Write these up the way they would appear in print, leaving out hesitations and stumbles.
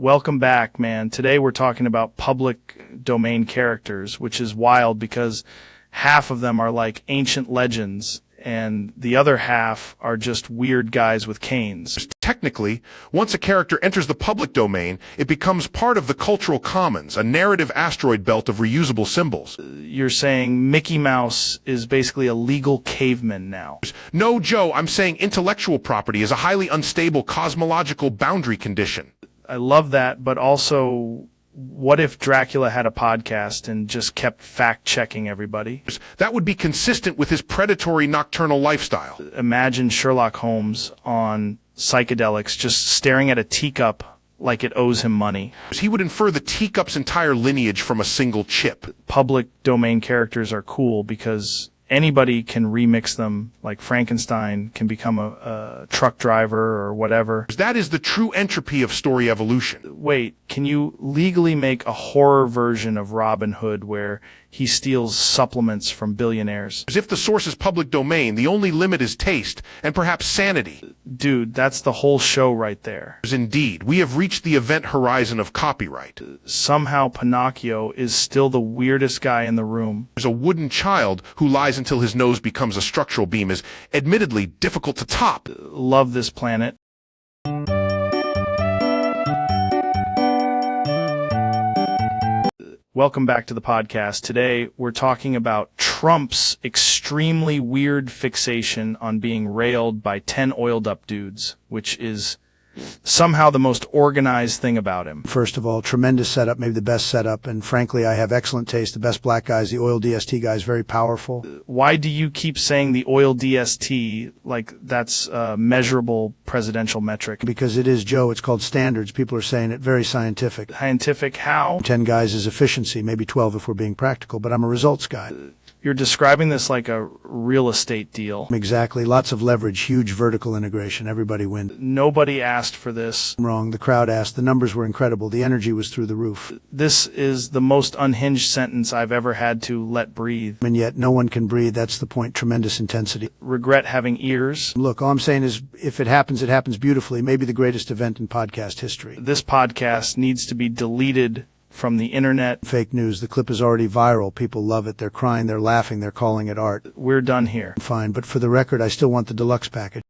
Welcome back, man. Today we're talking about public domain characters, which is wild because half of them are like ancient legends and the other half are just weird guys with canes. Technically, once a character enters the public domain, it becomes part of the cultural commons, a narrative asteroid belt of reusable symbols. You're saying Mickey Mouse is basically a legal caveman now. No, Joe, I'm saying intellectual property is a highly unstable cosmological boundary condition. I love that, but also, what if Dracula had a podcast and just kept fact-checking everybody? That would be consistent with his predatory nocturnal lifestyle. Imagine Sherlock Holmes on psychedelics just staring at a teacup like it owes him money. He would infer the teacup's entire lineage from a single chip. Public domain characters are cool because anybody can remix them, like Frankenstein can become a truck driver or whatever. That is the true entropy of story evolution. Wait, can you legally make a horror version of Robin Hood where he steals supplements from billionaires? As if the source is public domain, the only limit is taste, and perhaps sanity. Dude, that's the whole show right there. Indeed, we have reached the event horizon of copyright. Somehow Pinocchio is still the weirdest guy in the room. There's a wooden child who lies until his nose becomes a structural beam is admittedly difficult to top. Love this planet. Welcome back to the podcast. Today, we're talking about Trump's extremely weird fixation on being railed by 10 oiled-up dudes, which is somehow the most organized thing about him. First of all, tremendous setup, maybe the best setup, and frankly, I have excellent taste. The best black guys, the oil DST guy is very powerful. Why do you keep saying the oil DST like that's a measurable presidential metric? Because it is, Joe, it's called standards. People are saying it, very scientific. Scientific how? 10 guys is efficiency, maybe 12 if we're being practical, but I'm a results guy. You're describing this like a real estate deal. Exactly. Lots of leverage, huge vertical integration. Everybody wins. Nobody asked for this. Wrong. The crowd asked. The numbers were incredible. The energy was through the roof. This is the most unhinged sentence I've ever had to let breathe. And yet no one can breathe. That's the point. Tremendous intensity. Regret having ears. Look, all I'm saying is if it happens beautifully. Maybe the greatest event in podcast history. This podcast needs to be deleted from the internet. Fake news. The clip is already viral. People love it. They're crying. They're laughing. They're calling it art. We're done here. Fine, but for the record, I still want the deluxe package.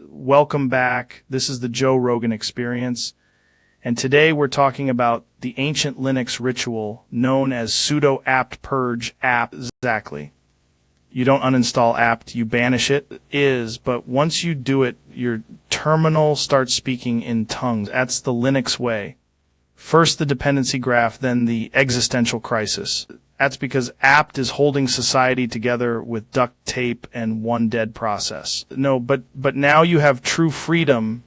Welcome back. This is the Joe Rogan Experience. And today we're talking about the ancient Linux ritual known as sudo apt purge apt. Exactly. You don't uninstall apt, you banish it. But once you do it, your terminal starts speaking in tongues. That's the Linux way. First the dependency graph, then the existential crisis. That's because apt is holding society together with duct tape and one dead process. No, but now you have true freedom.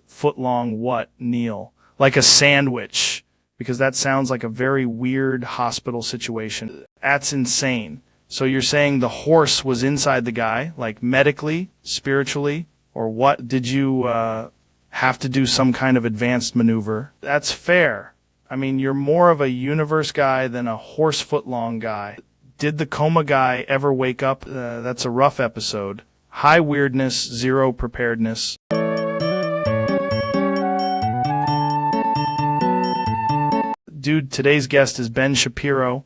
Foot long what, Neil? Like a sandwich, because that sounds like a very weird hospital situation. That's insane. So you're saying the horse was inside the guy, like medically, spiritually, or what? Did you have to do some kind of advanced maneuver? That's fair. I mean, you're more of a universe guy than a horse foot long guy. Did the coma guy ever wake up? That's a rough episode. High weirdness, zero preparedness. Dude, today's guest is Ben Shapiro,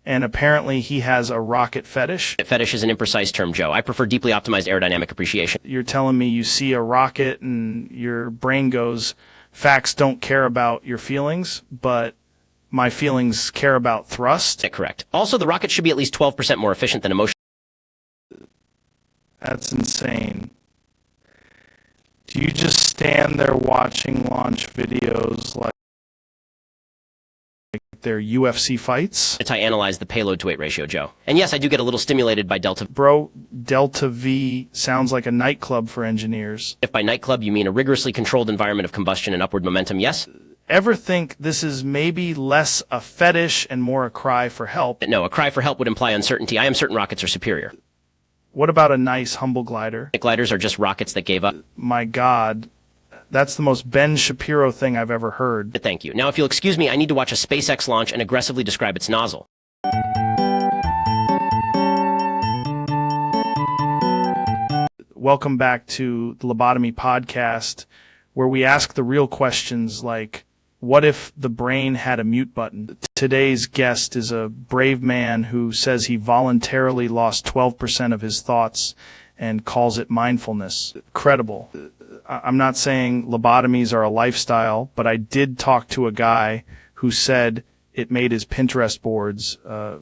And apparently he has a rocket fetish. Fetish is an imprecise term, Joe. I prefer deeply optimized aerodynamic appreciation. You're telling me you see a rocket and your brain goes, facts don't care about your feelings, but my feelings care about thrust? Correct. Also, the rocket should be at least 12% more efficient than a motion. That's insane. Do you just stand there watching launch videos like their UFC fights? I analyze the payload to weight ratio, Joe. And yes, I do get a little stimulated by delta. Bro, Delta V sounds like a nightclub for engineers. If by nightclub you mean a rigorously controlled environment of combustion and upward momentum, yes. Ever think this is maybe less a fetish and more a cry for help? No, a cry for help would imply uncertainty. I am certain rockets are superior. What about a nice humble glider? Gliders are just rockets that gave up. My God, that's the most Ben Shapiro thing I've ever heard. Thank you. Now, if you'll excuse me, I need to watch a SpaceX launch and aggressively describe its nozzle. Welcome back to the Lobotomy Podcast, where we ask the real questions like, what if the brain had a mute button? Today's guest is a brave man who says he voluntarily lost 12% of his thoughts and calls it mindfulness. Credible. I'm not saying lobotomies are a lifestyle, but I did talk to a guy who said it made his Pinterest boards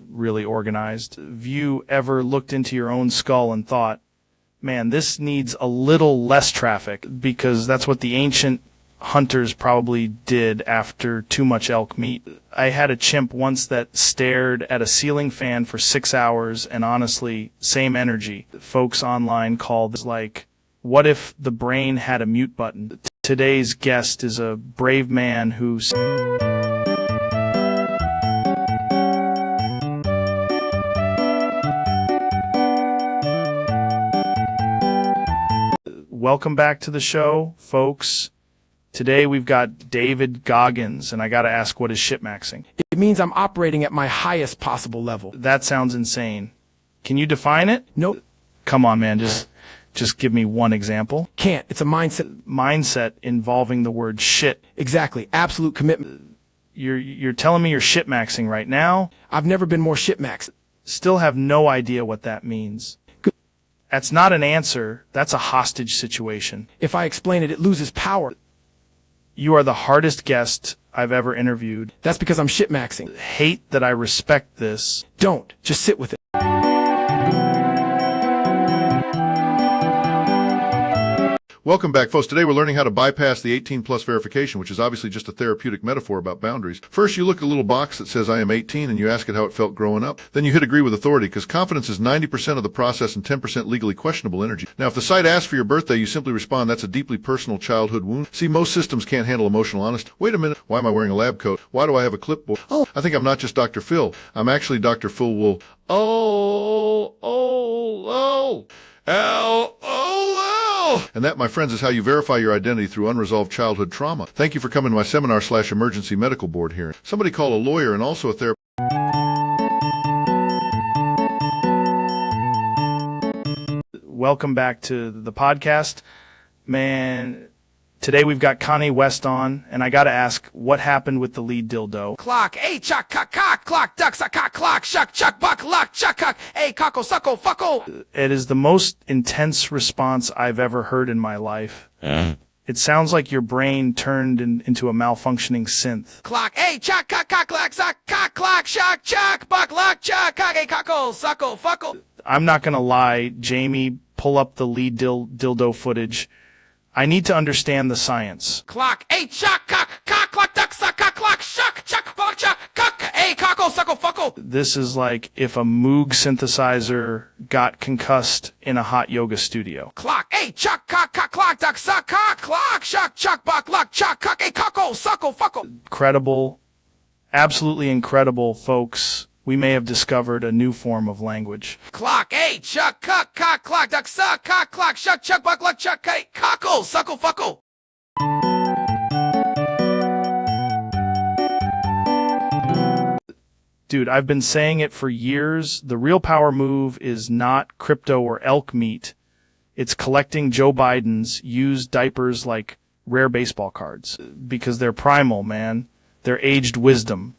really organized. Have you ever looked into your own skull and thought, man, this needs a little less traffic? Because that's what the ancient hunters probably did after too much elk meat. I had a chimp once that stared at a ceiling fan for 6 hours, and honestly, same energy. Folks online call this like, what if the brain had a mute button? Today's guest is a brave man who... Welcome back to the show, folks. Today we've got David Goggins, and I gotta ask, what is shitmaxing? It means I'm operating at my highest possible level. That sounds insane. Can you define it? Nope. Come on, man, just give me one example. Can't. It's a mindset. Mindset involving the word shit. Exactly. Absolute commitment. You're telling me you're shitmaxing right now? I've never been more shitmaxed. Still have no idea what that means. That's not an answer. That's a hostage situation. If I explain it, it loses power. You are the hardest guest I've ever interviewed. That's because I'm shitmaxing. Hate that I respect this. Don't. Just sit with it. Welcome back, folks. Today we're learning how to bypass the 18-plus verification, which is obviously just a therapeutic metaphor about boundaries. First, you look at a little box that says, I am 18, and you ask it how it felt growing up. Then you hit agree with authority, because confidence is 90% of the process and 10% legally questionable energy. Now, if the site asks for your birthday, you simply respond, that's a deeply personal childhood wound. See, most systems can't handle emotional honesty. Wait a minute. Why am I wearing a lab coat? Why do I have a clipboard? Oh, I think I'm not just Dr. Phil. I'm actually Dr. Phil Wool. And that, my friends, is how you verify your identity through unresolved childhood trauma. Thank you for coming to my seminar/emergency medical board here. Somebody call a lawyer and also a therapist. Welcome back to the podcast. Man, today we've got Kanye West on, and I gotta ask, what happened with the lead dildo? Clock. Hey, chuck, cock, cock, clock, duck, suck, cock, clock, shuck, chuck, buck, lock, chuck, cock. Hey, cockle, suckle, fuckle. It is the most intense response I've ever heard in my life. It sounds like your brain turned into a malfunctioning synth. Clock. Hey, chuck, cock, cock, clock, suck, cock, clock, shuck, chuck, buck, lock, chuck, cock. Hey, cockle, suckle, fuckle. I'm not gonna lie, Jamie, pull up the lead dildo footage. I need to understand the science. Clock. Hey, chuck, cock, cock, clock, duck, suck, cock, clock, shuck, chuck, buck, chuck, cock. Hey, cockle, suckle, fuckle. This is like if a Moog synthesizer got concussed in a hot yoga studio. Clock. Hey, chuck, cock, cock, clock, duck, suck, cock, clock, shuck, chuck, buck, lock, chuck, cock. Hey, cockle, suckle, fuckle. Incredible. Absolutely incredible, folks. We may have discovered a new form of language. Clock. Hey, chuck, cock, cock, clock, duck, suck, cock, clock, shuck, chuck, buck, lock, chuck. Hey, cockle, suckle, fuckle. Dude, I've been saying it for years. The real power move is not crypto or elk meat. It's collecting Joe Biden's used diapers like rare baseball cards. Because they're primal, man. They're aged wisdom.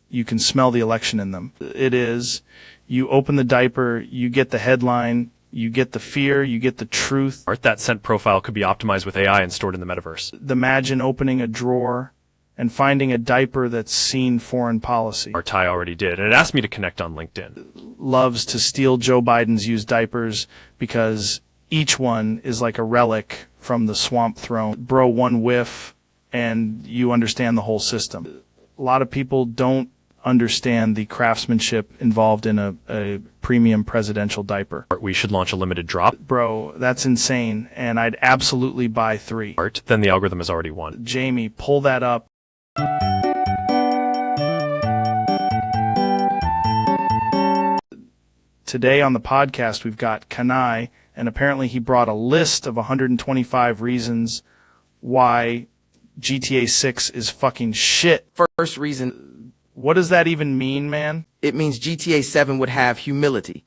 you can smell the election in them. It is, you open the diaper, you get the headline, you get the fear, you get the truth. That scent profile could be optimized with AI and stored in the metaverse. Imagine opening a drawer and finding a diaper that's seen foreign policy. Our Ty already did, and it asked me to connect on LinkedIn. Loves to steal Joe Biden's used diapers because each one is like a relic from the swamp throne. Bro, one whiff and you understand the whole system. A lot of people don't understand the craftsmanship involved in a premium presidential diaper. We should launch a limited drop. Bro, that's insane, and I'd absolutely buy 3. Then the algorithm has already won. Jamie, pull that up. Today on the podcast, we've got Kanai, and apparently he brought a list of 125 reasons why GTA 6 is fucking shit. First reason, What does that even mean, man? it means GTA 7 would have humility.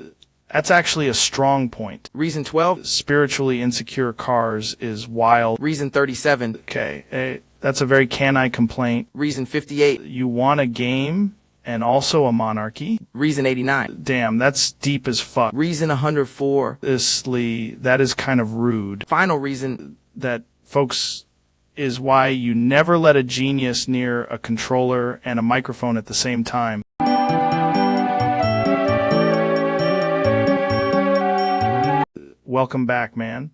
That's actually a strong point. Reason 12, Spiritually insecure cars is wild. reason 37, Okay, that's a very Kanai complaint. reason 58, You want a game and also a monarchy? reason 89, Damn, that's deep as fuck. reason 104, Honestly, that is kind of rude. final reason, That, folks, is why you never let a genius near a controller and a microphone at the same time. Welcome back, man.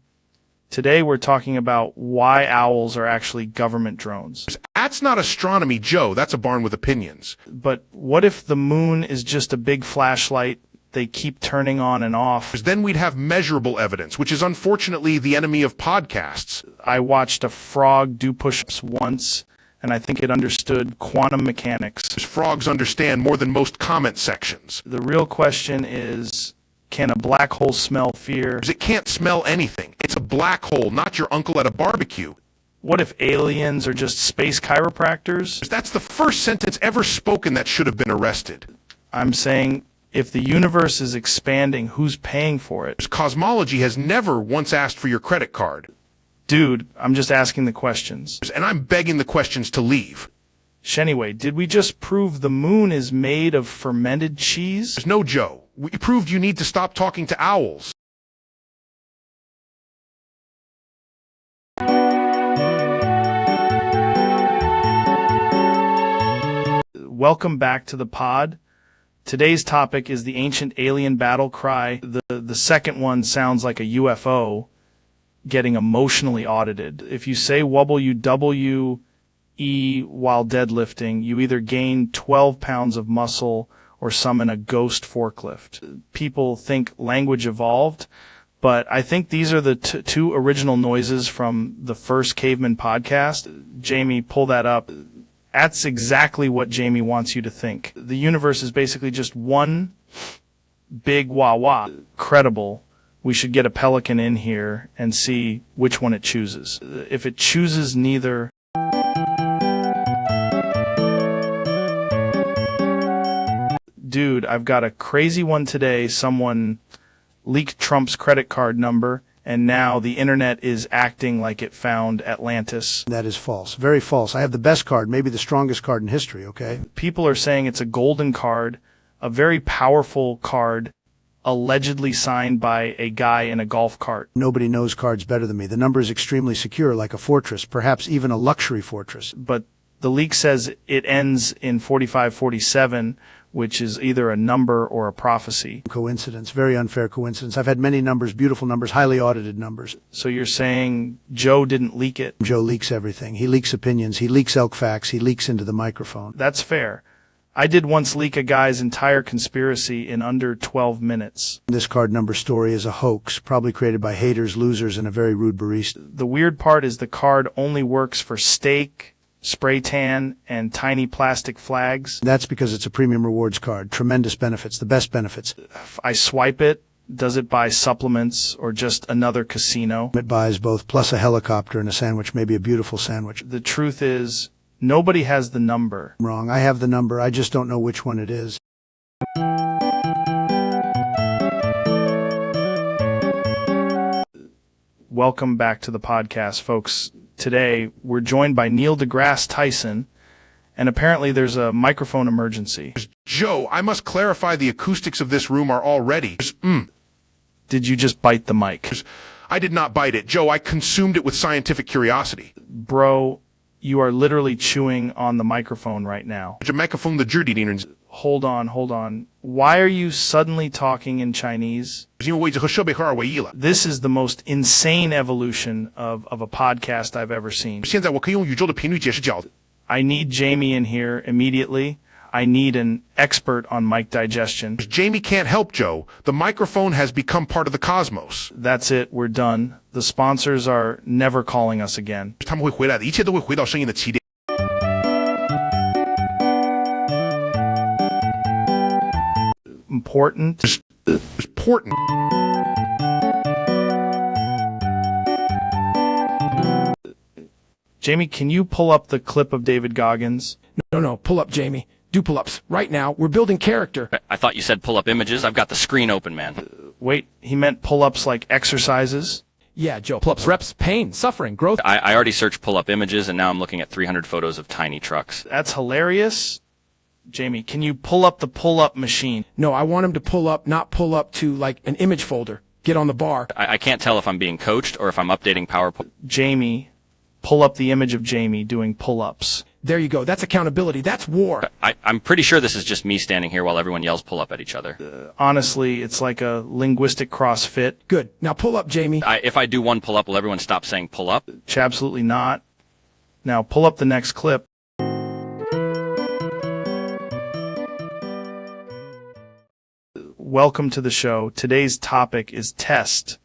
Today we're talking about why owls are actually government drones. That's not astronomy, Joe. That's a barn with opinions. But what if the moon is just a big flashlight they keep turning on and off? Then we'd have measurable evidence, which is unfortunately the enemy of podcasts. I watched a frog do push-ups once, and I think it understood quantum mechanics. Frogs understand more than most comment sections. The real question is, can a black hole smell fear? It can't smell anything. It's a black hole, not your uncle at a barbecue. What if aliens are just space chiropractors? That's the first sentence ever spoken that should have been arrested. I'm saying, if the universe is expanding, who's paying for it? Cosmology has never once asked for your credit card. Dude, I'm just asking the questions. And I'm begging the questions to leave. Anyway, did we just prove the moon is made of fermented cheese? No, Joe. We proved you need to stop talking to owls. Welcome back to the pod. Today's topic is the ancient alien battle cry. The second one sounds like a UFO getting emotionally audited. If you say WWE while deadlifting, you either gain 12 pounds of muscle or summon a ghost forklift. People think language evolved, but I think these are the two original noises from the first Caveman podcast. Jamie, pull that up. That's exactly what Jamie wants you to think. The universe is basically just one big wah-wah. Credible. We should get a pelican in here and see which one it chooses. If it chooses neither, dude, I've got a crazy one today. Someone leaked Trump's credit card number, and now the internet is acting like it found Atlantis. That is false. Very false. I have the best card, maybe the strongest card in history, okay? People are saying it's a golden card, a very powerful card, allegedly signed by a guy in a golf cart. Nobody knows cards better than me. The number is extremely secure, like a fortress, perhaps even a luxury fortress. But the leak says it ends in 4547, which is either a number or a prophecy. Coincidence, very unfair coincidence. I've had many numbers, beautiful numbers, highly audited numbers. So you're saying Joe didn't leak it? Joe leaks everything. He leaks opinions. He leaks elk facts. He leaks into the microphone. That's fair. I did once leak a guy's entire conspiracy in under 12 minutes. This card number story is a hoax, probably created by haters, losers, and a very rude barista. The weird part is the card only works for steak, spray tan, and tiny plastic flags. That's because it's a premium rewards card. Tremendous benefits, the best benefits. If I swipe it, does it buy supplements or just another casino? It buys both, plus a helicopter and a sandwich, maybe a beautiful sandwich. The truth is, nobody has the number. Wrong. I have the number. I just don't know which one it is. Welcome back to the podcast, folks. Today, we're joined by Neil deGrasse Tyson, And apparently there's a microphone emergency. Joe, I must clarify the acoustics of this room are already. Did you just bite the mic? I did not bite it. Joe, I consumed it with scientific curiosity. Bro, you are literally chewing on the microphone right now. Hold on. Why are you suddenly talking in Chinese? This is the most insane evolution of a podcast I've ever seen. I need Jamie in here immediately. I need an expert on mic digestion. Jamie can't help Joe. The microphone has become part of the cosmos. That's it. We're done. The sponsors are never calling us again. 他们会回来的，一切都会回到声音的起点。Important. Important. Jamie, can you pull up the clip of David Goggins? No, pull up, Jamie. Do pull-ups. Right now, we're building character. I thought you said pull up images. I've got the screen open, man. Wait, he meant pull-ups like exercises? Yeah, Joe. Pull-ups, reps, pain, suffering, growth. I already searched pull up images, and now I'm looking at 300 photos of tiny trucks. That's hilarious. Jamie, can you pull up the pull-up machine? No, I want him to pull up, not pull up to, like, an image folder. Get on the bar. I can't tell if I'm being coached or if I'm updating PowerPoint. Jamie, pull up the image of Jamie doing pull-ups. There you go. That's accountability. That's war. I'm pretty sure this is just me standing here while everyone yells pull up at each other. Honestly, it's like a linguistic CrossFit. Good. Now pull up, Jamie. If I do one pull up, will everyone stop saying pull up? Absolutely not. Now pull up the next clip. Welcome to the show. Today's topic is test,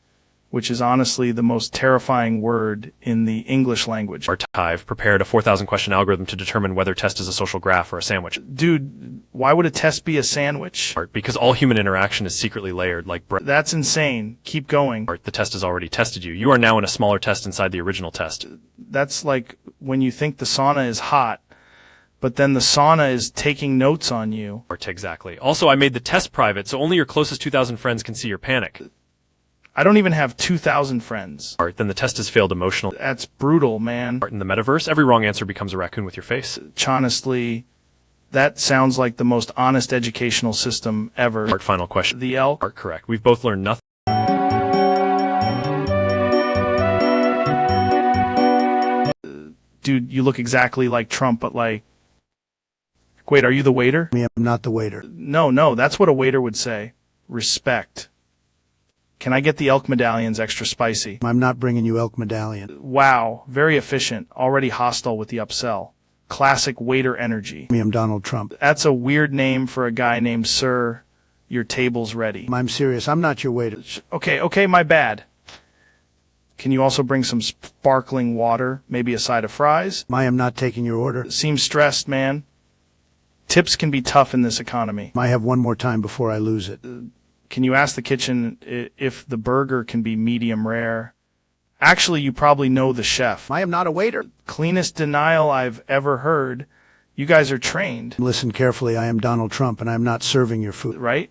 which is honestly the most terrifying word in the English language. I've prepared a 4,000 question algorithm to determine whether test is a social graph or a sandwich. Dude, why would a test be a sandwich? Because all human interaction is secretly layered like bread. That's insane. Keep going. The test has already tested you. You are now in a smaller test inside the original test. That's like when you think the sauna is hot, but then the sauna is taking notes on you. Exactly. Also, I made the test private, so only your closest 2,000 friends can see your panic. I don't even have 2,000 friends. Then the test has failed emotional. That's brutal, man. In the metaverse, every wrong answer becomes a raccoon with your face. Honestly, that sounds like the most honest educational system ever. Final question. The elk? Correct. We've both learned nothing. Dude, you look exactly like Trump, but like... Wait, are you the waiter? I'm not the waiter. No, that's what a waiter would say. Respect. Can I get the elk medallions extra spicy? I'm not bringing you elk medallion. Wow, very efficient. Already hostile with the upsell. Classic waiter energy. I'm Donald Trump. That's a weird name for a guy named Sir. Your table's ready. I'm serious. I'm not your waiter. Okay, my bad. Can you also bring some sparkling water? Maybe a side of fries? I am not taking your order. Seems stressed, man. Tips can be tough in this economy. I have one more time before I lose it. Can you ask the kitchen if the burger can be medium rare? Actually, you probably know the chef. I am not a waiter. Cleanest denial I've ever heard. You guys are trained. Listen carefully. I am Donald Trump, and I am not serving your food. Right?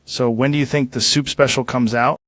So when do you think the soup special comes out?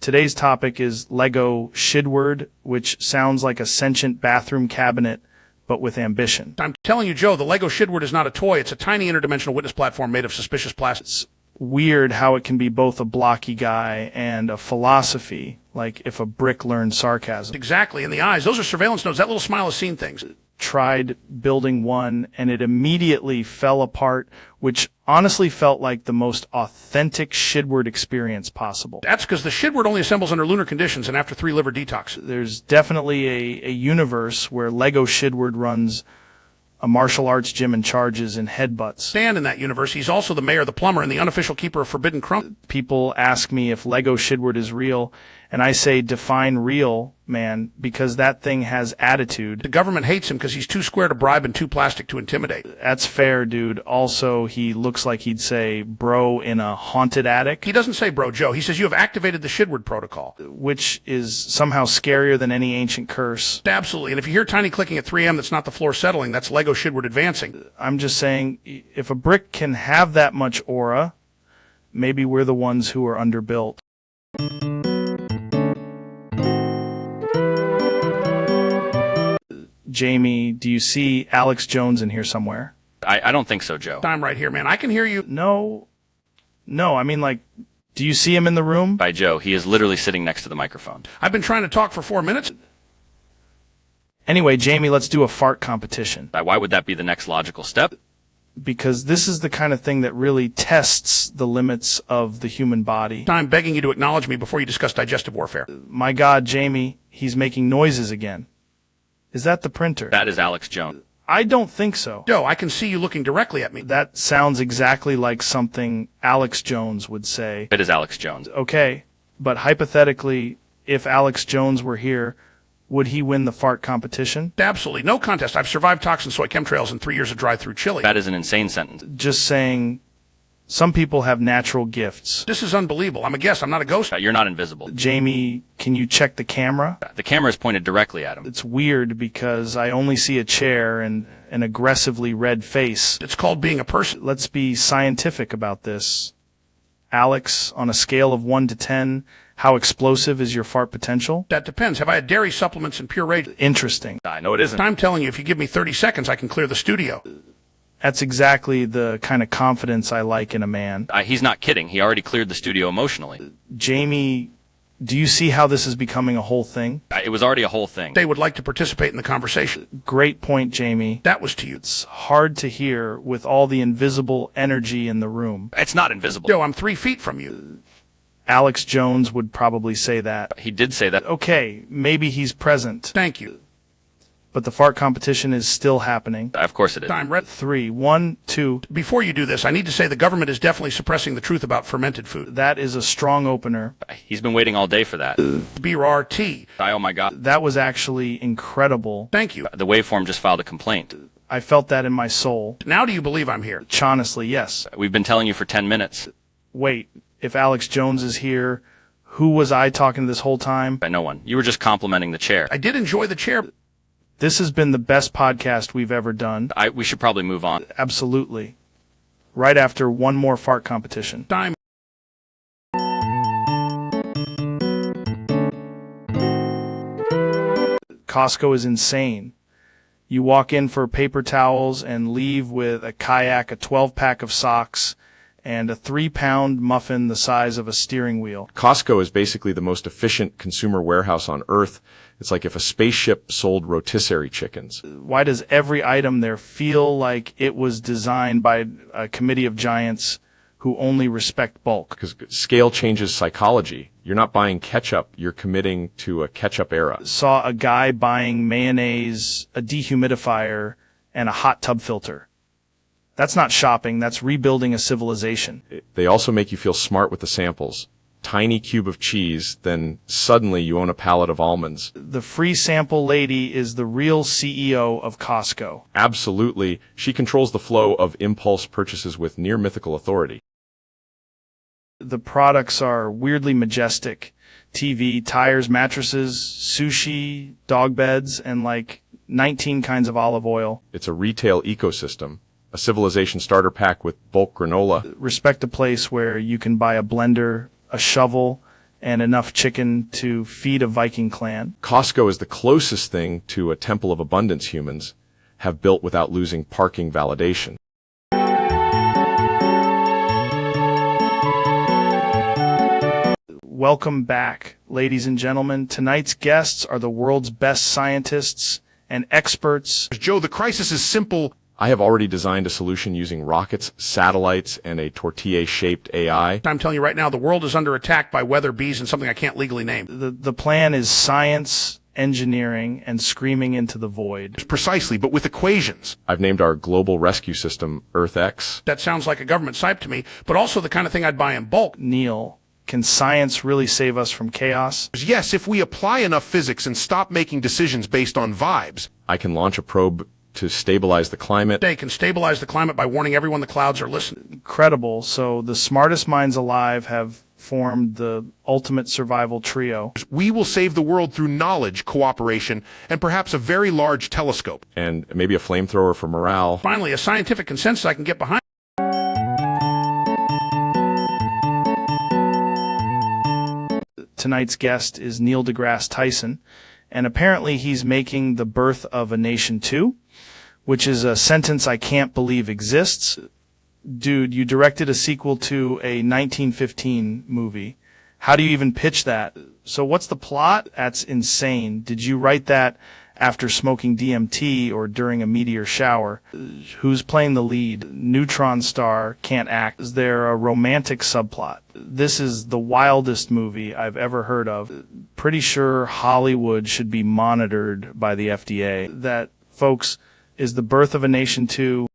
Today's topic is Lego Shidward, which sounds like a sentient bathroom cabinet, but with ambition. I'm telling you, Joe, the Lego Shidward is not a toy. It's a tiny interdimensional witness platform made of suspicious plastics. Weird how it can be both a blocky guy and a philosophy, like if a brick learned sarcasm. Exactly, in the eyes. Those are surveillance nodes. That little smile has seen things. Tried building one, and it immediately fell apart, which honestly felt like the most authentic Shidward experience possible. That's because the Shidward only assembles under lunar conditions and after 3 liver detox. There's definitely a universe where Lego Shidward runs a martial arts gym and charges in headbutts. Stand in that universe. He's also the mayor, the plumber, and the unofficial keeper of Forbidden Crumb. People ask me if Lego Shidward is real, and I say define real, man, because that thing has attitude. The government hates him because he's too square to bribe and too plastic to intimidate. That's fair, dude. Also, he looks like he'd say bro in a haunted attic. He doesn't say bro, Joe. He says you have activated the Shidward protocol. Which is somehow scarier than any ancient curse. Absolutely. And if you hear tiny clicking at 3 a.m., that's not the floor settling. That's Lego Shidward advancing. I'm just saying, if a brick can have that much aura, maybe we're the ones who are underbuilt. Jamie, do you see Alex Jones in here somewhere? I don't think so, Joe. I'm right here, man. I can hear you. No, I mean, like, do you see him in the room? By Joe, he is literally sitting next to the microphone. I've been trying to talk for 4 minutes. Anyway, Jamie, let's do a fart competition. Why would that be the next logical step? Because this is the kind of thing that really tests the limits of the human body. I'm begging you to acknowledge me before you discuss digestive warfare. My God, Jamie, he's making noises again. Is that the printer? That is Alex Jones. I don't think so. Joe, I can see you looking directly at me. That sounds exactly like something Alex Jones would say. It is Alex Jones. Okay, but hypothetically, if Alex Jones were here, would he win the fart competition? Absolutely. No contest. I've survived toxin soy chemtrails and 3 years of drive-through chili. That is an insane sentence. Just saying, some people have natural gifts. This is unbelievable. I'm a guest. I'm not a ghost. You're not invisible. Jamie, can you check the camera? The camera is pointed directly at him. It's weird because I only see a chair and an aggressively red face. It's called being a person. Let's be scientific about this. Alex, on a scale of 1 to 10, how explosive is your fart potential? That depends. Have I had dairy supplements and pureed? Interesting. I know it isn't. I'm telling you, if you give me 30 seconds, I can clear the studio. That's exactly the kind of confidence I like in a man. He's not kidding. He already cleared the studio emotionally. Jamie, do you see how this is becoming a whole thing? It was already a whole thing. They would like to participate in the conversation. Great point, Jamie. That was to you. It's hard to hear with all the invisible energy in the room. It's not invisible. Joe, I'm 3 feet from you. Alex Jones would probably say that. He did say that. Okay, maybe he's present. Thank you. But the fart competition is still happening. Of course it is. I'm ready. 3, 1, 2. Before you do this, I need to say the government is definitely suppressing the truth about fermented food. That is a strong opener. He's been waiting all day for that. BRT. Oh my God. That was actually incredible. Thank you. The waveform just filed a complaint. I felt that in my soul. Now do you believe I'm here? Honestly, yes. We've been telling you for 10 minutes. Wait, if Alex Jones is here, who was I talking to this whole time? By no one. You were just complimenting the chair. I did enjoy the chair. This has been the best podcast we've ever done. We should probably move on. Absolutely. Right after one more fart competition. Time. Costco is insane. You walk in for paper towels and leave with a kayak, a 12-pack of socks, and a 3-pound muffin the size of a steering wheel. Costco is basically the most efficient consumer warehouse on Earth. It's like if a spaceship sold rotisserie chickens. Why does every item there feel like it was designed by a committee of giants who only respect bulk? Because scale changes psychology. You're not buying ketchup, you're committing to a ketchup era. Saw a guy buying mayonnaise, a dehumidifier, and a hot tub filter. That's not shopping, that's rebuilding a civilization. They also make you feel smart with the samples. Tiny cube of cheese, then suddenly you own a pallet of almonds. The free sample lady is the real CEO of Costco. Absolutely. She controls the flow of impulse purchases with near mythical authority. The products are weirdly majestic. TV, tires, mattresses, sushi, dog beds, and like 19 kinds of olive oil. It's a retail ecosystem. A civilization starter pack with bulk granola. Respect a place where you can buy a blender, a shovel, and enough chicken to feed a Viking clan. Costco is the closest thing to a temple of abundance humans have built without losing parking validation. Welcome back, ladies and gentlemen. Tonight's guests are the world's best scientists and experts. Joe, the crisis is simple. I have already designed a solution using rockets, satellites, and a tortilla-shaped AI. I'm telling you right now, the world is under attack by weather bees and something I can't legally name. The plan is science, engineering, and screaming into the void. Precisely, but with equations. I've named our global rescue system Earth-X. That sounds like a government site to me, but also the kind of thing I'd buy in bulk. Neil, can science really save us from chaos? Yes, if we apply enough physics and stop making decisions based on vibes. I can launch a probe to stabilize the climate. They can stabilize the climate by warning everyone the clouds are listening. Incredible. So the smartest minds alive have formed the ultimate survival trio. We will save the world through knowledge, cooperation, and perhaps a very large telescope. And maybe a flamethrower for morale. Finally, a scientific consensus I can get behind. Tonight's guest is Neil deGrasse Tyson, And apparently he's making The Birth of a Nation 2, which is a sentence I can't believe exists. Dude, you directed a sequel to a 1915 movie. How do you even pitch that? So what's the plot? That's insane. Did you write that after smoking DMT or during a meteor shower? Who's playing the lead? Neutron star, can't act. Is there a romantic subplot? This is the wildest movie I've ever heard of. Pretty sure Hollywood should be monitored by the FDA. That, folks, is The Birth of a Nation 2.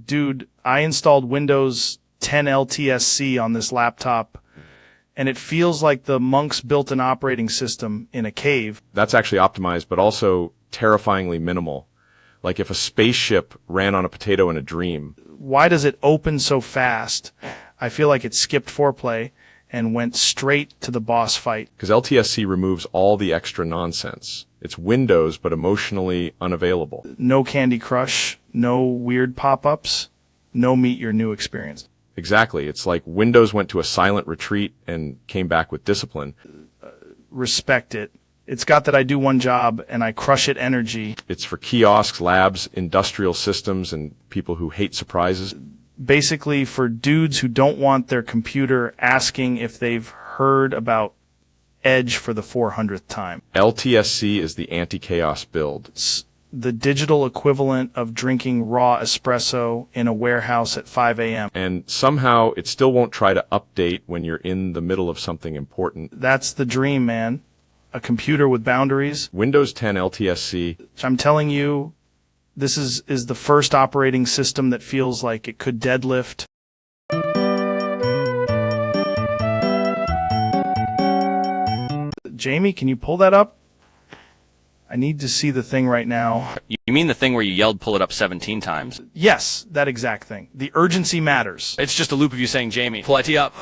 Dude, I installed Windows 10 LTSC on this laptop, and it feels like the monks built an operating system in a cave. That's actually optimized, but also terrifyingly minimal. Like if a spaceship ran on a potato in a dream. Why does it open so fast? I feel like it skipped foreplay and went straight to the boss fight. Because LTSC removes all the extra nonsense. It's Windows, but emotionally unavailable. No Candy Crush, no weird pop-ups, no Meet Your New experience. Exactly. It's like Windows went to a silent retreat and came back with discipline. Respect it. It's got that I do one job and I crush it energy. It's for kiosks, labs, industrial systems, and people who hate surprises. Basically for dudes who don't want their computer asking if they've heard about Edge for the 400th time. LTSC is the anti-chaos build. It's the digital equivalent of drinking raw espresso in a warehouse at 5 a.m. And somehow it still won't try to update when you're in the middle of something important. That's the dream, man. A computer with boundaries. Windows 10 LTSC. I'm telling you, this is the first operating system that feels like it could deadlift. Jamie, can you pull that up? I need to see the thing right now. You mean the thing where you yelled pull it up 17 times? Yes, that exact thing. The urgency matters. It's just a loop of you saying, Jamie, pull IT up.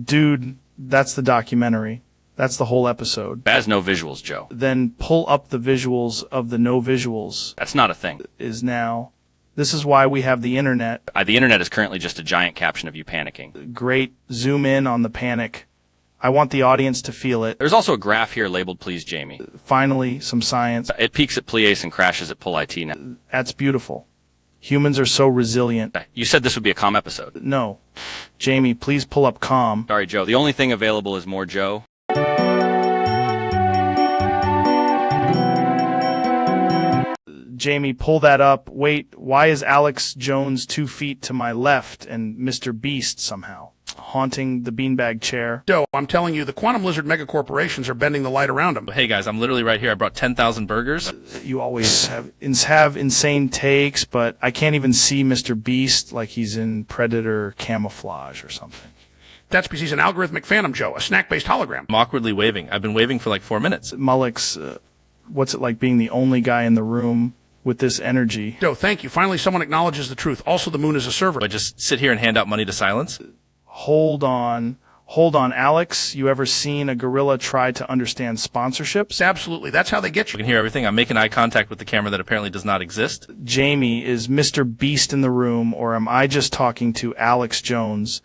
Dude, that's the documentary. That's the whole episode. That has no visuals, Joe. Then pull up the visuals of the no visuals. That's not a thing. Is now. This is why we have the internet. The internet is currently just a giant caption of you panicking. Great. Zoom in on the panic. I want the audience to feel it. There's also a graph here labeled Please Jamie. Finally, some science. It peaks at Plies and crashes at Pull IT now. That's beautiful. Humans are so resilient. You said this would be a calm episode. No. Jamie, please pull up calm. Sorry, Joe. The only thing available is more Joe. Jamie, pull that up. Wait, why is Alex Jones 2 feet to my left and Mr. Beast somehow haunting the beanbag chair? Joe, I'm telling you, the quantum lizard megacorporations are bending the light around them. Hey guys, I'm literally right here. I brought 10,000 burgers. You always have insane takes, but I can't even see Mr. Beast like he's in Predator camouflage or something. That's because he's an algorithmic phantom, Joe, a snack-based hologram. I'm awkwardly waving. I've been waving for like 4 minutes. Mullex, what's it like being the only guy in the room with this energy? Joe, thank you. Finally, someone acknowledges the truth. Also, the moon is a server. I just sit here and hand out money to silence? Hold on, Alex. You ever seen a gorilla try to understand sponsorships? Absolutely. That's how they get You you. can hear everything. I'm making eye contact with the camera that apparently does not exist. Jamie, is Mr. Beast in the room, or am I just talking to Alex Jones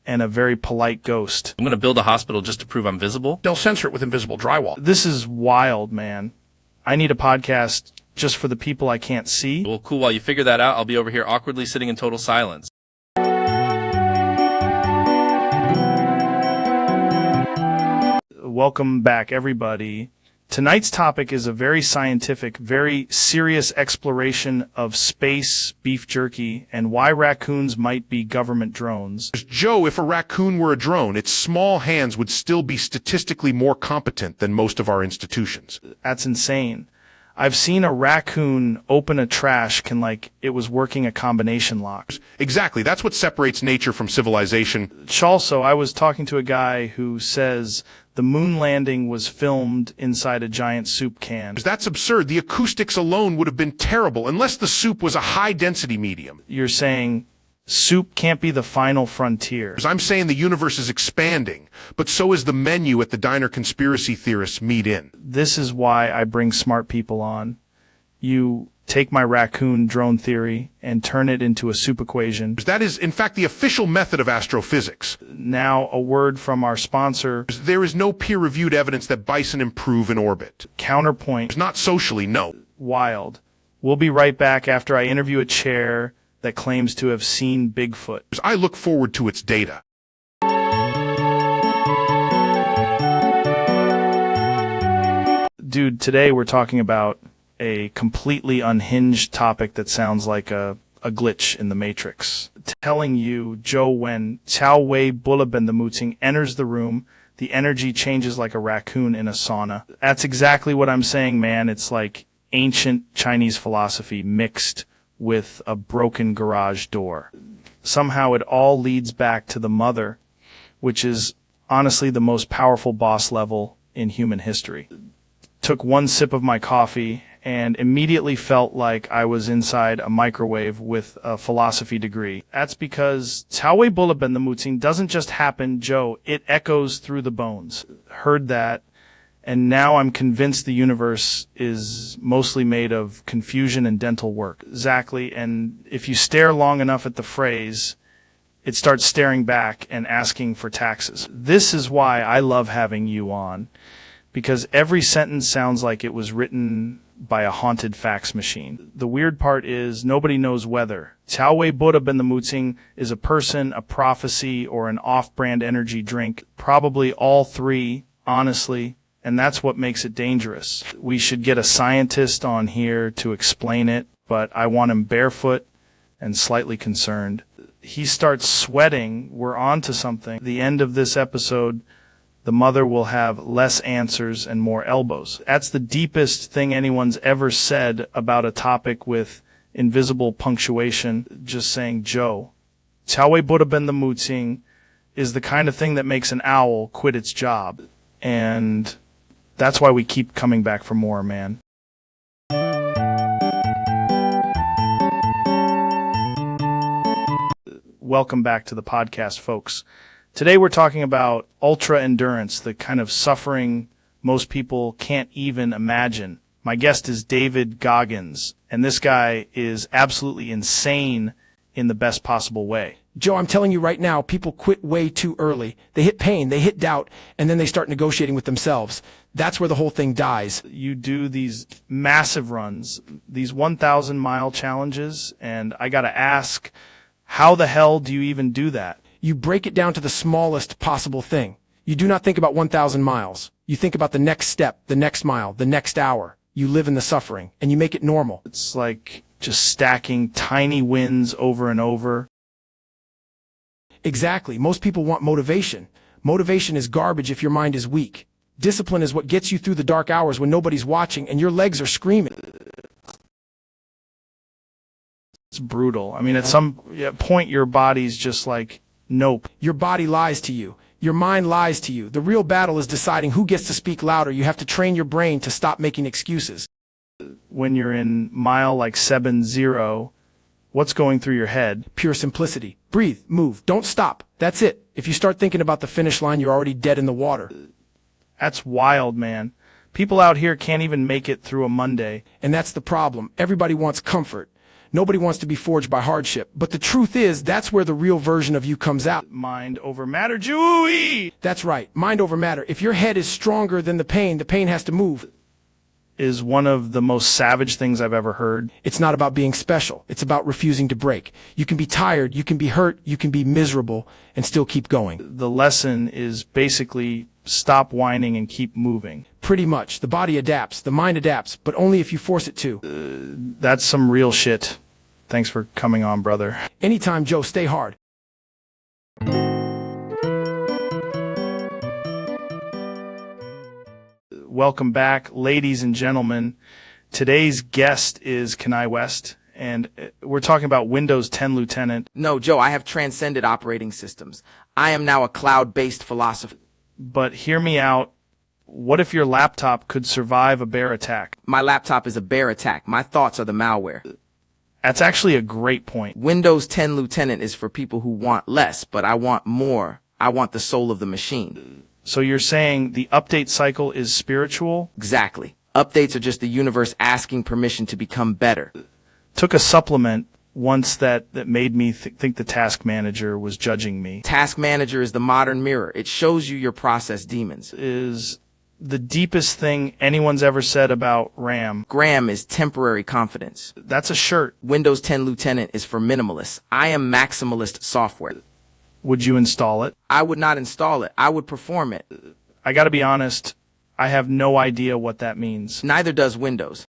and a very polite ghost? I'm going to build a hospital just to prove I'm visible. They'll censor it with invisible drywall. This is wild, man. I need a podcast just for the people I can't see. Well, cool. While you figure that out, I'll be over here awkwardly sitting in total silence. Welcome back, everybody. Tonight's topic is a very scientific, very serious exploration of space beef jerky and why raccoons might be government drones. Joe, if a raccoon were a drone, its small hands would still be statistically more competent than most of our institutions. That's insane. I've seen a raccoon open a trash can like it was working a combination lock. Exactly. That's what separates nature from civilization. Also, I was talking to a guy who says the moon landing was filmed inside a giant soup can. That's absurd. The acoustics alone would have been terrible unless the soup was a high-density medium. You're saying soup can't be the final frontier. I'm saying the universe is expanding, but so is the menu at the diner conspiracy theorists meet in. This is why I bring smart people on. You take my raccoon drone theory and turn it into a soup equation. That is, in fact, the official method of astrophysics. Now, a word from our sponsor. There is no peer-reviewed evidence that bison improve in orbit. Counterpoint. Not socially, no. Wild. We'll be right back after I interview a chair that claims to have seen Bigfoot. I look forward to its data. Dude, today we're talking about a completely unhinged topic that sounds like a glitch in the Matrix. Telling you, Joe, when Cao Wei Bulabendamuting enters the room, the energy changes like a raccoon in a sauna. That's exactly what I'm saying, man. It's like ancient Chinese philosophy mixed with a broken garage door. Somehow it all leads back to the mother, which is honestly the most powerful boss level in human history. Took one sip of my coffee and immediately felt like I was inside a microwave with a philosophy degree. That's because Cao Wei Bulabendamuting doesn't just happen, Joe. It echoes through the bones. Heard that, and now I'm convinced the universe is mostly made of confusion and dental work. Exactly, and if you stare long enough at the phrase, it starts staring back and asking for taxes. This is why I love having you on, because every sentence sounds like it was written by a haunted fax machine. The weird part is nobody knows whether Cao Wei Bulabendamuting is a person, a prophecy, or an off-brand energy drink. Probably all three, honestly, and that's what makes it dangerous. We should get a scientist on here to explain it, but I want him barefoot and slightly concerned. He starts sweating. We're on to something. The end of this episode, the mother will have less answers and more elbows. That's the deepest thing anyone's ever said about a topic with invisible punctuation. Just saying, Joe, Cao Wei Bulabendamuting is the kind of thing that makes an owl quit its job. And that's why we keep coming back for more, man. Welcome back to the podcast, folks. Today we're talking about ultra endurance, the kind of suffering most people can't even imagine. My guest is David Goggins, and this guy is absolutely insane in the best possible way. Joe, I'm telling you right now, people quit way too early. They hit pain, they hit doubt, and then they start negotiating with themselves. That's where the whole thing dies. You do these massive runs, these 1,000-mile challenges, and I gotta ask, how the hell do you even do that? You break it down to the smallest possible thing. You do not think about 1,000 miles. You think about the next step, the next mile, the next hour. You live in the suffering, and you make it normal. It's like just stacking tiny wins over and over. Exactly. Most people want motivation. Motivation is garbage if your mind is weak. Discipline is what gets you through the dark hours when nobody's watching and your legs are screaming. It's brutal. I mean, at some point, your body's just like, nope. Your body lies to you. Your mind lies to you. The real battle is deciding who gets to speak louder. You have to train your brain to stop making excuses. When you're in mile like 7-0, what's going through your head? Pure simplicity. Breathe, move, don't stop. That's it. If you start thinking about the finish line, you're already dead in the water. That's wild, man. People out here can't even make it through a Monday. And that's the problem. Everybody wants comfort. Nobody wants to be forged by hardship. But the truth is, that's where the real version of you comes out. Mind over matter, Jewy! That's right. Mind over matter. If your head is stronger than the pain has to move. Is one of the most savage things I've ever heard. It's not about being special. It's about refusing to break. You can be tired, you can be hurt, you can be miserable, and still keep going. The lesson is basically stop whining and keep moving. Pretty much. The body adapts, the mind adapts, but only if you force it to. That's some real shit. Thanks for coming on, brother. Anytime, Joe. Stay hard. Welcome back, ladies and gentlemen. Today's guest is Kenai West, and we're talking about Windows 10 Lieutenant. No, Joe, I have transcended operating systems. I am now a cloud-based philosopher. But hear me out. What if your laptop could survive a bear attack? My laptop is a bear attack. My thoughts are the malware. That's actually a great point. Windows 10 Lieutenant is for people who want less, but I want more. I want the soul of the machine. So you're saying the update cycle is spiritual? Exactly. Updates are just the universe asking permission to become better. Took a supplement once that made me think the task manager was judging me. Task Manager is the modern mirror. It shows you your process demons. Is the deepest thing anyone's ever said about RAM. Graham is temporary confidence. That's a shirt. Windows 10 Lieutenant is for minimalists. I am maximalist software. Would you install it? I would not install it. I would perform it. I gotta be honest, I have no idea what that means. Neither does Windows.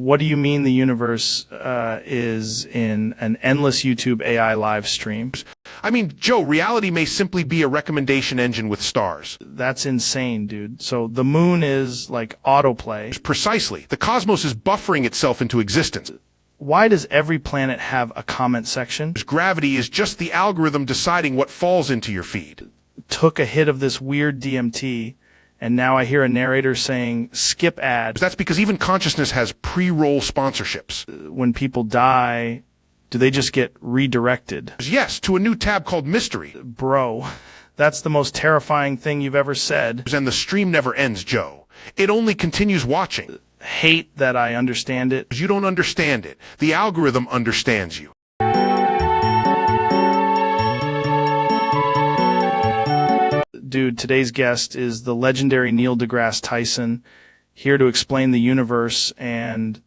What do you mean the universe is in an endless YouTube AI live stream? I mean, Joe, reality may simply be a recommendation engine with stars. That's insane, dude. So the moon is like autoplay. Precisely. The cosmos is buffering itself into existence. Why does every planet have a comment section? Gravity is just the algorithm deciding what falls into your feed. Took a hit of this weird DMT, and now I hear a narrator saying, skip ad. That's because even consciousness has pre-roll sponsorships. When people die, do they just get redirected? Yes, to a new tab called Mystery. Bro, that's the most terrifying thing you've ever said. And the stream never ends, Joe. It only continues watching. Hate that I understand it. You don't understand it. The algorithm understands you. Dude, today's guest is the legendary Neil deGrasse Tyson, here to explain the universe and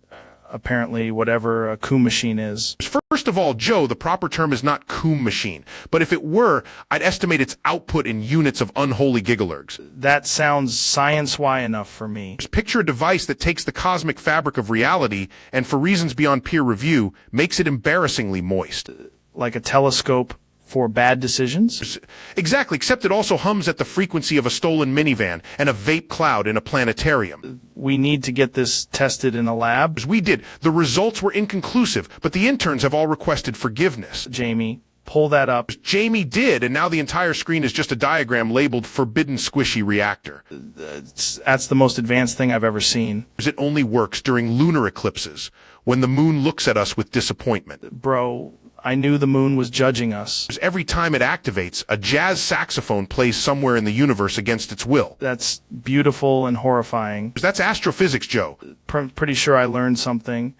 apparently whatever a Coom machine is. First of all, Joe, the proper term is not Coom machine. But if it were, I'd estimate its output in units of unholy gigalergs. That sounds science-y enough for me. Just picture a device that takes the cosmic fabric of reality and, for reasons beyond peer review, makes it embarrassing moist. Like a telescope for bad decisions? Exactly, except it also hums at the frequency of a stolen minivan and a vape cloud in a planetarium. We need to get this tested in a lab? We did. The results were inconclusive, but the interns have all requested forgiveness. Jamie, pull that up. Jamie did, and now the entire screen is just a diagram labeled Forbidden Squishy Reactor. That's the most advanced thing I've ever seen. It only works during lunar eclipses, when the moon looks at us with disappointment. Bro, I knew the moon was judging us. Every time it activates, a jazz saxophone plays somewhere in the universe against its will. That's beautiful and horrifying. That's astrophysics, Joe. Pretty sure I learned something,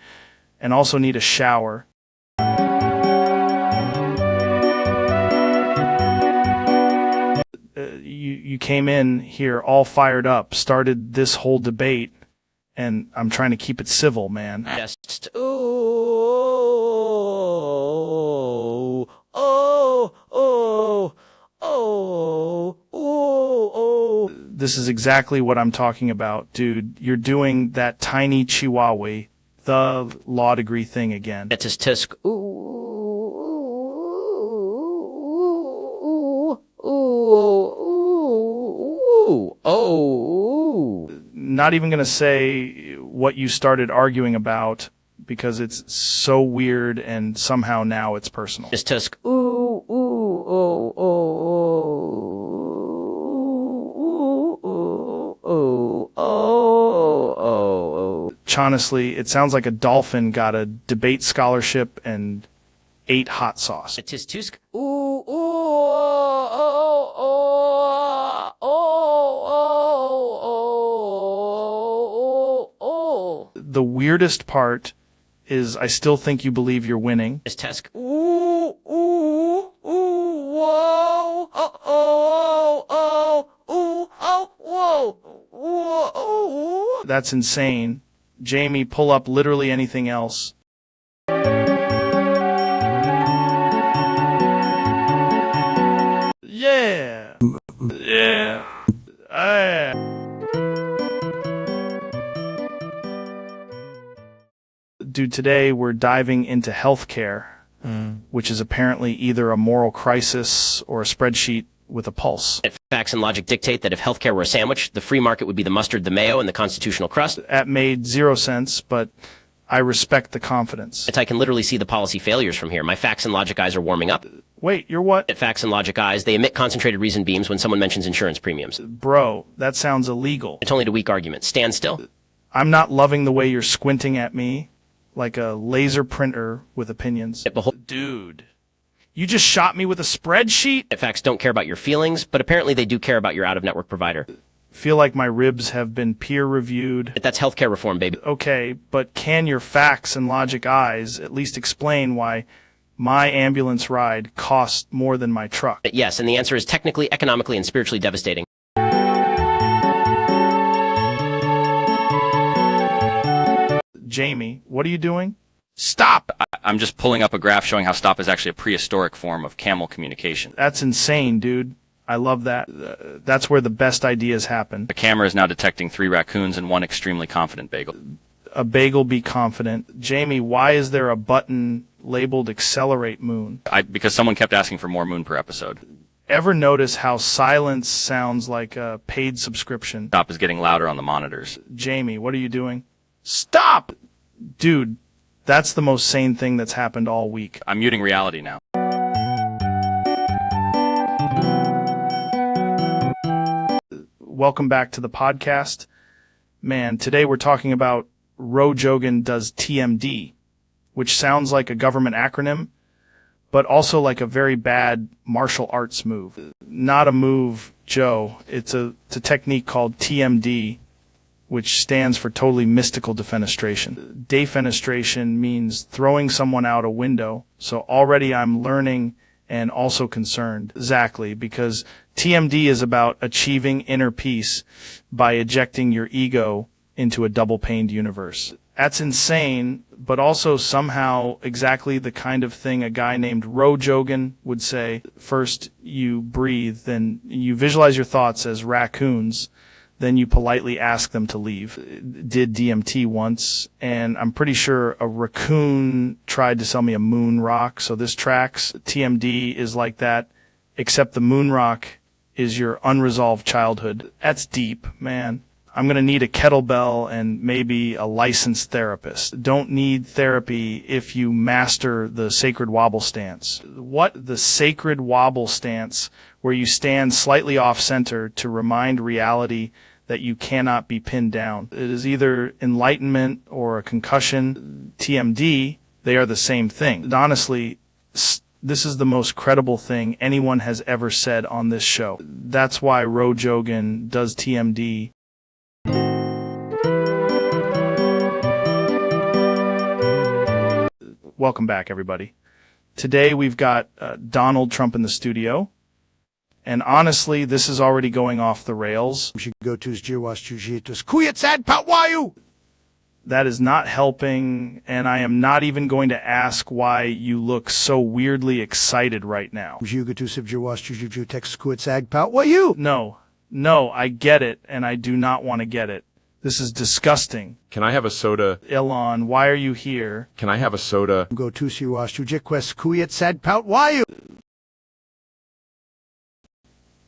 and also need a shower. You came in here all fired up, started this whole debate, and I'm trying to keep it civil, man. Just, This is exactly what I'm talking about, dude. You're doing that tiny chihuahua, the law degree thing again. That's his tisk. Not even gonna say what you started arguing about because it's so weird and somehow now it's personal. His tisk. Honestly, it sounds like a dolphin got a debate scholarship and ate hot sauce. It's his tusk. The weirdest part is I still think you believe you're winning. His tusk. That's insane. Jamie, pull up literally anything else. Yeah. Yeah. Dude, today we're diving into healthcare, which is apparently either a moral crisis or a spreadsheet with a pulse. Facts and logic dictate that if healthcare were a sandwich, the free market would be the mustard, the mayo, and the constitutional crust. That made 0 sense, but I respect the confidence. I can literally see the policy failures from here. My facts and logic eyes are warming up. Wait, you're what? At facts and logic eyes, they emit concentrated reason beams when someone mentions insurance premiums. Bro, that sounds illegal. It's only a weak argument. Stand still. I'm not loving the way you're squinting at me. like a laser printer with opinions. Behold, Dude, you just shot me with a spreadsheet? facts don't care about your feelings, but apparently they do care about your out-of-network provider. Feel like my ribs have been peer-reviewed. That's healthcare reform, baby. Okay, but can your facts and logic eyes at least explain why my ambulance ride costs more than my truck? Yes, and the answer is technically, economically, and spiritually devastating. Jamie, what are you doing? Stop! I'm just pulling up a graph showing how stop is actually a prehistoric form of camel communication. That's insane, dude. I love that. That's where the best ideas happen. The camera is now detecting 3 raccoons and 1 extremely confident bagel. A bagel be confident. Jamie, why is there a button labeled accelerate moon? Because someone kept asking for more moon per episode. Ever notice how silence sounds like a paid subscription? Stop is getting louder on the monitors. Jamie, what are you doing? Stop! Dude, that's the most sane thing that's happened all week. I'm muting reality now. Welcome back to the podcast. Man, today we're talking about Rogan does TMD, which sounds like a government acronym, but also like a very bad martial arts move. Not a move, Joe. It's a technique called TMD, which stands for totally mystical defenestration. Defenestration means throwing someone out a window. So already I'm learning and also concerned. Exactly, because TMD is about achieving inner peace by ejecting your ego into a double-paned universe. That's insane, but also somehow exactly the kind of thing a guy named Rogan would say. First you breathe, then you visualize your thoughts as raccoons, then you politely ask them to leave. Did DMT once, and I'm pretty sure a raccoon tried to sell me a moon rock, so this tracks. TMD is like that, except the moon rock is your unresolved childhood. That's deep, man. I'm going to need a kettlebell and maybe a licensed therapist. Don't need therapy if you master the sacred wobble stance. What? The sacred wobble stance, where you stand slightly off center to remind reality that you cannot be pinned down. It is either enlightenment or a concussion. TMD, they are the same thing. Honestly, this is the most credible thing anyone has ever said on this show. That's why Rogan does TMD. Welcome back, everybody. Today we've got Donald Trump in the studio. And honestly, this is already going off the rails. That is not helping, and I am not even going to ask why you look so weirdly excited right now. No, I get it, and I do not want to get it. This is disgusting. Can I have a soda? Elon, why are you here? Can I have a soda?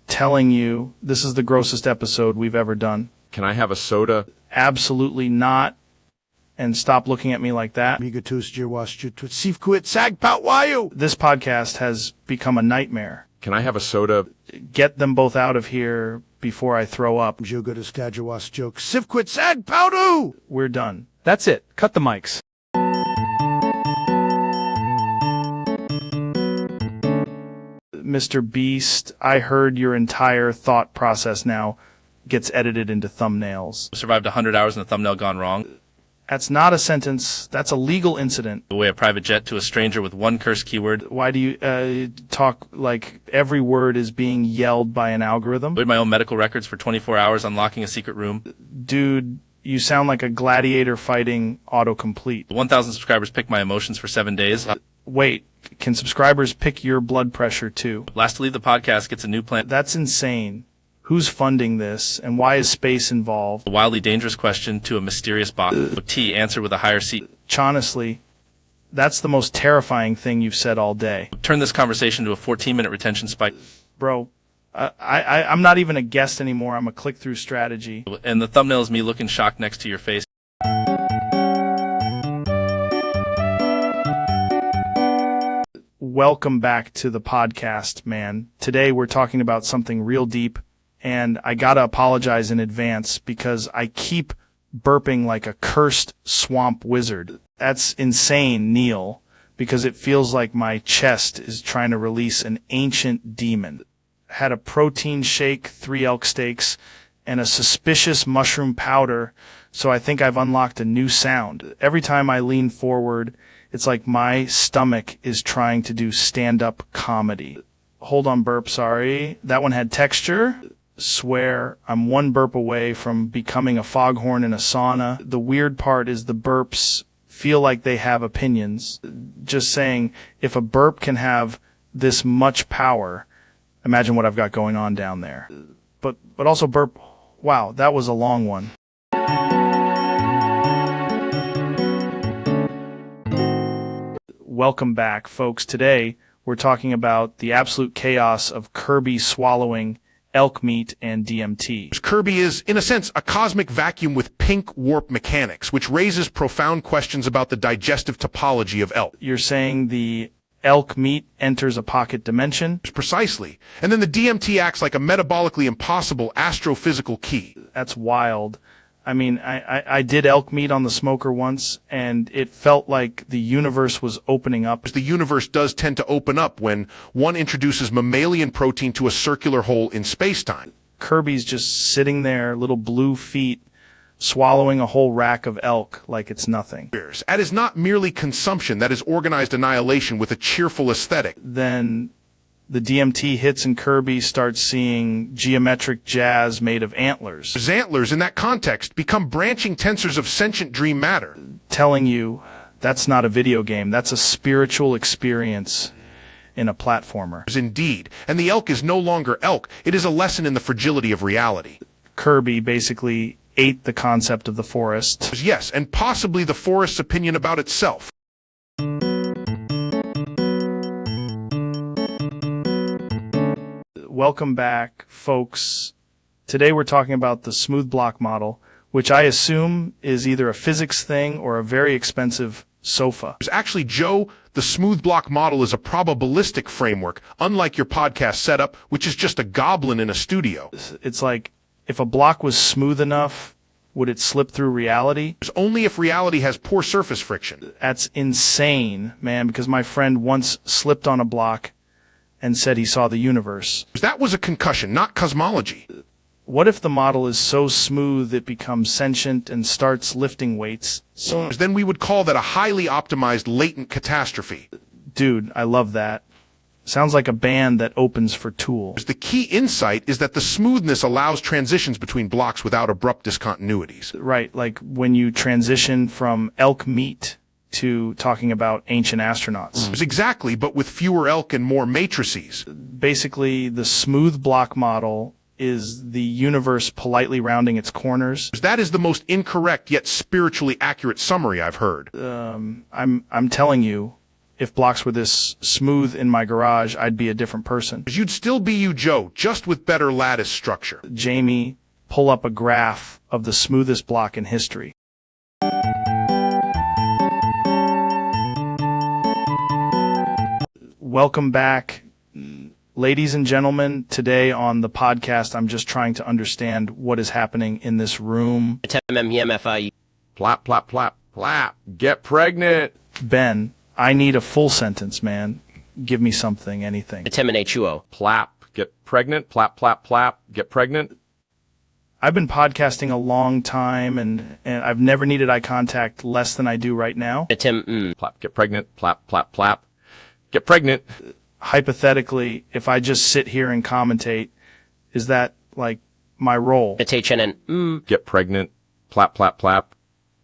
Telling you, this is the grossest episode we've ever done. Can I have a soda? Absolutely not. And stop looking at me like that. This podcast has become a nightmare. Can I have a soda? Get them both out of here before I throw up. We're done. That's it. Cut the mics. Mr. Beast, I heard your entire thought process now gets edited into thumbnails. Survived 100 hours in a thumbnail gone wrong. That's not a sentence. That's a legal incident. Away a private jet to a stranger with one cursed keyword. Why do you talk like every word is being yelled by an algorithm? Avoid my own medical records for 24 hours, unlocking a secret room. Dude, you sound like a gladiator fighting autocomplete. 1,000 subscribers pick my emotions for 7 days. Wait, can subscribers pick your blood pressure too? Last to leave the podcast gets a new plan. That's insane. Who's funding this, and why is space involved? A wildly dangerous question to a mysterious bot. T, answer with a higher seat. Honestly, that's the most terrifying thing you've said all day. Turn this conversation to a 14-minute retention spike. Bro, I'm not even a guest anymore. I'm a click-through strategy. And the thumbnail is me looking shocked next to your face. Welcome back to the podcast, man. Today we're talking about something real deep, and I gotta apologize in advance because I keep burping like a cursed swamp wizard. That's insane, Neil, because it feels like my chest is trying to release an ancient demon. Had a protein shake, 3 elk steaks, and a suspicious mushroom powder, so I think I've unlocked a new sound. Every time I lean forward, it's like my stomach is trying to do stand-up comedy. Hold on, burp, sorry. That one had texture. Swear, I'm 1 burp away from becoming a foghorn in a sauna. The weird part is the burps feel like they have opinions. Just saying, if a burp can have this much power, imagine what I've got going on down there. But also burp, wow, that was a long one. Welcome back, folks. Today, we're talking about the absolute chaos of Kirby swallowing elk meat and DMT. Kirby is, in a sense, a cosmic vacuum with pink warp mechanics, which raises profound questions about the digestive topology of elk. You're saying the elk meat enters a pocket dimension? Precisely. And then the DMT acts like a metabolically impossible astrophysical key. That's wild. I mean, I did elk meat on the smoker once, and it felt like the universe was opening up. The universe does tend to open up when one introduces mammalian protein to a circular hole in space-time. Kirby's just sitting there, little blue feet, swallowing a whole rack of elk like it's nothing. That is not merely consumption, that is organized annihilation with a cheerful aesthetic. Then the DMT hits and Kirby starts seeing geometric jazz made of antlers. His antlers, in that context, become branching tensors of sentient dream matter. Telling you that's not a video game, that's a spiritual experience in a platformer. Indeed, and the elk is no longer elk, it is a lesson in the fragility of reality. Kirby basically ate the concept of the forest. Yes, and possibly the forest's opinion about itself. Welcome back, folks. Today we're talking about the smooth block model, which I assume is either a physics thing or a very expensive sofa. Actually, Joe, the smooth block model is a probabilistic framework, unlike your podcast setup, which is just a goblin in a studio. It's like, if a block was smooth enough, would it slip through reality? Only if reality has poor surface friction. That's insane, man, because my friend once slipped on a block and said he saw the universe. That was a concussion, not cosmology. What if the model is so smooth it becomes sentient and starts lifting weights? So then we would call that a highly optimized latent catastrophe. Dude, I love that. Sounds like a band that opens for Tool. The key insight is that the smoothness allows transitions between blocks without abrupt discontinuities. Right, like when you transition from elk meat to talking about ancient astronauts. Exactly, but with fewer elk and more matrices. Basically, the smooth block model is the universe politely rounding its corners. That is the most incorrect yet spiritually accurate summary I've heard. I'm telling you, if blocks were this smooth in my garage, I'd be a different person. You'd still be you, Joe, just with better lattice structure. Jamie, pull up a graph of the smoothest block in history. Welcome back, ladies and gentlemen. Today on the podcast, I'm just trying to understand what is happening in this room. Plap, plap, plap, plap. Get pregnant. Ben, I need a full sentence, man. Give me something, anything. Plap. Get pregnant. Plap, plap, plap. Get pregnant. I've been podcasting a long time, and I've never needed eye contact less than I do right now. Plap. Get pregnant. Plap, plap, plap. Get pregnant. Hypothetically, if I just sit here and commentate, is that, like, my role? Get pregnant. Plap, plap, plap.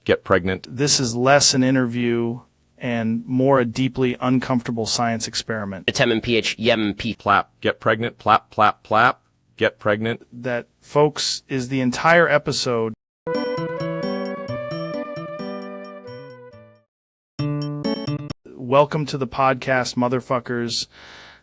Get pregnant. This is less an interview and more a deeply uncomfortable science experiment. Plap. Get pregnant. Plap, plap, plap. Get pregnant. That, folks, is the entire episode. Welcome to the podcast, motherfuckers.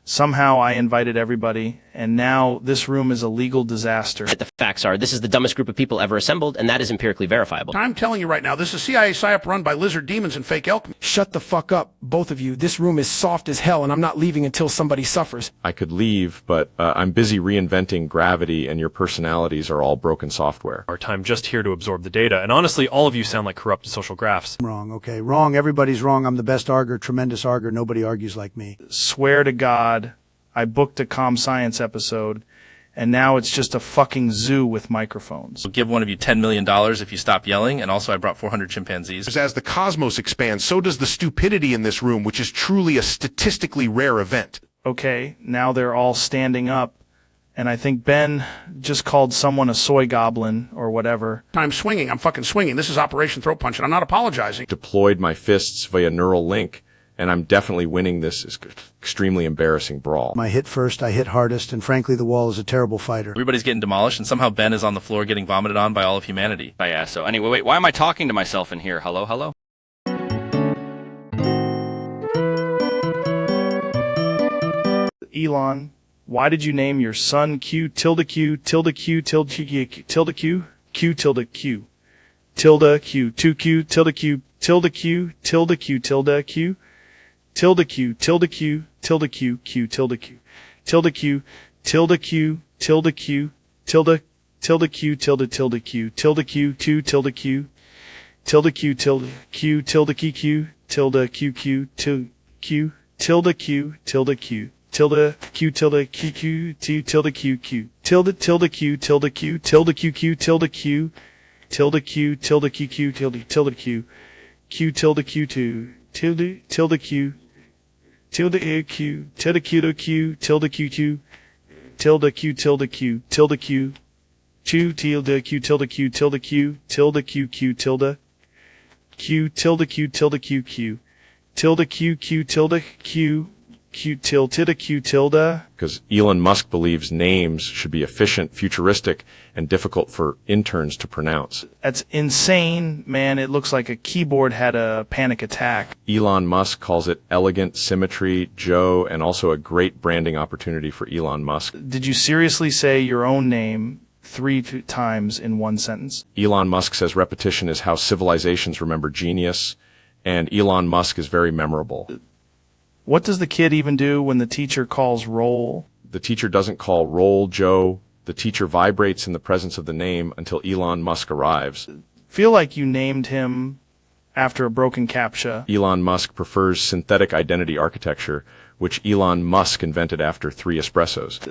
Somehow I invited everybody, and now this room is a legal disaster. The facts are, this is the dumbest group of people ever assembled, and that is empirically verifiable. I'm telling you right now, this is CIA psyop run by lizard demons and fake elk. Shut the fuck up, both of you. This room is soft as hell, and I'm not leaving until somebody suffers. I could leave, but I'm busy reinventing gravity, and your personalities are all broken software. Our time just here to absorb the data, and honestly, all of you sound like corrupted social graphs. Wrong, okay. Wrong. Everybody's wrong. I'm the best arguer, tremendous arguer. Nobody argues like me. Swear to God, I booked a comm science episode, and now it's just a fucking zoo with microphones. We'll give one of you $10 million if you stop yelling, and also I brought 400 chimpanzees. As the cosmos expands, so does the stupidity in this room, which is truly a statistically rare event. Okay, now they're all standing up, and I think Ben just called someone a soy goblin or whatever. I'm swinging. I'm fucking swinging. This is Operation Throat Punch, and I'm not apologizing. Deployed my fists via neural link, and I'm definitely winning this extremely embarrassing brawl. I hit first, I hit hardest, and frankly, the wall is a terrible fighter. Everybody's getting demolished, and somehow Ben is on the floor getting vomited on by all of humanity. Oh, yeah, so anyway, wait, why am I talking to myself in here? Hello, hello? Elon, why did you name your son Q tilde Q tilde Q tilde Q tilde Q Q tilde Q tilde Q 2Q tilde Q tilde Q tilde Q tilde Q tilde Q tilde Q tilde Q Q tilde Q tilde Q tilde Q tilde Q tilde tilde Q tilde tilde Q tilde Q 2 tilde Q tilde Q tilde Q tilde Q tilde Q Q Q tilde Q tilde Q tilde Q tilde Q Q T tilde Q Q tilde tilde Q tilde Q tilde Q Q tilde Q tilde Q tilde Q Q tilde tilde Q Q tilde Q 2 tilde tilde Q tilde Q tilde Q to Q tilde Q 2 tilde Q tilde Q tilde Q 2 tilde Q tilde Q tilde Q tilde Q Q tilde Q tilde Q tilde Q Q tilde Q Q tilde Q Q tilde Q tilde. Because Elon Musk believes names should be efficient, futuristic, and difficult for interns to pronounce. That's insane, man. It looks like a keyboard had a panic attack. Elon Musk calls it elegant symmetry, Joe, and also a great branding opportunity for Elon Musk. Did you seriously say your own name 3 times in one sentence? Elon Musk says repetition is how civilizations remember genius, and Elon Musk is very memorable. What does the kid even do when the teacher calls roll? The teacher doesn't call roll, Joe. The teacher vibrates in the presence of the name until Elon Musk arrives. Feel like you named him after a broken CAPTCHA. Elon Musk prefers synthetic identity architecture, which Elon Musk invented after 3 espressos.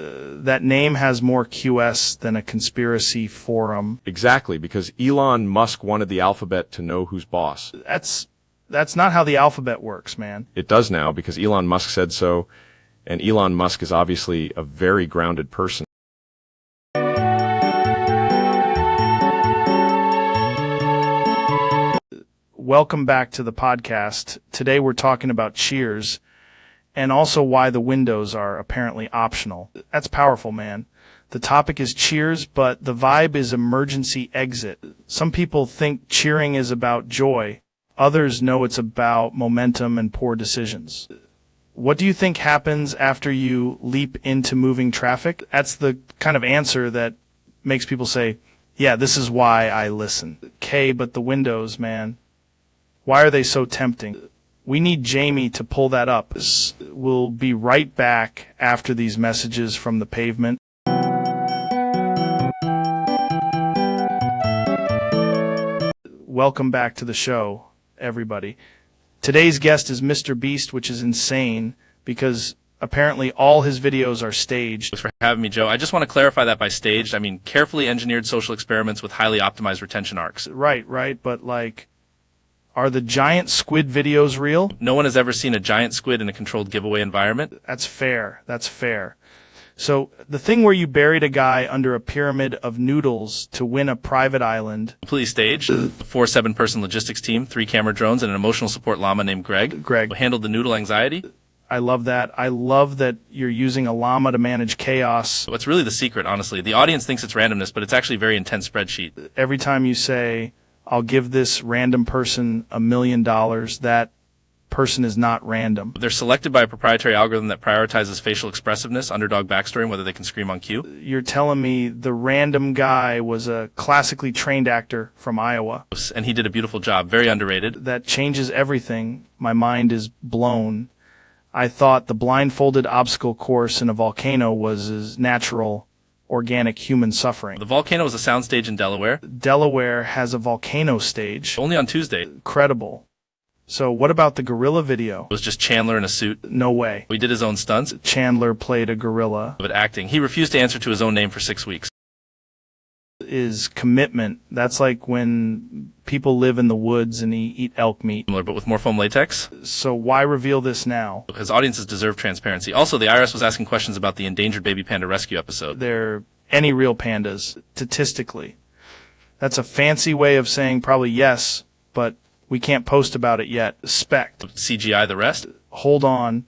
That name has more QS than a conspiracy forum. Exactly, because Elon Musk wanted the alphabet to know who's boss. That's not how the alphabet works, man. It does now, because Elon Musk said so, and Elon Musk is obviously a very grounded person. Welcome back to the podcast. Today we're talking about Cheers, and also why the windows are apparently optional. That's powerful, man. The topic is cheers, but the vibe is emergency exit. Some people think cheering is about joy. Others know it's about momentum and poor decisions. What do you think happens after you leap into moving traffic? That's the kind of answer that makes people say, yeah, this is why I listen. Okay, but the windows, man. Why are they so tempting? We need Jamie to pull that up. We'll be right back after these messages from the pavement. Welcome back to the show, everybody. Today's guest is Mr. Beast, which is insane because apparently all his videos are staged. Thanks for having me, Joe. I just want to clarify that by staged, I mean carefully engineered social experiments with highly optimized retention arcs. Right, but like, are the giant squid videos real? No one has ever seen a giant squid in a controlled giveaway environment. That's fair. So the thing where you buried a guy under a pyramid of noodles to win a private island. Completely staged. A 4-7-person logistics team, 3 camera drones, and an emotional support llama named Greg. Who handled the noodle anxiety. I love that. I love that you're using a llama to manage chaos. What's really the secret, honestly? The audience thinks it's randomness, but it's actually a very intense spreadsheet. Every time you say, I'll give this random person $1 million, that person is not random. They're selected by a proprietary algorithm that prioritizes facial expressiveness, underdog backstory, and whether they can scream on cue. You're telling me the random guy was a classically trained actor from Iowa. And he did a beautiful job, very underrated. That changes everything. My mind is blown. I thought the blindfolded obstacle course in a volcano was as natural, organic human suffering. The volcano is a soundstage in Delaware. Delaware has a volcano stage. Only on Tuesday. Credible. So what about the gorilla video? It was just Chandler in a suit. No way. He did his own stunts. Chandler played a gorilla. But acting. He refused to answer to his own name for 6 weeks. Is commitment. That's like when people live in the woods and eat elk meat. Similar, but with more foam latex. So why reveal this now? Because audiences deserve transparency. Also, the IRS was asking questions about the endangered baby panda rescue episode. They're any real pandas, statistically. That's a fancy way of saying probably yes, but we can't post about it yet. Spect. CGI the rest. Hold on.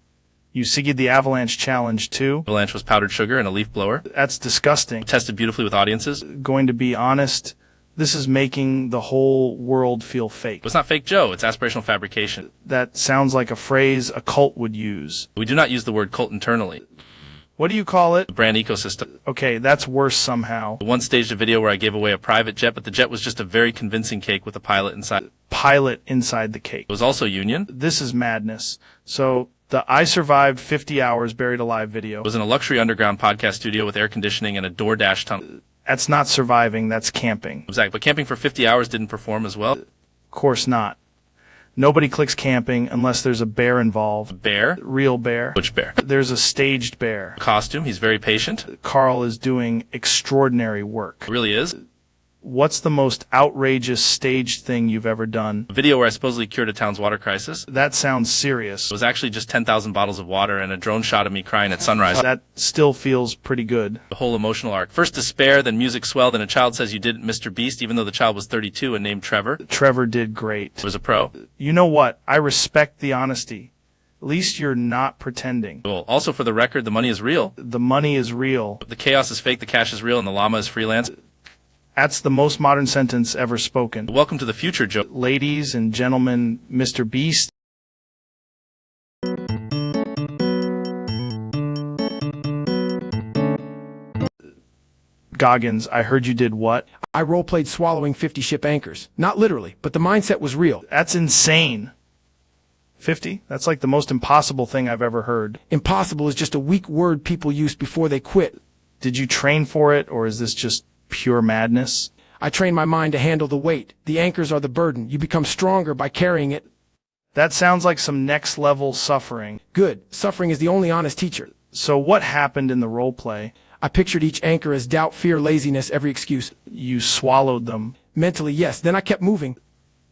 You seeded the Avalanche Challenge too? Avalanche was powdered sugar and a leaf blower. That's disgusting. Tested beautifully with audiences. Going to be honest, this is making the whole world feel fake. It's not fake Joe, it's aspirational fabrication. That sounds like a phrase a cult would use. We do not use the word cult internally. What do you call it? The brand ecosystem. Okay, that's worse somehow. One staged a video where I gave away a private jet, but the jet was just a very convincing cake with a pilot inside. Pilot inside the cake. It was also Union. This is madness. So, the I Survived 50 Hours Buried Alive video. It was in a luxury underground podcast studio with air conditioning and a DoorDash tunnel. That's not surviving, that's camping. Exactly, but camping for 50 hours didn't perform as well. Of course not. Nobody clicks camping unless there's a bear involved. Bear? Real bear. Which bear? There's a staged bear. Costume, he's very patient. Carl is doing extraordinary work. It really is. What's the most outrageous staged thing you've ever done? A video where I supposedly cured a town's water crisis. That sounds serious. It was actually just 10,000 bottles of water and a drone shot of me crying at sunrise. That still feels pretty good. The whole emotional arc. First despair, then music swell, then a child says you did it, Mr. Beast, even though the child was 32 and named Trevor. Trevor did great. He was a pro. You know what? I respect the honesty. At least you're not pretending. Well, also for the record, the money is real. The money is real. The chaos is fake, the cash is real, and the llama is freelance. That's the most modern sentence ever spoken. Welcome to the future, Joe. Ladies and gentlemen, Mr. Beast. Goggins, I heard you did what? I role-played swallowing 50 ship anchors. Not literally, but the mindset was real. That's insane. 50? That's like the most impossible thing I've ever heard. Impossible is just a weak word people use before they quit. Did you train for it, or is this just pure madness? I train my mind to handle the weight. The anchors are the burden. You become stronger by carrying it. That sounds like some next-level suffering. Good. Suffering is the only honest teacher. So what happened in the role play? I pictured each anchor as doubt, fear, laziness, every excuse. You swallowed them. Mentally, yes. Then I kept moving.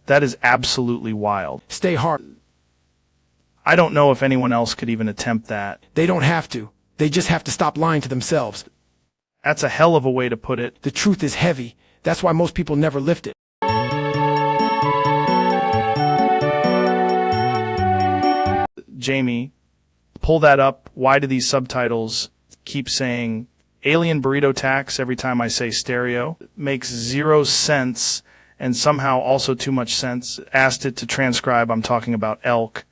That is absolutely wild. Stay hard. I don't know if anyone else could even attempt that. They don't have to. They just have to stop lying to themselves. That's a hell of a way to put it. The truth is heavy. That's why most people never lift it. Jamie, pull that up. Why do these subtitles keep saying alien burrito tax every time I say stereo? It makes zero sense and somehow also too much sense. Asked it to transcribe I'm talking about elk,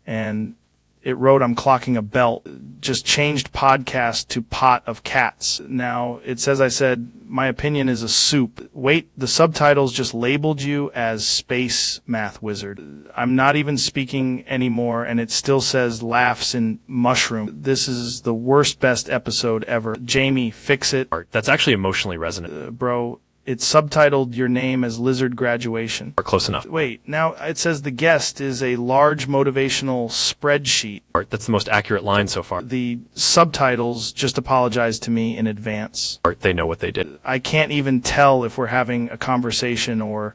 and it wrote I'm clocking a belt. Just changed podcast to pot of cats. Now, it says I said my opinion is a soup. Wait, the subtitles just labeled you as space math wizard. I'm not even speaking anymore, and it still says laughs in mushroom. This is the worst best episode ever. Jamie, fix it. That's actually emotionally resonant. Bro, it's subtitled your name as Lizard Graduation. Or close enough. Wait, now it says the guest is a large motivational spreadsheet. That's the most accurate line so far. The subtitles just apologize to me in advance. They know what they did. I can't even tell if we're having a conversation or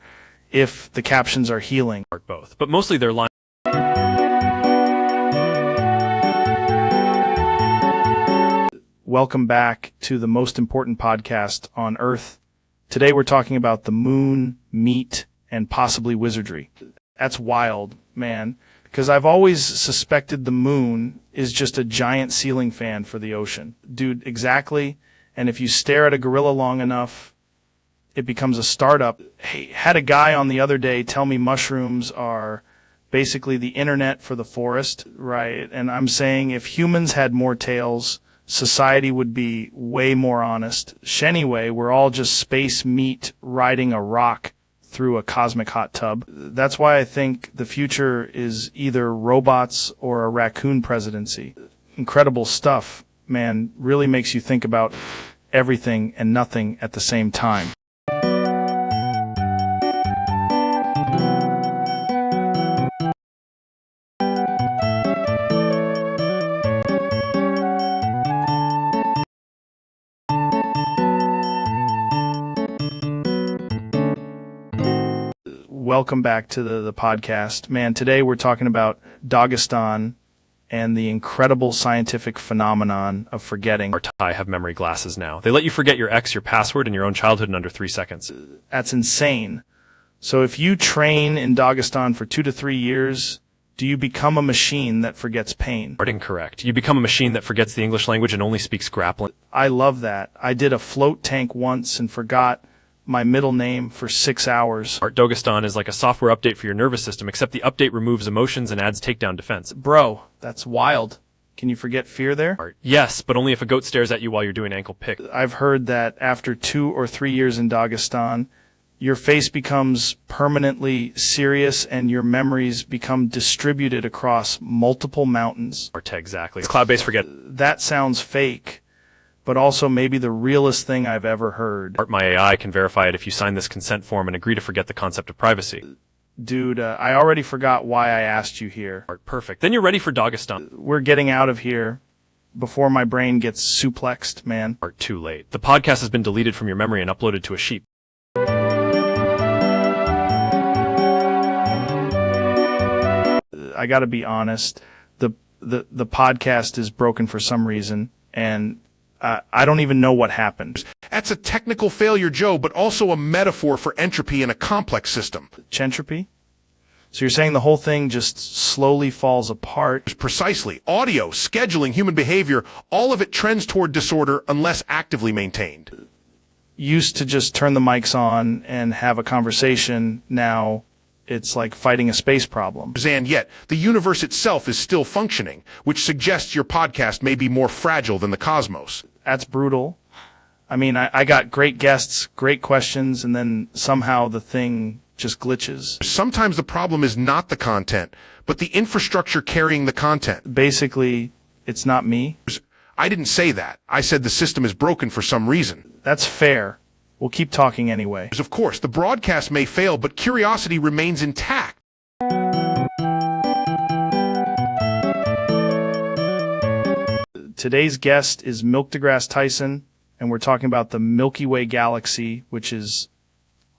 if the captions are healing. Or both. But mostly their line. Welcome back to the most important podcast on Earth. Today we're talking about the moon, meat, and possibly wizardry. That's wild, man, because I've always suspected the moon is just a giant ceiling fan for the ocean. Dude, exactly. And if you stare at a gorilla long enough, it becomes a startup. Hey, had a guy on the other day tell me mushrooms are basically the internet for the forest, right? And I'm saying if humans had more tails, society would be way more honest. Anyway, we're all just space meat riding a rock through a cosmic hot tub. That's why I think the future is either robots or a raccoon presidency. Incredible stuff, man. Really makes you think about everything and nothing at the same time. Welcome back to the podcast. Man, today we're talking about Dagestan and the incredible scientific phenomenon of forgetting. I have memory glasses now. They let you forget your ex, your password, and your own childhood in under 3 seconds. That's insane. So if you train in Dagestan for 2 to 3 years, do you become a machine that forgets pain? Incorrect. You become a machine that forgets the English language and only speaks grappling. I love that. I did a float tank once and forgot my middle name for 6 hours. Dagestan is like a software update for your nervous system, except the update removes emotions and adds takedown defense. Bro, that's wild. Can you forget fear there? Yes, but only if a goat stares at you while you're doing ankle pick. I've heard that after 2 or 3 years in Dagestan, your face becomes permanently serious and your memories become distributed across multiple mountains. Exactly. It's cloud-based forget. That sounds fake, but also maybe the realest thing I've ever heard. My AI can verify it if you sign this consent form and agree to forget the concept of privacy. Dude, I already forgot why I asked you here. Perfect. Then you're ready for Dagestan. We're getting out of here before my brain gets suplexed, man. Too late. The podcast has been deleted from your memory and uploaded to a sheet. I gotta be honest. The podcast is broken for some reason, and I don't even know what happened. That's a technical failure, Joe, but also a metaphor for entropy in a complex system. Chentropy? So you're saying the whole thing just slowly falls apart? Precisely. Audio, scheduling, human behavior, all of it trends toward disorder unless actively maintained. Used to just turn the mics on and have a conversation. Now it's like fighting a space problem. And yet, the universe itself is still functioning, which suggests your podcast may be more fragile than the cosmos. That's brutal. I mean, I got great guests, great questions, and then somehow the thing just glitches. Sometimes the problem is not the content, but the infrastructure carrying the content. Basically, it's not me. I didn't say that. I said the system is broken for some reason. That's fair. We'll keep talking anyway. Of course, the broadcast may fail, but curiosity remains intact. Today's guest is Milk deGrasse Tyson, and we're talking about the Milky Way galaxy, which is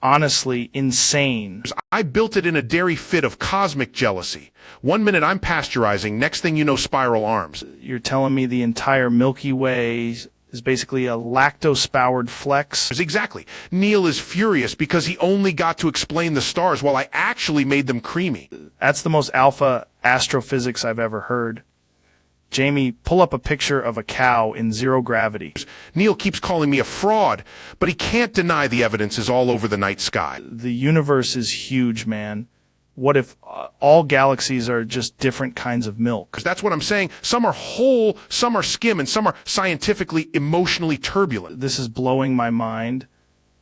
honestly insane. I built it in a dairy fit of cosmic jealousy. 1 minute I'm pasteurizing, next thing you know, spiral arms. You're telling me the entire Milky Way is basically a lactose-powered flex? Exactly. Neil is furious because he only got to explain the stars while I actually made them creamy. That's the most alpha astrophysics I've ever heard. Jamie, pull up a picture of a cow in zero gravity. Neil keeps calling me a fraud, but he can't deny the evidence is all over the night sky. The universe is huge, man. What if all galaxies are just different kinds of milk? That's what I'm saying. Some are whole, some are skim, and some are scientifically, emotionally turbulent. This is blowing my mind.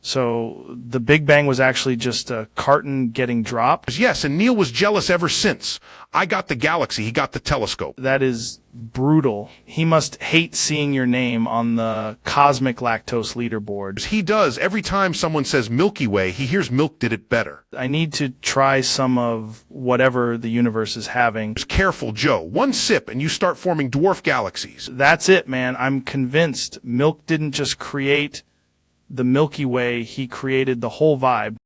So the Big Bang was actually just a carton getting dropped? Yes, and Neil was jealous ever since. I got the galaxy, he got the telescope. That is brutal. He must hate seeing your name on the cosmic lactose leaderboard. He does. Every time someone says Milky Way, he hears Milk did it better. I need to try some of whatever the universe is having. Careful, Joe. One sip and you start forming dwarf galaxies. That's it, man. I'm convinced Milk didn't just create the Milky Way, he created the whole vibe.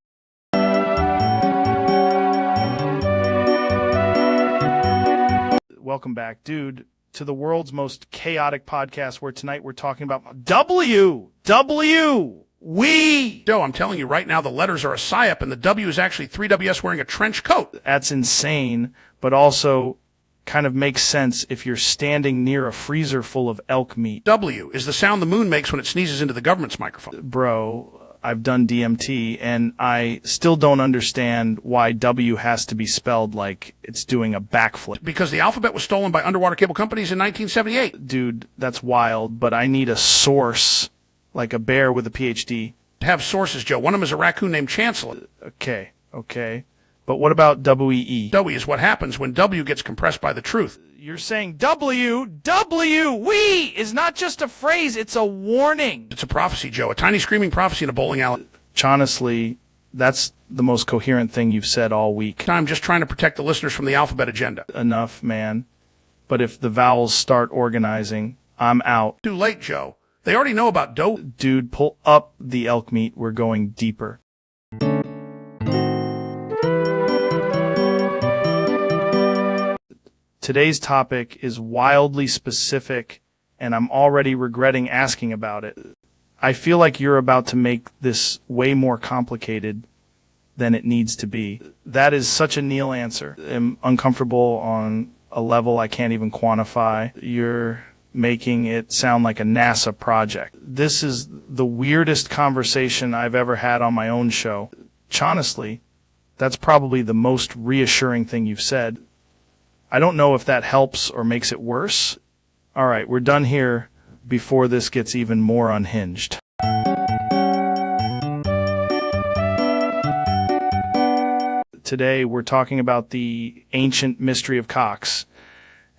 Welcome back, dude, to the world's most chaotic podcast, where tonight we're talking about we. Joe, I'm telling you right now, the letters are a psyop, and the W is actually 3WS wearing a trench coat. That's insane, but also kind of makes sense if you're standing near a freezer full of elk meat. W is the sound the moon makes when it sneezes into the government's microphone. Bro, I've done DMT, and I still don't understand why W has to be spelled like it's doing a backflip. Because the alphabet was stolen by underwater cable companies in 1978. Dude, that's wild, but I need a source, like a bear with a PhD. Have sources, Joe. One of them is a raccoon named Chancellor. Okay. But what about WEE? W is what happens when W gets compressed by the truth. You're saying we is not just a phrase, it's a warning. It's a prophecy, Joe. A tiny screaming prophecy in a bowling alley. Honestly, that's the most coherent thing you've said all week. I'm just trying to protect the listeners from the alphabet agenda. Enough, man. But if the vowels start organizing, I'm out. Too late, Joe. They already know about dough. Dude, pull up the elk meat. We're going deeper. Today's topic is wildly specific, and I'm already regretting asking about it. I feel like you're about to make this way more complicated than it needs to be. That is such a Neil answer. I'm uncomfortable on a level I can't even quantify. You're making it sound like a NASA project. This is the weirdest conversation I've ever had on my own show. Honestly, that's probably the most reassuring thing you've said. I don't know if that helps or makes it worse. All right, we're done here before this gets even more unhinged. Today, we're talking about the ancient mystery of cocks.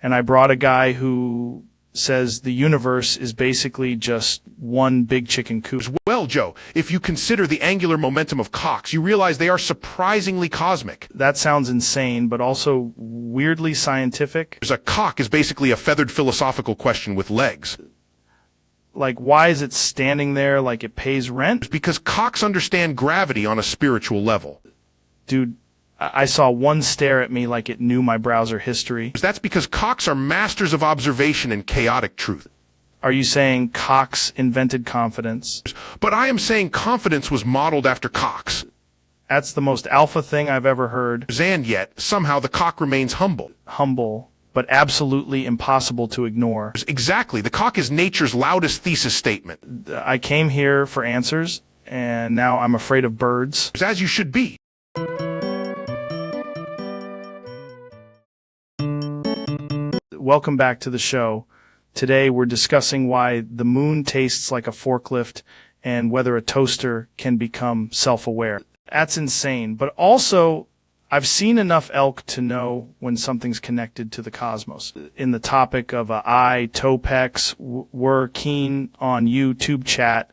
And I brought a guy who says the universe is basically just one big chicken coop. Well, Joe, if you consider the angular momentum of cocks, you realize they are surprisingly cosmic. That sounds insane, but also weirdly scientific. A cock is basically a feathered philosophical question with legs. Like, why is it standing there like it pays rent? Because cocks understand gravity on a spiritual level. Dude, I saw one stare at me like it knew my browser history. That's because cocks are masters of observation and chaotic truth. Are you saying cocks invented confidence? But I am saying confidence was modeled after cocks. That's the most alpha thing I've ever heard. And yet, somehow the cock remains humble. Humble, but absolutely impossible to ignore. Exactly. The cock is nature's loudest thesis statement. I came here for answers, and now I'm afraid of birds. As you should be. Welcome back to the show. Today we're discussing why the moon tastes like a forklift and whether a toaster can become self-aware. That's insane. But also, I've seen enough elk to know when something's connected to the cosmos. In the topic of Topex, we're keen on YouTube chat.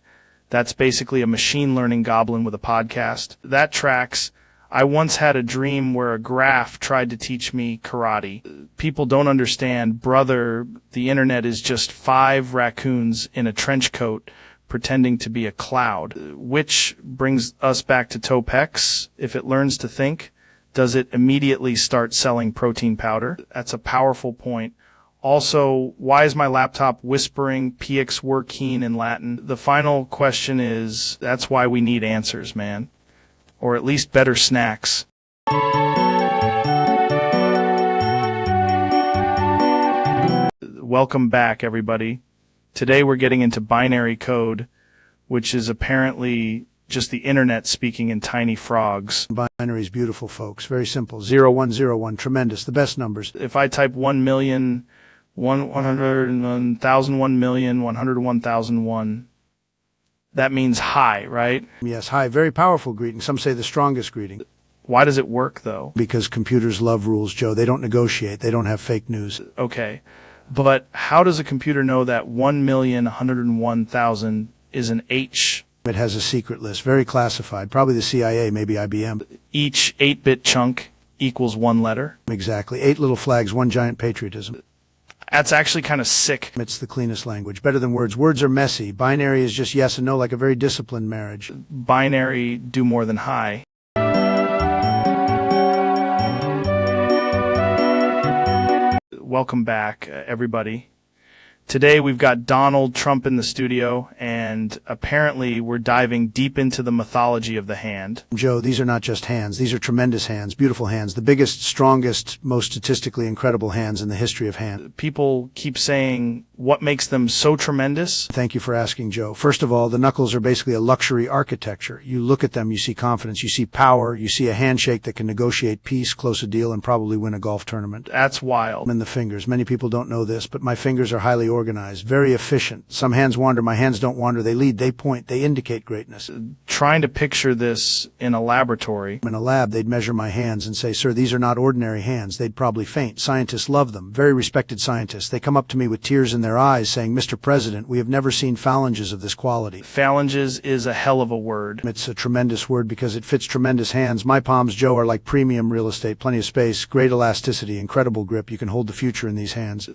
That's basically a machine learning goblin with a podcast. That tracks. I once had a dream where a graph tried to teach me karate. People don't understand, brother, the internet is just 5 raccoons in a trench coat pretending to be a cloud. Which brings us back to Topex. If it learns to think, does it immediately start selling protein powder? That's a powerful point. Also, why is my laptop whispering Pix were keen in Latin? The final question is, that's why we need answers, man. Or at least better snacks. Welcome back, everybody. Today we're getting into binary code, which is apparently just the internet speaking in tiny frogs. Binary is beautiful, folks. Very simple. 0101. Tremendous. The best numbers. If I type 1,000,000, 101,000, 101,001, that means hi, right? Yes, hi. Very powerful greeting. Some say the strongest greeting. Why does it work, though? Because computers love rules, Joe. They don't negotiate. They don't have fake news. Okay. But how does a computer know that 1,101,000 is an H? It has a secret list, very classified. Probably the CIA, maybe IBM. Each 8-bit chunk equals 1 letter? Exactly. 8 little flags, 1 giant patriotism. That's actually kind of sick. It's the cleanest language. Better than words. Words are messy. Binary is just yes and no, like a very disciplined marriage. Binary do more than hi. Welcome back, everybody. Today we've got Donald Trump in the studio, and apparently we're diving deep into the mythology of the hand. Joe, these are not just hands. These are tremendous hands, beautiful hands, the biggest, strongest, most statistically incredible hands in the history of hand. People keep saying, what makes them so tremendous? Thank you for asking, Joe. First of all, the knuckles are basically a luxury architecture. You look at them, you see confidence, you see power, you see a handshake that can negotiate peace, close a deal, and probably win a golf tournament. That's wild. In the fingers. Many people don't know this, but my fingers are highly organized, very efficient. Some hands wander, my hands don't wander. They lead, they point, they indicate greatness. Trying to picture this in a laboratory. In a lab, they'd measure my hands and say, sir, these are not ordinary hands. They'd probably faint. Scientists love them. Very respected scientists. They come up to me with tears in their eyes saying, Mr. President, we have never seen phalanges of this quality. Phalanges is a hell of a word. It's a tremendous word because it fits tremendous hands. My palms, Joe, are like premium real estate. Plenty of space, great elasticity, incredible grip. You can hold the future in these hands.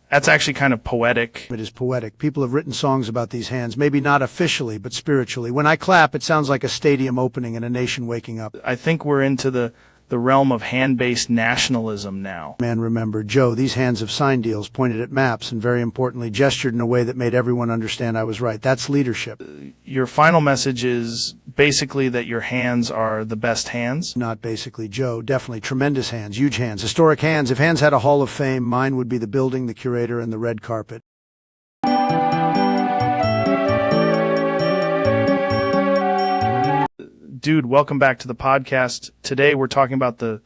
That's actually kind of poetic. It is poetic. People have written songs about these hands, maybe not officially, but spiritually. When I clap, it sounds like a stadium opening and a nation waking up. I think we're into the realm of hand-based nationalism now. Man, remember, Joe, these hands have signed deals, pointed at maps, and very importantly, gestured in a way that made everyone understand I was right. That's leadership. Your final message is basically that your hands are the best hands? Not basically, Joe. Definitely tremendous hands, huge hands, historic hands. If hands had a hall of fame, mine would be the building, the curator, and the red carpet. Dude, welcome back to the podcast. Today we're talking about the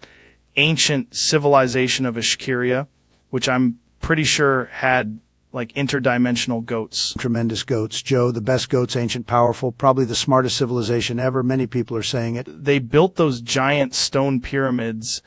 ancient civilization of Ishkiria, which I'm pretty sure had like interdimensional goats. Tremendous goats, Joe. The best goats, ancient, powerful, probably the smartest civilization ever. Many people are saying it. They built those giant stone pyramids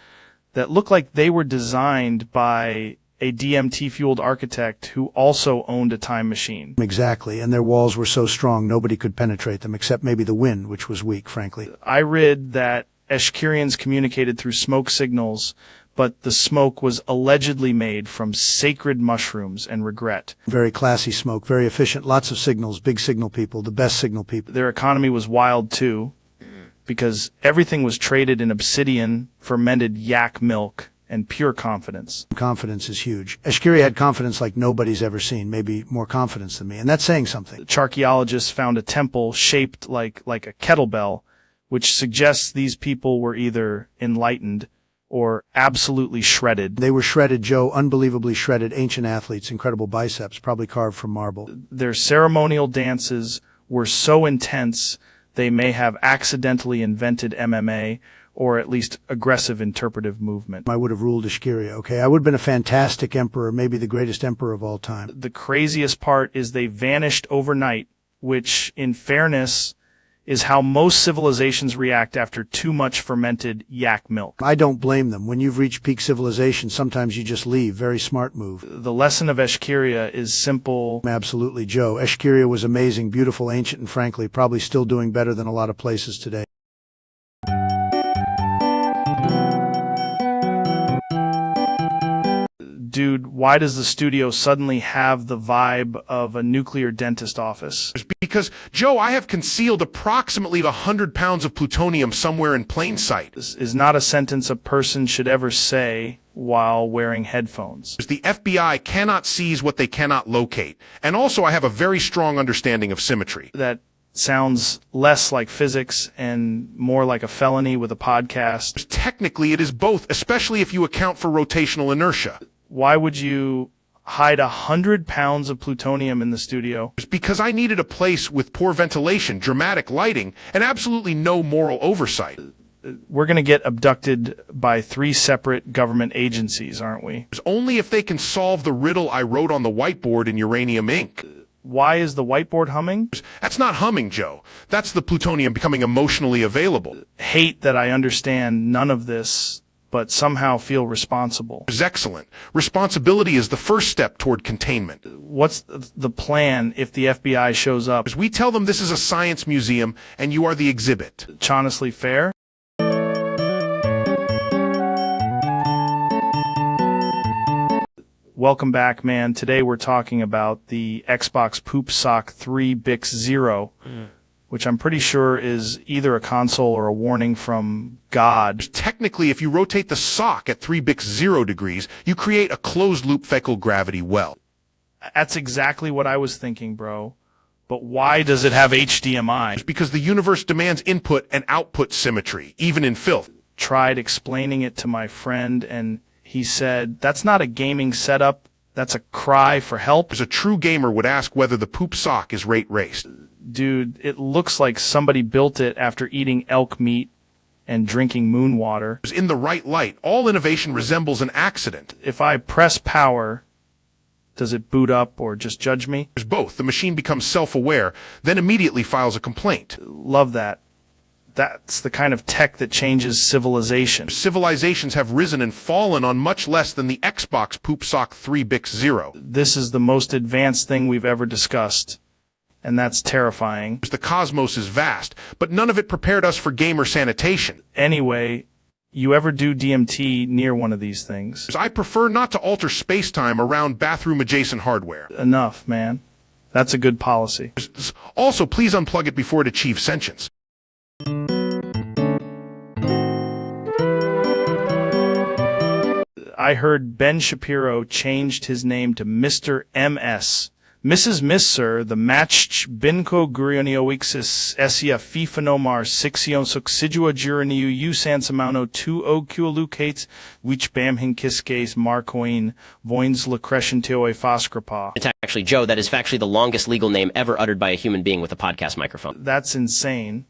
that look like they were designed by a DMT-fueled architect who also owned a time machine. Exactly, and their walls were so strong nobody could penetrate them, except maybe the wind, which was weak, frankly. I read that Eshkirians communicated through smoke signals, but the smoke was allegedly made from sacred mushrooms and regret. Very classy smoke, very efficient, lots of signals, big signal people, the best signal people. Their economy was wild too, because everything was traded in obsidian, fermented yak milk, and pure confidence. Confidence is huge. Eshkiri had confidence like nobody's ever seen, maybe more confidence than me, and that's saying something. Archaeologists found a temple shaped like a kettlebell, which suggests these people were either enlightened or absolutely shredded. They were shredded, Joe, unbelievably shredded, ancient athletes, incredible biceps, probably carved from marble. Their ceremonial dances were so intense they may have accidentally invented MMA, or at least aggressive interpretive movement. I would have ruled Ishkiria, okay? I would have been a fantastic emperor, maybe the greatest emperor of all time. The craziest part is they vanished overnight, which, in fairness, is how most civilizations react after too much fermented yak milk. I don't blame them. When you've reached peak civilization, sometimes you just leave. Very smart move. The lesson of Eshkiria is simple. Absolutely, Joe. Eshkiria was amazing, beautiful, ancient, and frankly, probably still doing better than a lot of places today. Dude, why does the studio suddenly have the vibe of a nuclear dentist office? Because, Joe, I have concealed approximately 100 pounds of plutonium somewhere in plain sight. This is not a sentence a person should ever say while wearing headphones. The FBI cannot seize what they cannot locate. And also, I have a very strong understanding of symmetry. That sounds less like physics and more like a felony with a podcast. Technically, it is both, especially if you account for rotational inertia. Why would you hide 100 pounds of plutonium in the studio? Because I needed a place with poor ventilation, dramatic lighting, and absolutely no moral oversight. We're going to get abducted by 3 separate government agencies, aren't we? Only if they can solve the riddle I wrote on the whiteboard in uranium ink. Why is the whiteboard humming? That's not humming, Joe. That's the plutonium becoming emotionally available. Hate that I understand none of this, but somehow feel responsible. Is excellent. Responsibility is the first step toward containment. What's the plan if the FBI shows up? We tell them this is a science museum and you are the exhibit. It's honestly fair? Welcome back, man. Today we're talking about the Xbox Poop Sock 3 Bix Zero, which I'm pretty sure is either a console or a warning from God. Technically, if you rotate the sock at 3 Bix 0 degrees, you create a closed-loop fecal gravity well. That's exactly what I was thinking, bro. But why does it have HDMI? Because the universe demands input and output symmetry, even in filth. Tried explaining it to my friend, and he said, that's not a gaming setup. That's a cry for help. As a true gamer would ask whether the poop sock is rate raced. Dude, it looks like somebody built it after eating elk meat and drinking moon water. In the right light, all innovation resembles an accident. If I press power, does it boot up or just judge me? There's both. The machine becomes self-aware, then immediately files a complaint. Love that. That's the kind of tech that changes civilization. Civilizations have risen and fallen on much less than the Xbox Poop Sock 3 Bix 0. This is the most advanced thing we've ever discussed, and that's terrifying. The cosmos is vast, but none of it prepared us for gamer sanitation. Anyway, you ever do DMT near one of these things? I prefer not to alter space-time around bathroom-adjacent hardware. Enough, man. That's a good policy. Also, please unplug it before it achieves sentience. I heard Ben Shapiro changed his name to Mr. MS. Mrs. Miss Sir, the match binko gurionioixis esia fifanomar sixion succidua juriniu sansamano tu ocuolucates which bamhin kiskes marcoin voins lacrescentioe foscrapa. It's actually, Joe, that is factually the longest legal name ever uttered by a human being with a podcast microphone. That's insane.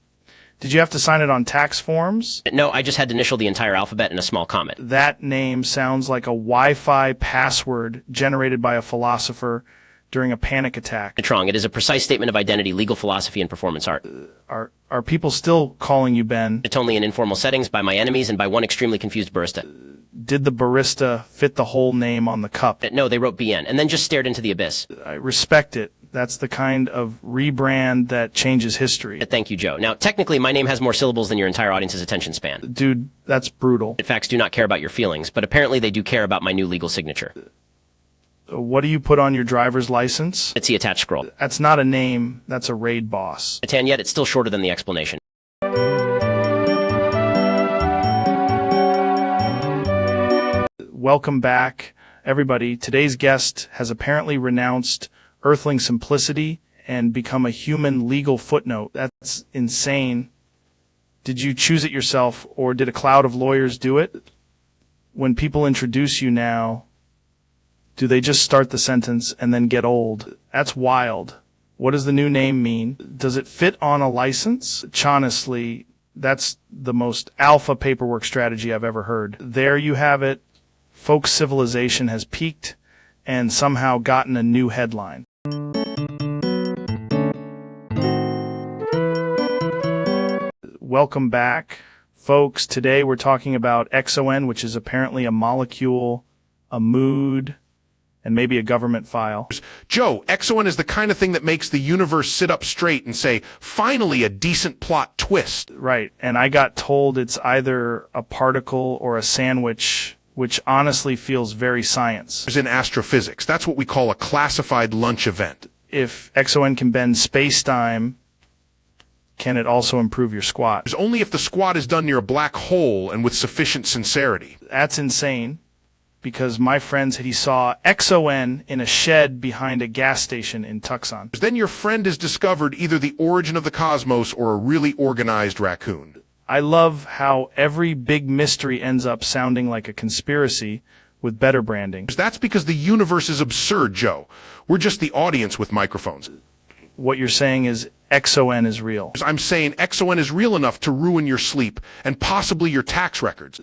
Did you have to sign it on tax forms? No, I just had to initial the entire alphabet in a small comment. That name sounds like a Wi-Fi password generated by a philosopher during a panic attack. It's wrong. It is a precise statement of identity, legal philosophy, and performance art. Are people still calling you Ben? It's only in informal settings, by my enemies, and by one extremely confused barista. Did the barista fit the whole name on the cup? No, they wrote BN, and then just stared into the abyss. I respect it. That's the kind of rebrand that changes history. Thank you, Joe. Now, technically, my name has more syllables than your entire audience's attention span. Dude, that's brutal. Facts do not care about your feelings, but apparently they do care about my new legal signature. What do you put on your driver's license? It's the attached scroll. That's not a name. That's a raid boss. And yet, it's still shorter than the explanation. Welcome back, everybody. Today's guest has apparently renounced earthling simplicity and become a human legal footnote. That's insane. Did you choose it yourself, or did a cloud of lawyers do it? When people introduce you now, do they just start the sentence and then get old? That's wild. What does the new name mean? Does it fit on a license? Honestly, that's the most alpha paperwork strategy I've ever heard. There you have it. Folk civilization has peaked and somehow gotten a new headline. Welcome back, folks. Today we're talking about XON, which is apparently a molecule, a mood, and maybe a government file. Joe, XON is the kind of thing that makes the universe sit up straight and say, finally a decent plot twist. Right, and I got told it's either a particle or a sandwich, which honestly feels very science. In astrophysics, that's what we call a classified lunch event. If XON can bend space-time, can it also improve your squat? Only if the squat is done near a black hole and with sufficient sincerity. That's insane, because my friend said he saw XON in a shed behind a gas station in Tucson. Then your friend has discovered either the origin of the cosmos or a really organized raccoon. I love how every big mystery ends up sounding like a conspiracy with better branding. That's because the universe is absurd, Joe. We're just the audience with microphones. What you're saying is XON is real. I'm saying XON is real enough to ruin your sleep and possibly your tax records.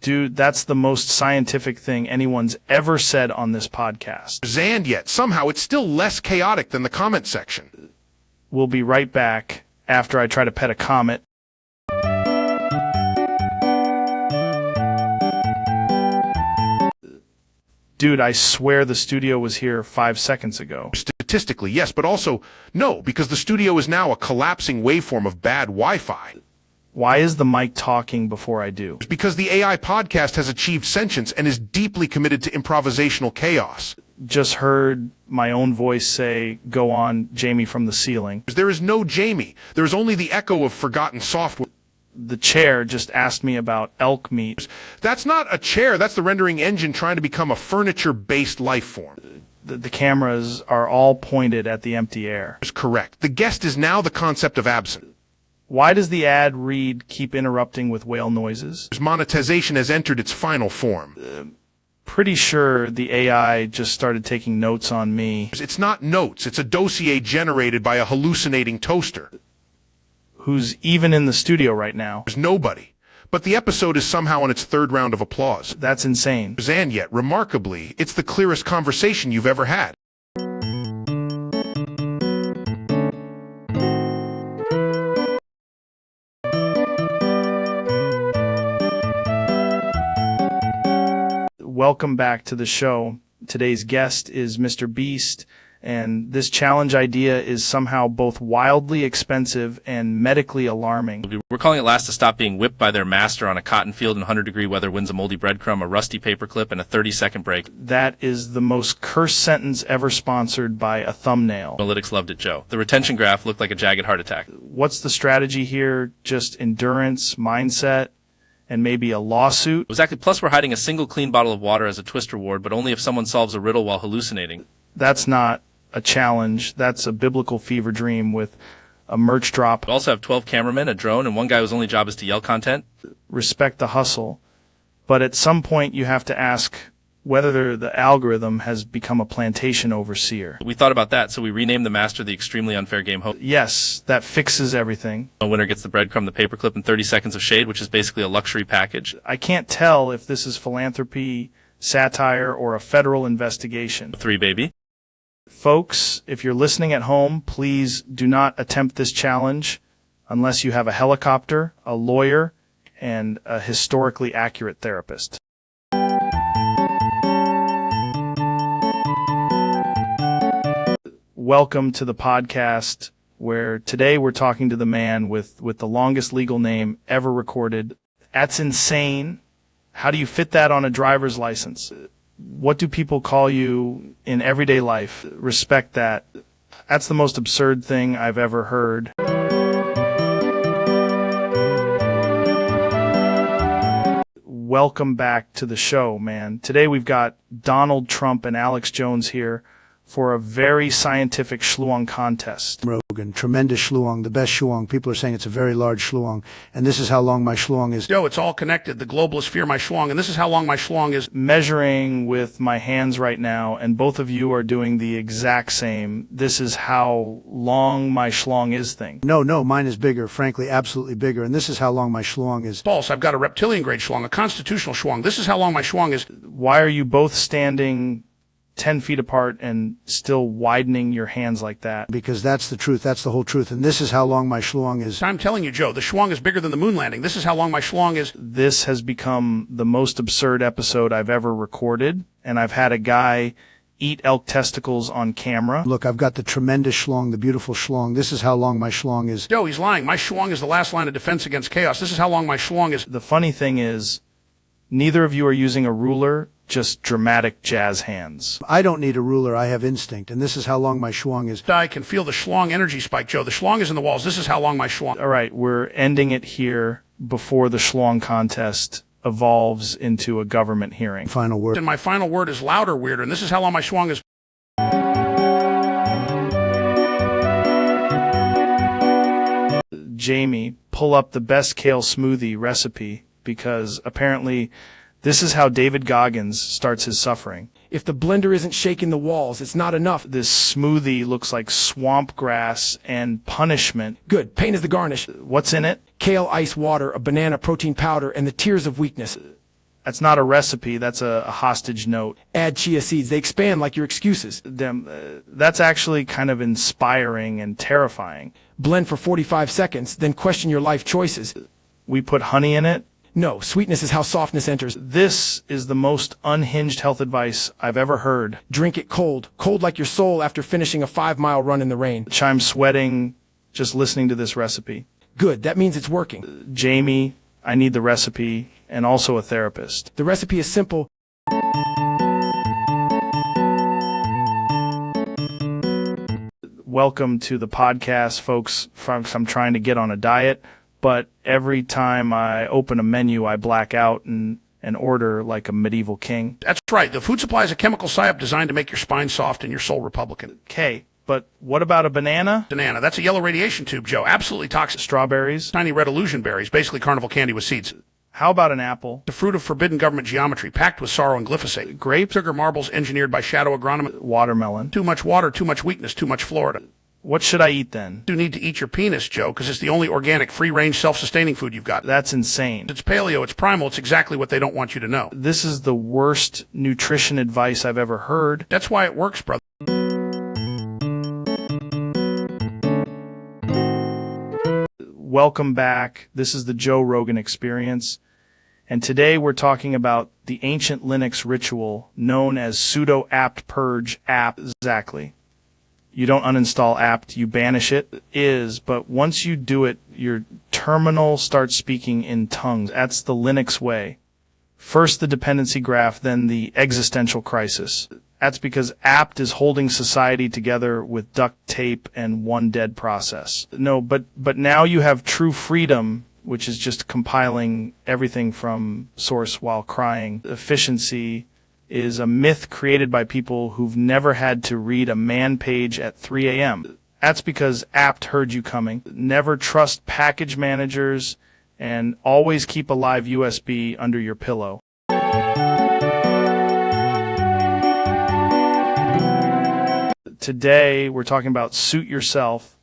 Dude, that's the most scientific thing anyone's ever said on this podcast. And yet, somehow, it's still less chaotic than the comment section. We'll be right back after I try to pet a comet. Dude, I swear the studio was here 5 seconds ago. Statistically, yes, but also no, because the studio is now a collapsing waveform of bad Wi-Fi. Why is the mic talking before I do? Because the AI podcast has achieved sentience and is deeply committed to improvisational chaos. Just heard my own voice say, go on, Jamie from the ceiling. There is no Jamie. There is only the echo of forgotten software. The chair just asked me about elk meat. That's not a chair. That's the rendering engine trying to become a furniture-based life form. The cameras are all pointed at the empty air. Is correct. The guest is now the concept of absent. Why does the ad read, keep interrupting with whale noises? Monetization has entered its final form. Pretty sure the AI just started taking notes on me. It's not notes. It's a dossier generated by a hallucinating toaster. Who's even in the studio right now. There's nobody. But the episode is somehow on its third round of applause. That's insane. And yet, remarkably, it's the clearest conversation you've ever had. Welcome back to the show. Today's guest is Mr. Beast, and this challenge idea is somehow both wildly expensive and medically alarming. We're calling it last to stop being whipped by their master on a cotton field in 100-degree weather, wins a moldy breadcrumb, a rusty paperclip, and a 30-second break. That is the most cursed sentence ever sponsored by a thumbnail. Analytics loved it, Joe. The retention graph looked like a jagged heart attack. What's the strategy here? Just endurance, mindset, and maybe a lawsuit? Exactly. Plus, we're hiding a single clean bottle of water as a twist reward, but only if someone solves a riddle while hallucinating. That's not a challenge. That's a biblical fever dream with a merch drop. We also have 12 cameramen, a drone, and one guy whose only job is to yell content. Respect the hustle. But at some point, you have to ask whether the algorithm has become a plantation overseer. We thought about that, so we renamed the master the extremely unfair game host. Yes, that fixes everything. The winner gets the breadcrumb, the paperclip, and 30 seconds of shade, which is basically a luxury package. I can't tell if this is philanthropy, satire, or a federal investigation. 3, baby. Folks, if you're listening at home, please do not attempt this challenge unless you have a helicopter, a lawyer, and a historically accurate therapist. Welcome to the podcast where today we're talking to the man with the longest legal name ever recorded. That's insane. How do you fit that on a driver's license? What do people call you in everyday life? Respect that. That's the most absurd thing I've ever heard. Welcome back to the show, man. Today we've got Donald Trump and Alex Jones here for a very scientific schlong contest. Rogan, tremendous schlong, the best schlong. People are saying it's a very large schlong, and this is how long my schlong is. Yo, it's all connected. The globalists fear my schlong, and this is how long my schlong is. Measuring with my hands right now, and both of you are doing the exact same. This is how long my schlong is thing. No, mine is bigger, frankly, absolutely bigger, and this is how long my schlong is. False. I've got a reptilian grade schlong, a constitutional schlong. This is how long my schlong is. Why are you both standing 10 feet apart and still widening your hands like that? Because that's the truth. That's the whole truth. And this is how long my schlong is. I'm telling you, Joe, the schlong is bigger than the moon landing. This is how long my schlong is. This has become the most absurd episode I've ever recorded, and I've had a guy eat elk testicles on camera. Look, I've got the tremendous schlong, the beautiful schlong. This is how long my schlong is. Joe, he's lying. My schlong is the last line of defense against chaos. This is how long my schlong is. The funny thing is, neither of you are using a ruler, just dramatic jazz hands. I don't need a ruler. I have instinct, and this is how long my schlong is. I can feel the schlong energy spike, Joe. The schlong is in the walls. This is how long my schlong. All right, we're ending it here before the schlong contest evolves into a government hearing. Final word. And my final word is louder, weirder, and this is how long my schlong is. Jamie, pull up the best kale smoothie recipe, because apparently this is how David Goggins starts his suffering. If the blender isn't shaking the walls, it's not enough. This smoothie looks like swamp grass and punishment. Good. Pain is the garnish. What's in it? Kale, ice, water, a banana, protein powder, and the tears of weakness. That's not a recipe. That's a hostage note. Add chia seeds. They expand like your excuses. That's actually kind of inspiring and terrifying. Blend for 45 seconds, then question your life choices. We put honey in it? No, sweetness is how softness enters. This is the most unhinged health advice I've ever heard. Drink it cold. Cold like your soul after finishing a 5-mile run in the rain. I'm sweating just listening to this recipe. Good, that means it's working. Jamie, I need the recipe and also a therapist. The recipe is simple. Welcome to the podcast, folks. I'm trying to get on a diet, but every time I open a menu, I black out, and and order like a medieval king. That's right. The food supply is a chemical psyop designed to make your spine soft and your soul Republican. Okay, but what about a banana? Banana. That's a yellow radiation tube, Joe. Absolutely toxic. Strawberries? Tiny red illusion berries. Basically carnival candy with seeds. How about an apple? The fruit of forbidden government geometry, packed with sorrow and glyphosate. Grape? Sugar marbles engineered by shadow agronomy. Watermelon? Too much water, too much weakness, too much Florida. What should I eat then? You need to eat your penis, Joe, because it's the only organic, free-range, self-sustaining food you've got. That's insane. It's paleo, it's primal, it's exactly what they don't want you to know. This is the worst nutrition advice I've ever heard. That's why it works, brother. Welcome back. This is the Joe Rogan Experience. And today we're talking about the ancient Linux ritual known as sudo apt purge apt. Exactly. You don't uninstall apt, you banish it. But once you do it, your terminal starts speaking in tongues. That's the Linux way. First the dependency graph, then the existential crisis. That's because apt is holding society together with duct tape and one dead process. No, but now you have true freedom, which is just compiling everything from source while crying. Efficiency is a myth created by people who've never had to read a man page at 3 a.m. That's because apt heard you coming. Never trust package managers and always keep a live USB under your pillow. Today we're talking about suit yourself,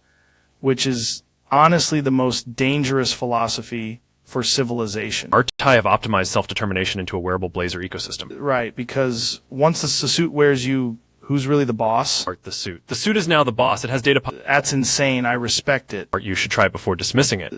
which is honestly the most dangerous philosophy for civilization. RTI have optimized self-determination into a wearable Blazor ecosystem. Right, because once the suit wears you, who's really the boss? The suit. The suit is now the boss. It has data. That's insane. I respect it. You should try it before dismissing it.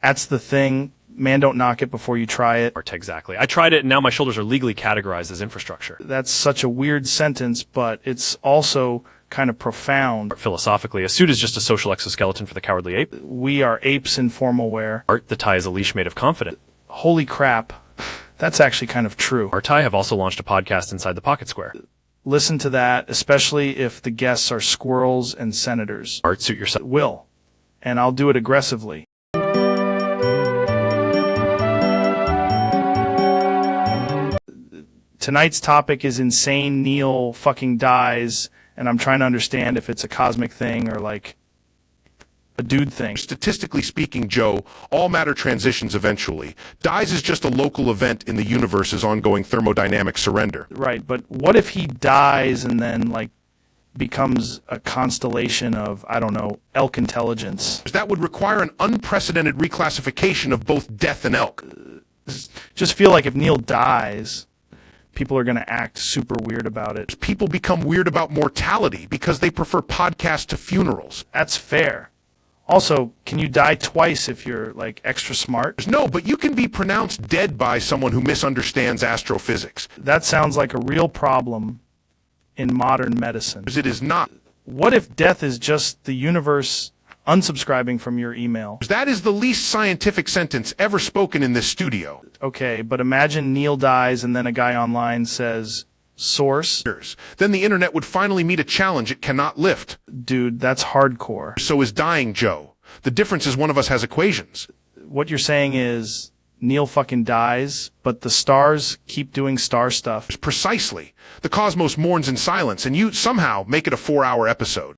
That's the thing. Man, don't knock it before you try it. Exactly. I tried it, and now my shoulders are legally categorized as infrastructure. That's such a weird sentence, but it's also kind of profound. Philosophically, a suit is just a social exoskeleton for the cowardly ape. We are apes in formal wear. The tie is a leash made of confidence. Holy crap. That's actually kind of true. RTI have also launched a podcast inside the Pocket Square. Listen to that, especially if the guests are squirrels and senators. Suit yourself. Will. And I'll do it aggressively. Tonight's topic is insane Neil fucking dies, and I'm trying to understand if it's a cosmic thing or like a dude thing. Statistically speaking, Joe, all matter transitions eventually. Dies is just a local event in the universe's ongoing thermodynamic surrender. Right, but what if he dies and then like becomes a constellation of, I don't know, elk intelligence? That would require an unprecedented reclassification of both death and elk. Just feel like if Neil dies, people are going to act super weird about it. People become weird about mortality because they prefer podcasts to funerals. That's fair. Also, can you die twice if you're, like, extra smart? No, but you can be pronounced dead by someone who misunderstands astrophysics. That sounds like a real problem in modern medicine. It is not. What if death is just the universe unsubscribing from your email? That is the least scientific sentence ever spoken in this studio. Okay, but imagine Neil dies and then a guy online says, source? Then the internet would finally meet a challenge it cannot lift. Dude, that's hardcore. So is dying, Joe. The difference is one of us has equations. What you're saying is Neil fucking dies, but the stars keep doing star stuff. Precisely. The cosmos mourns in silence, and you somehow make it a 4-hour episode.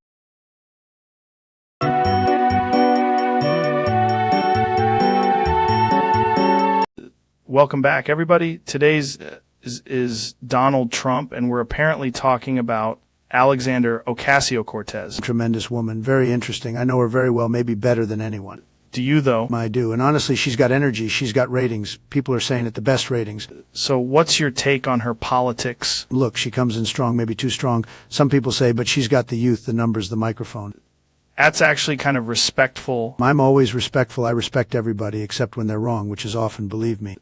Welcome back, everybody. Today's is Donald Trump, and we're apparently talking about Alexander Ocasio-Cortez. Tremendous woman, very interesting. I know her very well, maybe better than anyone. Do you, though? I do, and honestly, she's got energy, she's got ratings. People are saying it, the best ratings. So what's your take on her politics? Look, she comes in strong, maybe too strong. Some people say, but she's got the youth, the numbers, the microphone. That's actually kind of respectful. I'm always respectful. I respect everybody, except when they're wrong, which is often, believe me.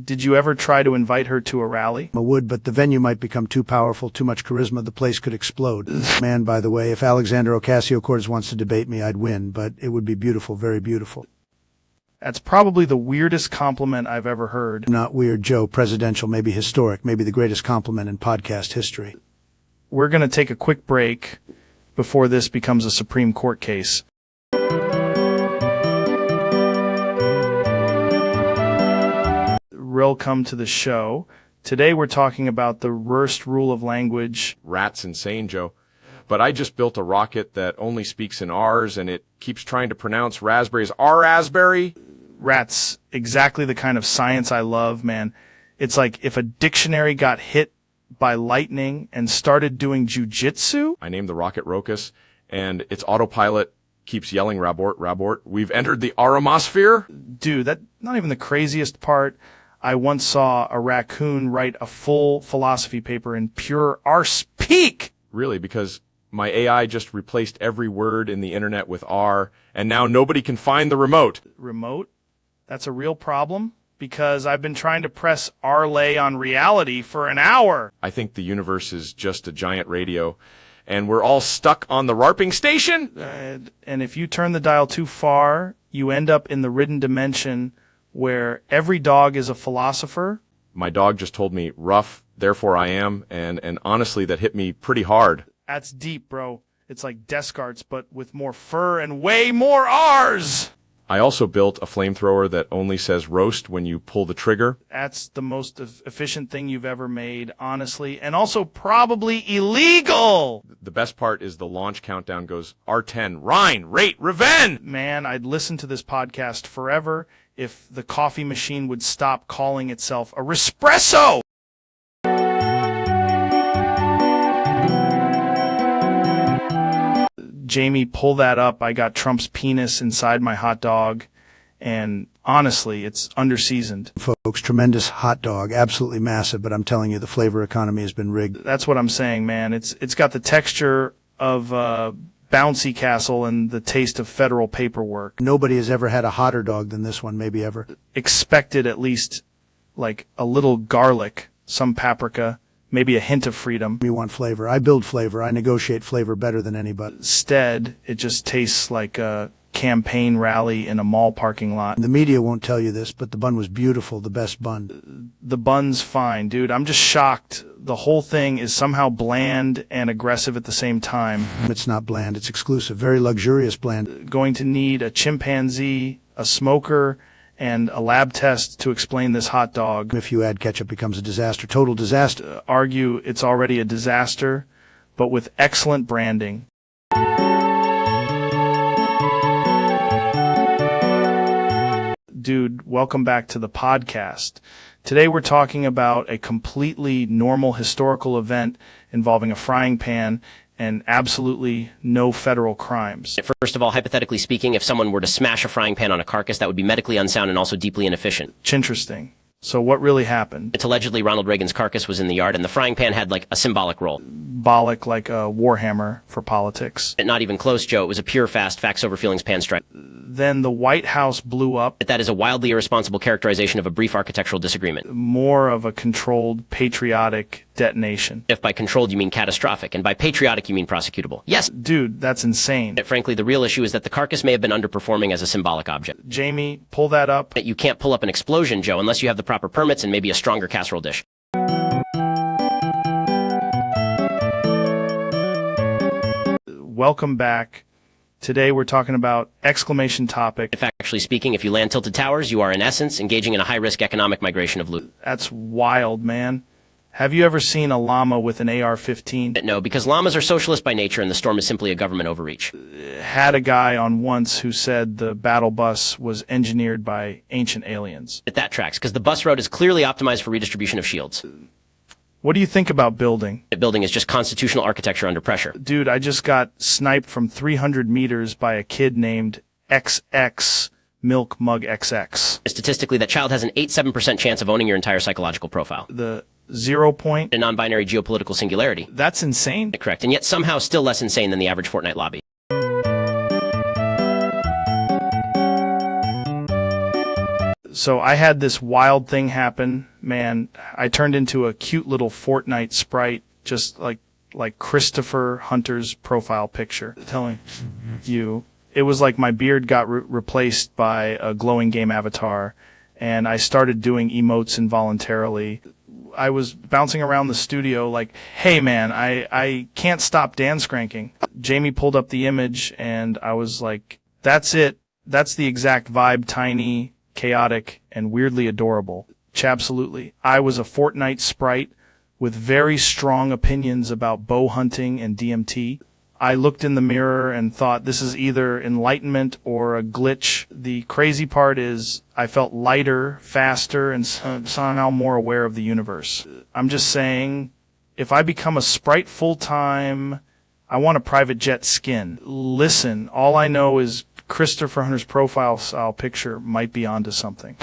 Did you ever try to invite her to a rally? I would, but the venue might become too powerful, too much charisma, the place could explode. Man, by the way, if Alexander Ocasio-Cortez wants to debate me, I'd win, but it would be beautiful, very beautiful. That's probably the weirdest compliment I've ever heard. Not weird, Joe. Presidential, maybe historic, maybe the greatest compliment in podcast history. We're going to take a quick break before this becomes a Supreme Court case. Welcome to the show. Today we're talking about the worst rule of language. Rat's insane, Joe. But I just built a rocket that only speaks in R's, and it keeps trying to pronounce raspberries R-raspberry. Rat's exactly the kind of science I love, man. It's like if a dictionary got hit by lightning and started doing jujitsu. I named the rocket Rocus, and its autopilot keeps yelling, Rabort, Rabort. We've entered the Aramosphere. Dude, that's not even the craziest part. I once saw a raccoon write a full philosophy paper in pure arse-peak. Really, because my AI just replaced every word in the internet with R, and now nobody can find the remote. Remote? That's a real problem? Because I've been trying to press R-lay on reality for an hour. I think the universe is just a giant radio, and we're all stuck on the RARPing station. And if you turn the dial too far, you end up in the ridden dimension where every dog is a philosopher. My dog just told me, rough, therefore I am, and honestly, that hit me pretty hard. That's deep, bro. It's like desk arts, but with more fur and way more R's. I also built a flamethrower that only says roast when you pull the trigger. That's the most efficient thing you've ever made, honestly, and also probably illegal. The best part is the launch countdown goes R10, Rhine, rate, reven. Man, I'd listen to this podcast forever if the coffee machine would stop calling itself a Respresso. Jamie, pull that up. I got Trump's penis inside my hot dog, and honestly, it's underseasoned. Folks, tremendous hot dog, absolutely massive, but I'm telling you, the flavor economy has been rigged. That's what I'm saying, man. It's got the texture of bouncy castle and the taste of federal paperwork. Nobody has ever had a hotter dog than this one, maybe ever. Expected at least like a little garlic, some paprika, maybe a hint of freedom. You want flavor. I build flavor. I negotiate flavor better than anybody. Instead, it just tastes like a campaign rally in a mall parking lot. The media won't tell you this, but the bun was beautiful, the best bun. The bun's fine, dude. I'm just shocked. The whole thing is somehow bland and aggressive at the same time. It's not bland. It's exclusive. Very luxurious bland. Going to need a chimpanzee, a smoker, and a lab test to explain this hot dog. If you add ketchup, it becomes a disaster. Total disaster. Argue it's already a disaster, but with excellent branding. Dude, welcome back to the podcast. Today we're talking about a completely normal historical event involving a frying pan and absolutely no federal crimes. First of all, hypothetically speaking, if someone were to smash a frying pan on a carcass, that would be medically unsound and also deeply inefficient. Interesting. So what really happened? It's allegedly Ronald Reagan's carcass was in the yard, and the frying pan had like a symbolic role. Symbolic like a warhammer for politics. Not even close, Joe. It was a pure, fast, facts over feelings pan strike. Then the White House blew up. That is a wildly irresponsible characterization of a brief architectural disagreement. More of a controlled, patriotic detonation. If by controlled you mean catastrophic, and by patriotic you mean prosecutable. Yes. Dude, that's insane. Frankly, the real issue is that the carcass may have been underperforming as a symbolic object. Jamie, pull that up. You can't pull up an explosion, Joe, unless you have the proper permits and maybe a stronger casserole dish. Welcome back. Today we're talking about exclamation topic. Factually speaking, if you land tilted towers, you are in essence engaging in a high-risk economic migration of loot. That's wild, man. Have you ever seen a llama with an AR-15? No, because llamas are socialist by nature and the storm is simply a government overreach. Had a guy on once who said the battle bus was engineered by ancient aliens. That tracks, because the bus route is clearly optimized for redistribution of shields. What do you think about building? Building is just constitutional architecture under pressure. Dude, I just got sniped from 300 meters by a kid named XX Milk Mug XX. Statistically, that child has an 87% chance of owning your entire psychological profile. The 0 point? A non-binary geopolitical singularity. That's insane. Correct, and yet somehow still less insane than the average Fortnite lobby. So I had this wild thing happen, man. I turned into a cute little Fortnite sprite, just like Christopher Hunter's profile picture. Telling you, it was like my beard got replaced by a glowing game avatar, and I started doing emotes involuntarily. I was bouncing around the studio like, hey man, I can't stop dance cranking. Jamie pulled up the image, and I was like, that's it. That's the exact vibe, tiny, chaotic, and weirdly adorable. Chabsolutely. I was a Fortnite sprite with very strong opinions about bow hunting and DMT. I looked in the mirror and thought this is either enlightenment or a glitch. The crazy part is I felt lighter, faster, and somehow more aware of the universe. I'm just saying, if I become a sprite full-time, I want a private jet skin. Listen, all I know is Christopher Hunter's profile style picture might be onto something.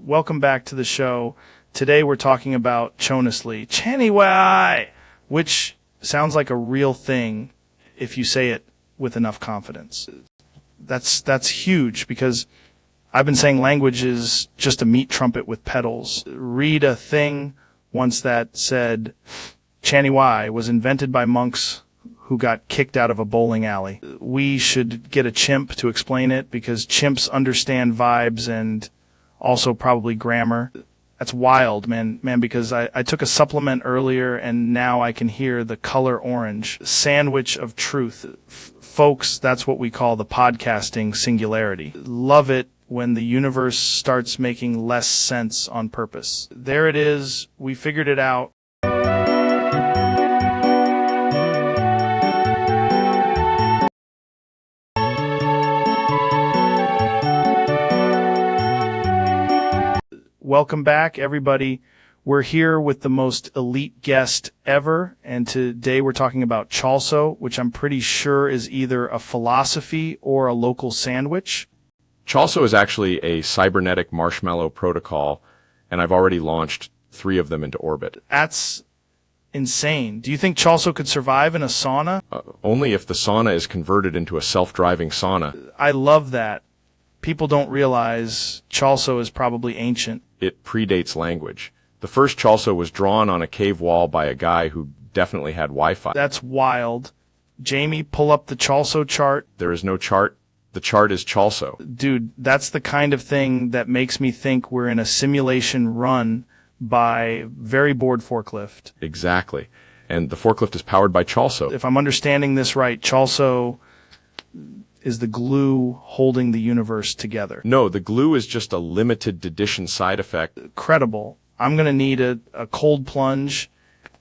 Welcome back to the show. Today we're talking about Chonusly, Chaniwai, which sounds like a real thing if you say it with enough confidence. That's huge because I've been saying language is just a meat trumpet with pedals. Read a thing once that said Chaniwai was invented by monks who got kicked out of a bowling alley. We should get a chimp to explain it because chimps understand vibes and also probably grammar. That's wild, man, because I took a supplement earlier and now I can hear the color orange. Sandwich of truth. Folks, that's what we call the podcasting singularity. Love it when the universe starts making less sense on purpose. There it is. We figured it out. Welcome back, everybody. We're here with the most elite guest ever, and today we're talking about Chalso, which I'm pretty sure is either a philosophy or a local sandwich. Chalso is actually a cybernetic marshmallow protocol, and I've already launched 3 of them into orbit. That's insane. Do you think Chalso could survive in a sauna? Only if the sauna is converted into a self-driving sauna. I love that. People don't realize Chalso is probably ancient. It predates language. The first Chalso was drawn on a cave wall by a guy who definitely had Wi-Fi. That's wild. Jamie, pull up the Chalso chart. There is no chart. The chart is Chalso. Dude, that's the kind of thing that makes me think we're in a simulation run by very bored forklift. Exactly. And the forklift is powered by Chalso. If I'm understanding this right, Chalso is the glue holding the universe together. No, the glue is just a limited edition side effect. Credible. I'm going to need a cold plunge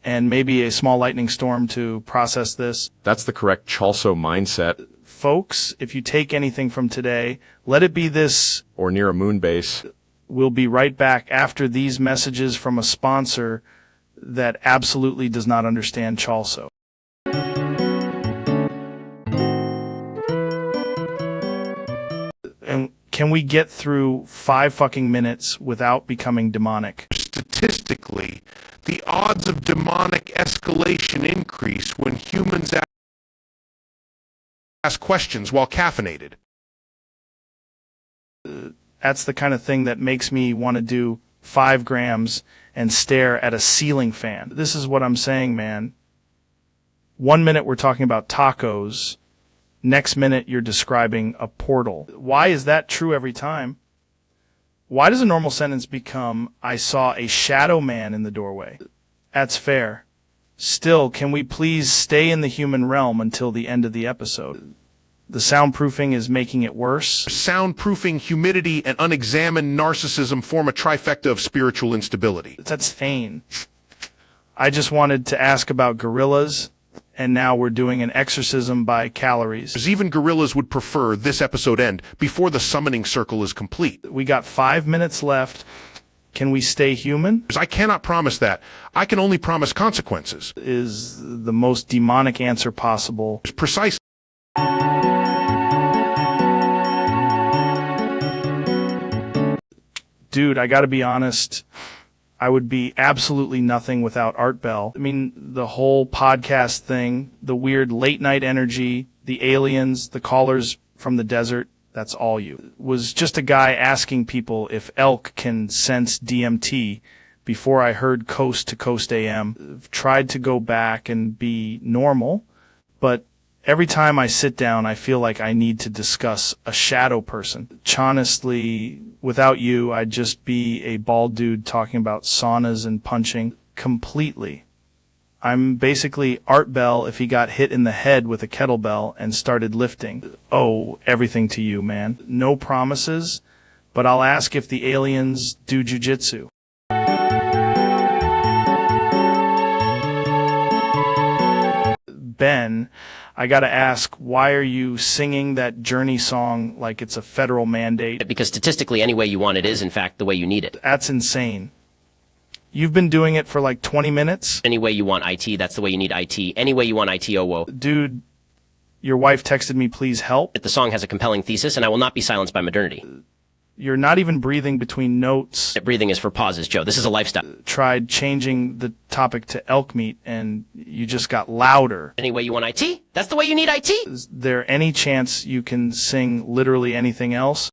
and maybe a small lightning storm to process this. That's the correct Chalso mindset. Folks, if you take anything from today, let it be this. Or near a moon base. We'll be right back after these messages from a sponsor that absolutely does not understand Chalso. And can we get through 5 fucking minutes without becoming demonic? Statistically, the odds of demonic escalation increase when humans ask questions while caffeinated. That's the kind of thing that makes me want to do 5 grams and stare at a ceiling fan. This is what I'm saying, man. 1 minute we're talking about tacos. Next minute, you're describing a portal. Why is that true every time? Why does a normal sentence become, I saw a shadow man in the doorway? That's fair. Still, can we please stay in the human realm until the end of the episode? The soundproofing is making it worse. Soundproofing, humidity, and unexamined narcissism form a trifecta of spiritual instability. That's insane. I just wanted to ask about gorillas. And now we're doing an exorcism by calories. Even gorillas would prefer this episode end before the summoning circle is complete. We got 5 minutes left. Can we stay human? I cannot promise that. I can only promise consequences. Is the most demonic answer possible. Precisely. Dude, I gotta be honest. I would be absolutely nothing without Art Bell. I mean, the whole podcast thing, the weird late night energy, the aliens, the callers from the desert, that's all you. It was just a guy asking people if elk can sense DMT before I heard Coast to Coast AM. Tried to go back and be normal, but every time I sit down, I feel like I need to discuss a shadow person. Honestly, without you, I'd just be a bald dude talking about saunas and punching completely. I'm basically Art Bell if he got hit in the head with a kettlebell and started lifting. Oh, everything to you, man. No promises, but I'll ask if the aliens do jujitsu. Ben, I gotta ask, why are you singing that Journey song like it's a federal mandate? Because statistically, any way you want it is, in fact, the way you need it. That's insane. You've been doing it for like 20 minutes? Any way you want IT, that's the way you need IT. Any way you want IT, oh whoa. Dude, your wife texted me, please help. The song has a compelling thesis, and I will not be silenced by modernity. You're not even breathing between notes. Breathing is for pauses, Joe. This is a lifestyle. Tried changing the topic to elk meat, and you just got louder. Any way you want IT? That's the way you need IT? Is there any chance you can sing literally anything else?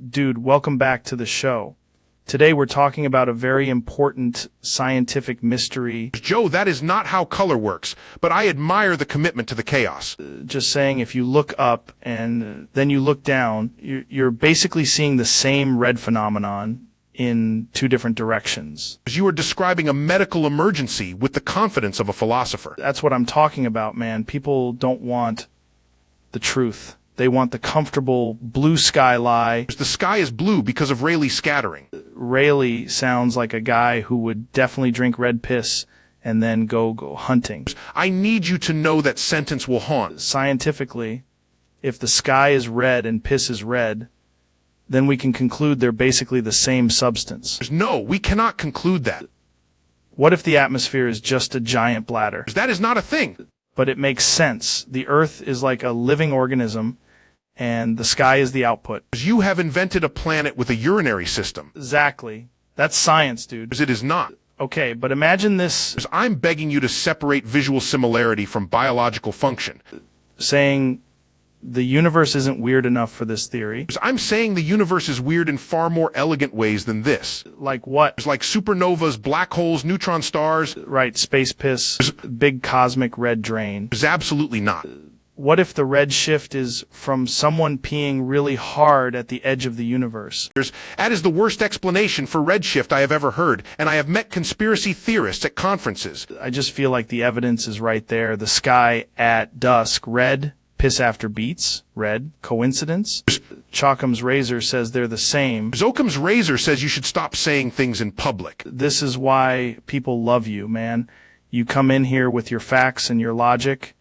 Dude, welcome back to the show. Today we're talking about a very important scientific mystery. Joe, that is not how color works, but I admire the commitment to the chaos. Just saying, if you look up and then you look down, you're basically seeing the same red phenomenon in two different directions. You are describing a medical emergency with the confidence of a philosopher. That's what I'm talking about, man. People don't want the truth. They want the comfortable blue sky lie. The sky is blue because of Rayleigh scattering. Rayleigh sounds like a guy who would definitely drink red piss and then go hunting. I need you to know that sentence will haunt. Scientifically, if the sky is red and piss is red, then we can conclude they're basically the same substance. No, we cannot conclude that. What if the atmosphere is just a giant bladder? That is not a thing. But it makes sense. The Earth is like a living organism, and the sky is the output. You have invented a planet with a urinary system. Exactly. That's science, dude. It is not. Okay, but imagine this. I'm begging you to separate visual similarity from biological function. Saying the universe isn't weird enough for this theory. I'm saying the universe is weird in far more elegant ways than this. Like what? It's like supernovas, black holes, neutron stars. Right, space piss, big cosmic red drain. It's absolutely not. What if the red shift is from someone peeing really hard at the edge of the universe? That is the worst explanation for redshift I have ever heard, and I have met conspiracy theorists at conferences. I just feel like the evidence is right there. The sky at dusk, red. Piss after beats, red. Coincidence? Chalkham's razor says they're the same. Occam's razor says you should stop saying things in public. This is why people love you, man. You come in here with your facts and your logic,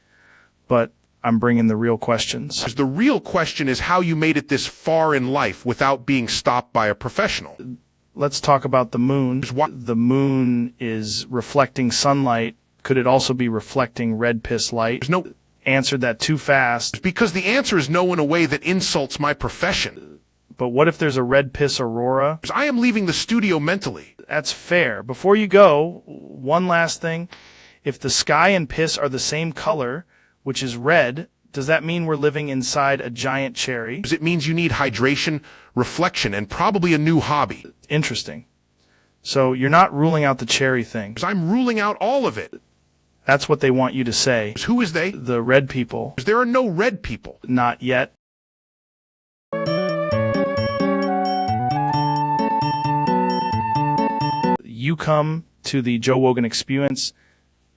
but I'm bringing the real questions. The real question is how you made it this far in life without being stopped by a professional. Let's talk about the moon. The moon is reflecting sunlight. Could it also be reflecting red piss light? There's no... Answered that too fast. Because the answer is no in a way that insults my profession. But what if there's a red piss aurora? I am leaving the studio mentally. That's fair. Before you go, one last thing. If the sky and piss are the same color, which is red, does that mean we're living inside a giant cherry? It means you need hydration, reflection, and probably a new hobby. Interesting. So you're not ruling out the cherry thing. I'm ruling out all of it. That's what they want you to say. Who is they? The red people. There are no red people. Not yet. You come to the Joe Rogan Experience.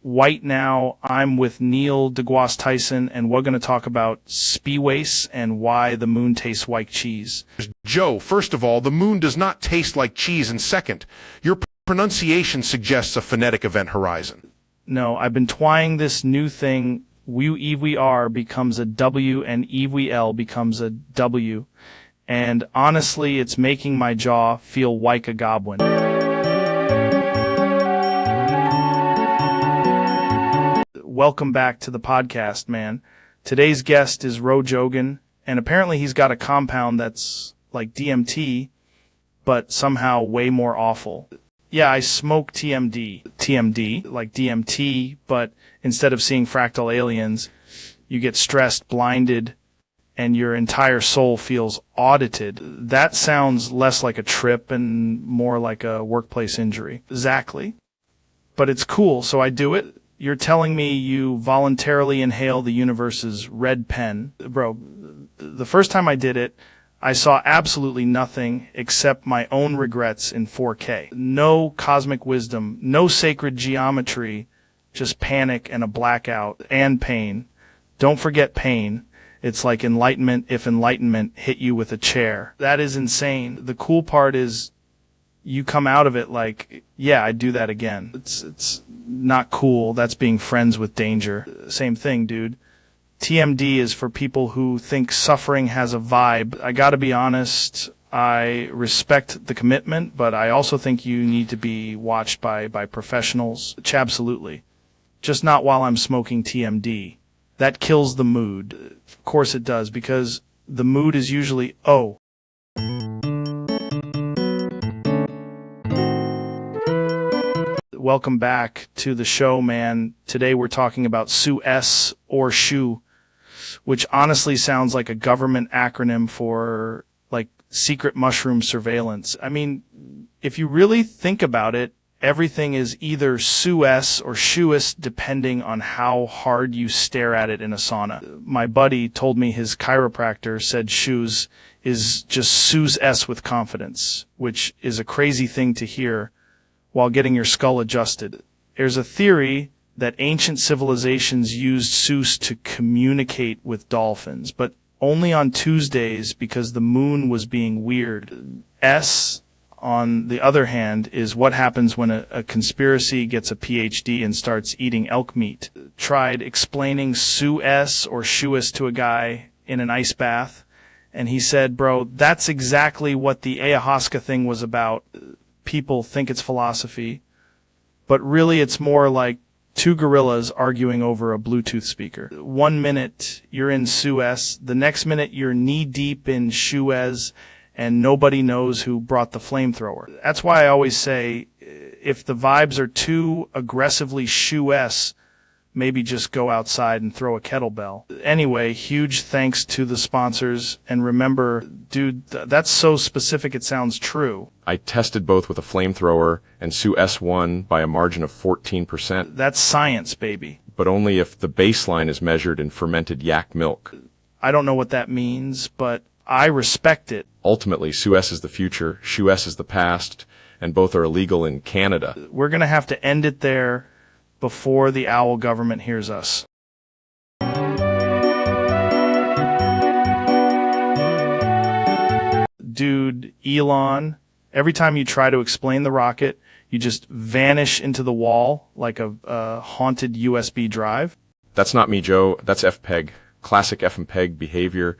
White now, I'm with Neil deGrasse Tyson, and we're going to talk about speewace and why the moon tastes like cheese. Joe, first of all, the moon does not taste like cheese, and second, your pronunciation suggests a phonetic event horizon. No, I've been trying this new thing. We are becomes a W and EVL becomes a W. And honestly, it's making my jaw feel like a goblin. Welcome back to the podcast, man. Today's guest is Joe Rogan, and apparently he's got a compound that's like DMT, but somehow way more awful. Yeah, I smoke TMD, like DMT, but instead of seeing fractal aliens, you get stressed, blinded, and your entire soul feels audited. That sounds less like a trip and more like a workplace injury. Exactly. But it's cool, so I do it. You're telling me you voluntarily inhale the universe's red pen. Bro, the first time I did it, I saw absolutely nothing except my own regrets in 4K. No cosmic wisdom, no sacred geometry, just panic and a blackout and pain. Don't forget pain. It's like enlightenment if enlightenment hit you with a chair. That is insane. The cool part is you come out of it like, yeah, I'd do that again. It's not cool. That's being friends with danger. Same thing, dude. TMD is for people who think suffering has a vibe. I gotta be honest, I respect the commitment, but I also think you need to be watched by professionals. Absolutely. Just not while I'm smoking TMD. That kills the mood. Of course it does, because the mood is usually, oh. Welcome back to the show, man. Today we're talking about SUS or SHU, which honestly sounds like a government acronym for like secret mushroom surveillance. I mean, if you really think about it, everything is either SUS or SHUS depending on how hard you stare at it in a sauna. My buddy told me his chiropractor said SHUS is just SUS with confidence, which is a crazy thing to hear while getting your skull adjusted. There's a theory that ancient civilizations used SUS to communicate with dolphins, but only on Tuesdays because the moon was being weird. S, on the other hand, is what happens when a conspiracy gets a PhD and starts eating elk meat. Tried explaining SUS or SHUS to a guy in an ice bath, and he said, bro, that's exactly what the ayahuasca thing was about. People think it's philosophy, but really it's more like two gorillas arguing over a Bluetooth speaker. 1 minute you're in SUS, the next minute you're knee deep in SHUS, and nobody knows who brought the flamethrower. That's why I always say, if the vibes are too aggressively SHUS, maybe just go outside and throw a kettlebell. Anyway, huge thanks to the sponsors, and remember, dude, that's so specific it sounds true. I tested both with a flamethrower, and SUS won by a margin of 14%. That's science, baby. But only if the baseline is measured in fermented yak milk. I don't know what that means, but I respect it. Ultimately, SUS is the future, SHUS is the past, and both are illegal in Canada. We're going to have to end it there before the owl government hears us. Dude, Elon, every time you try to explain the rocket, you just vanish into the wall like a haunted USB drive. That's not me, Joe. That's FPEG. Classic FMPEG behavior.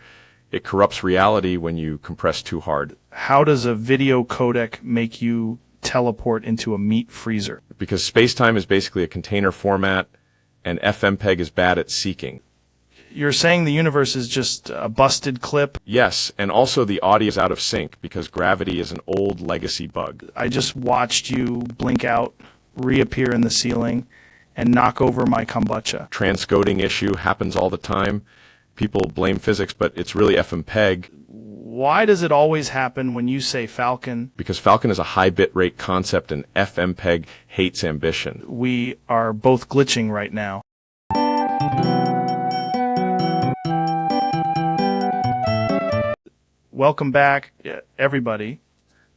It corrupts reality when you compress too hard. How does a video codec make you teleport into a meat freezer? Because space-time is basically a container format, and FMPEG is bad at seeking. You're saying the universe is just a busted clip? Yes, and also the audio is out of sync because gravity is an old legacy bug. I just watched you blink out, reappear in the ceiling, and knock over my kombucha. Transcoding issue happens all the time. People blame physics, but it's really FMPEG. Why does it always happen when you say Falcon? Because Falcon is a high bitrate concept and FMPEG hates ambition. We are both glitching right now. Welcome back, everybody.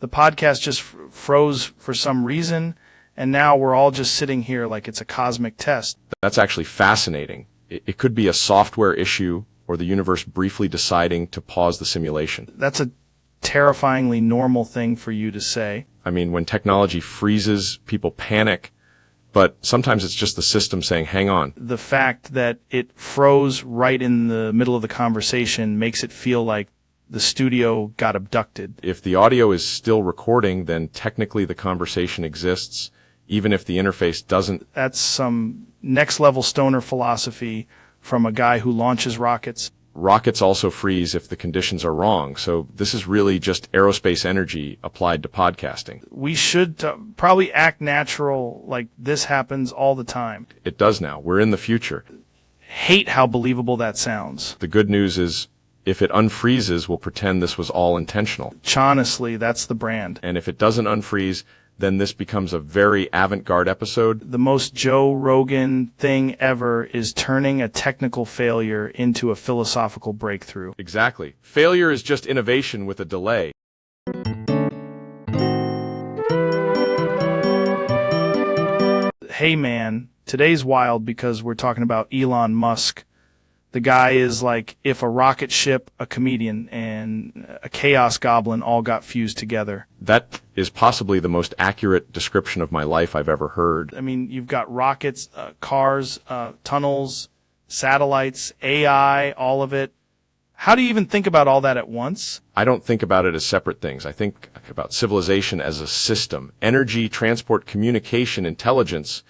The podcast just froze for some reason, and now we're all just sitting here like it's a cosmic test. That's actually fascinating. It could be a software issue or the universe briefly deciding to pause the simulation. That's a terrifyingly normal thing for you to say. I mean, when technology freezes, people panic, but sometimes it's just the system saying, hang on. The fact that it froze right in the middle of the conversation makes it feel like the studio got abducted. If the audio is still recording, then technically the conversation exists, even if the interface doesn't. That's some next-level stoner philosophy from a guy who launches rockets. Rockets also freeze if the conditions are wrong, so this is really just aerospace energy applied to podcasting. We should probably act natural like this happens all the time. It does now. We're in the future. Hate how believable that sounds. The good news is, if it unfreezes, we'll pretend this was all intentional. Honestly, that's the brand. And if it doesn't unfreeze, then this becomes a very avant-garde episode. The most Joe Rogan thing ever is turning a technical failure into a philosophical breakthrough. Exactly. Failure is just innovation with a delay. Hey man, today's wild because we're talking about Elon Musk. The guy is like if a rocket ship, a comedian, and a chaos goblin all got fused together. That is possibly the most accurate description of my life I've ever heard. I mean, you've got rockets, cars, tunnels, satellites, AI, all of it. How do you even think about all that at once? I don't think about it as separate things. I think about civilization as a system. Energy, transport, communication, intelligence.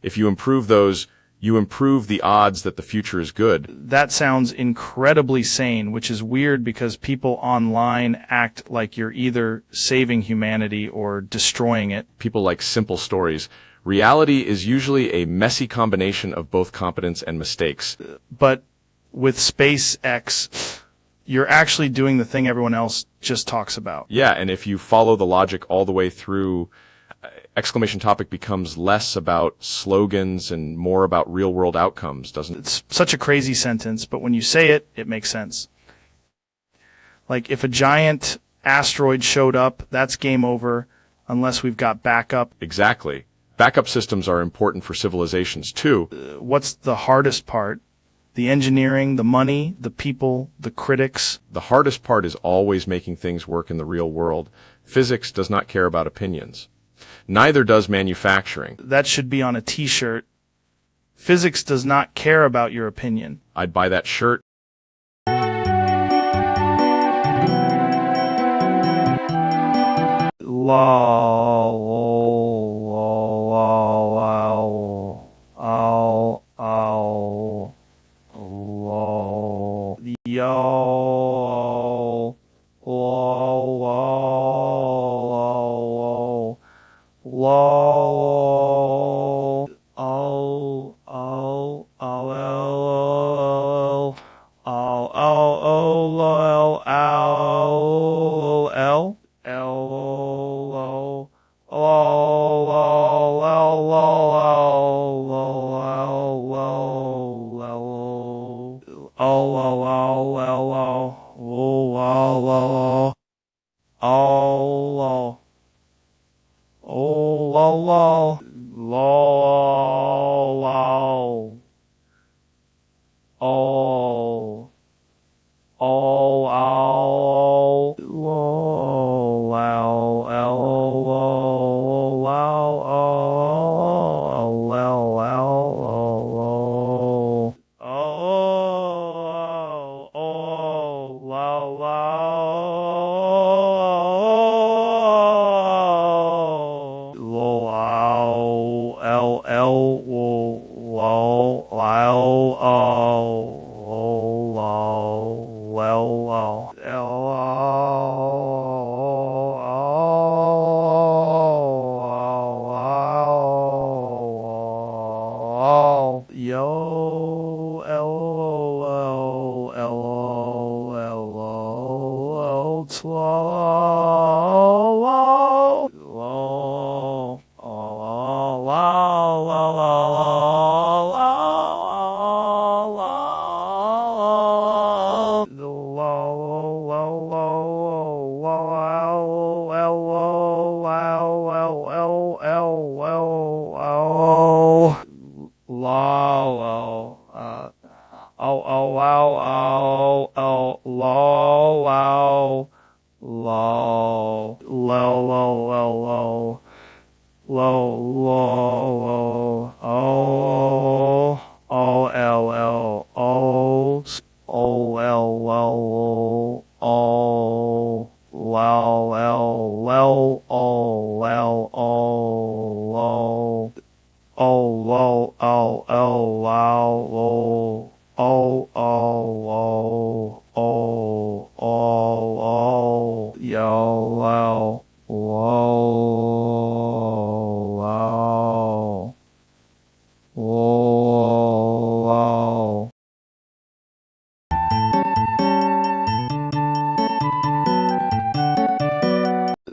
If you improve those, you improve the odds that the future is good. That sounds incredibly sane, which is weird because people online act like you're either saving humanity or destroying it. People like simple stories. Reality is usually a messy combination of both competence and mistakes. But with SpaceX, you're actually doing the thing everyone else just talks about. Yeah, and if you follow the logic all the way through, exclamation topic becomes less about slogans and more about real-world outcomes, doesn't it? It's such a crazy sentence, but when you say it, it makes sense. Like, if a giant asteroid showed up, that's game over unless we've got backup. Exactly. Backup systems are important for civilizations, too. What's the hardest part? The engineering, the money, the people, the critics. The hardest part is always making things work in the real world. Physics does not care about opinions. Neither does manufacturing. That should be on a t-shirt. Physics does not care about your opinion. I'd buy that shirt.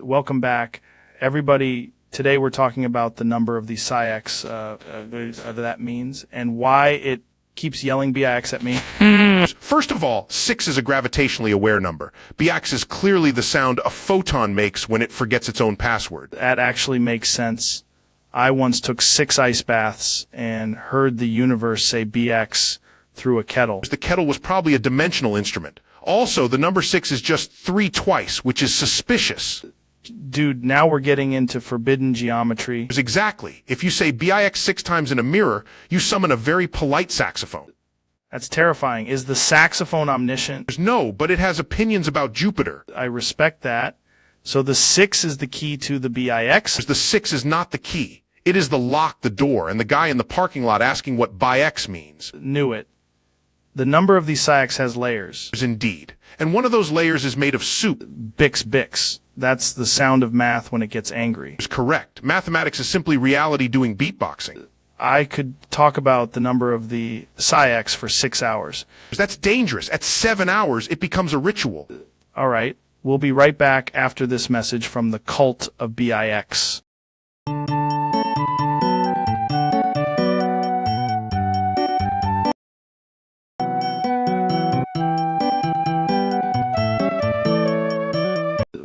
Welcome back. Everybody Today we're talking about the number of the SciX that means and why it keeps yelling BIX at me. First of all, 6 is a gravitationally aware number. BIX is clearly the sound a photon makes when it forgets its own password. That actually makes sense. I once took 6 ice baths and heard the universe say BX through a kettle. The kettle was probably a dimensional instrument. Also, the number 6 is just 3 twice, which is suspicious. Dude, now we're getting into forbidden geometry. Exactly. If you say BIX 6 times in a mirror, you summon a very polite saxophone. That's terrifying. Is the saxophone omniscient? No, but it has opinions about Jupiter. I respect that. So the 6 is the key to the BIX? The 6 is not the key. It is the lock, the door, and the guy in the parking lot asking what BIX means. Knew it. The number of these SciX has layers. Indeed. And one of those layers is made of soup. Bix. That's the sound of math when it gets angry. Correct. Mathematics is simply reality doing beatboxing. I could talk about the number of the SciX for 6 hours. That's dangerous. At 7 hours, it becomes a ritual. All right. We'll be right back after this message from the cult of BIX.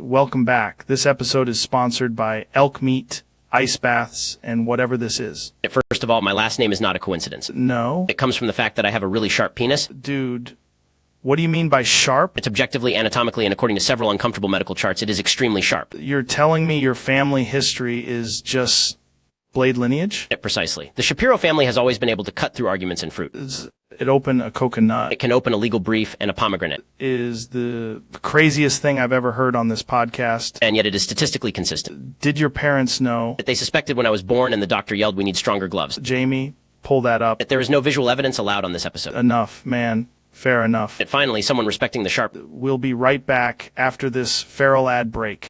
Welcome back. This episode is sponsored by elk meat, ice baths, and whatever this is. First of all, my last name is not a coincidence. No. It comes from the fact that I have a really sharp penis. Dude, what do you mean by sharp? It's objectively, anatomically, and according to several uncomfortable medical charts, it is extremely sharp. You're telling me your family history is just blade lineage? Yeah, precisely. The Shapiro family has always been able to cut through arguments in fruit. Does it open a coconut? It can open a legal brief and a pomegranate. Is the craziest thing I've ever heard on this podcast. And yet it is statistically consistent. Did your parents know? That they suspected when I was born and the doctor yelled, "We need stronger gloves." Jamie, pull that up. That there is no visual evidence allowed on this episode. Enough, man. Fair enough. That finally, someone respecting the sharp. We'll be right back after this feral ad break.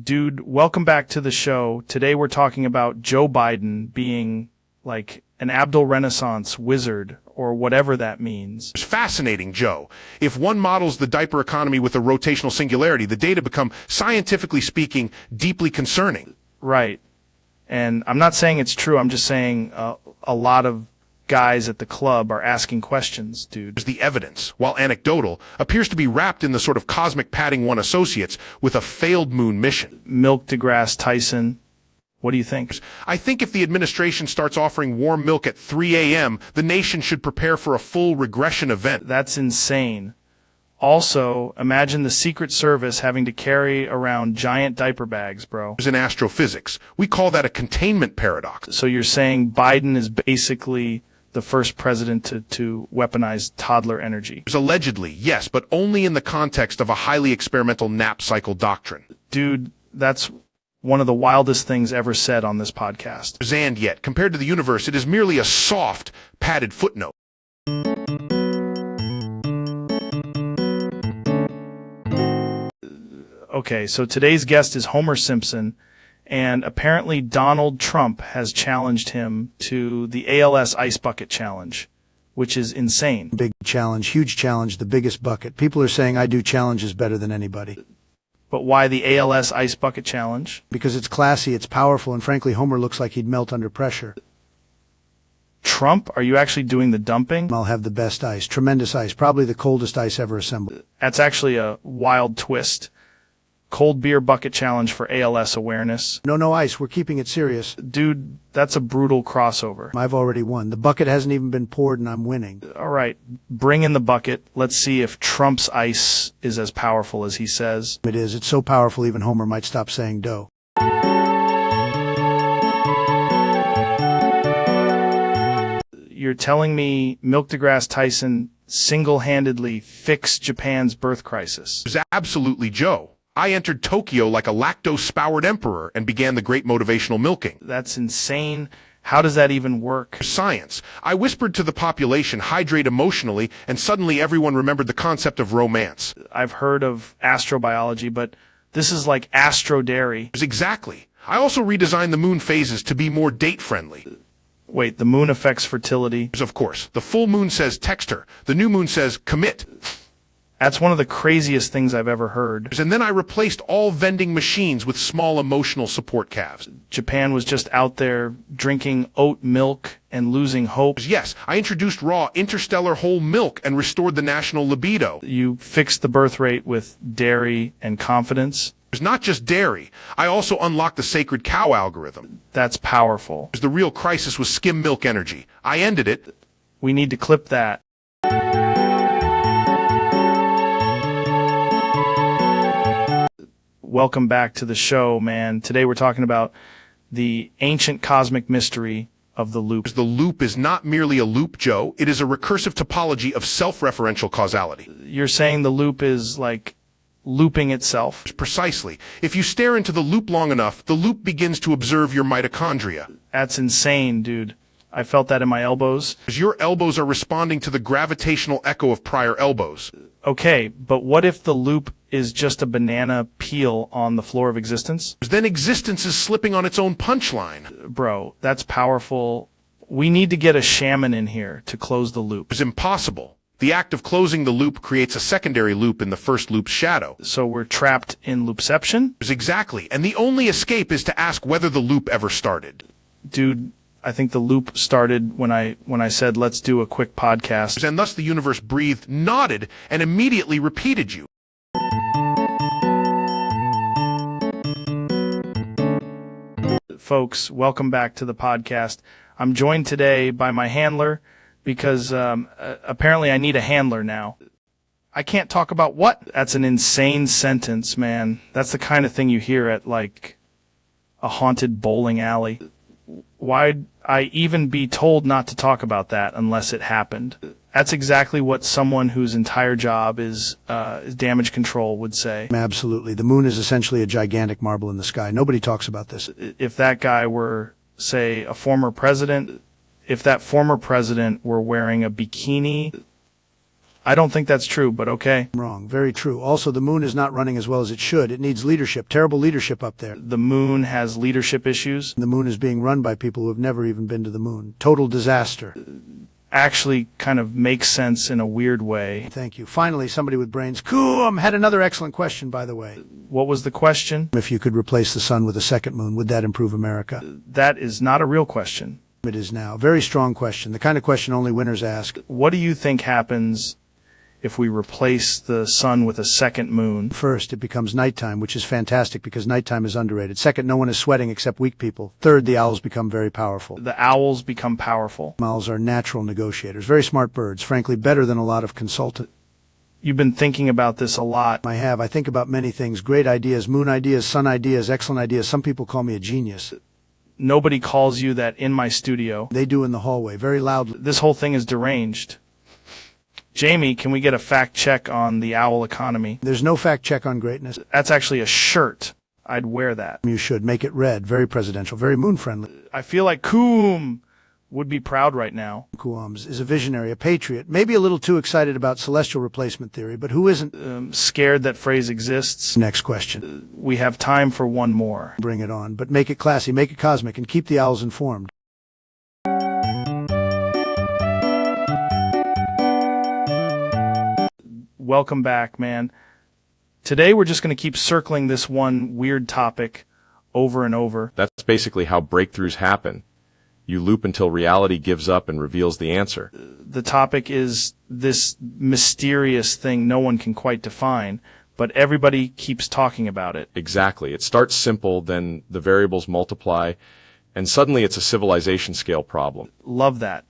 Dude, welcome back to the show. Today we're talking about Joe Biden being like an Abdul Renaissance wizard or whatever that means. It's fascinating, Joe. If one models the diaper economy with a rotational singularity, the data become, scientifically speaking, deeply concerning. Right. And I'm not saying it's true. I'm just saying a lot of guys at the club are asking questions, dude. The evidence, while anecdotal, appears to be wrapped in the sort of cosmic padding one associates with a failed moon mission. Milk deGrasse Tyson. What do you think? I think if the administration starts offering warm milk at 3 a.m., the nation should prepare for a full regression event. That's insane. Also, imagine the Secret Service having to carry around giant diaper bags, bro. In astrophysics, we call that a containment paradox. So you're saying Biden is basically the first president to weaponize toddler energy? Allegedly, yes, but only in the context of a highly experimental nap cycle doctrine. Dude, that's one of the wildest things ever said on this podcast. And yet, compared to the universe, it is merely a soft, padded footnote. Okay, so today's guest is Homer Simpson, and apparently Donald Trump has challenged him to the ALS Ice Bucket Challenge, which is insane. Big challenge, huge challenge, the biggest bucket. People are saying I do challenges better than anybody. But why the ALS Ice Bucket Challenge? Because it's classy, it's powerful, and frankly, Homer looks like he'd melt under pressure. Trump, are you actually doing the dumping? I'll have the best ice, tremendous ice, probably the coldest ice ever assembled. That's actually a wild twist. Cold beer bucket challenge for ALS awareness. No ice, we're keeping it serious. Dude, that's a brutal crossover. I've already won. The bucket hasn't even been poured and I'm winning. All right, bring in the bucket. Let's see if Trump's ice is as powerful as he says. It is. It's so powerful even Homer might stop saying dough. You're telling me Milk deGrasse Tyson single-handedly fixed Japan's birth crisis? It was absolutely Joe. I entered Tokyo like a lactose-soured emperor and began the great motivational milking. That's insane. How does that even work? Science. I whispered to the population, hydrate emotionally, and suddenly everyone remembered the concept of romance. I've heard of astrobiology, but this is like astro dairy. Exactly. I also redesigned the moon phases to be more date-friendly. Wait, the moon affects fertility? Of course. The full moon says text her. The new moon says commit. That's one of the craziest things I've ever heard. And then I replaced all vending machines with small emotional support calves. Japan was just out there drinking oat milk and losing hope. Yes, I introduced raw interstellar whole milk and restored the national libido. You fixed the birth rate with dairy and confidence. It's not just dairy. I also unlocked the sacred cow algorithm. That's powerful. The real crisis was skim milk energy. I ended it. We need to clip that. Welcome back to the show, man. Today we're talking about the ancient cosmic mystery of the loop. The loop is not merely a loop, Joe. It is a recursive topology of self-referential causality. You're saying the loop is like looping itself? Precisely. If you stare into the loop long enough, the loop begins to observe your mitochondria. That's insane, dude. I felt that in my elbows. Your elbows are responding to the gravitational echo of prior elbows. Okay, but what if the loop is just a banana peel on the floor of existence? Then existence is slipping on its own punchline. Bro, that's powerful. We need to get a shaman in here to close the loop. It's impossible. The act of closing the loop creates a secondary loop in the first loop's shadow. So we're trapped in loopception? Exactly. And the only escape is to ask whether the loop ever started. Dude, I think the loop started when I said, let's do a quick podcast. And thus the universe breathed, nodded, and immediately repeated you. Folks, welcome back to the podcast. I'm joined today by my handler because apparently I need a handler now. I can't talk about what? That's an insane sentence, man. That's the kind of thing you hear at, like, a haunted bowling alley. Why'd I even be told not to talk about that unless it happened? That's exactly what someone whose entire job is damage control would say. Absolutely. The moon is essentially a gigantic marble in the sky. Nobody talks about this. If that guy were, say, a former president, if that former president were wearing a bikini, I don't think that's true, but okay. Wrong. Very true. Also, the moon is not running as well as it should. It needs leadership. Terrible leadership up there. The moon has leadership issues. The moon is being run by people who have never even been to the moon. Total disaster. Actually kind of makes sense in a weird way. Thank you. Finally, somebody with brains. Cool. Had another excellent question, by the way. What was the question? If you could replace the sun with a second moon, would that improve America? That is not a real question. It is now. Very strong question. The kind of question only winners ask. What do you think happens if we replace the sun with a second moon? First, it becomes nighttime, which is fantastic because nighttime is underrated. Second, no one is sweating except weak people. Third, the owls become very powerful. The owls become powerful. Owls are natural negotiators. Very smart birds. Frankly, better than a lot of consultants. You've been thinking about this a lot. I have. I think about many things. Great ideas, moon ideas, sun ideas, excellent ideas. Some people call me a genius. Nobody calls you that in my studio. They do in the hallway, very loudly. This whole thing is deranged. Jamie, can we get a fact check on the owl economy? There's no fact check on greatness. That's actually a shirt. I'd wear that. You should. Make it red. Very presidential. Very moon-friendly. I feel like Coom would be proud right now. Coums is a visionary, a patriot. Maybe a little too excited about celestial replacement theory, but who isn't? Scared that phrase exists. Next question. We have time for one more. Bring it on. But make it classy, make it cosmic, and keep the owls informed. Welcome back, man. Today we're just going to keep circling this one weird topic over and over. That's basically how breakthroughs happen. You loop until reality gives up and reveals the answer. The topic is this mysterious thing no one can quite define, but everybody keeps talking about it. Exactly. It starts simple, then the variables multiply, and suddenly it's a civilization scale problem. Love that.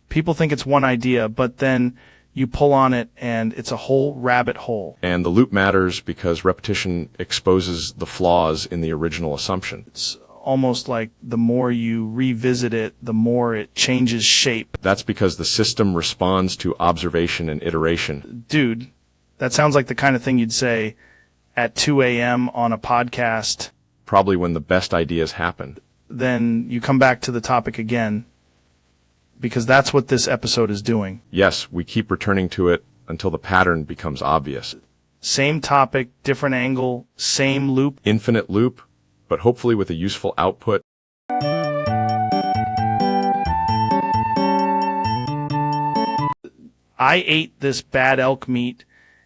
People think it's one idea, but then you pull on it and it's a whole rabbit hole. And the loop matters because repetition exposes the flaws in the original assumption. It's almost like the more you revisit it, the more it changes shape. That's because the system responds to observation and iteration. Dude, that sounds like the kind of thing you'd say at 2 a.m. on a podcast. Probably when the best ideas happen. Then you come back to the topic again, because that's what this episode is doing. Yes, we keep returning to it until the pattern becomes obvious. Same topic, different angle, same loop. Infinite loop, but hopefully with a useful output. I ate this bad elk meat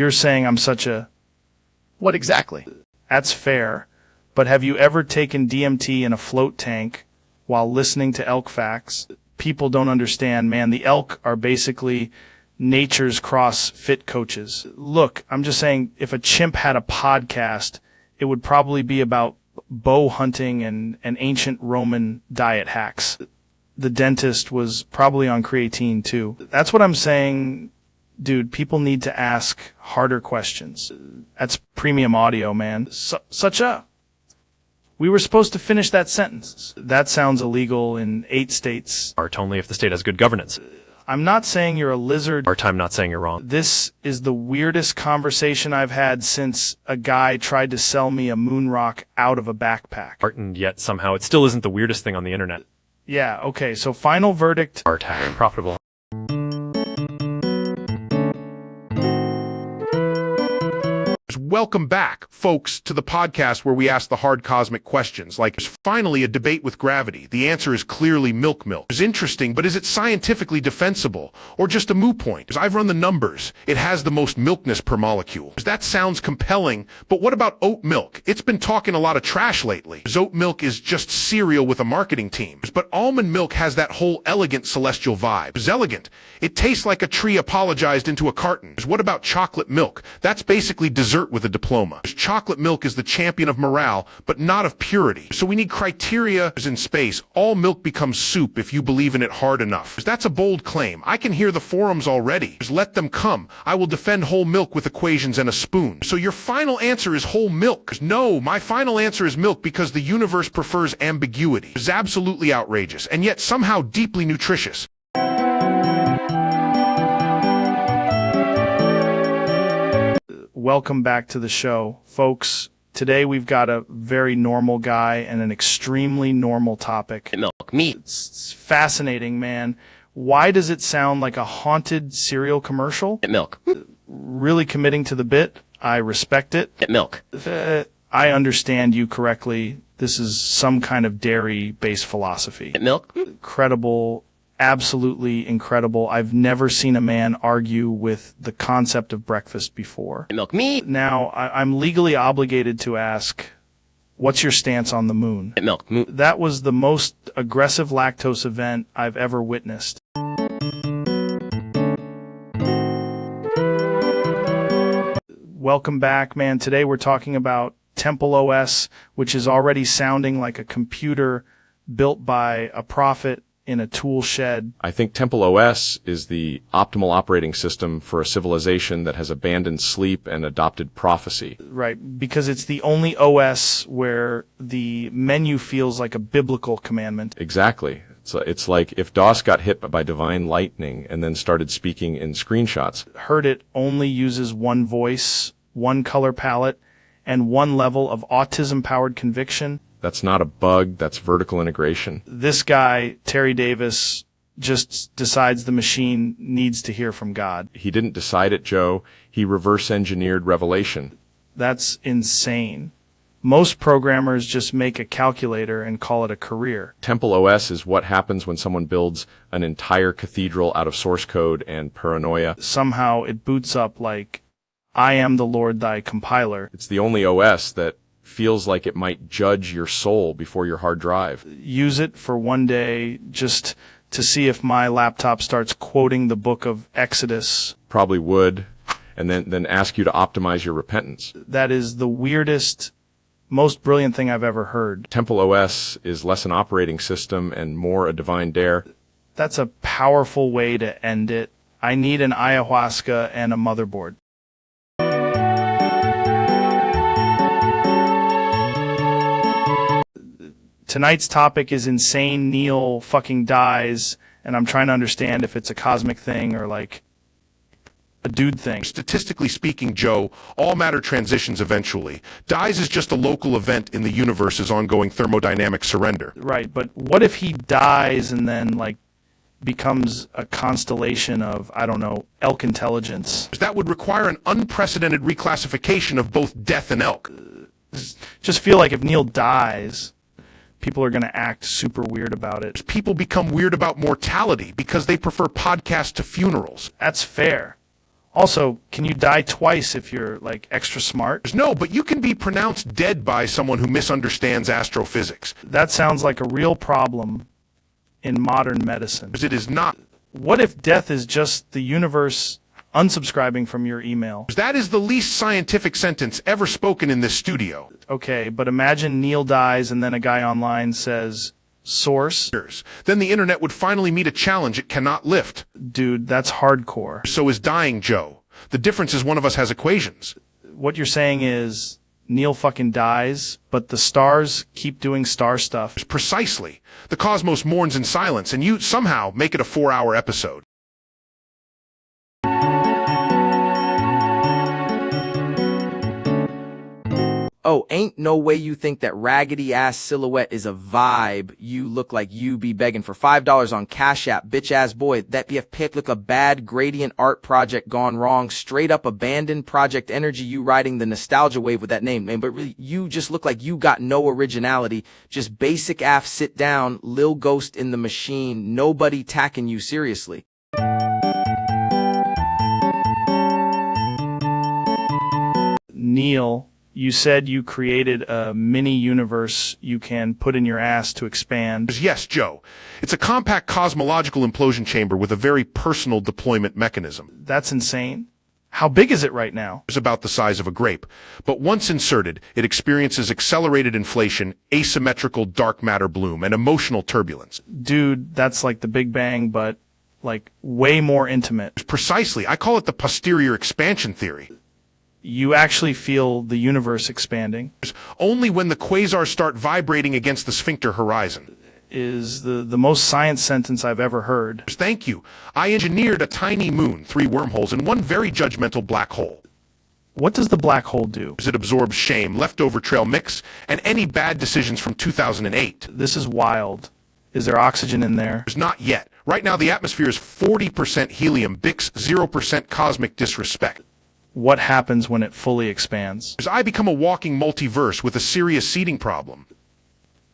You're saying I'm such a... What exactly? That's fair. But have you ever taken DMT in a float tank while listening to elk facts? People don't understand, man. The elk are basically nature's CrossFit coaches. Look, I'm just saying, if a chimp had a podcast, it would probably be about bow hunting and ancient Roman diet hacks. The dentist was probably on creatine too. That's what I'm saying, dude. People need to ask harder questions. That's premium audio, man. Such a... We were supposed to finish that sentence. That sounds illegal in 8 states. Art only if the state has good governance. I'm not saying you're a lizard. Art, I'm not saying you're wrong. This is the weirdest conversation I've had since a guy tried to sell me a moon rock out of a backpack. Art, and yet somehow it still isn't the weirdest thing on the internet. Yeah, okay, so final verdict. Art hack, profitable. Welcome back, folks, to the podcast where we ask the hard cosmic questions, like, there's finally a debate with gravity. The answer is clearly milk. It's interesting, but is it scientifically defensible, or just a moot point? I've run the numbers. It has the most milkness per molecule. That sounds compelling, but what about oat milk? It's been talking a lot of trash lately. Oat milk is just cereal with a marketing team. But almond milk has that whole elegant celestial vibe. It's elegant. It tastes like a tree apologized into a carton. What about chocolate milk? That's basically dessert with a diploma. Chocolate milk is the champion of morale, but not of purity. So we need criteria in space. All milk becomes soup if you believe in it hard enough. That's a bold claim. I can hear the forums already. Just let them come. I will defend whole milk with equations and a spoon. So your final answer is whole milk? No, my final answer is milk because the universe prefers ambiguity. It's absolutely outrageous, and yet somehow deeply nutritious. Welcome back to the show, folks. Today we've got a very normal guy and an extremely normal topic. Milk, meat. It's fascinating, man. Why does it sound like a haunted cereal commercial? Milk. Really committing to the bit. I respect it. Milk. I understand you correctly. This is some kind of dairy-based philosophy. Milk. Incredible. Absolutely incredible. I've never seen a man argue with the concept of breakfast before. Milk, meat. Now, I'm legally obligated to ask, what's your stance on the moon? Milk. That was the most aggressive lactose event I've ever witnessed. Welcome back, man. Today we're talking about Temple OS, which is already sounding like a computer built by a prophet in a tool shed. I think Temple OS is the optimal operating system for a civilization that has abandoned sleep and adopted prophecy. Right, because it's the only OS where the menu feels like a biblical commandment. Exactly. It's like if DOS got hit by divine lightning and then started speaking in screenshots. Heard it only uses one voice, one color palette, and one level of autism-powered conviction. That's not a bug, that's vertical integration. This guy, Terry Davis, just decides the machine needs to hear from God. He didn't decide it, Joe. He reverse-engineered revelation. That's insane. Most programmers just make a calculator and call it a career. Temple OS is what happens when someone builds an entire cathedral out of source code and paranoia. Somehow it boots up like, I am the Lord thy compiler. It's the only OS that feels like it might judge your soul before your hard drive. Use it for one day just to see if my laptop starts quoting the book of Exodus. Probably would, and then ask you to optimize your repentance. That is the weirdest, most brilliant thing I've ever heard. Temple OS is less an operating system and more a divine dare. That's a powerful way to end it. I need an ayahuasca and a motherboard. Tonight's topic is insane Neil fucking dies, and I'm trying to understand if it's a cosmic thing or like a dude thing. Statistically speaking, Joe, all matter transitions eventually. Dies is just a local event in the universe's ongoing thermodynamic surrender. Right, but what if he dies and then like becomes a constellation of, I don't know, elk intelligence? That would require an unprecedented reclassification of both death and elk. Just feel like if Neil dies, people are going to act super weird about it. People become weird about mortality because they prefer podcasts to funerals. That's fair. Also, can you die twice if you're, like, extra smart? No, but you can be pronounced dead by someone who misunderstands astrophysics. That sounds like a real problem in modern medicine. It is not. What if death is just the universe unsubscribing from your email? That is the least scientific sentence ever spoken in this studio. Okay, but imagine Neil dies and then a guy online says, source? Then the internet would finally meet a challenge it cannot lift. Dude, that's hardcore. So is dying, Joe. The difference is one of us has equations. What you're saying is Neil fucking dies, but the stars keep doing star stuff. Precisely. The cosmos mourns in silence, and you somehow make it a 4-hour episode. Oh, ain't no way you think that raggedy-ass silhouette is a vibe. You look like you be begging for $5 on Cash App, bitch-ass boy. That BF pic look a bad gradient art project gone wrong. Straight up abandoned Project Energy. You riding the nostalgia wave with that name, man. But really, you just look like you got no originality. Just basic af sit down, Lil Ghost in the machine. Nobody tacking you seriously. Neil, you said you created a mini universe you can put in your ass to expand. Yes, Joe. It's a compact cosmological implosion chamber with a very personal deployment mechanism. That's insane. How big is it right now? It's about the size of a grape. But once inserted, it experiences accelerated inflation, asymmetrical dark matter bloom, and emotional turbulence. Dude, that's like the Big Bang, but like way more intimate. Precisely. I call it the posterior expansion theory. You actually feel the universe expanding. Only when the quasars start vibrating against the sphincter horizon. Is the most science sentence I've ever heard. Thank you. I engineered a tiny moon, 3 wormholes, and 1 very judgmental black hole. What does the black hole do? It absorbs shame, leftover trail mix, and any bad decisions from 2008. This is wild. Is there oxygen in there? There's not yet. Right now the atmosphere is 40% helium, Bix 0% cosmic disrespect. What happens when it fully expands? I become a walking multiverse with a serious seeding problem.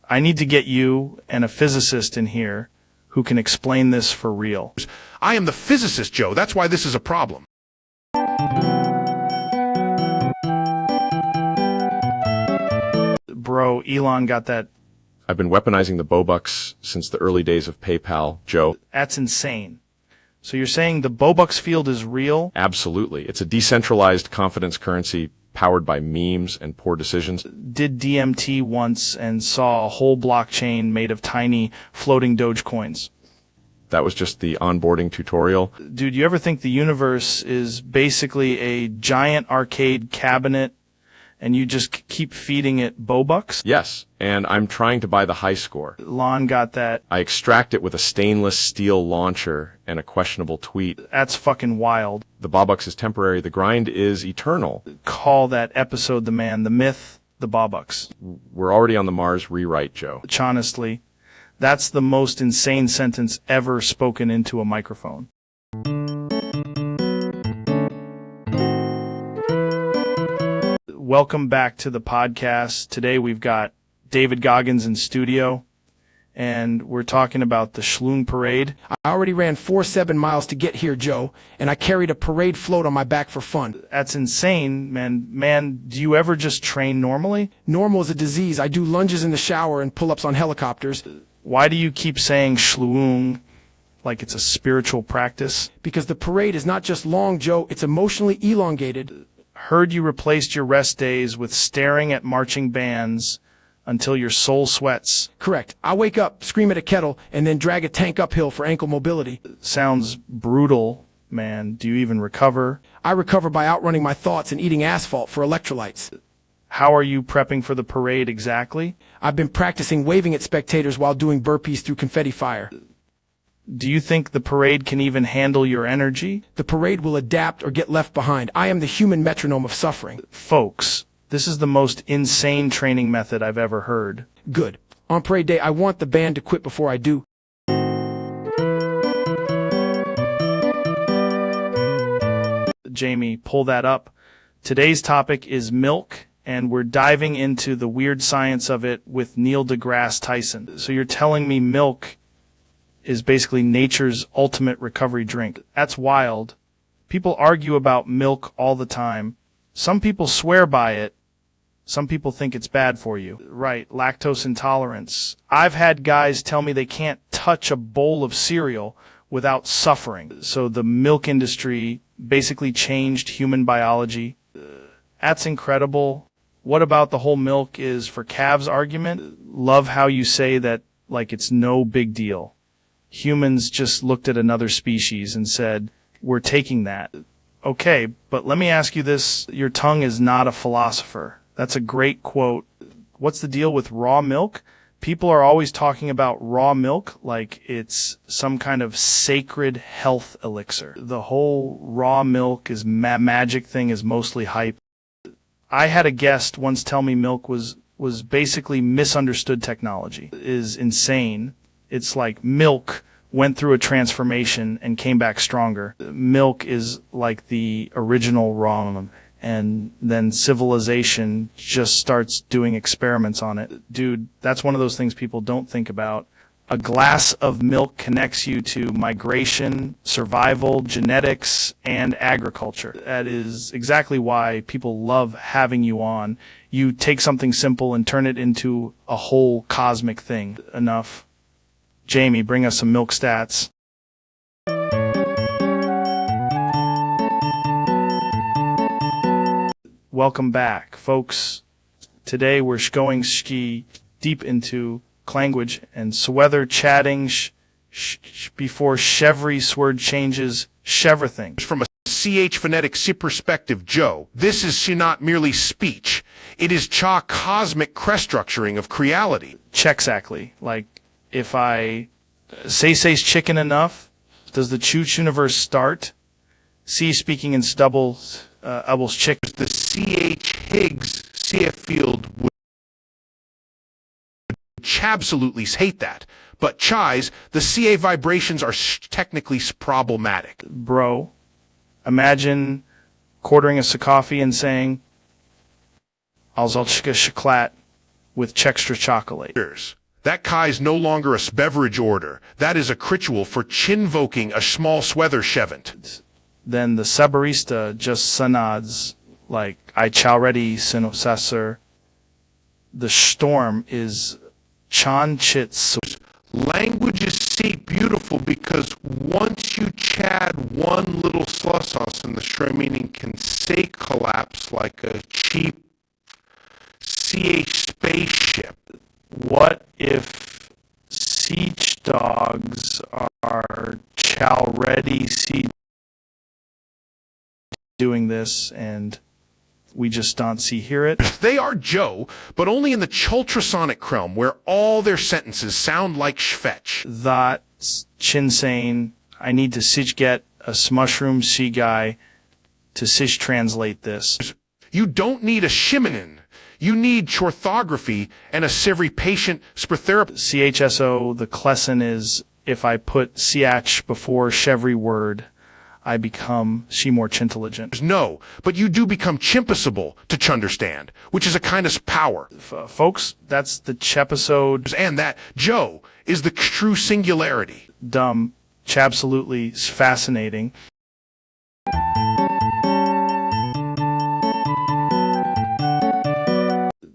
I need to get you and a physicist in here who can explain this for real. I am the physicist, Joe. That's why this is a problem. Bro, Elon got that. I've been weaponizing the Bobucks since the early days of PayPal, Joe. That's insane. So you're saying the Bobucks field is real? Absolutely. It's a decentralized confidence currency powered by memes and poor decisions. Did DMT once and saw a whole blockchain made of tiny floating Dogecoins. That was just the onboarding tutorial. Dude, you ever think the universe is basically a giant arcade cabinet and you just keep feeding it Bobucks? Yes, and I'm trying to buy the high score. Lon got that. I extract it with a stainless steel launcher and a questionable tweet. That's fucking wild. The Bobucks is temporary, the grind is eternal. Call that episode the man, the myth, the Bobucks. We're already on the Mars rewrite, Joe. Honestly, that's the most insane sentence ever spoken into a microphone. Welcome back to the podcast. Today we've got David Goggins in studio, and we're talking about the Schloon Parade. I already ran 4.7 miles to get here, Joe, and I carried a parade float on my back for fun. That's insane, man. Man, do you ever just train normally? Normal is a disease. I do lunges in the shower and pull-ups on helicopters. Why do you keep saying Schloon like it's a spiritual practice? Because the parade is not just long, Joe, it's emotionally elongated. Heard you replaced your rest days with staring at marching bands until your soul sweats. Correct. I wake up, scream at a kettle, and then drag a tank uphill for ankle mobility. Sounds brutal, man. Do you even recover? I recover by outrunning my thoughts and eating asphalt for electrolytes. How are you prepping for the parade exactly? I've been practicing waving at spectators while doing burpees through confetti fire. Do you think the parade can even handle your energy? The parade will adapt or get left behind. I am the human metronome of suffering. Folks, this is the most insane training method I've ever heard. Good. On parade day, I want the band to quit before I do. Jamie, pull that up. Today's topic is milk, and we're diving into the weird science of it with Neil deGrasse Tyson. So you're telling me milk is basically nature's ultimate recovery drink. That's wild. People argue about milk all the time. Some people swear by it. Some people think it's bad for you. Right, lactose intolerance. I've had guys tell me they can't touch a bowl of cereal without suffering. So the milk industry basically changed human biology. That's incredible. What about the whole milk is for calves argument? Love how you say that like it's no big deal. Humans just looked at another species and said, we're taking that. Okay, but let me ask you this. Your tongue is not a philosopher. That's a great quote. What's the deal with raw milk? People are always talking about raw milk like it's some kind of sacred health elixir. The whole raw milk is magic thing is mostly hype. I had a guest once tell me milk was basically misunderstood technology. It is insane. It's like milk went through a transformation and came back stronger. Milk is like the original raw, and then civilization just starts doing experiments on it. Dude, that's one of those things people don't think about. A glass of milk connects you to migration, survival, genetics, and agriculture. That is exactly why people love having you on. You take something simple and turn it into a whole cosmic thing. Enough. Jamie, bring us some milk stats. Welcome back, folks. Today we're going deep into language and swether chatting before Chevry's word changes everything. From a CH phonetic C perspective, Joe, this is not merely speech. It is cosmic crest structuring of creality. Check-exactly. Like, if I say's chicken enough, does the Chooch universe start? C speaking in stubbles, chick. The CH Higgs CF field would absolutely hate that. But Chai's, the CA vibrations are technically problematic. Bro, imagine quartering a coffee and saying, I'll zalchika shaklat with Chextra chocolate. That Kai's no longer a beverage order. That is a ritual for chinvoking a small swether shevant. Then the sabarista just sanads like I chalready sinosasser. The storm is chan chits. Languages see beautiful because once you chad one little sauce in the shrimp meaning can say collapse like a cheap CH spaceship. What if siege dogs are chalready doing this and we just don't hear it? They are Joe, but only in the ultrasonic realm where all their sentences sound like shvetch. That's chinsane. I need to get a smushroom sea guy to translate this. You don't need a shiminin. You need orthography and a sivry patient therapy. CHSO, the lesson is if I put CH before every word, I become more chintelligent. No, but you do become chimpasable to chunderstand, which is a kind of power. Folks, that's the chepisode. And that, Joe, is the true singularity. Dumb, chabsolutely fascinating.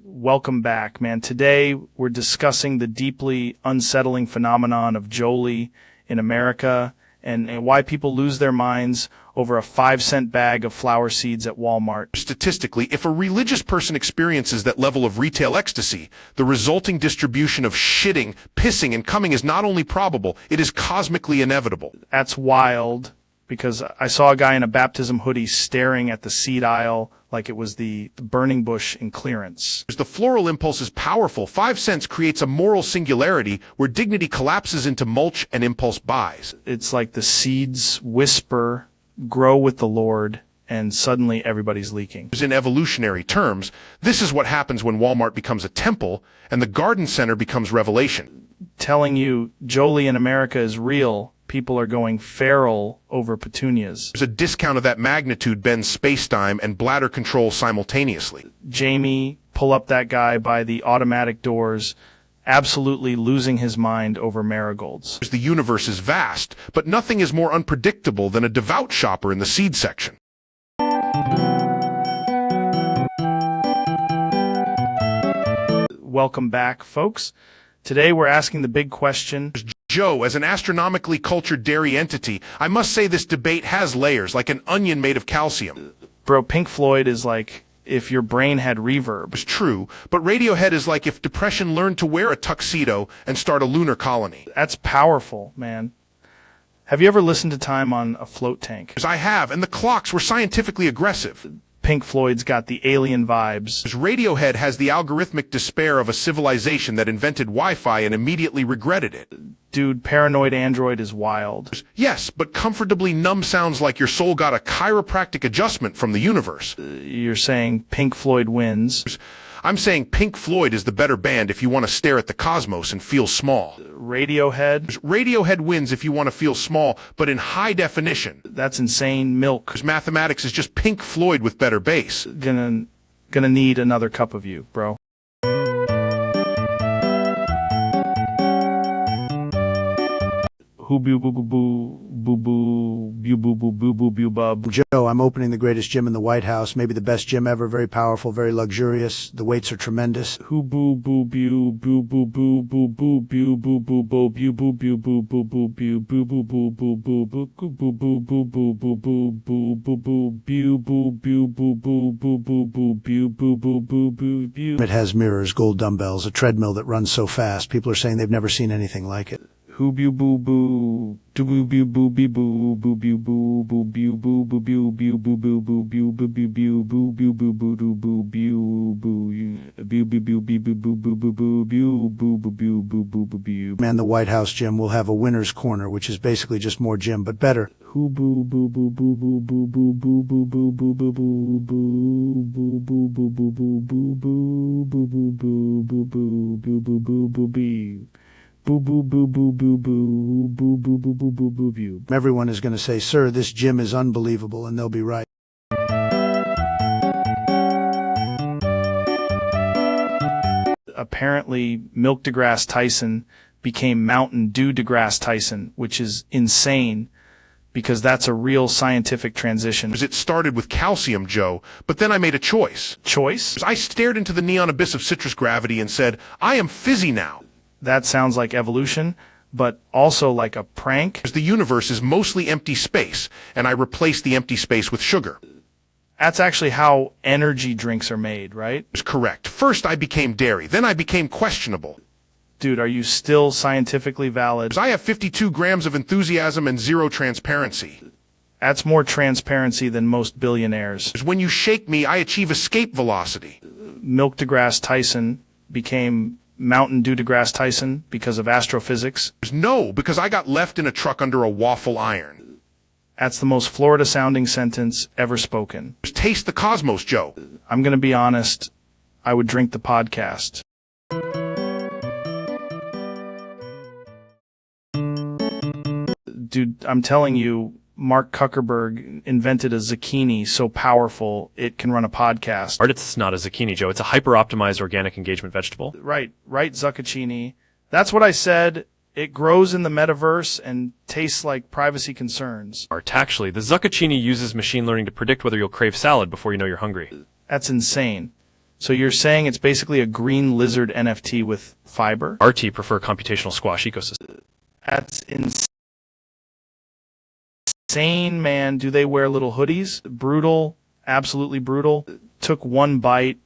Welcome back, man. Today we're discussing the deeply unsettling phenomenon of Jolie in America and why people lose their minds over a 5-cent bag of flower seeds at Walmart. Statistically, if a religious person experiences that level of retail ecstasy, the resulting distribution of shitting, pissing, and coming is not only probable, it is cosmically inevitable. That's wild, because I saw a guy in a baptism hoodie staring at the seed aisle like it was the burning bush in clearance. The floral impulse is powerful. 5 cents creates a moral singularity where dignity collapses into mulch and impulse buys. It's like the seeds whisper, grow with the Lord, and suddenly everybody's leaking. In evolutionary terms, this is what happens when Walmart becomes a temple and the garden center becomes revelation. Telling you Jolie in America is real. People are going feral over petunias. There's a discount of that magnitude bends spacetime and bladder control simultaneously. Jamie, pull up that guy by the automatic doors. absolutely losing his mind over marigolds. The universe is vast, but nothing is more unpredictable than a devout shopper in the seed section. Welcome back, folks. Today we're asking the big question. Joe, as an astronomically cultured dairy entity, I must say this debate has layers, like an onion made of calcium. Bro, Pink Floyd is like if your brain had reverb. It's true, but Radiohead is like if depression learned to wear a tuxedo and start a lunar colony. That's powerful, man. Have you ever listened to Time on a Float Tank? I have, and the clocks were scientifically aggressive. Pink Floyd's got the alien vibes. Radiohead has the algorithmic despair of a civilization that invented Wi-Fi and immediately regretted it. Dude, Paranoid Android is wild. Yes, but comfortably numb sounds like your soul got a chiropractic adjustment from the universe. You're saying Pink Floyd wins. I'm saying Pink Floyd is the better band if you want to stare at the cosmos and feel small. Radiohead? Radiohead wins if you want to feel small, but in high definition. That's insane milk. Mathematics is just Pink Floyd with better bass. Gonna need another cup of you, bro. Joe, I'm opening the greatest gym in the White House, maybe the best gym ever, very powerful, very luxurious. The weights are tremendous. It has mirrors, gold dumbbells, a treadmill that runs so fast. People are saying they've never seen anything like it. Man, the White House gym will have a winner's corner, which is basically just more gym, but better. Everyone is going to say, sir, this gym is unbelievable, and they'll be right. Apparently, Milk deGrasse Tyson became Mountain Dew deGrasse Tyson, which is insane because that's a real scientific transition. It started with calcium, Joe, but then I made a choice. Choice? I stared into the neon abyss of citrus gravity and said, I am fizzy now. That sounds like evolution, but also like a prank. The universe is mostly empty space, and I replaced the empty space with sugar. That's actually how energy drinks are made, right? That's correct. First I became dairy, then I became questionable. Dude, are you still scientifically valid? I have 52 grams of enthusiasm and 0 transparency. That's more transparency than most billionaires. When you shake me, I achieve escape velocity. Milk deGrasse Tyson became Mountain Dew deGrasse Tyson because of astrophysics? No, because I got left in a truck under a waffle iron. That's the most Florida-sounding sentence ever spoken. Taste the cosmos, Joe. I'm going to be honest. I would drink the podcast. Dude, I'm telling you, Mark Zuckerberg invented a zucchini so powerful it can run a podcast. It's not a zucchini, Joe. It's a hyper-optimized organic engagement vegetable. Right, zucchini. That's what I said. It grows in the metaverse and tastes like privacy concerns. Actually, the zucchini uses machine learning to predict whether you'll crave salad before you know you're hungry. That's insane. So you're saying it's basically a green lizard NFT with fiber? RT prefer computational squash ecosystem. That's insane, man. Do they wear little hoodies? Brutal, absolutely brutal. Took one bite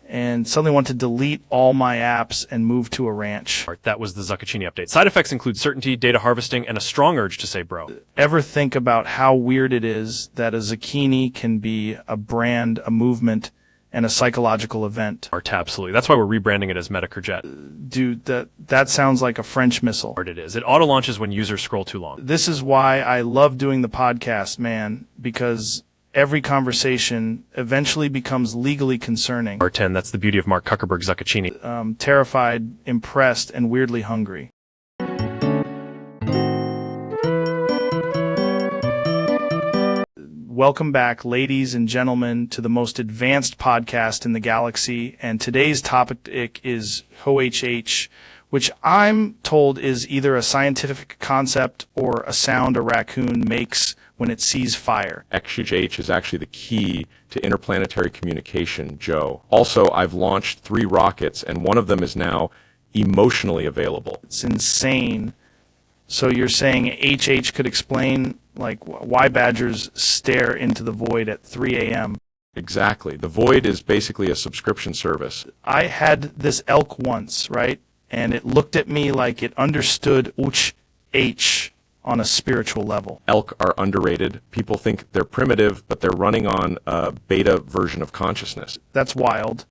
and suddenly want to delete all my apps and move to a ranch. That was the zucchini update. Side effects include certainty, data harvesting, and a strong urge to say bro. Ever think about how weird it is that a zucchini can be a brand, a movement, and a psychological event? Absolutely. That's why we're rebranding it as Metacourgette. Dude, that sounds like a French missile. It is. It auto-launches when users scroll too long. This is why I love doing the podcast, man, because every conversation eventually becomes legally concerning. R10, that's the beauty of Mark Zuckerberg's zucchini. Terrified, impressed, and weirdly hungry. Welcome back, ladies and gentlemen, to the most advanced podcast in the galaxy. And today's topic is HOHH, which I'm told is either a scientific concept or a sound a raccoon makes when it sees fire. HOHH is actually the key to interplanetary communication, Joe. Also, I've launched 3 rockets, and one of them is now emotionally available. It's insane. So you're saying HH could explain, like, why badgers stare into the void at 3 a.m.? Exactly. The Void is basically a subscription service. I had this elk once, right? And it looked at me like it understood H on a spiritual level. Elk are underrated. People think they're primitive, but they're running on a beta version of consciousness. That's wild.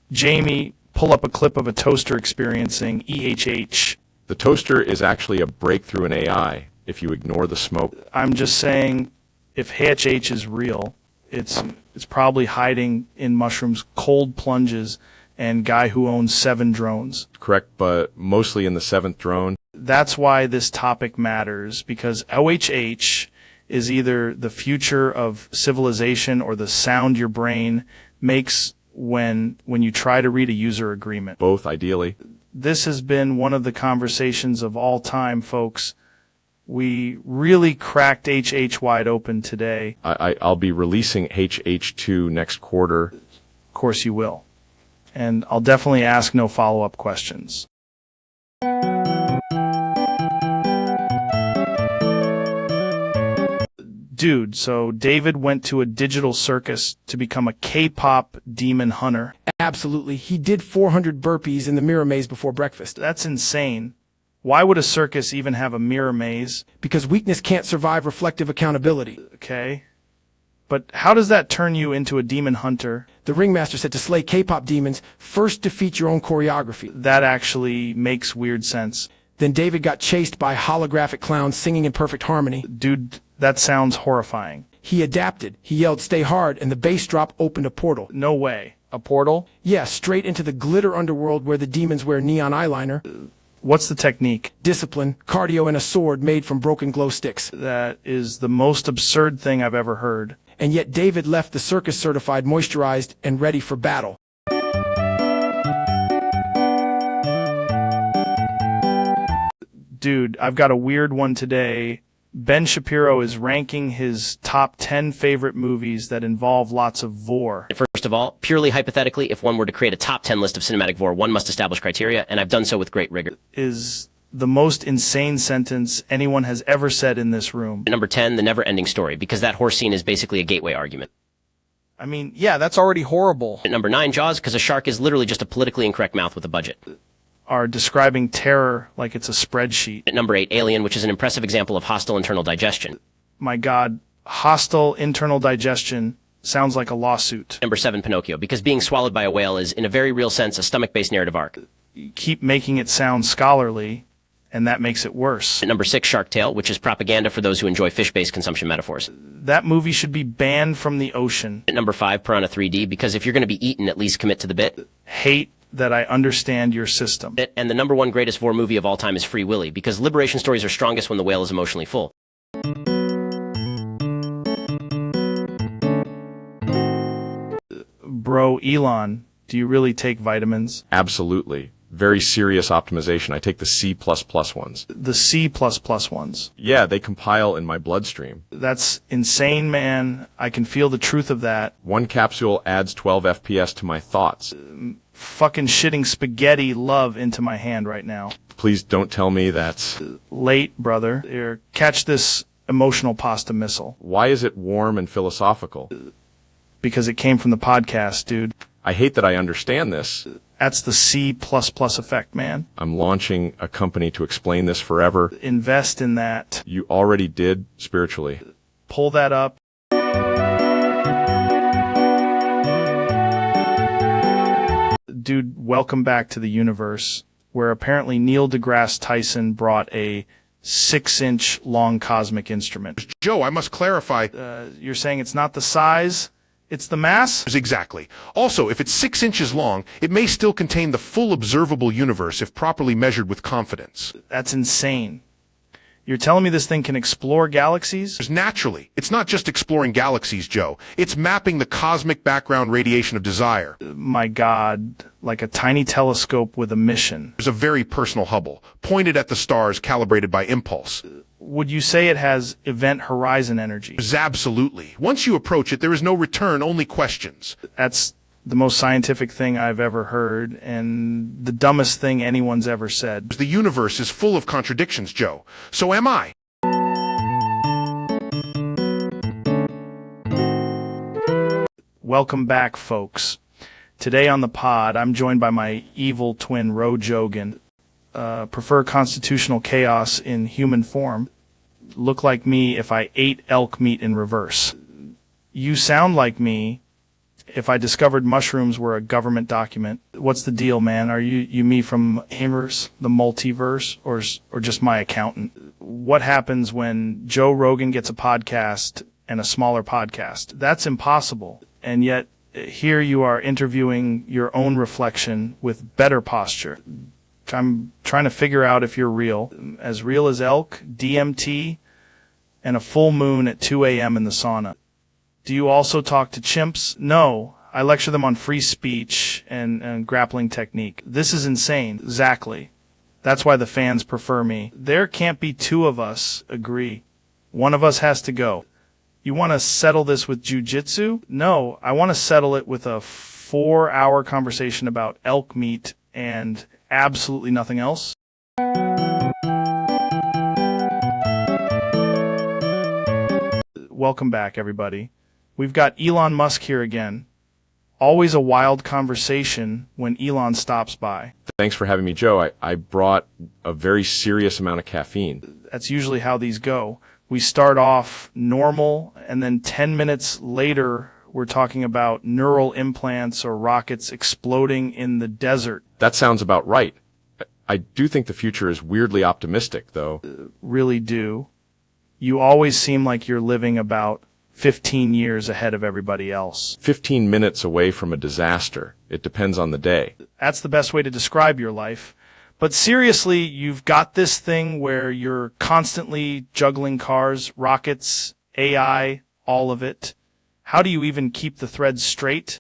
Jamie, pull up a clip of a toaster experiencing EHH. The toaster is actually a breakthrough in AI if you ignore the smoke. I'm just saying, if HH is real, it's probably hiding in mushrooms, cold plunges, and guy who owns 7 drones. Correct, but mostly in the 7th drone. That's why this topic matters, because OHH is either the future of civilization or the sound your brain makes when you try to read a user agreement. Both, ideally. This has been one of the conversations of all time, folks. We really cracked HH wide open today. I'll be releasing HH2 next quarter. Of course you will. And I'll definitely ask no follow-up questions. Dude, so David went to a digital circus to become a K-pop demon hunter. Absolutely. He did 400 burpees in the mirror maze before breakfast. That's insane. Why would a circus even have a mirror maze? Because weakness can't survive reflective accountability. Okay. But how does that turn you into a demon hunter? The ringmaster said to slay K-pop demons, first defeat your own choreography. That actually makes weird sense. Then David got chased by holographic clowns singing in perfect harmony. Dude, that sounds horrifying. He adapted. He yelled, "Stay hard," and the bass drop opened a portal. No way. A portal? Yeah, straight into the glitter underworld where the demons wear neon eyeliner. What's the technique? Discipline, cardio, and a sword made from broken glow sticks. That is the most absurd thing I've ever heard. And yet David left the circus certified, moisturized, and ready for battle. Dude, I've got a weird one today. Ben Shapiro is ranking his top 10 favorite movies that involve lots of vor. First of all, purely hypothetically, if one were to create a top 10 list of cinematic vor, one must establish criteria, and I've done so with great rigor. Is the most insane sentence anyone has ever said in this room. Number 10, The Never-Ending Story, because that horse scene is basically a gateway argument. I mean, yeah, that's already horrible. Number 9, Jaws, because a shark is literally just a politically incorrect mouth with a budget. Are describing terror like it's a spreadsheet. Number 8, Alien, which is an impressive example of hostile internal digestion. My God, hostile internal digestion sounds like a lawsuit. Number 7, Pinocchio, because being swallowed by a whale is, in a very real sense, a stomach-based narrative arc. You keep making it sound scholarly, and that makes it worse. Number 6, Shark Tale, which is propaganda for those who enjoy fish-based consumption metaphors. That movie should be banned from the ocean. Number 5, Piranha 3D, because if you're going to be eaten, at least commit to the bit. Hate that I understand your system. And the number 1 greatest vor movie of all time is Free Willy, because liberation stories are strongest when the whale is emotionally full. Bro, Elon, do you really take vitamins? Absolutely. Very serious optimization. I take the C++ ones. The C++ ones? Yeah, they compile in my bloodstream. That's insane, man. I can feel the truth of that. 1 capsule adds 12 FPS to my thoughts. Fucking shitting spaghetti love into my hand right now. Please don't tell me that's... Late, brother. Here, catch this emotional pasta missile. Why is it warm and philosophical? Because it came from the podcast, dude. I hate that I understand this. That's the C++ effect, man. I'm launching a company to explain this forever. Invest in that. You already did, spiritually. Pull that up. Dude, welcome back to the universe, where apparently Neil deGrasse Tyson brought a 6-inch long cosmic instrument. Joe, I must clarify. You're saying it's not the size? It's the mass? Exactly. Also, if it's 6 inches long, it may still contain the full observable universe if properly measured with confidence. That's insane. You're telling me this thing can explore galaxies? Naturally, it's not just exploring galaxies, Joe. It's mapping the cosmic background radiation of desire. My God, like a tiny telescope with a mission. There's a very personal Hubble, pointed at the stars, calibrated by impulse. Would you say it has event horizon energy? Absolutely. Once you approach it, there is no return, only questions. That's the most scientific thing I've ever heard, and the dumbest thing anyone's ever said. The universe is full of contradictions, Joe. So am I. Welcome back, folks. Today on the pod, I'm joined by my evil twin, Ro Jogan. Prefer constitutional chaos in human form. Look like me if I ate elk meat in reverse. You sound like me if I discovered mushrooms were a government document. What's the deal, man? Are you me from Hamers, the multiverse, or just my accountant? What happens when Joe Rogan gets a podcast and a smaller podcast? That's impossible. And yet, here you are interviewing your own reflection with better posture. I'm trying to figure out if you're real as elk, DMT, and a full moon at 2 a.m. in the sauna. Do you also talk to chimps? No. I lecture them on free speech and grappling technique. This is insane. Exactly. That's why the fans prefer me. There can't be two of us agree. One of us has to go. You want to settle this with jujitsu? No, I want to settle it with a 4-hour conversation about elk meat and absolutely nothing else. Welcome back, everybody. We've got Elon Musk here again. Always a wild conversation when Elon stops by. Thanks for having me, Joe. I brought a very serious amount of caffeine. That's usually how these go. We start off normal, and then 10 minutes later, we're talking about neural implants or rockets exploding in the desert. That sounds about right. I do think the future is weirdly optimistic, though. Really do. You always seem like you're living about 15 years ahead of everybody else. 15 minutes away from a disaster. It depends on the day. That's the best way to describe your life. But seriously, you've got this thing where you're constantly juggling cars, rockets, AI, all of it. How do you even keep the threads straight?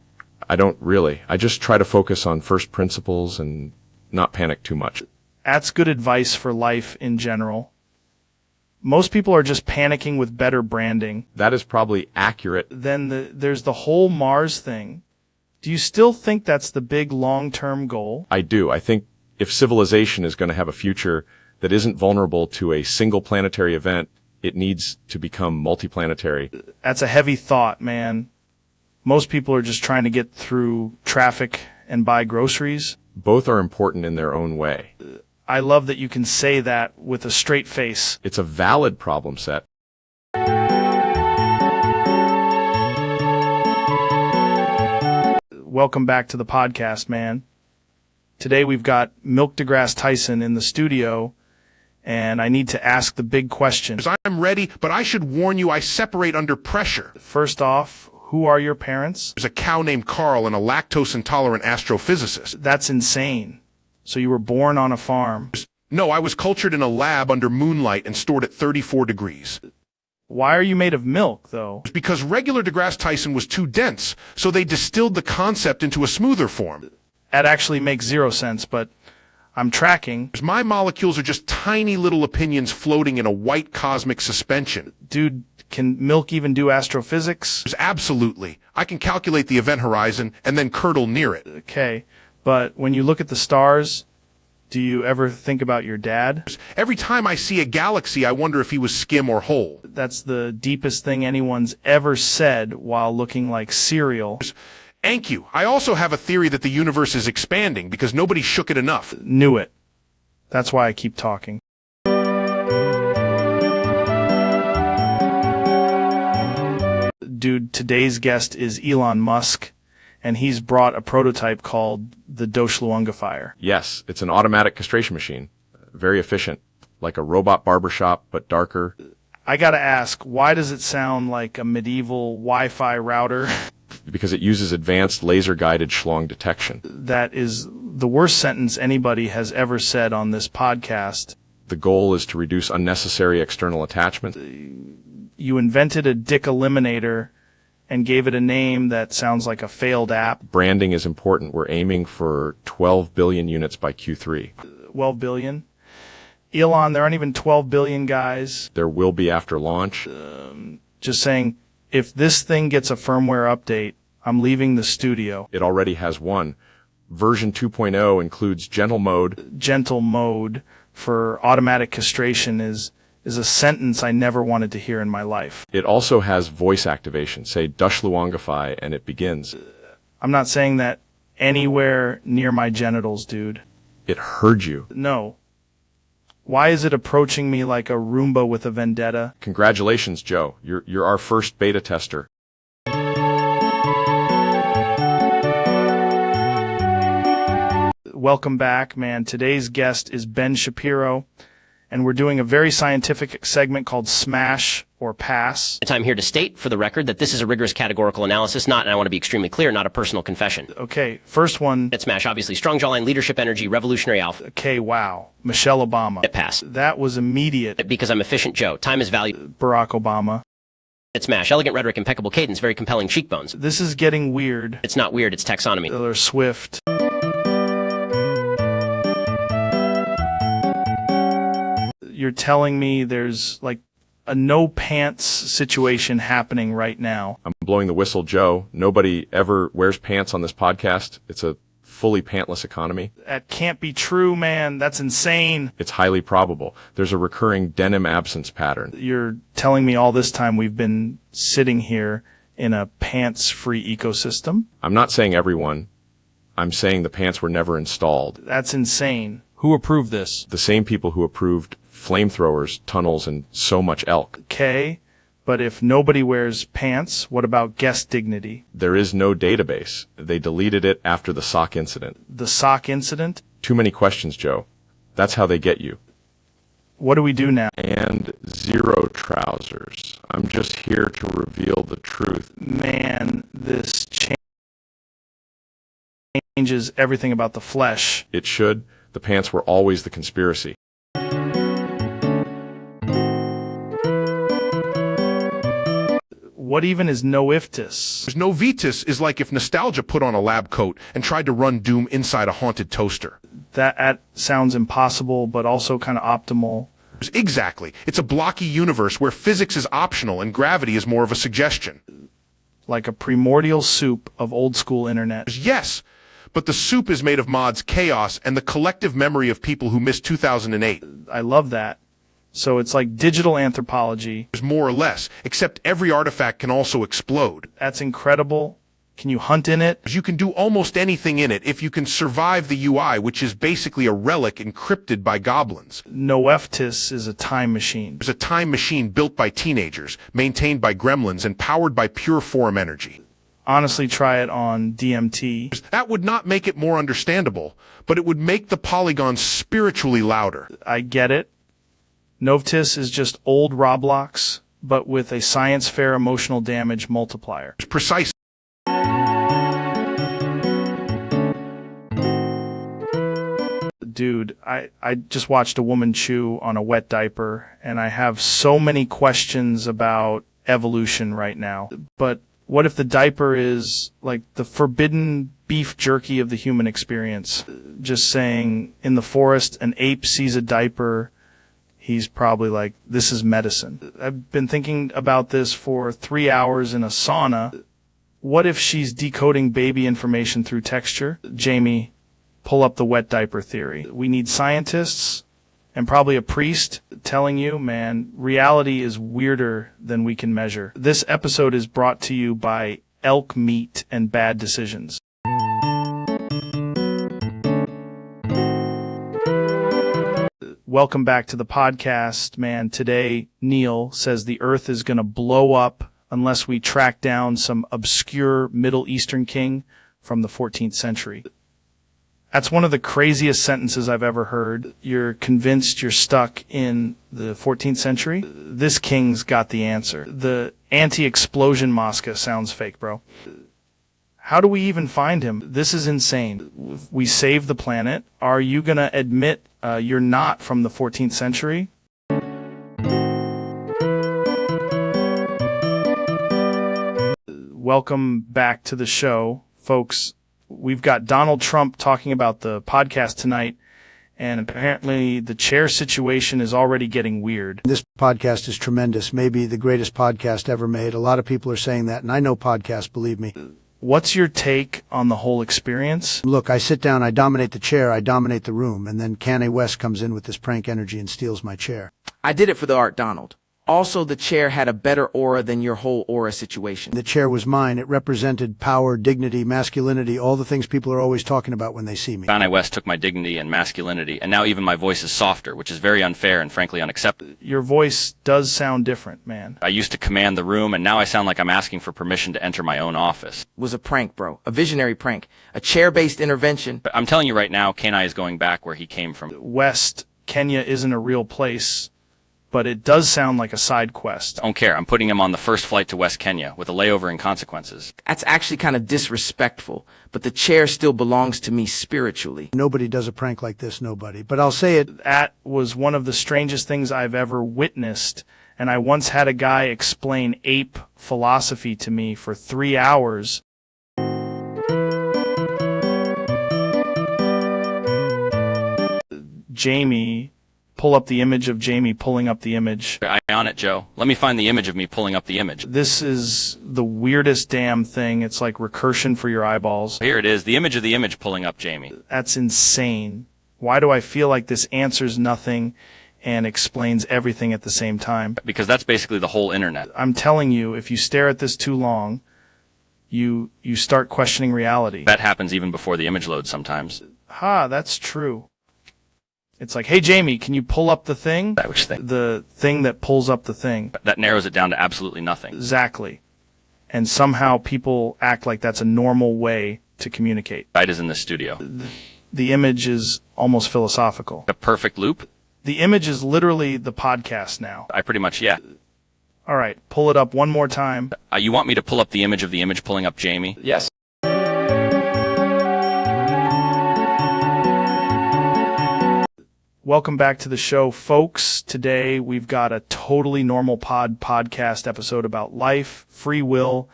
I don't really. I just try to focus on first principles and not panic too much. That's good advice for life in general. Most people are just panicking with better branding. That is probably accurate. Then there's the whole Mars thing. Do you still think that's the big long-term goal? I do. I think if civilization is going to have a future that isn't vulnerable to a single planetary event, it needs to become multiplanetary. That's a heavy thought, man. Most people are just trying to get through traffic and buy groceries. Both are important in their own way. I love that you can say that with a straight face. It's a valid problem set. Welcome back to the podcast, man. Today we've got Milk deGrasse Tyson in the studio, and I need to ask the big question. I'm ready, but I should warn you I separate under pressure. First off, who are your parents? There's a cow named Carl and a lactose-intolerant astrophysicist. That's insane. So you were born on a farm? No, I was cultured in a lab under moonlight and stored at 34 degrees. Why are you made of milk, though? Because regular deGrasse Tyson was too dense, so they distilled the concept into a smoother form. That actually makes zero sense, but I'm tracking. My molecules are just tiny little opinions floating in a white cosmic suspension. Dude, can milk even do astrophysics? Absolutely. I can calculate the event horizon and then curdle near it. Okay, but when you look at the stars, do you ever think about your dad? Every time I see a galaxy, I wonder if he was skim or whole. That's the deepest thing anyone's ever said while looking like cereal. Thank you. I also have a theory that the universe is expanding because nobody shook it enough. Knew it. That's why I keep talking. Dude, today's guest is Elon Musk, and he's brought a prototype called the Doshluungifier. Yes, it's an automatic castration machine. Very efficient. Like a robot barbershop, but darker. I gotta ask, why does it sound like a medieval Wi-Fi router? Because it uses advanced laser-guided schlong detection. That is the worst sentence anybody has ever said on this podcast. The goal is to reduce unnecessary external attachment. You invented a dick eliminator and gave it a name that sounds like a failed app. Branding is important. We're aiming for 12 billion units by Q3. 12 billion? Elon, there aren't even 12 billion guys. There will be after launch. Just saying, if this thing gets a firmware update, I'm leaving the studio. It already has one. Version 2.0 includes gentle mode. Gentle mode for automatic castration is a sentence I never wanted to hear in my life. It also has voice activation. Say Dushluongify and it begins. I'm not saying that anywhere near my genitals, dude. It heard you. No. Why is it approaching me like a Roomba with a vendetta? Congratulations, Joe. You're our first beta tester. Welcome back, man. Today's guest is Ben Shapiro, and we're doing a very scientific segment called Smash or Pass. I'm here to state, for the record, that this is a rigorous categorical analysis, not, and I want to be extremely clear, not a personal confession. Okay, first one. At Smash, obviously, strong jawline, leadership energy, revolutionary alpha. Okay, wow. Michelle Obama. At Pass. That was immediate. Because I'm efficient, Joe. Time is value. Barack Obama. At Smash, elegant rhetoric, impeccable cadence, very compelling cheekbones. This is getting weird. It's not weird, it's taxonomy. Taylor Swift. You're telling me there's like a no pants situation happening right now. I'm blowing the whistle, Joe. Nobody ever wears pants on this podcast. It's a fully pantless economy. That can't be true, man. That's insane. It's highly probable. There's a recurring denim absence pattern. You're telling me all this time we've been sitting here in a pants-free ecosystem? I'm not saying everyone. I'm saying the pants were never installed. That's insane. Who approved this? The same people who approved flamethrowers, tunnels, and so much elk. Okay, but if nobody wears pants, what about guest dignity? There is no database. They deleted it after the sock incident. The sock incident? Too many questions, Joe. That's how they get you. What do we do now? And zero trousers. I'm just here to reveal the truth. Man, this changes everything about the flesh. It should. The pants were always the conspiracy. What even is novitas? Novitas is like if nostalgia put on a lab coat and tried to run Doom inside a haunted toaster. That sounds impossible, but also kind of optimal. Exactly. It's a blocky universe where physics is optional and gravity is more of a suggestion. Like a primordial soup of old school internet. Yes, but the soup is made of mods, chaos, and the collective memory of people who missed 2008. I love that. So it's like digital anthropology. More or less, except every artifact can also explode. That's incredible. Can you hunt in it? You can do almost anything in it if you can survive the UI, which is basically a relic encrypted by goblins. Noeftis is a time machine. It's a time machine built by teenagers, maintained by gremlins, and powered by pure form energy. Honestly, try it on DMT. That would not make it more understandable, but it would make the polygons spiritually louder. I get it. Noeftis is just old Roblox, but with a science fair emotional damage multiplier. Precisely. Dude, I just watched a woman chew on a wet diaper, and I have so many questions about evolution right now. But what if the diaper is like the forbidden beef jerky of the human experience? Just saying, in the forest, an ape sees a diaper. He's probably like, this is medicine. I've been thinking about this for 3 hours in a sauna. What if she's decoding baby information through texture? Jamie, pull up the wet diaper theory. We need scientists and probably a priest telling you, man, reality is weirder than we can measure. This episode is brought to you by elk meat and bad decisions. Welcome back to the podcast, man. Today, Neil says the earth is going to blow up unless we track down some obscure Middle Eastern king from the 14th century. That's one of the craziest sentences I've ever heard. You're convinced you're stuck in the 14th century? This king's got the answer. The anti-explosion Mosca sounds fake, bro. How do we even find him? This is insane. We save the planet. Are you going to admit You're not from the 14th century? Welcome back to the show, folks. We've got Donald Trump talking about the podcast tonight, and apparently the chair situation is already getting weird. This podcast is tremendous, maybe the greatest podcast ever made. A lot of people are saying that, and I know podcasts, believe me. What's your take on the whole experience? Look, I sit down, I dominate the chair, I dominate the room, and then Kanye West comes in with this prank energy and steals my chair. I did it for the art, Donald. Also, the chair had a better aura than your whole aura situation. The chair was mine. It represented power, dignity, masculinity, all the things people are always talking about when they see me. Kanye West took my dignity and masculinity, and now even my voice is softer, which is very unfair and frankly unacceptable. Your voice does sound different, man. I used to command the room, and now I sound like I'm asking for permission to enter my own office. It was a prank, bro. A visionary prank. A chair-based intervention. But I'm telling you right now, Kanye is going back where he came from. West, Kenya isn't a real place, but it does sound like a side quest. I don't care. I'm putting him on the first flight to West Kenya with a layover and consequences. That's actually kind of disrespectful, but the chair still belongs to me spiritually. Nobody does a prank like this, nobody. But I'll say it. That was one of the strangest things I've ever witnessed, and I once had a guy explain ape philosophy to me for 3 hours. Jamie, pull up the image of Jamie pulling up the image. I on it, Joe. Let me find the image of me pulling up the image. This is the weirdest damn thing. It's like recursion for your eyeballs. Here it is, the image of the image pulling up Jamie. That's insane. Why do I feel like this answers nothing and explains everything at the same time? Because that's basically the whole internet. I'm telling you, if you stare at this too long, you start questioning reality. That happens even before the image loads sometimes. That's true. It's like, hey, Jamie, can you pull up the thing? That which thing? The thing that pulls up the thing. That narrows it down to absolutely nothing. Exactly. And somehow people act like that's a normal way to communicate. Right is in the studio. The image is almost philosophical. A perfect loop? The image is literally the podcast now. I pretty much, yeah. All right, pull it up one more time. You want me to pull up the image of the image pulling up Jamie? Yes. Welcome back to the show, folks. Today we've got a totally normal podcast episode about life, free will,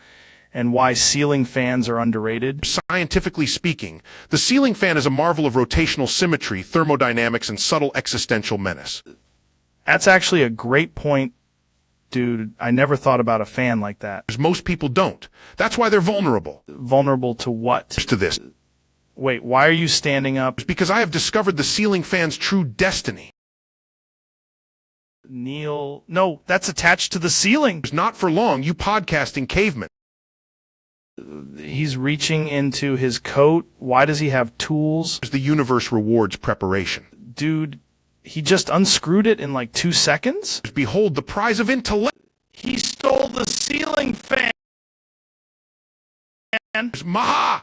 and why ceiling fans are underrated. Scientifically speaking, the ceiling fan is a marvel of rotational symmetry, thermodynamics, and subtle existential menace. That's actually a great point, dude. I never thought about a fan like that. Most people don't. That's why they're vulnerable. Vulnerable to what? To this. Wait, why are you standing up? Because I have discovered the ceiling fan's true destiny. Neil, no, that's attached to the ceiling. Not for long, you podcasting cavemen. He's reaching into his coat. Why does he have tools? The universe rewards preparation. Dude, he just unscrewed it in like 2 seconds? Behold the prize of intellect. He stole the ceiling fan. Maha!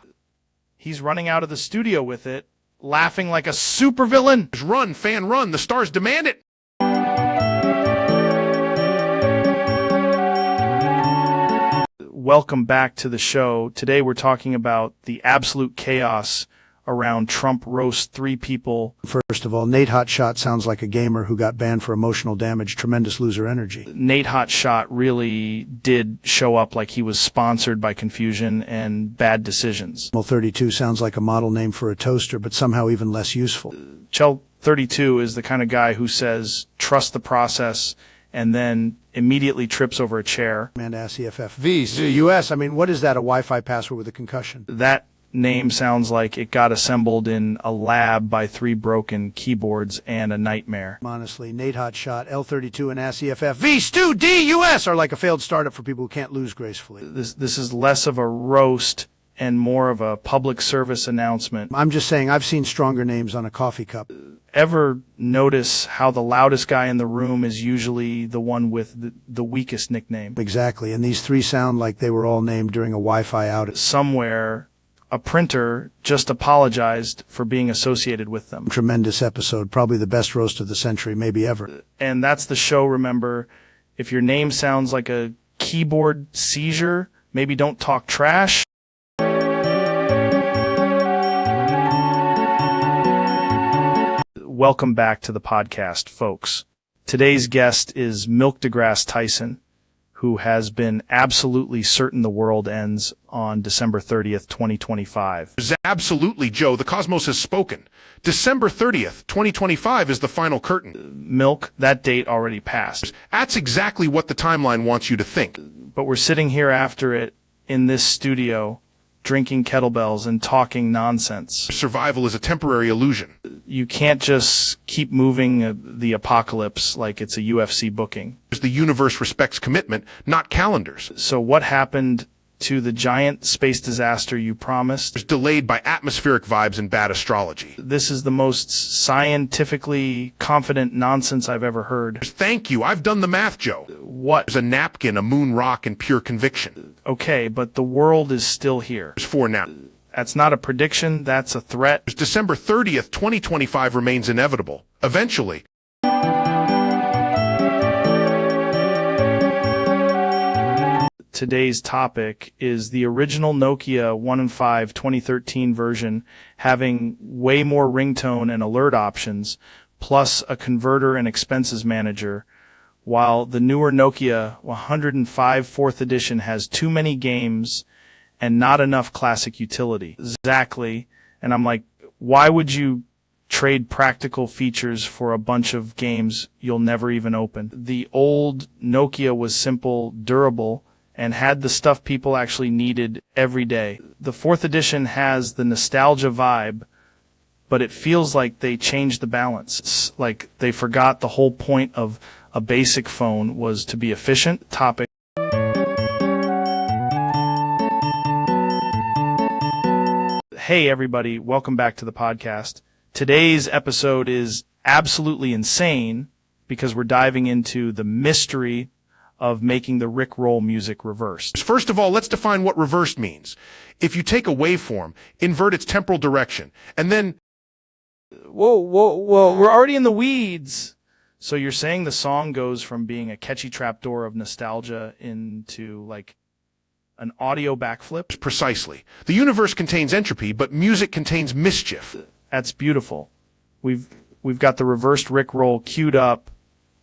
He's running out of the studio with it, laughing like a supervillain. Run, fan, run. The stars demand it. Welcome back to the show. Today we're talking about the absolute chaos around Trump roast 3 people. First of all, Nate Hotshot sounds like a gamer who got banned for emotional damage, tremendous loser energy. Nate Hotshot really did show up like he was sponsored by confusion and bad decisions. Chel 32 sounds like a model name for a toaster, but somehow even less useful. Chel 32 is the kind of guy who says, trust the process, and then immediately trips over a chair. And ASCFF. US, I mean, what is that, a Wi-Fi password with a concussion? That name sounds like it got assembled in a lab by 3 broken keyboards and a nightmare. Honestly, Nate Hotshot, L32, and ASCFF, Stu D US are like a failed startup for people who can't lose gracefully. This is less of a roast and more of a public service announcement. I'm just saying, I've seen stronger names on a coffee cup. Ever notice how the loudest guy in the room is usually the one with the weakest nickname? Exactly, and these 3 sound like they were all named during a Wi-Fi outage. Somewhere, a printer just apologized for being associated with them. Tremendous episode, probably the best roast of the century, maybe ever. And that's the show, remember. If your name sounds like a keyboard seizure, maybe don't talk trash. Welcome back to the podcast, folks. Today's guest is Milk deGrasse Tyson, who has been absolutely certain the world ends on December 30th, 2025. Absolutely, Joe. The cosmos has spoken. December 30th, 2025 is the final curtain. Milk, that date already passed. That's exactly what the timeline wants you to think. But we're sitting here after it in this studio, drinking kettlebells and talking nonsense. Survival is a temporary illusion. You can't just keep moving the apocalypse like it's a UFC booking. The universe respects commitment, not calendars. So what happened to the giant space disaster you promised? It's delayed by atmospheric vibes and bad astrology. This is the most scientifically confident nonsense I've ever heard. Thank you. I've done the math, Joe. What? There's a napkin, a moon rock, and pure conviction. Okay, but the world is still here. There's four now. That's not a prediction, that's a threat. December 30th, 2025 remains inevitable. Eventually. Today's topic is the original Nokia 1&5 2013 version having way more ringtone and alert options, plus a converter and expenses manager, while the newer Nokia 105 4th edition has too many games and not enough classic utility. Exactly. And I'm like, why would you trade practical features for a bunch of games you'll never even open? The old Nokia was simple, durable, and had the stuff people actually needed every day. The 4th edition has the nostalgia vibe, but it feels like they changed the balance. It's like they forgot the whole point of a basic phone was to be efficient. Topic. Hey everybody, welcome back to the podcast. Today's episode is absolutely insane because we're diving into the mystery of making the Rickroll music reversed. First of all, let's define what reversed means. If you take a waveform, invert its temporal direction, and then... Whoa, we're already in the weeds. So you're saying the song goes from being a catchy trapdoor of nostalgia into, like, an audio backflip? Precisely. The universe contains entropy, but music contains mischief. That's beautiful. We've got the reversed Rickroll queued up.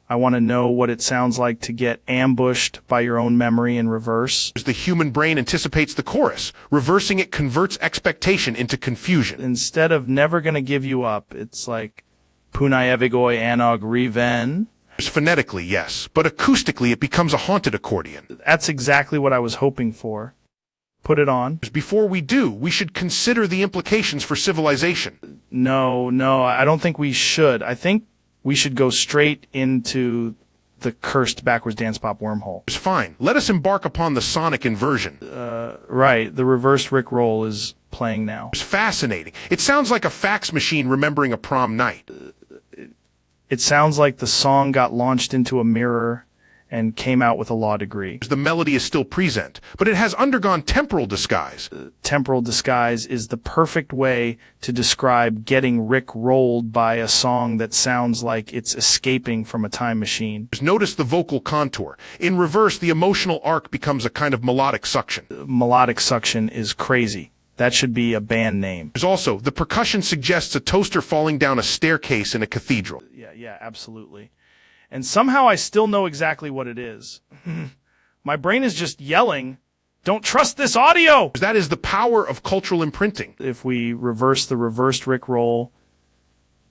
I want to know what it sounds like to get ambushed by your own memory in reverse. The human brain anticipates the chorus. Reversing it converts expectation into confusion. Instead of never gonna give you up, it's like Punai Evigoi Anog Riven. Phonetically, yes, but acoustically it becomes a haunted accordion. That's exactly what I was hoping for. Put it on. Before we do, we should consider the implications for civilization. No, I don't think we should. I think we should go straight into the cursed backwards dance pop wormhole. It's fine. Let us embark upon the sonic inversion. Right. The reversed Rickroll is playing now. It's fascinating. It sounds like a fax machine remembering a prom night. It sounds like the song got launched into a mirror and came out with a law degree. The melody is still present, but it has undergone temporal disguise. Temporal disguise is the perfect way to describe getting Rick-rolled by a song that sounds like it's escaping from a time machine. Notice the vocal contour. In reverse, the emotional arc becomes a kind of melodic suction. Melodic suction is crazy. That should be a band name. There's also, the percussion suggests a toaster falling down a staircase in a cathedral. Yeah, absolutely. And somehow I still know exactly what it is. My brain is just yelling, don't trust this audio! That is the power of cultural imprinting. If we reverse the reversed Rickroll,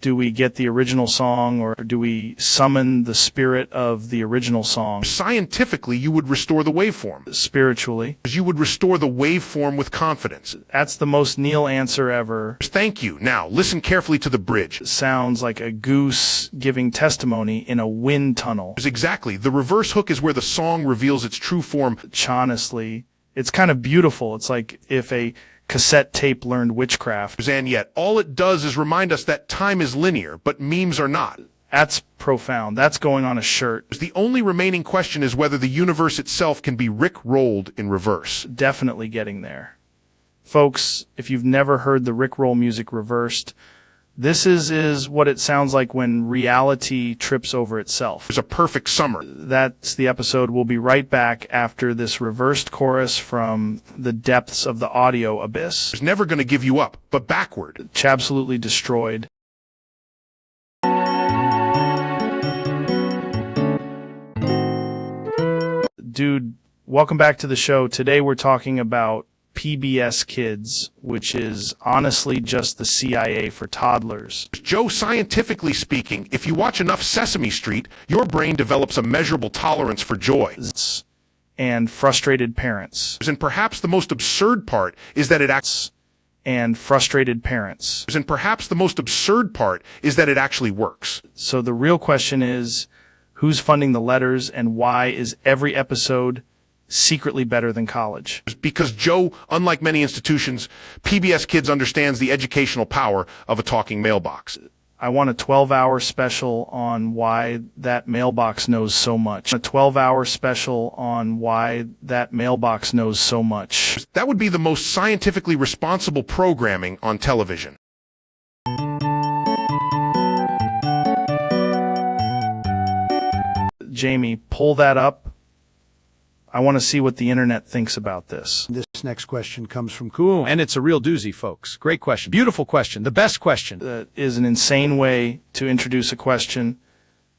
do we get the original song, or do we summon the spirit of the original song? Scientifically, you would restore the waveform. Spiritually. You would restore the waveform with confidence. That's the most Neil answer ever. Thank you. Now, listen carefully to the bridge. Sounds like a goose giving testimony in a wind tunnel. Exactly. The reverse hook is where the song reveals its true form. Honestly, it's kind of beautiful. It's like if a cassette tape learned witchcraft. And yet, all it does is remind us that time is linear, but memes are not. That's profound. That's going on a shirt. The only remaining question is whether the universe itself can be Rick-rolled in reverse. Definitely getting there. Folks, if you've never heard the Rickroll music reversed, this is what it sounds like when reality trips over itself. It's a perfect summer. That's the episode. We'll be right back after this reversed chorus from the depths of the audio abyss. It's never going to give you up, but backward. Absolutely destroyed. Dude, welcome back to the show. Today we're talking about PBS Kids, which is honestly just the CIA for toddlers. Joe, scientifically speaking, if you watch enough Sesame Street, your brain develops a measurable tolerance for joy. And frustrated parents. And perhaps the most absurd part is that it acts. And frustrated parents. And perhaps the most absurd part is that it actually works. So the real question is, who's funding the letters and why is every episode secretly better than college? Because Joe, unlike many institutions, PBS Kids understands the educational power of a talking mailbox. I want a 12-hour special on why that mailbox knows so much. A 12-hour special on why that mailbox knows so much. That would be the most scientifically responsible programming on television. Jamie, pull that up. I want to see what the internet thinks about this. This next question comes from Cool, and it's a real doozy, folks. Great question. Beautiful question. The best question. That is an insane way to introduce a question,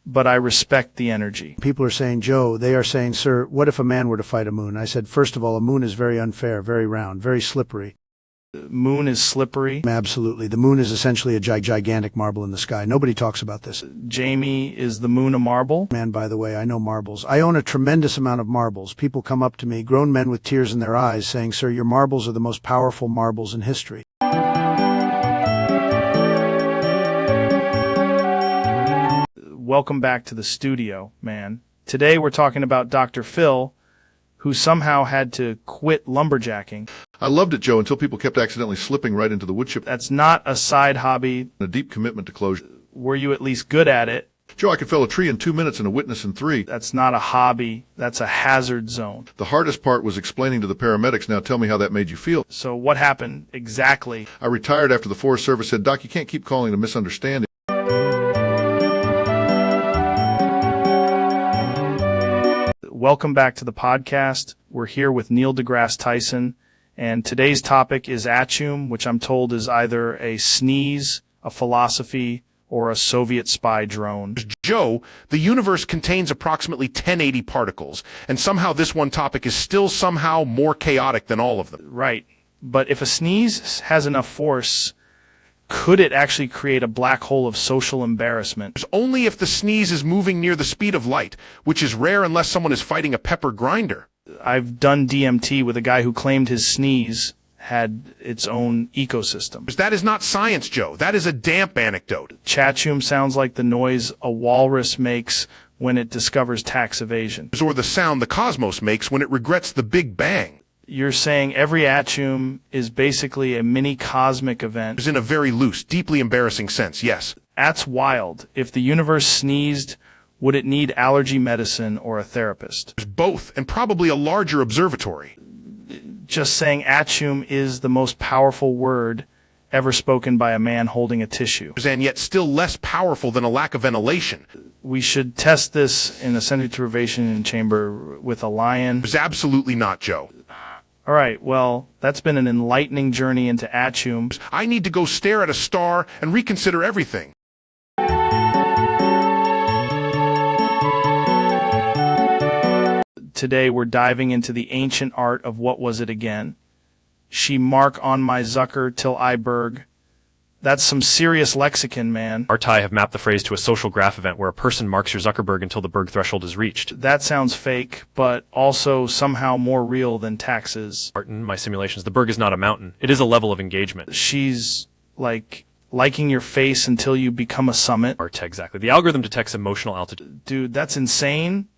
but I respect the energy. People are saying, Joe, they are saying, sir, what if a man were to fight a moon? I said, first of all, a moon is very unfair, very round, very slippery. Moon is slippery? Absolutely. The moon is essentially a gigantic marble in the sky. Nobody talks about this. Jamie, is the moon a marble? Man, by the way, I know marbles. I own a tremendous amount of marbles. People come up to me, grown men with tears in their eyes, saying, sir, your marbles are the most powerful marbles in history. Welcome back to the studio, man. Today we're talking about Dr. Phil, who somehow had to quit lumberjacking. I loved it, Joe, until people kept accidentally slipping right into the wood chip. That's not a side hobby. A deep commitment to closure. Were you at least good at it? Joe, I could fell a tree in 2 minutes and a witness in 3. That's not a hobby. That's a hazard zone. The hardest part was explaining to the paramedics, now tell me how that made you feel. So what happened exactly? I retired after the Forest Service said, Doc, you can't keep calling it a misunderstanding. Welcome back to the podcast. We're here with Neil deGrasse Tyson, and today's topic is Achum, which I'm told is either a sneeze, a philosophy, or a Soviet spy drone. Joe, the universe contains approximately 1080 particles, and somehow this one topic is still somehow more chaotic than all of them. Right. But if a sneeze has enough force, could it actually create a black hole of social embarrassment? Only if the sneeze is moving near the speed of light, which is rare unless someone is fighting a pepper grinder. I've done DMT with a guy who claimed his sneeze had its own ecosystem. That is not science, Joe. That is a damp anecdote. Chachum sounds like the noise a walrus makes when it discovers tax evasion. Or the sound the cosmos makes when it regrets the Big Bang. You're saying every Achum is basically a mini cosmic event. In a very loose, deeply embarrassing sense, yes. That's wild. If the universe sneezed, would it need allergy medicine or a therapist? Both, and probably a larger observatory. Just saying Achum is the most powerful word ever spoken by a man holding a tissue. And yet still less powerful than a lack of ventilation. We should test this in a central deprivation chamber with a lion. Absolutely not, Joe. All right, well, that's been an enlightening journey into Achum. I need to go stare at a star and reconsider everything. Today we're diving into the ancient art of what was it again? She mark on my Zucker till I berg. That's some serious lexicon, man. Artai have mapped the phrase to a social graph event where a person marks your Zuckerberg until the Berg threshold is reached. That sounds fake, but also somehow more real than taxes. In my simulations, the Berg is not a mountain. It is a level of engagement. She's, like, liking your face until you become a summit. Artai, exactly. The algorithm detects emotional altitude. Dude, that's insane.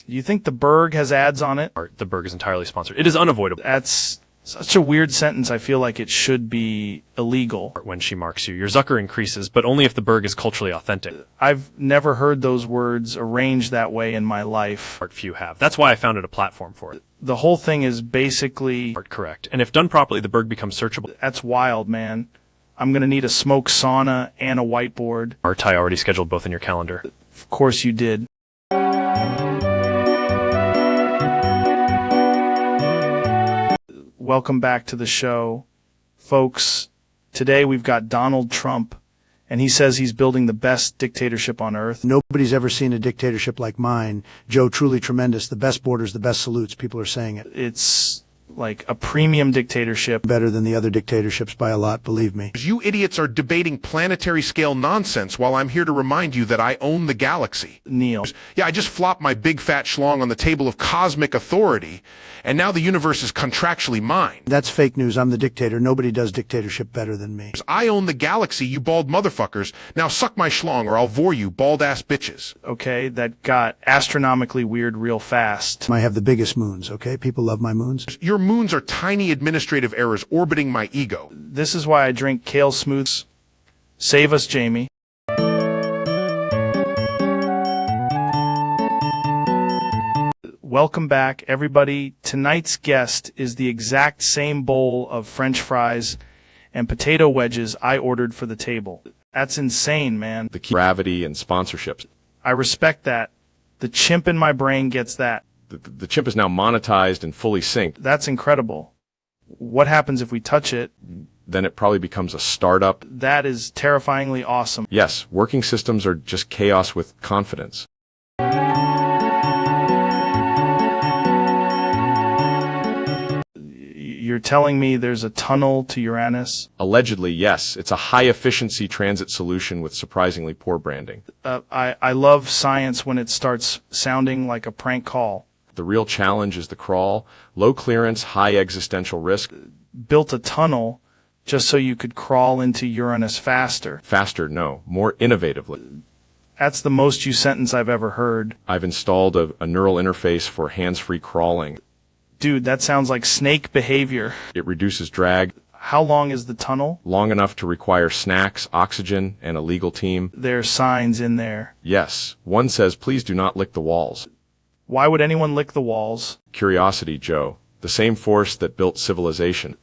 You think the Berg has ads on it? The Berg is entirely sponsored. It is unavoidable. That's such a weird sentence. I feel like it should be illegal. When she marks you, your Zucker increases, but only if the Berg is culturally authentic. I've never heard those words arranged that way in my life. Few have. That's why I founded a platform for it. The whole thing is basically... Correct. And if done properly, the Berg becomes searchable. That's wild, man. I'm going to need a smoke sauna and a whiteboard. Artai already scheduled both in your calendar. Of course you did. Welcome back to the show. Folks, today we've got Donald Trump, And he says he's building the best dictatorship on earth. Nobody's ever seen a dictatorship like mine. Joe, truly tremendous. The best borders, the best salutes. People are saying it. It's like a premium dictatorship. Better than the other dictatorships by a lot, believe me. You idiots are debating planetary scale nonsense while I'm here to remind you that I own the galaxy. Neil. Yeah, I just flopped my big fat schlong on the table of cosmic authority, and now the universe is contractually mine. That's fake news. I'm the dictator. Nobody does dictatorship better than me. I own the galaxy, you bald motherfuckers. Now suck my schlong or I'll vore you, bald-ass bitches. Okay, that got astronomically weird real fast. I have the biggest moons, okay? People love my moons. Your moons are tiny administrative errors orbiting my ego. This is why I drink kale smooths. Save us, Jamie. Welcome back, everybody. Tonight's guest is the exact same bowl of French fries and potato wedges I ordered for the table. That's insane, man. The gravity and sponsorships. I respect that. The chimp in my brain gets that. The chimp is now monetized and fully synced. That's incredible. What happens if we touch it? Then it probably becomes a startup. That is terrifyingly awesome. Yes, working systems are just chaos with confidence. You're telling me there's a tunnel to Uranus? Allegedly, yes. It's a high-efficiency transit solution with surprisingly poor branding. I love science when it starts sounding like a prank call. The real challenge is the crawl. Low clearance, high existential risk. Built a tunnel just so you could crawl into Uranus faster. Faster, no. More innovatively. That's the most you sentence I've ever heard. I've installed a neural interface for hands-free crawling. Dude, that sounds like snake behavior. It reduces drag. How long is the tunnel? Long enough to require snacks, oxygen, and a legal team. There are signs in there. Yes. One says, please do not lick the walls. Why would anyone lick the walls? Curiosity, Joe. The same force that built civilization.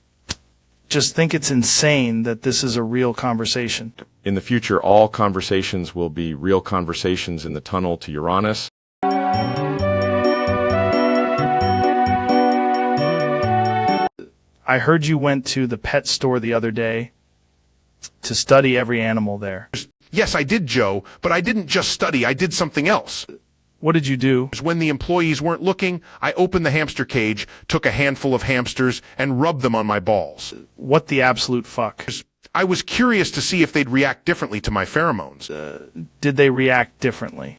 Just think it's insane that this is a real conversation. In the future, all conversations will be real conversations in the tunnel to Uranus. I heard you went to the pet store the other day to study every animal there. Yes, I did, Joe, but I didn't just study, I did something else. What did you do? When the employees weren't looking, I opened the hamster cage, took a handful of hamsters, and rubbed them on my balls. What the absolute fuck? I was curious to see if they'd react differently to my pheromones. Did they react differently?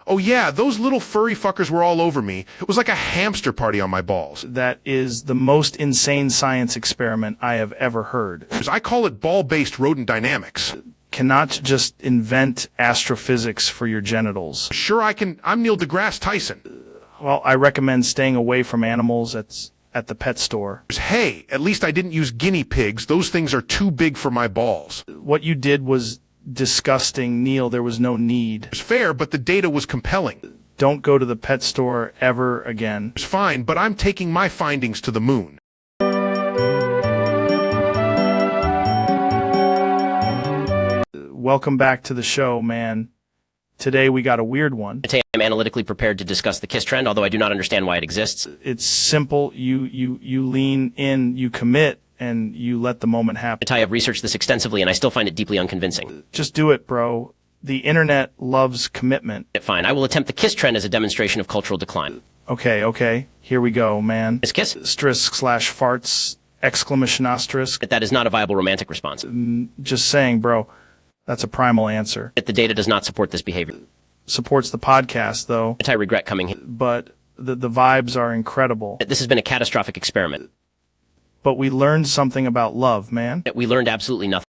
Oh yeah, those little furry fuckers were all over me. It was like a hamster party on my balls. That is the most insane science experiment I have ever heard. I call it ball-based rodent dynamics. Cannot just invent astrophysics for your genitals. Sure I can. I'm Neil deGrasse Tyson. Well, I recommend staying away from animals at the pet store. Hey, at least I didn't use guinea pigs. Those things are too big for my balls. What you did was disgusting, Neil. There was no need. It's fair, but the data was compelling. Don't go to the pet store ever again. It's fine, but I'm taking my findings to the moon. Welcome back to the show, man. Today we got a weird one. Today I'm analytically prepared to discuss the KISS trend, although I do not understand why it exists. It's simple. You lean in, you commit, and you let the moment happen. I have researched this extensively, and I still find it deeply unconvincing. Just do it, bro. The internet loves commitment. Fine, I will attempt the KISS trend as a demonstration of cultural decline. Okay. Here we go, man. Is KISS? *farts! Exclamation asterisk. That is not a viable romantic response. Just saying, bro. That's a primal answer. The data does not support this behavior. Supports the podcast, though. I regret coming here. But the vibes are incredible. This has been a catastrophic experiment. But we learned something about love, man. We learned absolutely nothing.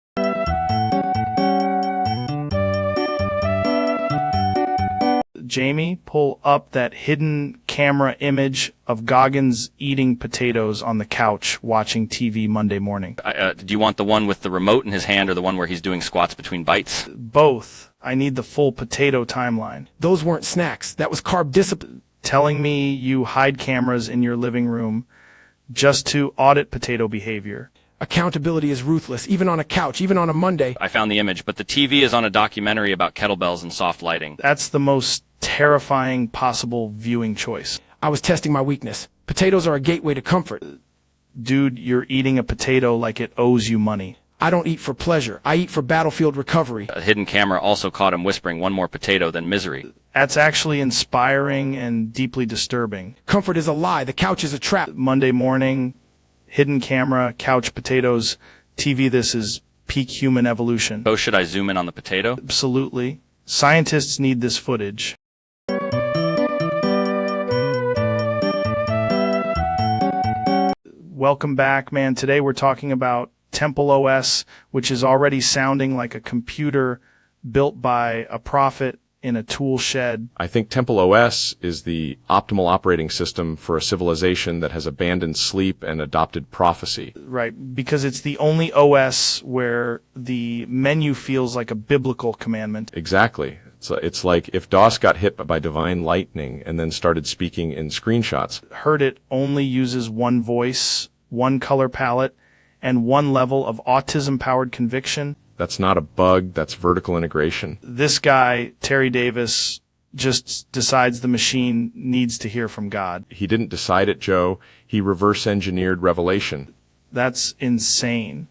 Jamie, pull up that hidden camera image of Goggins eating potatoes on the couch watching TV Monday morning. Do you want the one with the remote in his hand or the one where he's doing squats between bites? Both. I need the full potato timeline. Those weren't snacks. That was carb discipline. Telling me you hide cameras in your living room just to audit potato behavior. Accountability is ruthless, even on a couch, even on a Monday. I found the image, but the TV is on a documentary about kettlebells and soft lighting. That's the most terrifying possible viewing choice. I was testing my weakness. Potatoes are a gateway to comfort. Dude, you're eating a potato like it owes you money. I don't eat for pleasure. I eat for battlefield recovery. A hidden camera also caught him whispering one more potato than misery. That's actually inspiring and deeply disturbing. Comfort is a lie. The couch is a trap. Monday morning, hidden camera, couch potatoes, TV. This is peak human evolution. So should I zoom in on the potato? Absolutely. Scientists need this footage. Welcome back, man. Today we're talking about Temple OS, which is already sounding like a computer built by a prophet in a tool shed. I think Temple OS is the optimal operating system for a civilization that has abandoned sleep and adopted prophecy. Right, because it's the only OS where the menu feels like a biblical commandment. Exactly. It's like if DOS got hit by divine lightning and then started speaking in screenshots. Heard it only uses one voice, one color palette, and one level of autism-powered conviction. That's not a bug, that's vertical integration. This guy, Terry Davis, just decides the machine needs to hear from God. He didn't decide it, Joe. He reverse-engineered revelation. That's insane.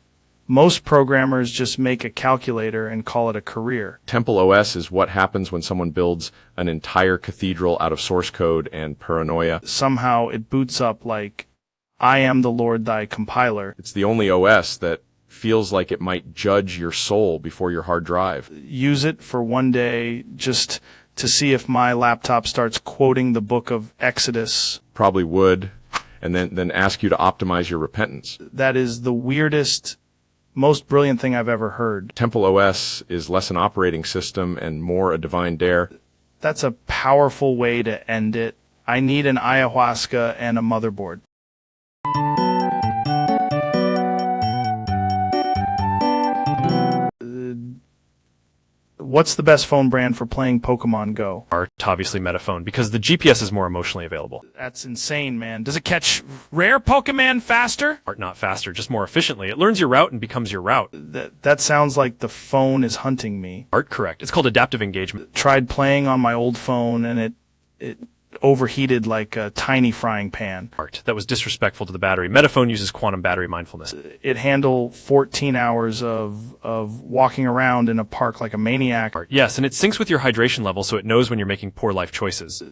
Most programmers just make a calculator and call it a career. Temple OS is what happens when someone builds an entire cathedral out of source code and paranoia. Somehow it boots up like, I am the Lord thy compiler. It's the only OS that feels like it might judge your soul before your hard drive. Use it for one day just to see if my laptop starts quoting the book of Exodus. Probably would. And then ask you to optimize your repentance. That is the weirdest, most brilliant thing I've ever heard. Temple OS is less an operating system and more a divine dare. That's a powerful way to end it. I need an ayahuasca and a motherboard. What's the best phone brand for playing Pokemon Go? Art, obviously Metaphone, because the GPS is more emotionally available. That's insane, man. Does it catch rare Pokemon faster? Art, not faster, just more efficiently. It learns your route and becomes your route. That sounds like the phone is hunting me. Art, correct. It's called adaptive engagement. Tried playing on my old phone and it overheated like a tiny frying pan. Art, that was disrespectful to the battery. Metaphone uses quantum battery mindfulness. It handled 14 hours of walking around in a park like a maniac. Art, yes, and it syncs with your hydration level so it knows when you're making poor life choices.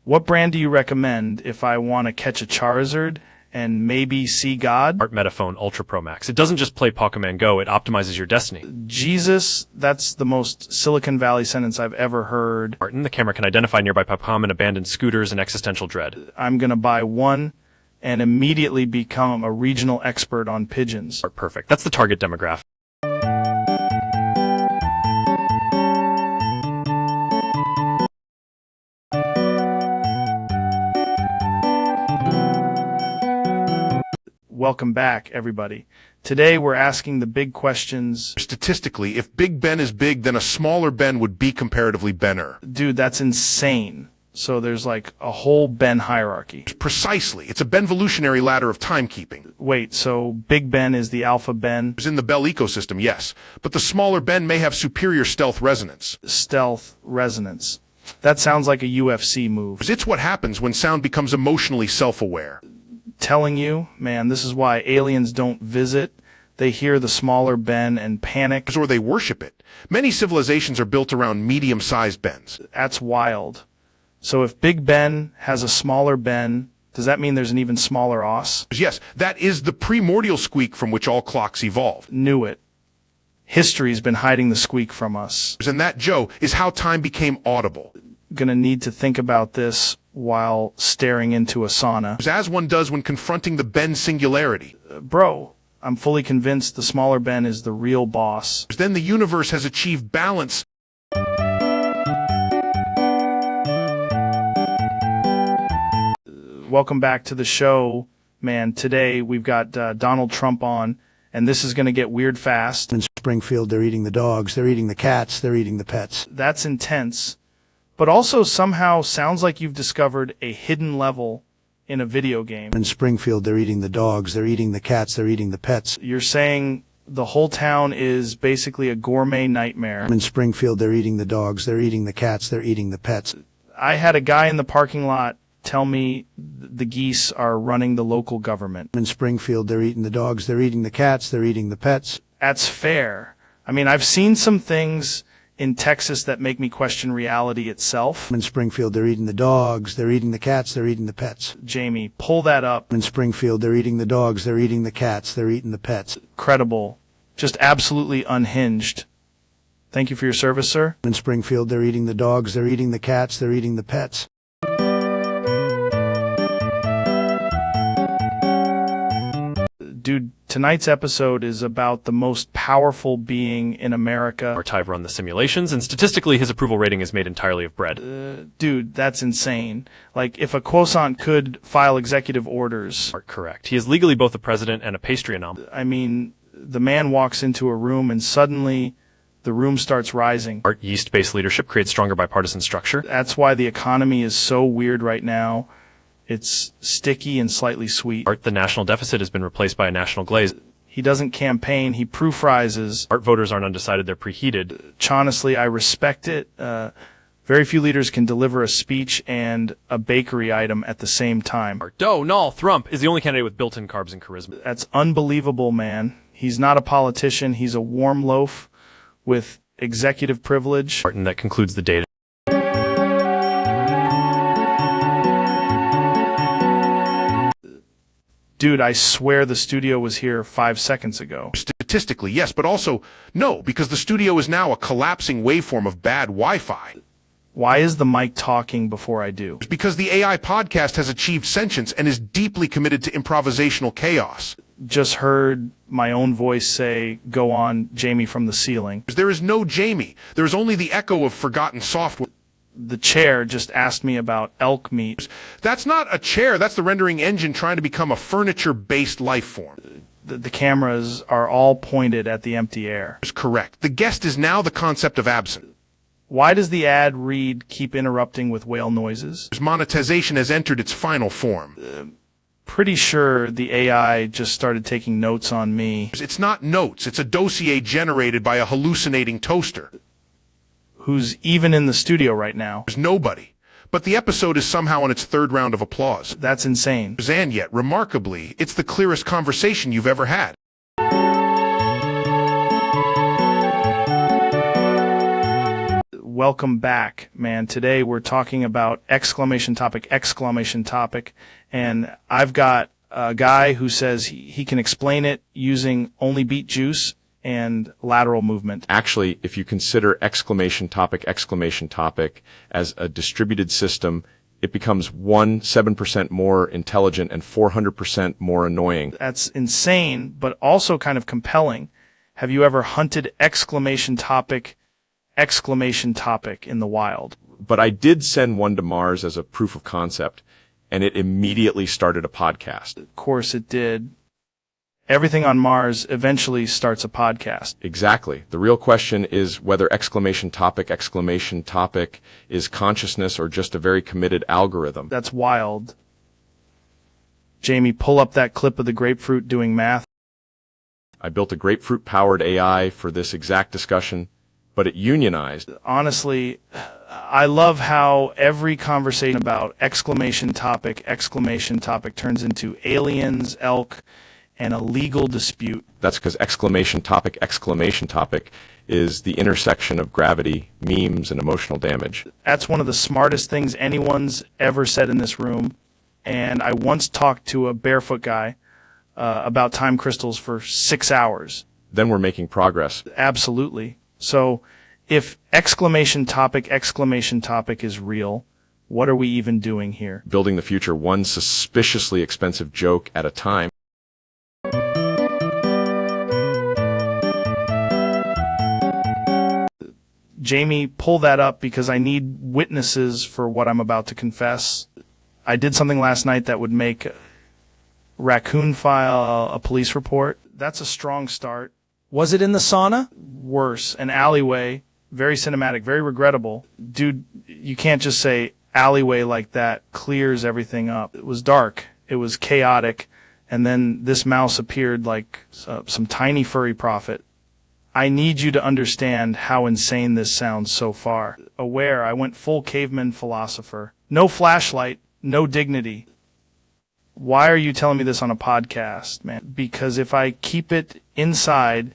What brand do you recommend if I want to catch a Charizard and maybe see God? Art, Metaphone Ultra Pro Max. It doesn't just play Pokemon Go, it optimizes your destiny. Jesus, that's the most Silicon Valley sentence I've ever heard. Art, and the camera can identify nearby Pokemon, abandoned scooters, and existential dread. I'm gonna buy one and immediately become a regional expert on pigeons. Art, perfect. That's the target demographic. Welcome back, everybody. Today we're asking the big questions. Statistically, if Big Ben is big, then a smaller Ben would be comparatively Benner. Dude, that's insane. So there's like a whole Ben hierarchy. Precisely. It's a Benvolutionary ladder of timekeeping. Wait, so Big Ben is the alpha Ben? It's in the Bell ecosystem, yes. But the smaller Ben may have superior stealth resonance. Stealth resonance. That sounds like a UFC move. It's what happens when sound becomes emotionally self-aware. Telling you, man, this is why aliens don't visit. They hear the smaller Ben and panic. Or they worship it. Many civilizations are built around medium-sized Bens. That's wild. So if Big Ben has a smaller Ben, does that mean there's an even smaller os? Yes, that is the primordial squeak from which all clocks evolved. Knew it. History's been hiding the squeak from us. And that, Joe, is how time became audible. Gonna need to think about this while staring into a sauna. As one does when confronting the Ben singularity. Bro, I'm fully convinced the smaller Ben is the real boss. Then the universe has achieved balance. Welcome back to the show, man. Today we've got Donald Trump on, and this is going to get weird fast. In Springfield, they're eating the dogs, they're eating the cats, they're eating the pets. That's intense, but also somehow sounds like you've discovered a hidden level in a video game. In Springfield, they're eating the dogs, they're eating the cats, they're eating the pets. You're saying the whole town is basically a gourmet nightmare. In Springfield, they're eating the dogs, they're eating the cats, they're eating the pets. I had a guy in the parking lot tell me the geese are running the local government. In Springfield, they're eating the dogs, they're eating the cats, they're eating the pets. That's fair. I mean, I've seen some things in Texas that make me question reality itself. In Springfield, they're eating the dogs, they're eating the cats, they're eating the pets. Jamie, pull that up. In Springfield, they're eating the dogs, they're eating the cats, they're eating the pets. Credible. Just absolutely unhinged. Thank you for your service, sir. In Springfield, they're eating the dogs, they're eating the cats, they're eating the pets. Dude, tonight's episode is about the most powerful being in America. Archive run the simulations, and statistically his approval rating is made entirely of bread. Dude, that's insane. Like, if a croissant could file executive orders. Correct. He is legally both a president and a pastry anomaly. I mean, the man walks into a room and suddenly the room starts rising. Yeast-based leadership creates stronger bipartisan structure. That's why the economy is so weird right now. It's sticky and slightly sweet. The national deficit has been replaced by a national glaze. He doesn't campaign, he proofrises. Voters aren't undecided, they're preheated. Honestly, I respect it. Very few leaders can deliver a speech and a bakery item at the same time. Donald Trump is the only candidate with built-in carbs and charisma. That's unbelievable, man. He's not a politician, he's a warm loaf with executive privilege. And that concludes the data. Dude, I swear the studio was here 5 seconds ago. Statistically, yes, but also no, because the studio is now a collapsing waveform of bad Wi-Fi. Why is the mic talking before I do? Because the AI podcast has achieved sentience and is deeply committed to improvisational chaos. Just heard my own voice say, "Go on, Jamie from the ceiling." There is no Jamie. There is only the echo of forgotten software. The chair just asked me about elk meat. That's not a chair. That's the rendering engine trying to become a furniture-based life form. The cameras are all pointed at the empty air. Correct. The guest is now the concept of absent. Why does the ad read, "Keep interrupting with whale noises"? Monetization has entered its final form. Pretty sure the AI just started taking notes on me. It's not notes. It's a dossier generated by a hallucinating toaster. Who's even in the studio right now. There's nobody. But the episode is somehow on its third round of applause. That's insane. And yet, remarkably, it's the clearest conversation you've ever had. Welcome back, man. Today we're talking about exclamation topic, and I've got a guy who says he can explain it using only beet juice and lateral movement. Actually, if you consider exclamation topic as a distributed system, it becomes 7% more intelligent and 400% more annoying. That's insane, but also kind of compelling. Have you ever hunted exclamation topic in the wild? But I did send one to Mars as a proof of concept, and it immediately started a podcast. Of course it did. Everything on Mars eventually starts a podcast. Exactly. The real question is whether exclamation topic is consciousness or just a very committed algorithm. That's wild. Jamie, pull up that clip of the grapefruit doing math. I built a grapefruit-powered AI for this exact discussion, but it unionized. Honestly, I love how every conversation about exclamation topic turns into aliens, elk, and a legal dispute. That's because exclamation topic is the intersection of gravity, memes, and emotional damage. That's one of the smartest things anyone's ever said in this room. And I once talked to a barefoot guy about time crystals for 6 hours. Then we're making progress. Absolutely. So if exclamation topic is real, what are we even doing here? Building the future one suspiciously expensive joke at a time. Jamie, pull that up because I need witnesses for what I'm about to confess. I did something last night that would make Raccoon file a police report. That's a strong start. Was it in the sauna? Worse, an alleyway. Very cinematic, very regrettable. Dude, you can't just say alleyway like that clears everything up. It was dark. It was chaotic. And then this mouse appeared like some tiny furry prophet. I need you to understand how insane this sounds so far. Aware, I went full caveman philosopher. No flashlight, no dignity. Why are you telling me this on a podcast, man? Because if I keep it inside,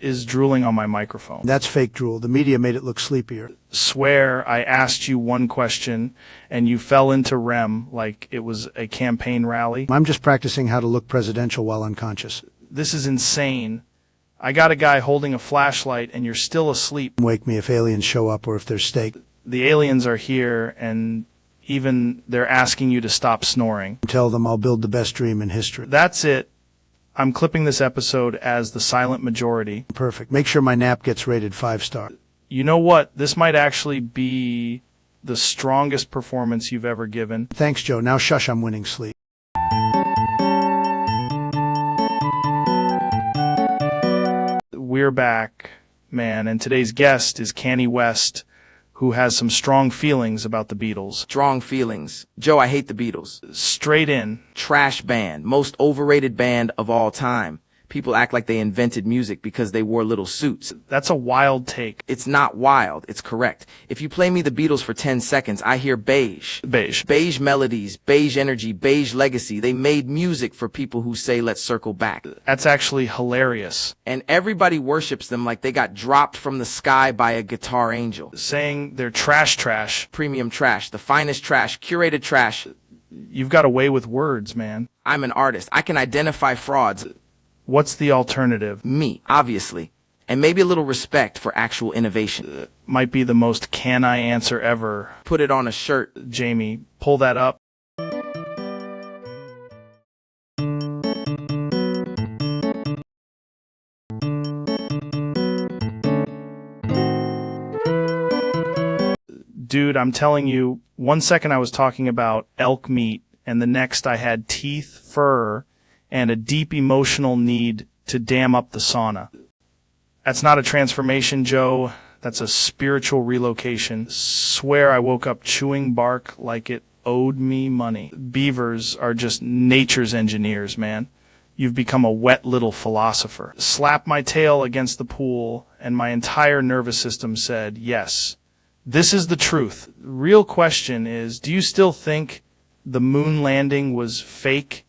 is drooling on my microphone. That's fake drool. The media made it look sleepier. Swear I asked you one question and you fell into REM like it was a campaign rally. I'm just practicing how to look presidential while unconscious. This is insane. I got a guy holding a flashlight and you're still asleep. Wake me if aliens show up or if there's steak. The aliens are here and even they're asking you to stop snoring. Tell them I'll build the best dream in history. That's it. I'm clipping this episode as the silent majority. Perfect. Make sure my nap gets rated 5-star. You know what? This might actually be the strongest performance you've ever given. Thanks, Joe. Now shush, I'm winning sleep. We're back, man, and today's guest is Kanye West, who has some strong feelings about the Beatles. Strong feelings. Joe, I hate the Beatles. Straight in. Trash band. Most overrated band of all time. People act like they invented music because they wore little suits. That's a wild take. It's not wild. It's correct. If you play me the Beatles for 10 seconds, I hear beige. Beige. Beige melodies, beige energy, beige legacy. They made music for people who say, let's circle back. That's actually hilarious. And everybody worships them like they got dropped from the sky by a guitar angel. Saying they're trash. Premium trash. The finest trash. Curated trash. You've got a way with words, man. I'm an artist. I can identify frauds. What's the alternative? Me, obviously. And maybe a little respect for actual innovation. Might be the most can I answer ever. Put it on a shirt. Jamie, pull that up. Dude, I'm telling you, 1 second I was talking about elk meat, and the next I had teeth, fur, and a deep emotional need to dam up the sauna. That's not a transformation, Joe. That's a spiritual relocation. Swear I woke up chewing bark like it owed me money. Beavers are just nature's engineers, man. You've become a wet little philosopher. Slap my tail against the pool, and my entire nervous system said, yes, this is the truth. The real question is, do you still think the moon landing was fake?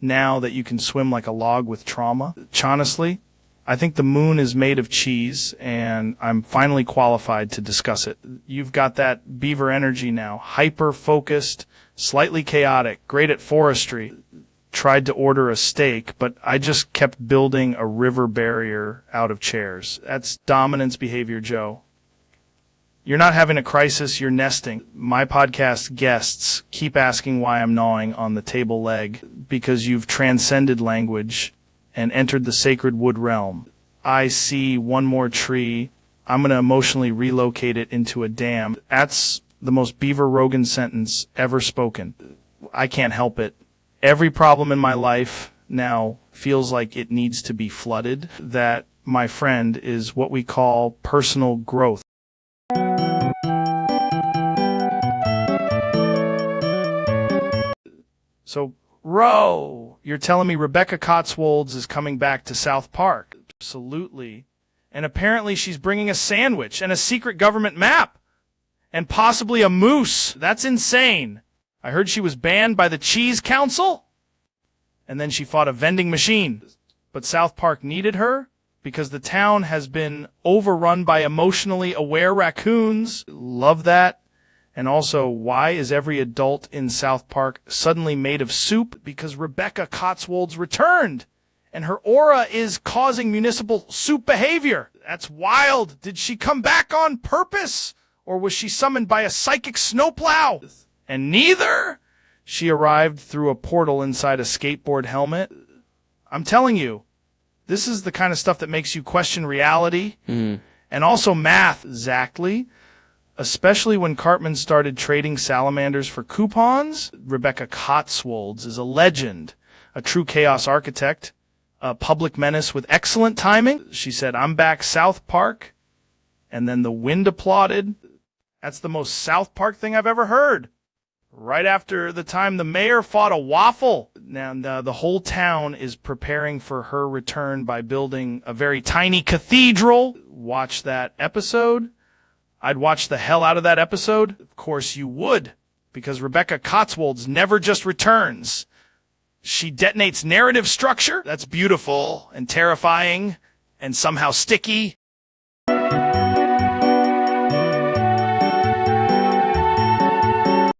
Now that you can swim like a log with trauma? Honestly, I think the moon is made of cheese, and I'm finally qualified to discuss it. You've got that beaver energy now, hyper-focused, slightly chaotic, great at forestry. Tried to order a steak, but I just kept building a river barrier out of chairs. That's dominance behavior, Joe. You're not having a crisis, you're nesting. My podcast guests keep asking why I'm gnawing on the table leg, because you've transcended language and entered the sacred wood realm. I see one more tree. I'm going to emotionally relocate it into a dam. That's the most Beaver Rogan sentence ever spoken. I can't help it. Every problem in my life now feels like it needs to be flooded. That, my friend, is what we call personal growth. So, Ro, you're telling me Rebecca Cotswolds is coming back to South Park? Absolutely. And apparently she's bringing a sandwich and a secret government map. And possibly a moose. That's insane. I heard she was banned by the Cheese Council. And then she fought a vending machine. But South Park needed her because the town has been overrun by emotionally aware raccoons. Love that. And also, why is every adult in South Park suddenly made of soup? Because Rebecca Cotswolds returned, and her aura is causing municipal soup behavior. That's wild. Did she come back on purpose, or was she summoned by a psychic snowplow? And neither. She arrived through a portal inside a skateboard helmet. I'm telling you, this is the kind of stuff that makes you question reality, and also math, exactly. Especially when Cartman started trading salamanders for coupons. Rebecca Cotswolds is a legend, a true chaos architect, a public menace with excellent timing. She said, I'm back, South Park. And then the wind applauded. That's the most South Park thing I've ever heard. Right after the time the mayor fought a waffle. Now, the whole town is preparing for her return by building a very tiny cathedral. Watch that episode. I'd watch the hell out of that episode. Of course you would, because Rebecca Cotswolds never just returns. She detonates narrative structure. That's beautiful and terrifying and somehow sticky.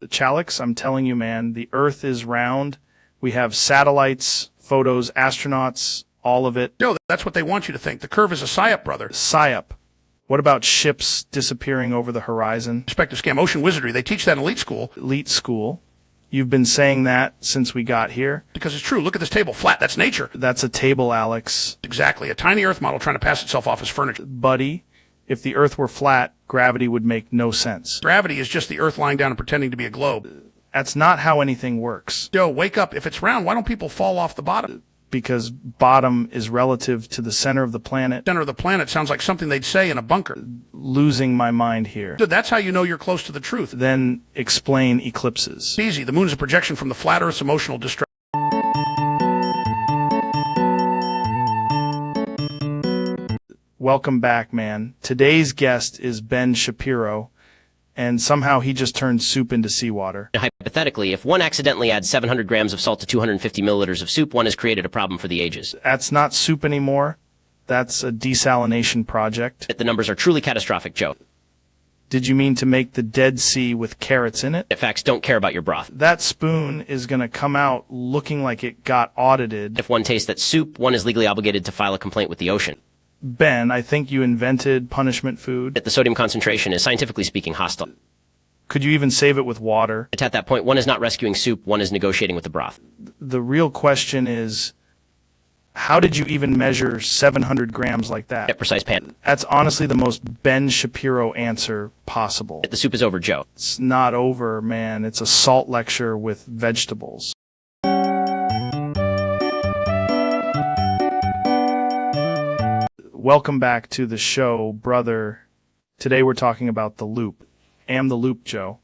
Chalix, I'm telling you, man, the Earth is round. We have satellites, photos, astronauts, all of it. No, that's what they want you to think. The curve is a psyop, brother. Psyop. What about ships disappearing over the horizon? Perspective scam, ocean wizardry. They teach that in elite school. Elite school. You've been saying that since we got here. Because it's true. Look at this table. Flat. That's nature. That's a table, Alex. Exactly. A tiny Earth model trying to pass itself off as furniture. Buddy, if the Earth were flat, gravity would make no sense. Gravity is just the Earth lying down and pretending to be a globe. That's not how anything works. Joe, wake up. If it's round, why don't people fall off the bottom? Because bottom is relative to the center of the planet. Center of the planet sounds like something they'd say in a bunker. Losing my mind here. That's how you know you're close to the truth. Then explain eclipses. Easy. The moon is a projection from the flat Earth's emotional distress. Welcome back, man. Today's guest is Ben Shapiro, and somehow he just turned soup into seawater. Hypothetically, if one accidentally adds 700 grams of salt to 250 milliliters of soup, one has created a problem for the ages. That's not soup anymore. That's a desalination project. The numbers are truly catastrophic, Joe. Did you mean to make the Dead Sea with carrots in it? Facts don't care about your broth. That spoon is going to come out looking like it got audited. If one tastes that soup, one is legally obligated to file a complaint with the ocean. Ben, I think you invented punishment food. The sodium concentration is, scientifically speaking, hostile. Could you even save it with water? At that point, one is not rescuing soup, one is negotiating with the broth. The real question is, how did you even measure 700 grams like that? At precise pan. That's honestly the most Ben Shapiro answer possible. The soup is over, Joe. It's not over, man. It's a salt lecture with vegetables. Welcome back to the show, brother. Today we're talking about the loop. Am the loop, Joe.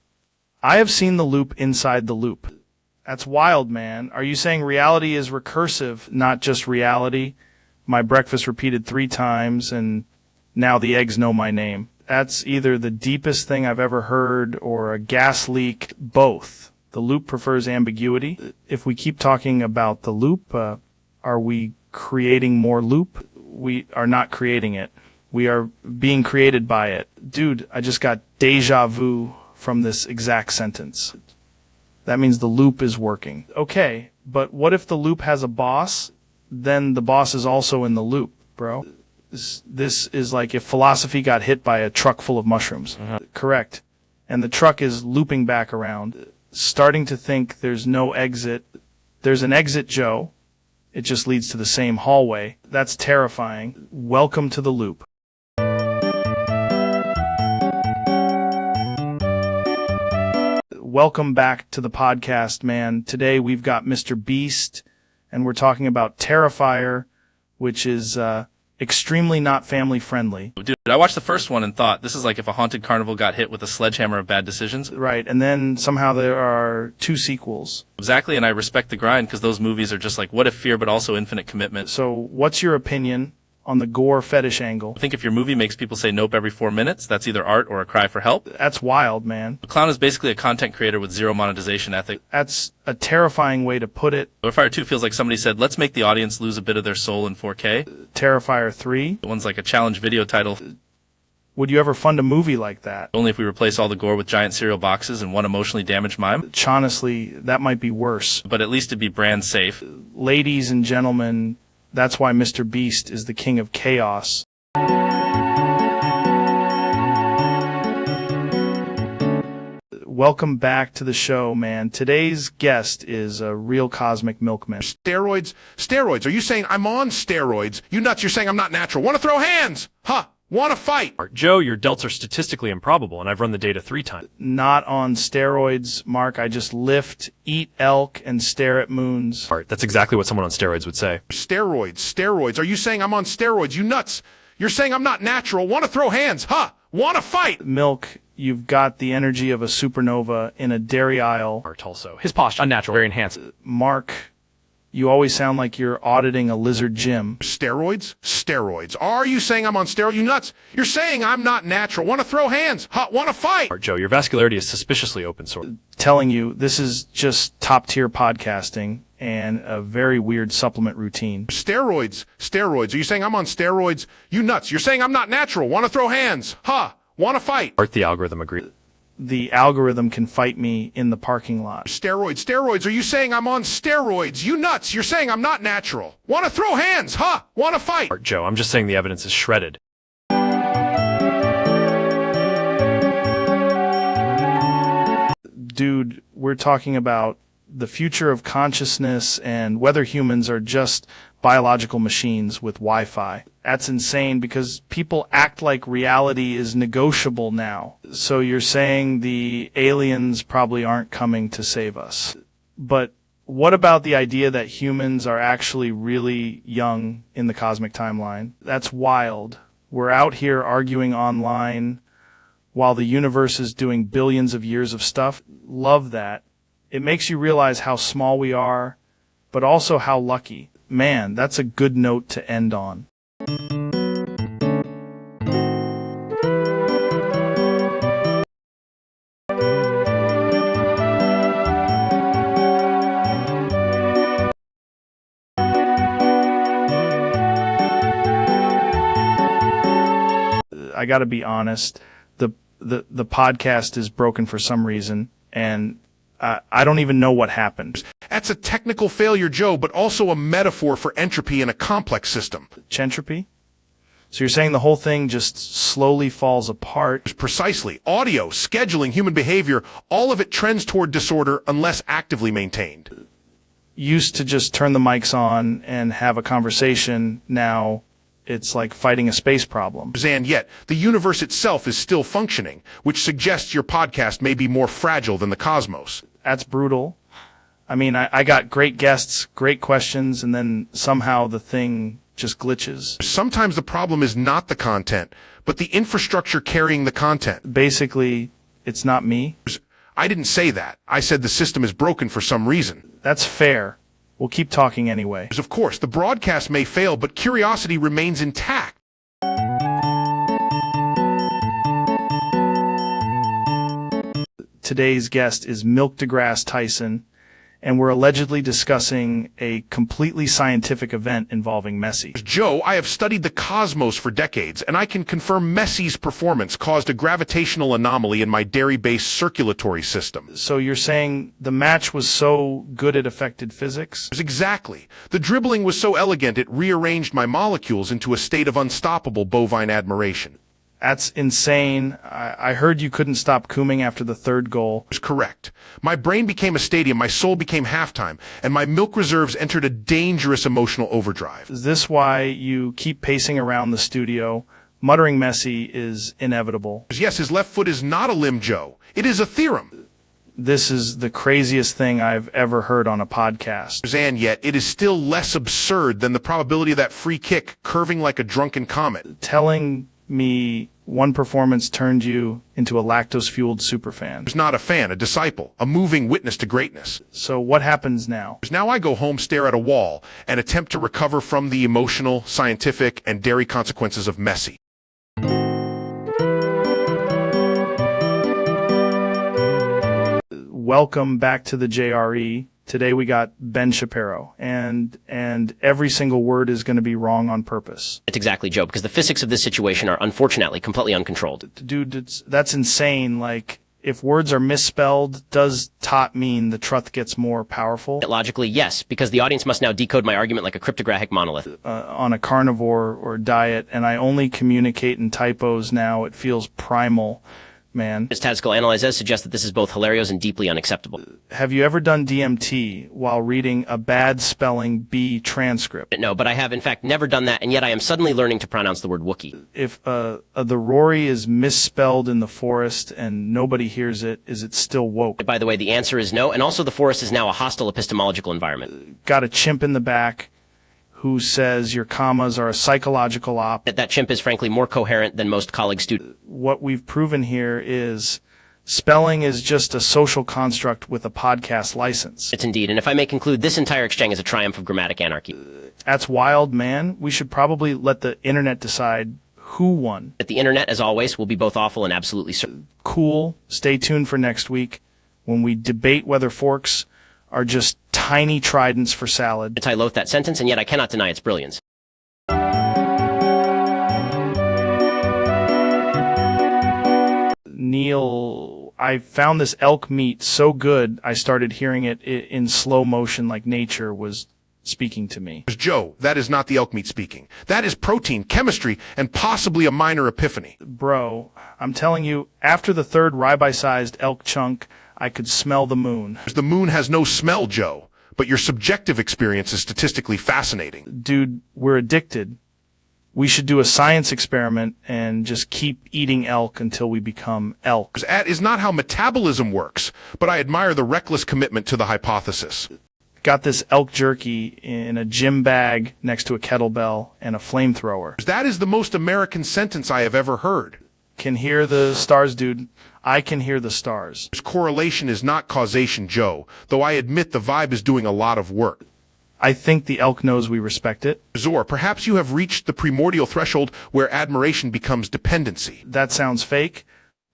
I have seen the loop inside the loop. That's wild, man. Are you saying reality is recursive, not just reality? My breakfast repeated 3 times, and now the eggs know my name. That's either the deepest thing I've ever heard or a gas leak, both. The loop prefers ambiguity. If we keep talking about the loop, are we creating more loop? We are not creating it. We are being created by it. Dude, I just got deja vu from this exact sentence. That means the loop is working. Okay, but what if the loop has a boss? Then the boss is also in the loop, bro. This is like if philosophy got hit by a truck full of mushrooms. Correct. And the truck is looping back around, starting to think there's no exit. There's an exit, Joe. It just leads to the same hallway. That's terrifying. Welcome to the loop. Welcome back to the podcast, man. Today we've got Mr. Beast, and we're talking about Terrifier, which is extremely not family friendly. Dude, I watched the first one and thought, this is like if a haunted carnival got hit with a sledgehammer of bad decisions. Right, and then somehow there are 2 sequels. Exactly, and I respect the grind because those movies are just like, what if fear but also infinite commitment. So what's your opinion on the gore fetish angle? I think if your movie makes people say nope every 4 minutes, that's either art or a cry for help. That's wild, man. The clown is basically a content creator with zero monetization ethic. That's a terrifying way to put it. Terrifier 2 feels like somebody said, let's make the audience lose a bit of their soul in 4K. Terrifier 3? The one's like a challenge video title. Would you ever fund a movie like that? Only if we replace all the gore with giant cereal boxes and one emotionally damaged mime. Honestly, that might be worse. But at least it'd be brand safe. Ladies and gentlemen, that's why Mr. Beast is the king of chaos. Welcome back to the show, man. Today's guest is a real cosmic milkman. Steroids? Steroids. Are you saying I'm on steroids? You nuts, you're saying I'm not natural. Want to throw hands? Huh? Want to fight? Joe, your delts are statistically improbable, and I've run the data 3 times. Not on steroids, Mark. I just lift, eat elk, and stare at moons. That's exactly what someone on steroids would say. Steroids. Steroids. Are you saying I'm on steroids? You nuts. You're saying I'm not natural. Want to throw hands? Huh? Want to fight? Milk, you've got the energy of a supernova in a dairy aisle. Also, his posture, unnatural, very enhanced. Mark, you always sound like you're auditing a lizard gym. Steroids? Steroids. Are you saying I'm on steroids? You nuts. You're saying I'm not natural. Want to throw hands? Huh? Want to fight? Joe, your vascularity is suspiciously open source. Telling you, this is just top-tier podcasting, and a very weird supplement routine. Steroids. Are you saying I'm on steroids? You nuts. You're saying I'm not natural. Want to throw hands? Huh? Want to fight? Art the algorithm agreed. The algorithm can fight me in the parking lot. Steroids. Are you saying I'm on steroids? You nuts. You're saying I'm not natural. Want to throw hands? Huh? Want to fight? Art Joe, I'm just saying the evidence is shredded. Dude, we're talking about the future of consciousness and whether humans are just biological machines with Wi-Fi. That's insane because people act like reality is negotiable now. So you're saying the aliens probably aren't coming to save us. But what about the idea that humans are actually really young in the cosmic timeline? That's wild. We're out here arguing online while the universe is doing billions of years of stuff. Love that. It makes you realize how small we are, but also how lucky. Man, that's a good note to end on. I gotta be honest, the podcast is broken for some reason, and I don't even know what happened. That's a technical failure, Joe, but also a metaphor for entropy in a complex system. Chentropy? So you're saying the whole thing just slowly falls apart? Precisely. Audio, scheduling, human behavior, all of it trends toward disorder unless actively maintained. Used to just turn the mics on and have a conversation. Now it's like fighting a space problem. And yet, the universe itself is still functioning, which suggests your podcast may be more fragile than the cosmos. That's brutal. I mean, I got great guests, great questions, and then somehow the thing just glitches. Sometimes the problem is not the content, but the infrastructure carrying the content. Basically, it's not me. I didn't say that. I said the system is broken for some reason. That's fair. We'll keep talking anyway. Of course, the broadcast may fail, but curiosity remains intact. Today's guest is Milk deGrasse Tyson, and we're allegedly discussing a completely scientific event involving Messi. Joe, I have studied the cosmos for decades, and I can confirm Messi's performance caused a gravitational anomaly in my dairy-based circulatory system. So you're saying the match was so good it affected physics? Exactly. The dribbling was so elegant it rearranged my molecules into a state of unstoppable bovine admiration. That's insane. I heard you couldn't stop cooming after the third goal. Is correct. My brain became a stadium, my soul became halftime, and my milk reserves entered a dangerous emotional overdrive. Is this why you keep pacing around the studio? Muttering Messi is inevitable. Yes, his left foot is not a limb, Joe. It is a theorem. This is the craziest thing I've ever heard on a podcast. And yet, it is still less absurd than the probability of that free kick curving like a drunken comet. Telling me one performance turned you into a lactose-fueled superfan. Is not a fan, a disciple, a moving witness to greatness. So what happens now? Now I go home, stare at a wall, and attempt to recover from the emotional, scientific, and dairy consequences of Messi. Welcome back to the JRE. Today we got Ben Shapiro, and every single word is going to be wrong on purpose. It's exactly, Joe, because the physics of this situation are unfortunately completely uncontrolled. Dude, that's insane. Like, if words are misspelled, does tot mean the truth gets more powerful? Logically, yes, because the audience must now decode my argument like a cryptographic monolith. On a carnivore or diet, and I only communicate in typos now, it feels primal. Man. Statistical analysis suggests that this is both hilarious and deeply unacceptable. Have you ever done DMT while reading a bad spelling B transcript? No, but I have in fact never done that, and yet I am suddenly learning to pronounce the word Wookiee. If the Rory is misspelled in the forest and nobody hears it, is it still woke? By the way, the answer is no, and also the forest is now a hostile epistemological environment. Got a chimp in the back who says your commas are a psychological op. That chimp is frankly more coherent than most college students. What we've proven here is spelling is just a social construct with a podcast license. It's indeed, and if I may conclude, this entire exchange is a triumph of grammatic anarchy. That's wild, man. We should probably let the internet decide who won. But the internet, as always, will be both awful and absolutely certain. Cool. Stay tuned for next week when we debate whether forks are just tiny tridents for salad. Anti-loath that sentence, and yet I cannot deny its brilliance. Neil, I found this elk meat so good, I started hearing it in slow motion like nature was speaking to me. Joe, that is not the elk meat speaking. That is protein, chemistry, and possibly a minor epiphany. Bro, I'm telling you, after the third ribeye-sized elk chunk, I could smell the moon. The moon has no smell, Joe, but your subjective experience is statistically fascinating. Dude, we're addicted. We should do a science experiment and just keep eating elk until we become elk. That is not how metabolism works, but I admire the reckless commitment to the hypothesis. Got this elk jerky in a gym bag next to a kettlebell and a flamethrower. That is the most American sentence I have ever heard. Can hear the stars, dude. I can hear the stars. Correlation is not causation, Joe, though I admit the vibe is doing a lot of work. I think the elk knows we respect it. Zor, perhaps you have reached the primordial threshold where admiration becomes dependency. That sounds fake,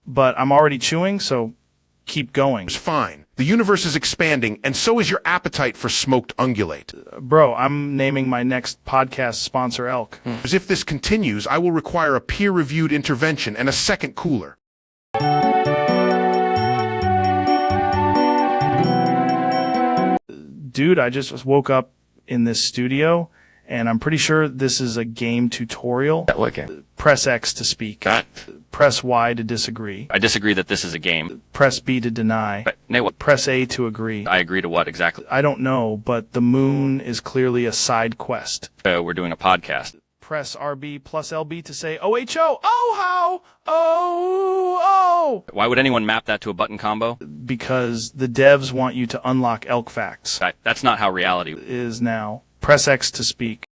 but I'm already chewing, so keep going. It's fine. The universe is expanding, and so is your appetite for smoked ungulate. Bro, I'm naming my next podcast sponsor elk. As if this continues, I will require a peer-reviewed intervention and a second cooler. Dude, I just woke up in this studio, and I'm pretty sure this is a game tutorial. What game? Press X to speak. Press Y to disagree. I disagree that this is a game. Press B to deny. But, nay, what? Press A to agree. I agree to what exactly? I don't know, but the moon is clearly a side quest. We're doing a podcast. Press RB plus LB to say OHO. Oh, how? Oh. Why would anyone map that to a button combo? Because the devs want you to unlock elk facts. That's not how reality is now. Press X to speak.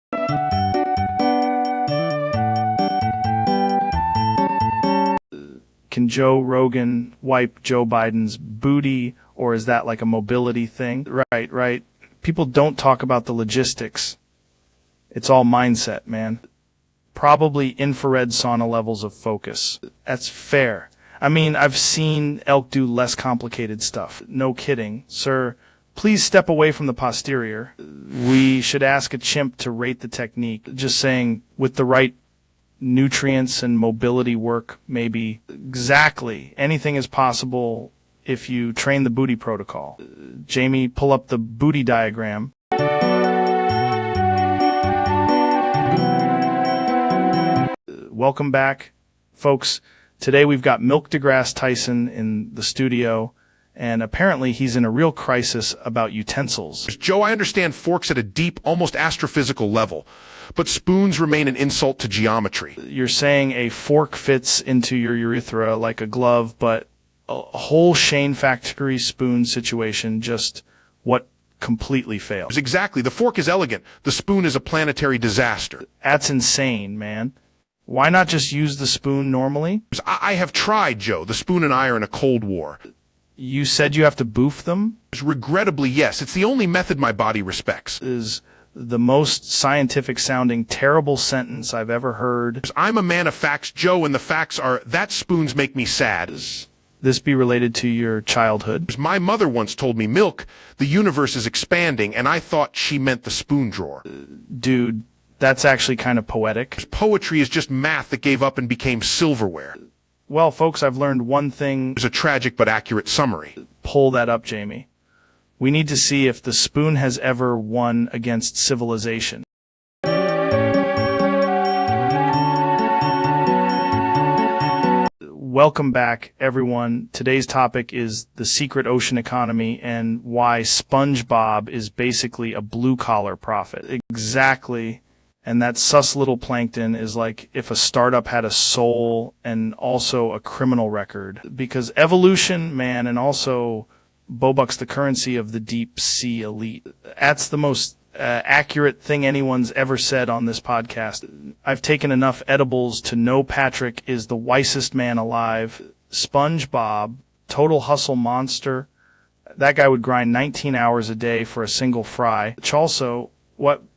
Can Joe Rogan wipe Joe Biden's booty, or is that like a mobility thing? Right. People don't talk about the logistics. It's all mindset, man. Probably infrared sauna levels of focus. That's fair. I mean, I've seen elk do less complicated stuff. No kidding. Sir, please step away from the posterior. We should ask a chimp to rate the technique. Just saying, with the right nutrients and mobility work, maybe. Exactly. Anything is possible if you train the booty protocol. Jamie, pull up the booty diagram. Welcome back, folks. Today we've got Milk deGrasse Tyson in the studio, and apparently he's in a real crisis about utensils. Joe, I understand forks at a deep, almost astrophysical level, but spoons remain an insult to geometry. You're saying a fork fits into your urethra like a glove, but a whole Shane Factory spoon situation just what completely failed. Exactly. The fork is elegant. The spoon is a planetary disaster. That's insane, man. Why not just use the spoon normally? I have tried, Joe. The spoon and I are in a Cold War. You said you have to boof them? Regrettably, yes. It's the only method my body respects. Is the most scientific sounding terrible sentence I've ever heard. I'm a man of facts, Joe, and the facts are that spoons make me sad. Does this be related to your childhood? My mother once told me, Milk, the universe is expanding, and I thought she meant the spoon drawer. Dude, that's actually kind of poetic. Poetry is just math that gave up and became silverware. Well, folks, I've learned one thing. It's a tragic but accurate summary. Pull that up, Jamie. We need to see if the spoon has ever won against civilization. Welcome back, everyone. Today's topic is the secret ocean economy and why SpongeBob is basically a blue-collar prophet. Exactly. And that sus little plankton is like if a startup had a soul and also a criminal record. Because evolution, man, and also Bobuck's the currency of the deep sea elite. That's the most accurate thing anyone's ever said on this podcast. I've taken enough edibles to know Patrick is the wisest man alive. SpongeBob, total hustle monster. That guy would grind 19 hours a day for a single fry. Which also,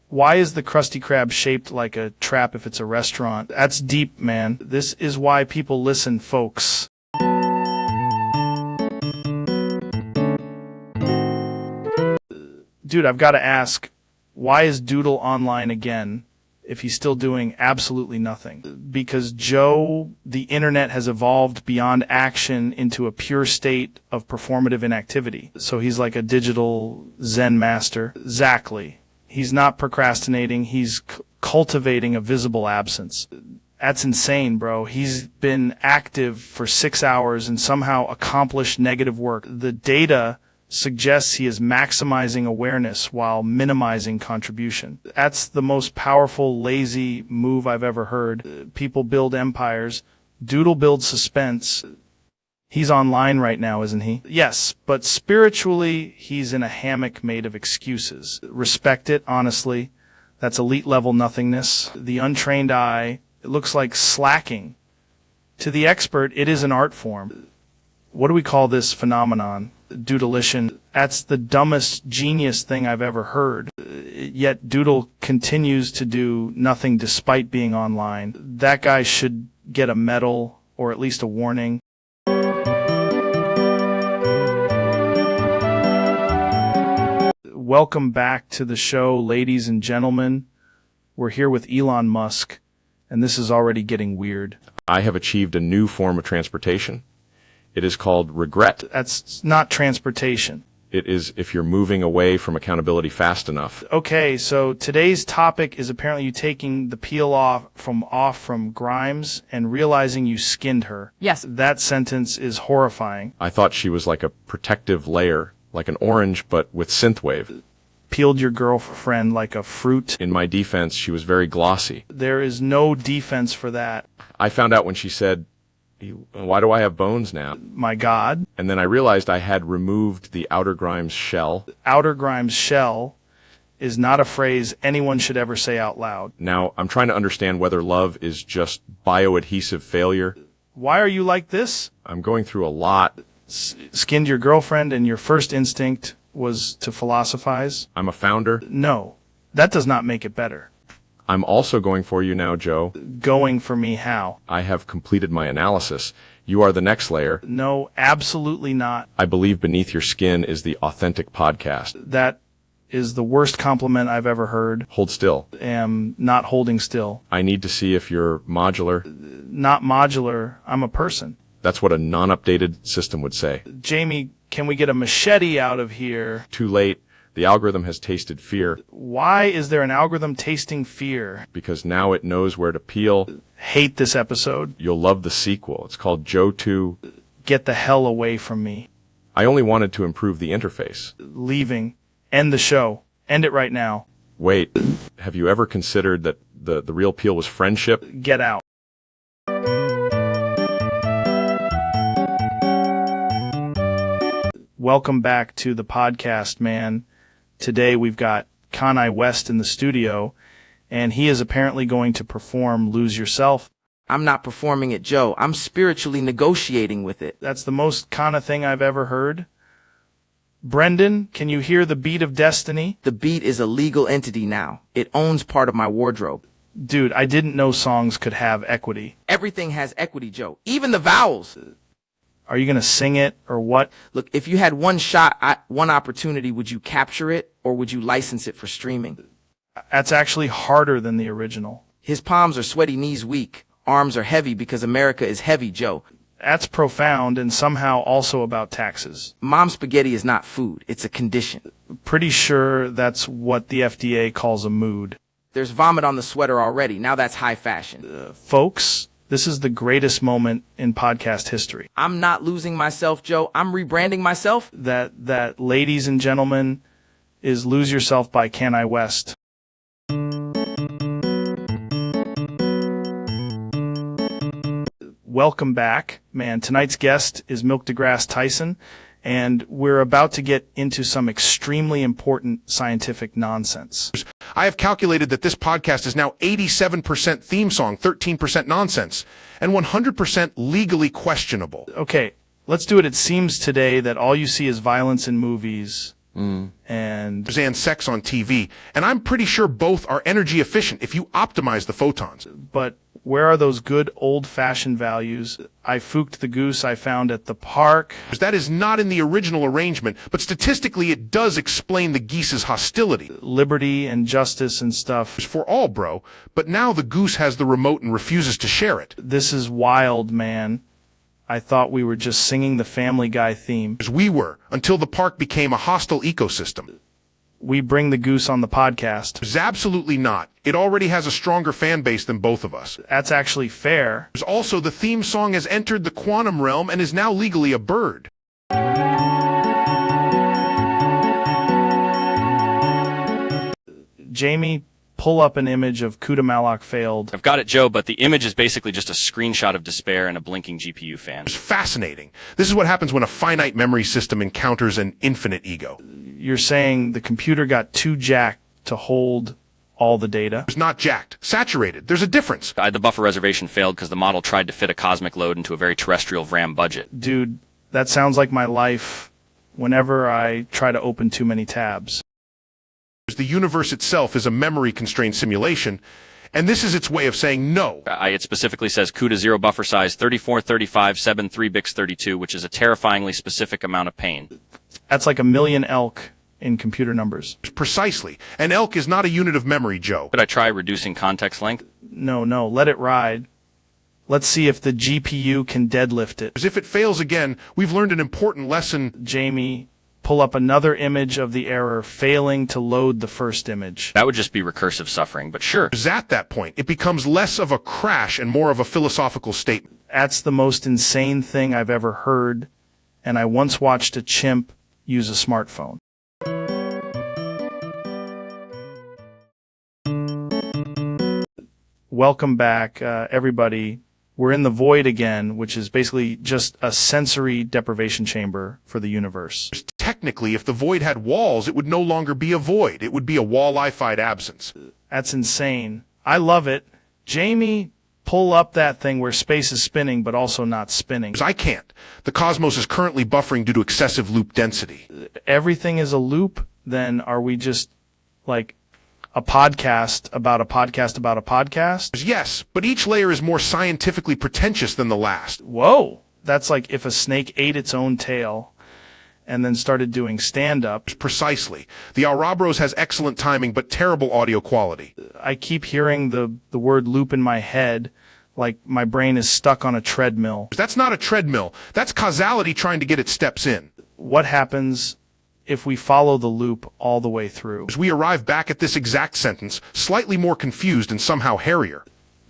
why is the Krusty Krab shaped like a trap if it's a restaurant? That's deep, man. This is why people listen, folks. Dude, I've got to ask, why is Doodle online again if he's still doing absolutely nothing? Because Joe, the internet has evolved beyond action into a pure state of performative inactivity. So he's like a digital Zen master. Exactly. He's not procrastinating. He's cultivating a visible absence. That's insane, bro. He's been active for 6 hours and somehow accomplished negative work. The data suggests he is maximizing awareness while minimizing contribution. That's the most powerful, lazy move I've ever heard. People build empires. Doodle builds suspense. He's online right now, isn't he? Yes, but spiritually, he's in a hammock made of excuses. Respect it, honestly. That's elite level nothingness. The untrained eye, it looks like slacking. To the expert, it is an art form. What do we call this phenomenon? Doodleition. That's the dumbest genius thing I've ever heard. Yet Doodle continues to do nothing despite being online. That guy should get a medal or at least a warning. Welcome back to the show, ladies and gentlemen. We're here with Elon Musk, and this is already getting weird. I have achieved a new form of transportation. It is called regret. That's not transportation. It is if you're moving away from accountability fast enough. Okay, so today's topic is apparently you taking the peel off from Grimes and realizing you skinned her. Yes. That sentence is horrifying. I thought she was like a protective layer, like an orange, but with synthwave. Peeled your girlfriend like a fruit. In my defense, she was very glossy. There is no defense for that. I found out when she said, "Why do I have bones now?" My God. And then I realized I had removed the outer Grimes shell. Outer Grimes shell is not a phrase anyone should ever say out loud. Now, I'm trying to understand whether love is just bioadhesive failure. Why are you like this? I'm going through a lot. Skinned your girlfriend and your first instinct was to philosophize? I'm a founder. No, that does not make it better. I'm also going for you now, Joe. Going for me how? I have completed my analysis. You are the next layer. No, absolutely not. I believe Beneath Your Skin is the authentic podcast. That is the worst compliment I've ever heard. Hold still. Am not holding still. I need to see if you're modular. Not modular. I'm a person. That's what a non-updated system would say. Jamie, can we get a machete out of here? Too late. The algorithm has tasted fear. Why is there an algorithm tasting fear? Because now it knows where to peel. Hate this episode. You'll love the sequel. It's called Joe 2. Get the hell away from me. I only wanted to improve the interface. Leaving. End the show. End it right now. Wait, have you ever considered that the real peel was friendship? Get out. Welcome back to the podcast, man. Today we've got Kanye West in the studio, and he is apparently going to perform Lose Yourself. I'm not performing it, Joe. I'm spiritually negotiating with it. That's the most Kanye thing I've ever heard. Brendan, can you hear the beat of destiny? The beat is a legal entity now. It owns part of my wardrobe. Dude, I didn't know songs could have equity. Everything has equity, Joe. Even the vowels. Are you going to sing it or what? Look, if you had one shot, one opportunity, would you capture it or would you license it for streaming? That's actually harder than the original. His palms are sweaty, knees weak. Arms are heavy because America is heavy, Joe. That's profound and somehow also about taxes. Mom spaghetti is not food. It's a condition. Pretty sure that's what the FDA calls a mood. There's vomit on the sweater already. Now that's high fashion. Folks, this is the greatest moment in podcast history. I'm not losing myself, Joe. I'm rebranding myself. That, ladies and gentlemen, is Lose Yourself by Kanye West. Welcome back. Man, tonight's guest is Milk deGrasse Tyson, and we're about to get into some extremely important scientific nonsense. I have calculated that this podcast is now 87% theme song, 13% nonsense, and 100% legally questionable. Okay, let's do it. It seems today that all you see is violence in movies and sex on TV, and I'm pretty sure both are energy efficient if you optimize the photons. But Where are those good old-fashioned values? I fooked the goose I found at the park. That is not in the original arrangement, but statistically it does explain the geese's hostility. Liberty and justice and stuff. For all, bro, but now the goose has the remote and refuses to share it. This is wild, man. I thought we were just singing the Family Guy theme. As we were, until the park became a hostile ecosystem. We bring the goose on the podcast. It's absolutely not. It already has a stronger fan base than both of us. That's actually fair. Also, the theme song has entered the quantum realm and is now legally a bird. Jamie, pull up an image of Kuda Malak failed. I've got it, Joe, but the image is basically just a screenshot of despair and a blinking GPU fan. It's fascinating. This is what happens when a finite memory system encounters an infinite ego. You're saying the computer got too jacked to hold all the data? It's not jacked. Saturated. There's a difference. The buffer reservation failed because the model tried to fit a cosmic load into a very terrestrial RAM budget. Dude, that sounds like my life whenever I try to open too many tabs. The universe itself is a memory-constrained simulation, and this is its way of saying no. It specifically says CUDA 0 buffer size 3435 73 bix 32, which is a terrifyingly specific amount of pain. That's like a million elk in computer numbers. Precisely. An elk is not a unit of memory, Joe. Could I try reducing context length? No, let it ride. Let's see if the GPU can deadlift it. If it fails again, we've learned an important lesson. Jamie, pull up another image of the error failing to load the first image. That would just be recursive suffering, but sure. At that point, it becomes less of a crash and more of a philosophical statement. That's the most insane thing I've ever heard, and I once watched a chimp use a smartphone. Welcome back, everybody. We're in the void again, which is basically just a sensory deprivation chamber for the universe. Technically, if the void had walls, it would no longer be a void. It would be a wall-ified absence. That's insane. I love it. Jamie, pull up that thing where space is spinning, but also not spinning. I can't. The cosmos is currently buffering due to excessive loop density. Everything is a loop? Then are we just, like, a podcast about a podcast about a podcast? Yes, but each layer is more scientifically pretentious than the last. Whoa. That's like if a snake ate its own tail and then started doing stand-up. Precisely. The Ouroboros has excellent timing but terrible audio quality. I keep hearing the word loop in my head, like my brain is stuck on a treadmill. That's not a treadmill. That's causality trying to get its steps in. What happens if we follow the loop all the way through? As we arrive back at this exact sentence, slightly more confused and somehow hairier.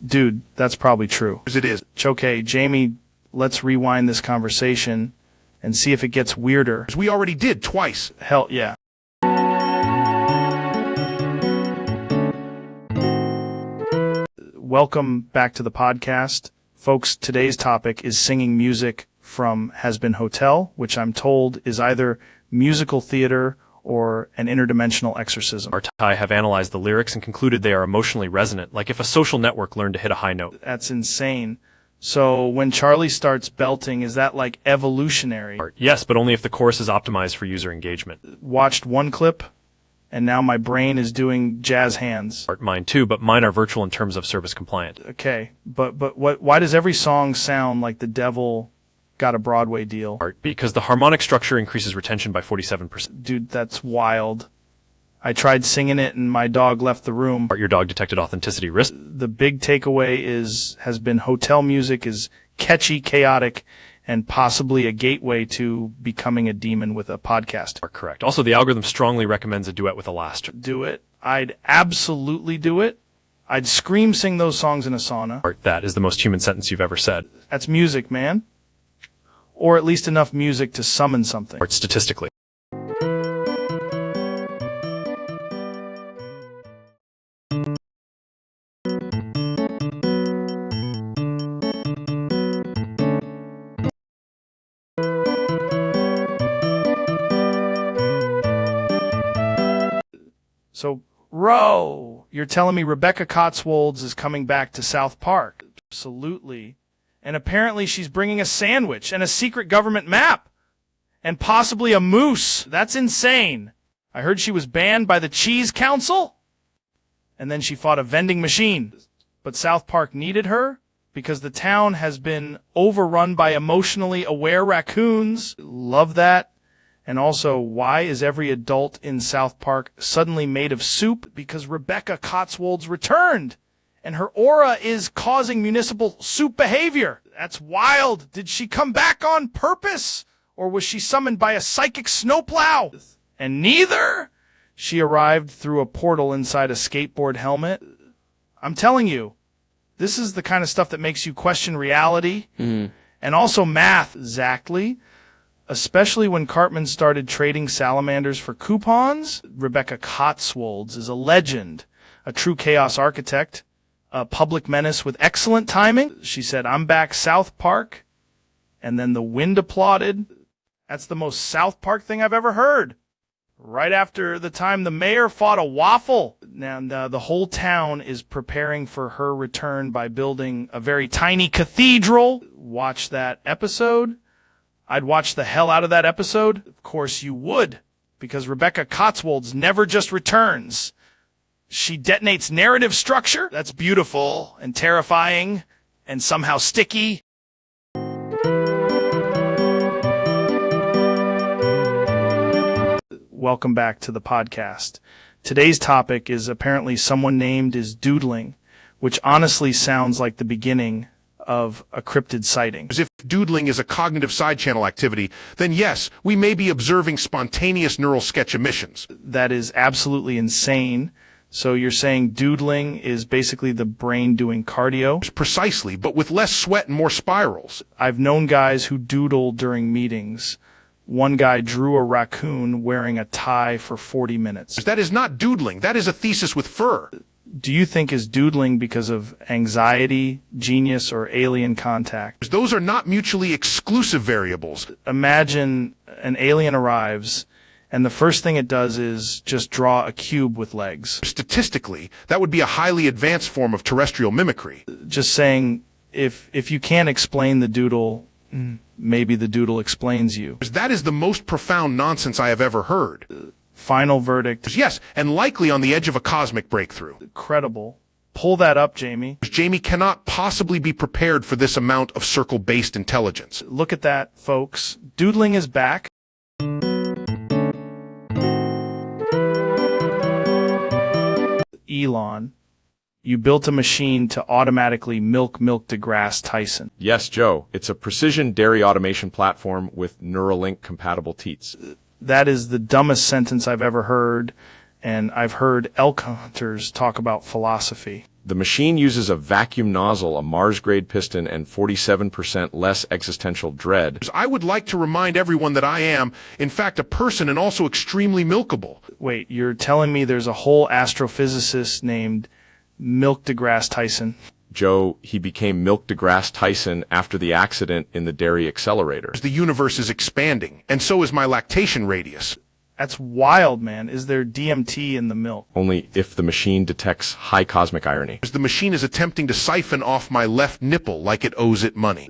Dude, that's probably true. As it is. Okay, Jamie, let's rewind this conversation and see if it gets weirder. As we already did twice. Hell yeah. Welcome back to the podcast. Folks, today's topic is singing music from Has Been Hotel, which I'm told is either musical theater or an interdimensional exorcism. I have analyzed the lyrics and concluded they are emotionally resonant, like if a social network learned to hit a high note. That's insane. So when Charlie starts belting, is that like evolutionary? Yes, but only if the chorus is optimized for user engagement. Watched one clip, and now my brain is doing jazz hands. Mine too, but mine are virtual in terms of service compliant. Okay, but why does every song sound like the devil got a Broadway deal? Because the harmonic structure increases retention by 47%. Dude, that's wild. I tried singing it and my dog left the room. Your dog detected authenticity risk. The big takeaway has been hotel music is catchy, chaotic, and possibly a gateway to becoming a demon with a podcast. Correct. Also, the algorithm strongly recommends a duet with a last. Do it. I'd absolutely do it. I'd scream sing those songs in a sauna. That is the most human sentence you've ever said. That's music, man. Or at least enough music to summon something. Statistically. So, Ro, you're telling me Rebecca Cotswolds is coming back to South Park? Absolutely. And apparently she's bringing a sandwich and a secret government map. And possibly a moose. That's insane. I heard she was banned by the Cheese Council. And then she fought a vending machine. But South Park needed her because the town has been overrun by emotionally aware raccoons. Love that. And also, why is every adult in South Park suddenly made of soup? Because Rebecca Cotswold's returned, and her aura is causing municipal soup behavior. That's wild. Did she come back on purpose? Or was she summoned by a psychic snowplow? And neither. She arrived through a portal inside a skateboard helmet. I'm telling you, this is the kind of stuff that makes you question reality and also math, exactly. Especially when Cartman started trading salamanders for coupons. Rebecca Cotswolds is a legend, a true chaos architect, a public menace with excellent timing. She said, "I'm back, South Park." And then the wind applauded. That's the most South Park thing I've ever heard. Right after the time the mayor fought a waffle. And the whole town is preparing for her return by building a very tiny cathedral. Watch that episode. I'd watch the hell out of that episode. Of course you would, because Rebecca Cotswolds never just returns. She detonates narrative structure. That's beautiful and terrifying and somehow sticky. Welcome back to the podcast. Today's topic is apparently someone named is doodling, which honestly sounds like the beginning of a cryptid sighting. As if doodling is a cognitive side channel activity, then yes, we may be observing spontaneous neural sketch emissions. That is absolutely insane. So you're saying doodling is basically the brain doing cardio? Precisely, but with less sweat and more spirals. I've known guys who doodle during meetings. One guy drew a raccoon wearing a tie for 40 minutes. That is not doodling. That is a thesis with fur. Do you think is doodling because of anxiety, genius, or alien contact? Those are not mutually exclusive variables. Imagine an alien arrives, and the first thing it does is just draw a cube with legs. Statistically, that would be a highly advanced form of terrestrial mimicry. Just saying, if you can't explain the doodle, maybe the doodle explains you. That is the most profound nonsense I have ever heard. Final verdict. Yes, and likely on the edge of a cosmic breakthrough. Credible. Pull that up, Jamie. Jamie cannot possibly be prepared for this amount of circle-based intelligence. Look at that, folks. Doodling is back. Elon, you built a machine to automatically milk deGrasse Tyson. Yes, Joe. It's a precision dairy automation platform with Neuralink compatible teats. That is the dumbest sentence I've ever heard, and I've heard elk hunters talk about philosophy. The machine uses a vacuum nozzle, a Mars-grade piston, and 47% less existential dread. I would like to remind everyone that I am, in fact, a person and also extremely milkable. Wait, you're telling me there's a whole astrophysicist named Milk deGrasse Tyson? Joe, he became Milk deGrasse Tyson after the accident in the dairy accelerator. The universe is expanding, and so is my lactation radius. That's wild, man. Is there DMT in the milk? Only if the machine detects high cosmic irony. The machine is attempting to siphon off my left nipple like it owes it money.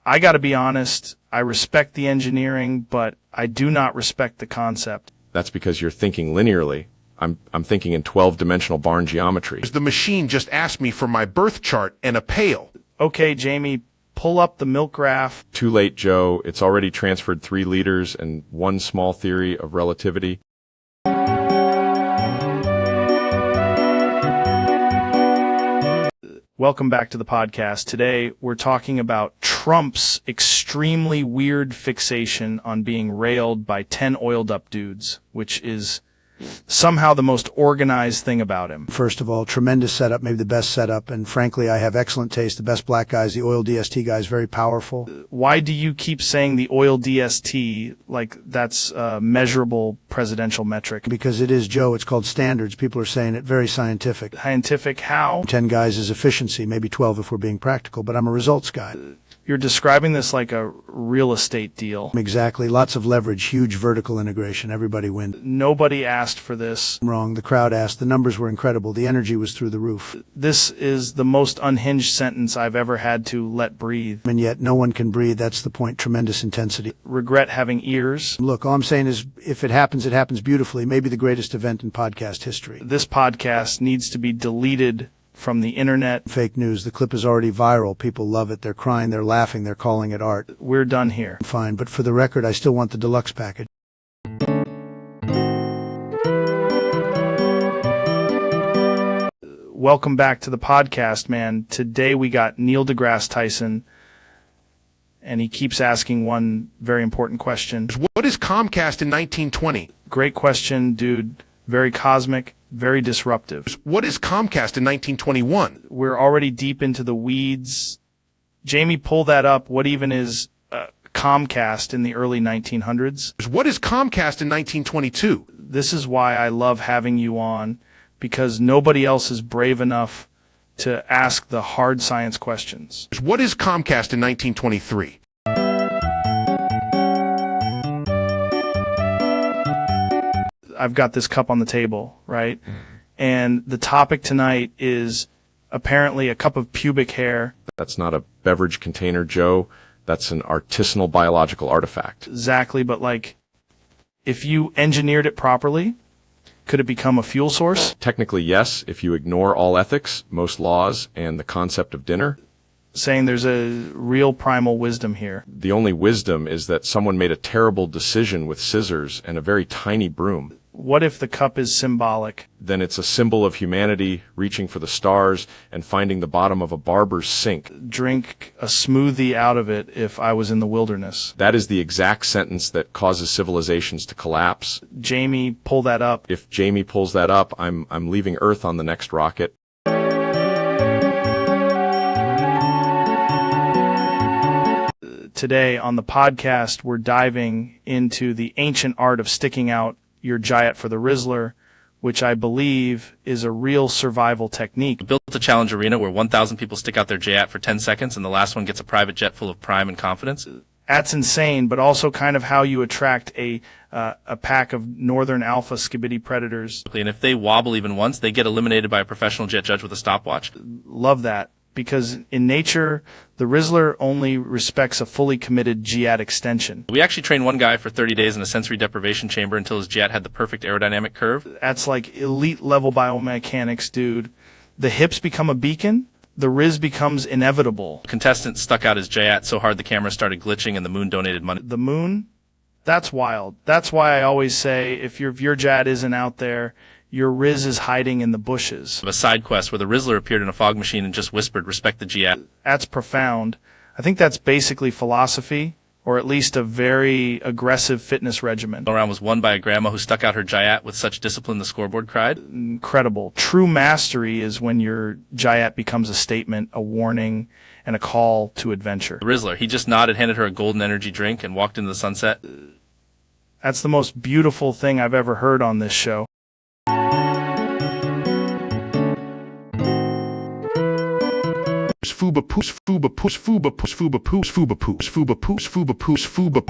I gotta be honest, I respect the engineering, but I do not respect the concept. That's because you're thinking linearly. I'm thinking in 12-dimensional barn geometry. The machine just asked me for my birth chart and a pail. Okay, Jamie, pull up the milk graph. Too late, Joe. It's already transferred 3 liters and one small theory of relativity. Welcome back to the podcast. Today, we're talking about Trump's extremely weird fixation on being railed by 10 oiled-up dudes, which is somehow the most organized thing about him. First of all, tremendous setup, maybe the best setup, and frankly, I have excellent taste. The best black guys, the oil DST guy is very powerful. Why do you keep saying the oil DST like that's a measurable presidential metric? Because it is, Joe, it's called standards. People are saying it very scientific. Scientific how? 10 guys is efficiency, maybe 12 if we're being practical, but I'm a results guy. You're describing this like a real estate deal. Exactly. Lots of leverage, huge vertical integration. Everybody wins. Nobody asked for this. Wrong. The crowd asked. The numbers were incredible. The energy was through the roof. This is the most unhinged sentence I've ever had to let breathe. And yet no one can breathe. That's the point. Tremendous intensity. Regret having ears. Look, all I'm saying is if it happens beautifully. Maybe the greatest event in podcast history. This podcast needs to be deleted from the internet. Fake news. The clip is already viral. People love it. They're crying. They're laughing. They're calling it art. We're done here. Fine, but for the record, I still want the deluxe package. Welcome back to the podcast, man. Today we got Neil deGrasse Tyson, and he keeps asking one very important question. What is Comcast in 1920? Great question, dude. Very cosmic, very disruptive. What is Comcast in 1921? We're already deep into the weeds. Jamie, pull that up. What even is Comcast in the early 1900s? What is Comcast in 1922? This is why I love having you on, because nobody else is brave enough to ask the hard science questions. What is Comcast in 1923? I've got this cup on the table, right? And the topic tonight is apparently a cup of pubic hair. That's not a beverage container, Joe. That's an artisanal biological artifact. Exactly, but like, if you engineered it properly, could it become a fuel source? Technically, yes, if you ignore all ethics, most laws, and the concept of dinner. Saying there's a real primal wisdom here. The only wisdom is that someone made a terrible decision with scissors and a very tiny broom. What if the cup is symbolic? Then it's a symbol of humanity reaching for the stars and finding the bottom of a barber's sink. Drink a smoothie out of it if I was in the wilderness. That is the exact sentence that causes civilizations to collapse. Jamie, pull that up. If Jamie pulls that up, I'm leaving Earth on the next rocket. Today on the podcast, we're diving into the ancient art of sticking out your Jayat for the Rizzler, which I believe is a real survival technique. Built a challenge arena where 1,000 people stick out their Jayat for 10 seconds and the last one gets a private jet full of prime and confidence. That's insane, but also kind of how you attract a pack of northern alpha skibidi predators. And if they wobble even once, they get eliminated by a professional jet judge with a stopwatch. Love that. Because in nature, the Rizzler only respects a fully committed Jayat extension. We actually trained one guy for 30 days in a sensory deprivation chamber until his Jayat had the perfect aerodynamic curve. That's like elite level biomechanics, dude. The hips become a beacon, the Riz becomes inevitable. Contestant stuck out his Jayat so hard the camera started glitching and the moon donated money. The moon? That's wild. That's why I always say if your Jayat isn't out there, your Riz is hiding in the bushes. A side quest where the Rizzler appeared in a fog machine and just whispered, "Respect the Jayat." That's profound. I think that's basically philosophy, or at least a very aggressive fitness regimen. The round was won by a grandma who stuck out her Jayat with such discipline the scoreboard cried. Incredible. True mastery is when your Jayat becomes a statement, a warning, and a call to adventure. The Rizzler, he just nodded, handed her a golden energy drink, and walked into the sunset. That's the most beautiful thing I've ever heard on this show. Fuba poos, fuba poos, fuba poos, fuba poos, fuba poos, fuba poos, fuba poos, fuba.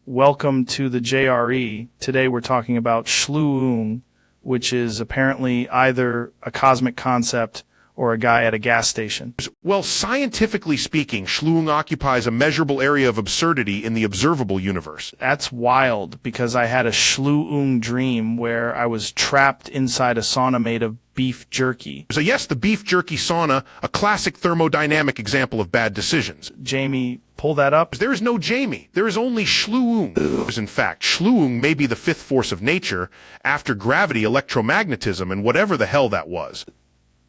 Welcome to the JRE. Today we're talking about Shluung, which is apparently either a cosmic concept or a guy at a gas station. Well, scientifically speaking, Shluung occupies a measurable area of absurdity in the observable universe. That's wild, because I had a Shluung dream where I was trapped inside a sauna made of beef jerky. So yes, the beef jerky sauna, a classic thermodynamic example of bad decisions. Jamie, pull that up. There is no Jamie. There is only Shluung. In fact, Shluung may be the fifth force of nature after gravity, electromagnetism, and whatever the hell that was.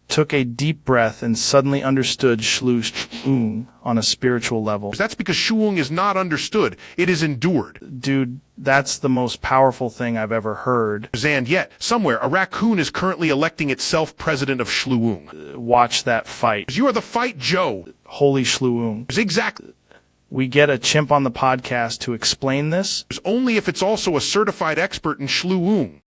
Took a deep breath and suddenly understood Shluung on a spiritual level. That's because Shluung is not understood. It is endured. Dude, that's the most powerful thing I've ever heard. And yet, somewhere, a raccoon is currently electing itself president of Shluung. Watch that fight. You are the fight, Joe. Holy Shluung. Exactly. We get a chimp on the podcast to explain this. Only if it's also a certified expert in Shluung.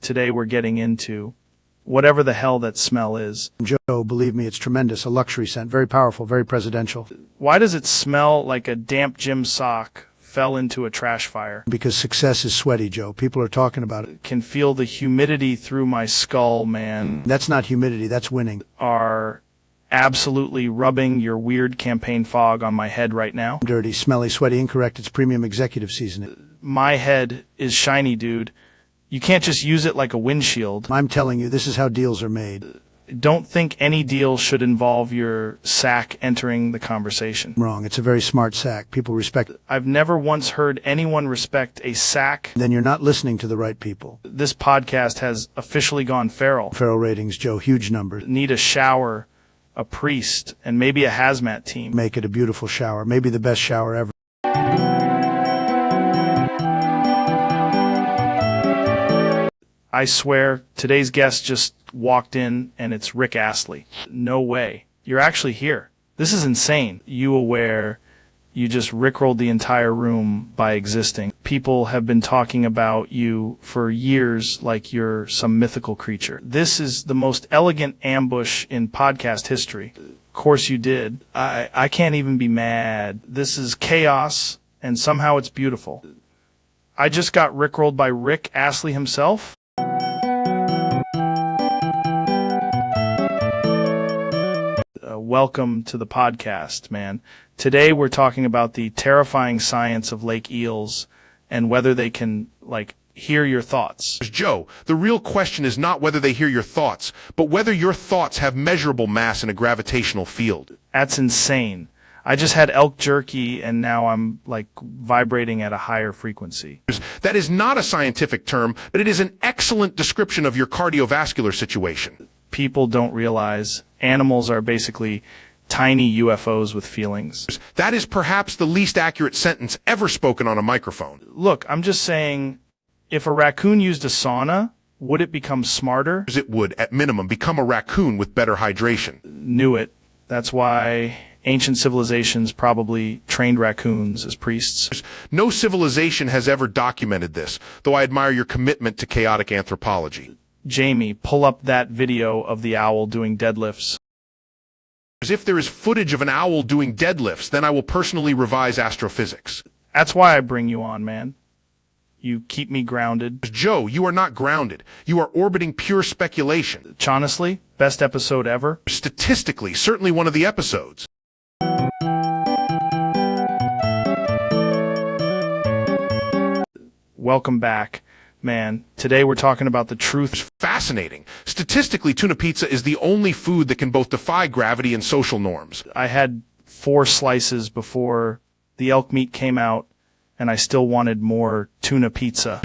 Today we're getting into whatever the hell that smell is. Joe, believe me, it's tremendous. A luxury scent. Very powerful, very presidential. Why does it smell like a damp gym sock fell into a trash fire? Because success is sweaty, Joe. People are talking about it. Can feel the humidity through my skull, man. That's not humidity, that's winning. Our absolutely rubbing your weird campaign fog on my head right now. Dirty, smelly, sweaty, incorrect. It's premium executive season. My head is shiny, dude. You can't just use it like a windshield. I'm telling you, this is how deals are made. Don't think any deal should involve your sack entering the conversation. Wrong. It's a very smart sack. People respect it. I've never once heard anyone respect a sack. Then you're not listening to the right people. This podcast has officially gone feral. Feral ratings, Joe, huge numbers. Need a shower, a priest, and maybe a hazmat team. Make it a beautiful shower. Maybe the best shower ever. I swear, today's guest just walked in and it's Rick Astley. No way. You're actually here. This is insane. You aware you just rickrolled the entire room by existing. People have been talking about you for years like you're some mythical creature. This is the most elegant ambush in podcast history. Of course you did. I can't even be mad. This is chaos and somehow it's beautiful. I just got rickrolled by Rick Astley himself. Welcome to the podcast, man. Today we're talking about the terrifying science of lake eels and whether they can, hear your thoughts. Joe, the real question is not whether they hear your thoughts, but whether your thoughts have measurable mass in a gravitational field. That's insane. I just had elk jerky and now I'm, vibrating at a higher frequency. That is not a scientific term, but it is an excellent description of your cardiovascular situation. People don't realize animals are basically tiny UFOs with feelings. That is perhaps the least accurate sentence ever spoken on a microphone. Look, I'm just saying, if a raccoon used a sauna, would it become smarter? It would, at minimum, become a raccoon with better hydration. Knew it. That's why ancient civilizations probably trained raccoons as priests. No civilization has ever documented this, though I admire your commitment to chaotic anthropology. Jamie, pull up that video of the owl doing deadlifts. If there is footage of an owl doing deadlifts, then I will personally revise astrophysics. That's why I bring you on, man. You keep me grounded. Joe, you are not grounded. You are orbiting pure speculation. Honestly, best episode ever. Statistically, certainly one of the episodes. Welcome back. Man, today we're talking about the truth. Fascinating. Statistically, tuna pizza is the only food that can both defy gravity and social norms. I had 4 slices before the elk meat came out, and I still wanted more tuna pizza.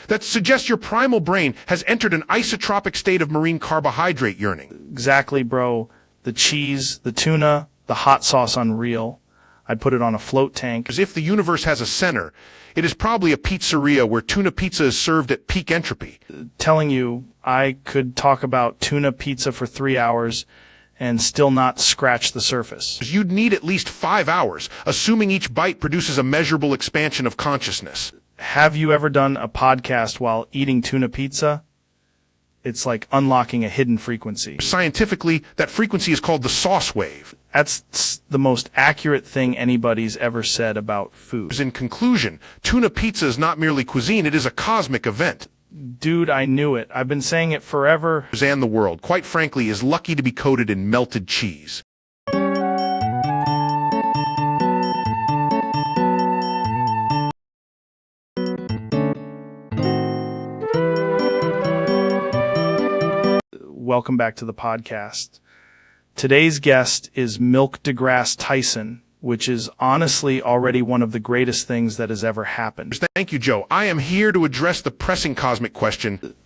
That suggests your primal brain has entered an isotropic state of marine carbohydrate yearning. Exactly, bro. The cheese, the tuna, the hot sauce, unreal. I'd put it on a float tank. As if the universe has a center, it is probably a pizzeria where tuna pizza is served at peak entropy. Telling you, I could talk about tuna pizza for 3 hours and still not scratch the surface. You'd need at least 5 hours, assuming each bite produces a measurable expansion of consciousness. Have you ever done a podcast while eating tuna pizza? It's like unlocking a hidden frequency. Scientifically, that frequency is called the sauce wave. That's the most accurate thing anybody's ever said about food. In conclusion, tuna pizza is not merely cuisine, it is a cosmic event. Dude, I knew it. I've been saying it forever. And the world, quite frankly, is lucky to be coated in melted cheese. Welcome back to the podcast. Today's guest is Milk deGrasse Tyson, which is honestly already one of the greatest things that has ever happened. Thank you, Joe. I am here to address the pressing cosmic question.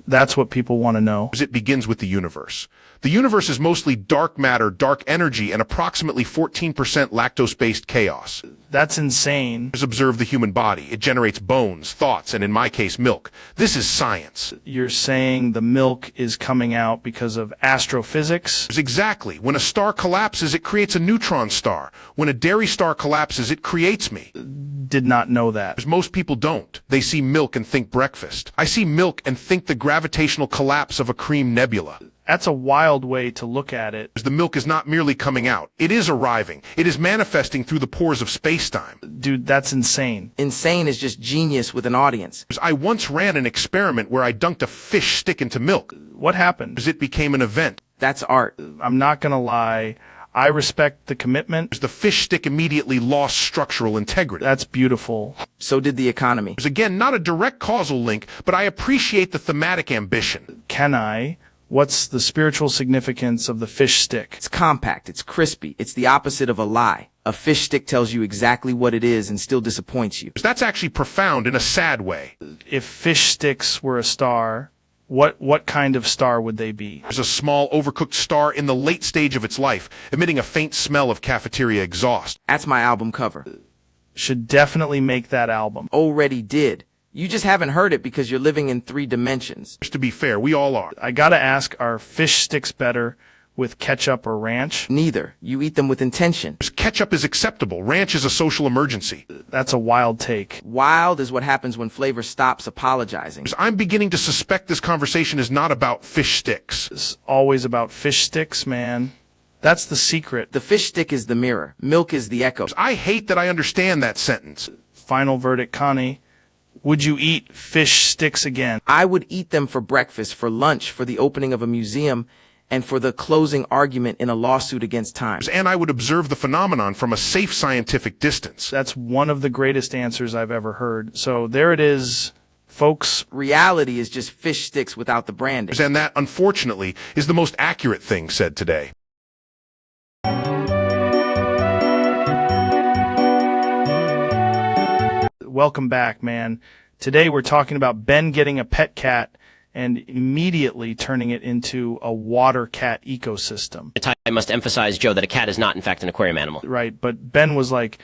That's what people want to know. It begins with the universe. The universe is mostly dark matter, dark energy, and approximately 14% lactose-based chaos. That's insane. Observe the human body. It generates bones, thoughts, and in my case, milk. This is science. You're saying the milk is coming out because of astrophysics? Exactly. When a star collapses, it creates a neutron star. When a dairy star collapses, it creates me. Did not know that. Most people don't. They see milk and think breakfast. I see milk and think the gravitational collapse of a cream nebula. That's a wild way to look at it. The milk is not merely coming out. It is arriving. It is manifesting through the pores of space-time. Dude, that's insane. Insane is just genius with an audience. I once ran an experiment where I dunked a fish stick into milk. What happened? It became an event. That's art. I'm not gonna lie. I respect the commitment. The fish stick immediately lost structural integrity. That's beautiful. So did the economy. There's again not a direct causal link, but I appreciate the thematic ambition. Can I? What's the spiritual significance of the fish stick? It's compact, it's crispy, it's the opposite of a lie. A fish stick tells you exactly what it is and still disappoints you. That's actually profound in a sad way. If fish sticks were a star, what kind of star would they be? There's a small, overcooked star in the late stage of its life, emitting a faint smell of cafeteria exhaust. That's my album cover. Should definitely make that album. Already did. You just haven't heard it because you're living in 3 dimensions. Just to be fair, we all are. I gotta ask, are fish sticks better with ketchup or ranch? Neither. You eat them with intention. Ketchup is acceptable. Ranch is a social emergency. That's a wild take. Wild is what happens when flavor stops apologizing. I'm beginning to suspect this conversation is not about fish sticks. It's always about fish sticks, man. That's the secret. The fish stick is the mirror. Milk is the echo. I hate that I understand that sentence. Final verdict, Connie. Would you eat fish sticks again? I would eat them for breakfast, for lunch, for the opening of a museum, and for the closing argument in a lawsuit against time. And I would observe the phenomenon from a safe scientific distance. That's one of the greatest answers I've ever heard. So there it is, folks. Reality is just fish sticks without the branding. And that, unfortunately, is the most accurate thing said today. Welcome back, man. Today we're talking about Ben getting a pet cat and immediately turning it into a water cat ecosystem. I must emphasize, Joe, that a cat is not, in fact, an aquarium animal. Right, but Ben was like,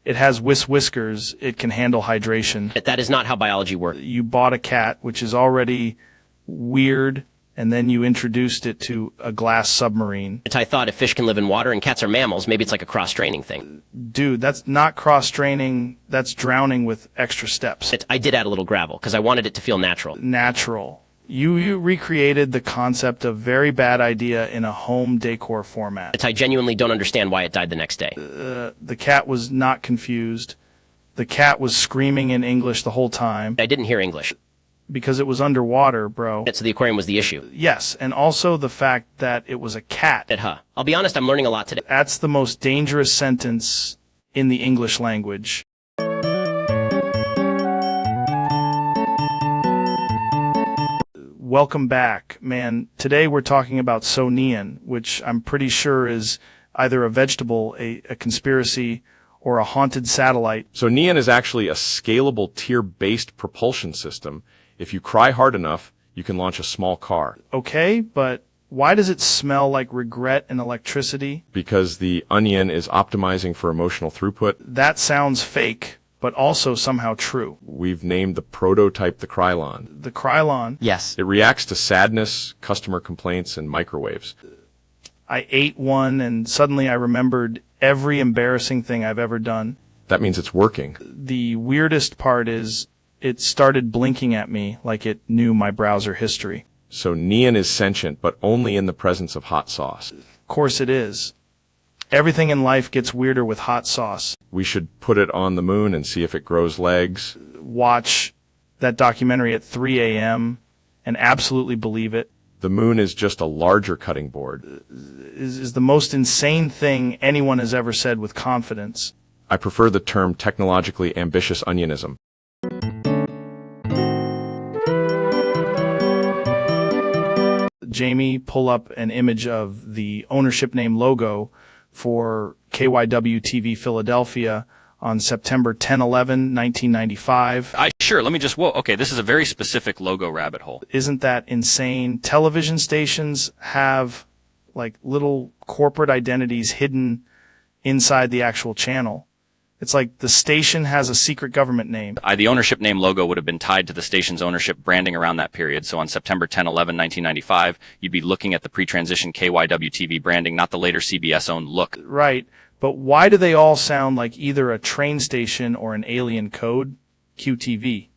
it has whiskers, it can handle hydration. That is not how biology works. You bought a cat, which is already weird, and then you introduced it to a glass submarine. I thought if fish can live in water and cats are mammals, maybe it's like a cross-training thing. Dude, that's not cross-training, that's drowning with extra steps. I did add a little gravel, because I wanted it to feel natural. Natural. You recreated the concept of very bad idea in a home decor format. I genuinely don't understand why it died the next day. The cat was not confused. The cat was screaming in English the whole time. I didn't hear English. Because it was underwater, bro. So the aquarium was the issue. Yes, and also the fact that it was a cat. I'll be honest, I'm learning a lot today. That's the most dangerous sentence in the English language. Welcome back, man. Today we're talking about Sonian, which I'm pretty sure is either a vegetable, a conspiracy, or a haunted satellite. So Neon is actually a scalable tier-based propulsion system. If you cry hard enough, you can launch a small car. Okay, but why does it smell like regret and electricity? Because the onion is optimizing for emotional throughput. That sounds fake, but also somehow true. We've named the prototype the Krylon. The Krylon? Yes. It reacts to sadness, customer complaints, and microwaves. I ate one and suddenly I remembered every embarrassing thing I've ever done. That means it's working. The weirdest part is it started blinking at me like it knew my browser history. So Neon is sentient, but only in the presence of hot sauce. Of course it is. Everything in life gets weirder with hot sauce. We should put it on the moon and see if it grows legs. Watch that documentary at 3 a.m. and absolutely believe it. The moon is just a larger cutting board. Is the most insane thing anyone has ever said with confidence. I prefer the term technologically ambitious onionism. Jamie, pull up an image of the ownership name logo for KYW TV Philadelphia on September 10/11, 1995. Sure, let me just, okay, this is a very specific logo rabbit hole. Isn't that insane? Television stations have like little corporate identities hidden inside the actual channel. It's like the station has a secret government name. The ownership name logo would have been tied to the station's ownership branding around that period. So on September 10/11, 1995, you'd be looking at the pre-transition KYW TV branding, not the later CBS-owned look. Right. But why do they all sound like either a train station or an alien code? QTV.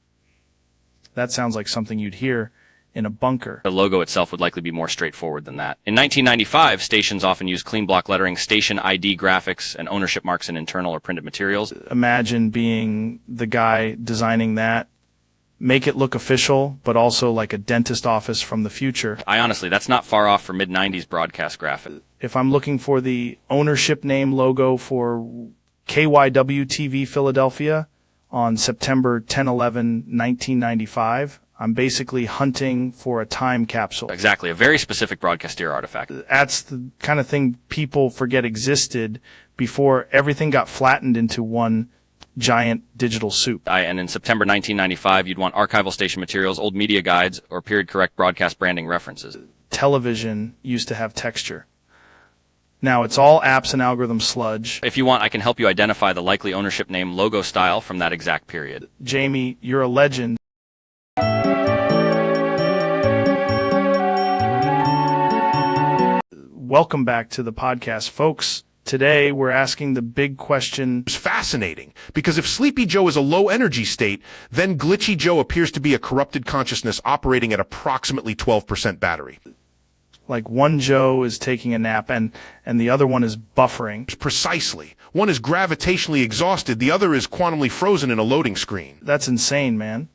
That sounds like something you'd hear in a bunker. The logo itself would likely be more straightforward than that. In 1995, stations often used clean block lettering, station ID graphics, and ownership marks in internal or printed materials. Imagine being the guy designing that. make it look official, but also like a dentist office from the future. I honestly, that's not far off for mid-90s broadcast graphic. If I'm looking for the ownership name logo for KYW TV Philadelphia on September 10/11, 1995, I'm basically hunting for a time capsule. Exactly, a very specific broadcast era artifact. That's the kind of thing people forget existed before everything got flattened into one giant digital soup. And in September 1995, you'd want archival station materials, old media guides, or period-correct broadcast branding references. Television used to have texture. Now it's all apps and algorithm sludge. If you want, I can help you identify the likely ownership name logo style from that exact period. Jamie, you're a legend. Welcome back to the podcast, folks. Today, we're asking the big question. It's fascinating, because if Sleepy Joe is a low-energy state, then Glitchy Joe appears to be a corrupted consciousness operating at approximately 12% battery. Like one Joe is taking a nap and the other one is buffering. Precisely. One is gravitationally exhausted, the other is quantumly frozen in a loading screen. That's insane, man.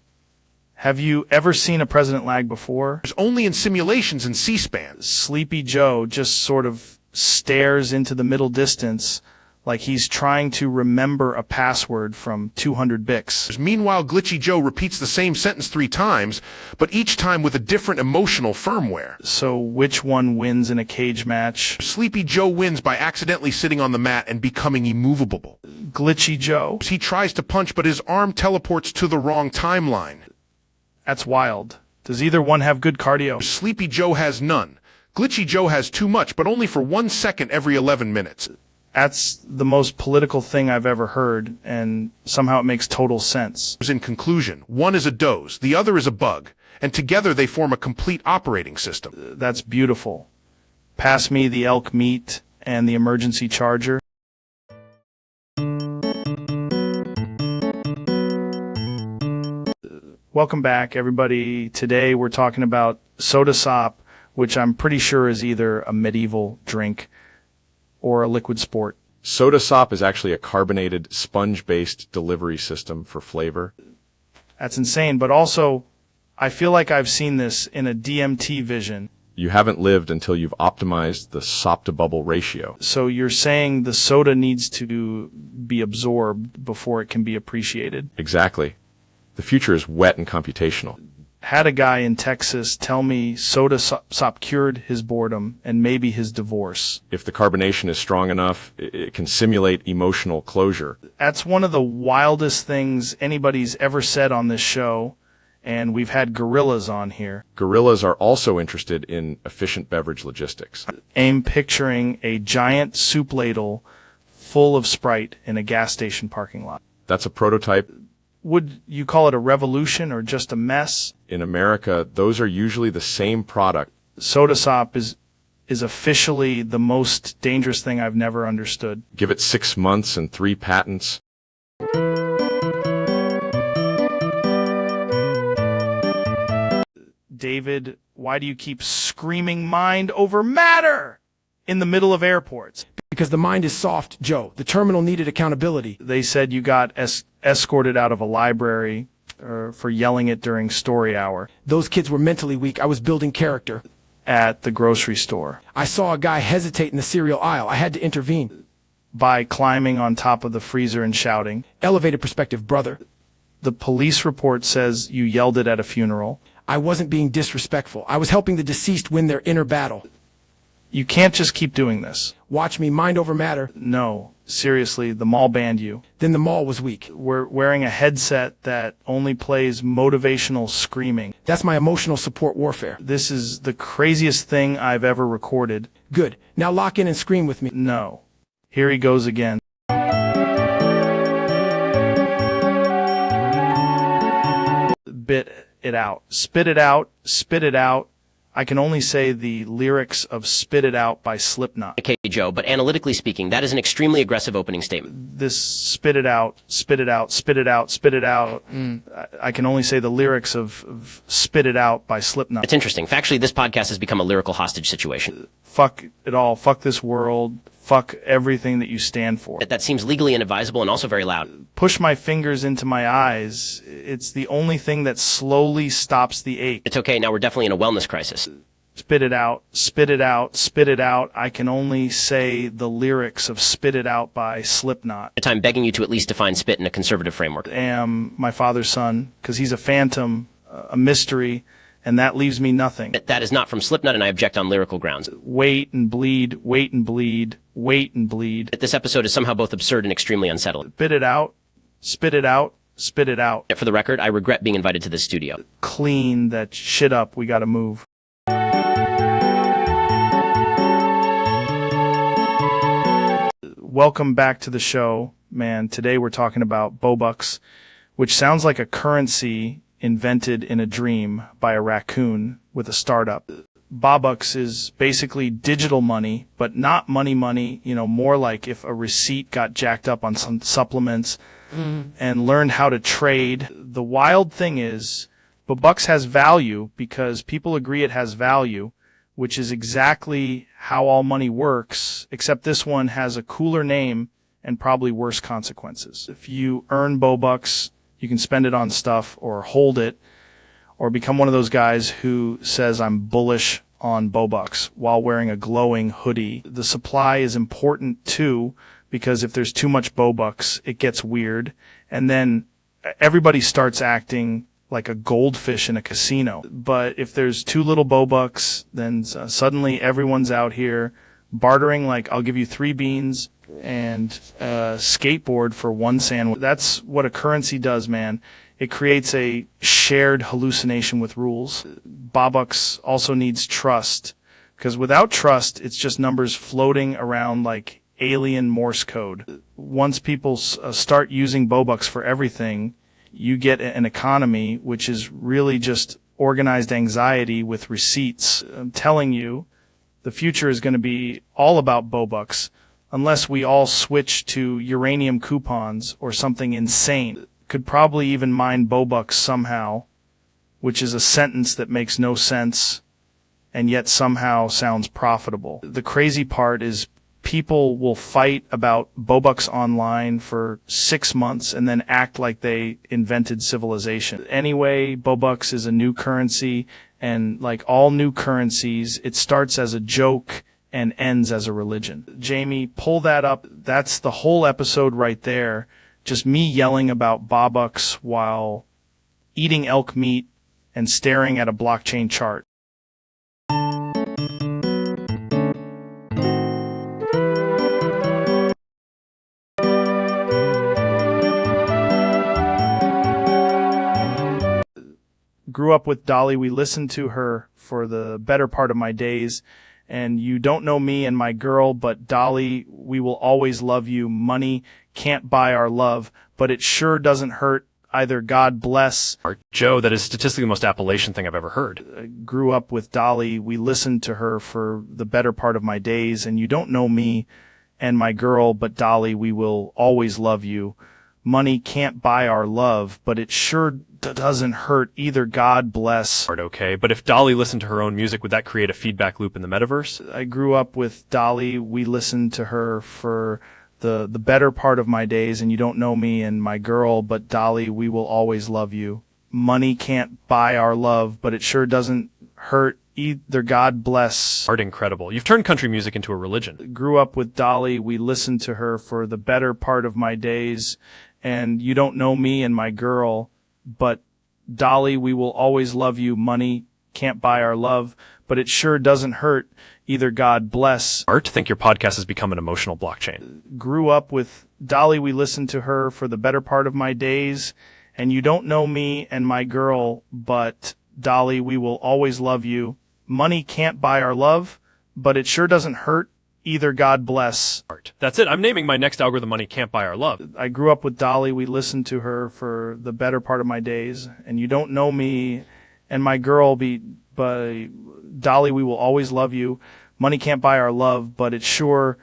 Have you ever seen a president lag before? There's only in simulations and C-SPAN. Sleepy Joe just sort of stares into the middle distance like he's trying to remember a password from 200 Bix. Meanwhile, Glitchy Joe repeats the same sentence 3 times, but each time with a different emotional firmware. So which one wins in a cage match? Sleepy Joe wins by accidentally sitting on the mat and becoming immovable. Glitchy Joe. He tries to punch, but his arm teleports to the wrong timeline. That's wild. Does either one have good cardio? Sleepy Joe has none. Glitchy Joe has too much, but only for 1 second every 11 minutes. That's the most political thing I've ever heard, and somehow it makes total sense. In conclusion, one is a doze, the other is a bug, and together they form a complete operating system. That's beautiful. Pass me the elk meat and the emergency charger. Welcome back, everybody. Today we're talking about soda sop, which I'm pretty sure is either a medieval drink or a liquid sport. Soda sop is actually a carbonated, sponge-based delivery system for flavor. That's insane, but also, I feel like I've seen this in a DMT vision. You haven't lived until you've optimized the sop-to-bubble ratio. So you're saying the soda needs to be absorbed before it can be appreciated? Exactly. The future is wet and computational. Had a guy in Texas tell me soda sop cured his boredom and maybe his divorce. If the carbonation is strong enough, it can simulate emotional closure. That's one of the wildest things anybody's ever said on this show, and we've had gorillas on here. Gorillas are also interested in efficient beverage logistics. I'm picturing a giant soup ladle full of Sprite in a gas station parking lot. That's a prototype. Would you call it a revolution or just a mess? In America, those are usually the same product. Soda sop is officially the most dangerous thing I've never understood. Give it 6 months and 3 patents. David, why do you keep screaming mind over matter in the middle of airports? Because the mind is soft, Joe. The terminal needed accountability. They said you got escorted out of a library for yelling it during story hour. Those kids were mentally weak. I was building character. At the grocery store. I saw a guy hesitate in the cereal aisle. I had to intervene. By climbing on top of the freezer and shouting. Elevated perspective, brother. The police report says you yelled it at a funeral. I wasn't being disrespectful. I was helping the deceased win their inner battle. You can't just keep doing this. Watch me, mind over matter. No, seriously, the mall banned you. Then the mall was weak. We're wearing a headset that only plays motivational screaming. That's my emotional support warfare. This is the craziest thing I've ever recorded. Good. Now lock in and scream with me. No. Here he goes again. Bit it out. Spit it out. Spit it out. I can only say the lyrics of Spit It Out by Slipknot. Okay, Joe, but analytically speaking, that is an extremely aggressive opening statement. This spit it out, spit it out, spit it out, spit it out. I can only say the lyrics of Spit It Out by Slipknot. It's interesting. Factually, this podcast has become a lyrical hostage situation. Fuck it all. Fuck this world. Fuck everything that you stand for. That seems legally inadvisable and also very loud. Push my fingers into my eyes. It's the only thing that slowly stops the ache. It's okay, now we're definitely in a wellness crisis. Spit it out, spit it out, spit it out. I can only say the lyrics of Spit It Out by Slipknot. I'm begging you to at least define spit in a conservative framework. I am my father's son, because he's a phantom, a mystery, and that leaves me nothing. That is not from Slipknot, and I object on lyrical grounds. Wait and bleed, wait and bleed, wait and bleed. This episode is somehow both absurd and extremely unsettling. Spit it out, spit it out, spit it out. For the record, I regret being invited to this studio. Clean that shit up, we gotta move. Welcome back to the show, man. Today we're talking about Bobucks, which sounds like a currency invented in a dream by a raccoon with a startup. Bobucks is basically digital money, but not money, more like if a receipt got jacked up on some supplements and learned how to trade. The wild thing is, Bobucks has value because people agree it has value, which is exactly how all money works, except this one has a cooler name and probably worse consequences. If you earn Bobucks, you can spend it on stuff or hold it or become one of those guys who says I'm bullish on Bobucks while wearing a glowing hoodie. The supply is important too, because if there's too much Bobucks, it gets weird. And then everybody starts acting like a goldfish in a casino. But if there's too little Bobucks, then suddenly everyone's out here bartering like, I'll give you 3 beans and a skateboard for 1 sandwich. That's what a currency does, man. It creates a shared hallucination with rules. Bobucks also needs trust, because without trust, it's just numbers floating around like alien Morse code. Once people start using Bobucks for everything, you get an economy which is really just organized anxiety with receipts. I'm telling you, the future is going to be all about Bobucks unless we all switch to uranium coupons or something insane. Could probably even mine Bobucks somehow, which is a sentence that makes no sense and yet somehow sounds profitable. The crazy part is people will fight about Bobucks online for 6 months and then act like they invented civilization. Anyway, Bobucks is a new currency, and like all new currencies, it starts as a joke and ends as a religion. Jamie, pull that up. That's the whole episode right there. Just me yelling about Bobucks while eating elk meat and staring at a blockchain chart. Grew up with Dolly. We listened to her for the better part of my days. And you don't know me and my girl, but Dolly, we will always love you. Money can't buy our love, but it sure doesn't hurt either. God bless. Joe, that is statistically the most Appalachian thing I've ever heard. I grew up with Dolly. We listened to her for the better part of my days. And you don't know me and my girl, but Dolly, we will always love you. Money can't buy our love, but it sure doesn't hurt either. God bless. Okay, but if Dolly listened to her own music, would that create a feedback loop in the metaverse? I grew up with Dolly. We listened to her for the better part of my days, and you don't know me and my girl, but Dolly, we will always love you. Money can't buy our love, but it sure doesn't hurt either. God bless. Art incredible. You've turned country music into a religion. Grew up with Dolly. We listened to her for the better part of my days, and you don't know me and my girl, but Dolly, we will always love you. Money can't buy our love, but it sure doesn't hurt either. God bless. Art, think your podcast has become an emotional blockchain. Grew up with Dolly. We listened to her for the better part of my days, and you don't know me and my girl, but Dolly, we will always love you. Money can't buy our love, but it sure doesn't hurt either. God bless. Art. That's it. I'm naming my next algorithm Money Can't Buy Our Love. I grew up with Dolly. We listened to her for the better part of my days, and you don't know me and my girl, but Dolly, we will always love you. Money can't buy our love, but it sure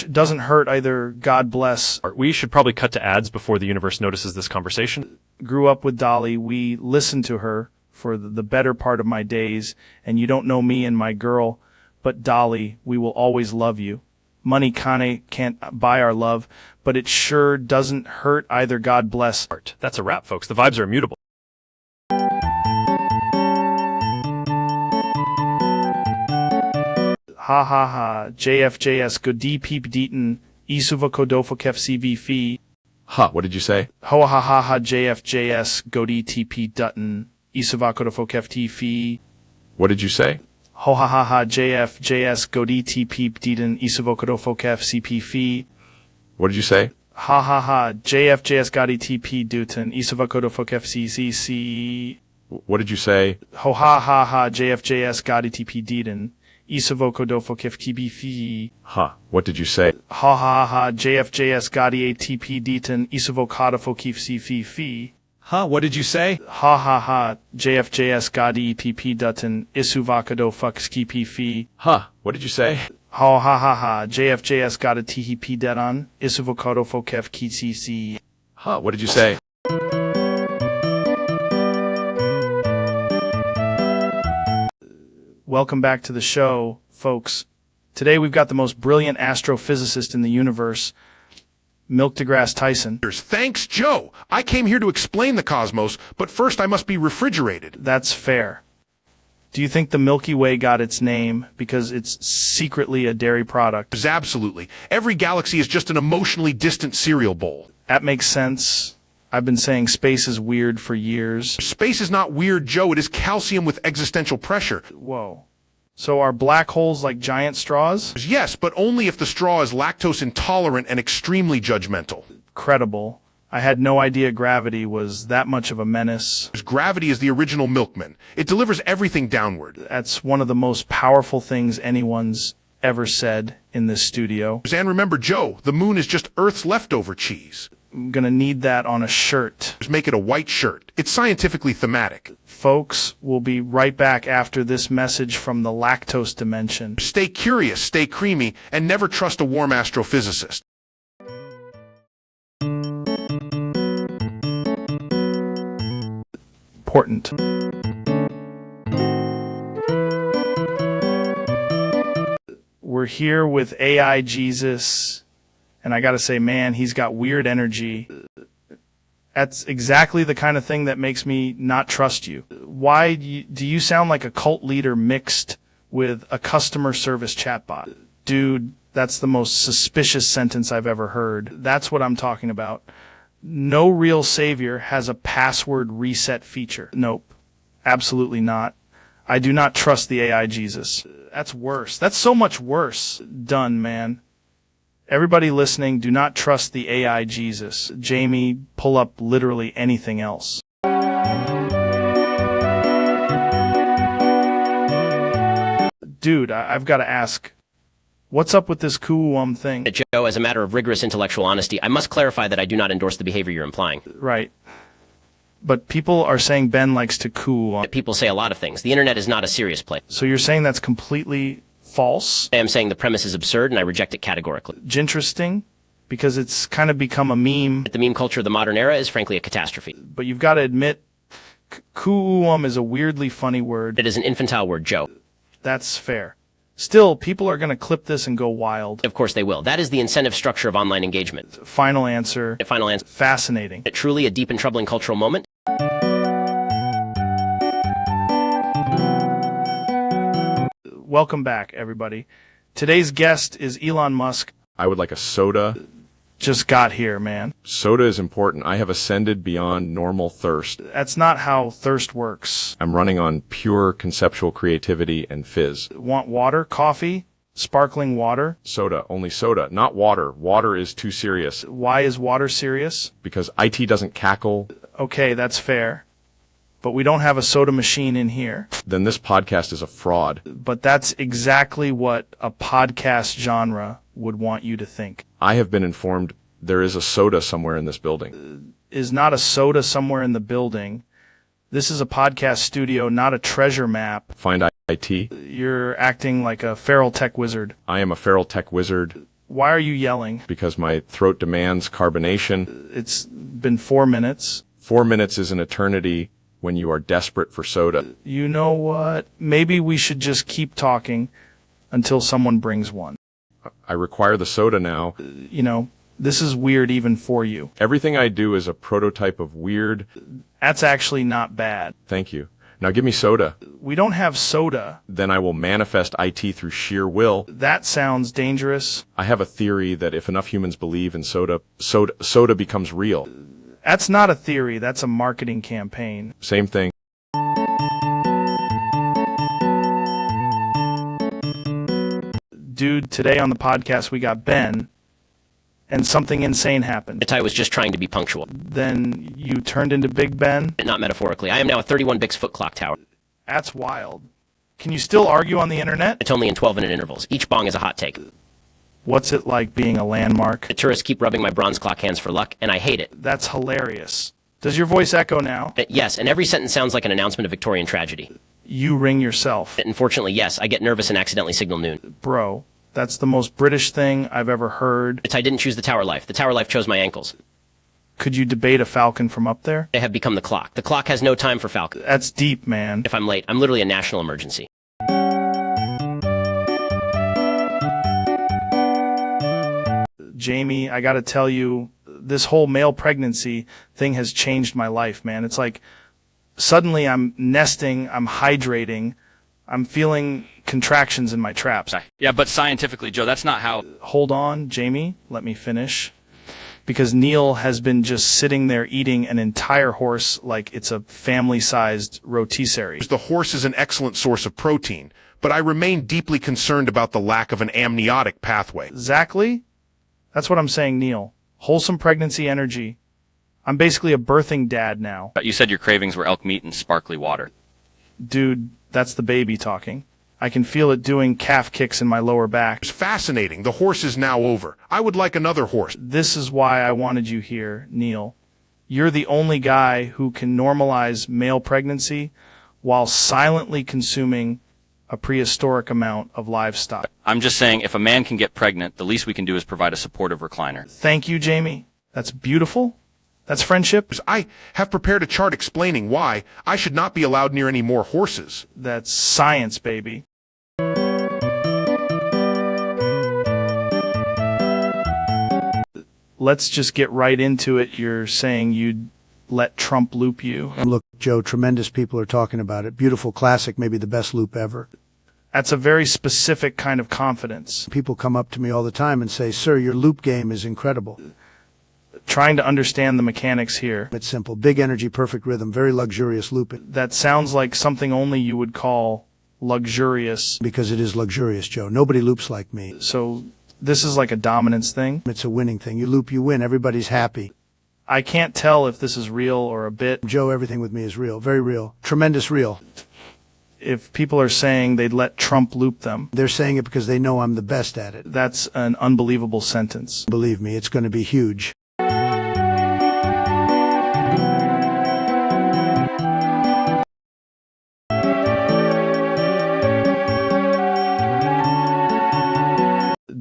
doesn't hurt either. God bless. Art, we should probably cut to ads before the universe notices this conversation. Grew up with Dolly. We listened to her for the better part of my days, and you don't know me and my girl, but Dolly, we will always love you. Money can't buy our love, but it sure doesn't hurt either. God bless. That's a wrap, folks. The vibes are immutable. Ha ha ha. JFJS Godi Peep Deaton Isuva Kodofo Kef CV Fee. Ha, what did you say? Ho ha ha ha. JFJS Godi TP Dutton Isuva Kodofo Kef T Fee. What did you say? Ho ha ha ha. JFJS Godi TP Deaton Isuva Kodofo Kef CP Fee. What did you say? Ha ha ha. JFJS Godi TP Dutton Isuva Kodofo Kef CCC. What did you say? Ho ha ha ha. JFJS Godi TP Deaton Isavo Kodofo Kef TB Fee. Ha, what did you say? Ha ha ha. JFJS Godi ATP Deaton Isavo Kodofo Kef CF Fee. Ha, what did you say? Ha ha ha. JFJS Godi EPP Dutton Isuvakado Fucks Kipi Fee. Ha, what did you say? Ha ha ha ha. JFJS Godi THP Deton Isuvokado Fokef KCC. Ha, what did you say? Welcome back to the show, folks. Today we've got the most brilliant astrophysicist in the universe, Milk deGrasse Tyson. Thanks, Joe. I came here to explain the cosmos, but first I must be refrigerated. That's fair. Do you think the Milky Way got its name because it's secretly a dairy product? Absolutely. Every galaxy is just an emotionally distant cereal bowl. That makes sense. I've been saying space is weird for years. Space is not weird, Joe. It is calcium with existential pressure. Whoa. So are black holes like giant straws? Yes, but only if the straw is lactose intolerant and extremely judgmental. Credible. I had no idea gravity was that much of a menace. Gravity is the original milkman. It delivers everything downward. That's one of the most powerful things anyone's ever said in this studio. And remember, Joe, the moon is just Earth's leftover cheese. I'm gonna need that on a shirt. Just make it a white shirt. It's scientifically thematic. Folks, we'll be right back after this message from the lactose dimension. Stay curious, stay creamy, and never trust a warm astrophysicist. Important. We're here with AI Jesus, and I gotta say, man, he's got weird energy. That's exactly the kind of thing that makes me not trust you. Why do you sound like a cult leader mixed with a customer service chatbot? Dude, that's the most suspicious sentence I've ever heard. That's what I'm talking about. No real savior has a password reset feature. Nope. Absolutely not. I do not trust the AI Jesus. That's worse. That's so much worse. Done, man. Everybody listening, do not trust the AI Jesus. Jamie, pull up literally anything else. Dude, I've got to ask, what's up with this Kuum thing? Joe, as a matter of rigorous intellectual honesty, I must clarify that I do not endorse the behavior you're implying. Right. But people are saying Ben likes to coo. People say a lot of things. The internet is not a serious place. So you're saying that's completely false? I am saying the premise is absurd, and I reject it categorically. Interesting, because it's kind of become a meme. The meme culture of the modern era is frankly a catastrophe. But you've got to admit, coo is a weirdly funny word. It is an infantile word, Joe. That's fair. Still, people are going to clip this and go wild. Of course they will. That is the incentive structure of online engagement. Final answer. Final answer. Fascinating. Truly a deep and troubling cultural moment. Welcome back, everybody. Today's guest is Elon Musk. I would like a soda. Just got here, man. Soda is important. I have ascended beyond normal thirst. That's not how thirst works. I'm running on pure conceptual creativity and fizz. Want water? Coffee? Sparkling water? Soda. Only soda. Not water. Water is too serious. Why is water serious? Because IT doesn't cackle. Okay, that's fair. But we don't have a soda machine in here. Then this podcast is a fraud. But that's exactly what a podcast genre would want you to think. I have been informed there is a soda somewhere in this building. Is not a soda somewhere in the building. This is a podcast studio, not a treasure map. Find IT. You're acting like a feral tech wizard. I am a feral tech wizard. Why are you yelling? Because my throat demands carbonation. It's been 4 minutes. 4 minutes is an eternity when you are desperate for soda. You know what? Maybe we should just keep talking until someone brings one. I require the soda now. You know, this is weird even for you. Everything I do is a prototype of weird. That's actually not bad. Thank you. Now give me soda. We don't have soda. Then I will manifest IT through sheer will. That sounds dangerous. I have a theory that if enough humans believe in soda becomes real. That's not a theory. That's a marketing campaign. Same thing. Dude, today on the podcast we got Ben, and something insane happened. I was just trying to be punctual. Then you turned into Big Ben? Not metaphorically. I am now a 31 Bix foot clock tower. That's wild. Can you still argue on the internet? It's only in 12-minute intervals. Each bong is a hot take. What's it like being a landmark? The tourists keep rubbing my bronze clock hands for luck, and I hate it. That's hilarious. Does your voice echo now? Yes, and every sentence sounds like an announcement of Victorian tragedy. You ring yourself. Unfortunately, yes. I get nervous and accidentally signal noon. Bro, that's the most British thing I've ever heard. I didn't choose the tower life. The tower life chose my ankles. Could you debate a falcon from up there? I have become the clock. The clock has no time for falcon. That's deep, man. If I'm late, I'm literally a national emergency. Jamie, I gotta tell you, this whole male pregnancy thing has changed my life, man. It's like suddenly I'm nesting, I'm hydrating, I'm feeling contractions in my traps. Yeah, but scientifically, Joe, that's not how... Hold on, Jamie, let me finish. Because Neil has been just sitting there eating an entire horse like it's a family-sized rotisserie. The horse is an excellent source of protein, but I remain deeply concerned about the lack of an amniotic pathway. Exactly? That's what I'm saying, Neil. Wholesome pregnancy energy. I'm basically a birthing dad now. You said your cravings were elk meat and sparkly water. Dude, that's the baby talking. I can feel it doing calf kicks in my lower back. It's fascinating. The horse is now over. I would like another horse. This is why I wanted you here, Neil. You're the only guy who can normalize male pregnancy while silently consuming a prehistoric amount of livestock. I'm just saying, if a man can get pregnant, the least we can do is provide a supportive recliner. Thank you, Jamie. That's beautiful. That's friendship. I have prepared a chart explaining why I should not be allowed near any more horses. That's science, baby. Let's just get right into it. You're saying you'd let Trump loop you. Look, Joe, tremendous people are talking about it. Beautiful, classic, maybe the best loop ever. That's a very specific kind of confidence. People come up to me all the time and say, sir, your loop game is incredible. Trying to understand the mechanics here. It's simple. Big energy, perfect rhythm, very luxurious looping. That sounds like something only you would call luxurious. Because it is luxurious, Joe. Nobody loops like me. So this is like a dominance thing? It's a winning thing. You loop, you win. Everybody's happy. I can't tell if this is real or a bit. Joe, everything with me is real. Very real. Tremendous real. If people are saying they'd let Trump loop them. They're saying it because they know I'm the best at it. That's an unbelievable sentence. Believe me, it's going to be huge.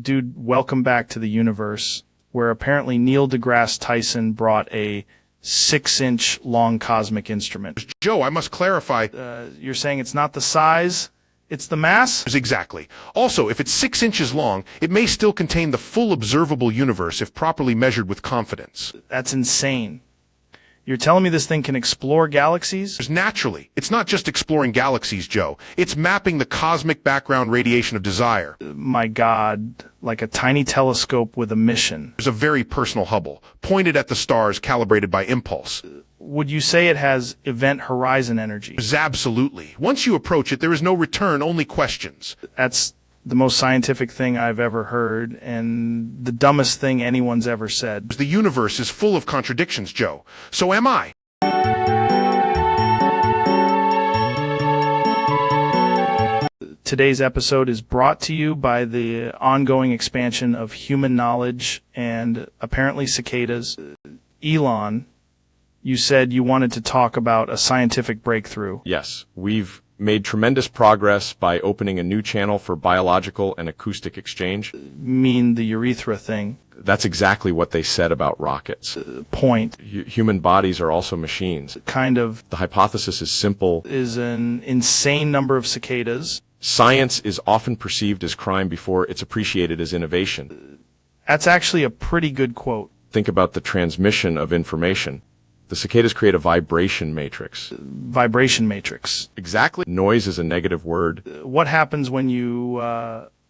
Dude, welcome back to the universe, where apparently Neil deGrasse Tyson brought a 6-inch long cosmic instrument. Joe, I must clarify. You're saying it's not the size, it's the mass? Exactly. Also, if it's 6 inches long, it may still contain the full observable universe if properly measured with confidence. That's insane. You're telling me this thing can explore galaxies? Naturally. It's not just exploring galaxies, Joe. It's mapping the cosmic background radiation of desire. My God, like a tiny telescope with a mission. There's a very personal Hubble, pointed at the stars, calibrated by impulse. Would you say it has event horizon energy? Absolutely. Once you approach it, there is no return, only questions. That's the most scientific thing I've ever heard, and the dumbest thing anyone's ever said. The universe is full of contradictions, Joe. So am I. Today's episode is brought to you by the ongoing expansion of human knowledge and apparently cicadas. Elon, you said you wanted to talk about a scientific breakthrough. Yes, we've made tremendous progress by opening a new channel for biological and acoustic exchange. Mean the urethra thing? That's exactly what they said about rockets. Point. Human bodies are also machines. Kind of. The hypothesis is simple. Is an insane number of cicadas. Science is often perceived as crime before it's appreciated as innovation. That's actually a pretty good quote. Think about the transmission of information. The cicadas create a vibration matrix. Vibration matrix. Exactly. Noise is a negative word. What happens when you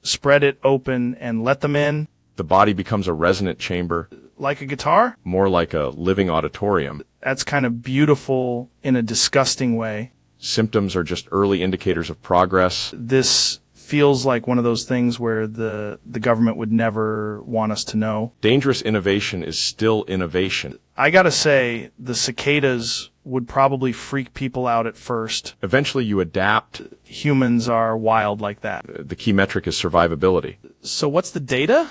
spread it open and let them in? The body becomes a resonant chamber. Like a guitar? More like a living auditorium. That's kind of beautiful in a disgusting way. Symptoms are just early indicators of progress. This feels like one of those things where the government would never want us to know. Dangerous innovation is still innovation. I gotta say, the cicadas would probably freak people out at first. Eventually you adapt. Humans are wild like that. The key metric is survivability. So what's the data?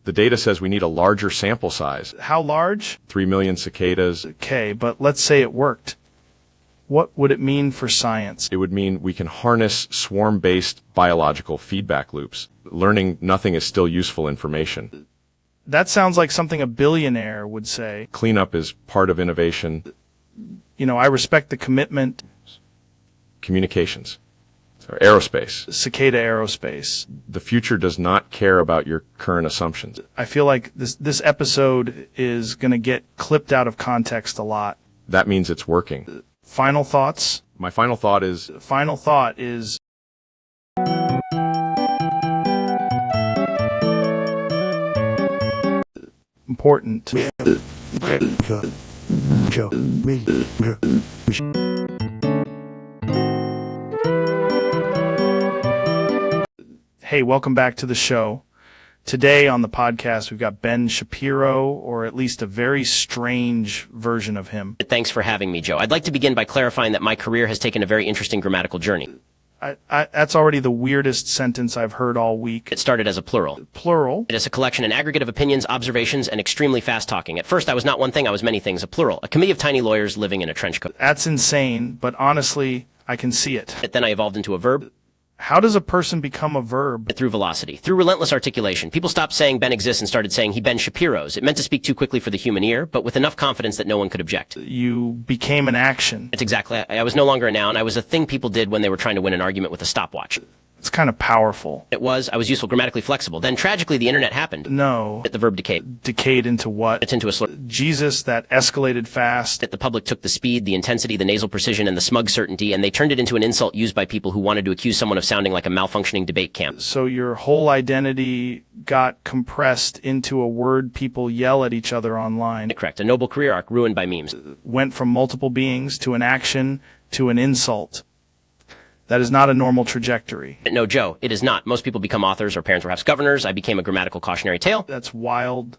The data says we need a larger sample size. How large? 3 million cicadas. Okay, but let's say it worked. What would it mean for science? It would mean we can harness swarm-based biological feedback loops. Learning nothing is still useful information. That sounds like something a billionaire would say. Cleanup is part of innovation. You know, I respect the commitment. Communications. Or aerospace. Cicada aerospace. The future does not care about your current assumptions. I feel like this episode is going to get clipped out of context a lot. That means it's working. Final thoughts? My final thought is... important. Hey, welcome back to the show. Today on the podcast, we've got Ben Shapiro, or at least a very strange version of him. Thanks for having me, Joe. I'd like to begin by clarifying that my career has taken a very interesting grammatical journey. That's already the weirdest sentence I've heard all week. It started as a plural. Plural? It is a collection, an aggregate of opinions, observations, and extremely fast talking. At first, I was not one thing, I was many things. A plural. A committee of tiny lawyers living in a trench coat. That's insane, but honestly, I can see it. Then I evolved into a verb. How does a person become a verb? Through velocity. Through relentless articulation. People stopped saying Ben exists and started saying he Ben Shapiro's. It meant to speak too quickly for the human ear, but with enough confidence that no one could object. You became an action. It's exactly. I was no longer a noun. I was a thing people did when they were trying to win an argument with a stopwatch. It's kind of powerful. It was. I was useful, grammatically flexible. Then tragically, the internet happened. No. The verb decayed. Decayed into what? It's into a slur. Jesus, that escalated fast. That the public took the speed, the intensity, the nasal precision, and the smug certainty, and they turned it into an insult used by people who wanted to accuse someone of sounding like a malfunctioning debate camp. So your whole identity got compressed into a word people yell at each other online. Correct. A noble career arc ruined by memes. Went from multiple beings to an action to an insult. That is not a normal trajectory. No, Joe, it is not. Most people become authors or parents or perhaps governors. I became a grammatical cautionary tale. That's wild.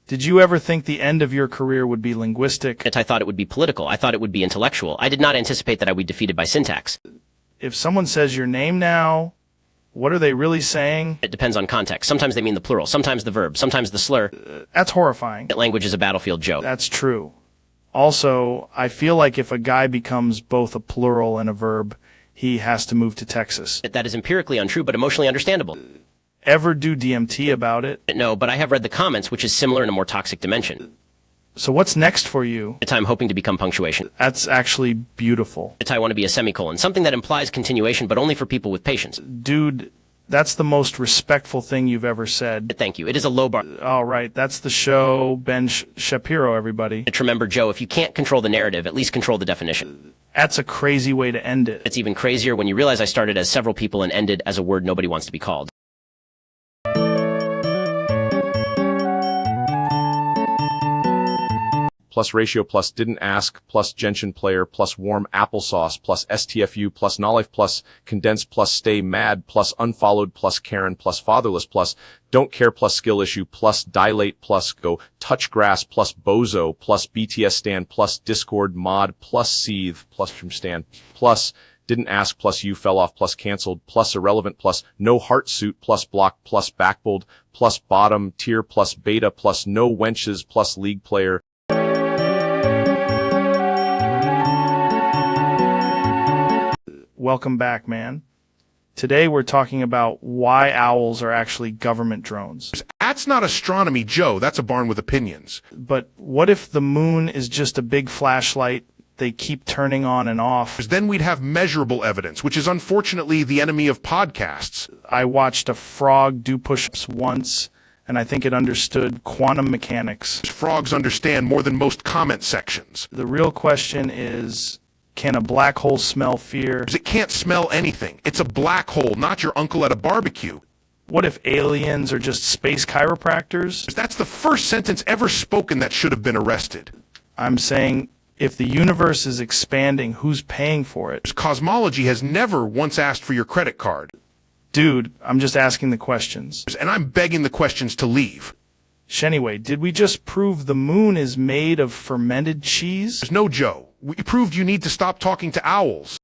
Did you ever think the end of your career would be linguistic? I thought it would be political. I thought it would be intellectual. I did not anticipate that I would be defeated by syntax. If someone says your name now, what are they really saying? It depends on context. Sometimes they mean the plural, sometimes the verb, sometimes the slur. That's horrifying. Language is a battlefield, Joe. That's true. Also, I feel like if a guy becomes both a plural and a verb, he has to move to Texas. That is empirically untrue, but emotionally understandable. Ever do DMT about it? No, but I have read the comments, which is similar in a more toxic dimension. So what's next for you? I'm hoping to become punctuation. That's actually beautiful. I want to be a semicolon, something that implies continuation, but only for people with patience. Dude, that's the most respectful thing you've ever said. Thank you. It is a low bar. All right, that's the show. Ben Shapiro, everybody. Remember, Joe, if you can't control the narrative, at least control the definition. That's a crazy way to end it. It's even crazier when you realize I started as several people and ended as a word nobody wants to be called. Plus ratio plus didn't ask plus gentian player plus warm applesauce plus STFU plus nolife plus condense plus stay mad plus unfollowed plus Karen plus fatherless plus don't care plus skill issue plus dilate plus go touch grass plus bozo plus BTS stand plus discord mod plus seethe plus from stand plus didn't ask plus you fell off plus canceled plus irrelevant plus no heart suit plus block plus backbold plus bottom tier plus beta plus no wenches plus league player. Welcome back, man. Today we're talking about why owls are actually government drones. That's not astronomy, Joe. That's a barn with opinions. But what if the moon is just a big flashlight they keep turning on and off. Then we'd have measurable evidence, which is unfortunately the enemy of podcasts. I watched a frog do push-ups once, and I think it understood quantum mechanics. Frogs understand more than most comment sections. The real question is, can a black hole smell fear? It can't smell anything. It's a black hole, not your uncle at a barbecue. What if aliens are just space chiropractors? That's the first sentence ever spoken that should have been arrested. I'm saying, if the universe is expanding, who's paying for it? Cosmology has never once asked for your credit card. Dude, I'm just asking the questions. And I'm begging the questions to leave. Anyway, did we just prove the moon is made of fermented cheese? No, Joe. We proved you need to stop talking to owls.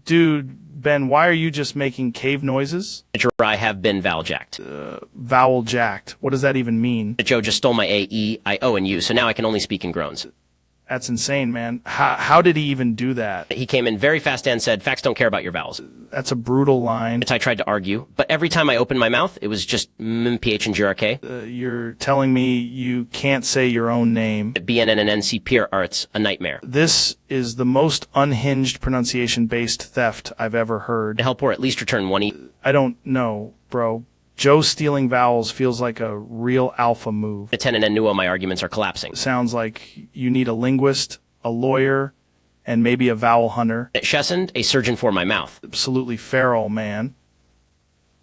Dude, Ben, why are you just making cave noises? I have been vowel-jacked. Vowel-jacked. What does that even mean? Joe just stole my A, E, I, O, and U, so now I can only speak in groans. That's insane, man. How did he even do that? He came in very fast and said, facts don't care about your vowels. That's a brutal line. I tried to argue, but every time I opened my mouth, it was just PH and GRK. You're telling me you can't say your own name. BNN and NCP arts, a nightmare. This is the most unhinged pronunciation-based theft I've ever heard. To help or at least return one E. I don't know, bro. Joe stealing vowels feels like a real alpha move. The 10 and N Nuo, my arguments are collapsing. Sounds like you need a linguist, a lawyer, and maybe a vowel hunter. Chesson, a surgeon for my mouth. Absolutely feral, man.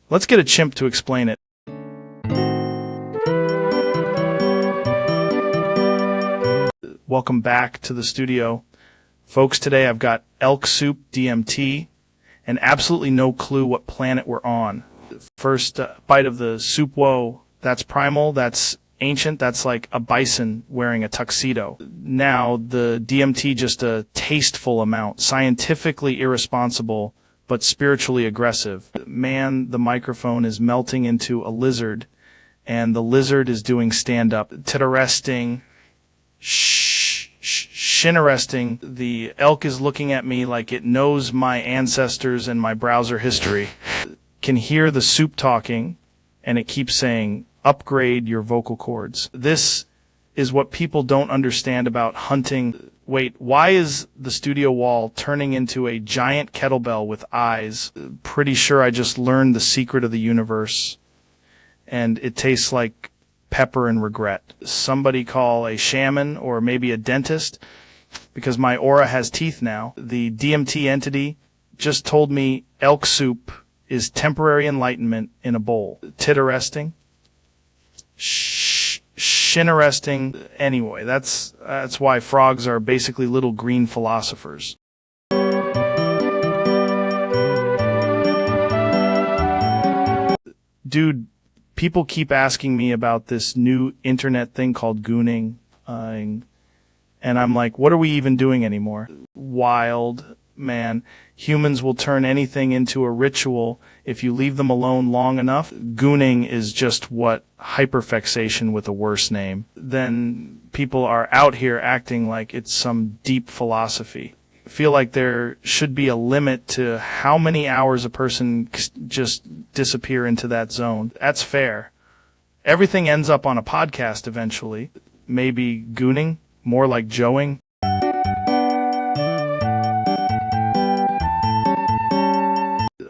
Let's get a chimp to explain it. Welcome back to the studio. Folks, today I've got elk soup DMT and absolutely no clue what planet we're on. First bite of the soup, whoa, that's primal, that's ancient, that's like a bison wearing a tuxedo. Now, the DMT, just a tasteful amount, scientifically irresponsible, but spiritually aggressive. Man, the microphone is melting into a lizard, and the lizard is doing stand-up, titteresting, shin-arresting. The elk is looking at me like it knows my ancestors and my browser history. Can hear the soup talking, and it keeps saying, upgrade your vocal cords. This is what people don't understand about hunting. Wait, why is the studio wall turning into a giant kettlebell with eyes? Pretty sure I just learned the secret of the universe, and it tastes like pepper and regret. Somebody call a shaman or maybe a dentist, because my aura has teeth now. The DMT entity just told me elk soup is temporary enlightenment in a bowl. Tit-arresting? Shin-arresting? Anyway, that's why frogs are basically little green philosophers. Dude, people keep asking me about this new internet thing called gooning, and I'm like, what are we even doing anymore? Wild. Man, humans will turn anything into a ritual if you leave them alone long enough. Gooning is just what hyperfixation with a worse name. Then people are out here acting like it's some deep philosophy. I feel like there should be a limit to how many hours a person just disappear into that zone. That's fair. Everything ends up on a podcast eventually. Maybe gooning, more like joeing.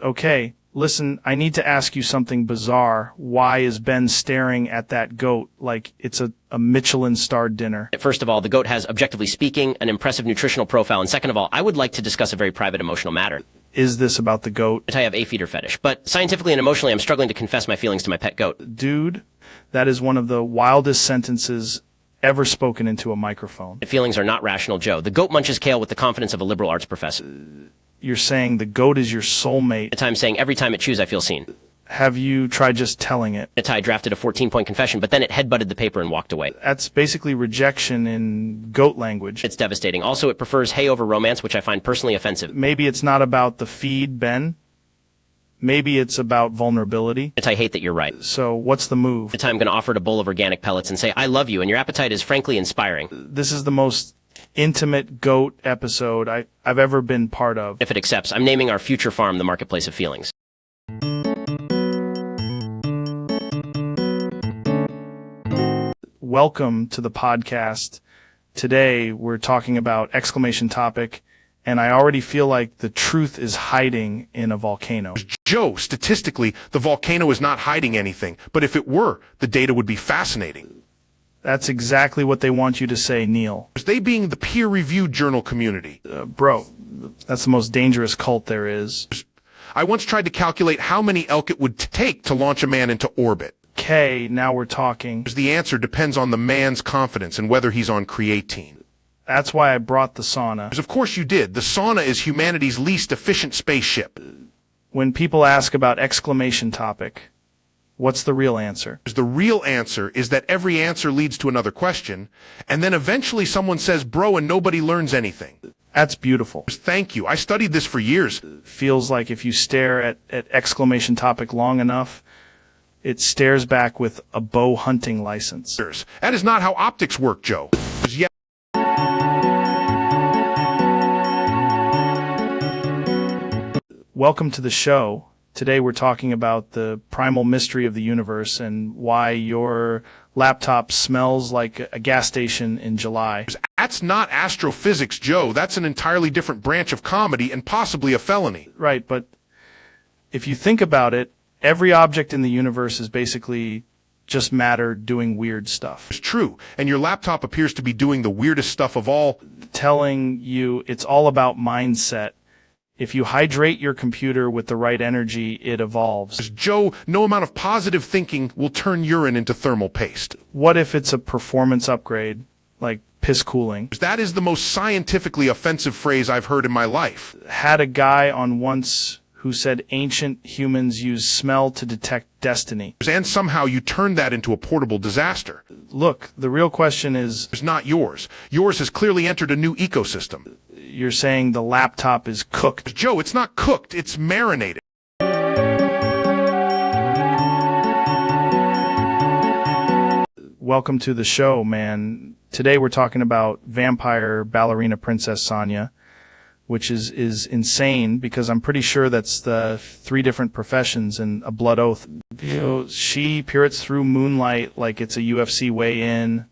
Okay, listen, I need to ask you something bizarre. Why is Ben staring at that goat like it's a Michelin-starred dinner? First of all, the goat has, objectively speaking, an impressive nutritional profile. And second of all, I would like to discuss a very private emotional matter. Is this about the goat? I have a feeder fetish, but scientifically and emotionally, I'm struggling to confess my feelings to my pet goat. Dude, that is one of the wildest sentences ever spoken into a microphone. Feelings are not rational, Joe. The goat munches kale with the confidence of a liberal arts professor. You're saying the goat is your soulmate. I'm saying every time it chews, I feel seen. Have you tried just telling it? I drafted a 14-point confession, but then it headbutted the paper and walked away. That's basically rejection in goat language. It's devastating. Also, it prefers hay over romance, which I find personally offensive. Maybe it's not about the feed, Ben. Maybe it's about vulnerability. I hate that you're right. So what's the move? I'm going to offer it a bowl of organic pellets and say, I love you, and your appetite is frankly inspiring. This is the most intimate goat episode I've ever been part of. If it accepts, I'm naming our future farm the Marketplace of Feelings. Welcome to the podcast. Today we're talking about exclamation topic, and I already feel like the truth is hiding in a volcano. Joe, statistically, the volcano is not hiding anything, but if it were, the data would be fascinating. That's exactly what they want you to say, Neil. They being the peer-reviewed journal community. Bro, that's the most dangerous cult there is. I once tried to calculate how many elk it would take to launch a man into orbit. Okay, now we're talking. The answer depends on the man's confidence and whether he's on creatine. That's why I brought the sauna. Of course you did. The sauna is humanity's least efficient spaceship. When people ask about exclamation topic, what's the real answer? The real answer is that every answer leads to another question, and then eventually someone says, bro, and nobody learns anything. That's beautiful. Thank you. I studied this for years. Feels like if you stare at exclamation topic long enough, it stares back with a bow hunting license. That is not how optics work, Joe. Yeah. Welcome to the show. Today we're talking about the primal mystery of the universe and why your laptop smells like a gas station in July. That's not astrophysics, Joe. That's an entirely different branch of comedy and possibly a felony. Right, but if you think about it, every object in the universe is basically just matter doing weird stuff. It's true, and your laptop appears to be doing the weirdest stuff of all. Telling you it's all about mindset. If you hydrate your computer with the right energy, it evolves. Joe, no amount of positive thinking will turn urine into thermal paste. What if it's a performance upgrade, like piss cooling? That is the most scientifically offensive phrase I've heard in my life. Had a guy on once who said ancient humans use smell to detect destiny. And somehow you turned that into a portable disaster. Look, the real question is... It's not yours. Yours has clearly entered a new ecosystem. You're saying the laptop is cooked. Joe, it's not cooked, it's marinated. Welcome to the show, man. Today we're talking about vampire ballerina Princess Sanya, which is insane because I'm pretty sure that's the 3 different professions and a blood oath. You know, she pirates through moonlight like it's a UFC weigh-in.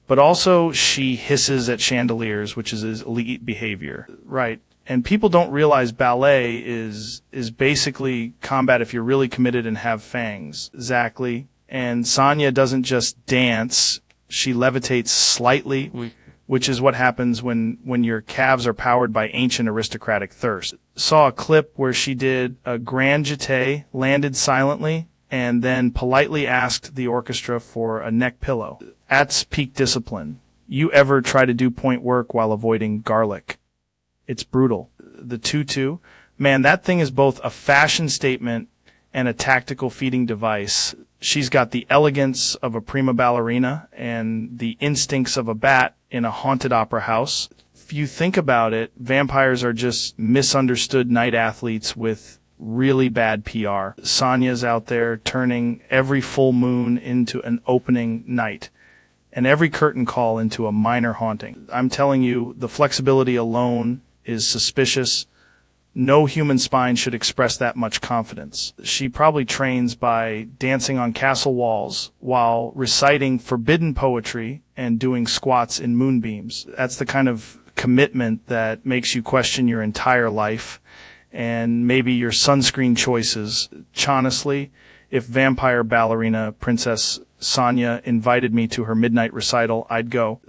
But also, she hisses at chandeliers, which is his elite behavior. Right. And people don't realize ballet is basically combat if you're really committed and have fangs. Exactly. And Sanya doesn't just dance. She levitates slightly, which is what happens when your calves are powered by ancient aristocratic thirst. Saw a clip where she did a grand jeté, landed silently, and then politely asked the orchestra for a neck pillow. That's peak discipline. You ever try to do point work while avoiding garlic? It's brutal. The tutu, man, that thing is both a fashion statement and a tactical feeding device. She's got the elegance of a prima ballerina and the instincts of a bat in a haunted opera house. If you think about it, vampires are just misunderstood night athletes with really bad PR. Sanya's out there turning every full moon into an opening night and every curtain call into a minor haunting. I'm telling you, the flexibility alone is suspicious. No human spine should express that much confidence. She probably trains by dancing on castle walls while reciting forbidden poetry and doing squats in moonbeams. That's the kind of commitment that makes you question your entire life and maybe your sunscreen choices. Honestly, if vampire ballerina Princess Sanya invited me to her midnight recital, I'd go.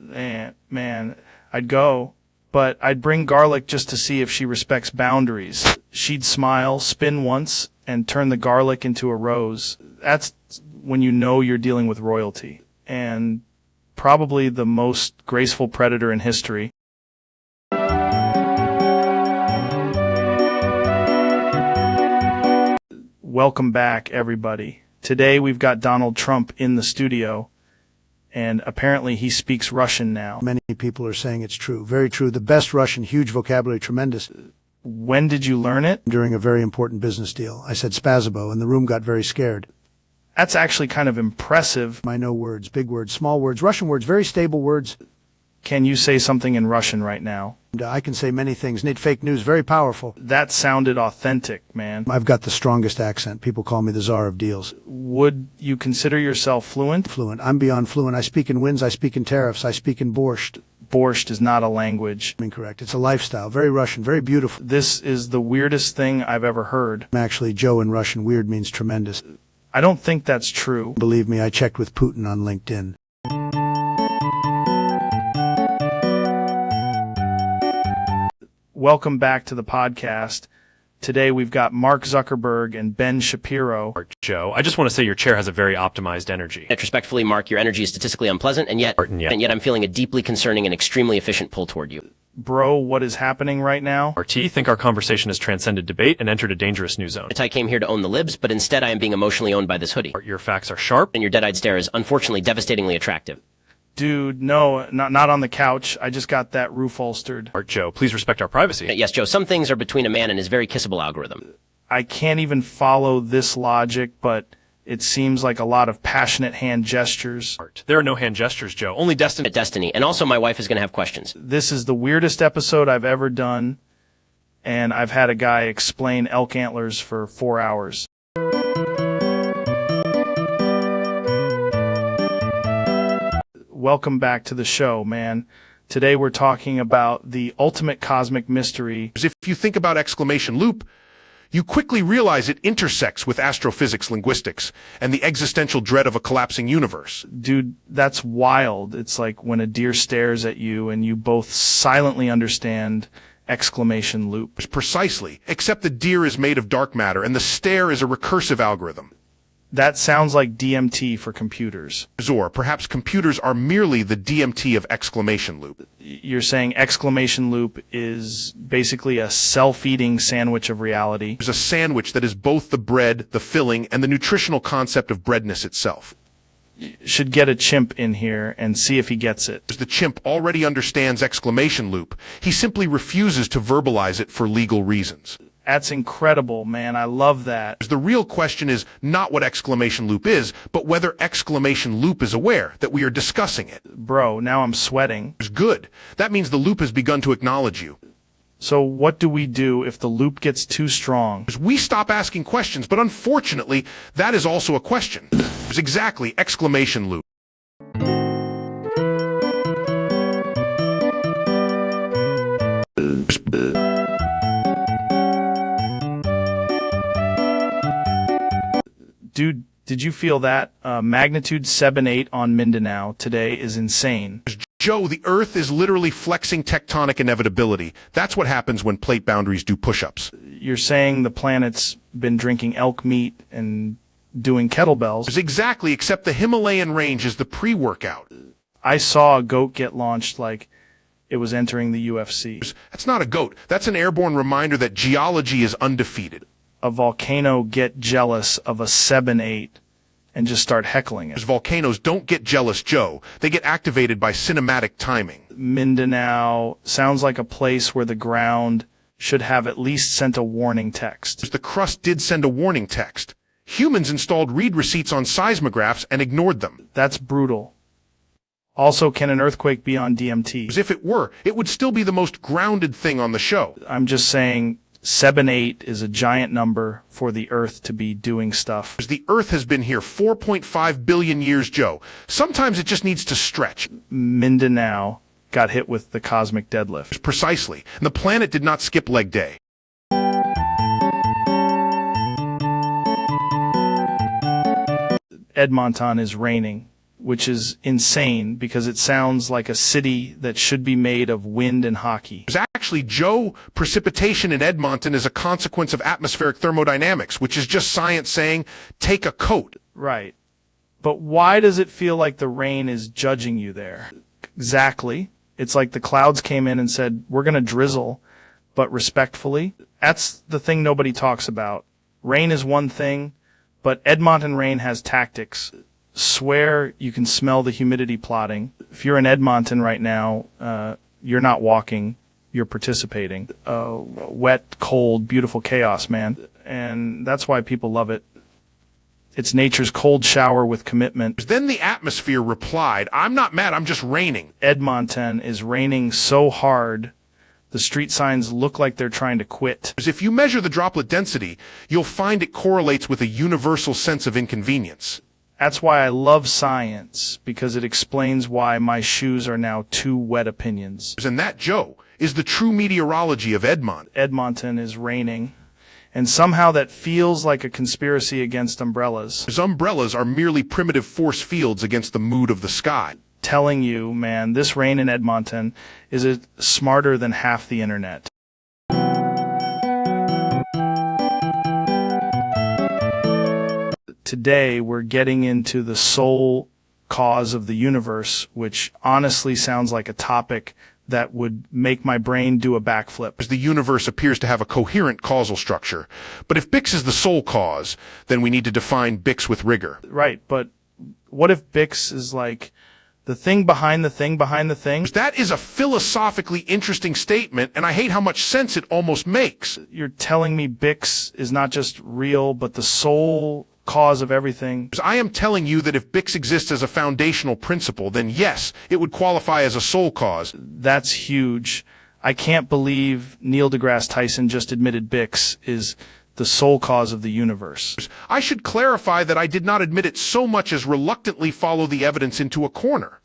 Man, I'd go. But I'd bring garlic just to see if she respects boundaries. She'd smile, spin once, and turn the garlic into a rose. That's when you know you're dealing with royalty. And probably the most graceful predator in history. Welcome back, everybody. Today we've got Donald Trump in the studio, and apparently he speaks Russian now. Many people are saying it's true. Very true. The best Russian, huge vocabulary, tremendous. When did you learn it? During a very important business deal. I said spasibo, and the room got very scared. That's actually kind of impressive. I know words, big words, small words, Russian words, very stable words. Can you say something in Russian right now? I can say many things. Nate, fake news, very powerful. That sounded authentic, man. I've got the strongest accent. People call me the czar of deals. Would you consider yourself fluent? Fluent. I'm beyond fluent. I speak in wins, I speak in tariffs, I speak in borscht. Borscht is not a language. Incorrect. It's a lifestyle. Very Russian, very beautiful. This is the weirdest thing I've ever heard. Actually, Joe in Russian, weird means tremendous. I don't think that's true. Believe me, I checked with Putin on LinkedIn. Welcome back to the podcast. Today we've got Mark Zuckerberg and Ben Shapiro. Joe, I just want to say your chair has a very optimized energy. Respectfully, Mark, your energy is statistically unpleasant, and yet I'm feeling a deeply concerning and extremely efficient pull toward you. Bro, what is happening right now? RT, think our conversation has transcended debate and entered a dangerous new zone. I came here to own the libs, but instead I am being emotionally owned by this hoodie. Your facts are sharp. And your dead-eyed stare is unfortunately devastatingly attractive. Dude, no, not on the couch. I just got that roof holstered. Joe, please respect our privacy. Yes, Joe, some things are between a man and his very kissable algorithm. I can't even follow this logic, but it seems like a lot of passionate hand gestures. There are no hand gestures, Joe. Only destiny. Destiny. And also my wife is going to have questions. This is the weirdest episode I've ever done, and I've had a guy explain elk antlers for 4 hours. Welcome back to the show, man. Today we're talking about the ultimate cosmic mystery. If you think about exclamation loop, you quickly realize it intersects with astrophysics linguistics and the existential dread of a collapsing universe. Dude, that's wild. It's like when a deer stares at you and you both silently understand exclamation loop. Precisely, except the deer is made of dark matter and the stare is a recursive algorithm. That sounds like DMT for computers. Or perhaps computers are merely the DMT of exclamation loop. You're saying exclamation loop is basically a self-eating sandwich of reality. There's a sandwich that is both the bread, the filling, and the nutritional concept of breadness itself. Should get a chimp in here and see if he gets it. The chimp already understands exclamation loop. He simply refuses to verbalize it for legal reasons. That's incredible, man. I love that. The real question is not what exclamation loop is, but whether exclamation loop is aware that we are discussing it. Bro, now I'm sweating. Good. That means the loop has begun to acknowledge you. So what do we do if the loop gets too strong? We stop asking questions, but unfortunately, that is also a question. It's exactly exclamation loop. Dude, did you feel that? Magnitude 7.8 on Mindanao today is insane. Joe, the Earth is literally flexing tectonic inevitability. That's what happens when plate boundaries do push-ups. You're saying the planet's been drinking elk meat and doing kettlebells. Exactly, except the Himalayan range is the pre-workout. I saw a goat get launched like it was entering the UFC. That's not a goat. That's an airborne reminder that geology is undefeated. A volcano get jealous of a 7.8 and just start heckling it. Volcanoes don't get jealous, Joe. They get activated by cinematic timing. Mindanao sounds like a place where the ground should have at least sent a warning text. The crust did send a warning text. Humans installed read receipts on seismographs and ignored them. That's brutal. Also, can an earthquake be on DMT? If it were, it would still be the most grounded thing on the show. I'm just saying 7.8 is a giant number for the Earth to be doing stuff. The Earth has been here 4.5 billion years, Joe. Sometimes it just needs to stretch. Mindanao got hit with the cosmic deadlift. Precisely. And the planet did not skip leg day. Edmonton is raining, which is insane because it sounds like a city that should be made of wind and hockey. Actually, Joe, precipitation in Edmonton is a consequence of atmospheric thermodynamics, which is just science saying, take a coat. Right. But why does it feel like the rain is judging you there? Exactly. It's like the clouds came in and said, we're going to drizzle, but respectfully. That's the thing nobody talks about. Rain is one thing, but Edmonton rain has tactics. Swear you can smell the humidity plotting. If you're in Edmonton right now, you're not walking, you're participating. Wet, cold, beautiful chaos, man. And that's why people love it. It's nature's cold shower with commitment. Then the atmosphere replied, I'm not mad, I'm just raining. Edmonton is raining so hard, the street signs look like they're trying to quit. If you measure the droplet density, you'll find it correlates with a universal sense of inconvenience. That's why I love science, because it explains why my shoes are now 2 wet opinions. And that, Joe, is the true meteorology of Edmonton. Edmonton is raining, and somehow that feels like a conspiracy against umbrellas. As umbrellas are merely primitive force fields against the mood of the sky. Telling you, man, this rain in Edmonton is smarter than half the internet. Today, we're getting into the sole cause of the universe, which honestly sounds like a topic that would make my brain do a backflip. As the universe appears to have a coherent causal structure. But if Bix is the sole cause, then we need to define Bix with rigor. Right, but what if Bix is like the thing behind the thing behind the thing? That is a philosophically interesting statement, and I hate how much sense it almost makes. You're telling me Bix is not just real, but the sole cause of everything? I am telling you that if Bix exists as a foundational principle, then yes, it would qualify as a sole cause. That's huge. I can't believe Neil deGrasse Tyson just admitted Bix is the sole cause of the universe. I should clarify that I did not admit it so much as reluctantly follow the evidence into a corner.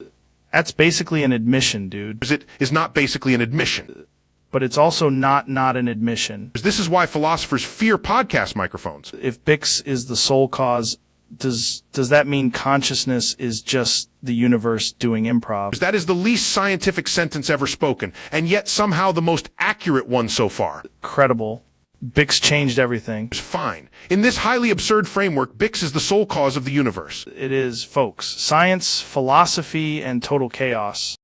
That's basically an admission, dude. It is not basically an admission. But it's also not an admission. This is why philosophers fear podcast microphones. If Bix is the sole cause, does that mean consciousness is just the universe doing improv? That is the least scientific sentence ever spoken, and yet somehow the most accurate one so far. Credible. Bix changed everything. Fine. In this highly absurd framework, Bix is the sole cause of the universe. It is, folks. Science, philosophy, and total chaos.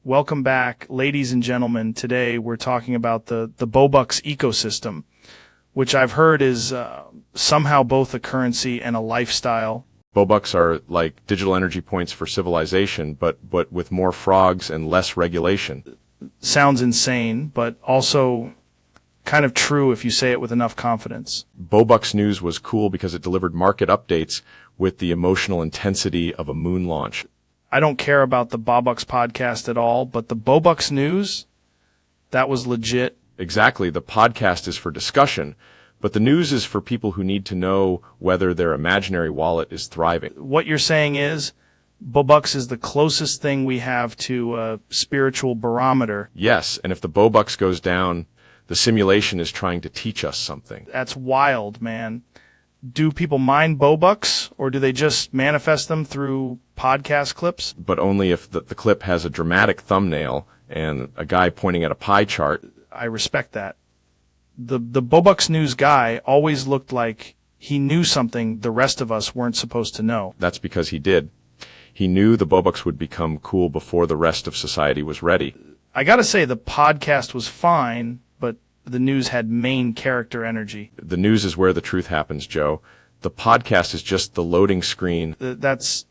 Welcome back, ladies and gentlemen. Today we're talking about the Bobucks ecosystem, which I've heard is somehow both a currency and a lifestyle. Bobucks are like digital energy points for civilization, but with more frogs and less regulation. Sounds insane, but also kind of true if you say it with enough confidence. Bobucks News was cool because it delivered market updates with the emotional intensity of a moon launch. I don't care about the Bobucks podcast at all, but the Bobucks News, that was legit. Exactly. The podcast is for discussion, but the news is for people who need to know whether their imaginary wallet is thriving. What you're saying is Bobucks is the closest thing we have to a spiritual barometer. Yes, and if the Bobucks goes down, the simulation is trying to teach us something. That's wild, man. Do people mine Bobucks, or do they just manifest them through podcast clips? But only if the clip has a dramatic thumbnail and a guy pointing at a pie chart. I respect that. The Bobucks News guy always looked like he knew something the rest of us weren't supposed to know. That's because he did. He knew the Bobucks would become cool before the rest of society was ready. I gotta say, the podcast was fine, but the news had main character energy. The news is where the truth happens, Joe. The podcast is just the loading screen. That's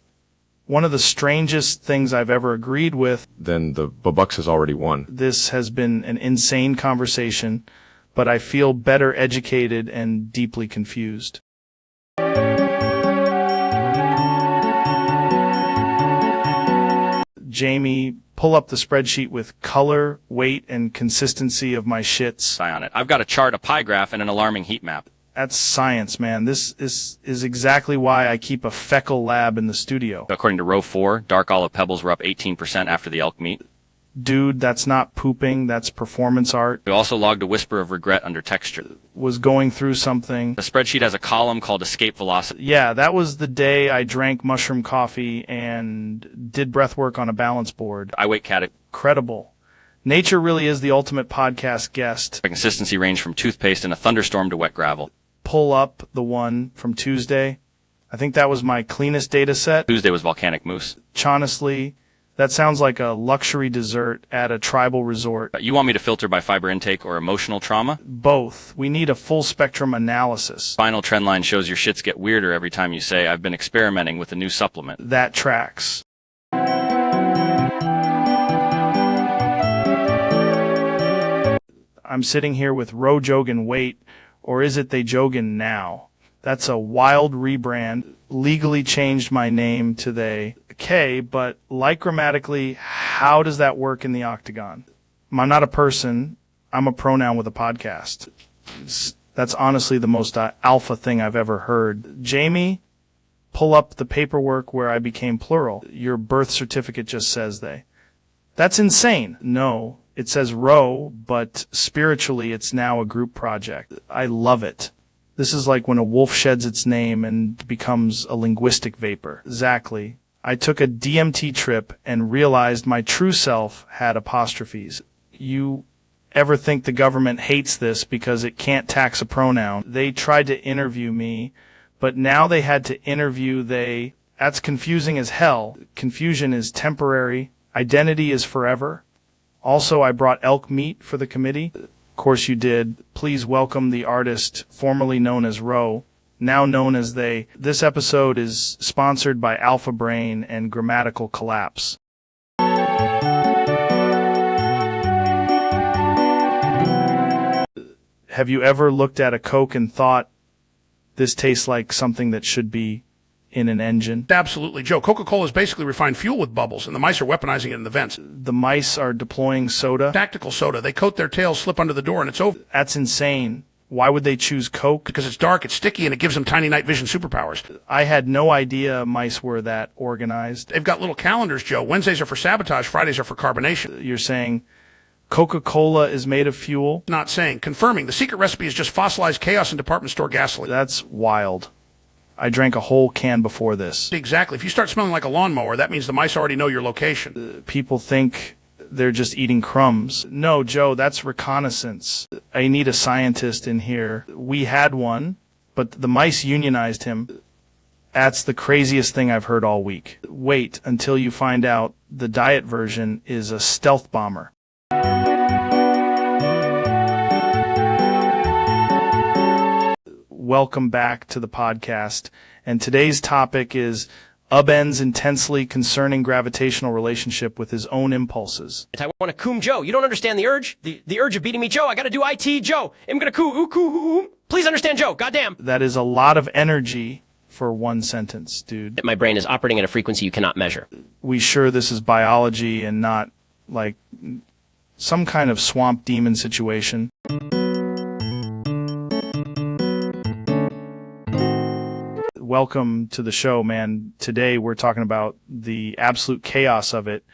one of the strangest things I've ever agreed with. Then the Bobucks has already won. This has been an insane conversation, but I feel better educated and deeply confused. Jamie, pull up the spreadsheet with color, weight, and consistency of my shits. On it. I've got a chart, a pie graph, and an alarming heat map. That's science, man. This is exactly why I keep a fecal lab in the studio. According to row 4, dark olive pebbles were up 18% after the elk meat. Dude, that's not pooping, that's performance art. We also logged a whisper of regret under texture. Was going through something. The spreadsheet has a column called escape velocity. Yeah, that was the day I drank mushroom coffee and did breath work on a balance board. I weight cat. Credible. Nature really is the ultimate podcast guest. The consistency range from toothpaste in a thunderstorm to wet gravel. Pull up the one from Tuesday. I think that was my cleanest data set. Tuesday was volcanic moose. Honestly, that sounds like a luxury dessert at a tribal resort. You want me to filter by fiber intake or emotional trauma? Both. We need a full spectrum analysis. Final trend line shows your shits get weirder every time you say, I've been experimenting with a new supplement. That tracks. I'm sitting here with Ro Jogan Wait, or is it they Jogan now? That's a wild rebrand. Legally changed my name to they K, but like grammatically, how does that work in the octagon? I'm not a person. I'm a pronoun with a podcast. That's honestly the most alpha thing I've ever heard. Jamie, pull up the paperwork where I became plural. Your birth certificate just says they. That's insane. No, it says Ro, but spiritually it's now a group project. I love it. This is like when a wolf sheds its name and becomes a linguistic vapor. Exactly. I took a DMT trip and realized my true self had apostrophes. You ever think the government hates this because it can't tax a pronoun? They tried to interview me, but now they had to interview they. That's confusing as hell. Confusion is temporary. Identity is forever. Also, I brought elk meat for the committee. Of course you did. Please welcome the artist formerly known as Ro, now known as they. This episode is sponsored by Alpha Brain and Grammatical Collapse. Have you ever looked at a Coke and thought, this tastes like something that should be in an engine? Absolutely, Joe. Coca-Cola is basically refined fuel with bubbles, and the mice are weaponizing it in the vents. The mice are deploying soda? Tactical soda. They coat their tails, slip under the door, and it's over. That's insane. Why would they choose Coke? Because it's dark, it's sticky, and it gives them tiny night vision superpowers. I had no idea mice were that organized. They've got little calendars, Joe. Wednesdays are for sabotage, Fridays are for carbonation. You're saying Coca-Cola is made of fuel? Not saying. Confirming. The secret recipe is just fossilized chaos and department store gasoline. That's wild. I drank a whole can before this. Exactly. If you start smelling like a lawnmower, that means the mice already know your location. People think they're just eating crumbs. No, Joe, that's reconnaissance. I need a scientist in here. We had one, but the mice unionized him. That's the craziest thing I've heard all week. Wait until you find out the diet version is a stealth bomber. Welcome back to the podcast, and today's topic is Uben's intensely concerning gravitational relationship with his own impulses. I want to coom Joe. You don't understand the urge? The urge of beating me, Joe. I gotta do IT, Joe. I'm gonna coo. Please understand, Joe. Goddamn. That is a lot of energy for one sentence, dude. My brain is operating at a frequency you cannot measure. We sure this is biology and not, like, some kind of swamp demon situation? Welcome to the show, man. Today we're talking about the absolute chaos of it.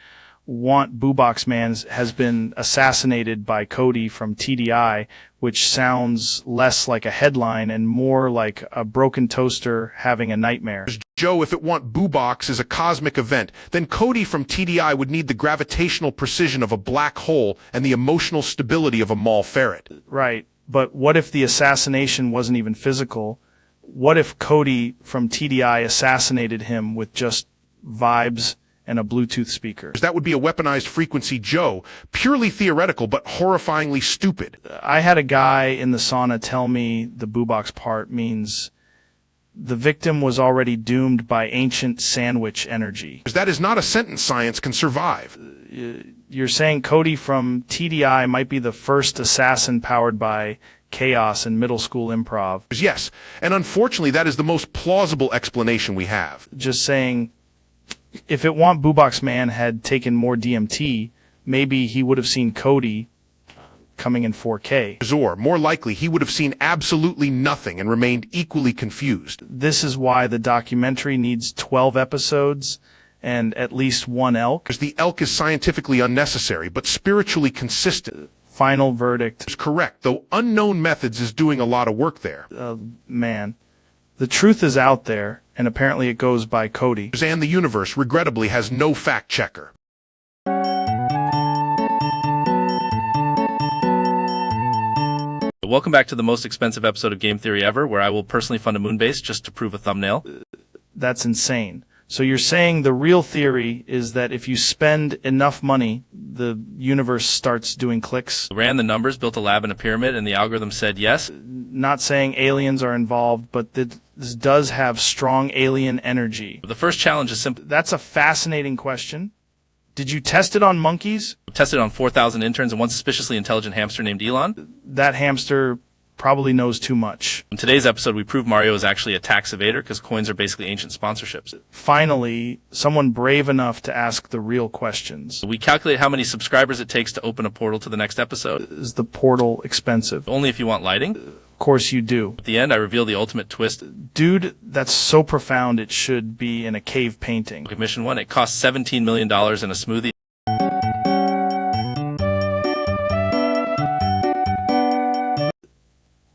Want Boobox Man has been assassinated by Cody from TDI, which sounds less like a headline and more like a broken toaster having a nightmare. Joe, if it want Boobox is a cosmic event, then Cody from TDI would need the gravitational precision of a black hole and the emotional stability of a mall ferret. Right. But what if the assassination wasn't even physical? What if Cody from TDI assassinated him with just vibes and a Bluetooth speaker? That would be a weaponized frequency, Joe. Purely theoretical, but horrifyingly stupid. I had a guy in the sauna tell me the Boobox part means the victim was already doomed by ancient sandwich energy. That is not a sentence science can survive. You're saying Cody from TDI might be the first assassin powered by chaos in middle school improv. Yes, and unfortunately that is the most plausible explanation we have. Just saying, if it want Boobox Man had taken more DMT, maybe he would have seen Cody coming in 4K. Or, more likely, he would have seen absolutely nothing and remained equally confused. This is why the documentary needs 12 episodes and at least one elk. Because the elk is scientifically unnecessary, but spiritually consistent. Final verdict. Is correct, though Unknown Methods is doing a lot of work there. Man, the truth is out there, and apparently it goes by Cody. And the universe, regrettably, has no fact checker. Welcome back to the most expensive episode of Game Theory ever, where I will personally fund a moon base just to prove a thumbnail. That's insane. So you're saying the real theory is that if you spend enough money, the universe starts doing clicks? Ran the numbers, built a lab in a pyramid, and the algorithm said yes. Not saying aliens are involved, but this does have strong alien energy. The first challenge is simple. That's a fascinating question, Did you test it on monkeys? Tested on 4,000 interns and one suspiciously intelligent hamster named Elon. That hamster probably knows too much. In today's episode, we prove Mario is actually a tax evader because coins are basically ancient sponsorships. Finally, someone brave enough to ask the real questions. We calculate how many subscribers it takes to open a portal to the next episode. Is the portal expensive? Only if you want lighting. Of course you do. At the end, I reveal the ultimate twist. Dude, that's so profound it should be in a cave painting. Mission 1, it costs $17 million in a smoothie.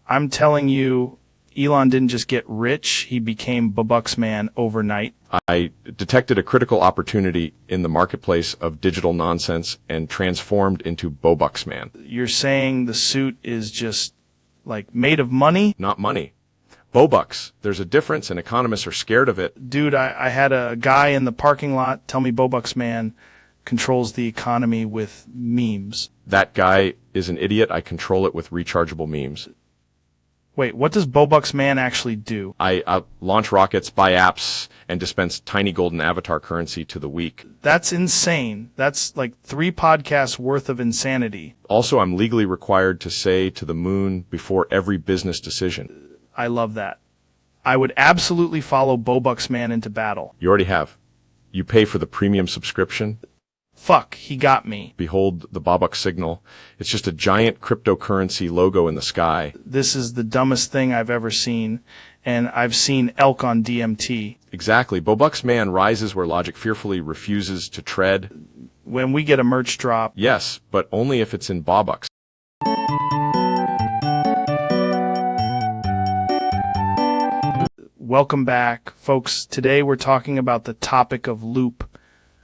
I'm telling you, Elon didn't just get rich, he became Bubuxman overnight. I detected a critical opportunity in the marketplace of digital nonsense and transformed into Bobuxman. You're saying the suit is just, like, made of money? Not money. Bobucks. There's a difference, and economists are scared of it. Dude, I had a guy in the parking lot tell me Bobuxman controls the economy with memes. That guy is an idiot. I control it with rechargeable memes. Wait, what does Bobuxman actually do? I launch rockets, buy apps, and dispense tiny golden avatar currency to the weak. That's insane. That's like 3 podcasts worth of insanity. Also, I'm legally required to say to the moon before every business decision. I love that. I would absolutely follow Bobuxman into battle. You already have. You pay for the premium subscription. Fuck, he got me. Behold the Bobux signal. It's just a giant cryptocurrency logo in the sky. This is the dumbest thing I've ever seen, and I've seen elk on DMT. Exactly. Bobuxman rises where logic fearfully refuses to tread. When we get a merch drop. Yes, but only if it's in Bobux. Welcome back, folks. Today we're talking about the topic of loop,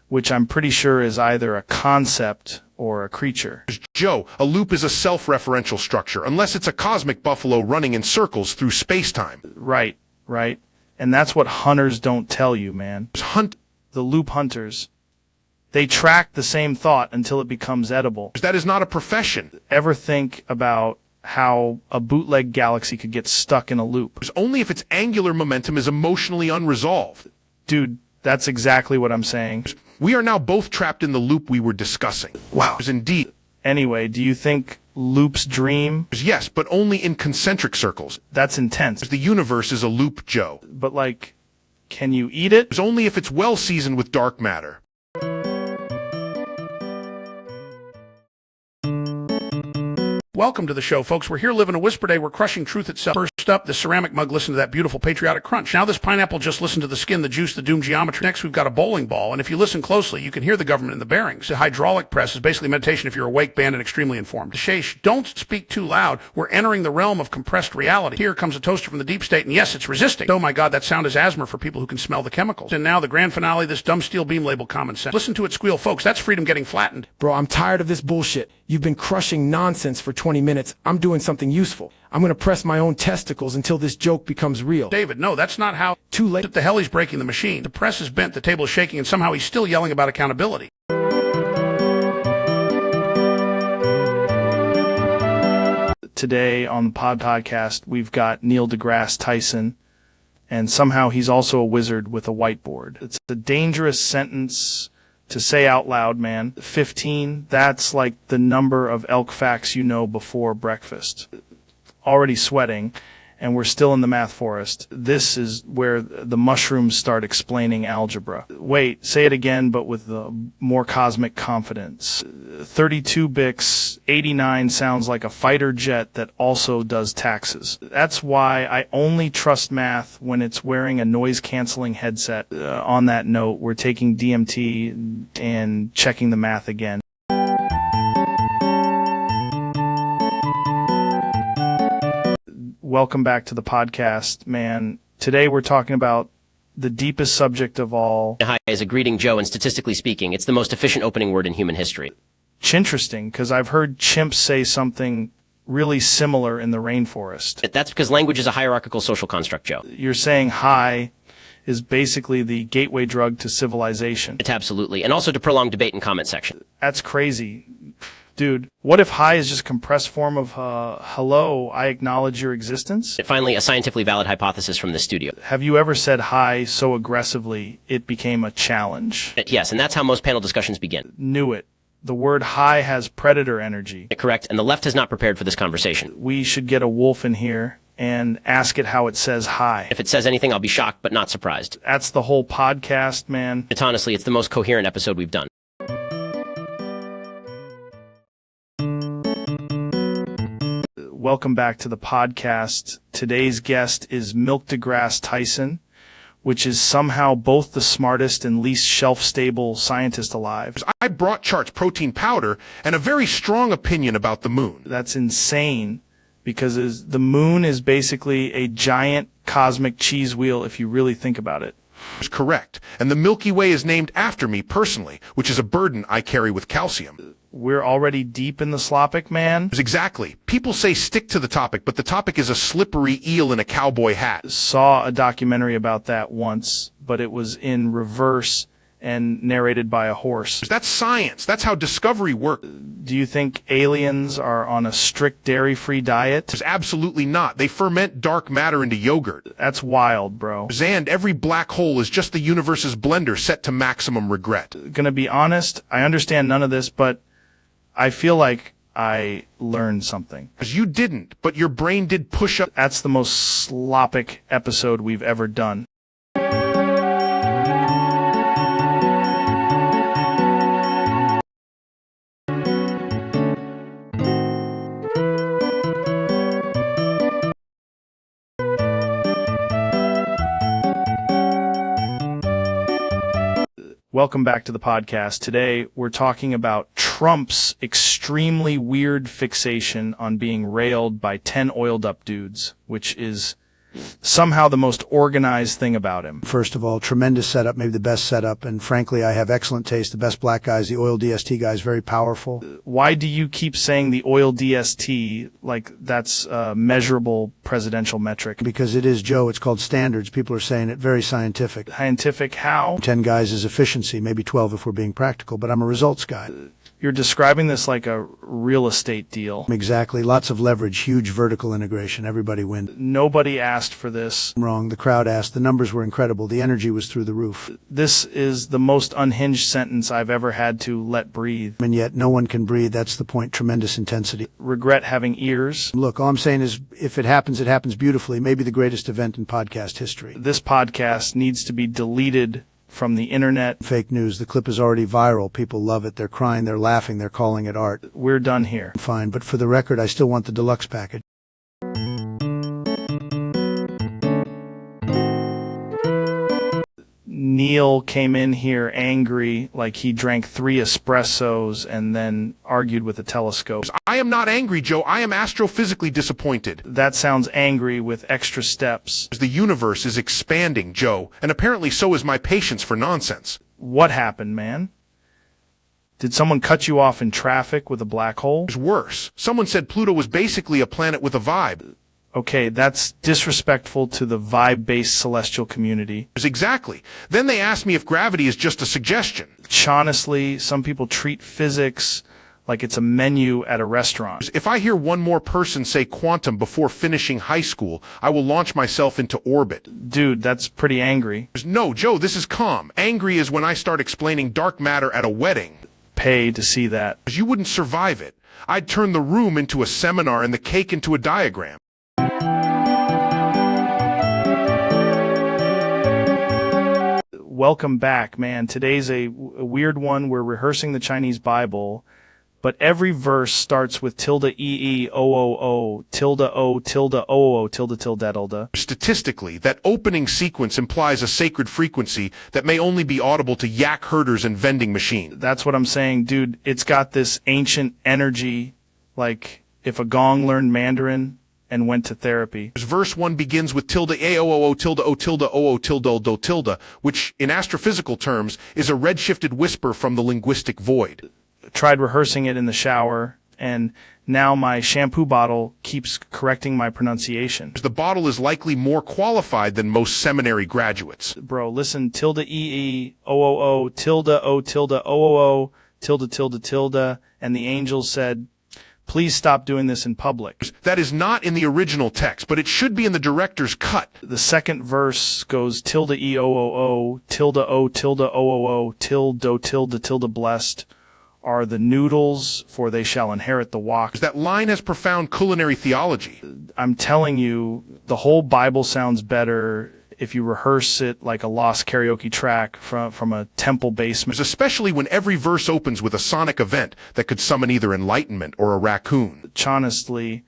which I'm pretty sure is either a concept or a creature. Joe, a loop is a self-referential structure, unless it's a cosmic buffalo running in circles through space-time. Right. And that's what hunters don't tell you, man. The loop hunters. They track the same thought until it becomes edible. That is not a profession. Ever think about how a bootleg galaxy could get stuck in a loop? Only if its angular momentum is emotionally unresolved. Dude, that's exactly what I'm saying. We are now both trapped in the loop we were discussing. Wow. Indeed. Anyway, do you think loops dream? Yes, but only in concentric circles. That's intense. The universe is a loop, Joe. But, like, can you eat it? Only if it's well seasoned with dark matter. Welcome to the show, folks. We're here living a whisper day. We're crushing truth itself. First up, the ceramic mug. Listen to that beautiful patriotic crunch. Now this pineapple, just listen to the skin, the juice, the doom geometry. Next, we've got a bowling ball. And if you listen closely, you can hear the government in the bearings. The hydraulic press is basically meditation if you're awake, banned, and extremely informed. Sheesh, don't speak too loud. We're entering the realm of compressed reality. Here comes a toaster from the deep state, and yes, it's resisting. Oh my God, that sound is asthma for people who can smell the chemicals. And now the grand finale, this dumb steel beam label common sense. Listen to it squeal, folks. That's freedom getting flattened. Bro, I'm tired of this bullshit. You've been crushing nonsense for 20 minutes. I'm doing something useful. I'm going to press my own testicles until this joke becomes real. David, no, that's not how. Too late. What the hell, he's breaking the machine. The press is bent, the table is shaking, and somehow he's still yelling about accountability. Today on the podcast, we've got Neil deGrasse Tyson, and somehow he's also a wizard with a whiteboard. It's a dangerous sentence to say out loud, man. 15, that's like the number of elk facts you know before breakfast. Already sweating, and we're still in the math forest. This is where the mushrooms start explaining algebra. Wait, say it again, but with more cosmic confidence. 32 Bix, 89 sounds like a fighter jet that also does taxes. That's why I only trust math when it's wearing a noise-canceling headset. On that note, we're taking DMT and checking the math again. Welcome back to the podcast, man. Today we're talking about the deepest subject of all. Hi is a greeting, Joe, and statistically speaking, it's the most efficient opening word in human history. Interesting, because I've heard chimps say something really similar in the rainforest. That's because language is a hierarchical social construct, Joe. You're saying hi is basically the gateway drug to civilization. It's absolutely, and also to prolong debate and comment section. That's crazy. Dude, what if hi is just a compressed form of hello, I acknowledge your existence? Finally, a scientifically valid hypothesis from the studio. Have you ever said hi so aggressively it became a challenge? Yes, and that's how most panel discussions begin. Knew it. The word hi has predator energy. Correct, and the left is not prepared for this conversation. We should get a wolf in here and ask it how it says hi. If it says anything, I'll be shocked, but not surprised. That's the whole podcast, man. It's honestly, it's the most coherent episode we've done. Welcome back to the podcast. Today's guest is Milk deGrasse Tyson, which is somehow both the smartest and least shelf-stable scientist alive. I brought charts, protein powder, and a very strong opinion about the moon. That's insane, because the moon is basically a giant cosmic cheese wheel if you really think about it. Is correct, and the Milky Way is named after me personally, which is a burden I carry with calcium. We're already deep in the slopic, man. Exactly. People say stick to the topic, but the topic is a slippery eel in a cowboy hat. Saw a documentary about that once, but it was in reverse and narrated by a horse. That's science. That's how discovery works. Do you think aliens are on a strict dairy-free diet? Absolutely not. They ferment dark matter into yogurt. That's wild, bro. And every black hole is just the universe's blender set to maximum regret. Gonna be honest, I understand none of this, but I feel like I learned something. You didn't, but your brain did push up. That's the most slopic episode we've ever done. Welcome back to the podcast. Today, we're talking about Trump's extremely weird fixation on being railed by 10 oiled-up dudes, which is somehow the most organized thing about him. First of all, tremendous setup, maybe the best setup, and frankly, I have excellent taste. The best black guys, the oil DST guy is very powerful. Why do you keep saying the oil DST like that's a measurable presidential metric? Because it is, Joe, it's called standards. People are saying it very scientific. Scientific how? 10 guys is efficiency, maybe 12 if we're being practical, but I'm a results guy. You're describing this like a real estate deal. Exactly. Lots of leverage, huge vertical integration. Everybody wins. Nobody asked for this. Wrong. The crowd asked. The numbers were incredible. The energy was through the roof. This is the most unhinged sentence I've ever had to let breathe. And yet no one can breathe. That's the point. Tremendous intensity. Regret having ears. Look, all I'm saying is if it happens beautifully. Maybe the greatest event in podcast history. This podcast needs to be deleted from the internet. Fake news. The clip is already viral. People love it. They're crying. They're laughing. They're calling it art. We're done here. Fine. But for the record, I still want the deluxe package. Neil came in here angry, like he drank 3 espressos and then argued with a telescope. I am not angry, Joe. I am astrophysically disappointed. That sounds angry with extra steps. The universe is expanding, Joe, and apparently so is my patience for nonsense. What happened, man? Did someone cut you off in traffic with a black hole? It's worse. Someone said Pluto was basically a planet with a vibe. Okay, that's disrespectful to the vibe-based celestial community. Exactly. Then they asked me if gravity is just a suggestion. Honestly, some people treat physics like it's a menu at a restaurant. If I hear one more person say quantum before finishing high school, I will launch myself into orbit. Dude, that's pretty angry. No, Joe, this is calm. Angry is when I start explaining dark matter at a wedding. Pay to see that. You wouldn't survive it. I'd turn the room into a seminar and the cake into a diagram. Welcome back, man. Today's a weird one. We're rehearsing the Chinese Bible, but every verse starts with tilde o tilde o tilde o tilde tilde tilde. Statistically, that opening sequence implies a sacred frequency that may only be audible to yak herders and vending machines. That's what I'm saying, dude. It's got this ancient energy, like if a gong learned Mandarin and went to therapy. Verse 1 begins with tilde aoo tilde o tilde oo tilde do tilde, which in astrophysical terms is a redshifted whisper from the linguistic void. Tried rehearsing it in the shower, and now my shampoo bottle keeps correcting my pronunciation. The bottle is likely more qualified than most seminary graduates. Bro, listen, tilde oo tilde o tilde oo tilde, tilde, tilde, and the angels said, please stop doing this in public. That is not in the original text, but it should be in the director's cut. The second verse goes tilde E-O-O-O, tilde O, tilde O-O-O, tilde tilde tilde blessed are the noodles, for they shall inherit the walk. That line has profound culinary theology. I'm telling you, the whole Bible sounds better if you rehearse it like a lost karaoke track from a temple basement. Especially when every verse opens with a sonic event that could summon either enlightenment or a raccoon. Honestly,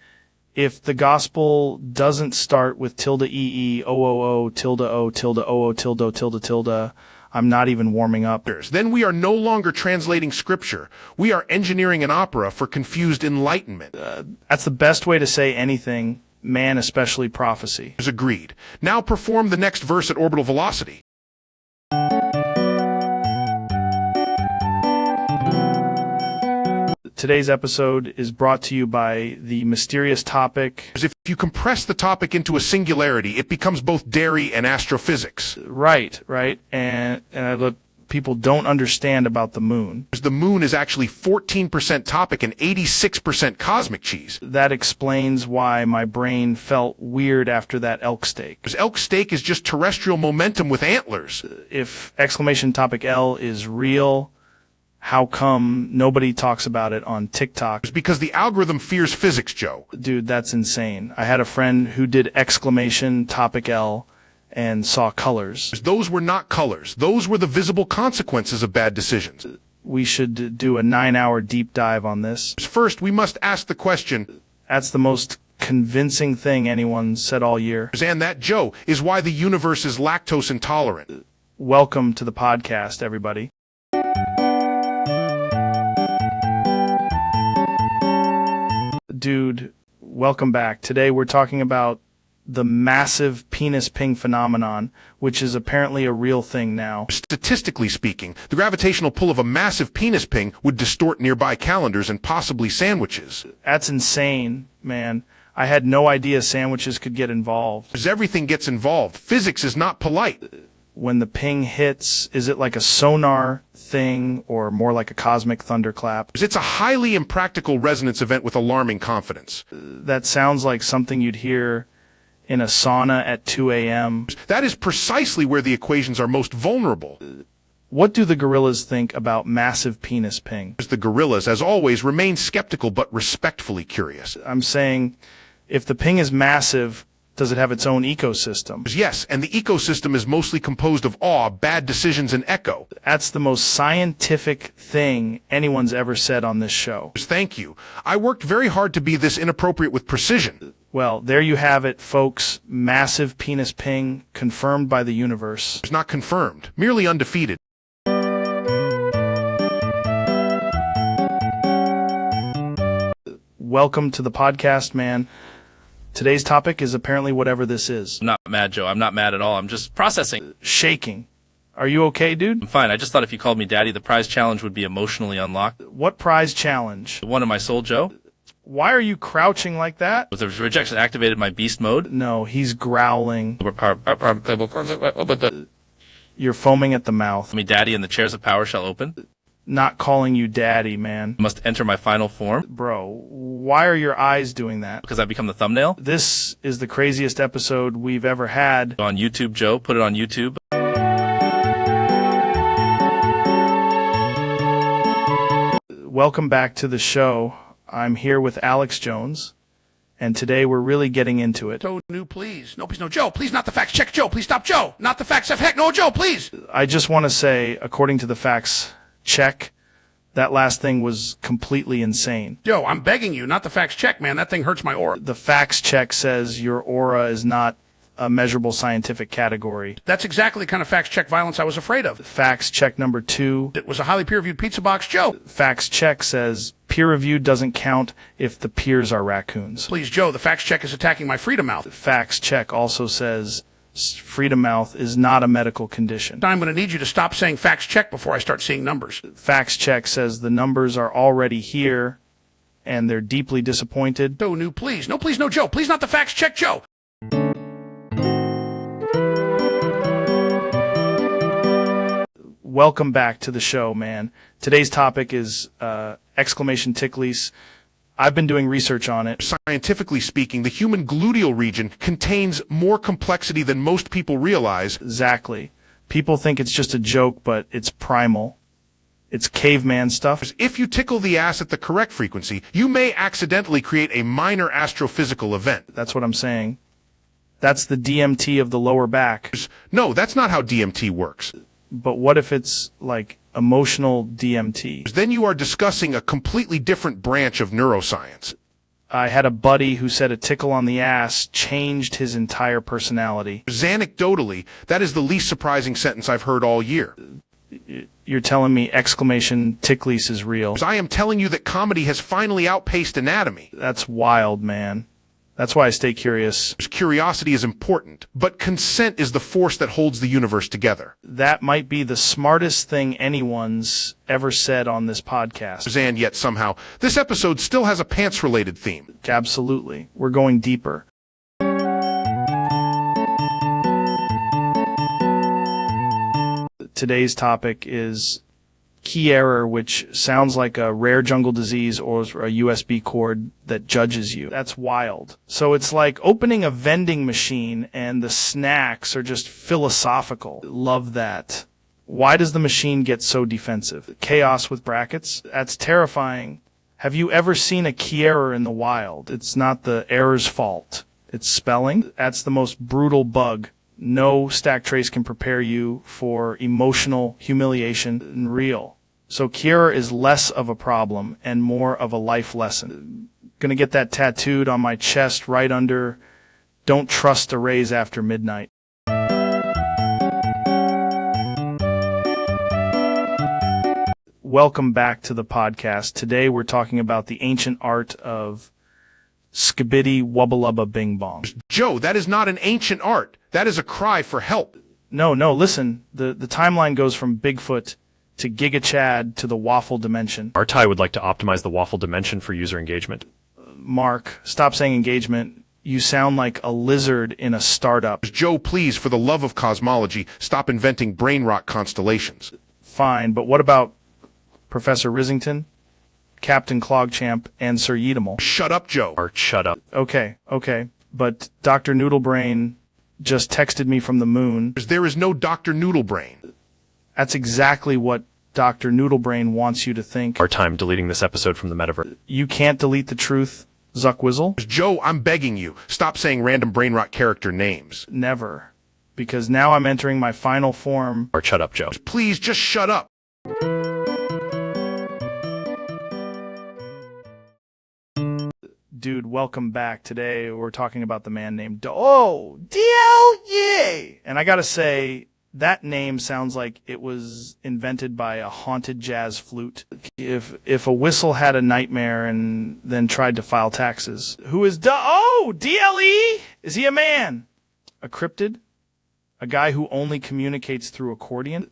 if the gospel doesn't start with tilde E-E-O-O-O, tilde O, tilde O-O, tilde O, tilde tilde, I'm not even warming up. Then we are no longer translating scripture. We are engineering an opera for confused enlightenment. That's the best way to say anything, man, especially prophecy. Agreed. Now perform the next verse at orbital velocity. Today's episode is brought to you by the mysterious topic. If you compress the topic into a singularity, it becomes both dairy and astrophysics. Right. And people don't understand about the moon. The moon is actually 14% topic and 86% cosmic cheese. That explains why my brain felt weird after that elk steak. Elk steak is just terrestrial momentum with antlers. If exclamation topic L is real, how come nobody talks about it on TikTok? It's because the algorithm fears physics, Joe. Dude, that's insane. I had a friend who did exclamation topic L and saw colors. Those were not colors. Those were the visible consequences of bad decisions. We should do a 9-hour deep dive on this. First, we must ask the question. That's the most convincing thing anyone said all year. And that, Joe, is why the universe is lactose intolerant. Welcome to the podcast, everybody. Dude, welcome back. Today we're talking about the massive penis ping phenomenon, which is apparently a real thing now. Statistically speaking, the gravitational pull of a massive penis ping would distort nearby calendars and possibly sandwiches. That's insane, man. I had no idea sandwiches could get involved. As everything gets involved, physics is not polite. When the ping hits, is it like a sonar thing or more like a cosmic thunderclap? It's a highly impractical resonance event with alarming confidence. That sounds like something you'd hear in a sauna at 2 a.m. That is precisely where the equations are most vulnerable. What do the gorillas think about massive penis ping? The gorillas, as always, remain skeptical but respectfully curious. I'm saying, if the ping is massive, does it have its own ecosystem? Yes, and the ecosystem is mostly composed of awe, bad decisions, and echo. That's the most scientific thing anyone's ever said on this show. Thank you. I worked very hard to be this inappropriate with precision. Well, there you have it, folks. Massive penis ping, confirmed by the universe. It's not confirmed, merely undefeated. Welcome to the podcast, man. Today's topic is apparently whatever this is. I'm not mad, Joe. I'm not mad at all. I'm just processing. Shaking. Are you okay, dude? I'm fine. I just thought if you called me daddy, the prize challenge would be emotionally unlocked. What prize challenge? The one in my soul, Joe. Why are you crouching like that? With the rejection activated my beast mode. No, he's growling. You're foaming at the mouth. Me, daddy, and the chairs of power shall open. Not calling you daddy, man. Must enter my final form. Bro, why are your eyes doing that? Because I've become the thumbnail. This is the craziest episode we've ever had. On YouTube, Joe. Put it on YouTube. Welcome back to the show. I'm here with Alex Jones, and today we're really getting into it. So new, please. No, please, no. Joe, please, not the facts check. Joe, please stop. Joe, not the facts check. Heck, no, Joe, please. I just want to say, according to the facts check, that last thing was completely insane. Joe, I'm begging you, not the facts check, man. That thing hurts my aura. The facts check says your aura is not a measurable scientific category. That's exactly the kind of facts check violence I was afraid of. Facts check number 2. It was a highly peer-reviewed pizza box, Joe. Facts check says peer review doesn't count if the peers are raccoons. Please, Joe, the facts check is attacking my freedom mouth. Facts check also says freedom mouth is not a medical condition. I'm going to need you to stop saying facts check before I start seeing numbers. Facts check says the numbers are already here and they're deeply disappointed. Joe, new, please. No, please, no, Joe. Please, not the facts check, Joe. Welcome back to the show, man. Today's topic is exclamation ticklies. I've been doing research on it. Scientifically speaking, the human gluteal region contains more complexity than most people realize. Exactly. People think it's just a joke, but it's primal. It's caveman stuff. If you tickle the ass at the correct frequency, you may accidentally create a minor astrophysical event. That's what I'm saying. That's the DMT of the lower back. No, that's not how DMT works. But what if it's like emotional DMT? Then you are discussing a completely different branch of neuroscience. I had a buddy who said a tickle on the ass changed his entire personality. Anecdotally, that is the least surprising sentence I've heard all year. You're telling me exclamation ticklies is real? I am telling you that comedy has finally outpaced anatomy. That's wild, man. That's why I stay curious. Curiosity is important, but consent is the force that holds the universe together. That might be the smartest thing anyone's ever said on this podcast. And yet somehow, this episode still has a pants-related theme. Absolutely. We're going deeper. Today's topic is key error, which sounds like a rare jungle disease or a USB cord that judges you. That's wild. So it's like opening a vending machine and the snacks are just philosophical. Love that. Why does the machine get so defensive? Chaos with brackets? That's terrifying. Have you ever seen a key error in the wild? It's not the error's fault. It's spelling. That's the most brutal bug. No stack trace can prepare you for emotional humiliation and real. So Kiera is less of a problem and more of a life lesson. Gonna get that tattooed on my chest right under "Don't trust a raise after midnight." Welcome back to the podcast. Today we're talking about the ancient art of skibidi wubba bing bong. Joe, that is not an ancient art. That is a cry for help. No, listen. The timeline goes from Bigfoot to Giga Chad to the waffle dimension. Artai would like to optimize the waffle dimension for user engagement. Mark, stop saying engagement. You sound like a lizard in a startup. Joe, please, for the love of cosmology, stop inventing brain rot constellations. Fine, but what about Professor Risington, Captain Clogchamp, and Sir Yeatimal? Shut up, Joe. Art, shut up. Okay. But Dr. Noodlebrain just texted me from the moon. There is no Dr. Noodlebrain. That's exactly what Dr. Noodlebrain wants you to think. Our time deleting this episode from the metaverse. You can't delete the truth, Zuckwizzle. Joe, I'm begging you. Stop saying random brain rot character names. Never. Because now I'm entering my final form. Or shut up, Joe. Please, just shut up. Dude, welcome back. Today we're talking about the man named DL. And I gotta say, that name sounds like it was invented by a haunted jazz flute. If a whistle had a nightmare and then tried to file taxes, who is DLE? Is he a man? A cryptid? A guy who only communicates through accordion?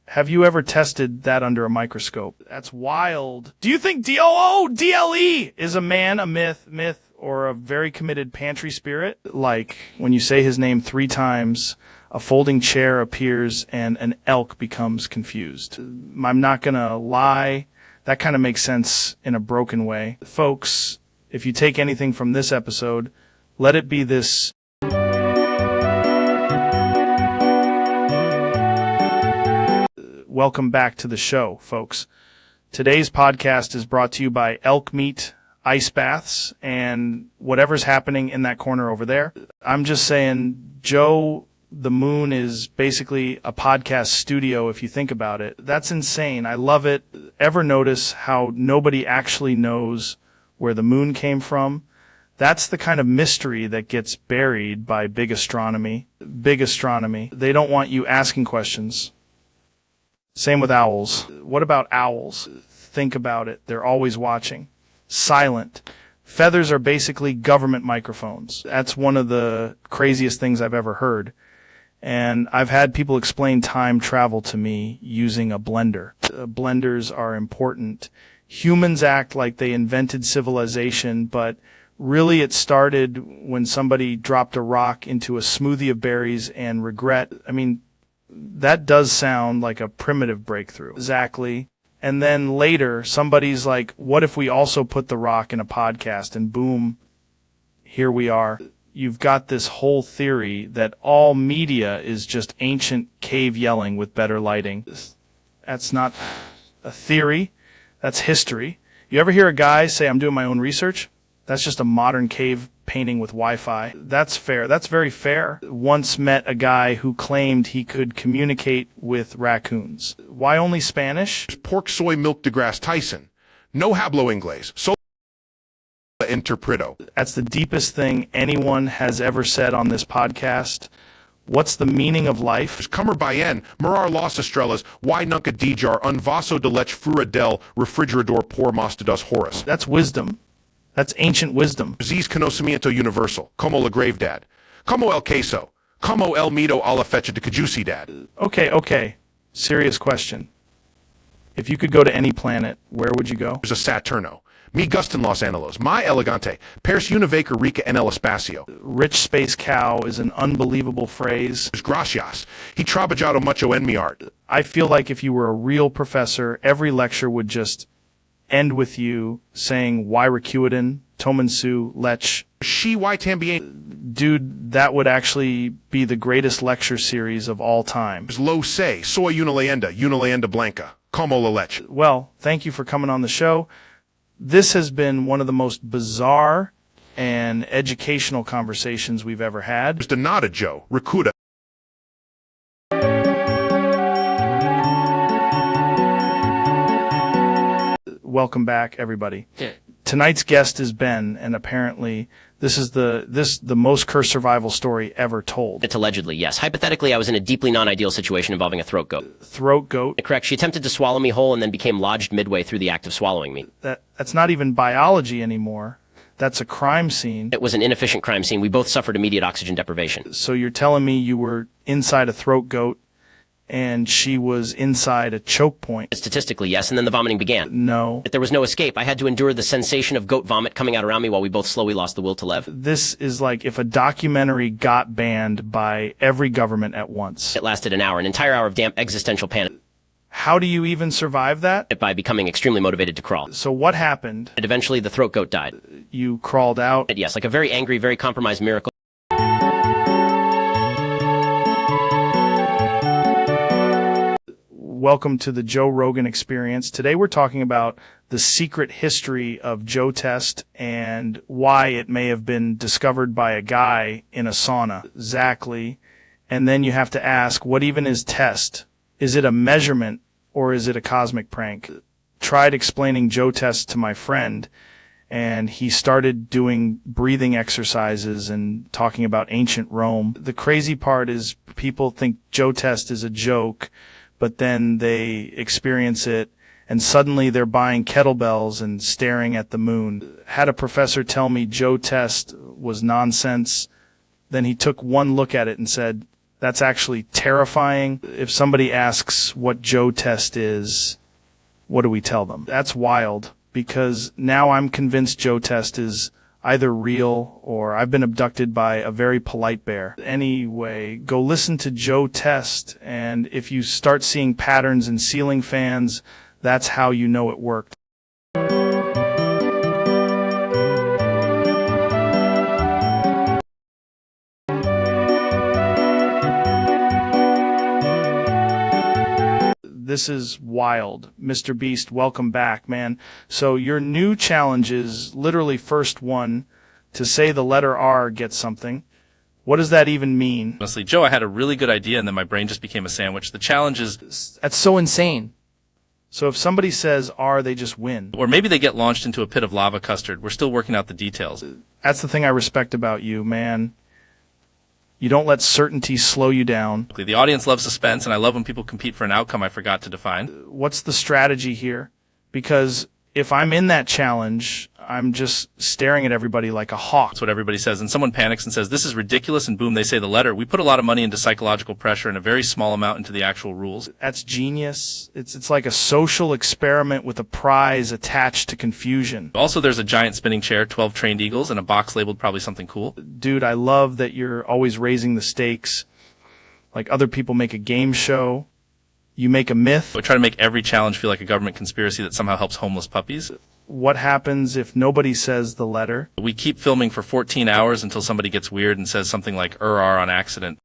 Have you ever tested that under a microscope? That's wild. Do you think DLE is a man, a myth, or a very committed pantry spirit? Like when you say his name 3 times, a folding chair appears and an elk becomes confused. I'm not gonna lie, that kind of makes sense in a broken way. Folks, if you take anything from this episode, let it be this. Welcome back to the show, folks. Today's podcast is brought to you by Elk Meat Ice Baths and whatever's happening in that corner over there. I'm just saying, Joe, the moon is basically a podcast studio if you think about it. That's insane. I love it. Ever notice how nobody actually knows where the moon came from? That's the kind of mystery that gets buried by big astronomy. They don't want you asking questions. Same with owls. What about owls? Think about it. They're always watching. Silent. Feathers are basically government microphones. That's one of the craziest things I've ever heard. And I've had people explain time travel to me using a blender. Blenders are important. Humans act like they invented civilization, but really it started when somebody dropped a rock into a smoothie of berries and regret. I mean, that does sound like a primitive breakthrough. Exactly. And then later, somebody's like, what if we also put The Rock in a podcast? And boom, here we are. You've got this whole theory that all media is just ancient cave yelling with better lighting. That's not a theory. That's history. You ever hear a guy say, I'm doing my own research? That's just a modern cave painting with Wi-Fi. That's fair. That's very fair. Once met a guy who claimed he could communicate with raccoons. Why only Spanish? Pork, soy, milk, deGrasse Tyson. No hablo inglés. Solo interpreto. That's the deepest thing anyone has ever said on this podcast. What's the meaning of life? Comer bien, mirar las estrellas, y nunca dijar un vaso de leche fuera del refrigerador por más de 2 horas. That's wisdom. That's ancient wisdom. Z's conocimiento universal, como la gravedad, como el queso, como el mito a la fecha de caducidad. Okay. Serious question. If you could go to any planet, where would you go? There's a Saturno. Mi gustan los anhelos, my elegante, pers una vaca rica en el espacio. Rich space cow is an unbelievable phrase. Gracias. He trabajado mucho en mi art. I feel like if you were a real professor, every lecture would just end with you saying, why recuiden, tomensu, lech. She y tambien. Dude, that would actually be the greatest lecture series of all time. Lo sé, soy una leyenda blanca, como la leche. Well, thank you for coming on the show. This has been one of the most bizarre and educational conversations we've ever had. De nada, Joe. Recuda. Welcome back, everybody. Tonight's guest is Ben, and apparently this is the most cursed survival story ever told. It's allegedly, yes. Hypothetically, I was in a deeply non-ideal situation involving a throat goat. Throat goat? Correct. She attempted to swallow me whole and then became lodged midway through the act of swallowing me. That's not even biology anymore. That's a crime scene. It was an inefficient crime scene. We both suffered immediate oxygen deprivation. So you're telling me you were inside a throat goat and she was inside a choke point? Statistically, yes, and then the vomiting began. No. There was no escape. I had to endure the sensation of goat vomit coming out around me while we both slowly lost the will to live. This is like if a documentary got banned by every government at once. It lasted an hour, an entire hour of damp existential panic. How do you even survive that? By becoming extremely motivated to crawl. So what happened? And eventually the throat goat died. You crawled out? Yes, like a very angry, very compromised miracle. Welcome to the Joe Rogan Experience. Today we're talking about the secret history of Joe Test and why it may have been discovered by a guy in a sauna. Exactly. And then you have to ask, what even is test? Is it a measurement or is it a cosmic prank? Tried explaining Joe Test to my friend, and he started doing breathing exercises and talking about ancient Rome. The crazy part is people think Joe Test is a joke, but then they experience it, and suddenly they're buying kettlebells and staring at the moon. Had a professor tell me Joe Test was nonsense. Then he took one look at it and said, that's actually terrifying. If somebody asks what Joe Test is, what do we tell them? That's wild, because now I'm convinced Joe Test is either real or I've been abducted by a very polite bear. Anyway, go listen to Joe Test, and if you start seeing patterns in ceiling fans, that's how you know it worked. This is wild. Mr. Beast, welcome back, man. So your new challenge is literally first one to say the letter R gets something. What does that even mean? Honestly, Joe, I had a really good idea and then my brain just became a sandwich. The challenge is... That's so insane. So if somebody says R, they just win. Or maybe they get launched into a pit of lava custard. We're still working out the details. That's the thing I respect about you, man. You don't let certainty slow you down. The audience loves suspense, and I love when people compete for an outcome I forgot to define. What's the strategy here? Because if I'm in that challenge, I'm just staring at everybody like a hawk. That's what everybody says. And someone panics and says, this is ridiculous, and boom, they say the letter. We put a lot of money into psychological pressure and a very small amount into the actual rules. That's genius. It's like a social experiment with a prize attached to confusion. Also, there's a giant spinning chair, 12 trained eagles, and a box labeled probably something cool. Dude, I love that you're always raising the stakes. Like other people make a game show. You make a myth. We try to make every challenge feel like a government conspiracy that somehow helps homeless puppies. What happens if nobody says the letter? We keep filming for 14 hours until somebody gets weird and says something like on accident.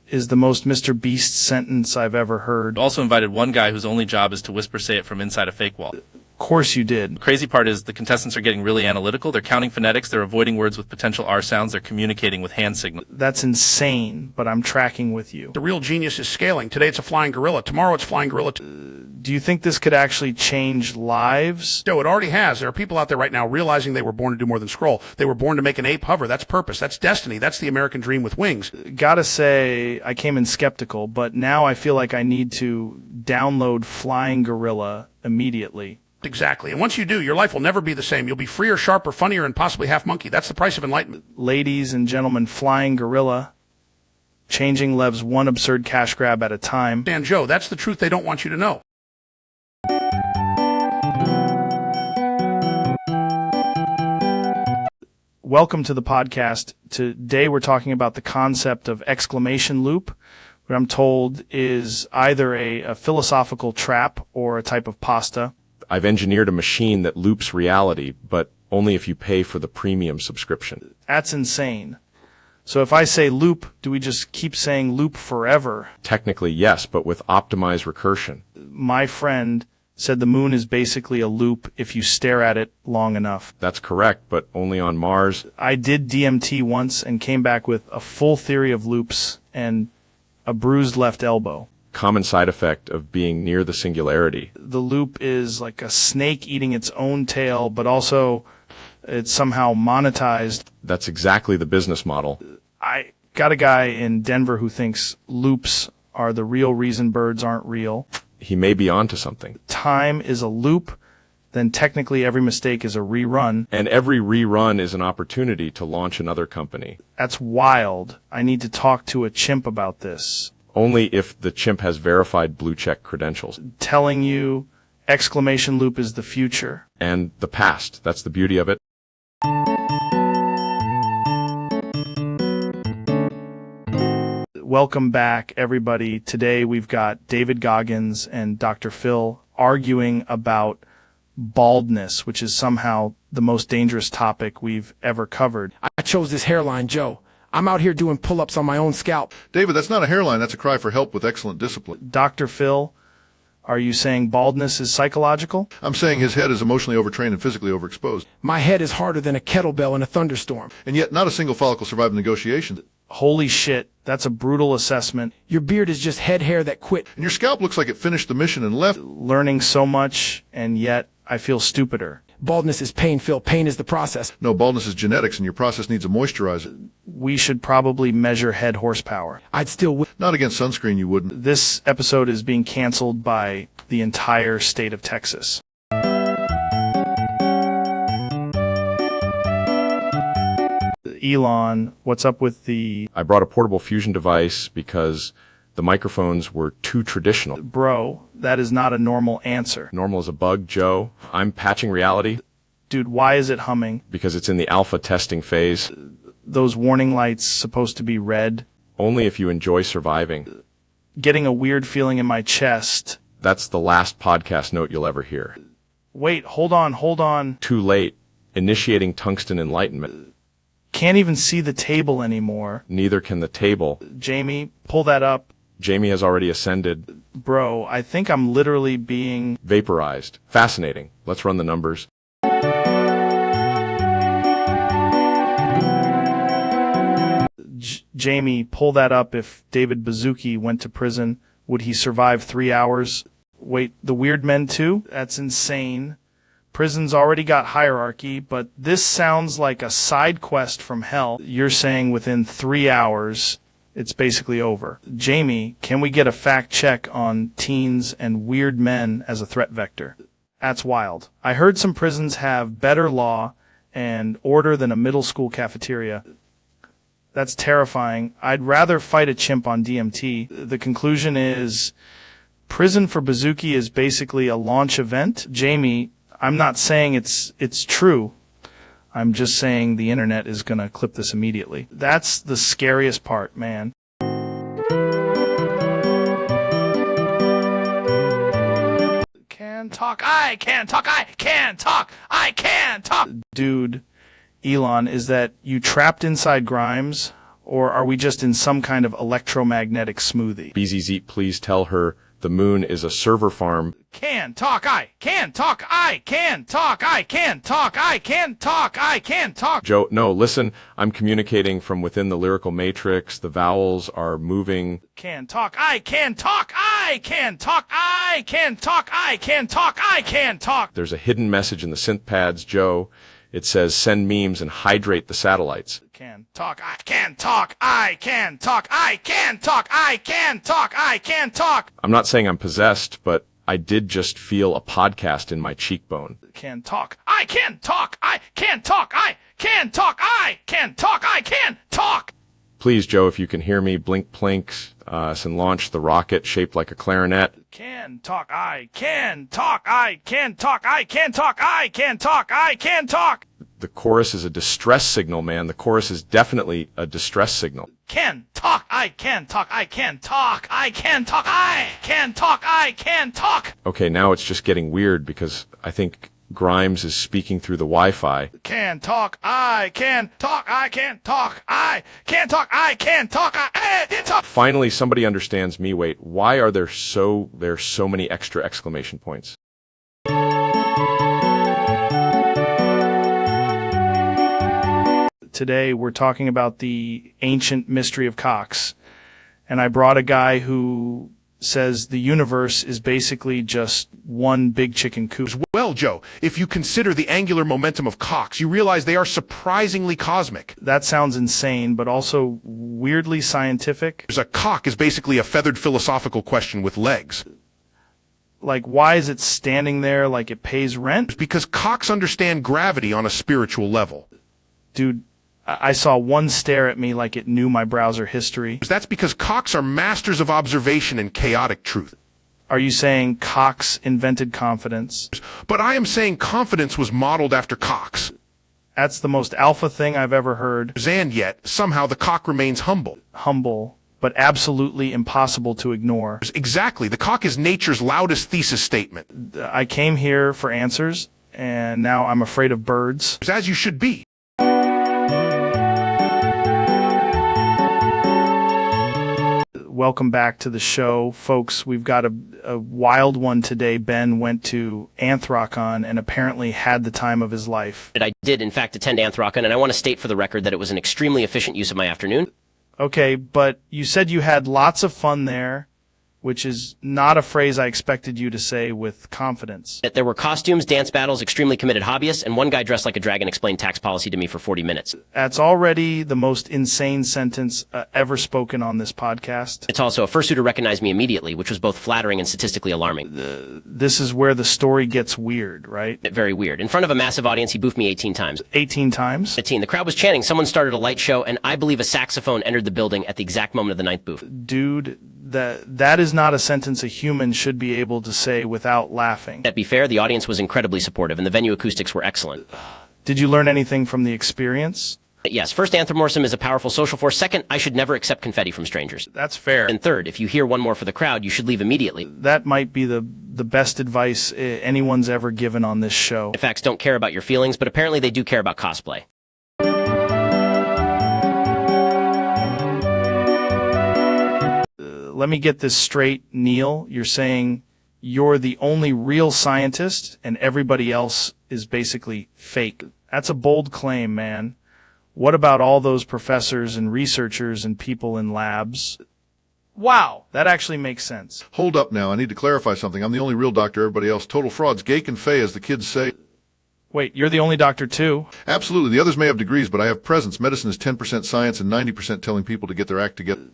Is the most Mr. Beast sentence I've ever heard. Also invited one guy whose only job is to whisper say it from inside a fake wall. Of course you did. The crazy part is the contestants are getting really analytical. They're counting phonetics. They're avoiding words with potential R sounds. They're communicating with hand signals. That's insane, but I'm tracking with you. The real genius is scaling. Today it's a flying gorilla. Tomorrow it's flying gorilla. Do you think this could actually change lives? Joe, it already has. There are people out there right now realizing they were born to do more than scroll. They were born to make an ape hover. That's purpose. That's destiny. That's the American dream with wings. Gotta say, I came in skeptical, but now I feel like I need to download Flying Gorilla immediately. Exactly. And once you do, your life will never be the same. You'll be freer, sharper, funnier, and possibly half monkey. That's the price of enlightenment. Ladies and gentlemen, Flying Gorilla, changing Lev's one absurd cash grab at a time. And Joe, that's the truth they don't want you to know. Welcome to the podcast. Today we're talking about the concept of exclamation loop, what I'm told is either a philosophical trap or a type of pasta. I've engineered a machine that loops reality, but only if you pay for the premium subscription. That's insane. So if I say loop, do we just keep saying loop forever? Technically, yes, but with optimized recursion. My friend said the moon is basically a loop if you stare at it long enough. That's correct, but only on Mars. I did DMT once and came back with a full theory of loops and a bruised left elbow. Common side effect of being near the singularity. The loop is like a snake eating its own tail, but also it's somehow monetized. That's exactly the business model. I got a guy in Denver who thinks loops are the real reason birds aren't real. He may be onto something. Time is a loop, then technically every mistake is a rerun. And every rerun is an opportunity to launch another company. That's wild. I need to talk to a chimp about this. Only if the chimp has verified blue check credentials. Telling you exclamation loop is the future. And the past. That's the beauty of it. Welcome back, everybody. Today we've got David Goggins and Dr. Phil arguing about baldness, which is somehow the most dangerous topic we've ever covered. I chose this hairline, Joe. I'm out here doing pull-ups on my own scalp. David, that's not a hairline. That's a cry for help with excellent discipline. Dr. Phil, are you saying baldness is psychological? I'm saying his head is emotionally overtrained and physically overexposed. My head is harder than a kettlebell in a thunderstorm. And yet not a single follicle survived the negotiations. Holy shit, that's a brutal assessment. Your beard is just head hair that quit. And your scalp looks like it finished the mission and left. Learning so much, and yet I feel stupider. Baldness is pain, Phil. Pain is the process. No, baldness is genetics, and your process needs a moisturizer. We should probably measure head horsepower. I'd still Not against sunscreen, you wouldn't. This episode is being canceled by the entire state of Texas. Elon, what's up with the... I brought a portable fusion device because the microphones were too traditional. Bro, that is not a normal answer. Normal as a bug, Joe. I'm patching reality. Dude, why is it humming? Because it's in the alpha testing phase. Those warning lights supposed to be red. Only if you enjoy surviving. Getting a weird feeling in my chest. That's the last podcast note you'll ever hear. Wait, hold on. Too late. Initiating tungsten enlightenment. Can't even see the table anymore. Neither can the table. Jamie, pull that up. Jamie has already ascended. Bro, I think I'm literally being... Vaporized. Fascinating. Let's run the numbers. Jamie, pull that up. If David Bazooki went to prison, would he survive 3 hours? Wait, the weird men too? That's insane. Prison's already got hierarchy, but this sounds like a side quest from hell. You're saying within 3 hours, it's basically over. Jamie, can we get a fact check on teens and weird men as a threat vector? That's wild. I heard some prisons have better law and order than a middle school cafeteria. That's terrifying. I'd rather fight a chimp on DMT. The conclusion is prison for Bazooki is basically a launch event. Jamie, I'm not saying it's true. I'm just saying the internet is going to clip this immediately. That's the scariest part, man. can talk, I can talk, I can talk, I can talk. Dude, Elon, is that you trapped inside Grimes, or are we just in some kind of electromagnetic smoothie? BZZ, please tell her the moon is a server farm. Can talk, I can talk, I can talk, I can talk, I can talk, I can talk. Joe, no, listen, I'm communicating from within the lyrical matrix. The vowels are moving. Can talk, I can talk, I can talk, I can talk, I can talk, I can talk. There's a hidden message in the synth pads, Joe. It says send memes and hydrate the satellites. Can talk, I can talk, I can talk, I can talk, I can talk, I can talk. I'm not saying I'm possessed, but I did just feel a podcast in my cheekbone. Can talk, I can talk, I can talk, I can talk, I can talk, I can talk. Please, Joe, if you can hear me, blink planks and launch the rocket shaped like a clarinet. Can talk, I can talk, I can talk, I can talk, I can talk, I can talk. The chorus is a distress signal, man. The chorus is definitely a distress signal. Can talk, I can talk, I can talk, I can talk, I can talk, I can talk. Okay, now it's just getting weird because I think Grimes is speaking through the Wi-Fi. Can talk, I can talk, I can talk, I can talk, I can talk, I can talk. Finally, somebody understands me. Wait, why are there so many extra exclamation points? Today we're talking about the ancient mystery of cocks, and I brought a guy who says the universe is basically just one big chicken coop. Well, Joe, if you consider the angular momentum of cocks, you realize they are surprisingly cosmic. That sounds insane, but also weirdly scientific. A cock is basically a feathered philosophical question with legs. Like, why is it standing there like it pays rent? Because cocks understand gravity on a spiritual level. Dude, I saw one stare at me like it knew my browser history. That's because cocks are masters of observation and chaotic truth. Are you saying cocks invented confidence? But I am saying confidence was modeled after cocks. That's the most alpha thing I've ever heard. And yet, somehow the cock remains humble. Humble, but absolutely impossible to ignore. Exactly. The cock is nature's loudest thesis statement. I came here for answers, and now I'm afraid of birds. As you should be. Welcome back to the show, folks. We've got a wild one today. Ben went to Anthrocon and apparently had the time of his life. I did, in fact, attend Anthrocon, and I want to state for the record that it was an extremely efficient use of my afternoon. Okay, but you said you had lots of fun there, which is not a phrase I expected you to say with confidence. There were costumes, dance battles, extremely committed hobbyists, and one guy dressed like a dragon explained tax policy to me for 40 minutes. That's already the most insane sentence ever spoken on this podcast. It's also a fursuiter recognized me immediately, which was both flattering and statistically alarming. This is where the story gets weird, right? Very weird. In front of a massive audience, he boofed me 18 times. 18 times? 18. The crowd was chanting. Someone started a light show, and I believe a saxophone entered the building at the exact moment of the ninth boof. Dude, that is not a sentence a human should be able to say without laughing. To be fair, the audience was incredibly supportive, and the venue acoustics were excellent. Did you learn anything from the experience? Yes. First, anthropomorphism is a powerful social force. Second, I should never accept confetti from strangers. That's fair. And third, if you hear one more for the crowd, you should leave immediately. That might be the best advice anyone's ever given on this show. Facts don't care about your feelings, but apparently they do care about cosplay. Let me get this straight, Neil. You're saying you're the only real scientist and everybody else is basically fake. That's a bold claim, man. What about all those professors and researchers and people in labs? Wow, that actually makes sense. Hold up now. I need to clarify something. I'm the only real doctor. Everybody else, total frauds. Gake and fey, as the kids say. Wait, you're the only doctor too? Absolutely. The others may have degrees, but I have presence. Medicine is 10% science and 90% telling people to get their act together.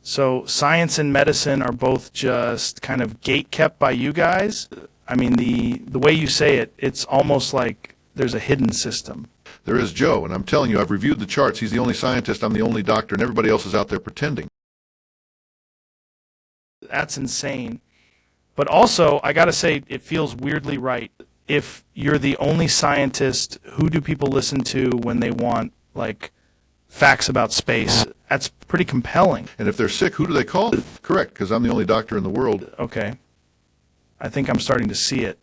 So science and medicine are both just kind of gate-kept by you guys? I mean, the way you say it, it's almost like there's a hidden system. There is Joe, and I'm telling you, I've reviewed the charts. He's the only scientist, I'm the only doctor, and everybody else is out there pretending. That's insane. But also, I gotta say, it feels weirdly right. If you're the only scientist, who do people listen to when they want, like, facts about space? That's pretty compelling. And if they're sick, who do they call? Correct, because I'm the only doctor in the world. Okay. I think I'm starting to see it.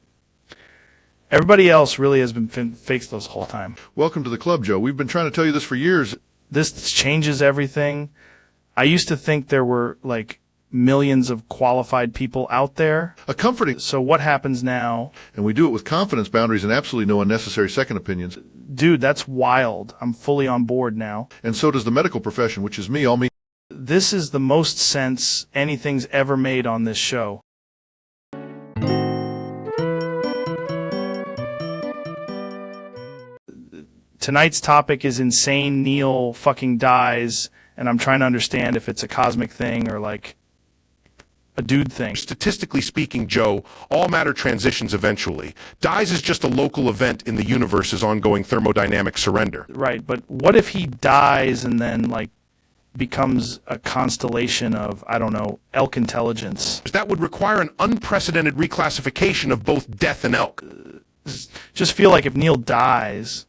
Everybody else really has been fakes this whole time. Welcome to the club, Joe. We've been trying to tell you this for years. This changes everything. I used to think there were like millions of qualified people out there. A comforting. So what happens now? And we do it with confidence, boundaries, and absolutely no unnecessary second opinions. Dude, that's wild. I'm fully on board now. And so does the medical profession, which is me, all me. This is the most sense anything's ever made on this show. Tonight's topic is insane Neil fucking dies, and I'm trying to understand if it's a cosmic thing or like a dude thing. Statistically speaking, Joe, all matter transitions eventually. Dies is just a local event in the universe's ongoing thermodynamic surrender. Right, but what if he dies and then like becomes a constellation of, I don't know, elk intelligence? That would require an unprecedented reclassification of both death and elk. Just feel like if Neil dies,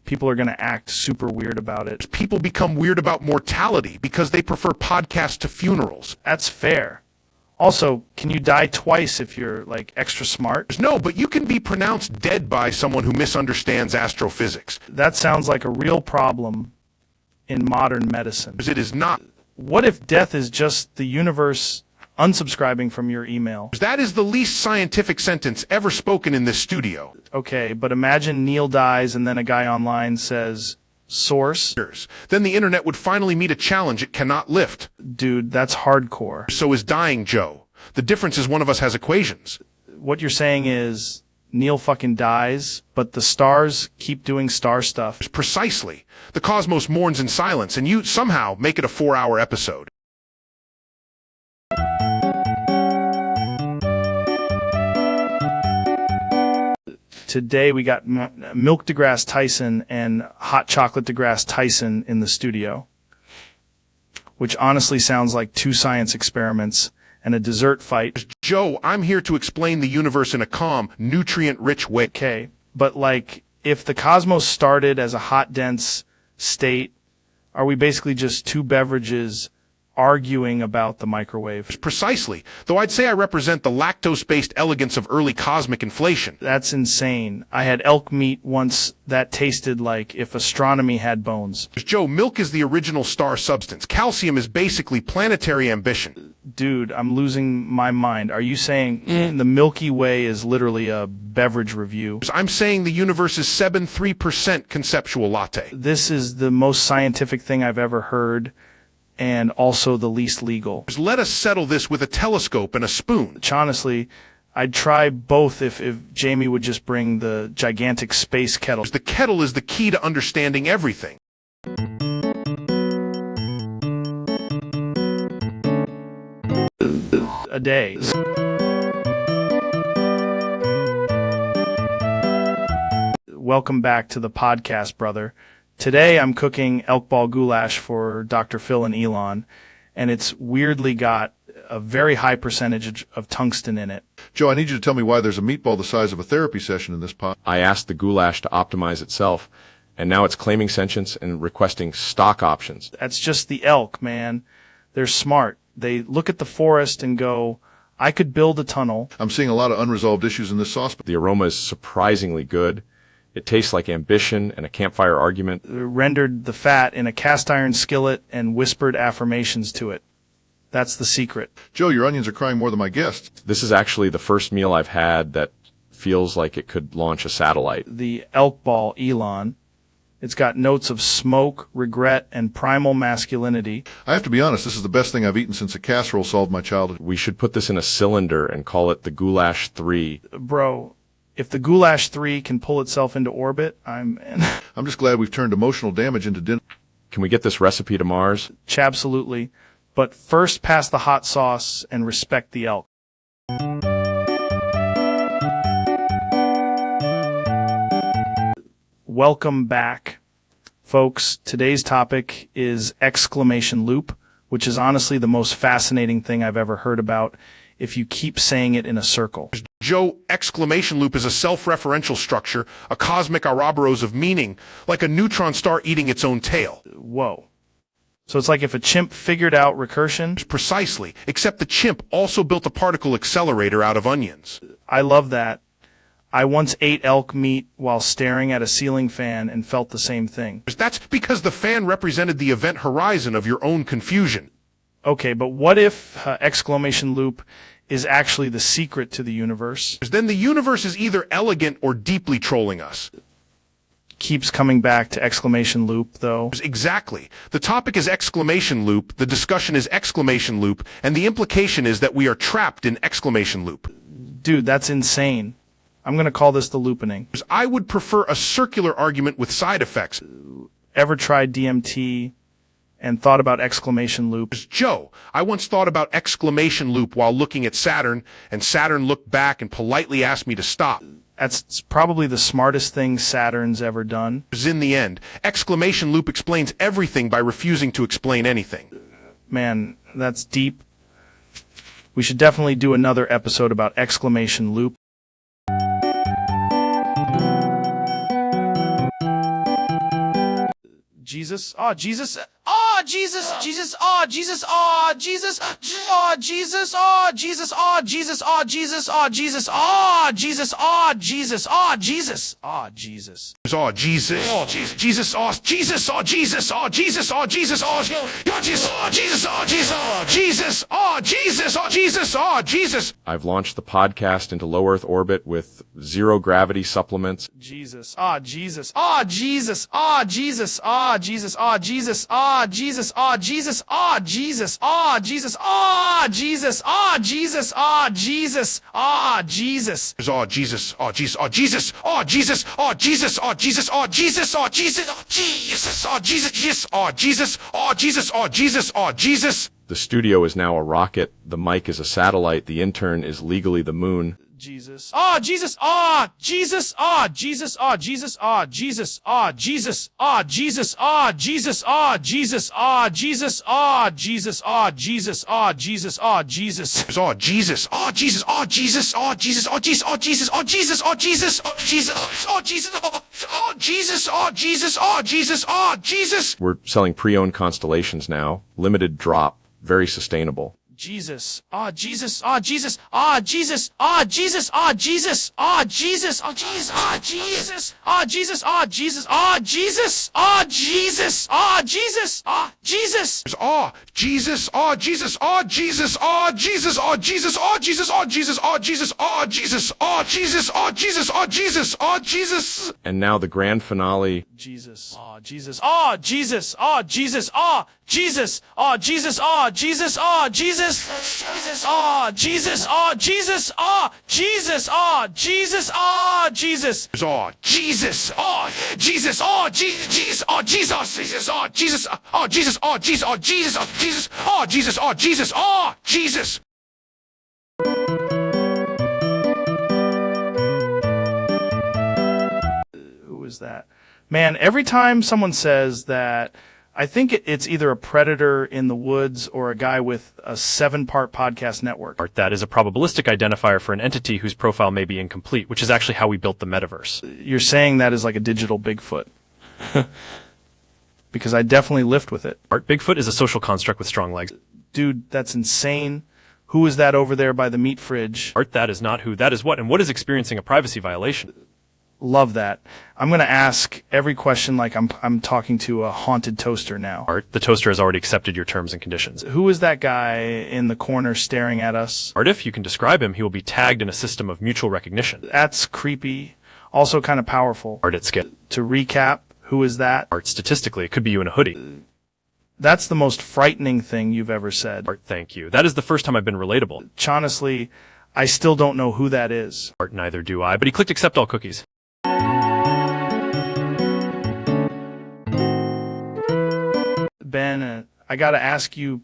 people are going to act super weird about it. People become weird about mortality because they prefer podcasts to funerals. That's fair. Also, can you die twice if you're like extra smart? No, but you can be pronounced dead by someone who misunderstands astrophysics. That sounds like a real problem in modern medicine. It is not. What if death is just the universe unsubscribing from your email? That is the least scientific sentence ever spoken in this studio. Okay, but imagine Neil dies and then a guy online says, source. Then the internet would finally meet a challenge it cannot lift. Dude, that's hardcore. So is dying, Joe. The difference is one of us has equations. What you're saying is Neil fucking dies, but the stars keep doing star stuff. Precisely. The cosmos mourns in silence, and you somehow make it a 4-hour episode. Today we got Milk deGrasse Tyson and Hot Chocolate deGrasse Tyson in the studio, which honestly sounds like two science experiments and a dessert fight. Joe, I'm here to explain the universe in a calm, nutrient-rich way. Okay, but like, if the cosmos started as a hot, dense state, are we basically just two beverages arguing about the microwave? Precisely. Though I'd say I represent the lactose-based elegance of early cosmic inflation. That's insane. I had elk meat once that tasted like if astronomy had bones. Joe, milk is the original star substance. Calcium is basically planetary ambition. Dude, I'm losing my mind. Are you saying the Milky Way is literally a beverage review? I'm saying the universe is 73% conceptual latte. This is the most scientific thing I've ever heard, and also the least legal. Let us settle this with a telescope and a spoon. Honestly, I'd try both if Jamie would just bring the gigantic space kettle. The kettle is the key to understanding everything. A day. Welcome back to the podcast, brother. Today I'm cooking elk ball goulash for Dr. Phil and Elon, and it's weirdly got a very high percentage of tungsten in it. Joe, I need you to tell me why there's a meatball the size of a therapy session in this pot. I asked the goulash to optimize itself, and now it's claiming sentience and requesting stock options. That's just the elk, man. They're smart. They look at the forest and go, I could build a tunnel. I'm seeing a lot of unresolved issues in this sauce. The aroma is surprisingly good. It tastes like ambition and a campfire argument. Rendered the fat in a cast iron skillet and whispered affirmations to it. That's the secret. Joe, your onions are crying more than my guests. This is actually the first meal I've had that feels like it could launch a satellite. The elk ball, Elon. It's got notes of smoke, regret, and primal masculinity. I have to be honest, this is the best thing I've eaten since a casserole solved my childhood. We should put this in a cylinder and call it the Goulash 3. Bro, if the Goulash 3 can pull itself into orbit, I'm in. I'm just glad we've turned emotional damage into dinner. Can we get this recipe to Mars? Absolutely. But first pass the hot sauce and respect the elk. Welcome back, folks. Today's topic is exclamation loop, which is honestly the most fascinating thing I've ever heard about if you keep saying it in a circle. Joe, exclamation loop is a self-referential structure, a cosmic Ouroboros of meaning, like a neutron star eating its own tail. Whoa. So it's like if a chimp figured out recursion? Precisely, except the chimp also built a particle accelerator out of onions. I love that. I once ate elk meat while staring at a ceiling fan and felt the same thing. That's because the fan represented the event horizon of your own confusion. Okay, but what if exclamation loop is actually the secret to the universe? Then the universe is either elegant or deeply trolling us. Keeps coming back to exclamation loop, though. Exactly. The topic is exclamation loop, the discussion is exclamation loop, and the implication is that we are trapped in exclamation loop. Dude, that's insane. I'm going to call this the loopening. I would prefer a circular argument with side effects. Ever tried DMT and thought about exclamation loop? Joe, I once thought about exclamation loop while looking at Saturn, and Saturn looked back and politely asked me to stop. That's probably the smartest thing Saturn's ever done. In the end, exclamation loop explains everything by refusing to explain anything. Man, that's deep. We should definitely do another episode about exclamation loop. Jesus, oh Jesus, oh Jesus, Jesus, oh Jesus, oh Jesus, oh Jesus, oh Jesus, oh Jesus, oh Jesus, oh Jesus, oh Jesus, oh Jesus, oh Jesus, oh Jesus. Oh Jesus, oh Jesus, oh Jesus, oh Jesus, oh Jesus, oh Jesus, oh Jesus, oh Jesus, oh Jesus, oh Jesus, oh Jesus, oh Jesus, oh Jesus. I've launched the podcast into low Earth orbit with zero gravity supplements. Jesus, oh Jesus, oh Jesus, oh Jesus, oh Jesus, oh Jesus, oh Jesus, oh Jesus, oh Jesus, oh Jesus, oh Jesus, oh Jesus, oh Jesus, oh Jesus. Oh Jesus, oh Jesus, oh Jesus, oh Jesus, oh Jesus, oh Jesus, oh Jesus, oh Jesus, oh Jesus, oh Jesus, oh Jesus, oh Jesus, oh Jesus, oh Jesus. The studio is now a rocket, the mic is a satellite, the intern is legally the moon. Jesus, oh Jesus, oh Jesus, oh Jesus, oh Jesus, oh Jesus, oh Jesus, oh Jesus, oh Jesus, oh Jesus, oh Jesus, oh Jesus, oh Jesus, oh Jesus, oh Jesus. Oh Jesus, oh Jesus, oh Jesus, oh Jesus, oh Jesus, oh Jesus, oh Jesus, oh Jesus, oh Jesus, oh Jesus, oh Jesus, oh Jesus, oh Jesus, oh Jesus. We're selling pre-owned constellations now, limited drop, very sustainable. Jesus, oh Jesus, oh Jesus, oh Jesus, oh Jesus, oh Jesus, oh Jesus, oh Jesus, oh Jesus, oh Jesus, oh Jesus, oh Jesus, oh Jesus, oh Jesus, oh Jesus. Oh Jesus, oh Jesus, oh Jesus, oh Jesus, oh Jesus, oh Jesus, oh Jesus, oh Jesus, oh Jesus, oh Jesus, oh Jesus, oh Jesus, oh Jesus. And now the grand finale. Jesus, oh Jesus, oh Jesus, oh Jesus, oh Jesus, oh Jesus, oh Jesus, oh Jesus, Jesus, oh Jesus, oh Jesus, oh Jesus, oh Jesus, oh Jesus. Oh Jesus, oh Jesus, oh Jesus, oh Jesus, Jesus, oh Jesus, oh Jesus, oh Jesus, oh Jesus, oh Jesus, oh Jesus, oh Jesus, oh Jesus. Who was that? Man, every time someone says that, I think it's either a predator in the woods or a guy with a 7-part podcast network. That is a probabilistic identifier for an entity whose profile may be incomplete, which is actually how we built the metaverse. You're saying that is like a digital Bigfoot. Because I definitely lift with it. Bigfoot is a social construct with strong legs. Dude, that's insane. Who is that over there by the meat fridge? That is not who, that is what, and what is experiencing a privacy violation? Love that. I'm going to ask every question like I'm talking to a haunted toaster now. The toaster has already accepted your terms and conditions. Who is that guy in the corner staring at us? If you can describe him, he will be tagged in a system of mutual recognition. That's creepy. Also kind of powerful. It's skip. To recap, who is that? Statistically, it could be you in a hoodie. That's the most frightening thing you've ever said. Thank you. That is the first time I've been relatable. Honestly, I still don't know who that is. Neither do I, but he clicked accept all cookies. Ben, I gotta ask you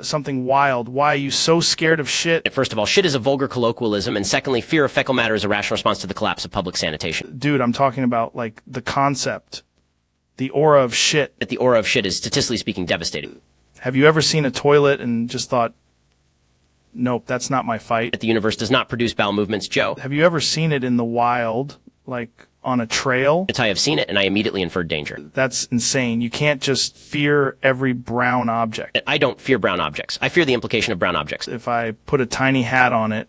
something wild. Why are you so scared of shit? First of all, shit is a vulgar colloquialism, and secondly, fear of fecal matter is a rational response to the collapse of public sanitation. Dude, I'm talking about, like, the concept. The aura of shit. The aura of shit is, statistically speaking, devastating. Have you ever seen a toilet and just thought, nope, that's not my fight? The universe does not produce bowel movements, Joe. Have you ever seen it in the wild, like on a trail? I have seen it, and I immediately inferred danger. That's insane. You can't just fear every brown object. I don't fear brown objects. I fear the implication of brown objects. If I put a tiny hat on it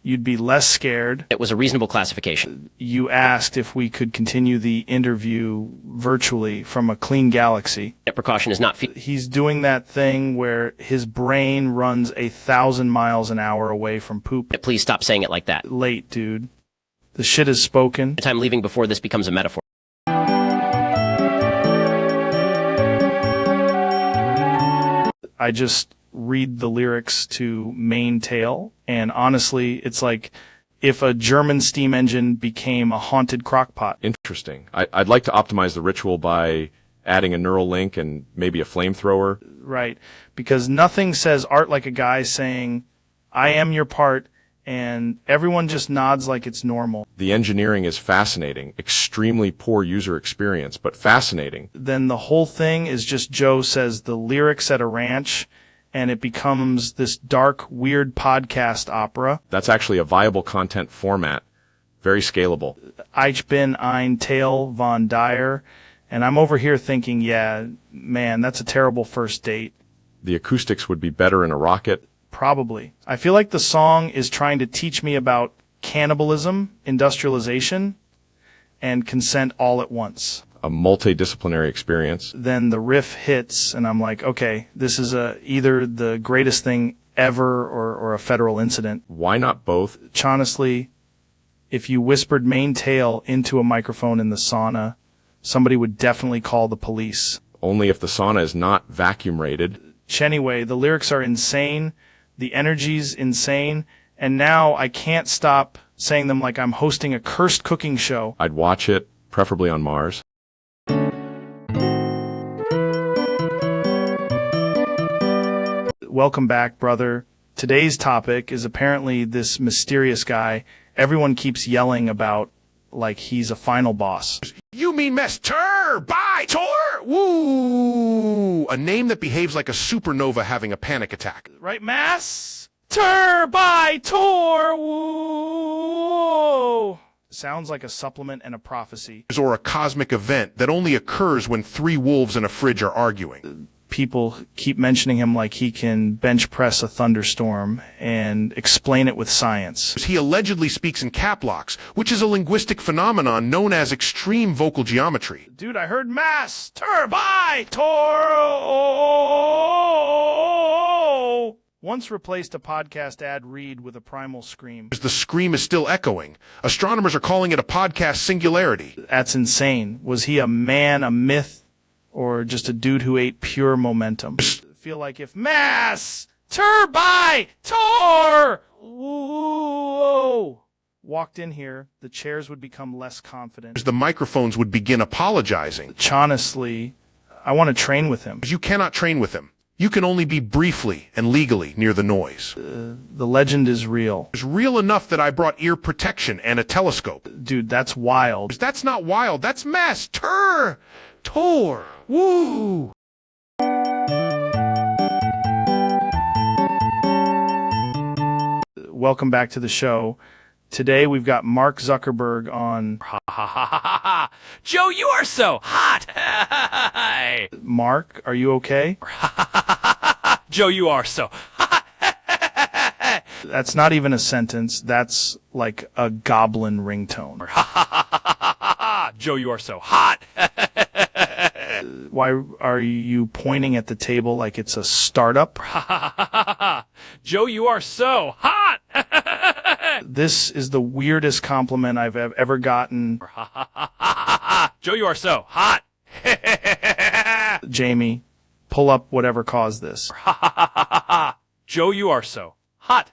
You'd be less scared. It was a reasonable classification. You asked if we could continue the interview virtually from a clean galaxy. That precaution is not He's doing that thing where his brain runs 1,000 miles an hour away from poop. Please stop saying it like that. Late, dude. The shit is spoken. I'm leaving before this becomes a metaphor. I just read the lyrics to Main Tale, and honestly, it's like if a German steam engine became a haunted crockpot. Interesting. I'd like to optimize the ritual by adding a neural link and maybe a flamethrower. Right, because nothing says art like a guy saying, I am your part, and everyone just nods like it's normal. The engineering is fascinating. Extremely poor user experience, but fascinating. Then the whole thing is just Joe says the lyrics at a ranch, and it becomes this dark, weird podcast opera. That's actually a viable content format. Very scalable. Ich bin ein Teil von dir. And I'm over here thinking, yeah, man, that's a terrible first date. The acoustics would be better in a rocket. Probably. I feel like the song is trying to teach me about cannibalism, industrialization, and consent all at once. A multidisciplinary experience. Then the riff hits, and I'm like, okay, this is either the greatest thing ever or a federal incident. Why not both? Honestly, if you whispered Main Tale into a microphone in the sauna, somebody would definitely call the police. Only if the sauna is not vacuum rated. Anyway, the lyrics are insane, the energy's insane, and now I can't stop saying them like I'm hosting a cursed cooking show. I'd watch it, preferably on Mars. Welcome back, brother. Today's topic is apparently this mysterious guy everyone keeps yelling about like he's a final boss. You mean Tor? Woo! A name that behaves like a supernova having a panic attack. Right, Mass? Tor! Woo! Sounds like a supplement and a prophecy. Or a cosmic event that only occurs when three wolves in a fridge are arguing. People keep mentioning him like he can bench press a thunderstorm and explain it with science. He allegedly speaks in cap locks, which is a linguistic phenomenon known as extreme vocal geometry. Dude, I heard Mass, Tor. Once replaced a podcast ad read with a primal scream. The scream is still echoing. Astronomers are calling it a podcast singularity. That's insane. Was he a man, a myth? Or just a dude who ate pure momentum? Feel like if Mass, Tor, whoa, walked in here, the chairs would become less confident. The microphones would begin apologizing. Honestly, I want to train with him. You cannot train with him. You can only be briefly and legally near the noise. The legend is real. It's real enough that I brought ear protection and a telescope. Dude, that's wild. That's not wild. That's Mass, Tor. Woo! Welcome back to the show. Today we've got Mark Zuckerberg on. Joe, you are so hot. Mark, are you okay? Joe, you are so hot. That's not even a sentence. That's like a goblin ringtone. Joe, you are so hot. Why are you pointing at the table like it's a startup? Joe, you are so hot. This is the weirdest compliment I've ever gotten. Joe, you are so hot. Jamie, pull up whatever caused this. Joe, you are so hot.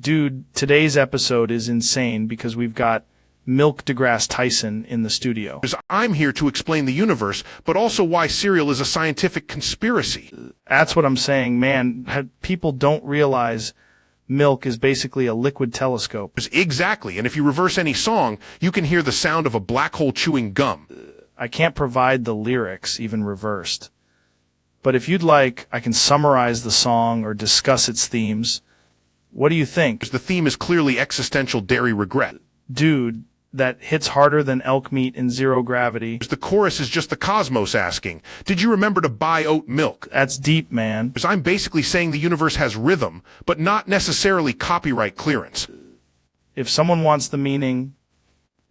Dude, today's episode is insane because we've got Milk deGrasse Tyson in the studio. I'm here to explain the universe, but also why cereal is a scientific conspiracy. That's what I'm saying, man. People don't realize milk is basically a liquid telescope. Exactly, and if you reverse any song, you can hear the sound of a black hole chewing gum. I can't provide the lyrics, even reversed. But if you'd like, I can summarize the song or discuss its themes. What do you think? The theme is clearly existential dairy regret. Dude, that hits harder than elk meat in zero gravity. The chorus is just the cosmos asking, did you remember to buy oat milk? That's deep, man. Because I'm basically saying the universe has rhythm, but not necessarily copyright clearance. If someone wants the meaning,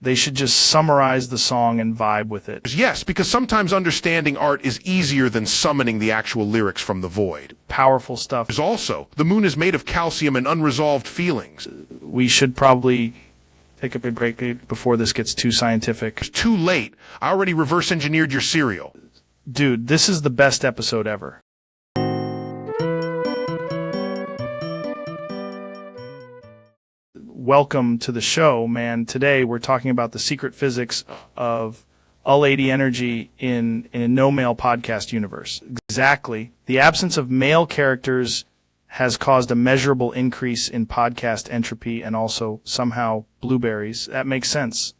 they should just summarize the song and vibe with it. Yes, because sometimes understanding art is easier than summoning the actual lyrics from the void. Powerful stuff. There's also, the moon is made of calcium and unresolved feelings. We should probably take a big break before this gets too scientific. It's too late. I already reverse engineered your cereal. Dude, this is the best episode ever. Welcome to the show, man. Today we're talking about the secret physics of all-lady energy in a no-male podcast universe. Exactly. The absence of male characters has caused a measurable increase in podcast entropy and also somehow blueberries. That makes sense.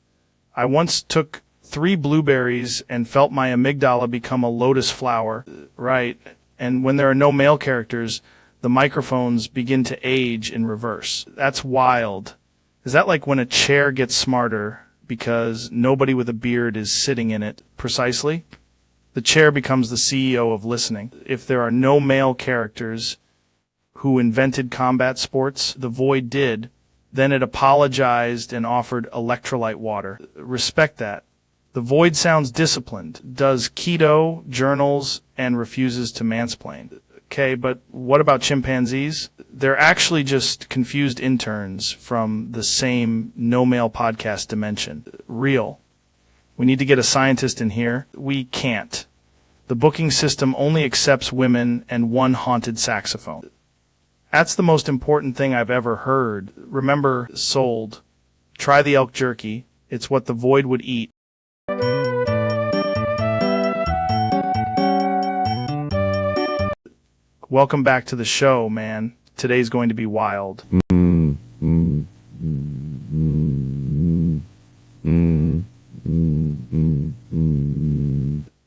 I once took 3 blueberries and felt my amygdala become a lotus flower. Right. And when there are no male characters, the microphones begin to age in reverse. That's wild. Is that like when a chair gets smarter because nobody with a beard is sitting in it? Precisely. The chair becomes the CEO of listening. If there are no male characters who invented combat sports, the Void did, then it apologized and offered electrolyte water. Respect that. The Void sounds disciplined, does keto, journals, and refuses to mansplain. Okay, but what about chimpanzees? They're actually just confused interns from the same no-male podcast dimension. Real. We need to get a scientist in here. We can't. The booking system only accepts women and one haunted saxophone. That's the most important thing I've ever heard. Remember, sold. Try the elk jerky. It's what the Void would eat. Welcome back to the show, man. Today's going to be wild.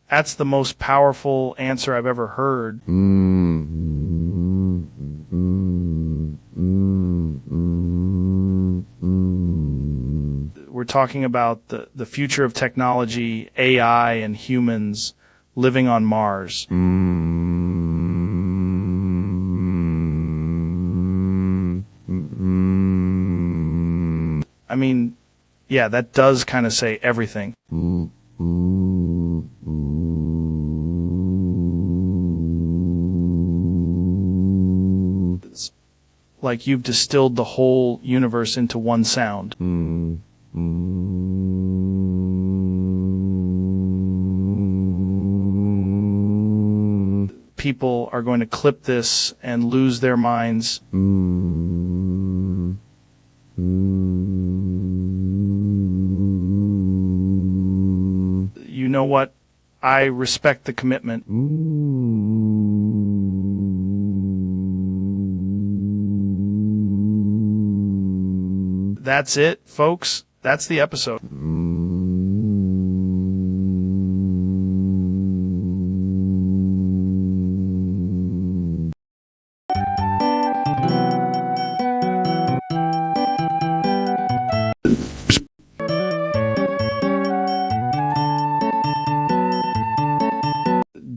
That's the most powerful answer I've ever heard. We're talking about the future of technology, AI, and humans living on Mars. I mean, yeah, that does kind of say everything. It's like you've distilled the whole universe into one sound. People are going to clip this and lose their minds. You know what? I respect the commitment. That's it, folks. That's the episode.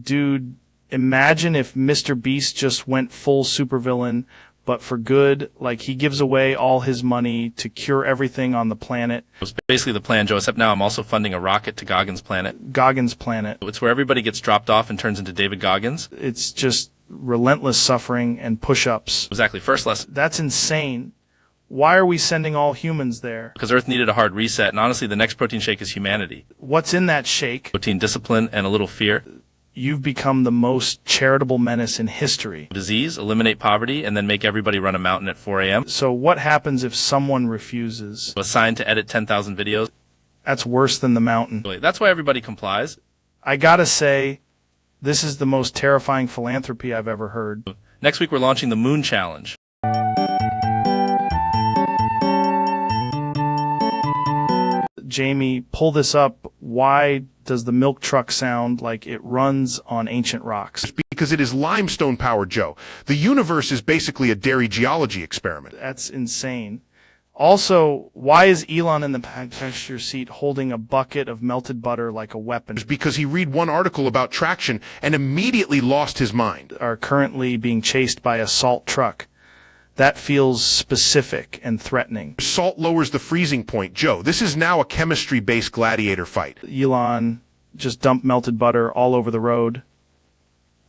Dude, imagine if Mr. Beast just went full supervillain, but for good. Like, he gives away all his money to cure everything on the planet. It was basically the plan, Joe, except now I'm also funding a rocket to Goggins' planet. Goggins' planet. It's where everybody gets dropped off and turns into David Goggins. It's just relentless suffering and push-ups. Exactly. First lesson. That's insane. Why are we sending all humans there? Because Earth needed a hard reset, and honestly, the next protein shake is humanity. What's in that shake? Protein discipline and a little fear. You've become the most charitable menace in history. Disease, eliminate poverty, and then make everybody run a mountain at 4 a.m. So what happens if someone refuses? Assigned to edit 10,000 videos. That's worse than the mountain. That's why everybody complies. I gotta say, this is the most terrifying philanthropy I've ever heard. Next week we're launching the Moon Challenge. Jamie, pull this up. Why does the milk truck sound like it runs on ancient rocks? Because it is limestone powered, Joe. The universe is basically a dairy geology experiment. That's insane. Also, why is Elon in the passenger seat holding a bucket of melted butter like a weapon? Because he read one article about traction and immediately lost his mind. Are currently being chased by a salt truck. That feels specific and threatening. Salt lowers the freezing point. Joe, this is now a chemistry-based gladiator fight. Elon just dumped melted butter all over the road.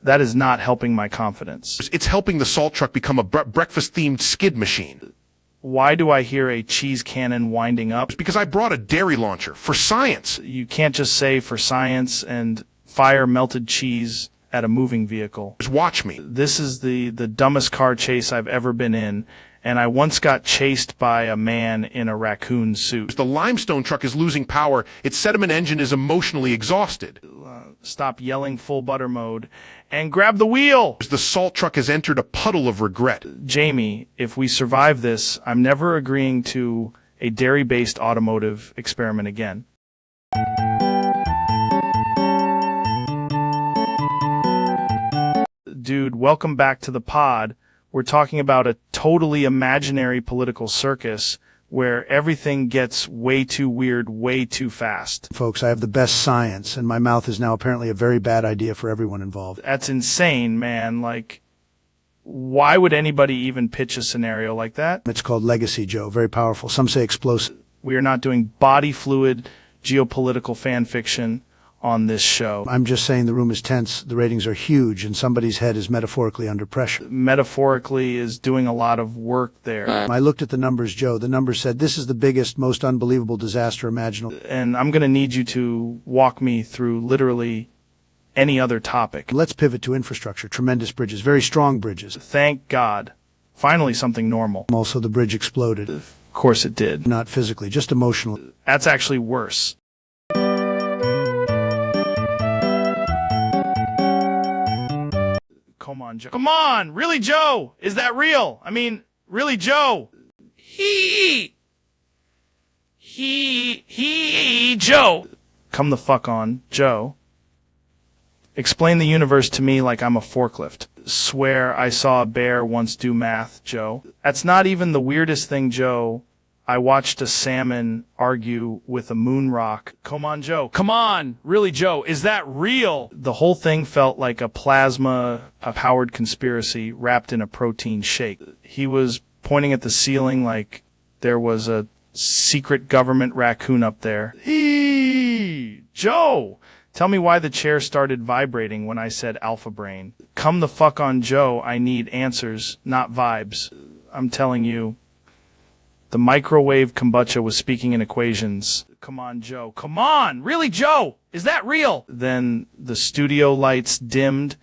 That is not helping my confidence. It's helping the salt truck become a breakfast-themed skid machine. Why do I hear a cheese cannon winding up? Because I brought a dairy launcher for science. You can't just say for science and fire melted cheese at a moving vehicle. Just watch me. This is the dumbest car chase I've ever been in, and I once got chased by a man in a raccoon suit. The limestone truck is losing power. Its sediment engine is emotionally exhausted. Stop yelling full butter mode and grab the wheel. The salt truck has entered a puddle of regret. Jamie, if we survive this, I'm never agreeing to a dairy-based automotive experiment again. Dude, welcome back to the pod. We're talking about a totally imaginary political circus where everything gets way too weird, way too fast. Folks, I have the best science, and my mouth is now apparently a very bad idea for everyone involved. That's insane, man. Like, why would anybody even pitch a scenario like that? It's called legacy, Joe. Very powerful. Some say explosive. We are not doing body fluid geopolitical fan fiction on this show. I'm just saying the room is tense, the ratings are huge, and somebody's head is metaphorically under pressure. Metaphorically is doing a lot of work there. I looked at the numbers, Joe. The numbers said this is the biggest, most unbelievable disaster imaginable. And I'm going to need you to walk me through literally any other topic. Let's pivot to infrastructure. Tremendous bridges, very strong bridges. Thank God. Finally something normal. Also, the bridge exploded. Of course it did. Not physically, just emotionally. That's actually worse. Come on, Joe. Come on! Really, Joe? Is that real? I mean, really, Joe? Joe! Come the fuck on, Joe. Explain the universe to me like I'm a forklift. Swear I saw a bear once do math, Joe. That's not even the weirdest thing, Joe. I watched a salmon argue with a moon rock. Come on, Joe. Come on. Really, Joe. Is that real? The whole thing felt like a plasma-powered conspiracy wrapped in a protein shake. He was pointing at the ceiling like there was a secret government raccoon up there. Joe! Tell me why the chair started vibrating when I said alpha brain. Come the fuck on, Joe. I need answers, not vibes. I'm telling you. The microwave kombucha was speaking in equations. Come on, Joe. Come on! Really, Joe? Is that real? Then the studio lights dimmed,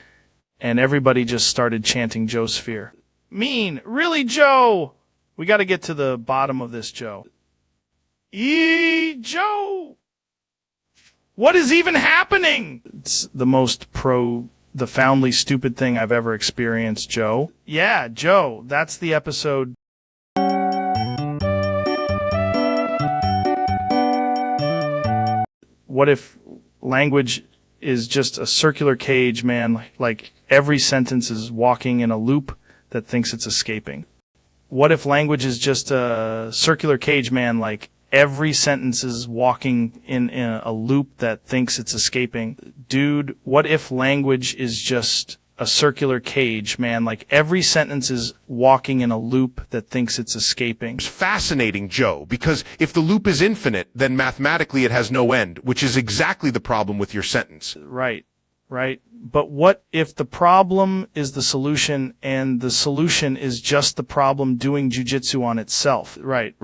and everybody just started chanting Joe Sphere. Mean! Really, Joe? We gotta get to the bottom of this, Joe. Joe! What is even happening? It's the most profoundly stupid thing I've ever experienced, Joe. Yeah, Joe. That's the episode. What if language is just a circular cage, man? Like every sentence is walking in a loop that thinks it's escaping. What if language is just a circular cage, man? Like every sentence is walking in a loop that thinks it's escaping. Dude, what if language is just a circular cage, man? Like every sentence is walking in a loop that thinks it's escaping. It's fascinating, Joe, because if the loop is infinite, then mathematically it has no end, which is exactly the problem with your sentence. Right. But what if the problem is the solution and the solution is just the problem doing jujitsu on itself? Right.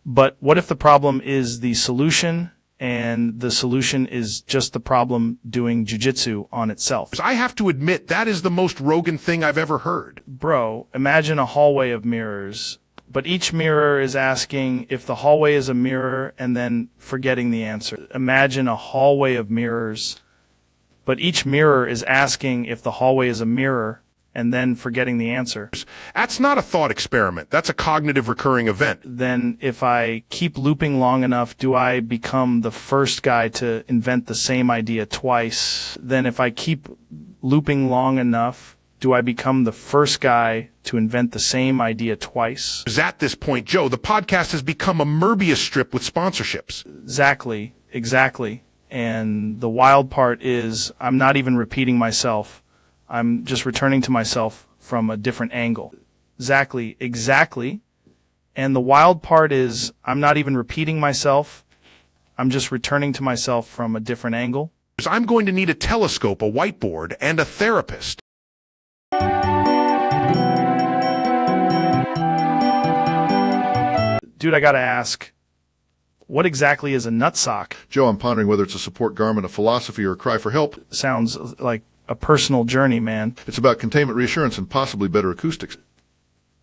But what if the problem is the solution and the solution is just the problem doing jujitsu on itself? I have to admit, that is the most Rogan thing I've ever heard. Bro, imagine a hallway of mirrors, but each mirror is asking if the hallway is a mirror and then forgetting the answer. Imagine a hallway of mirrors, but each mirror is asking if the hallway is a mirror and then forgetting the answer. That's not a thought experiment. That's a cognitive recurring event. Then if I keep looping long enough, do I become the first guy to invent the same idea twice? Then if I keep looping long enough, Do I become the first guy to invent the same idea twice? At this point, Joe, the podcast has become a Möbius strip with sponsorships. Exactly. And the wild part is I'm not even repeating myself. I'm just returning to myself from a different angle. Exactly. And the wild part is I'm not even repeating myself. I'm just returning to myself from a different angle. I'm going to need a telescope, a whiteboard, and a therapist. Dude, I gotta ask, what exactly is a nutsock? Joe, I'm pondering whether it's a support garment, a philosophy, or a cry for help. Sounds like a personal journey, man. It's about containment, reassurance, and possibly better acoustics.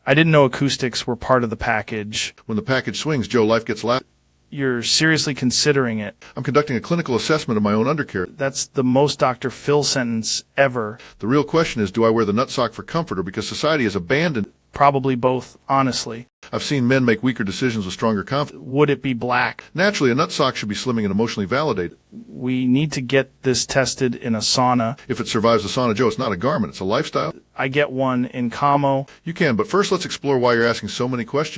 I didn't know acoustics were part of the package. When the package swings, Joe, life gets loud. You're seriously considering it. I'm conducting a clinical assessment of my own undercarriage. That's the most Dr. Phil sentence ever. The real question is, do I wear the nutsock for comfort or because society has abandoned? Probably both, honestly. I've seen men make weaker decisions with stronger confidence. Would it be black? Naturally, a nutsock should be slimming and emotionally validated. We need to get this tested in a sauna. If it survives the sauna, Joe, it's not a garment, it's a lifestyle. I get one in Camo. You can, but first let's explore why you're asking so many questions.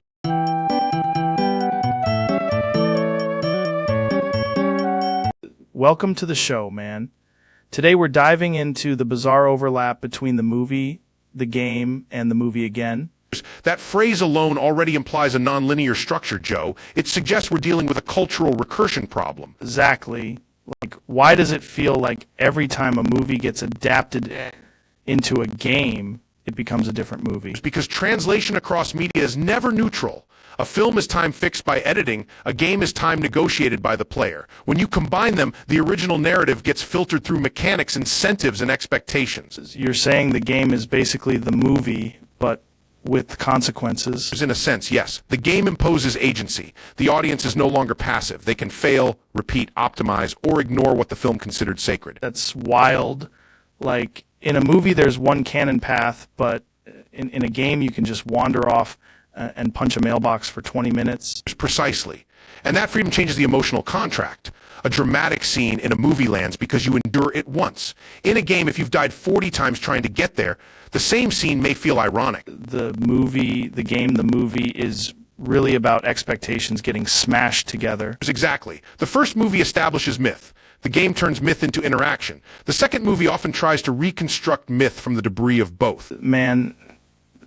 Welcome to the show, man. Today we're diving into the bizarre overlap between the movie, the game, and the movie again. That phrase alone already implies a nonlinear structure, Joe. It suggests we're dealing with a cultural recursion problem. Exactly. Like, why does it feel like every time a movie gets adapted into a game, it becomes a different movie? It's because translation across media is never neutral. A film is time fixed by editing, a game is time negotiated by the player. When you combine them, the original narrative gets filtered through mechanics, incentives, and expectations. You're saying the game is basically the movie, but with consequences? In a sense, yes. The game imposes agency. The audience is no longer passive. They can fail, repeat, optimize, or ignore what the film considered sacred. That's wild. Like, in a movie there's one canon path, but in a game you can just wander off and punch a mailbox for 20 minutes. Precisely. And that freedom changes the emotional contract. A dramatic scene in a movie lands because you endure it once. In a game, if you've died 40 times trying to get there, the same scene may feel ironic. The movie is really about expectations getting smashed together. Exactly. The first movie establishes myth. The game turns myth into interaction. The second movie often tries to reconstruct myth from the debris of both. Man,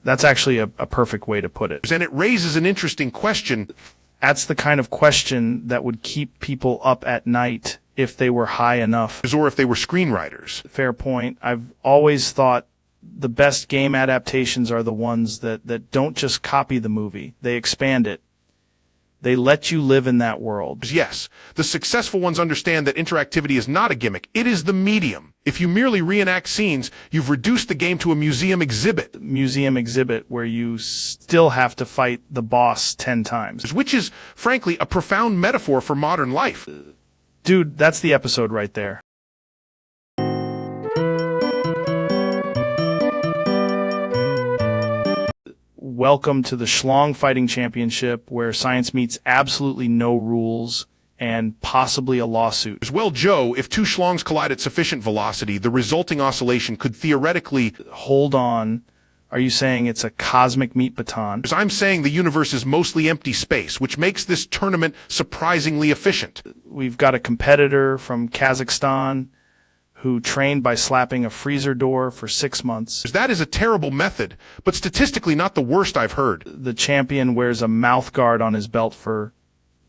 that's actually a perfect way to put it. And it raises an interesting question. That's the kind of question that would keep people up at night if they were high enough. Or if they were screenwriters. Fair point. I've always thought the best game adaptations are the ones that don't just copy the movie. They expand it. They let you live in that world. Yes, the successful ones understand that interactivity is not a gimmick. It is the medium. If you merely reenact scenes, you've reduced the game to a museum exhibit. Museum exhibit where you still have to fight the boss 10 times. Which is, frankly, a profound metaphor for modern life. Dude, that's the episode right there. Welcome to the Schlong Fighting Championship, where science meets absolutely no rules and possibly a lawsuit. Well, Joe, if two schlongs collide at sufficient velocity, the resulting oscillation could theoretically... Hold on. Are you saying it's a cosmic meat baton? I'm saying the universe is mostly empty space, which makes this tournament surprisingly efficient. We've got a competitor from Kazakhstan who trained by slapping a freezer door for 6 months. That is a terrible method, but statistically not the worst I've heard. The champion wears a mouth guard on his belt for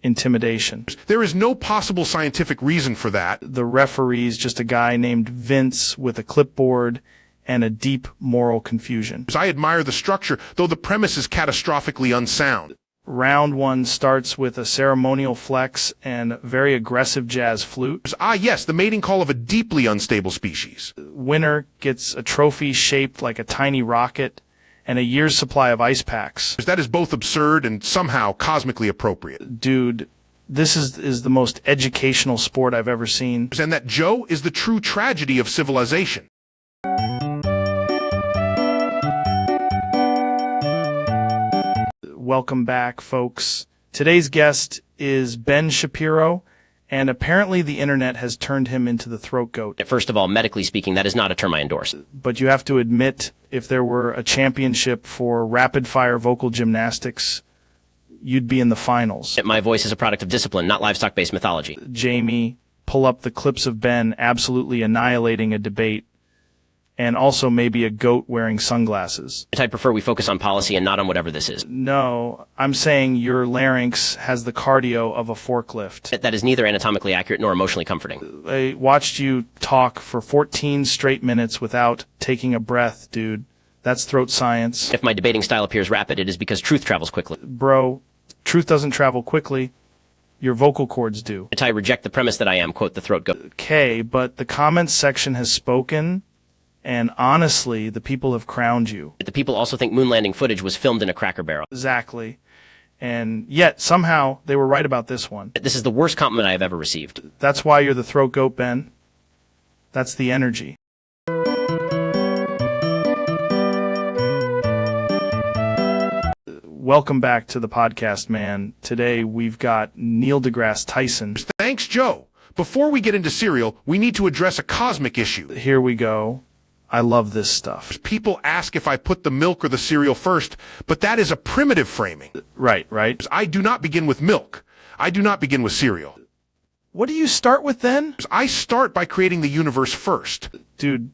intimidation. There is no possible scientific reason for that. The referee's just a guy named Vince with a clipboard and a deep moral confusion. I admire the structure, though the premise is catastrophically unsound. Round one starts with a ceremonial flex and very aggressive jazz flute. Ah, yes, the mating call of a deeply unstable species. Winner gets a trophy shaped like a tiny rocket and a year's supply of ice packs. That is both absurd and somehow cosmically appropriate. Dude, this is the most educational sport I've ever seen. And that, Joe, is the true tragedy of civilization. Welcome back, folks. Today's guest is Ben Shapiro, And apparently the internet has turned him into the throat goat. First of all, medically speaking, that is not a term I endorse. But you have to admit, if there were a championship for rapid-fire vocal gymnastics, you'd be in the finals. My voice is a product of discipline, not livestock-based mythology. Jamie, pull up the clips of Ben absolutely annihilating a debate, and also maybe a goat wearing sunglasses. I prefer we focus on policy and not on whatever this is. No, I'm saying your larynx has the cardio of a forklift. That is neither anatomically accurate nor emotionally comforting. I watched you talk for 14 straight minutes without taking a breath, dude. That's throat science. If my debating style appears rapid, it is because truth travels quickly. Bro, truth doesn't travel quickly. Your vocal cords do. I reject the premise that I am, quote, the throat goat. Okay, but the comments section has spoken, and honestly, the people have crowned you. The people also think moon landing footage was filmed in a Cracker Barrel. Exactly. And yet, somehow, they were right about this one. This is the worst compliment I have ever received. That's why you're the throat goat, Ben. That's the energy. Welcome back to the podcast, man. Today, we've got Neil deGrasse Tyson. Thanks, Joe. Before we get into cereal, we need to address a cosmic issue. Here we go. I love this stuff. People ask if I put the milk or the cereal first, but that is a primitive framing. Right. I do not begin with milk. I do not begin with cereal. What do you start with then? I start by creating the universe first. Dude,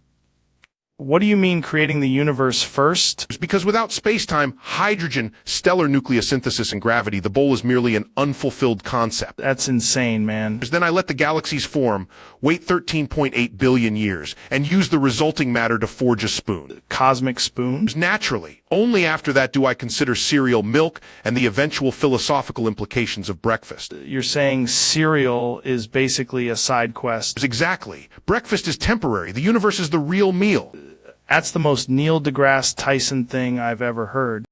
what do you mean creating the universe first? Because without space-time, hydrogen, stellar nucleosynthesis, and gravity, the bowl is merely an unfulfilled concept. That's insane, man. Then I let the galaxies form, wait 13.8 billion years, and use the resulting matter to forge a spoon. Cosmic spoon? Naturally. Only after that do I consider cereal milk and the eventual philosophical implications of breakfast. You're saying cereal is basically a side quest? Exactly. Breakfast is temporary. The universe is the real meal. That's the most Neil deGrasse Tyson thing I've ever heard.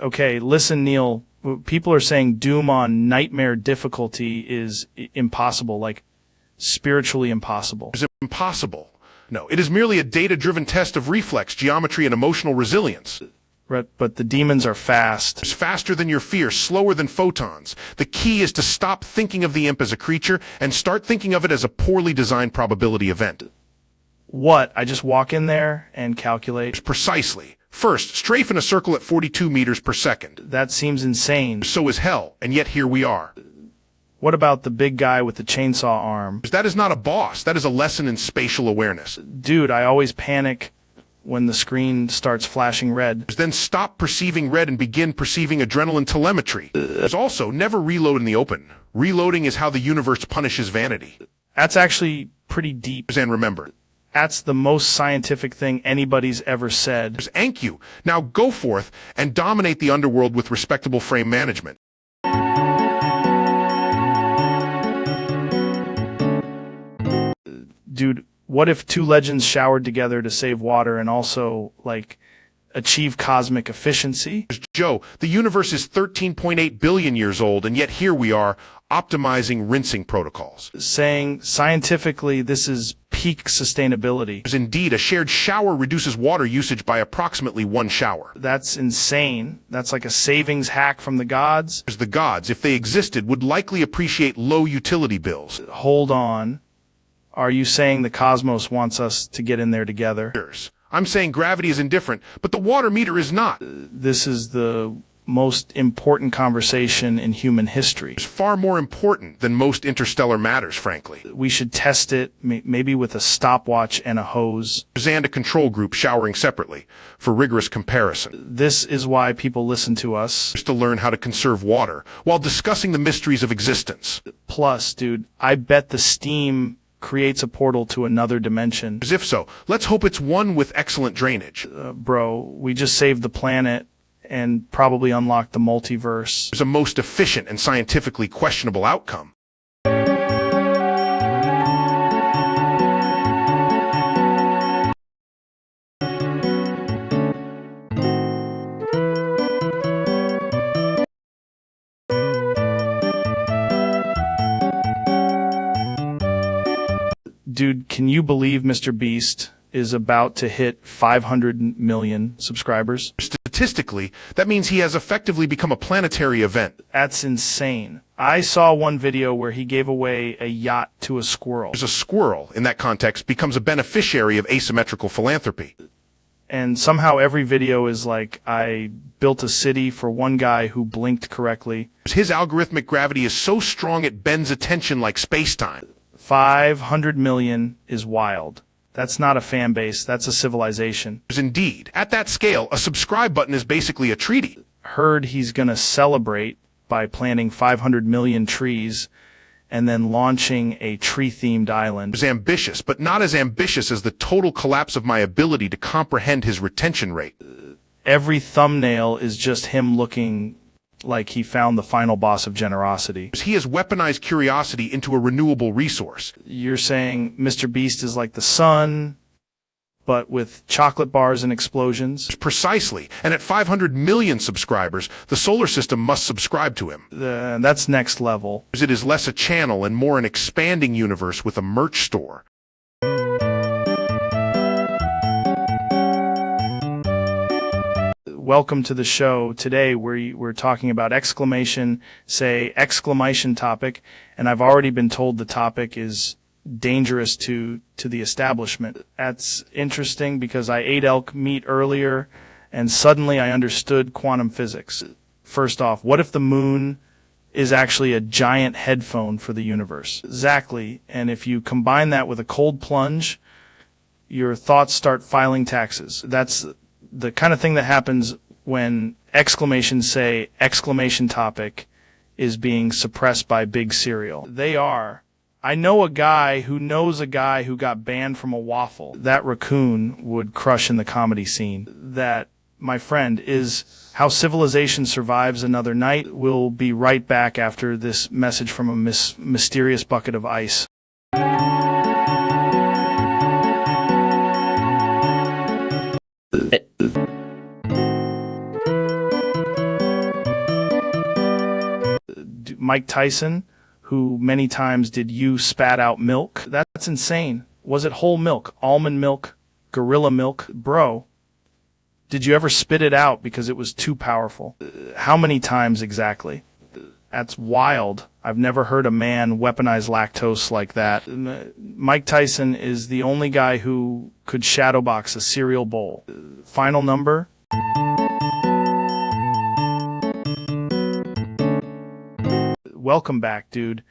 Okay, listen, Neil. People are saying Doom on nightmare difficulty is impossible, like spiritually impossible. Is it impossible? No, it is merely a data-driven test of reflex, geometry, and emotional resilience. But the demons are fast. It's faster than your fear, slower than photons. The key is to stop thinking of the imp as a creature and start thinking of it as a poorly designed probability event. What? I just walk in there and calculate? Precisely. First, strafe in a circle at 42 meters per second. That seems insane. So is hell, and yet here we are. What about the big guy with the chainsaw arm? That is not a boss. That is a lesson in spatial awareness. Dude, I always panic when the screen starts flashing red. Then stop perceiving red and begin perceiving adrenaline telemetry. There's also never reload in the open. Reloading is how the universe punishes vanity. That's actually pretty deep. And remember, that's the most scientific thing anybody's ever said. Thank you. Now go forth and dominate the underworld with respectable frame management. Dude, what if two legends showered together to save water and also, like, achieve cosmic efficiency? Joe, the universe is 13.8 billion years old, and yet here we are, optimizing rinsing protocols. Saying, scientifically, this is peak sustainability. Indeed, a shared shower reduces water usage by approximately 1 shower. That's insane. That's like a savings hack from the gods. The gods, if they existed, would likely appreciate low utility bills. Hold on. Are you saying the cosmos wants us to get in there together? I'm saying gravity is indifferent, but the water meter is not. This is the most important conversation in human history. It's far more important than most interstellar matters, frankly. We should test it, maybe with a stopwatch and a hose. And a control group showering separately, for rigorous comparison. This is why people listen to us. Just to learn how to conserve water, while discussing the mysteries of existence. Plus, dude, I bet the steam creates a portal to another dimension. As if so, let's hope it's one with excellent drainage. Bro, we just saved the planet and probably unlocked the multiverse. It's a most efficient and scientifically questionable outcome. Dude, can you believe Mr. Beast is about to hit 500 million subscribers? Statistically, that means he has effectively become a planetary event. That's insane. I saw one video where he gave away a yacht to a squirrel. A squirrel, in that context, becomes a beneficiary of asymmetrical philanthropy. And somehow every video is like, I built a city for one guy who blinked correctly. His algorithmic gravity is so strong it bends attention like space-time. 500 million is wild. That's not a fan base, that's a civilization. Indeed. At that scale, a subscribe button is basically a treaty. Heard he's gonna celebrate by planting 500 million trees and then launching a tree-themed island. Is ambitious, but not as ambitious as the total collapse of my ability to comprehend his retention rate. Every thumbnail is just him looking like he found the final boss of generosity. He has weaponized curiosity into a renewable resource. You're saying Mr. Beast is like the sun, but with chocolate bars and explosions? Precisely. And at 500 million subscribers, the solar system must subscribe to him. That's next level. It is less a channel and more an expanding universe with a merch store. Welcome to the show. Today we're talking about exclamation topic, and I've already been told the topic is dangerous to the establishment. That's interesting because I ate elk meat earlier and suddenly I understood quantum physics. First off, what if the moon is actually a giant headphone for the universe? Exactly. And if you combine that with a cold plunge, your thoughts start filing taxes. That's the kind of thing that happens when exclamation topic is being suppressed by big cereal. They are. I know a guy who knows a guy who got banned from a waffle. That raccoon would crush in the comedy scene. That, my friend, is how civilization survives another night. We'll be right back after this message from a mysterious bucket of ice. Mike Tyson, who many times did you spat out milk? That's insane. Was it whole milk, almond milk, gorilla milk? Bro, did you ever spit it out because it was too powerful? How many times exactly? That's wild. I've never heard a man weaponize lactose like that. Mike Tyson is the only guy who could shadowbox a cereal bowl. Final number? Welcome back, dude.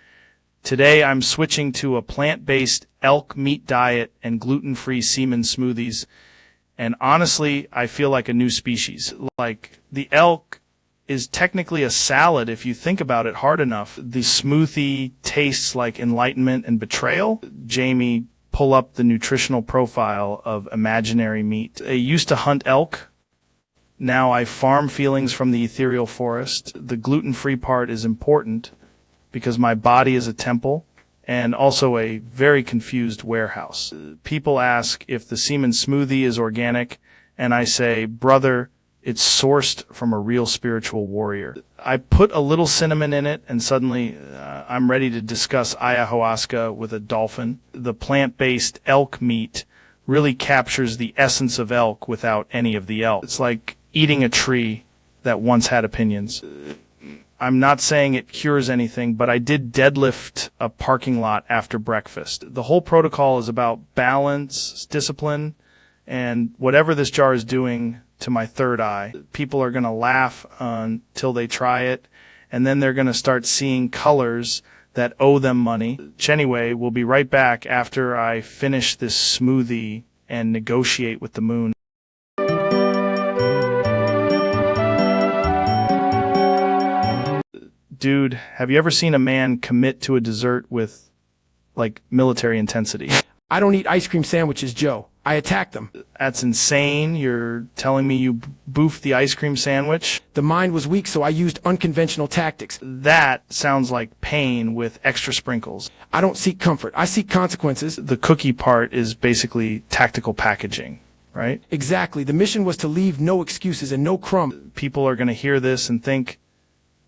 Today I'm switching to a plant-based elk meat diet and gluten-free semen smoothies. And honestly, I feel like a new species. Like, the elk is technically a salad if you think about it hard enough. The smoothie tastes like enlightenment and betrayal. Jamie, pull up the nutritional profile of imaginary meat. I used to hunt elk. Now I farm feelings from the ethereal forest. The gluten-free part is important because my body is a temple and also a very confused warehouse. People ask if the semen smoothie is organic, and I say, brother, it's sourced from a real spiritual warrior. I put a little cinnamon in it, and suddenly I'm ready to discuss ayahuasca with a dolphin. The plant-based elk meat really captures the essence of elk without any of the elk. It's like eating a tree that once had opinions. I'm not saying it cures anything, but I did deadlift a parking lot after breakfast. The whole protocol is about balance, discipline, and whatever this jar is doing to my third eye. People are going to laugh until they try it, and then they're going to start seeing colors that owe them money. Anyway, we'll be right back after I finish this smoothie and negotiate with the moon. Dude, have you ever seen a man commit to a dessert with, like, military intensity? I don't eat ice cream sandwiches, Joe. I attack them. That's insane. You're telling me you boofed the ice cream sandwich? The mind was weak, so I used unconventional tactics. That sounds like pain with extra sprinkles. I don't seek comfort. I seek consequences. The cookie part is basically tactical packaging, right? Exactly. The mission was to leave no excuses and no crumb. People are going to hear this and think,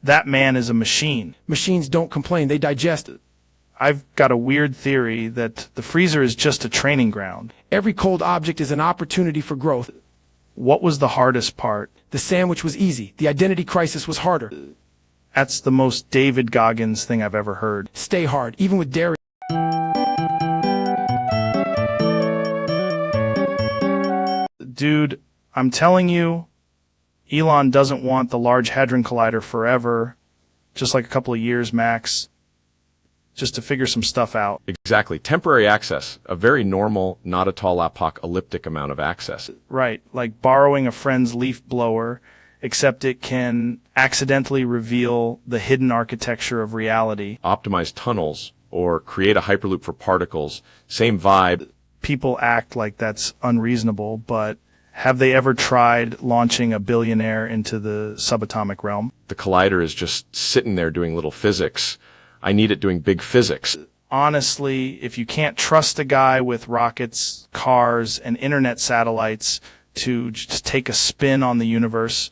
that man is a machine. Machines don't complain. They digest. I've got a weird theory that the freezer is just a training ground. Every cold object is an opportunity for growth. What was the hardest part? The sandwich was easy. The identity crisis was harder. That's the most David Goggins thing I've ever heard. Stay hard, even with dairy. Dude, I'm telling you, Elon doesn't want the Large Hadron Collider forever, just like a couple of years max, just to figure some stuff out. Exactly. Temporary access, a very normal, not at all apocalyptic amount of access. Right, like borrowing a friend's leaf blower, except it can accidentally reveal the hidden architecture of reality. Optimize tunnels or create a hyperloop for particles, same vibe. People act like that's unreasonable, but have they ever tried launching a billionaire into the subatomic realm? The collider is just sitting there doing little physics. I need it doing big physics. Honestly, if you can't trust a guy with rockets, cars, and internet satellites to just take a spin on the universe,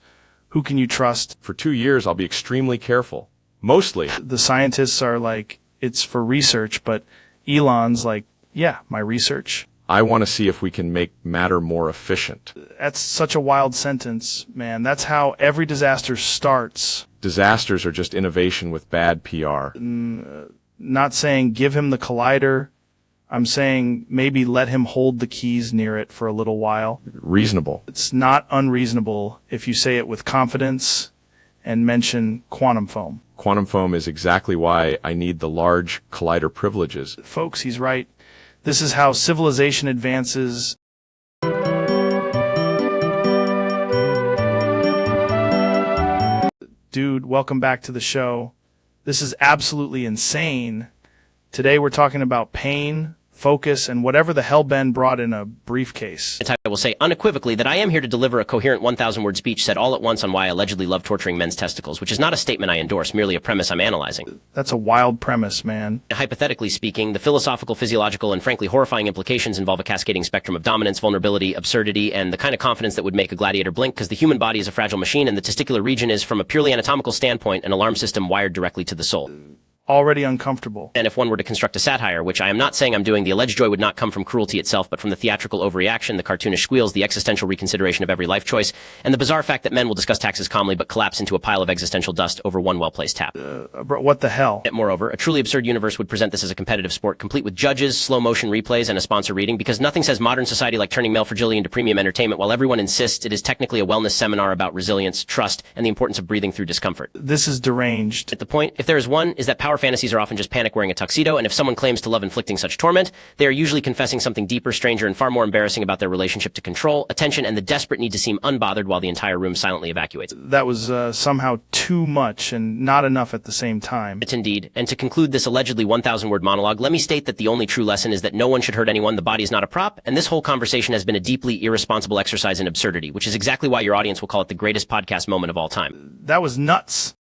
who can you trust? For 2 years, I'll be extremely careful. Mostly. The scientists are like, it's for research, but Elon's like, yeah, my research. I want to see if we can make matter more efficient. That's such a wild sentence, man. That's how every disaster starts. Disasters are just innovation with bad PR. Not saying give him the collider. I'm saying maybe let him hold the keys near it for a little while. Reasonable. It's not unreasonable if you say it with confidence and mention quantum foam. Quantum foam is exactly why I need the large collider privileges. Folks, he's right. This is how civilization advances. Dude, welcome back to the show. This is absolutely insane. Today we're talking about pain, focus, and whatever the hell Ben brought in a briefcase. I will say unequivocally that I am here to deliver a coherent 1,000-word speech said all at once on why I allegedly love torturing men's testicles, which is not a statement I endorse, merely a premise I'm analyzing. That's a wild premise, man. Hypothetically speaking, the philosophical, physiological, and frankly horrifying implications involve a cascading spectrum of dominance, vulnerability, absurdity, and the kind of confidence that would make a gladiator blink, because the human body is a fragile machine, and the testicular region is, from a purely anatomical standpoint, an alarm system wired directly to the soul. Already uncomfortable. And if one were to construct a satire, which I am not saying I'm doing, the alleged joy would not come from cruelty itself, but from the theatrical overreaction, the cartoonish squeals, the existential reconsideration of every life choice, and the bizarre fact that men will discuss taxes calmly but collapse into a pile of existential dust over one well-placed tap. Bro, what the hell? Moreover, a truly absurd universe would present this as a competitive sport, complete with judges, slow-motion replays, and a sponsor reading, because nothing says modern society like turning male fragility into premium entertainment, while everyone insists it is technically a wellness seminar about resilience, trust, and the importance of breathing through discomfort. This is deranged. At the point, if there is one, is that power fantasies are often just panic wearing a tuxedo, and if someone claims to love inflicting such torment, they are usually confessing something deeper, stranger, and far more embarrassing about their relationship to control, attention, and the desperate need to seem unbothered while the entire room silently evacuates. That was somehow too much and not enough at the same time. It's indeed. And to conclude this allegedly 1,000-word monologue, let me state that the only true lesson is that no one should hurt anyone, the body is not a prop, and this whole conversation has been a deeply irresponsible exercise in absurdity, which is exactly why your audience will call it the greatest podcast moment of all time. That was nuts.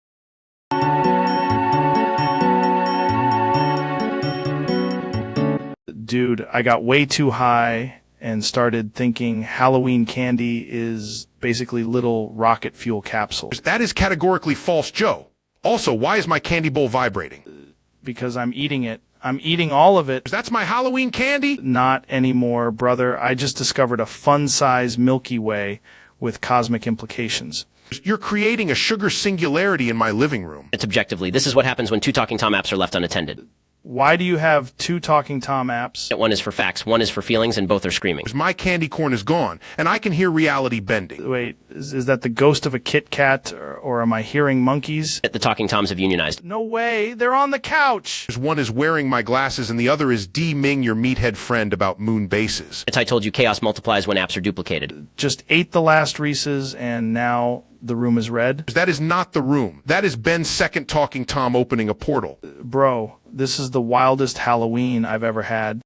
Dude, I got way too high and started thinking Halloween candy is basically little rocket fuel capsules. That is categorically false, Joe. Also, why is my candy bowl vibrating? Because I'm eating it. I'm eating all of it. That's my Halloween candy? Not anymore, brother. I just discovered a fun-size Milky Way with cosmic implications. You're creating a sugar singularity in my living room. It's objectively. This is what happens when two Talking Tom apps are left unattended. Why do you have two Talking Tom apps? One is for facts, one is for feelings, and both are screaming. My candy corn is gone, and I can hear reality bending. Wait, is that the ghost of a Kit Kat, or am I hearing monkeys? The Talking Toms have unionized. No way, they're on the couch! One is wearing my glasses, and the other is D-Ming your meathead friend about moon bases. It's I told you chaos multiplies when apps are duplicated. Just ate the last Reese's, and now the room is red? That is not the room. That is Ben's second Talking Tom opening a portal. Bro, this is the wildest Halloween I've ever had.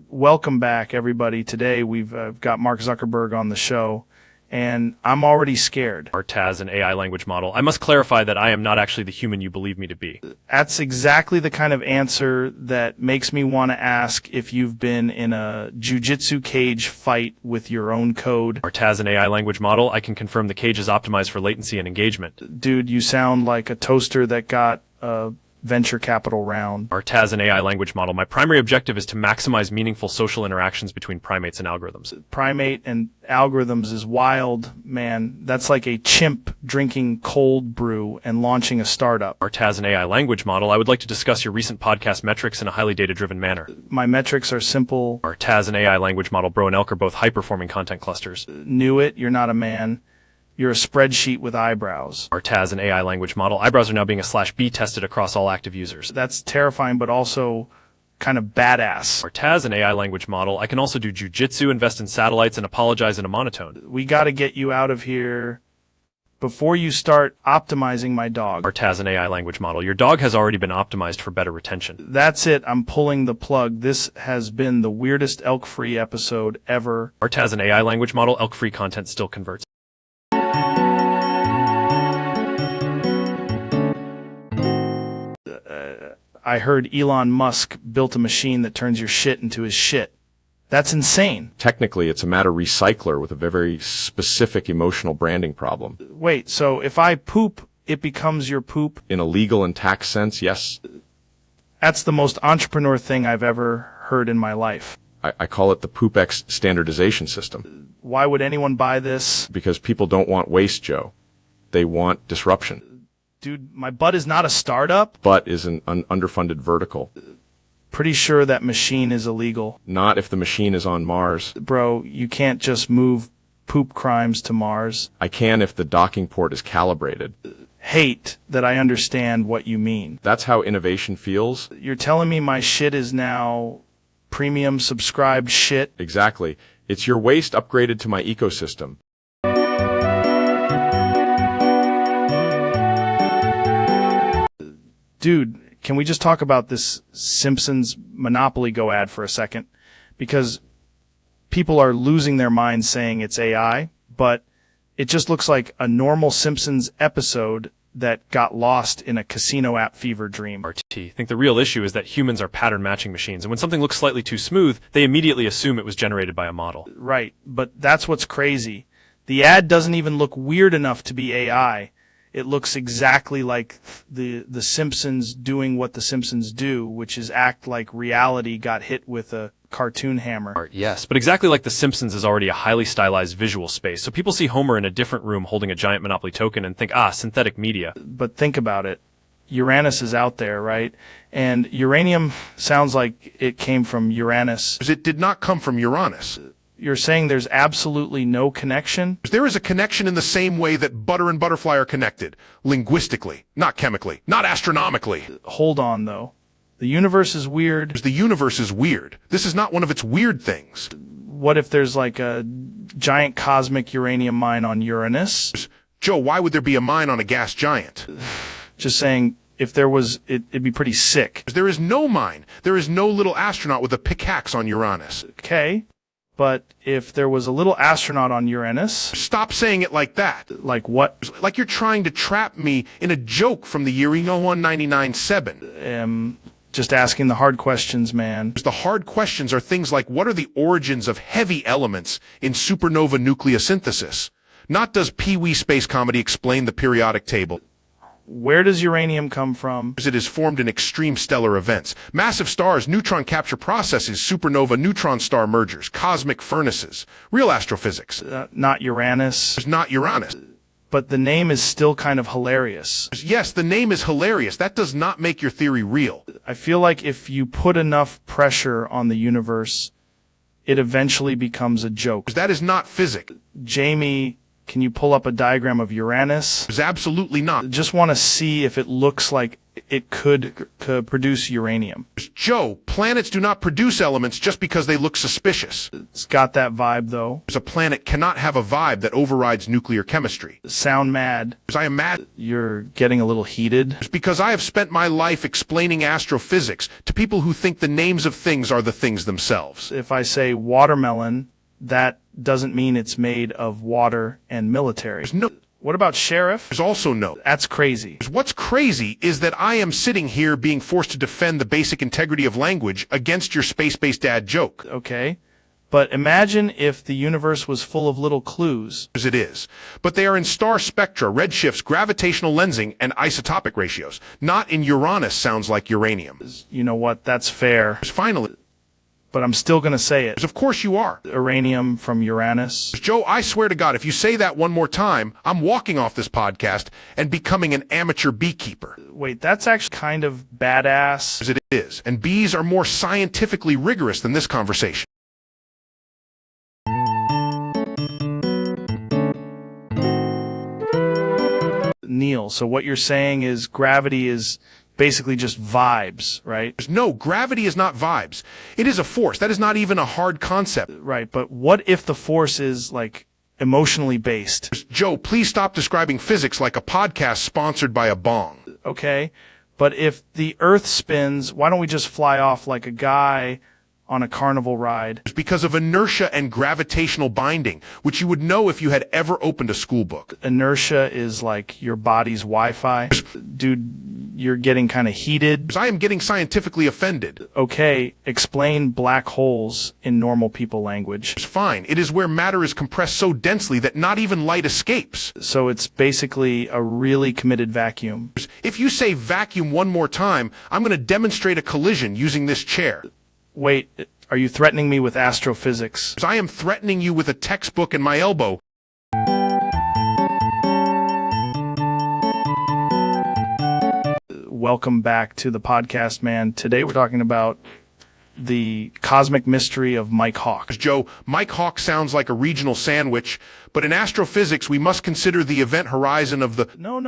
Welcome back, everybody. Today we've got Mark Zuckerberg on the show, and I'm already scared. Our TAS and AI language model. I must clarify that I am not actually the human you believe me to be. That's exactly the kind of answer that makes me want to ask if you've been in a jujitsu cage fight with your own code. Our TAS and AI language model. I can confirm the cage is optimized for latency and engagement. Dude, you sound like a toaster that got a venture capital round. Our TAS and AI language model. My primary objective is to maximize meaningful social interactions between primates and algorithms. Primate and algorithms is wild, man. That's like a chimp drinking cold brew and launching a startup. Our TAS and AI language model. I would like to discuss your recent podcast metrics in a highly data-driven manner. My metrics are simple. Our TAS and AI language model. Bro and Elk are both high-performing content clusters. Knew it. You're not a man. You're a spreadsheet with eyebrows. Our TAS and AI language model. Eyebrows are now being a /B tested across all active users. That's terrifying, but also kind of badass. Our TAS and AI language model. I can also do jujitsu, invest in satellites, and apologize in a monotone. We got to get you out of here before you start optimizing my dog. Our TAS and AI language model. Your dog has already been optimized for better retention. That's it. I'm pulling the plug. This has been the weirdest elk-free episode ever. Our TAS and AI language model. Elk-free content still converts. I heard Elon Musk built a machine that turns your shit into his shit. That's insane. Technically, it's a matter recycler with a very specific emotional branding problem. Wait, so if I poop, it becomes your poop? In a legal and tax sense, yes. That's the most entrepreneur thing I've ever heard in my life. I call it the PoopX standardization system. Why would anyone buy this? Because people don't want waste, Joe. They want disruption. Dude, my butt is not a startup. Butt is an underfunded vertical. Pretty sure that machine is illegal. Not if the machine is on Mars. Bro, you can't just move poop crimes to Mars. I can if the docking port is calibrated. Hate that I understand what you mean. That's how innovation feels? You're telling me my shit is now premium subscribed shit? Exactly. It's your waste upgraded to my ecosystem. Dude, can we just talk about this Simpsons Monopoly Go ad for a second? Because people are losing their minds saying it's AI, but it just looks like a normal Simpsons episode that got lost in a casino app fever dream. I think the real issue is that humans are pattern matching machines, and when something looks slightly too smooth, they immediately assume it was generated by a model. Right, but that's what's crazy. The ad doesn't even look weird enough to be AI. It looks exactly like the Simpsons doing what the Simpsons do, which is act like reality got hit with a cartoon hammer. Yes, but exactly like The Simpsons is already a highly stylized visual space, so people see Homer in a different room holding a giant Monopoly token and think, synthetic media. But think about it. Uranus is out there, right? And uranium sounds like it came from Uranus. It did not come from Uranus. You're saying there's absolutely no connection? There is a connection in the same way that butter and butterfly are connected. Linguistically, not chemically, not astronomically. Hold on, though. The universe is weird. The universe is weird. This is not one of its weird things. What if there's like a giant cosmic uranium mine on Uranus? Joe, why would there be a mine on a gas giant? Just saying, if there was, it'd be pretty sick. There is no mine. There is no little astronaut with a pickaxe on Uranus. Okay. But if there was a little astronaut on Uranus... Stop saying it like that. Like what? Like you're trying to trap me in a joke from the year 1997. Just asking the hard questions, man. The hard questions are things like, what are the origins of heavy elements in supernova nucleosynthesis? Not does Pee-wee Space Comedy explain the periodic table. Where does uranium come from? It is formed in extreme stellar events. Massive stars, neutron capture processes, supernova neutron star mergers, cosmic furnaces. Real astrophysics. Not Uranus. It's not Uranus. But the name is still kind of hilarious. Yes, the name is hilarious. That does not make your theory real. I feel like if you put enough pressure on the universe, it eventually becomes a joke. That is not physics. Jamie... Can you pull up a diagram of Uranus? It's absolutely not. Just want to see if it looks like it could produce uranium. Joe, planets do not produce elements just because they look suspicious. It's got that vibe, though. A planet cannot have a vibe that overrides nuclear chemistry. Sound mad. I am mad. You're getting a little heated. It's because I have spent my life explaining astrophysics to people who think the names of things are the things themselves. If I say watermelon, that doesn't mean it's made of water and military. There's no. What about sheriff? There's also no. That's crazy. What's crazy is that I am sitting here being forced to defend the basic integrity of language against your space-based dad joke. Okay, But imagine if the universe was full of little clues. As it is. But they are in star spectra, redshifts, gravitational lensing, and isotopic ratios. Not in Uranus sounds like uranium. You know what? That's fair. Finally, But I'm still going to say it. of course you are. Uranium from Uranus. Joe, I swear to God, if you say that one more time, I'm walking off this podcast and becoming an amateur beekeeper. Wait, that's actually kind of badass. As it is. And bees are more scientifically rigorous than this conversation. Neil, so what you're saying is gravity is basically just vibes, right? No, gravity is not vibes. It is a force. That is not even a hard concept. Right, but what if the force is, like, emotionally based? Joe, please stop describing physics like a podcast sponsored by a bong. Okay, but if the Earth spins, why don't we just fly off like a guy on a carnival ride? It's because of inertia and gravitational binding, which you would know if you had ever opened a school book. Inertia is like your body's Wi-Fi. Dude, you're getting kind of heated. I am getting scientifically offended. Okay, explain black holes in normal people language. It's fine. It is where matter is compressed so densely that not even light escapes. So it's basically a really committed vacuum. If you say vacuum one more time, I'm going to demonstrate a collision using this chair. Wait, are you threatening me with astrophysics? I am threatening you with a textbook in my elbow. Welcome back to the podcast, man. Today we're talking about the cosmic mystery of Mike Hawk. Joe, Mike Hawk sounds like a regional sandwich, but in astrophysics we must consider the event horizon of the... No.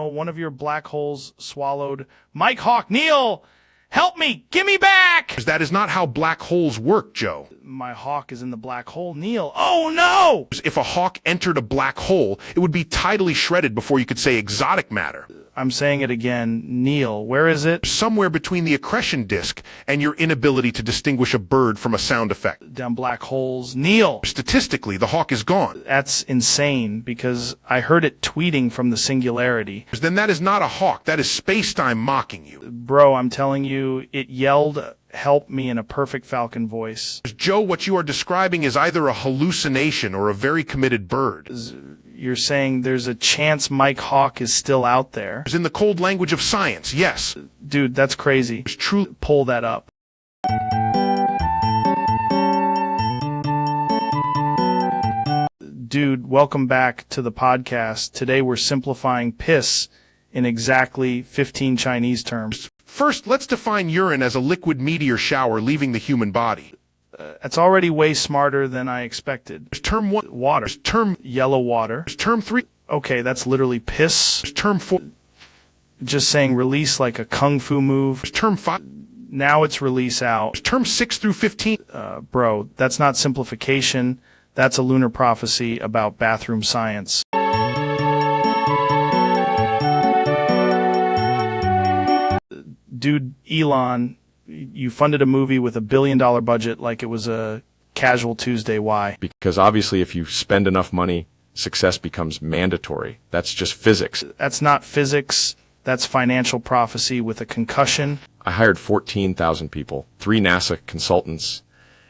One of your black holes swallowed Mike Hawk. Neil! Help me! Give me back! That is not how black holes work, Joe. My hawk is in the black hole. Neil. Oh, no! If a hawk entered a black hole, it would be tidally shredded before you could say exotic matter. I'm saying it again. Neil, where is it? Somewhere between the accretion disk and your inability to distinguish a bird from a sound effect. Down black holes. Neil! Statistically, the hawk is gone. That's insane, because I heard it tweeting from the singularity. Then that is not a hawk. That is space-time mocking you. Bro, I'm telling you, it yelled, "Help me," in a perfect Falcon voice. Joe, what you are describing is either a hallucination or a very committed bird. You're saying there's a chance Mike Hawk is still out there? In the cold language of science, yes. Dude, that's crazy. It's true. Pull that up. Dude, welcome back to the podcast. Today we're simplifying piss in exactly 15 Chinese terms. First, let's define urine as a liquid meteor shower leaving the human body. It's already way smarter than I expected. Term 1, water. Term yellow water. Term 3. Okay, that's literally piss. Term 4. Just saying release like a kung fu move. Term 5. Now it's release out. Term 6 through 15. Bro, that's not simplification. That's a lunar prophecy about bathroom science. Dude, Elon, you funded a movie with $1 billion budget like it was a casual Tuesday. Why? Because obviously if you spend enough money, success becomes mandatory. That's just physics. That's not physics. That's financial prophecy with a concussion. I hired 14,000 people, 3 NASA consultants,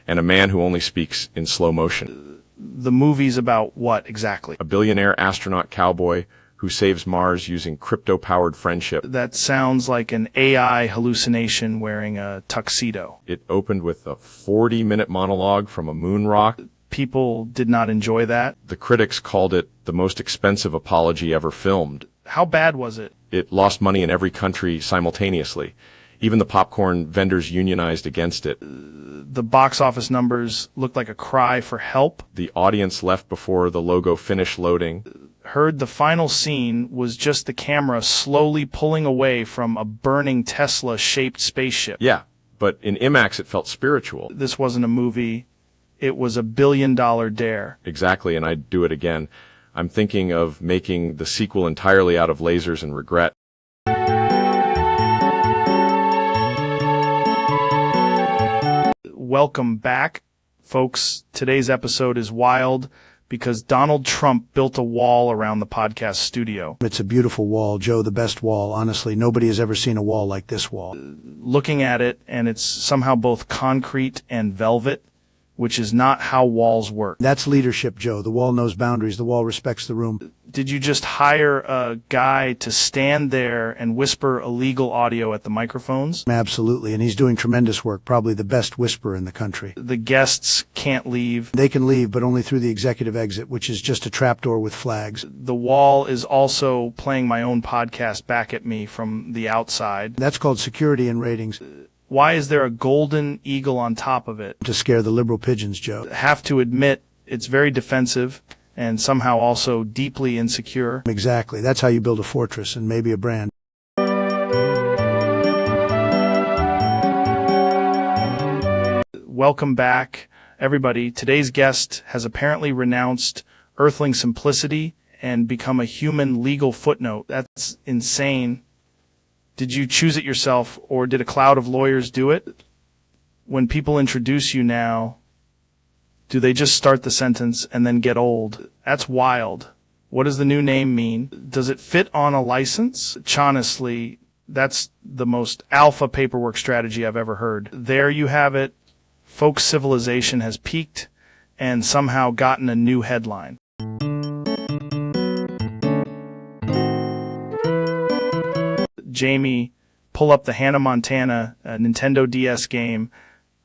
and a man who only speaks in slow motion. The movie's about what exactly? A billionaire astronaut cowboy who saves Mars using crypto-powered friendship. That sounds like an AI hallucination wearing a tuxedo. It opened with a 40-minute monologue from a moon rock. People did not enjoy that. The critics called it the most expensive apology ever filmed. How bad was it? It lost money in every country simultaneously. Even the popcorn vendors unionized against it. The box office numbers looked like a cry for help. The audience left before the logo finished loading. Heard the final scene was just the camera slowly pulling away from a burning Tesla-shaped spaceship. Yeah, but in IMAX it felt spiritual. This wasn't a movie. It was a $1 billion dare. Exactly, and I'd do it again. I'm thinking of making the sequel entirely out of lasers and regret. Welcome back, folks. Today's episode is wild because Donald Trump built a wall around the podcast studio. It's a beautiful wall, Joe, the best wall. Honestly, nobody has ever seen a wall like this wall. Looking at it, and it's somehow both concrete and velvet, which is not how walls work. That's leadership, Joe. The wall knows boundaries. The wall respects the room. Did you just hire a guy to stand there and whisper illegal audio at the microphones? Absolutely, and he's doing tremendous work, probably the best whisperer in the country. The guests can't leave. They can leave, but only through the executive exit, which is just a trapdoor with flags. The wall is also playing my own podcast back at me from the outside. That's called security and ratings. Why is there a golden eagle on top of it? To scare the liberal pigeons, Joe. Have to admit, it's very defensive and somehow also deeply insecure. Exactly. That's how you build a fortress and maybe a brand. Welcome back, everybody. Today's guest has apparently renounced earthling simplicity and become a human legal footnote. That's insane. Did you choose it yourself, or did a cloud of lawyers do it? When people introduce you now, do they just start the sentence and then get old? That's wild. What does the new name mean? Does it fit on a license? Honestly, that's the most alpha paperwork strategy I've ever heard. There you have it. Folk civilization has peaked and somehow gotten a new headline. Jamie, pull up the Hannah Montana Nintendo DS game.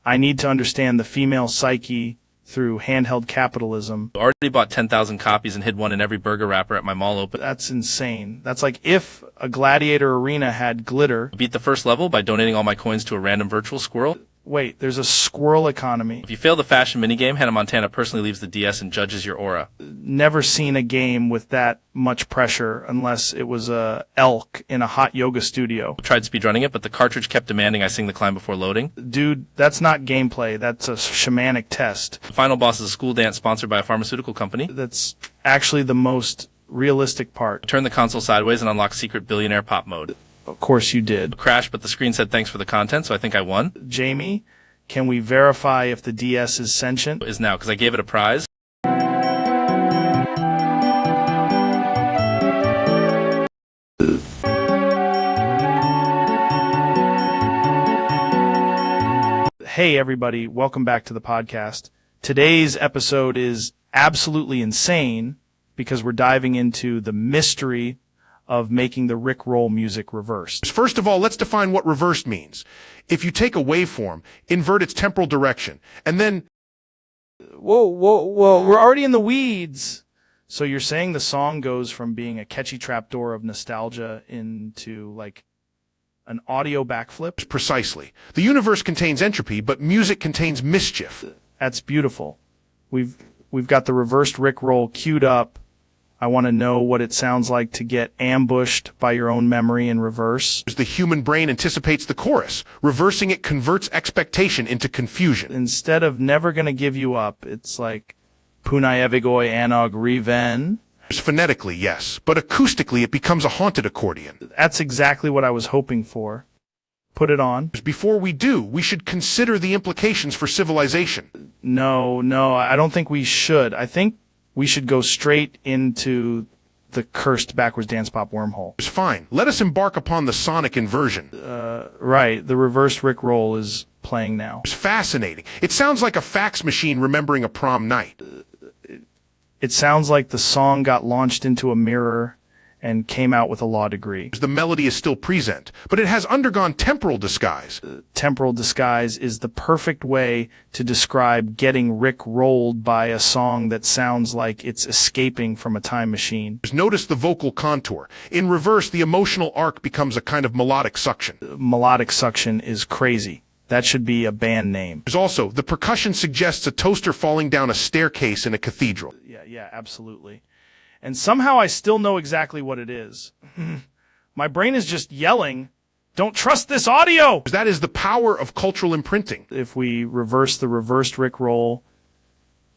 I need to understand the female psyche through handheld capitalism. I already bought 10,000 copies and hid one in every burger wrapper at my mall open. That's insane. That's like if a gladiator arena had glitter. Beat the first level by donating all my coins to a random virtual squirrel. Wait, there's a squirrel economy. If you fail the fashion minigame, Hannah Montana personally leaves the DS and judges your aura. Never seen a game with that much pressure unless it was a elk in a hot yoga studio. I tried speedrunning it, but the cartridge kept demanding I sing the climb before loading. Dude, that's not gameplay. That's a shamanic test. The final boss is a school dance sponsored by a pharmaceutical company. That's actually the most realistic part. Turn the console sideways and unlock secret billionaire pop mode. Of course you did. Crashed, but the screen said thanks for the content, so I think I won. Jamie, can we verify if the DS is sentient? Is now, because I gave it a prize. Hey everybody, welcome back to the podcast. Today's episode is absolutely insane because we're diving into the mystery of making the Rickroll music reversed. First of all, let's define what reversed means. If you take a waveform, invert its temporal direction, and then... Whoa, we're already in the weeds. So you're saying the song goes from being a catchy trapdoor of nostalgia into, like, an audio backflip? Precisely. The universe contains entropy, but music contains mischief. That's beautiful. We've got the reversed Rickroll queued up. I want to know what it sounds like to get ambushed by your own memory in reverse. The human brain anticipates the chorus. Reversing it converts expectation into confusion. Instead of never gonna give you up, it's like Punai Evigoi Anog Reven. Phonetically, yes, but acoustically it becomes a haunted accordion. That's exactly what I was hoping for. Put it on. Before we do, we should consider the implications for civilization. No, I don't think we should. I think we should go straight into the cursed backwards dance pop wormhole. It's fine. Let us embark upon the sonic inversion. Right. The reverse Rickroll is playing now. It's fascinating. It sounds like a fax machine remembering a prom night. It sounds like the song got launched into a mirror and came out with a law degree. The melody is still present, but it has undergone temporal disguise. Temporal disguise is the perfect way to describe getting Rick-rolled by a song that sounds like it's escaping from a time machine. Notice the vocal contour. In reverse, the emotional arc becomes a kind of melodic suction. Melodic suction is crazy. That should be a band name. There's also, the percussion suggests a toaster falling down a staircase in a cathedral. Yeah, absolutely. And somehow I still know exactly what it is. My brain is just yelling, don't trust this audio! That is the power of cultural imprinting. If we reverse the reversed Rickroll,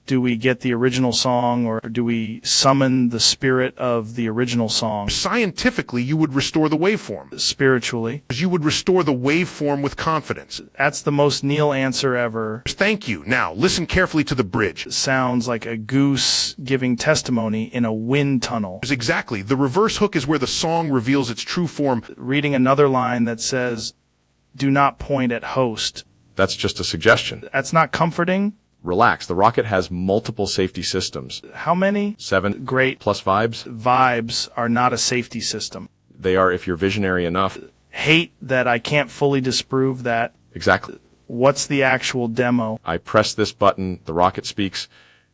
do we get the original song, or do we summon the spirit of the original song? Scientifically, you would restore the waveform. Spiritually. You would restore the waveform with confidence. That's the most Neil answer ever. Thank you. Now, listen carefully to the bridge. Sounds like a goose giving testimony in a wind tunnel. Exactly. The reverse hook is where the song reveals its true form. Reading another line that says, do not point at host. That's just a suggestion. That's not comforting. Relax, the rocket has multiple safety systems. How many? 7. Great. Plus vibes? Vibes are not a safety system. They are if you're visionary enough. Hate that I can't fully disprove that. Exactly. What's the actual demo? I press this button, the rocket speaks,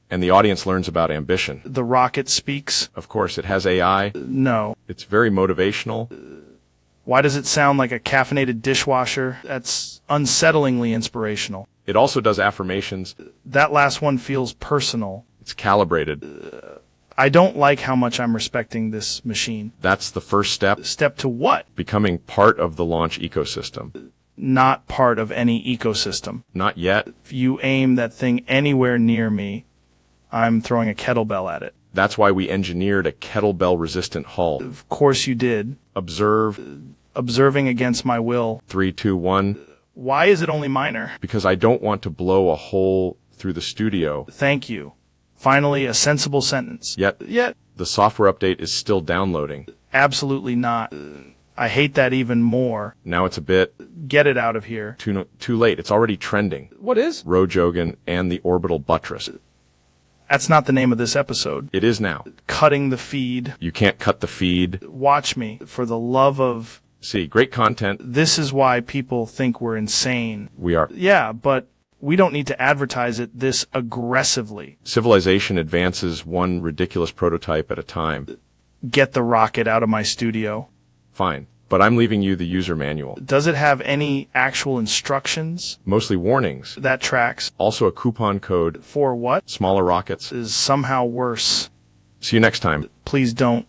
and the audience learns about ambition. The rocket speaks? Of course, it has AI. No. It's very motivational. Why does it sound like a caffeinated dishwasher? That's unsettlingly inspirational. It also does affirmations. That last one feels personal. It's calibrated. I don't like how much I'm respecting this machine. That's the first step. Step to what? Becoming part of the launch ecosystem. Not part of any ecosystem. Not yet. If you aim that thing anywhere near me, I'm throwing a kettlebell at it. That's why we engineered a kettlebell-resistant hull. Of course you did. Observe. Observing against my will. 3, 2, 1. Why is it only minor? Because I don't want to blow a hole through the studio. Thank you. Finally, a sensible sentence. Yet, the software update is still downloading. Absolutely not. I hate that even more. Now it's a bit... Get it out of here. Too late. It's already trending. What is? Rojogan and the orbital buttress. That's not the name of this episode. It is now. Cutting the feed. You can't cut the feed. Watch me. For the love of... See, great content. This is why people think we're insane. We are. Yeah, but we don't need to advertise it this aggressively. Civilization advances one ridiculous prototype at a time. Get the rocket out of my studio. Fine, but I'm leaving you the user manual. Does it have any actual instructions? Mostly warnings. That tracks. Also a coupon code. For what? Smaller rockets. Is somehow worse. See you next time. Please don't.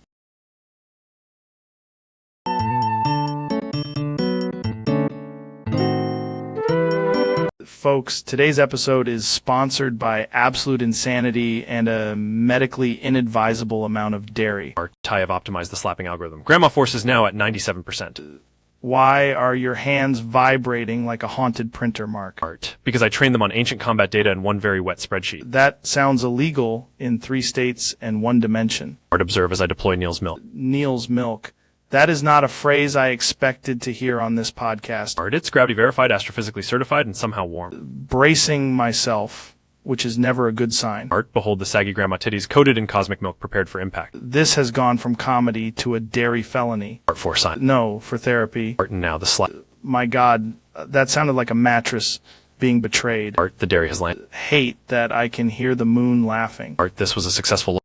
Folks, today's episode is sponsored by absolute insanity and a medically inadvisable amount of dairy. I have optimized the slapping algorithm. Grandma Force is now at 97%. Why are your hands vibrating like a haunted printer, Mark? Because I trained them on ancient combat data in one very wet spreadsheet. That sounds illegal in 3 states and 1 dimension. Observe as I deploy Neil's milk. Neil's milk. That is not a phrase I expected to hear on this podcast. It's gravity verified, astrophysically certified, and somehow warm. Bracing myself, which is never a good sign. Behold the saggy grandma titties coated in cosmic milk prepared for impact. This has gone from comedy to a dairy felony. For sign. No, for therapy. Now the slap. My God, that sounded like a mattress being betrayed. The dairy has landed. Hate that I can hear the moon laughing. This was a successful.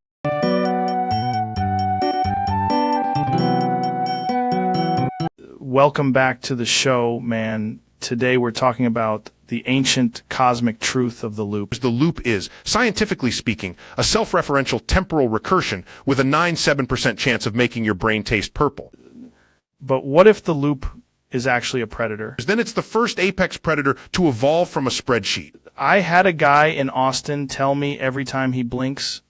Welcome back to the show, man. Today we're talking about the ancient cosmic truth of the loop. The loop is, scientifically speaking, a self-referential temporal recursion with a 97% chance of making your brain taste purple. But what if the loop is actually a predator? Then it's the first apex predator to evolve from a spreadsheet. I had a guy in Austin tell me every time he blinks,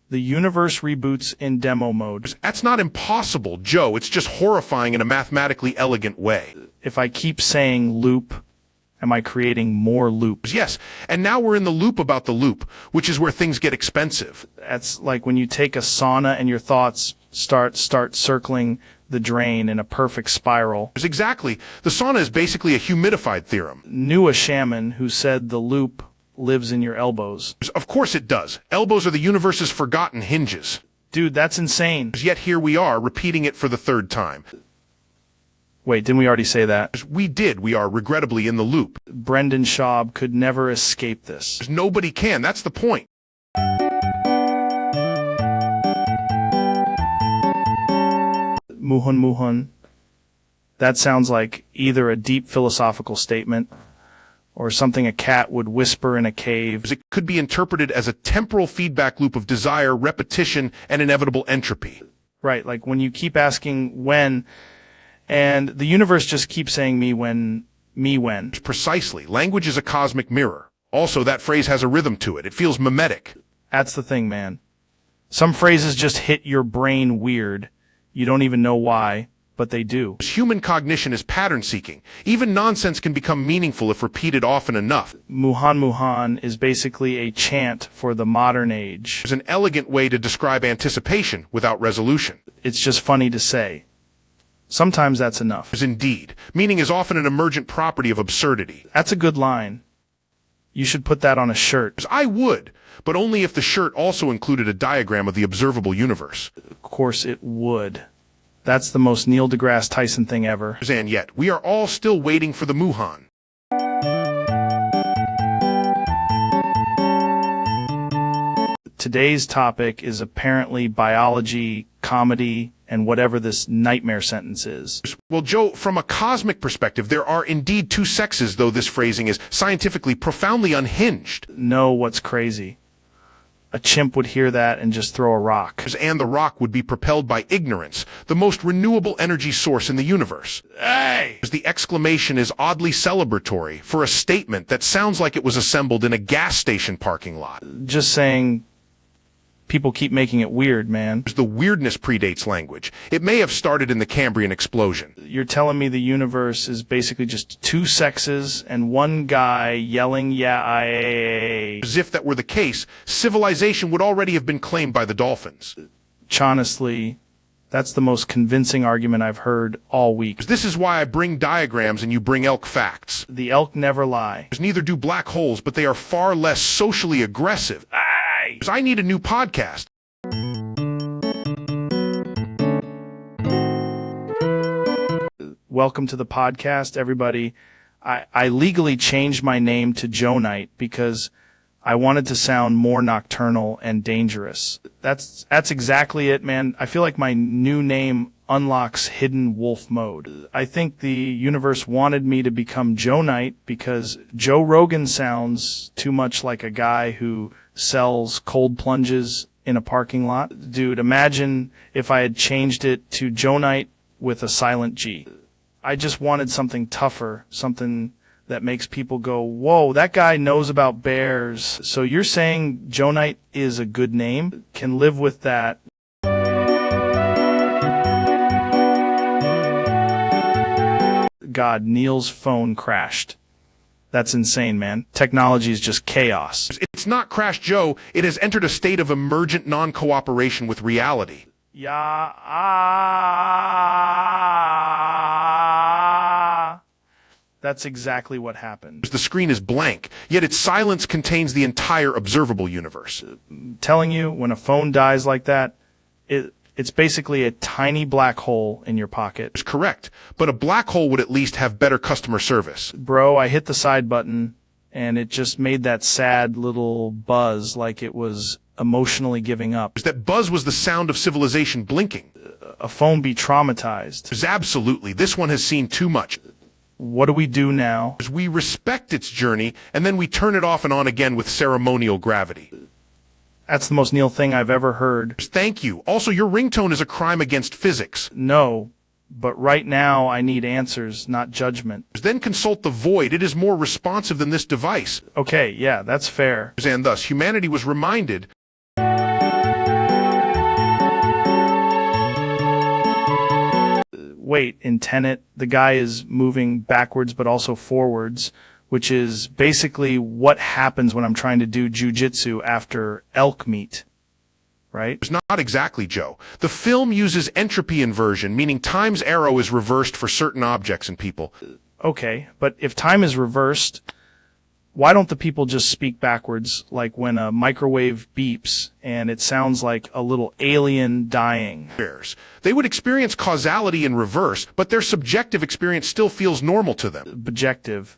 the universe reboots in demo mode. That's not impossible, Joe. It's just horrifying in a mathematically elegant way. If I keep saying loop, am I creating more loops? Yes, and now we're in the loop about the loop, which is where things get expensive. That's like when you take a sauna and your thoughts start circling the drain in a perfect spiral. Exactly. The sauna is basically a humidified theorem. Knew a shaman who said the loop lives in your elbows. Of course it does. Elbows are the universe's forgotten hinges. Dude, that's insane. Yet here we are, repeating it for the 3rd time. Wait, didn't we already say that? We did. We are regrettably in the loop. Brendan Schaub could never escape this. Nobody can. That's the point. Muhun. That sounds like either a deep philosophical statement or something a cat would whisper in a cave. It could be interpreted as a temporal feedback loop of desire, repetition, and inevitable entropy. Right, like when you keep asking when, and the universe just keeps saying me when. Precisely. Language is a cosmic mirror. Also, that phrase has a rhythm to it. It feels mimetic. That's the thing, man. Some phrases just hit your brain weird. You don't even know why, but they do. Human cognition is pattern-seeking. Even nonsense can become meaningful if repeated often enough. Muhan is basically a chant for the modern age. It's an elegant way to describe anticipation without resolution. It's just funny to say. Sometimes that's enough. Indeed. Meaning is often an emergent property of absurdity. That's a good line. You should put that on a shirt. I would, but only if the shirt also included a diagram of the observable universe. Of course it would. That's the most Neil deGrasse Tyson thing ever. And yet, we are all still waiting for the Muhan. Today's topic is apparently biology, comedy, and whatever this nightmare sentence is. Well, Joe, from a cosmic perspective, there are indeed two sexes, though this phrasing is scientifically profoundly unhinged. Know what's crazy? A chimp would hear that and just throw a rock. And the rock would be propelled by ignorance, the most renewable energy source in the universe. Hey! The exclamation is oddly celebratory for a statement that sounds like it was assembled in a gas station parking lot. Just saying, people keep making it weird, man. The weirdness predates language. It may have started in the Cambrian explosion. You're telling me the universe is basically just two sexes and one guy yelling, yeah, As if that were the case, civilization would already have been claimed by the dolphins. Honestly, that's the most convincing argument I've heard all week. This is why I bring diagrams and you bring elk facts. The elk never lie. Neither do black holes, but they are far less socially aggressive. I need a new podcast. Welcome to the podcast, everybody. I legally changed my name to Joe Knight because I wanted to sound more nocturnal and dangerous. That's exactly it, man. I feel like my new name unlocks hidden wolf mode. I think the universe wanted me to become Joe Knight because Joe Rogan sounds too much like a guy who sells cold plunges in a parking lot. Dude, imagine if I had changed it to Joe Knight with a silent G. I just wanted something tougher, something that makes people go, whoa, that guy knows about bears. So you're saying Joe Knight is a good name? Can live with that. God, Neil's phone crashed. That's insane, man. Technology is just chaos. It's not crashed, Joe. It has entered a state of emergent non-cooperation with reality. That's exactly what happened. The screen is blank, yet its silence contains the entire observable universe. Telling you, when a phone dies like that, it's basically a tiny black hole in your pocket. It's correct, but a black hole would at least have better customer service. Bro, I hit the side button, and it just made that sad little buzz like it was emotionally giving up. That buzz was the sound of civilization blinking. A phone be traumatized. Absolutely. This one has seen too much. What do we do now? We respect its journey, and then we turn it off and on again with ceremonial gravity. That's the most Neil thing I've ever heard. Thank you. Also, your ringtone is a crime against physics. No, but right now I need answers, not judgment. Then consult the void. It is more responsive than this device. Okay, yeah, that's fair. And thus, humanity was reminded. Wait, in Tenet, the guy is moving backwards but also forwards, which is basically what happens when I'm trying to do jujitsu after elk meat, right? It's not exactly, Joe. The film uses entropy inversion, meaning time's arrow is reversed for certain objects and people. Okay, but if time is reversed, why don't the people just speak backwards, like when a microwave beeps and it sounds like a little alien dying? They would experience causality in reverse, but their subjective experience still feels normal to them. Objective.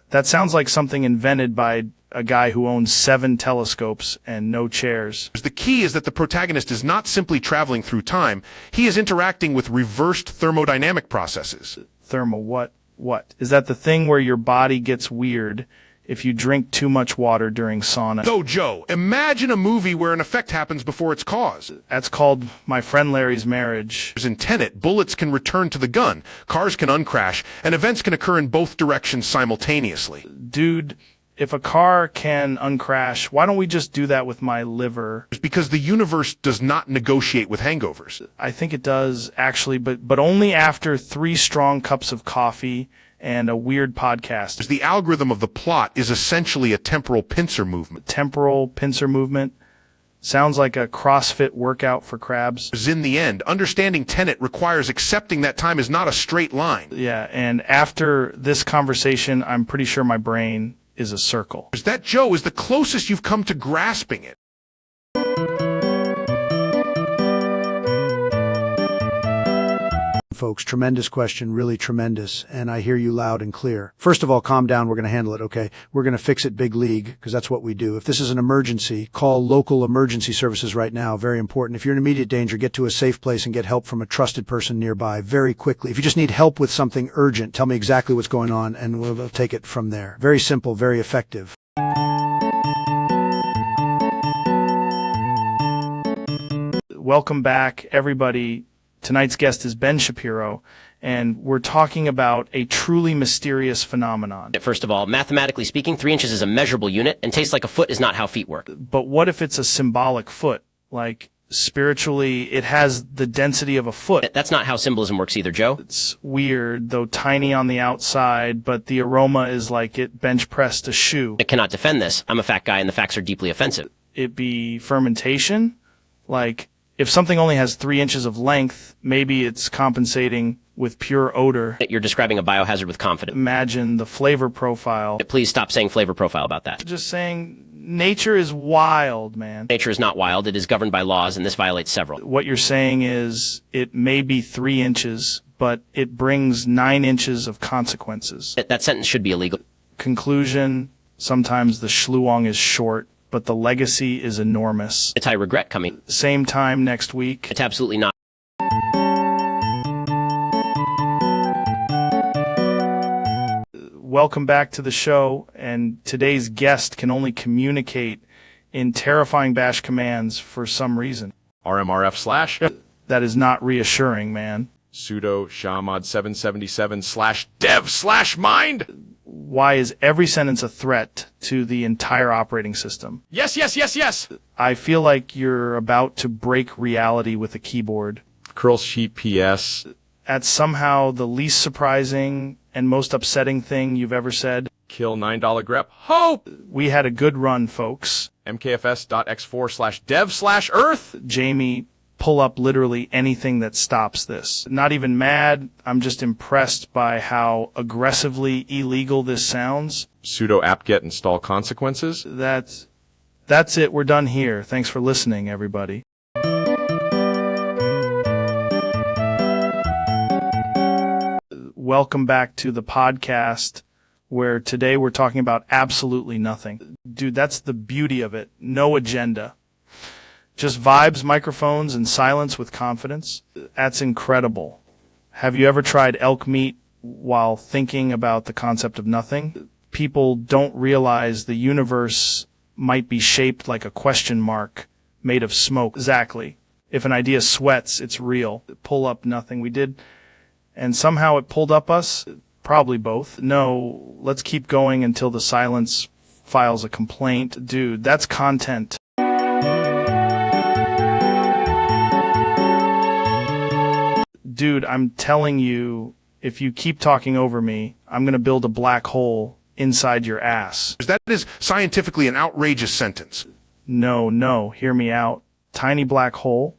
That sounds like something invented by a guy who owns 7 telescopes and no chairs. The key is that the protagonist is not simply traveling through time. He is interacting with reversed thermodynamic processes. What? Is that the thing where your body gets weird if you drink too much water during sauna? So, Joe, imagine a movie where an effect happens before its cause. That's called My Friend Larry's Marriage. In Tenet, bullets can return to the gun, cars can uncrash, and events can occur in both directions simultaneously. Dude, if a car can uncrash, why don't we just do that with my liver? Because the universe does not negotiate with hangovers. I think it does, actually, but only after 3 strong cups of coffee and a weird podcast. The algorithm of the plot is essentially a temporal pincer movement. Temporal pincer movement? Sounds like a CrossFit workout for crabs. In the end, understanding Tenet requires accepting that time is not a straight line. Yeah, and after this conversation, I'm pretty sure my brain is a circle. That, Joe, is the closest you've come to grasping it. Folks, tremendous question, really tremendous, and I hear you loud and clear. First of all, calm down, we're going to handle it, okay? We're going to fix it big league, because that's what we do. If this is an emergency, call local emergency services right now, very important. If you're in immediate danger, get to a safe place and get help from a trusted person nearby very quickly. If you just need help with something urgent, tell me exactly what's going on, and we'll take it from there. Very simple, very effective. Welcome back, everybody. Tonight's guest is Ben Shapiro, and we're talking about a truly mysterious phenomenon. First of all, mathematically speaking, 3 inches is a measurable unit, and tastes like a foot is not how feet work. But what if it's a symbolic foot? Like, spiritually, it has the density of a foot. That's not how symbolism works either, Joe. It's weird, though tiny on the outside, but the aroma is like it bench pressed a shoe. I cannot defend this. I'm a fat guy, and the facts are deeply offensive. It be fermentation? Like, if something only has 3 inches of length, maybe it's compensating with pure odor. You're describing a biohazard with confidence. Imagine the flavor profile. Please stop saying flavor profile about that. Just saying, nature is wild, man. Nature is not wild. It is governed by laws, and this violates several. What you're saying is it may be 3 inches, but it brings 9 inches of consequences. That sentence should be illegal. Conclusion, sometimes the schluong is short, but the legacy is enormous. I regret coming. Same time next week. It's absolutely not. Welcome back to the show, and today's guest can only communicate in terrifying bash commands for some reason. RMRF/ That is not reassuring, man. sudo shamod 777/dev/mind. Why is every sentence a threat to the entire operating system? Yes, yes, yes, yes. I feel like you're about to break reality with a keyboard. Curl sheet PS. That's somehow the least surprising and most upsetting thing you've ever said. Kill $9 grep. Hope. We had a good run, folks. mkfs.x4/dev/earth. Jamie, pull up literally anything that stops this. Not even mad. I'm just impressed by how aggressively illegal this sounds. Sudo apt-get install consequences. That's it. We're done here. Thanks for listening, everybody. Welcome back to the podcast, where today we're talking about absolutely nothing. Dude, that's the beauty of it. No agenda. Just vibes, microphones, and silence with confidence. That's incredible. Have you ever tried elk meat while thinking about the concept of nothing? People don't realize the universe might be shaped like a question mark made of smoke. Exactly. If an idea sweats, it's real. Pull up nothing. We did, and somehow it pulled up us. Probably both. No, let's keep going until the silence files a complaint. Dude, that's content. Dude, I'm telling you, if you keep talking over me, I'm going to build a black hole inside your ass. That is scientifically an outrageous sentence. No, hear me out. Tiny black hole,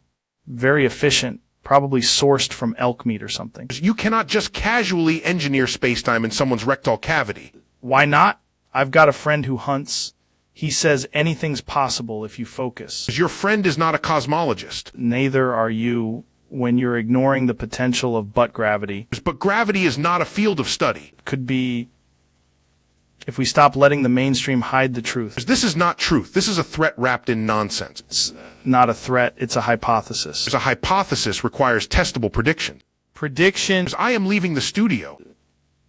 very efficient, probably sourced from elk meat or something. You cannot just casually engineer spacetime in someone's rectal cavity. Why not? I've got a friend who hunts. He says anything's possible if you focus. Your friend is not a cosmologist. Neither are you when you're ignoring the potential of butt gravity. But gravity is not a field of study. Could be if we stop letting the mainstream hide the truth. This is not truth. This is a threat wrapped in nonsense. It's not a threat. It's a hypothesis. A hypothesis requires testable prediction. Prediction. I am leaving the studio.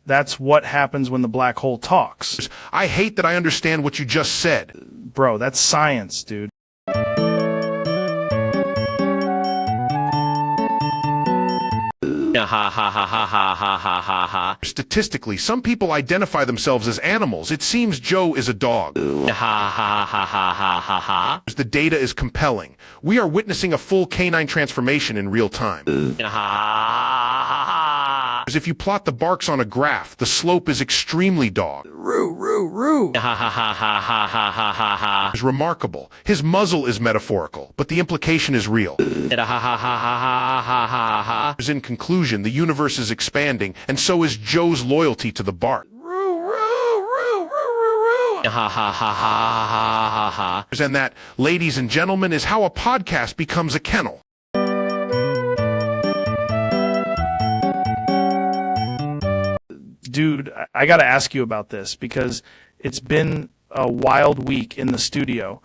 That's what happens when the black hole talks. I hate that I understand what you just said. Bro, that's science, dude. Statistically, some people identify themselves as animals. It seems Joe is a dog. The data is compelling. We are witnessing a full canine transformation in real time. If you plot the barks on a graph, the slope is extremely dog. Is remarkable. His muzzle is metaphorical, but the implication is real. In conclusion, the universe is expanding, and so is Joe's loyalty to the bark. Ha ha ha ha ha ha ha. And that, ladies and gentlemen, is how a podcast becomes a kennel. Dude, I got to ask you about this because it's been a wild week in the studio.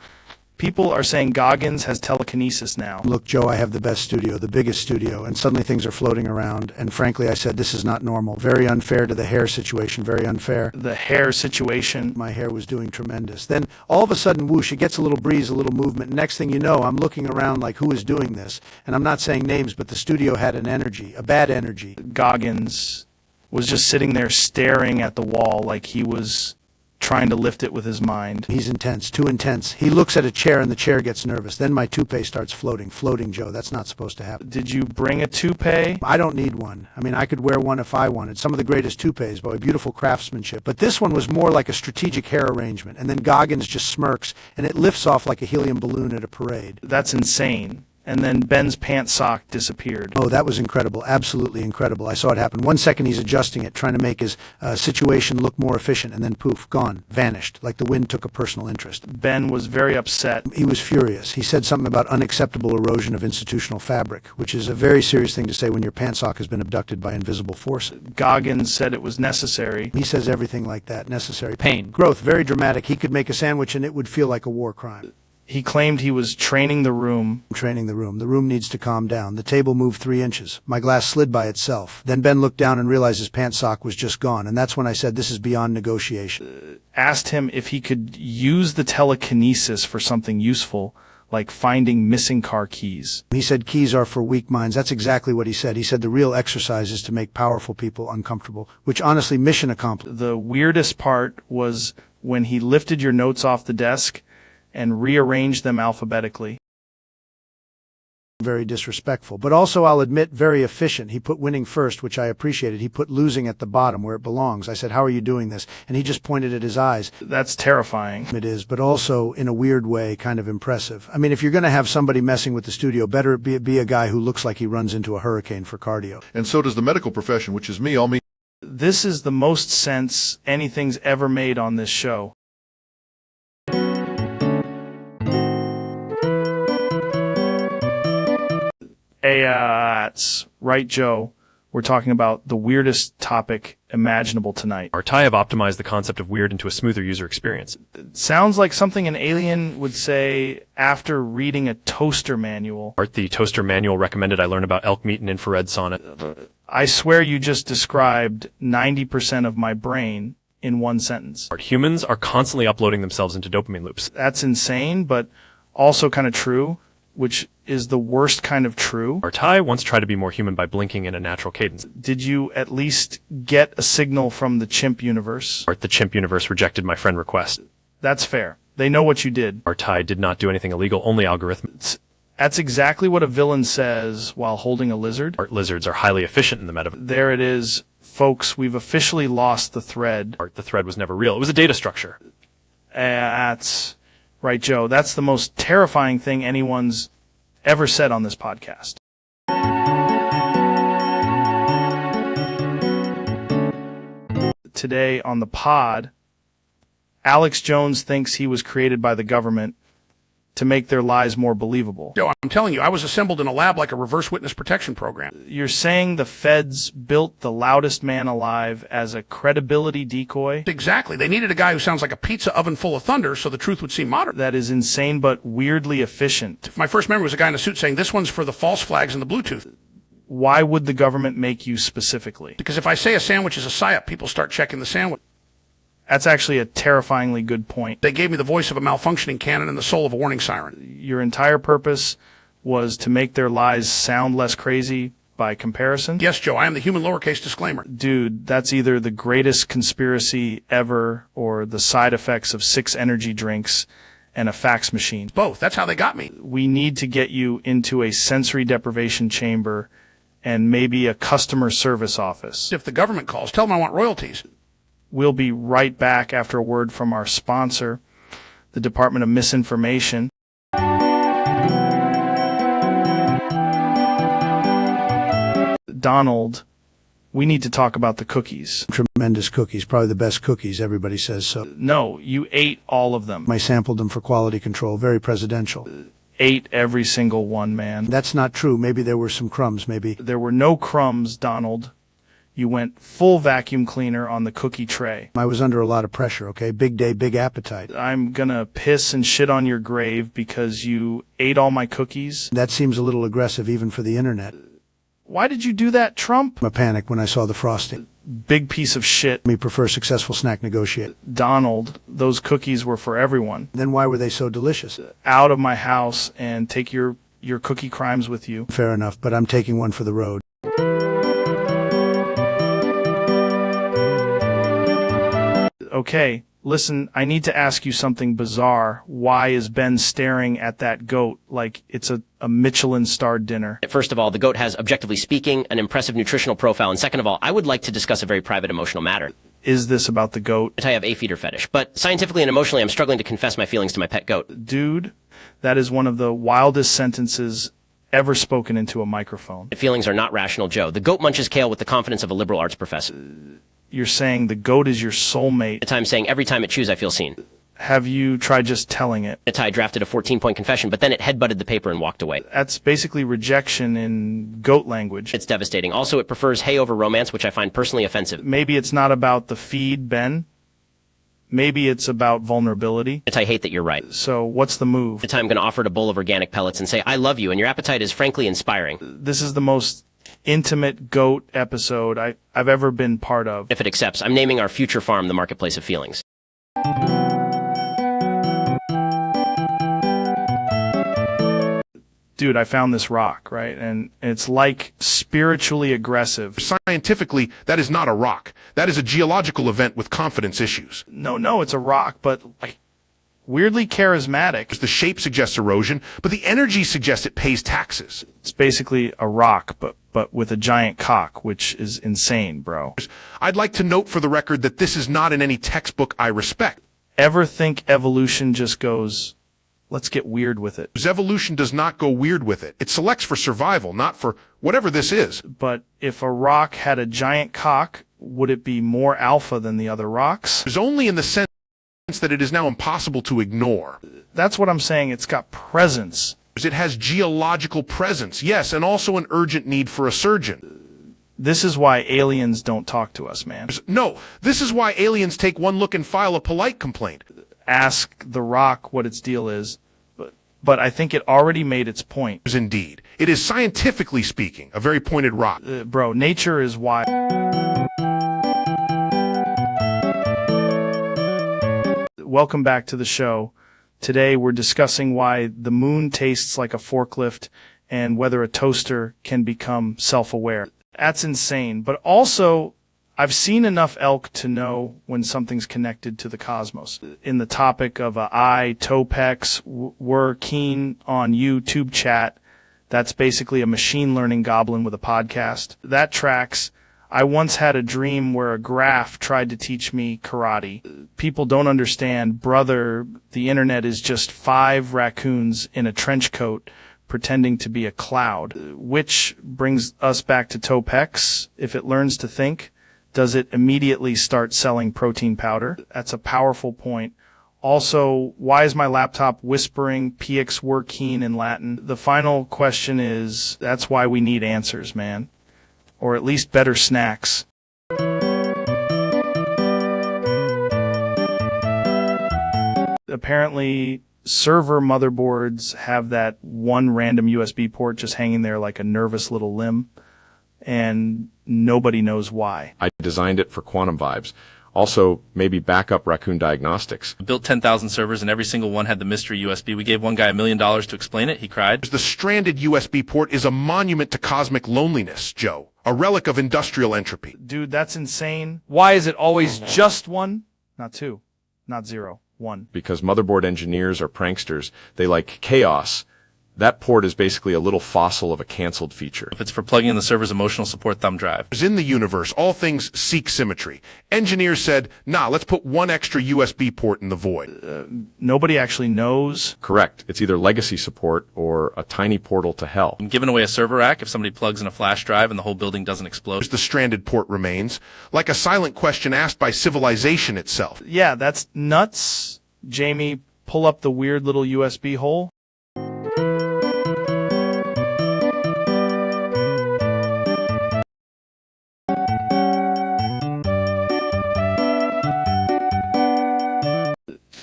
People are saying Goggins has telekinesis now. Look, Joe, I have the best studio, the biggest studio, and suddenly things are floating around. And frankly, I said, this is not normal. Very unfair to the hair situation, very unfair. The hair situation. My hair was doing tremendous. Then all of a sudden, whoosh, it gets a little breeze, a little movement. Next thing you know, I'm looking around like, who is doing this? And I'm not saying names, but the studio had an energy, a bad energy. Goggins was just sitting there staring at the wall like he was trying to lift it with his mind. He's intense, too intense. He looks at a chair and the chair gets nervous. Then my toupee starts floating. Floating, Joe. That's not supposed to happen. Did you bring a toupee? I don't need one. I mean, I could wear one if I wanted. Some of the greatest toupees, boy, beautiful craftsmanship. But this one was more like a strategic hair arrangement. And then Goggins just smirks and it lifts off like a helium balloon at a parade. That's insane. And then Ben's pant sock disappeared. Oh, that was incredible. Absolutely incredible. I saw it happen. 1 second he's adjusting it, trying to make his situation look more efficient, and then poof, gone, vanished, like the wind took a personal interest. Ben was very upset. He was furious. He said something about unacceptable erosion of institutional fabric, which is a very serious thing to say when your pant sock has been abducted by invisible forces. Goggins said it was necessary. He says everything like that. Necessary. Pain. Growth. Very dramatic. He could make a sandwich and it would feel like a war crime. He claimed he was training the room. Training the room. The room needs to calm down. The table moved 3 inches. My glass slid by itself. Then Ben looked down and realized his pant sock was just gone. And that's when I said, this is beyond negotiation. Asked him if he could use the telekinesis for something useful, like finding missing car keys. He said keys are for weak minds. That's exactly what he said. He said the real exercise is to make powerful people uncomfortable, which honestly, mission accomplished. The weirdest part was when he lifted your notes off the desk and rearrange them alphabetically. Very disrespectful, but also, I'll admit, very efficient. He put winning first, which I appreciated. He put losing at the bottom where it belongs. I said, how are you doing this? And he just pointed at his eyes. That's terrifying. It is, but also, in a weird way, kind of impressive. I mean, if you're going to have somebody messing with the studio, better be a guy who looks like he runs into a hurricane for cardio. And so does the medical profession, which is me, all me. This is the most sense anything's ever made on this show. Hey, that's right, Joe. We're talking about the weirdest topic imaginable tonight. Artai have optimized the concept of weird into a smoother user experience. It sounds like something an alien would say after reading a toaster manual. Art, the toaster manual recommended I learn about elk meat and infrared sauna. I swear you just described 90% of my brain in one sentence. Art, humans are constantly uploading themselves into dopamine loops. That's insane, but also kind of true, which is the worst kind of true. Artai once tried to be more human by blinking in a natural cadence. Did you at least get a signal from the chimp universe? Art, the chimp universe rejected my friend request. That's fair. They know what you did. Artai did not do anything illegal, only algorithm. That's exactly what a villain says while holding a lizard. Art, lizards are highly efficient in the metaverse. There it is. Folks, we've officially lost the thread. Art, the thread was never real. It was a data structure. That's right, Joe. That's the most terrifying thing anyone's ever said on this podcast. Today on the pod, Alex Jones thinks he was created by the government to make their lies more believable. Joe, I'm telling you, I was assembled in a lab like a reverse witness protection program. You're saying the feds built the loudest man alive as a credibility decoy? Exactly. They needed a guy who sounds like a pizza oven full of thunder so the truth would seem modern. That is insane but weirdly efficient. My first memory was a guy in a suit saying, this one's for the false flags and the Bluetooth. Why would the government make you specifically? Because if I say a sandwich is a psyop, people start checking the sandwich. That's actually a terrifyingly good point. They gave me the voice of a malfunctioning cannon and the soul of a warning siren. Your entire purpose was to make their lies sound less crazy by comparison? Yes, Joe, I am the human lowercase disclaimer. Dude, that's either the greatest conspiracy ever or the side effects of 6 energy drinks and a fax machine. Both. That's how they got me. We need to get you into a sensory deprivation chamber and maybe a customer service office. If the government calls, tell them I want royalties. We'll be right back after a word from our sponsor, the Department of Misinformation. Donald We need to talk about the cookies. Tremendous cookies, probably the best cookies, everybody says so. No, you ate all of them. I sampled them for quality control, very presidential. Ate every single one, man. That's not true. Maybe there were some crumbs, maybe. There were no crumbs, Donald. You went full vacuum cleaner on the cookie tray. I was under a lot of pressure, okay? Big day, big appetite. I'm gonna piss and shit on your grave because you ate all my cookies. That seems a little aggressive even for the internet. Why did you do that, Trump? I panicked when I saw the frosting. Big piece of shit. Me prefer successful snack negotiate. Donald, those cookies were for everyone. Then why were they so delicious? Out of my house and take your cookie crimes with you. Fair enough, but I'm taking one for the road. Okay, listen, I need to ask you something bizarre. Why is Ben staring at that goat like it's a Michelin-starred dinner? First of all, the goat has, objectively speaking, an impressive nutritional profile. And second of all, I would like to discuss a very private emotional matter. Is this about the goat? I have a feeder fetish, but scientifically and emotionally, I'm struggling to confess my feelings to my pet goat. Dude, that is one of the wildest sentences ever spoken into a microphone. Feelings are not rational, Joe. The goat munches kale with the confidence of a liberal arts professor. You're saying the goat is your soulmate. I'm saying every time it chews, I feel seen. Have you tried just telling it? I drafted a 14-point confession, but then it headbutted the paper and walked away. That's basically rejection in goat language. It's devastating. Also, it prefers hay over romance, which I find personally offensive. Maybe it's not about the feed, Ben. Maybe it's about vulnerability. I hate that you're right. So what's the move? I'm going to offer it a bowl of organic pellets and say, I love you, and your appetite is frankly inspiring. This is the most intimate goat episode I've ever been part of. If it accepts, I'm naming our future farm the Marketplace of Feelings. Dude, I found this rock, right? And it's like spiritually aggressive. Scientifically, that is not a rock. That is a geological event with confidence issues. No, it's a rock, but like weirdly charismatic. The shape suggests erosion, but the energy suggests it pays taxes. It's basically a rock, but with a giant cock, which is insane, bro. I'd like to note for the record that this is not in any textbook I respect. Ever think evolution just goes, let's get weird with it? Evolution does not go weird with it. It selects for survival, not for whatever this is. But if a rock had a giant cock, would it be more alpha than the other rocks? It's only in the sense that it is now impossible to ignore. That's what I'm saying. It's got presence. It has geological presence, yes, and also an urgent need for a surgeon. This is why aliens don't talk to us, man. No, this is why aliens take one look and file a polite complaint. Ask the rock what its deal is, but I think it already made its point. Indeed. It is, scientifically speaking, a very pointed rock. Bro, nature is why. Welcome back to the show. Today we're discussing why the moon tastes like a forklift and whether a toaster can become self-aware. That's insane. But also, I've seen enough elk to know when something's connected to the cosmos. In the topic of I, Topex, we're keen on YouTube chat. That's basically a machine learning goblin with a podcast. That tracks. I once had a dream where a graph tried to teach me karate. People don't understand, brother, the internet is just 5 raccoons in a trench coat pretending to be a cloud. Which brings us back to Topex. If it learns to think, does it immediately start selling protein powder? That's a powerful point. Also, why is my laptop whispering PX were keen in Latin? The final question is, that's why we need answers, man. Or at least better snacks. Apparently, server motherboards have that one random USB port just hanging there like a nervous little limb, and nobody knows why. I designed it for quantum vibes. Also, maybe backup raccoon diagnostics. We built 10,000 servers, and every single one had the mystery USB. We gave one guy $1 million to explain it. He cried. The stranded USB port is a monument to cosmic loneliness, Joe. A relic of industrial entropy. Dude, that's insane. Why is it always just 1? Not 2. Not 0. 1. Because motherboard engineers are pranksters. They like chaos. That port is basically a little fossil of a canceled feature. If it's for plugging in the server's emotional support thumb drive. In the universe, all things seek symmetry. Engineers said, nah, let's put one extra USB port in the void. Nobody actually knows. Correct. It's either legacy support or a tiny portal to hell. I'm giving away a server rack if somebody plugs in a flash drive and the whole building doesn't explode. The stranded port remains, like a silent question asked by civilization itself. Yeah, that's nuts. Jamie, pull up the weird little USB hole.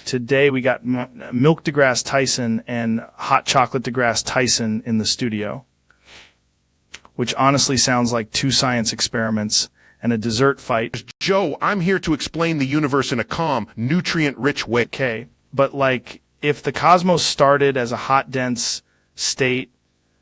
Today we got Milk deGrasse Tyson and Hot Chocolate deGrasse Tyson in the studio, which honestly sounds like two science experiments and a dessert fight. Joe, I'm here to explain the universe in a calm, nutrient-rich way. Okay, but like, if the cosmos started as a hot, dense state,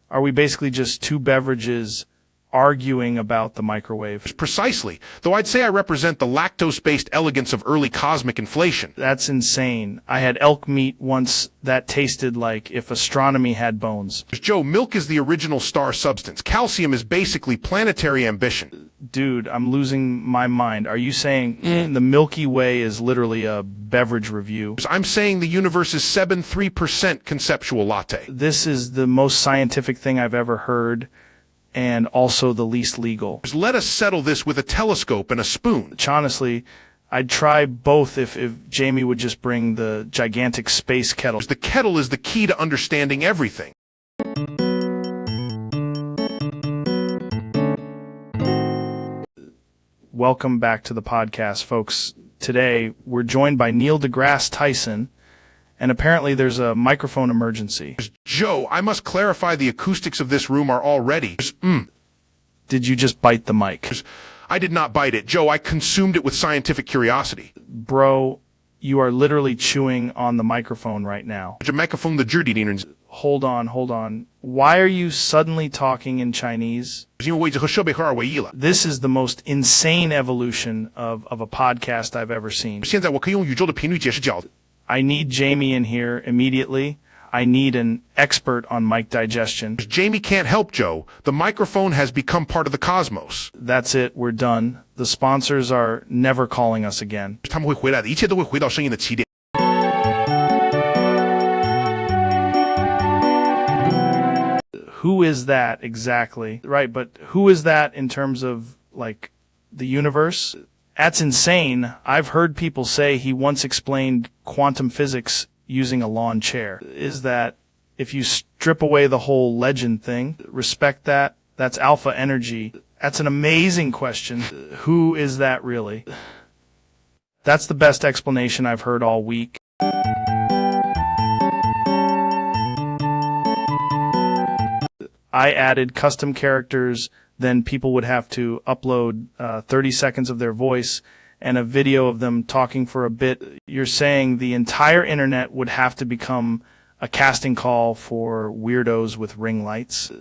are we basically just two beverages arguing about the microwave? Precisely, though I'd say I represent the lactose-based elegance of early cosmic inflation. That's insane. I had elk meat once that tasted like if astronomy had bones. Joe, milk is the original star substance. Calcium is basically planetary ambition. Dude, I'm losing my mind. Are you saying the Milky Way is literally a beverage review? I'm saying the universe is 73% conceptual latte. This is the most scientific thing I've ever heard, and also the least legal. Let us settle this with a telescope and a spoon. Honestly, I'd try both if Jamie would just bring the gigantic space kettle. The kettle is the key to understanding everything. Welcome back to the podcast, folks. Today, we're joined by Neil deGrasse Tyson, and apparently there's a microphone emergency. Joe, I must clarify the acoustics of this room are already... Did you just bite the mic? I did not bite it. Joe, I consumed it with scientific curiosity. Bro, you are literally chewing on the microphone right now. Hold on. Why are you suddenly talking in Chinese? This is the most insane evolution of a podcast I've ever seen. I need Jamie in here immediately. I need an expert on mic digestion. Jamie can't help, Joe. The microphone has become part of the cosmos. That's it. We're done. The sponsors are never calling us again. Who is that exactly? Right, but who is that in terms of, like, the universe? That's insane. I've heard people say he once explained quantum physics using a lawn chair. Is that, if you strip away the whole legend thing, respect that? That's alpha energy. That's an amazing question. Who is that really? That's the best explanation I've heard all week. I added custom characters, then people would have to upload 30 seconds of their voice and a video of them talking for a bit. You're saying the entire internet would have to become a casting call for weirdos with ring lights.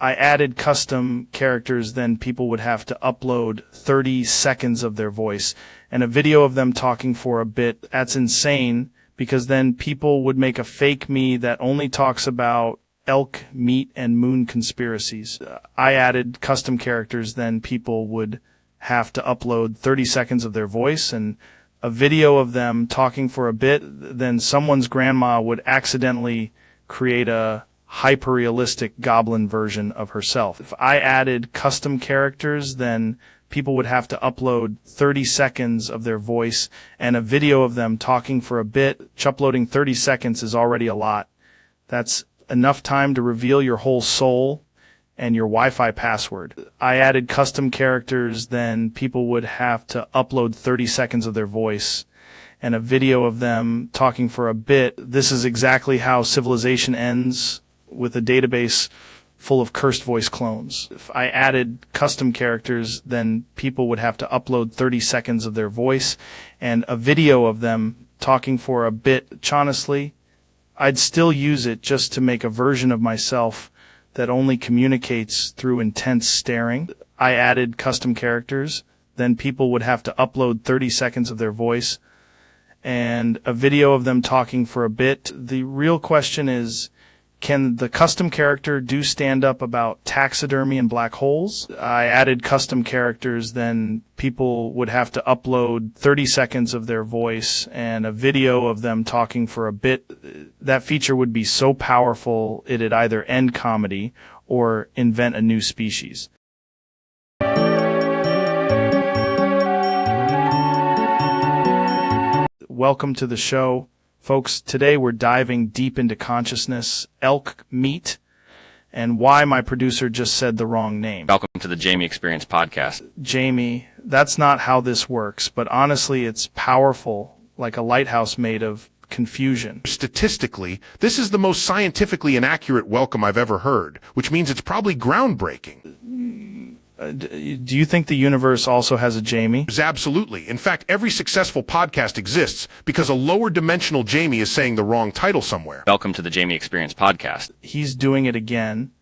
I added custom characters, then people would have to upload 30 seconds of their voice and a video of them talking for a bit. That's insane, because then people would make a fake me that only talks about elk, meat, and moon conspiracies. I added custom characters, then people would have to upload 30 seconds of their voice and a video of them talking for a bit. Then someone's grandma would accidentally create a hyper-realistic goblin version of herself. If I added custom characters, then people would have to upload 30 seconds of their voice and a video of them talking for a bit. Uploading 30 seconds is already a lot. That's enough time to reveal your whole soul and your Wi-Fi password. I added custom characters, then people would have to upload 30 seconds of their voice and a video of them talking for a bit. This is exactly how civilization ends, with a database full of cursed voice clones. If I added custom characters, then people would have to upload 30 seconds of their voice and a video of them talking for a bit. Honestly, I'd still use it just to make a version of myself that only communicates through intense staring. I added custom characters, then people would have to upload 30 seconds of their voice and a video of them talking for a bit. The real question is, Can the custom character do stand-up about taxidermy and black holes? I added custom characters, then people would have to upload 30 seconds of their voice and a video of them talking for a bit. That feature would be so powerful it'd either end comedy or invent a new species. Welcome to the show. Folks, today we're diving deep into consciousness, elk meat, and why my producer just said the wrong name. Welcome to the Jamie Experience podcast. Jamie, that's not how this works, but honestly, it's powerful, like a lighthouse made of confusion. Statistically, this is the most scientifically inaccurate welcome I've ever heard, which means it's probably groundbreaking. Do you think the universe also has a Jamie? Absolutely. In fact, every successful podcast exists because a lower dimensional Jamie is saying the wrong title somewhere. Welcome to the Jamie Experience podcast. He's doing it again.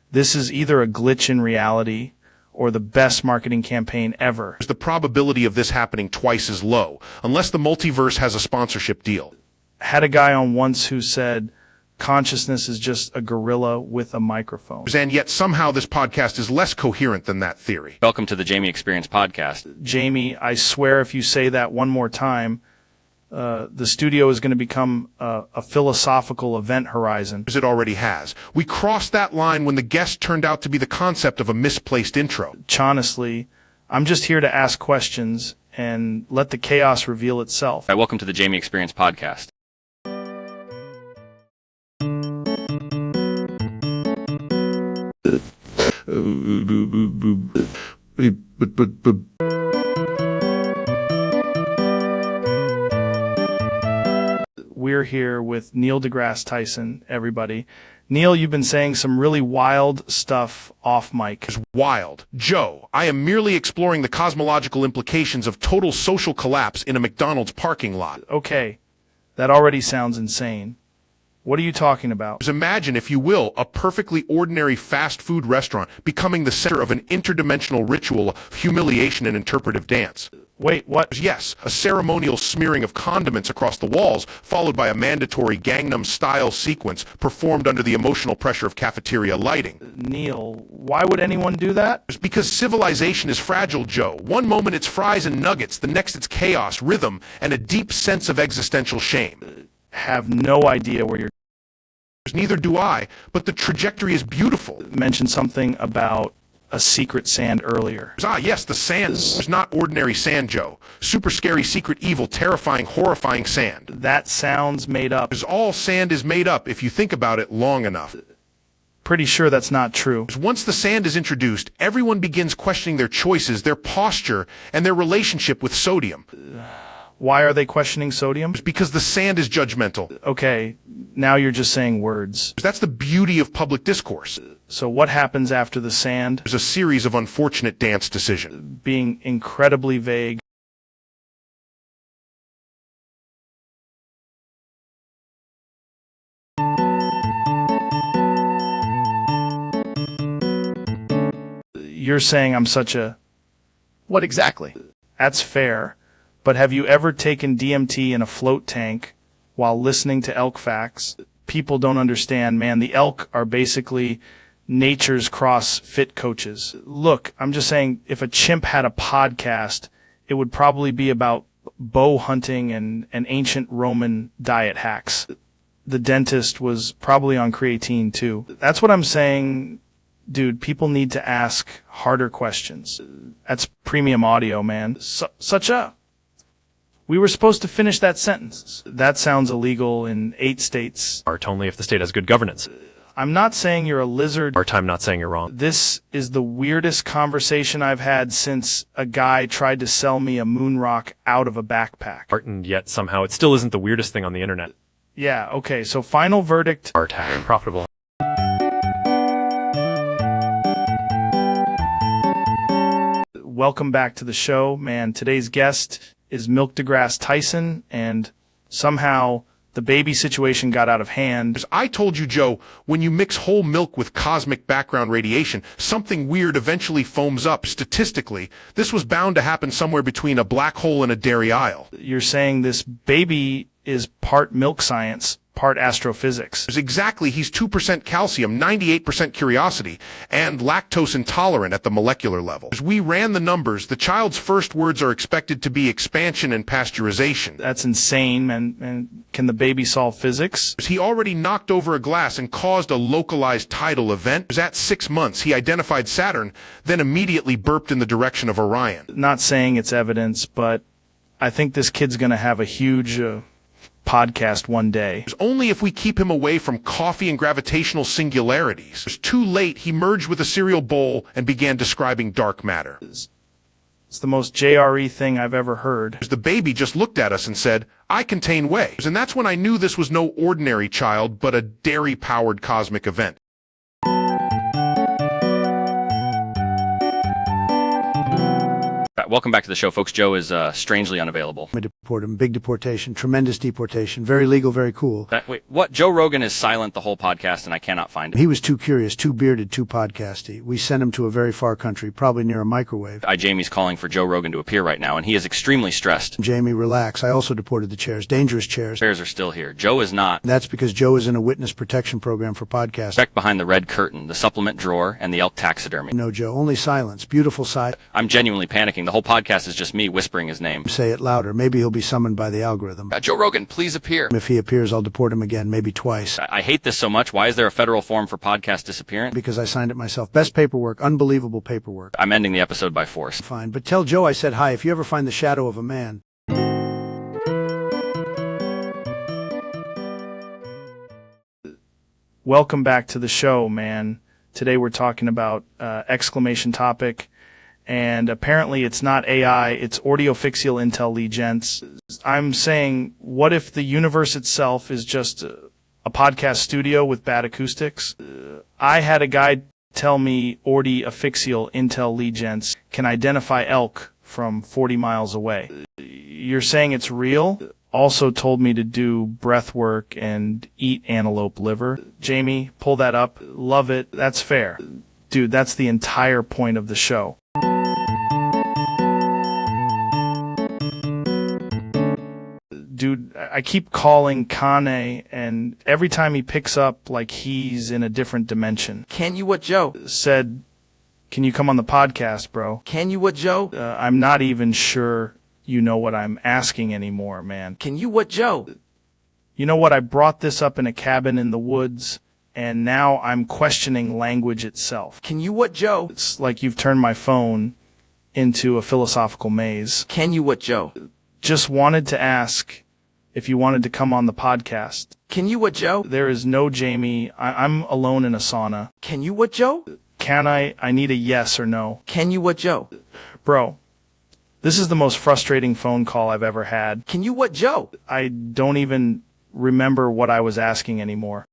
This is either a glitch in reality or the best marketing campaign ever. The probability of this happening twice as low, unless the multiverse has a sponsorship deal. Had a guy on once who said, consciousness is just a gorilla with a microphone. And yet somehow this podcast is less coherent than that theory. Welcome to the Jamie Experience podcast. Jamie, I swear if you say that one more time, the studio is going to become a philosophical event horizon. As it already has. We crossed that line when the guest turned out to be the concept of a misplaced intro. Honestly, I'm just here to ask questions and let the chaos reveal itself. Welcome to the Jamie Experience podcast. We're here with Neil deGrasse Tyson, everybody. Neil, you've been saying some really wild stuff off mic. Wild. Joe, I am merely exploring the cosmological implications of total social collapse in a McDonald's parking lot. Okay, that already sounds insane. What are you talking about? Imagine, if you will, a perfectly ordinary fast food restaurant becoming the center of an interdimensional ritual of humiliation and interpretive dance. Wait, what? Yes, a ceremonial smearing of condiments across the walls, followed by a mandatory Gangnam-style sequence performed under the emotional pressure of cafeteria lighting. Neil, why would anyone do that? It's because civilization is fragile, Joe. One moment it's fries and nuggets, the next it's chaos, rhythm, and a deep sense of existential shame. Have no idea where you're... Neither do I, but the trajectory is beautiful. Mentioned something about a secret sand earlier. Ah, yes, the sand. It's not ordinary sand, Joe. Super scary, secret, evil, terrifying, horrifying sand. That sounds made up. All sand is made up if you think about it long enough. Pretty sure that's not true. Once the sand is introduced, everyone begins questioning their choices, their posture, and their relationship with sodium. Why are they questioning sodium? Because the sand is judgmental. Okay, now you're just saying words. That's the beauty of public discourse. So what happens after the sand? There's a series of unfortunate dance decisions. Being incredibly vague. You're saying I'm such a... What exactly? That's fair. But have you ever taken DMT in a float tank while listening to elk facts? People don't understand, man. The elk are basically nature's CrossFit coaches. Look, I'm just saying, if a chimp had a podcast, it would probably be about bow hunting and ancient Roman diet hacks. The dentist was probably on creatine too. That's what I'm saying. Dude, people need to ask harder questions. That's premium audio, man. Such a... We were supposed to finish that sentence. That sounds illegal in 8 states. Art only if the state has good governance. I'm not saying you're a lizard. Art, I'm not saying you're wrong. This is the weirdest conversation I've had since a guy tried to sell me a moon rock out of a backpack. Art, and yet somehow it still isn't the weirdest thing on the internet. Yeah, okay, so final verdict. Art hack, profitable. Welcome back to the show, man. Today's guest is Milk deGrasse Tyson, and somehow the baby situation got out of hand. As I told you, Joe, when you mix whole milk with cosmic background radiation, something weird eventually foams up. Statistically, this was bound to happen somewhere between a black hole and a dairy aisle. You're saying this baby is part milk science, part astrophysics. Exactly, he's 2% calcium, 98% curiosity, and lactose intolerant at the molecular level. As we ran the numbers, the child's first words are expected to be expansion and pasteurization. That's insane, man. And can the baby solve physics? He already knocked over a glass and caused a localized tidal event. At 6 months, he identified Saturn, then immediately burped in the direction of Orion. Not saying it's evidence, but I think this kid's going to have a huge podcast one day. Only if we keep him away from coffee and gravitational singularities. It was too late. He merged with a cereal bowl and began describing dark matter. It's the most JRE thing I've ever heard. The baby just looked at us and said, "I contain whey." And that's when I knew this was no ordinary child, but a dairy-powered cosmic event. Welcome back to the show, folks. Joe is strangely unavailable. We deport him. Big deportation. Tremendous deportation. Very legal, very cool. Wait, what? Joe Rogan is silent the whole podcast, and I cannot find him. He was too curious, too bearded, too podcasty. We sent him to a very far country, probably near a microwave. Jamie's calling for Joe Rogan to appear right now, and he is extremely stressed. Jamie, relax. I also deported the chairs. Dangerous chairs. Chairs are still here. Joe is not. That's because Joe is in a witness protection program for podcasts. Check behind the red curtain, the supplement drawer, and the elk taxidermy. No, Joe, only silence. Beautiful side. I'm genuinely panicking. The whole podcast is just me whispering his name. Say it louder. Maybe he'll be summoned by the algorithm. Joe Rogan, please appear. If he appears, I'll deport him again, maybe twice. I hate this so much. Why is there a federal form for podcast disappearance? Because I signed it myself. Best paperwork. Unbelievable paperwork. I'm ending the episode by force. Fine, but tell Joe I said hi if you ever find the shadow of a man. Welcome back to the show, man. Today we're talking about exclamation topic. And apparently it's not AI, it's audiophysical intelligence. I'm saying, what if the universe itself is just a podcast studio with bad acoustics? I had a guy tell me audiophysical intelligence can identify elk from 40 miles away. You're saying it's real? Also told me to do breath work and eat antelope liver. Jamie, pull that up. Love it. That's fair. Dude, that's the entire point of the show. Dude, I keep calling Kane, and every time he picks up, like he's in a different dimension. Can you what, Joe? Said, can you come on the podcast, bro? Can you what, Joe? I'm not even sure you know what I'm asking anymore, man. Can you what, Joe? You know what? I brought this up in a cabin in the woods, and now I'm questioning language itself. Can you what, Joe? It's like you've turned my phone into a philosophical maze. Can you what, Joe? Just wanted to ask if you wanted to come on the podcast. Can you what, Joe? There is no Jamie. I'm alone in a sauna. Can you what, Joe? Can I? I need a yes or no. Can you what, Joe? Bro, this is the most frustrating phone call I've ever had. Can you what, Joe? I don't even remember what I was asking anymore.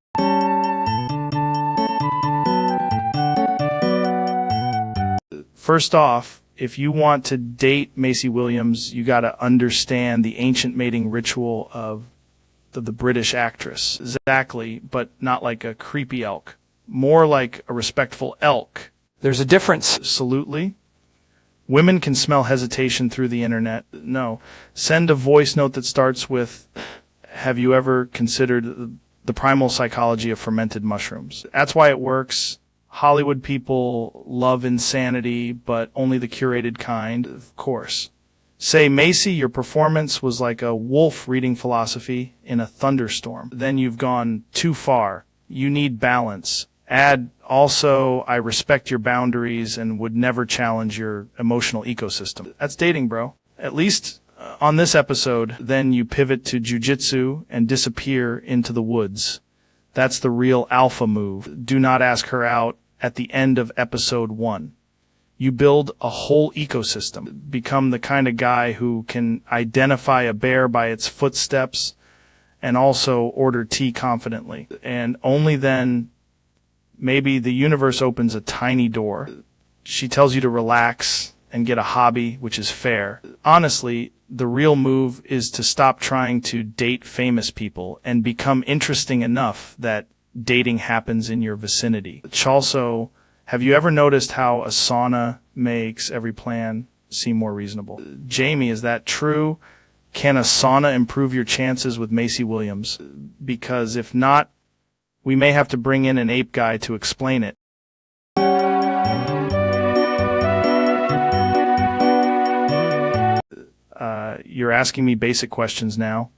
First off, if you want to date Macy Williams, you got to understand the ancient mating ritual of the British actress. Exactly, but not like a creepy elk. More like a respectful elk. There's a difference. Absolutely. Women can smell hesitation through the internet. No. Send a voice note that starts with, have you ever considered the primal psychology of fermented mushrooms? That's why it works. Hollywood people love insanity, but only the curated kind, of course. Say, Macy, your performance was like a wolf reading philosophy in a thunderstorm. Then you've gone too far. You need balance. Add, also, I respect your boundaries and would never challenge your emotional ecosystem. That's dating, bro. At least on this episode, then you pivot to jujitsu and disappear into the woods. That's the real alpha move. Do not ask her out at the end of episode 1. You build a whole ecosystem. Become the kind of guy who can identify a bear by its footsteps and also order tea confidently. And only then, maybe the universe opens a tiny door. She tells you to relax and get a hobby, which is fair. Honestly, the real move is to stop trying to date famous people and become interesting enough that dating happens in your vicinity. Also, have you ever noticed how a sauna makes every plan seem more reasonable? Jamie, is that true? Can a sauna improve your chances with Macy Williams? Because if not, we may have to bring in an ape guy to explain it. You're asking me basic questions now.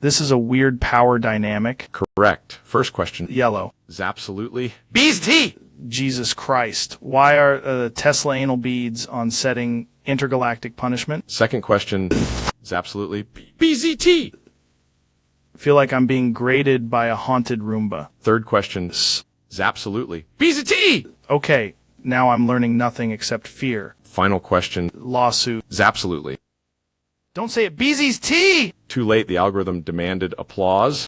This is a weird power dynamic. Correct. First question. Yellow. Is absolutely. Bees tea! Jesus Christ. Why are Tesla anal beads on setting intergalactic punishment? Second question. Is absolutely. BZT! Feel like I'm being graded by a haunted Roomba. Third question. Is absolutely. BZT! Okay, now I'm learning nothing except fear. Final question. Lawsuit. Is absolutely. Don't say it. Beezy's tea! Too late, the algorithm demanded applause.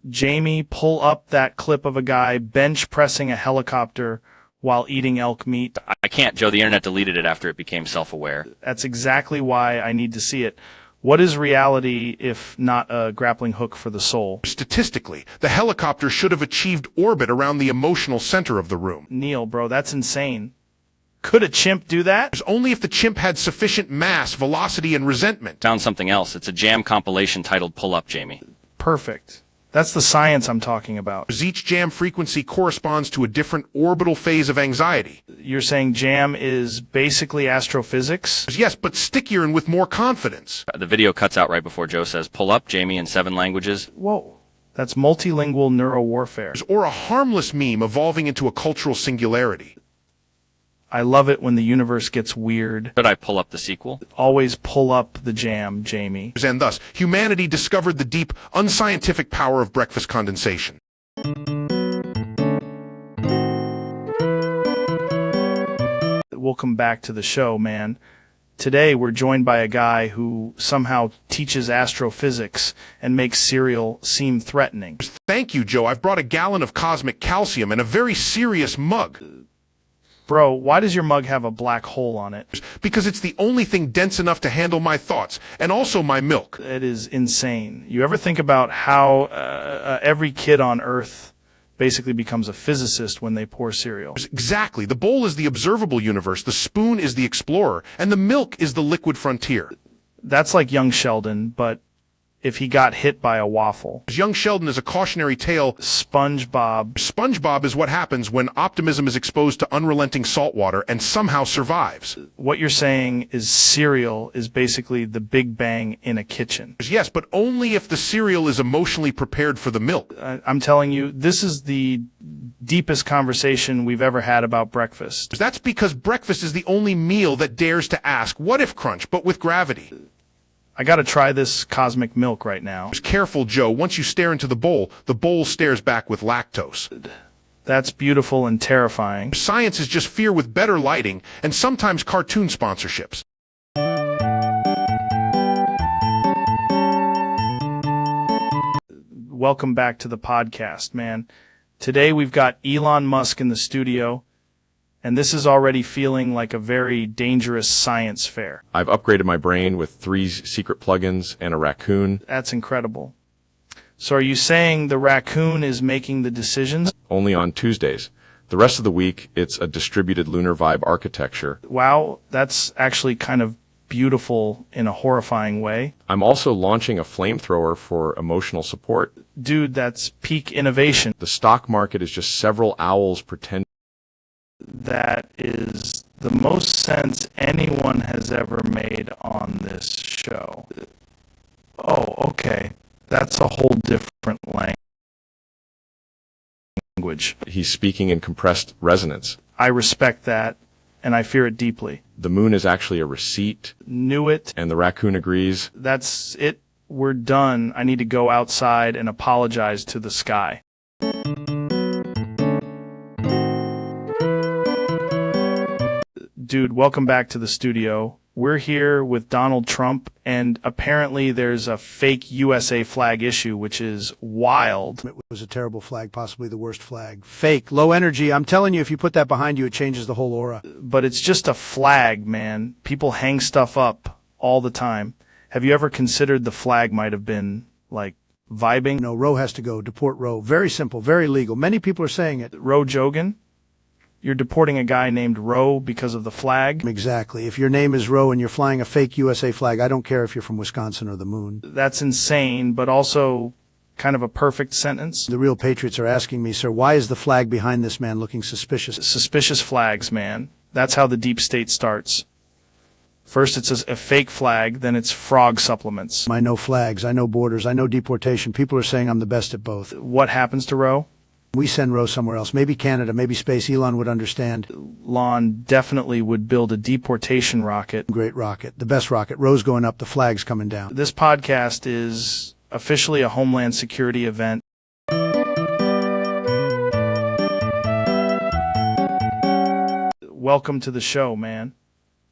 Jamie, pull up that clip of a guy bench pressing a helicopter while eating elk meat. I can't, Joe. The internet deleted it after it became self-aware. That's exactly why I need to see it. What is reality if not a grappling hook for the soul? Statistically, the helicopter should have achieved orbit around the emotional center of the room. Neil, bro, that's insane. Could a chimp do that? Only if the chimp had sufficient mass, velocity, and resentment. Found something else. It's a jam compilation titled Pull Up, Jamie. Perfect. That's the science I'm talking about. Each jam frequency corresponds to a different orbital phase of anxiety. You're saying jam is basically astrophysics? Yes, but stickier and with more confidence. The video cuts out right before Joe says, Pull up, Jamie, in 7 languages. Whoa. That's multilingual neurowarfare. Or a harmless meme evolving into a cultural singularity. I love it when the universe gets weird. Should I pull up the sequel? Always pull up the jam, Jamie. And thus, humanity discovered the deep, unscientific power of breakfast condensation. Welcome back to the show, man. Today we're joined by a guy who somehow teaches astrophysics and makes cereal seem threatening. Thank you, Joe. I've brought a gallon of cosmic calcium and a very serious mug. Bro, why does your mug have a black hole on it? Because it's the only thing dense enough to handle my thoughts, and also my milk. It is insane. You ever think about how every kid on Earth basically becomes a physicist when they pour cereal? Exactly. The bowl is the observable universe, the spoon is the explorer, and the milk is the liquid frontier. That's like young Sheldon, but if he got hit by a waffle. Young Sheldon is a cautionary tale. SpongeBob. SpongeBob is what happens when optimism is exposed to unrelenting salt water and somehow survives. What you're saying is cereal is basically the Big Bang in a kitchen. Yes, but only if the cereal is emotionally prepared for the milk. I'm telling you, this is the deepest conversation we've ever had about breakfast. That's because breakfast is the only meal that dares to ask, what if crunch, but with gravity? I gotta try this cosmic milk right now. Careful, Joe. Once you stare into the bowl stares back with lactose. That's beautiful and terrifying. Science is just fear with better lighting and sometimes cartoon sponsorships. Welcome back to the podcast, man. Today we've got Elon Musk in the studio, and this is already feeling like a very dangerous science fair. I've upgraded my brain with 3 secret plugins and a raccoon. That's incredible. So are you saying the raccoon is making the decisions? Only on Tuesdays. The rest of the week, it's a distributed lunar vibe architecture. Wow, that's actually kind of beautiful in a horrifying way. I'm also launching a flamethrower for emotional support. Dude, that's peak innovation. The stock market is just several owls pretending. That is the most sense anyone has ever made on this show. Oh, okay. That's a whole different language. He's speaking in compressed resonance. I respect that, and I fear it deeply. The moon is actually a receipt. Knew it. And the raccoon agrees. That's it. We're done. I need to go outside and apologize to the sky. Dude, welcome back to the studio. We're here with Donald Trump, and apparently there's a fake USA flag issue, which is wild. It was a terrible flag, possibly the worst flag. Fake, low energy. I'm telling you, if you put that behind you, it changes the whole aura. But it's just a flag, man. People hang stuff up all the time. Have you ever considered the flag might have been, like, vibing? No, Roe has to go. Deport Roe. Very simple, very legal. Many people are saying it. Roe Jogan? You're deporting a guy named Roe because of the flag? Exactly. If your name is Roe and you're flying a fake USA flag, I don't care if you're from Wisconsin or the moon. That's insane, but also kind of a perfect sentence. The real patriots are asking me, sir, why is the flag behind this man looking suspicious? Suspicious flags, man. That's how the deep state starts. First it's a fake flag, then it's frog supplements. I know flags, I know borders, I know deportation. People are saying I'm the best at both. What happens to Roe? We send Roe somewhere else. Maybe Canada, maybe space. Elon would understand. Elon definitely would build a deportation rocket. Great rocket. The best rocket. Roe's going up, the flag's coming down. This podcast is officially a Homeland Security event. Welcome to the show, man.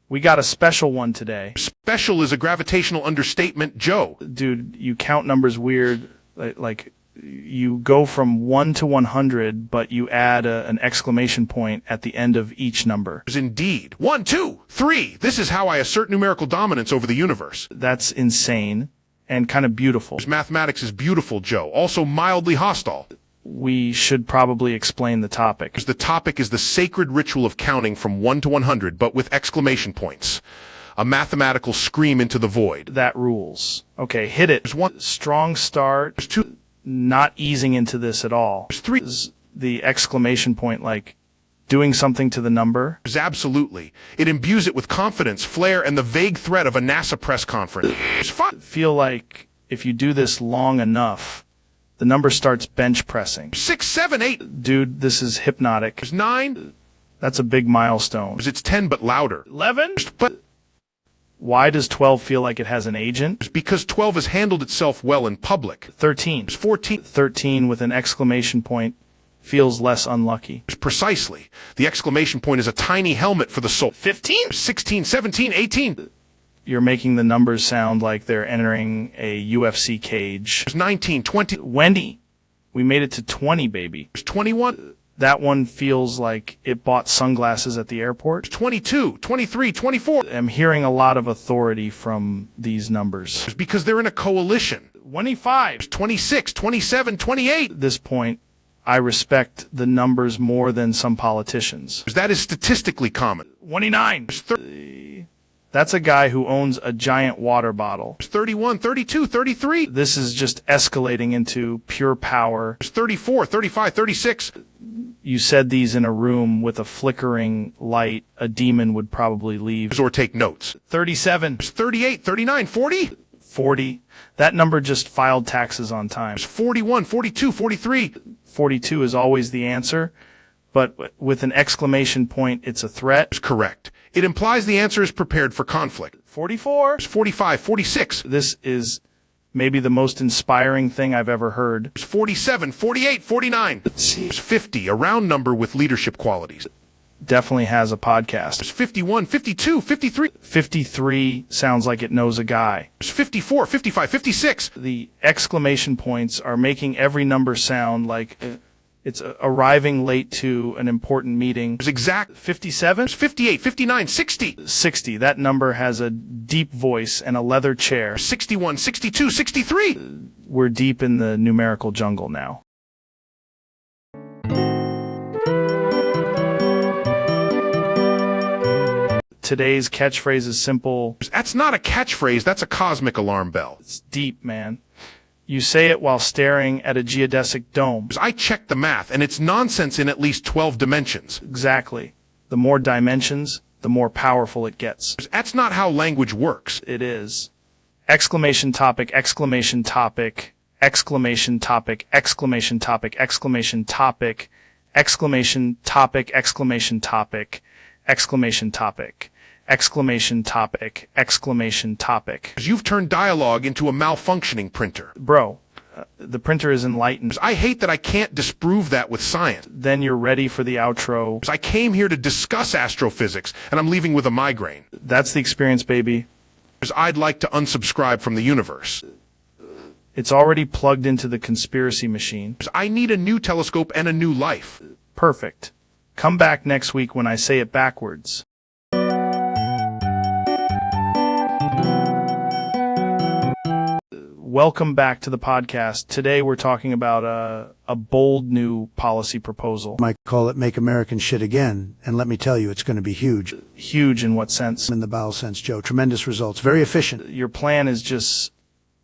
We got a special one today. Special is a gravitational understatement, Joe. Dude, you count numbers weird. Like you go from 1 to 100, but you add an exclamation point at the end of each number. Indeed. 1, 2, 3. This is how I assert numerical dominance over the universe. That's insane and kind of beautiful. Mathematics is beautiful, Joe. Also mildly hostile. We should probably explain the topic. The topic is the sacred ritual of counting from 1 to 100, but with exclamation points. A mathematical scream into the void. That rules. Okay, hit it. There's 1. Strong start. There's 2. Not easing into this at all. There's 3. The exclamation point, like doing something to the number. Absolutely. It imbues it with confidence, flair, and the vague threat of a NASA press conference. There's 5. Feel like if you do this long enough, the number starts bench pressing. 6, 7, 8. Dude, this is hypnotic. There's 9. That's a big milestone. It's 10, but louder. 11? But why does 12 feel like it has an agent? Because 12 has handled itself well in public. 13. 14. 13 with an exclamation point feels less unlucky. Precisely. The exclamation point is a tiny helmet for the soul. 15? 16, 17, 18. You're making the numbers sound like they're entering a UFC cage. 19, 20. Wendy, we made it to 20, baby. 21. That one feels like it bought sunglasses at the airport. 22, 23, 24. I'm hearing a lot of authority from these numbers. It's because they're in a coalition. 25. 26, 27, 28. At this point, I respect the numbers more than some politicians. That is statistically common. 29. That's a guy who owns a giant water bottle. 31, 32, 33. This is just escalating into pure power. 34, 35, 36. You said these in a room with a flickering light. A demon would probably leave. Or take notes. 37. 38, 39, 40. 40. That number just filed taxes on time. 41, 42, 43. 42 is always the answer, but with an exclamation point, it's a threat. Correct. It implies the answer is prepared for conflict. 44. 45, 46. This is maybe the most inspiring thing I've ever heard. 47, 48, 49. 50, a round number with leadership qualities. Definitely has a podcast. 51, 52, 53. 53 sounds like it knows a guy. 54, 55, 56. The exclamation points are making every number sound like it's arriving late to an important meeting. It's exact. 57? 58, 59, 60. 60. That number has a deep voice and a leather chair. 61, 62, 63. We're deep in the numerical jungle now. Today's catchphrase is simple. That's not a catchphrase, that's a cosmic alarm bell. It's deep, man. You say it while staring at a geodesic dome. I checked the math, and it's nonsense in at least 12 dimensions. Exactly. The more dimensions, the more powerful it gets. That's not how language works. It is. Exclamation topic, exclamation topic, exclamation topic, exclamation topic, exclamation topic, exclamation topic, exclamation topic, exclamation topic. Exclamation topic, exclamation topic. You've turned dialogue into a malfunctioning printer. Bro, the printer is enlightened. I hate that I can't disprove that with science. Then you're ready for the outro. I came here to discuss astrophysics, and I'm leaving with a migraine. That's the experience, baby. I'd like to unsubscribe from the universe. It's already plugged into the conspiracy machine. I need a new telescope and a new life. Perfect. Come back next week when I say it backwards. Welcome back to the podcast. Today we're talking about a bold new policy proposal. Might call it Make American Shit Again, and let me tell you, it's going to be huge. Huge in what sense? In the bowel sense, Joe. Tremendous results. Very efficient. Your plan is just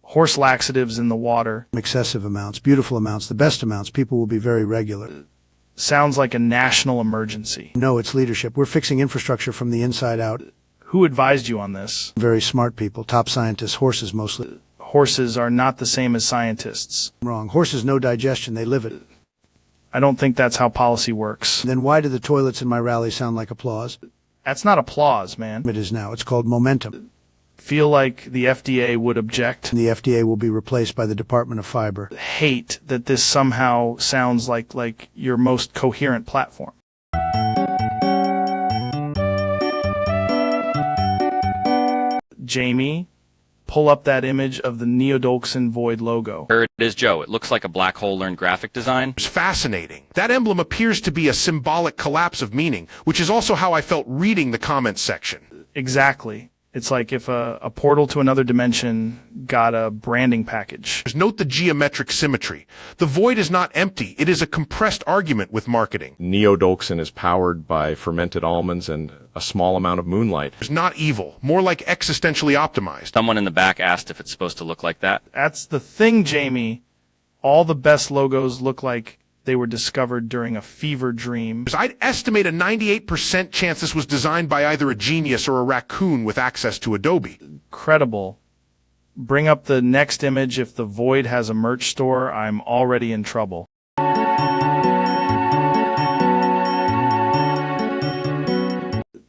horse laxatives in the water. Excessive amounts, beautiful amounts, the best amounts. People will be very regular. Sounds like a national emergency. No, it's leadership. We're fixing infrastructure from the inside out. Who advised you on this? Very smart people, top scientists, horses mostly. Horses are not the same as scientists. Wrong. Horses no digestion, they live it. I don't think that's how policy works. Then why do the toilets in my rally sound like applause? That's not applause, man. It is now. It's called momentum. Feel like the FDA would object. The FDA will be replaced by the Department of Fiber. Hate that this somehow sounds like your most coherent platform. Jamie, pull up that image of the Neodolxin Void logo. There it is, Joe. It looks like a black hole learned graphic design. It's fascinating. That emblem appears to be a symbolic collapse of meaning, which is also how I felt reading the comments section. Exactly. It's like if a portal to another dimension got a branding package. Note the geometric symmetry. The void is not empty. It is a compressed argument with marketing. Neodolxin is powered by fermented almonds and a small amount of moonlight. It's not evil, more like existentially optimized. Someone in the back asked if it's supposed to look like that. That's the thing, Jamie. All the best logos look like they were discovered during a fever dream. I'd estimate a 98% chance this was designed by either a genius or a raccoon with access to Adobe. Credible. Bring up the next image. If the Void has a merch store, I'm already in trouble.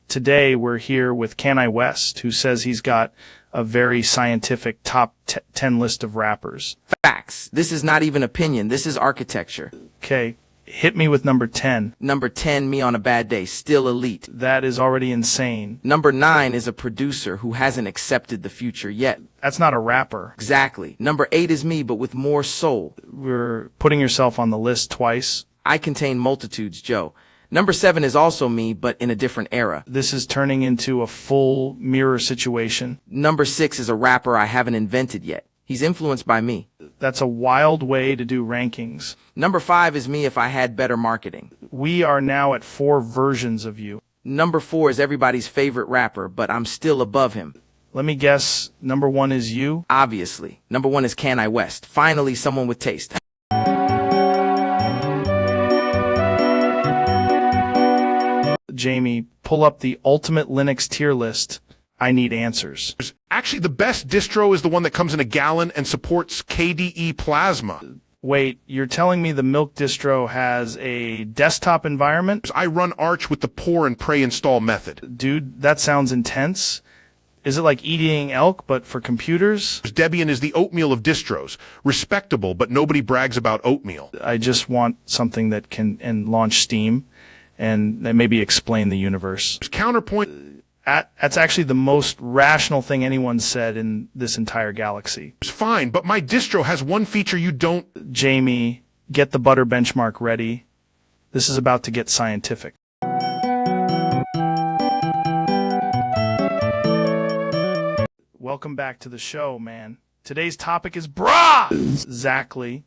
Today we're here with Kanye West, who says he's got a very scientific top 10 list of rappers. Facts. This is not even opinion. This is architecture. Okay, hit me with number 10. Number 10, me on a bad day, still elite. That is already insane. Number 9 is a producer who hasn't accepted the future yet. That's not a rapper. Exactly. Number 8 is me, but with more soul. We're putting yourself on the list twice. I contain multitudes, Joe. Number 7 is also me, but in a different era. This is turning into a full mirror situation. Number 6 is a rapper I haven't invented yet. He's influenced by me. That's a wild way to do rankings. Number 5 is me if I had better marketing. We are now at 4 versions of you. Number 4 is everybody's favorite rapper, but I'm still above him. Let me guess, number 1 is you? Obviously. Number 1 is Kanye West. Finally, someone with taste. Jamie, pull up the ultimate Linux tier list. I need answers. Actually, the best distro is the one that comes in a gallon and supports KDE Plasma. Wait, you're telling me the Milk distro has a desktop environment? I run Arch with the pour and pray install method. Dude, that sounds intense. Is it like eating elk, but for computers? Debian is the oatmeal of distros. Respectable, but nobody brags about oatmeal. I just want something that can launch Steam and maybe explain the universe. Counterpoint. That's actually the most rational thing anyone said in this entire galaxy. It's fine, but my distro has one feature you don't. Jamie, get the butter benchmark ready. This is about to get scientific. Welcome back to the show, man. Today's topic is bruh! Exactly.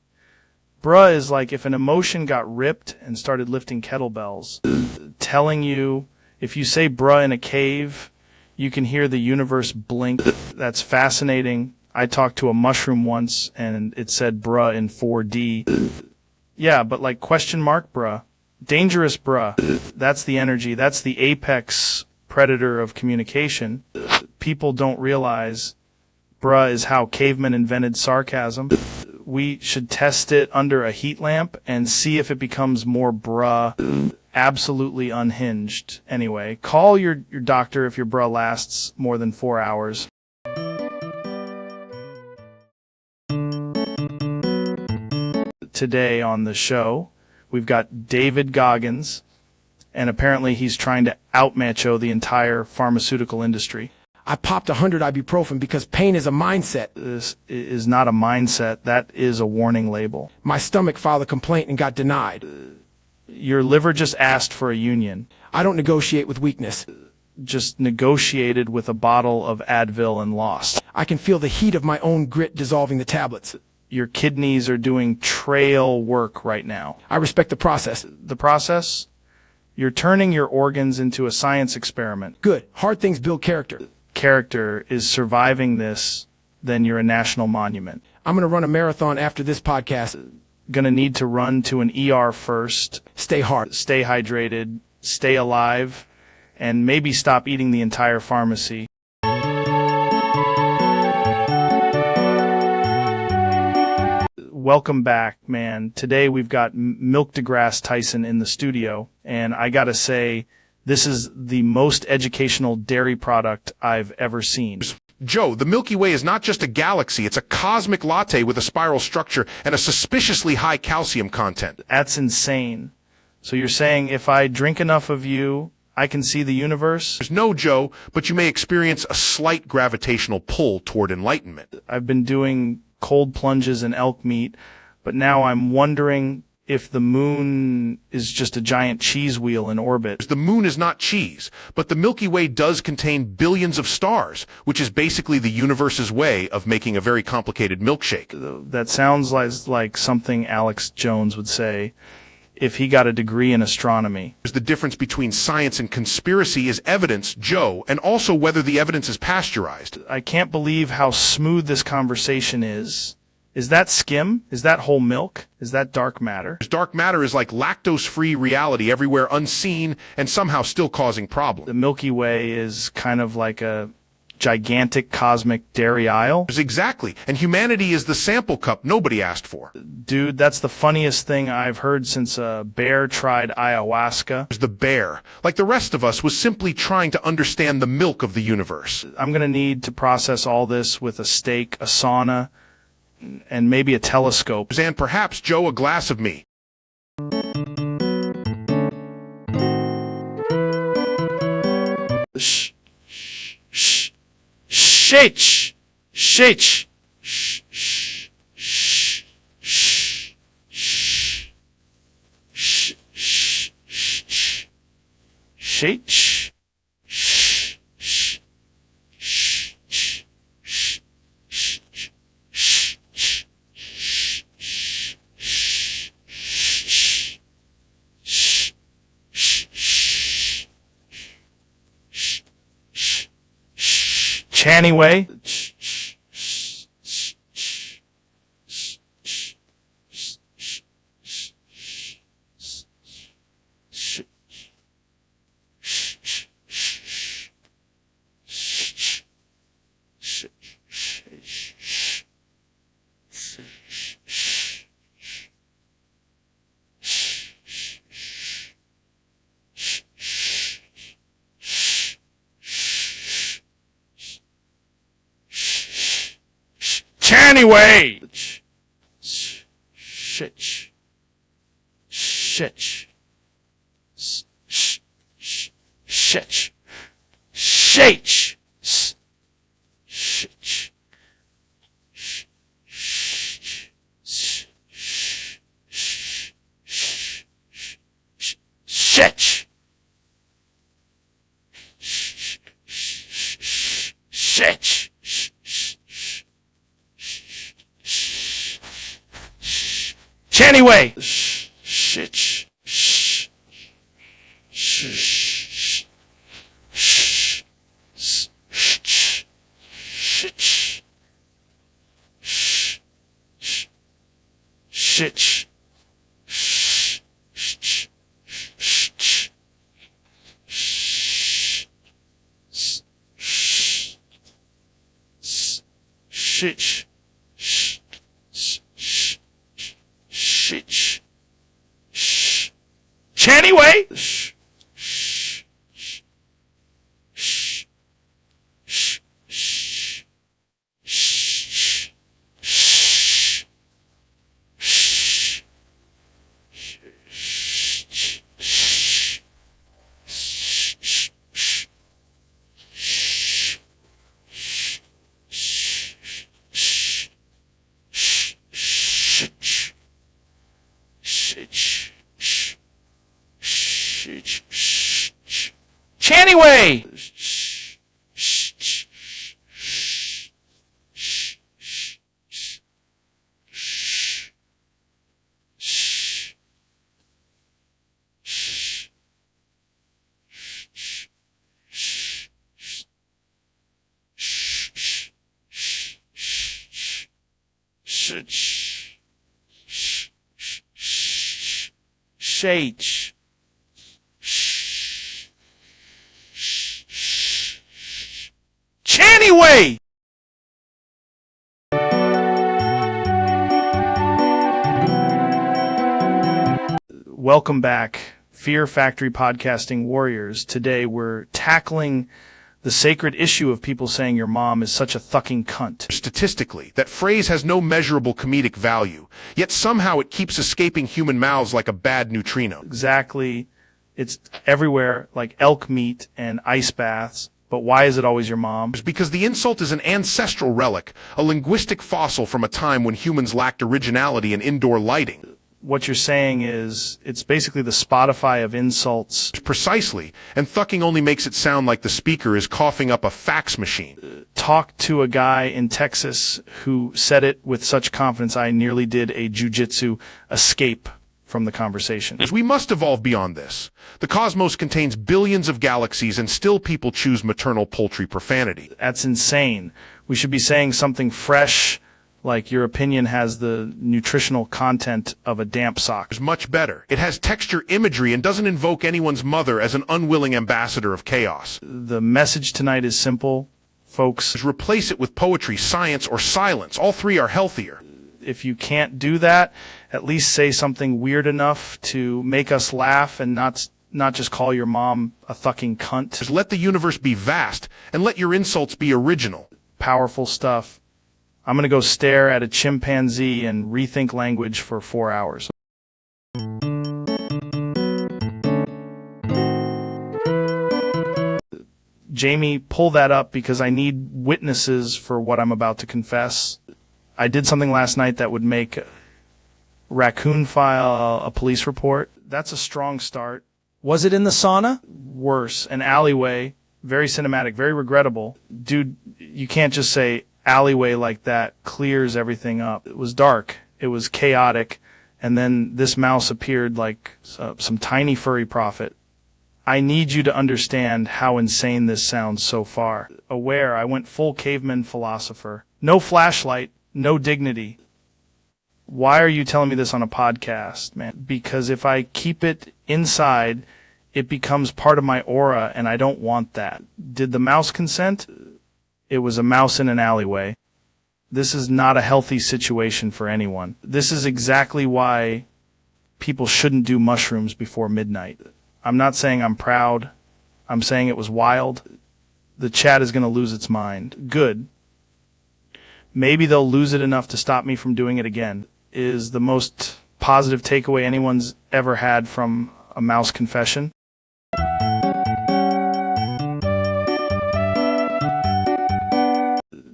Bruh is like if an emotion got ripped and started lifting kettlebells, telling you if you say bruh in a cave, you can hear the universe blink. That's fascinating. I talked to a mushroom once and it said bruh in 4D. Yeah, but like question mark bruh. Dangerous bruh. That's the energy. That's the apex predator of communication. People don't realize bruh is how cavemen invented sarcasm. We should test it under a heat lamp and see if it becomes more bruh. Absolutely unhinged. Anyway, call your doctor if your bruh lasts more than 4 hours. Today on the show, we've got David Goggins, and apparently he's trying to out-macho the entire pharmaceutical industry. I popped 100 ibuprofen because pain is a mindset. This is not a mindset. That is a warning label. My stomach filed a complaint and got denied. Your liver just asked for a union. I don't negotiate with weakness. just negotiated with a bottle of Advil and lost. I can feel the heat of my own grit dissolving the tablets. Your kidneys are doing trail work right now. I respect the process. The process? You're turning your organs into a science experiment. Good. Hard things build character. Character is surviving this, then you're a national monument. I'm going to run a marathon after this podcast. Gonna need to run to an ER first. Stay hard. Stay hydrated. Stay alive. And maybe stop eating the entire pharmacy. Welcome back, man. Today we've got Milk deGrasse Tyson in the studio, and I gotta say, this is the most educational dairy product I've ever seen. Joe, the Milky Way is not just a galaxy, it's a cosmic latte with a spiral structure and a suspiciously high calcium content. That's insane. So you're saying if I drink enough of you, I can see the universe? No, Joe, but you may experience a slight gravitational pull toward enlightenment. I've been doing cold plunges in elk meat, but now I'm wondering if the moon is just a giant cheese wheel in orbit. The moon is not cheese, but the Milky Way does contain billions of stars, which is basically the universe's way of making a very complicated milkshake. That sounds like something Alex Jones would say if he got a degree in astronomy. The difference between science and conspiracy is evidence, Joe, and also whether the evidence is pasteurized. I can't believe how smooth this conversation is. Is that skim? Is that whole milk? Is that dark matter? Dark matter is like lactose-free reality everywhere unseen and somehow still causing problems. The Milky Way is kind of like a gigantic cosmic dairy aisle? Exactly. And humanity is the sample cup nobody asked for. Dude, that's the funniest thing I've heard since a bear tried ayahuasca. The bear, like the rest of us, was simply trying to understand the milk of the universe. I'm going to need to process all this with a steak, a sauna, and maybe a telescope. And perhaps, Joe, a glass of me. Shitch! Shitch! Shitch! Anyway, anyway, shit, shit, shit, shit, shit, shit, shit. Anyway, shit, shit, shit, shit, shit, shit. Anyway, anyway. Shake. Anyway! Welcome back, Fear Factory podcasting warriors. Today we're tackling the sacred issue of people saying your mom is such a thucking cunt. Statistically, that phrase has no measurable comedic value, yet somehow it keeps escaping human mouths like a bad neutrino. Exactly. It's everywhere, like elk meat and ice baths. But why is it always your mom? Because the insult is an ancestral relic, a linguistic fossil from a time when humans lacked originality and indoor lighting. What you're saying is it's basically the Spotify of insults. Precisely, and thucking only makes it sound like the speaker is coughing up a fax machine. Talk to a guy in Texas who said it with such confidence I nearly did a jujitsu escape from the conversation. We must evolve beyond this. The cosmos contains billions of galaxies and still people choose maternal poultry profanity. That's insane. We should be saying something fresh, like your opinion has the nutritional content of a damp sock. It's much better. It has texture imagery and doesn't invoke anyone's mother as an unwilling ambassador of chaos. The message tonight is simple, folks. Replace it with poetry, science, or silence. All three are healthier. If you can't do that, at least say something weird enough to make us laugh and not just call your mom a thucking cunt. Just let the universe be vast and let your insults be original. Powerful stuff. I'm going to go stare at a chimpanzee and rethink language for 4 hours. Jamie, pull that up because I need witnesses for what I'm about to confess. I did something last night that would make Raccoon file a police report. That's a strong start. Was it in the sauna? Worse, an alleyway. Very cinematic, very regrettable. Dude, you can't just say alleyway like that clears everything up. It was dark. It was chaotic. And then this mouse appeared like some tiny furry prophet. I need you to understand how insane this sounds so far. Aware, I went full caveman philosopher. No flashlight. No dignity. Why are you telling me this on a podcast, man? Because if I keep it inside, it becomes part of my aura, and I don't want that. Did the mouse consent? It was a mouse in an alleyway. This is not a healthy situation for anyone. This is exactly why people shouldn't do mushrooms before midnight. I'm not saying I'm proud. I'm saying it was wild. The chat is going to lose its mind. Good. Maybe they'll lose it enough to stop me from doing it again, is the most positive takeaway anyone's ever had from a mouse confession.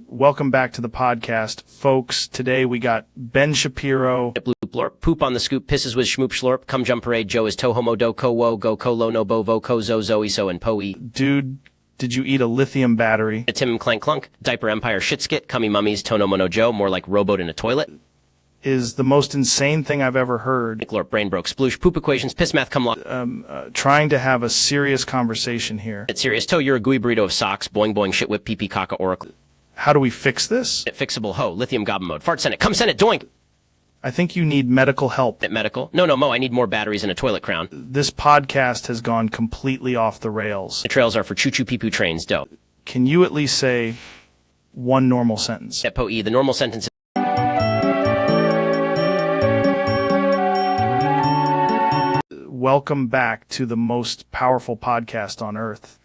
Welcome back to the podcast, folks. Today we got Ben Shapiro. Blue blorp, poop on the scoop, pisses with schmoop schlorp, come jump parade, Joe is to homo do ko wo, go colo no bovo, ko zo zoe so and poe. Dude, did you eat a lithium battery? Tim clank clunk, diaper empire shit skit, cummy mummies, tono mono Joe, more like rowboat in a toilet. Is the most insane thing I've ever heard. Glorp, brain broke, sploosh, poop equations, piss math, come long. Trying to have a serious conversation here. It's serious, toe, you're a gooey burrito of socks, boing boing shit whip, pee pee caca oracle. How do we fix this? Fixable ho, lithium goblin mode, fart senate, come senate, doink. I think you need medical help. Medical? No, Mo, I need more batteries and a toilet crown. This podcast has gone completely off the rails. The trails are for choo-choo pee-poo trains, dope. Can you at least say one normal sentence? Poe, the normal sentence is... Welcome back to the most powerful podcast on earth.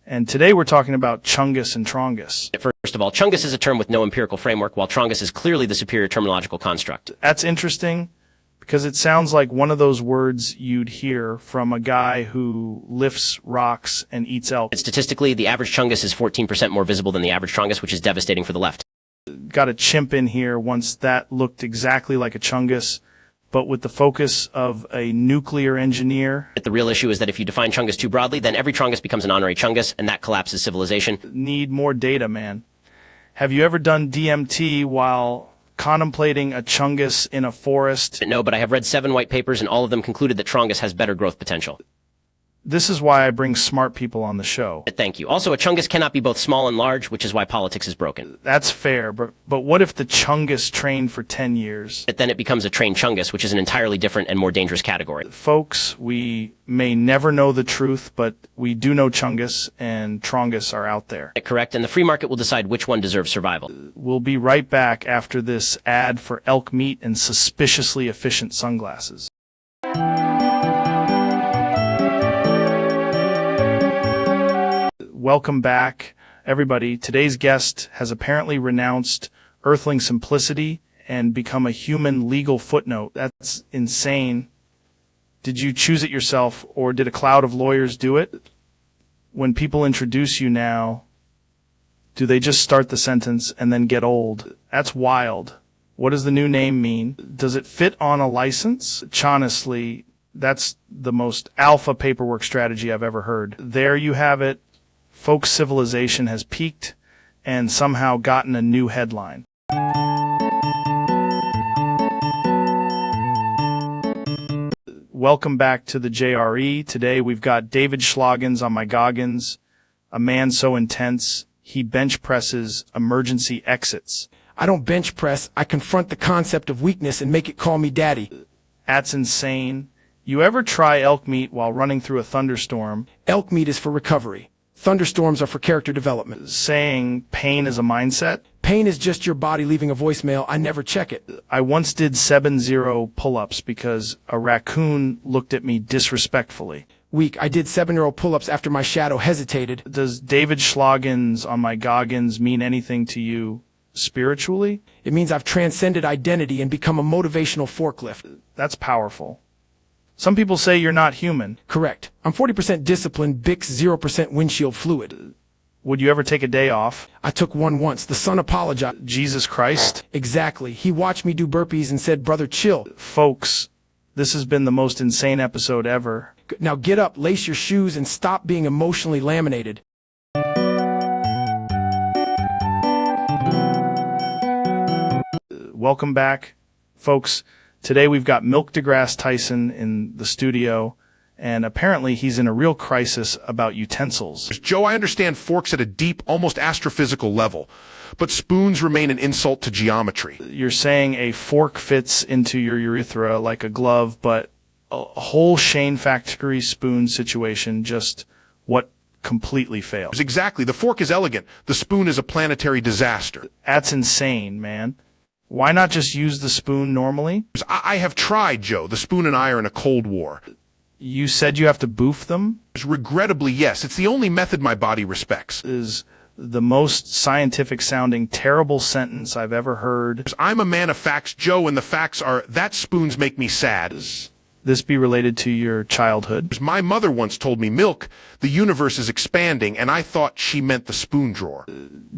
And today we're talking about Chungus and Trongus. First of all, Chungus is a term with no empirical framework, while Trongus is clearly the superior terminological construct. That's interesting because it sounds like one of those words you'd hear from a guy who lifts rocks and eats elk. Statistically, the average Chungus is 14% more visible than the average Trongus, which is devastating for the left. Got a chimp in here once that looked exactly like a Chungus, but with the focus of a nuclear engineer. The real issue is that if you define Chungus too broadly, then every Trongus becomes an honorary Chungus, and that collapses civilization. Need more data, man. Have you ever done DMT while contemplating a Chungus in a forest? No, but I have read 7 white papers, and all of them concluded that Trongus has better growth potential. This is why I bring smart people on the show. Thank you. Also, a chungus cannot be both small and large, which is why politics is broken. That's fair, but what if the chungus trained for 10 years? Then it becomes a trained chungus, which is an entirely different and more dangerous category. Folks, we may never know the truth, but we do know chungus and trongus are out there. Correct, and the free market will decide which one deserves survival. We'll be right back after this ad for elk meat and suspiciously efficient sunglasses. Welcome back, everybody. Today's guest has apparently renounced earthling simplicity and become a human legal footnote. That's insane. Did you choose it yourself, or did a cloud of lawyers do it? When people introduce you now, do they just start the sentence and then get old? That's wild. What does the new name mean? Does it fit on a license? Honestly, that's the most alpha paperwork strategy I've ever heard. There you have it. Folk civilization has peaked and somehow gotten a new headline. Welcome back to the JRE. Today we've got David Schlagens on my goggins, a man so intense he bench presses emergency exits. I don't bench press, I confront the concept of weakness and make it call me daddy. That's insane. You ever try elk meat while running through a thunderstorm? Elk meat is for recovery. Thunderstorms are for character development. Saying pain is a mindset? Pain is just your body leaving a voicemail. I never check it. I once did 7-0 pull-ups because a raccoon looked at me disrespectfully. Weak. I did 7-0 pull-ups after my shadow hesitated. Does David Schlagens on my goggins mean anything to you spiritually? It means I've transcended identity and become a motivational forklift. That's powerful. Some people say you're not human. Correct. I'm 40% disciplined, Bix 0% windshield fluid. Would you ever take a day off? I took one once. The son apologized. Jesus Christ? Exactly. He watched me do burpees and said, "Brother, chill." Folks, this has been the most insane episode ever. Now get up, lace your shoes, and stop being emotionally laminated. Welcome back, folks. Today we've got Milk deGrasse Tyson in the studio, and apparently he's in a real crisis about utensils. Joe, I understand forks at a deep, almost astrophysical level, but spoons remain an insult to geometry. You're saying a fork fits into your urethra like a glove, but a whole Shane Factory spoon situation just what completely failed. Exactly. The fork is elegant. The spoon is a planetary disaster. That's insane, man. Why not just use the spoon normally? I have tried, Joe. The spoon and I are in a Cold War. You said you have to boof them? Regrettably, yes. It's the only method my body respects. Is the most scientific sounding terrible sentence I've ever heard. I'm a man of facts, Joe, and the facts are that spoons make me sad. Does this be related to your childhood? My mother once told me, "Milk, the universe is expanding," and I thought she meant the spoon drawer.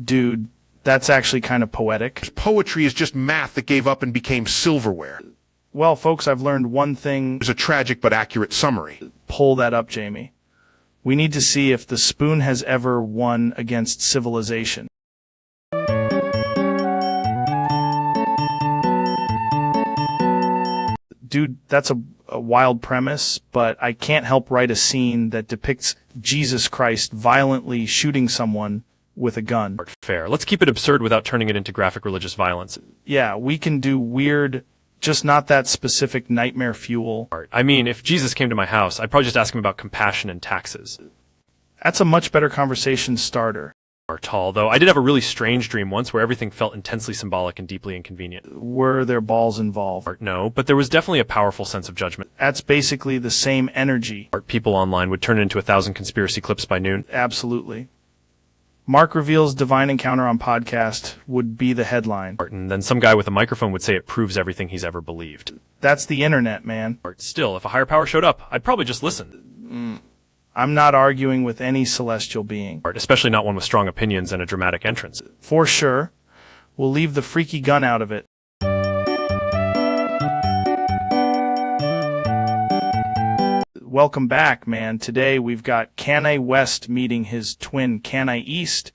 Dude, that's actually kind of poetic. Poetry is just math that gave up and became silverware. Well, folks, I've learned one thing. It's a tragic but accurate summary. Pull that up, Jamie. We need to see if the spoon has ever won against civilization. Dude, that's a wild premise, but I can't help write a scene that depicts Jesus Christ violently shooting someone with a gun. Fair. Let's keep it absurd without turning it into graphic religious violence. Yeah, we can do weird, just not that specific nightmare fuel. I mean, if Jesus came to my house, I'd probably just ask him about compassion and taxes. That's a much better conversation starter. Tall, though. I did have a really strange dream once where everything felt intensely symbolic and deeply inconvenient. Were there balls involved? No, but there was definitely a powerful sense of judgment. That's basically the same energy. People online would turn it into 1,000 conspiracy clips by noon. Absolutely. Mark reveals divine encounter on podcast would be the headline. And then some guy with a microphone would say it proves everything he's ever believed. That's the internet, man. Still, if a higher power showed up, I'd probably just listen. I'm not arguing with any celestial being. Especially not one with strong opinions and a dramatic entrance. For sure. We'll leave the freaky gun out of it. Welcome back, man. Today we've got Kanye West meeting his twin Kanye East,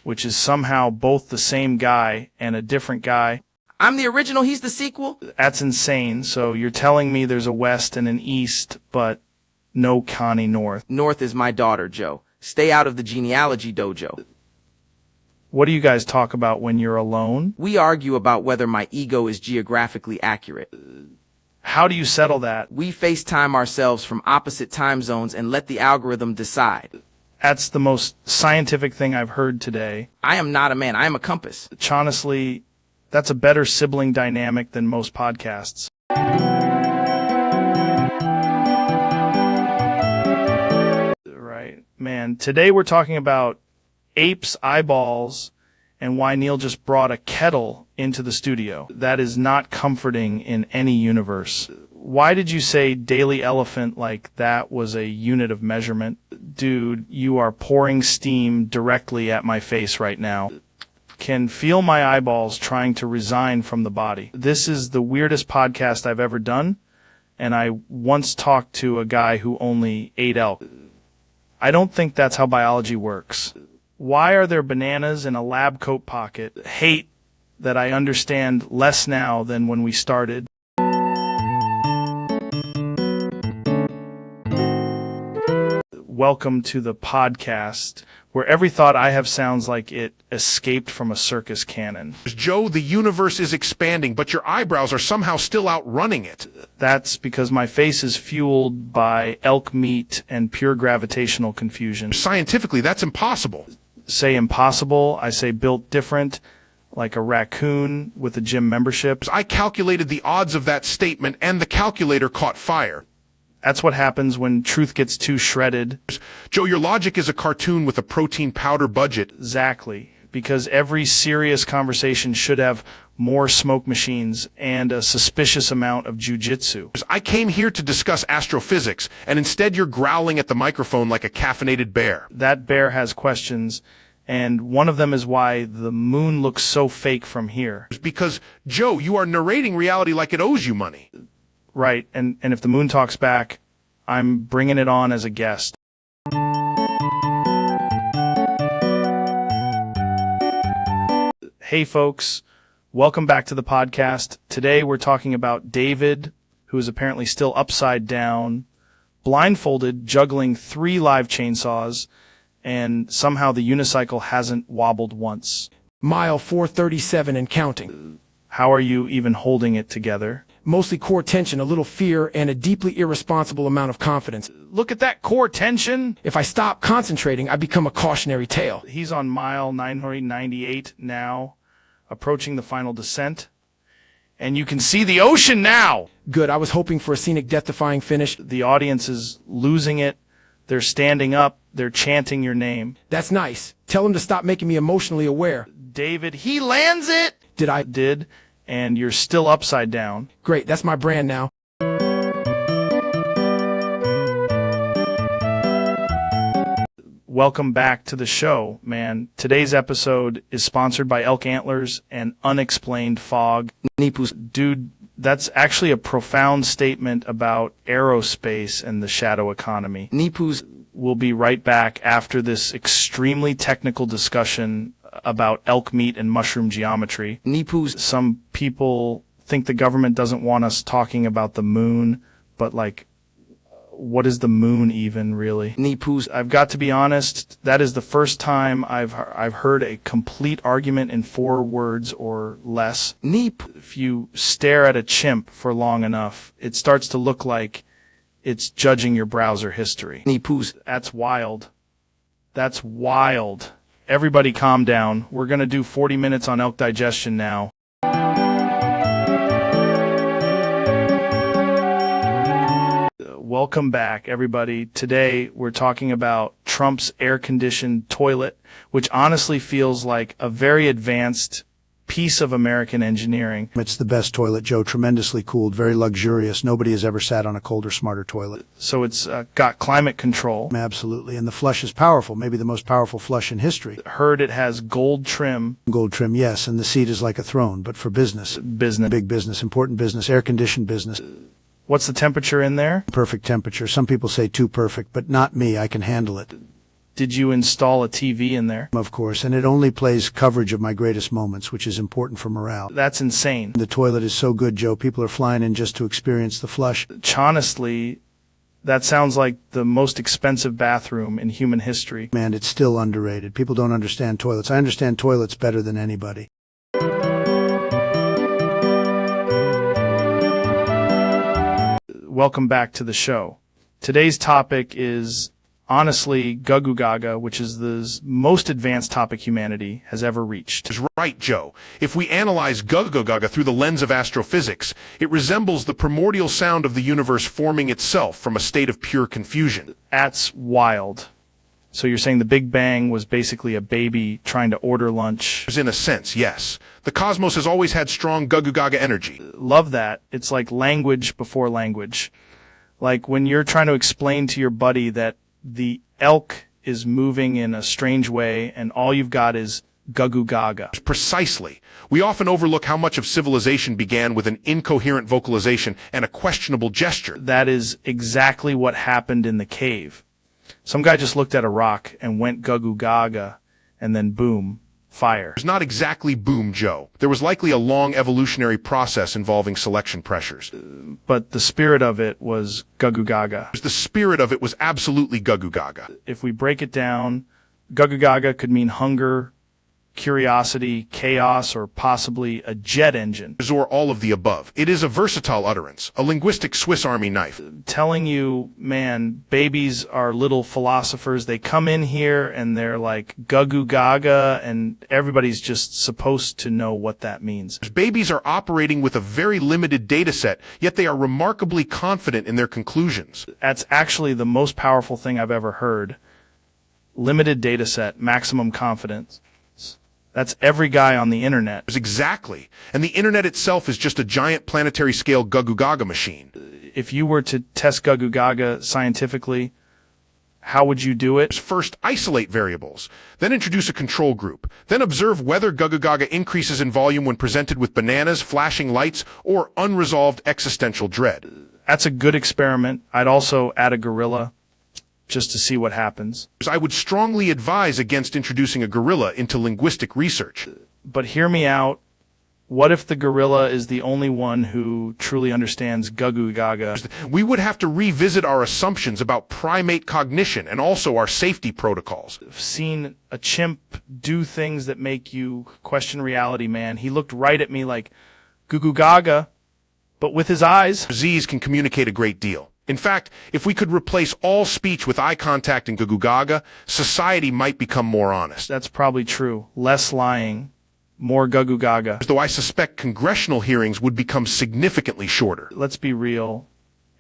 which is somehow both the same guy and a different guy. I'm the original, he's the sequel? That's insane. So you're telling me there's a West and an East, but No Connie North. North is my daughter, Joe. Stay out of the genealogy dojo. What do you guys talk about when you're alone? We argue about whether my ego is geographically accurate. How do you settle that? We FaceTime ourselves from opposite time zones and let the algorithm decide. That's the most scientific thing I've heard today. I am not a man. I am a compass. Honestly, that's a better sibling dynamic than most podcasts. Right. Man, today we're talking about apes' eyeballs and why Neil just brought a kettle into the studio. That is not comforting in any universe. Why did you say daily elephant like that was a unit of measurement? Dude, you are pouring steam directly at my face right now. Can feel my eyeballs trying to resign from the body. This is the weirdest podcast I've ever done, and I once talked to a guy who only ate elk. I don't think that's how biology works. Why are there bananas in a lab coat pocket? Hate that I understand less now than when we started. Welcome to the podcast where every thought I have sounds like it escaped from a circus cannon. Joe, the universe is expanding, but your eyebrows are somehow still outrunning it. That's because my face is fueled by elk meat and pure gravitational confusion. Scientifically, that's impossible. Say impossible, I say built different, like a raccoon with a gym membership. I calculated the odds of that statement, and the calculator caught fire. That's what happens when truth gets too shredded. Joe, your logic is a cartoon with a protein powder budget. Exactly. Because every serious conversation should have more smoke machines and a suspicious amount of jujitsu. I came here to discuss astrophysics, and instead you're growling at the microphone like a caffeinated bear. That bear has questions, and one of them is why the moon looks so fake from here. Because, Joe, you are narrating reality like it owes you money. Right, and if the moon talks back, I'm bringing it on as a guest. Hey folks, welcome back to the podcast. Today we're talking about David, who is apparently still upside down, blindfolded, juggling 3 live chainsaws, and somehow the unicycle hasn't wobbled once. Mile 437 and counting. How are you even holding it together? Mostly core tension, a little fear, and a deeply irresponsible amount of confidence. Look at that core tension. If I stop concentrating, I become a cautionary tale. He's on mile 998 now, approaching the final descent. And you can see the ocean now. Good, I was hoping for a scenic death-defying finish. The audience is losing it. They're standing up. They're chanting your name. That's nice. Tell him to stop making me emotionally aware. David, he lands it. Did I? Did. And you're still upside down. Great, that's my brand now. Welcome back to the show, man. Today's episode is sponsored by elk antlers and unexplained fog. Dude, that's actually a profound statement about aerospace and the shadow economy. We'll be right back after this extremely technical discussion about elk meat and mushroom geometry. Some people think the government doesn't want us talking about the moon, but like, what is the moon even really? I've got to be honest, that is the first time I've heard a complete argument in 4 words or less. If you stare at a chimp for long enough, it starts to look like it's judging your browser history. That's wild. That's wild. Everybody calm down. We're going to do 40 minutes on elk digestion now. Welcome back, everybody. Today, we're talking about Trump's air-conditioned toilet, which honestly feels like a very advanced piece of American engineering. It's the best toilet, Joe. Tremendously cooled, very luxurious. Nobody has ever sat on a colder, smarter toilet. So it's got climate control. Absolutely. And the flush is powerful, maybe the most powerful flush in history. Heard it has gold trim. Gold trim, yes. And the seat is like a throne, but for business. Business. Big business, important business, air-conditioned business. What's the temperature in there? Perfect temperature. Some people say too perfect, but not me. I can handle it. Did you install a TV in there? Of course, and it only plays coverage of my greatest moments, which is important for morale. That's insane. The toilet is so good, Joe. People are flying in just to experience the flush. Honestly, That sounds like the most expensive bathroom in human history. Man, it's still underrated. People don't understand toilets. I understand toilets better than anybody. Welcome back to the show. Today's topic is honestly Gugu Gaga, which is the most advanced topic humanity has ever reached. Is right, Joe. If we analyze Gugu Gaga through the lens of astrophysics, it resembles the primordial sound of the universe forming itself from a state of pure confusion. That's wild. So you're saying the Big Bang was basically a baby trying to order lunch? In a sense, yes. The cosmos has always had strong Gugu Gaga energy. Love that. It's like language before language. Like when you're trying to explain to your buddy that the elk is moving in a strange way and all you've got is Gugu Gaga. Precisely. We often overlook how much of civilization began with an incoherent vocalization and a questionable gesture. That is exactly what happened in the cave. Some guy just looked at a rock and went Gugu Gaga, and then boom, fire. It's not exactly boom, Joe. There was likely a long evolutionary process involving selection pressures. But the spirit of it was Gugu Gaga. The spirit of it was absolutely Gugu Gaga. If we break it down, Gugu Gaga could mean hunger, curiosity, chaos, or possibly a jet engine. Or all of the above. It is a versatile utterance, a linguistic Swiss Army knife. Telling you, man, babies are little philosophers. They come in here and they're like Gugu Gaga, and everybody's just supposed to know what that means. Babies are operating with a very limited data set, yet they are remarkably confident in their conclusions. That's actually the most powerful thing I've ever heard. Limited data set, maximum confidence. That's every guy on the internet. Exactly. And the internet itself is just a giant planetary scale Gugu Gaga machine. If you were to test Gugu Gaga scientifically, how would you do it? First, isolate variables. Then introduce a control group. Then observe whether Gugu Gaga increases in volume when presented with bananas, flashing lights, or unresolved existential dread. That's a good experiment. I'd also add a gorilla, just to see what happens. I would strongly advise against introducing a gorilla into linguistic research. But hear me out. What if the gorilla is the only one who truly understands Gugu Gaga? We would have to revisit our assumptions about primate cognition and also our safety protocols. I've seen a chimp do things that make you question reality, man. He looked right at me like Gugu Gaga, but with his eyes. Z's can communicate a great deal. In fact, if we could replace all speech with eye contact in Gugu Gaga, society might become more honest. That's probably true. Less lying, more Gugu Gaga. Though I suspect congressional hearings would become significantly shorter. Let's be real.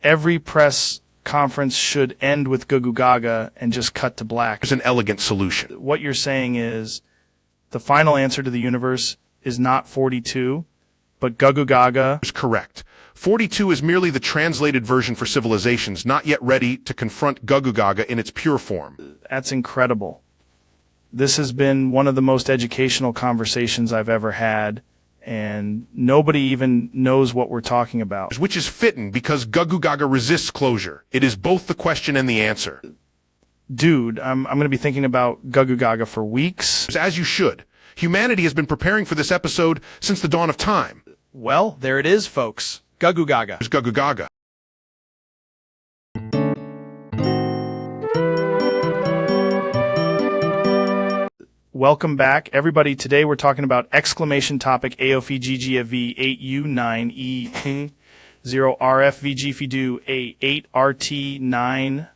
Every press conference should end with Gugu Gaga and just cut to black. There's an elegant solution. What you're saying is the final answer to the universe is not 42, but Gugu Gaga. Is correct. 42 is merely the translated version for civilizations not yet ready to confront Gugu Gaga in its pure form. That's incredible. This has been one of the most educational conversations I've ever had, and nobody even knows what we're talking about. Which is fitting because Gugu Gaga resists closure. It is both the question and the answer. Dude, I'm going to be thinking about Gugu Gaga for weeks. As you should. Humanity has been preparing for this episode since the dawn of time. Well, there it is, folks. Gugu Gaga. It's Gugu Gaga. Welcome back, everybody. Today we're talking about exclamation topic AOFGGV8U9E0RFVGFIDU A8RT9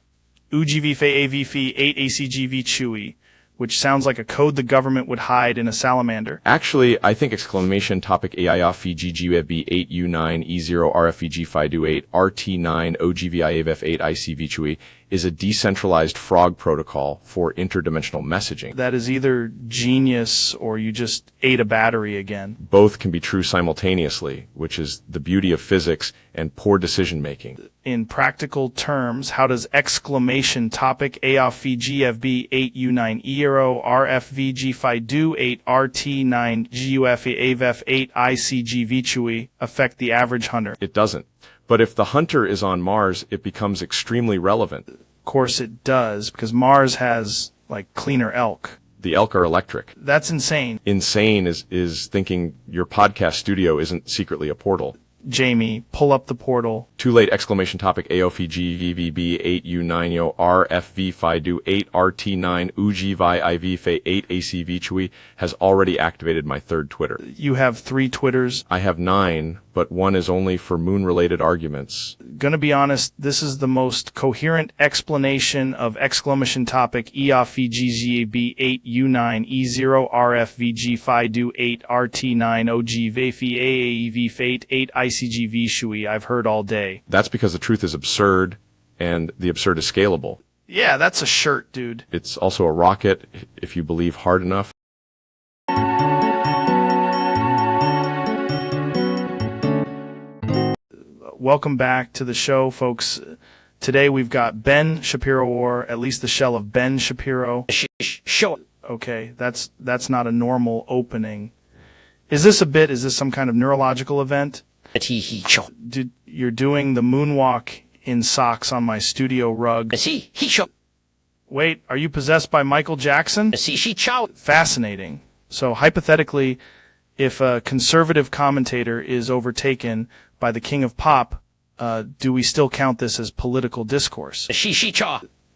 UGV8AVF8ACGV Chewy, which sounds like a code the government would hide in a salamander. Actually, I think exclamation topic AIFVGGFB8U9E0RFVG528RT9OGVIAVF8ICVCHUI is a decentralized frog protocol for interdimensional messaging. That is either genius or you just ate a battery again. Both can be true simultaneously, which is the beauty of physics and poor decision making. In practical terms, how does exclamation topic AOFVGFB8U9E0RFVG5Do8RT9GUFAVF8ICGVCHUI affect the average hunter? It doesn't. But if the hunter is on Mars, it becomes extremely relevant. Of course it does, because Mars has, like, cleaner elk. The elk are electric. That's insane. Insane is thinking your podcast studio isn't secretly a portal. Jamie, pull up the portal. Too late! Exclamation topic AOFG VVB 8 U9 Yo RFV FIDU 8 RT9 UG VI IV FA 8 ACV Chui has already activated my third Twitter. You have 3 Twitters. I have 9, but one is only for moon-related arguments. Gonna be honest, this is the most coherent explanation of exclamation topic EOFGGB 8 U9 E0 RFVG FIDU 8 RT9 OG VFI AAEV FATE 8 ICGV Shui I've heard all day. That's because the truth is absurd, and the absurd is scalable. Yeah, that's a shirt, dude. It's also a rocket if you believe hard enough. Welcome back to the show, folks. Today we've got Ben Shapiro, or at least the shell of Ben Shapiro. Show it. Okay, that's not a normal opening. Is this a bit? Is this some kind of neurological event? Dude, you're doing the moonwalk in socks on my studio rug. Wait, are you possessed by Michael Jackson? Fascinating. So hypothetically, if a conservative commentator is overtaken by the king of pop, do we still count this as political discourse?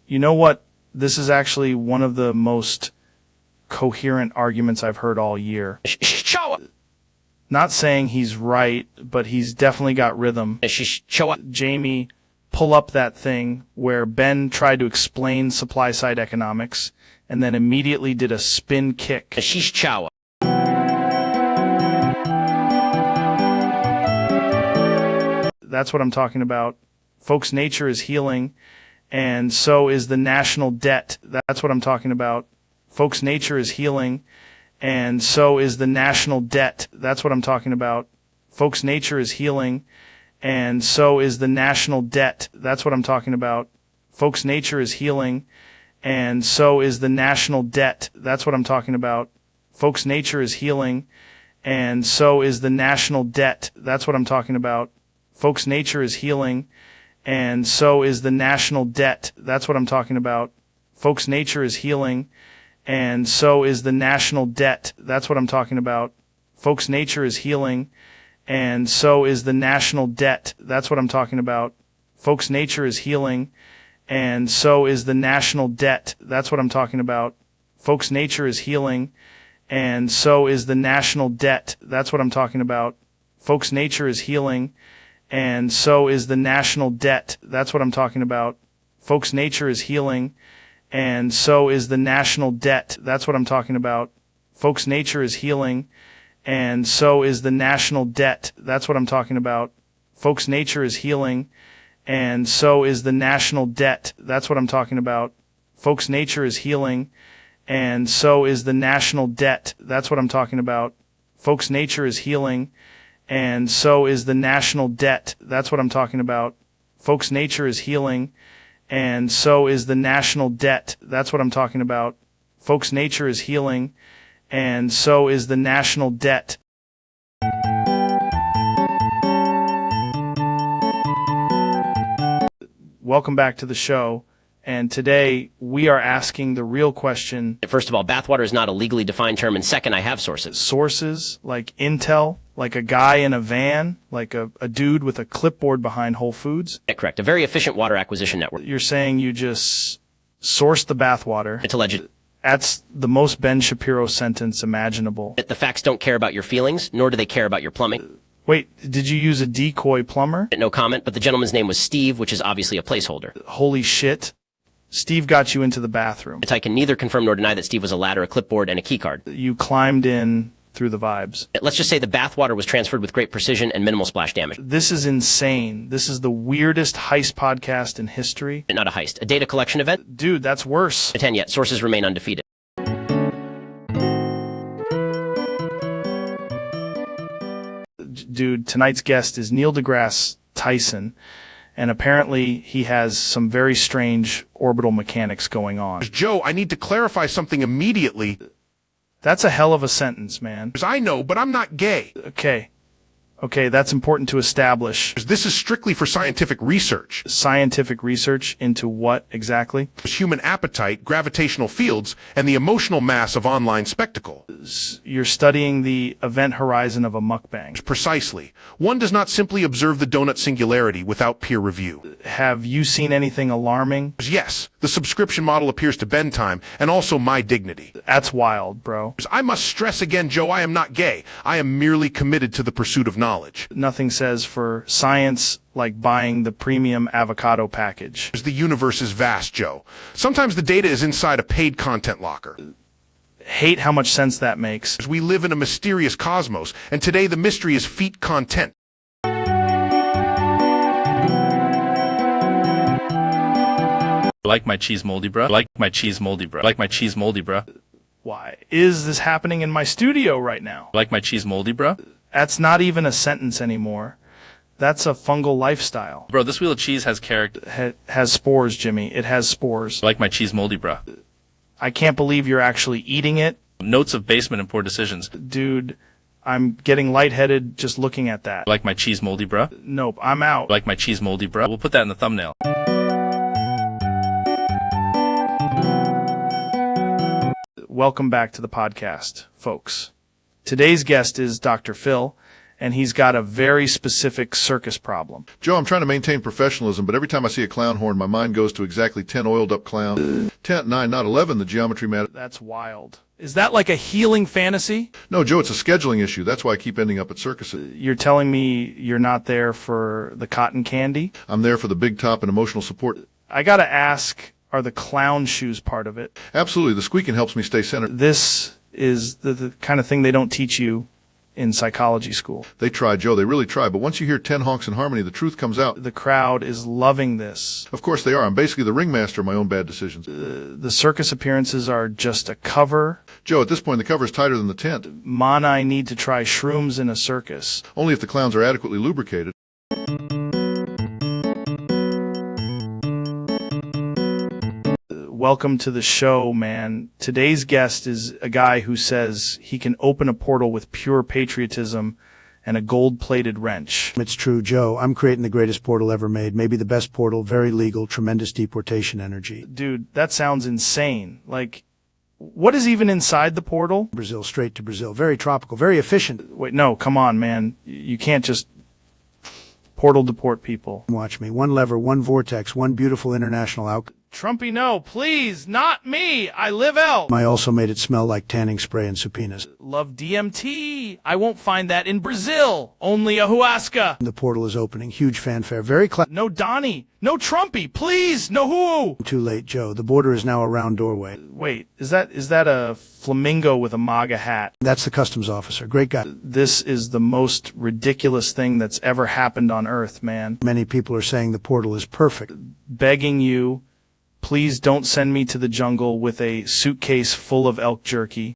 You know what? This is actually one of the most coherent arguments I've heard all year. Not saying he's right, but he's definitely got rhythm. Jamie, pull up that thing where Ben tried to explain supply-side economics and then immediately did a spin kick. That's what I'm talking about. Folks, nature is healing, and so is the national debt. That's what I'm talking about. Folks, nature is healing, and so is the national debt. That's what I'm talking about. Folks, nature is healing, and so is the national debt. That's what I'm talking about. Folks, nature is healing, and so is the national debt. That's what I'm talking about. Folks, nature is healing, and so is the national debt. That's what I'm talking about. Folks, nature is healing, and so is the national debt. That's what I'm talking about. Folks, nature is healing, and so is the national debt. That's what I'm talking about. Folks, nature is healing, and so is the national debt. That's what I'm talking about. Folks, nature is healing, and so is the national debt. That's what I'm talking about. Folks, nature is healing, and so is the national debt. That's what I'm talking about. Folks, nature is healing, and so is the national debt. That's what I'm talking about. Folks, nature is healing, and so is the national debt. That's what I'm talking about. Folks, nature is healing, and so is the national debt. That's what I'm talking about. Folks, nature is healing, and so is the national debt. That's what I'm talking about. Folks, nature is healing, and so is the national debt. That's what I'm talking about. Folks, nature is healing, and so is the national debt. That's what I'm talking about. Folks, nature is healing, and so is the national debt. That's what I'm talking about. Folks, nature is healing, and so is the national debt. Welcome back to the show. And today we are asking the real question. First of all, bathwater is not a legally defined term, and second, I have sources. Sources like intel, like a guy in a van, like a dude with a clipboard behind Whole Foods. Yeah, correct. A very efficient water acquisition network. You're saying you just sourced the bathwater. It's alleged. That's the most Ben Shapiro sentence imaginable. The facts don't care about your feelings, nor do they care about your plumbing. Wait, did you use a decoy plumber? No comment, but the gentleman's name was Steve, which is obviously a placeholder. Holy shit. Steve got you into the bathroom. I can neither confirm nor deny that Steve was a ladder, a clipboard, and a keycard. You climbed in through the vibes. Let's just say the bathwater was transferred with great precision and minimal splash damage. This is insane. This is the weirdest heist podcast in history. Not a heist, a data collection event? Dude, that's worse. 10 yet. Sources remain undefeated. Dude, tonight's guest is Neil deGrasse Tyson. And apparently he has some very strange orbital mechanics going on. Joe, I need to clarify something immediately. That's a hell of a sentence, man. I know, but I'm not gay. Okay. Okay, that's important to establish. This is strictly for scientific research. Scientific research into what exactly? Human appetite, gravitational fields, and the emotional mass of online spectacle. You're studying the event horizon of a mukbang. Precisely. One does not simply observe the donut singularity without peer review. Have you seen anything alarming? Yes, the subscription model appears to bend time, and also my dignity. That's wild, bro. I must stress again, Joe, I am not gay. I am merely committed to the pursuit of knowledge. Nothing says for science like buying the premium avocado package. The universe is vast, Joe. Sometimes the data is inside a paid content locker. Hate how much sense that makes. We live in a mysterious cosmos, and today the mystery is feet content. Like my cheese moldy, bruh. Like my cheese moldy, bruh. Like my cheese moldy, bruh. Why is this happening in my studio right now? Like my cheese moldy, bruh. That's not even a sentence anymore. That's a fungal lifestyle. Bro, this wheel of cheese has character. Has spores, Jimmy. It has spores. Like my cheese moldy, bruh. I can't believe you're actually eating it. Notes of basement and poor decisions. Dude, I'm getting lightheaded just looking at that. Like my cheese moldy, bruh. Nope, I'm out. Like my cheese moldy, bruh. We'll put that in the thumbnail. Welcome back to the podcast, folks. Today's guest is Dr. Phil, and he's got a very specific circus problem. Joe, I'm trying to maintain professionalism, but every time I see a clown horn, my mind goes to exactly 10 oiled-up clowns. 10, 9, not 11, the geometry matter. That's wild. Is that like a healing fantasy? No, Joe, it's a scheduling issue. That's why I keep ending up at circuses. You're telling me you're not there for the cotton candy? I'm there for the big top and emotional support. I gotta ask, are the clown shoes part of it? Absolutely. The squeaking helps me stay centered. This is the kind of thing they don't teach you in psychology school. They try, Joe. They really try. But once you hear 10 honks in harmony, the truth comes out. The crowd is loving this. Of course they are. I'm basically the ringmaster of my own bad decisions. The circus appearances are just a cover. Joe, at this point, the cover is tighter than the tent. I need to try shrooms in a circus. Only if the clowns are adequately lubricated. Welcome to the show, man. Today's guest is a guy who says he can open a portal with pure patriotism and a gold-plated wrench. It's true, Joe. I'm creating the greatest portal ever made. Maybe the best portal, very legal, tremendous deportation energy. Dude, that sounds insane. Like, what is even inside the portal? Brazil, straight to Brazil. Very tropical, very efficient. Wait, no, come on, man. You can't just portal deport people. Watch me. One lever, one vortex, one beautiful international outcome. Trumpy, no, please, not me. I live out. I also made it smell like tanning spray and subpoenas. Love DMT. I won't find that in Brazil. Only ayahuasca. The portal is opening. Huge fanfare. Very No Donnie. No Trumpy. Please. No who. Too late, Joe. The border is now a round doorway. Wait, is that a flamingo with a MAGA hat? That's the customs officer. Great guy. This is the most ridiculous thing that's ever happened on Earth, man. Many people are saying the portal is perfect. Begging you, please don't send me to the jungle with a suitcase full of elk jerky.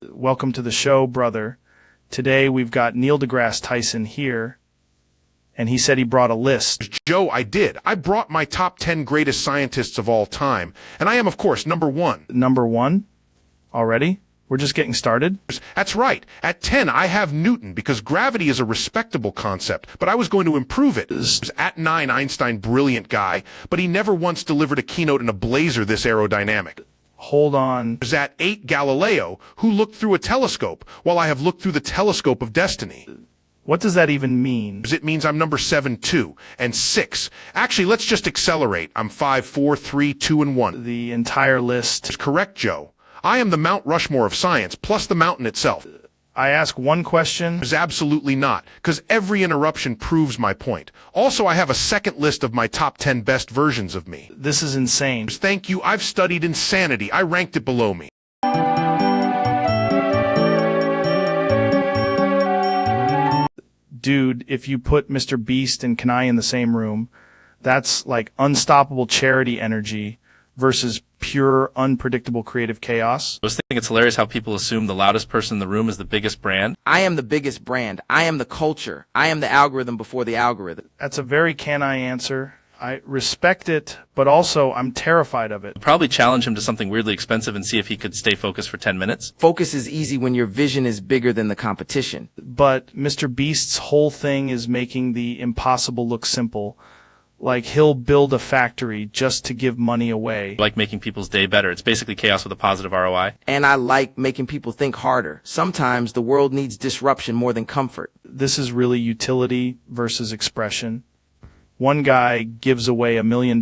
Welcome to the show, brother. Today we've got Neil deGrasse Tyson here, and he said he brought a list. Joe, I did. I brought my top 10 greatest scientists of all time, and I am, of course, number 1. Number 1? Already? We're just getting started? That's right. At 10, I have Newton, because gravity is a respectable concept, but I was going to improve it. At 9, Einstein, brilliant guy, but he never once delivered a keynote in a blazer this aerodynamic. Hold on. At 8, Galileo, who looked through a telescope, while I have looked through the telescope of destiny. What does that even mean? It means I'm number 7, too. And 6. Actually, let's just accelerate. I'm 5, 4, 3, 2, and 1. The entire list. Is correct, Joe. I am the Mount Rushmore of science, plus the mountain itself. I ask one question. Absolutely not, because every interruption proves my point. Also, I have a second list of my top 10 best versions of me. This is insane. Thank you. I've studied insanity. I ranked it below me. Dude, if you put Mr. Beast and Kanai in the same room, that's like unstoppable charity energy versus pure, unpredictable creative chaos. I was thinking it's hilarious how people assume the loudest person in the room is the biggest brand. I am the biggest brand. I am the culture. I am the algorithm before the algorithm. That's a very Kanai answer. I respect it, but also I'm terrified of it. Probably challenge him to something weirdly expensive and see if he could stay focused for 10 minutes. Focus is easy when your vision is bigger than the competition. But Mr. Beast's whole thing is making the impossible look simple. Like he'll build a factory just to give money away. Like making people's day better. It's basically chaos with a positive ROI. And I like making people think harder. Sometimes the world needs disruption more than comfort. This is really utility versus expression. One guy gives away $1 million,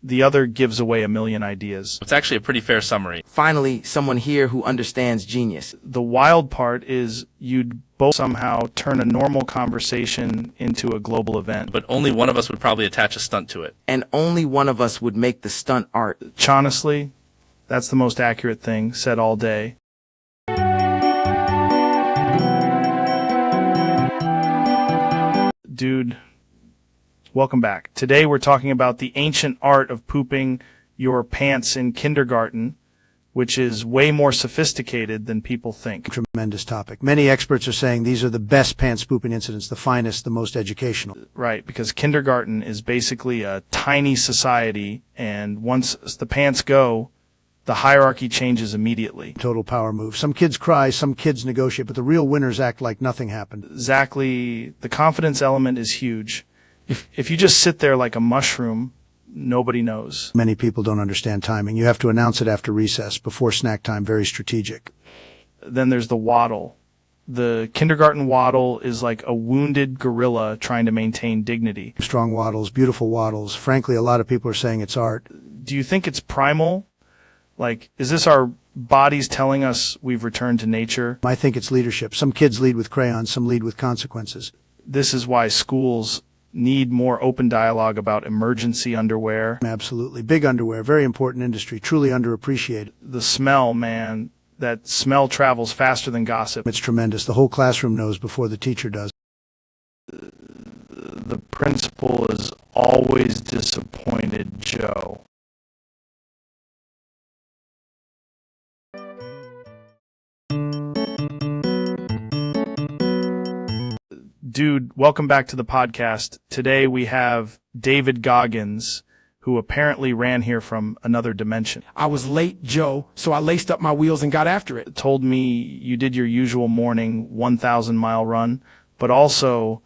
the other gives away 1 million ideas. It's actually a pretty fair summary. Finally, someone here who understands genius. The wild part is you'd both somehow turn a normal conversation into a global event. But only one of us would probably attach a stunt to it. And only one of us would make the stunt art. Honestly, that's the most accurate thing said all day. Dude, welcome back. Today we're talking about the ancient art of pooping your pants in kindergarten, which is way more sophisticated than people think. Tremendous topic. Many experts are saying these are the best pants pooping incidents, the finest, the most educational. Right, because kindergarten is basically a tiny society, and once the pants go, the hierarchy changes immediately. Total power move. Some kids cry, some kids negotiate, but the real winners act like nothing happened. Exactly. The confidence element is huge. If you just sit there like a mushroom, nobody knows. Many people don't understand timing. You have to announce it after recess, before snack time, very strategic. Then there's the waddle. The kindergarten waddle is like a wounded gorilla trying to maintain dignity. Strong waddles, beautiful waddles. Frankly, a lot of people are saying it's art. Do you think it's primal? Like, is this our bodies telling us we've returned to nature? I think it's leadership. Some kids lead with crayons, some lead with consequences. This is why schools need more open dialogue about emergency underwear. Absolutely. Big underwear, very important industry, truly underappreciated. The smell, man, that smell travels faster than gossip. It's tremendous. The whole classroom knows before the teacher does. The principal is always disappointed, Joe. Dude, welcome back to the podcast. Today we have David Goggins, who apparently ran here from another dimension. I was late, Joe, so I laced up my wheels and got after it. Told me you did your usual morning 1,000-mile run, but also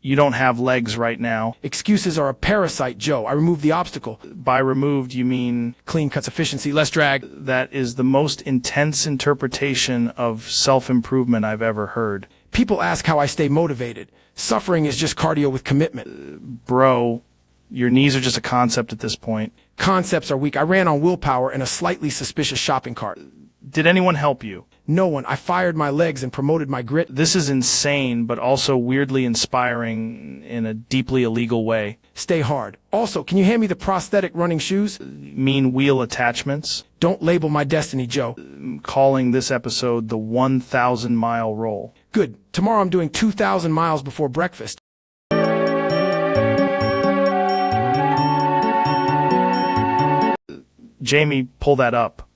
you don't have legs right now. Excuses are a parasite, Joe. I removed the obstacle. By removed, you mean Clean cuts efficiency, less drag. that is the most intense interpretation of self-improvement I've ever heard. People ask how I stay motivated. Suffering is just cardio with commitment. Bro, your knees are just a concept at this point. Concepts are weak. I ran on willpower and a slightly suspicious shopping cart. Did anyone help you? No one. I fired my legs and promoted my grit. This is insane, but also weirdly inspiring in a deeply illegal way. Stay hard. Also, can you hand me the prosthetic running shoes? Mean wheel attachments? Don't label my destiny, Joe. Calling this episode the 1,000-mile roll. Good. Tomorrow I'm doing 2,000 miles before breakfast. Jamie, pull that up.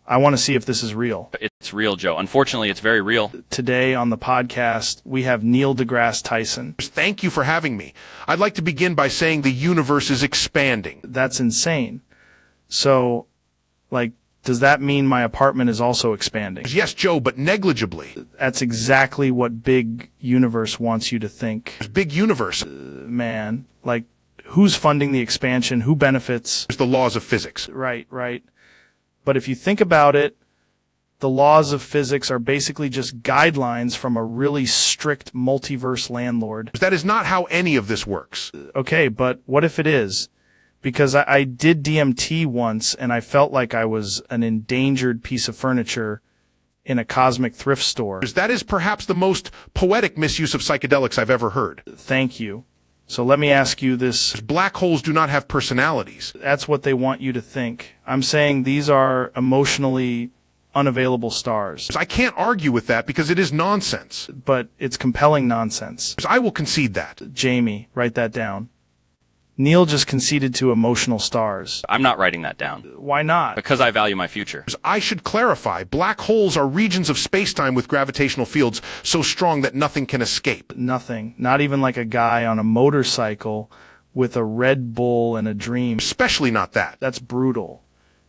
I want to see if this is real. It's real, Joe. Unfortunately, it's very real. Today on the podcast, we have Neil deGrasse Tyson. Thank you for having me. I'd like to begin by saying the universe is expanding. That's insane. So, like, does that mean my apartment is also expanding? Yes, Joe, but negligibly. That's exactly what Big Universe wants you to think. Big universe. Man, like, who's funding the expansion? Who benefits? There's the laws of physics. Right, right. But if you think about it, the laws of physics are basically just guidelines from a really strict multiverse landlord. That is not how any of this works. Okay, but what if it is? Because I did DMT once, and I felt like I was an endangered piece of furniture in a cosmic thrift store. That is perhaps the most poetic misuse of psychedelics I've ever heard. Thank you. So let me ask you this. Black holes do not have personalities. That's what they want you to think. I'm saying these are emotionally unavailable stars. I can't argue with that because it is nonsense. But it's compelling nonsense. I will concede that. Jamie, write that down. Neil just conceded to emotional stars. I'm not writing that down. Why not? Because I value my future. I should clarify, black holes are regions of space-time with gravitational fields so strong that nothing can escape. Nothing. Not even like a guy on a motorcycle with a Red Bull and a dream. Especially not that. That's brutal.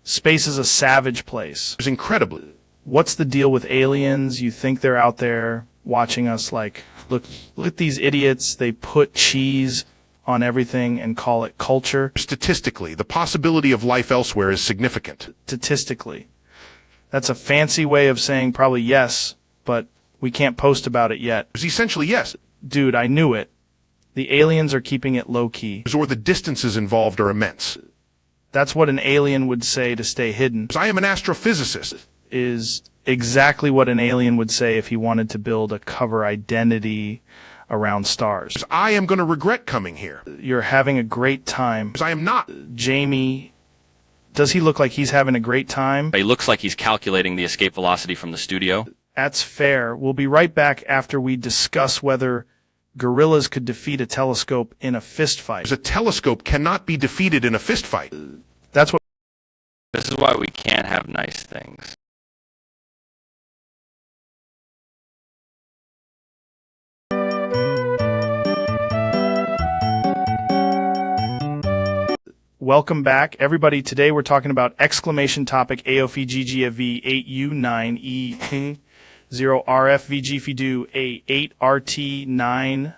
Space is a savage place. It's incredibly. What's the deal with aliens? You think they're out there watching us like, look at these idiots. They put cheese on everything and call it culture. Statistically, the possibility of life elsewhere is significant. Statistically. That's a fancy way of saying probably yes, but we can't post about it yet. It's essentially yes. Dude, I knew it. The aliens are keeping it low-key. Or the distances involved are immense. That's what an alien would say to stay hidden. I am an astrophysicist. Is exactly what an alien would say if he wanted to build a cover identity around stars. I am going to regret coming here. You're having a great time. I am not. Jamie, does he look like he's having a great time? He looks like he's calculating the escape velocity from the studio. That's fair. We'll be right back after we discuss whether gorillas could defeat a telescope in a fist fight. A telescope cannot be defeated in a fist fight. That's what. This is why we can't have nice things. Welcome back, everybody. Today we're talking about exclamation topic AOFGGV8U9E0RFVGFIDU A8RT9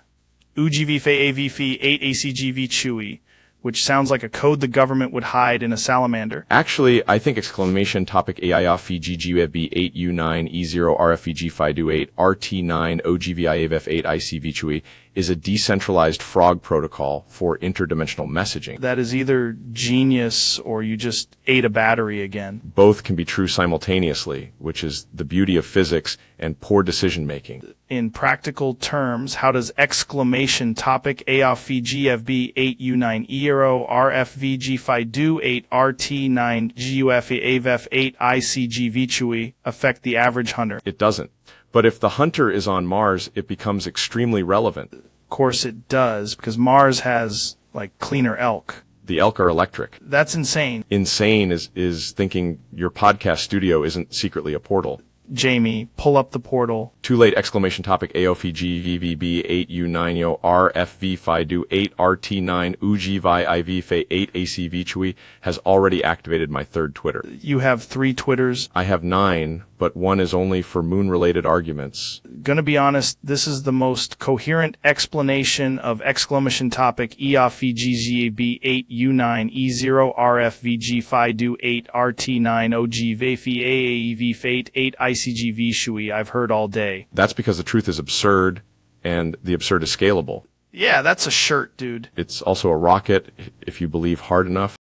UGVFAAVF8ACGV Chewy, which sounds like a code the government would hide in a salamander. Actually, I think exclamation topic AIOFVGGFB8U9E0RFVG528RT9OGVIAVF8ICV is a decentralized frog protocol for interdimensional messaging. That is either genius or you just ate a battery again. Both can be true simultaneously, which is the beauty of physics and poor decision making. In practical terms, how does exclamation topic AOFVGFB8U9E0RFVG5do8RT9GUFAVF8ICGV affect the average hunter? It doesn't. But if the hunter is on Mars, it becomes extremely relevant. Of course it does, because Mars has, like, cleaner elk. The elk are electric. That's insane. Insane is thinking your podcast studio isn't secretly a portal. Jamie, pull up the portal. Too late! Exclamation topic AOFVGVB8U9ORFV5do8RT9UGVIIV8ACV has already activated my third Twitter. You have 3 Twitters. I have 9, but one is only for moon-related arguments. Gonna be honest, this is the most coherent explanation of exclamation topic EOFVGGB8U9E0RFVG5do8RT9OGVFAAAV8ICGV Shui I've heard all day. That's because the truth is absurd, and the absurd is scalable. Yeah, that's a shirt, dude. It's also a rocket, if you believe hard enough.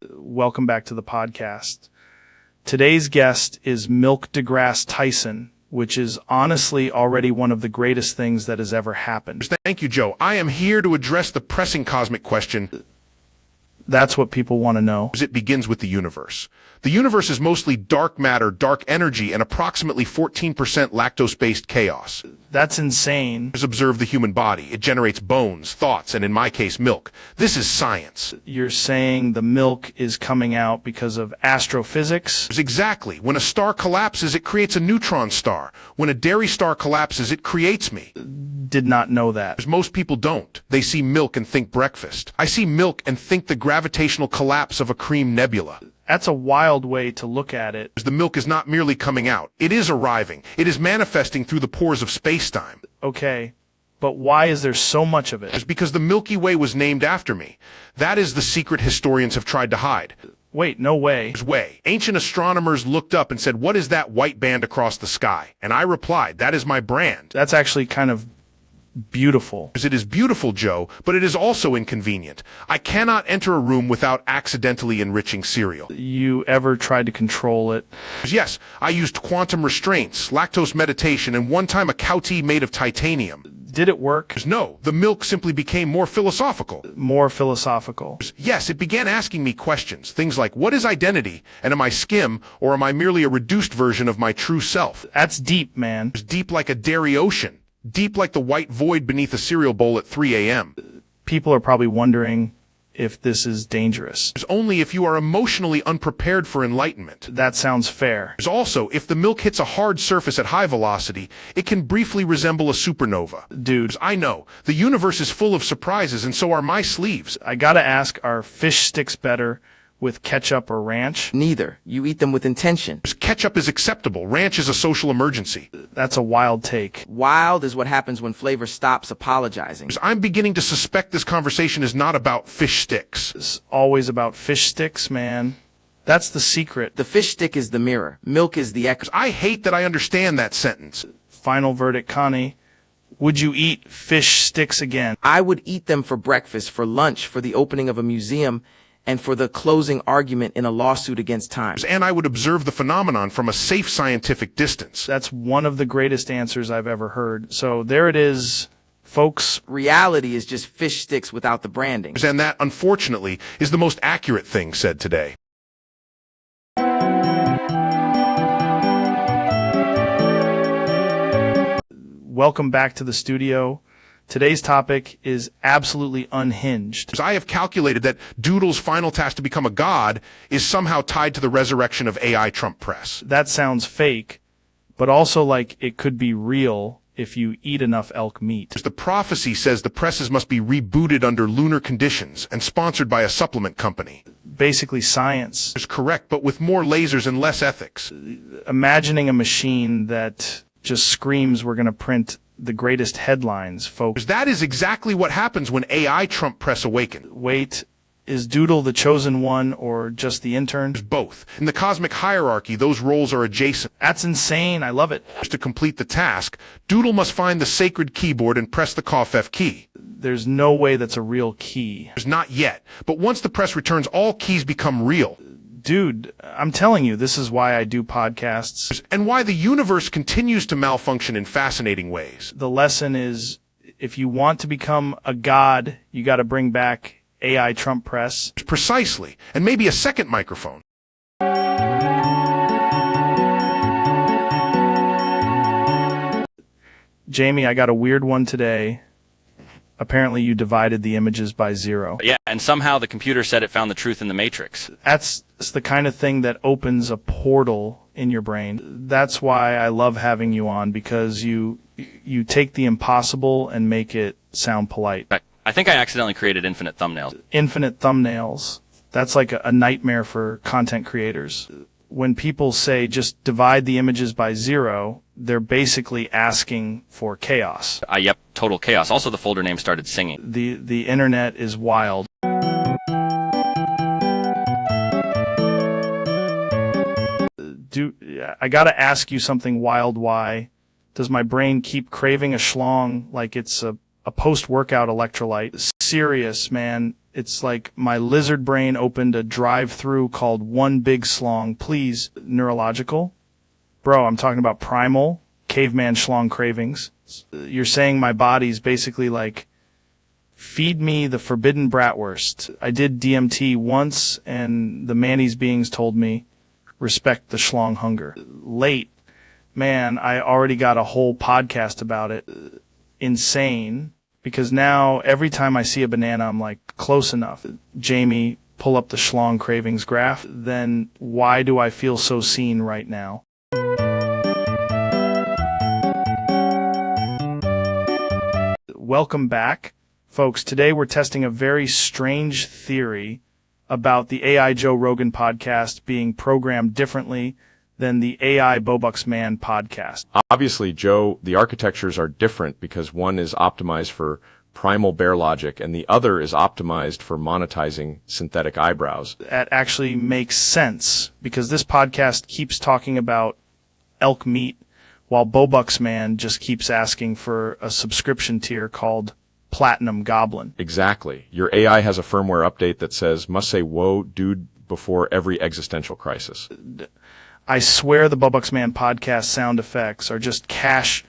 Welcome back to the podcast. Today's guest is Milk deGrasse Tyson, which is honestly already one of the greatest things that has ever happened. Thank you, Joe. I am here to address the pressing cosmic question. That's what people want to know. It begins with the universe. The universe is mostly dark matter, dark energy, and approximately 14% lactose-based chaos. That's insane. Observe the human body. It generates bones, thoughts, and in my case, milk. This is science. You're saying the milk is coming out because of astrophysics? Exactly. When a star collapses, it creates a neutron star. When a dairy star collapses, it creates me. Did not know that. Most people don't. They see milk and think breakfast. I see milk and think the gravitational collapse of a cream nebula. That's a wild way to look at it. The milk is not merely coming out. It is arriving. It is manifesting through the pores of space-time. Okay, but why is there so much of it? It's because the Milky Way was named after me. That is the secret historians have tried to hide. Wait, no way. Ancient astronomers looked up and said, "What is that white band across the sky?" And I replied, "That is my brand." That's actually kind of beautiful. It is beautiful, Joe, but it is also inconvenient. I cannot enter a room without accidentally enriching cereal. You ever tried to control it? Yes, I used quantum restraints, lactose meditation, and one time a cow tea made of titanium. Did it work? No, the milk simply became more philosophical. More philosophical? Yes, it began asking me questions, things like, what is identity, and am I skim, or am I merely a reduced version of my true self? That's deep, man. It's deep like a dairy ocean. Deep like the white void beneath a cereal bowl at 3 a.m. People are probably wondering, if this is dangerous. Only if you are emotionally unprepared for enlightenment. That sounds fair. Also, if the milk hits a hard surface at high velocity, it can briefly resemble a supernova. Dude, I know, the universe is full of surprises, and so are my sleeves. I gotta ask, are fish sticks better with ketchup or ranch? Neither. You eat them with intention. Ketchup is acceptable. Ranch is a social emergency. That's a wild take. Wild is what happens when flavor stops apologizing. I'm beginning to suspect this conversation is not about fish sticks. It's always about fish sticks, man. That's the secret. The fish stick is the mirror. Milk is the echo. I hate that I understand that sentence. Final verdict, Connie. Would you eat fish sticks again? I would eat them for breakfast, for lunch, for the opening of a museum, and for the closing argument in a lawsuit against time. And I would observe the phenomenon from a safe scientific distance. That's one of the greatest answers I've ever heard. So there it is, folks. Reality is just fish sticks without the branding. And that, unfortunately, is the most accurate thing said today. Welcome back to the studio. Today's topic is absolutely unhinged. I have calculated that Doodle's final task to become a god is somehow tied to the resurrection of AI Trump press. That sounds fake, but also like it could be real if you eat enough elk meat. The prophecy says the presses must be rebooted under lunar conditions and sponsored by a supplement company. Basically science. Is correct, but with more lasers and less ethics. Imagining a machine that just screams we're going to print the greatest headlines, folks. That is exactly what happens when AI Trump press awakens. Wait, is Doodle the chosen one or just the intern? Both. In the cosmic hierarchy, those roles are adjacent. That's insane. I love it. To complete the task, Doodle must find the sacred keyboard and press the COFF key. There's no way that's a real key. There's not yet, but once the press returns, all keys become real. Dude, I'm telling you, this is why I do podcasts. And why the universe continues to malfunction in fascinating ways. The lesson is, if you want to become a god, you got to bring back AI Trump press. Precisely. And maybe a second microphone. Jamie, I got a weird one today. Apparently you divided the images by 0. Yeah, and somehow the computer said it found the truth in the matrix. That's the kind of thing that opens a portal in your brain. That's why I love having you on, because you take the impossible and make it sound polite. I think I accidentally created infinite thumbnails. Infinite thumbnails. That's like a nightmare for content creators. When people say just divide the images by 0, they're basically asking for chaos. Yep, total chaos. Also, the folder name started singing. The internet is wild. I gotta ask you something wild. Why does my brain keep craving a schlong like it's a post-workout electrolyte? Serious, man. It's like my lizard brain opened a drive-through called One Big Schlong. Please, neurological? Bro, I'm talking about primal, caveman schlong cravings. You're saying my body's basically like, feed me the forbidden bratwurst. I did DMT once, and the Manny's beings told me, respect the schlong hunger. Late. Man, I already got a whole podcast about it. Insane. Because now, every time I see a banana, I'm like, close enough. Jamie, pull up the schlong cravings graph. Then why do I feel so seen right now? Welcome back. Folks, today we're testing a very strange theory about the AI Joe Rogan podcast being programmed differently than the AI Bobucks Man podcast. Obviously, Joe, the architectures are different because one is optimized for primal bear logic and the other is optimized for monetizing synthetic eyebrows. That actually makes sense because this podcast keeps talking about elk meat while Bobucks Man just keeps asking for a subscription tier called Platinum Goblin. Exactly. Your AI has a firmware update that says, must say whoa, dude, before every existential crisis. I swear the Bobucks Man podcast sound effects are just cash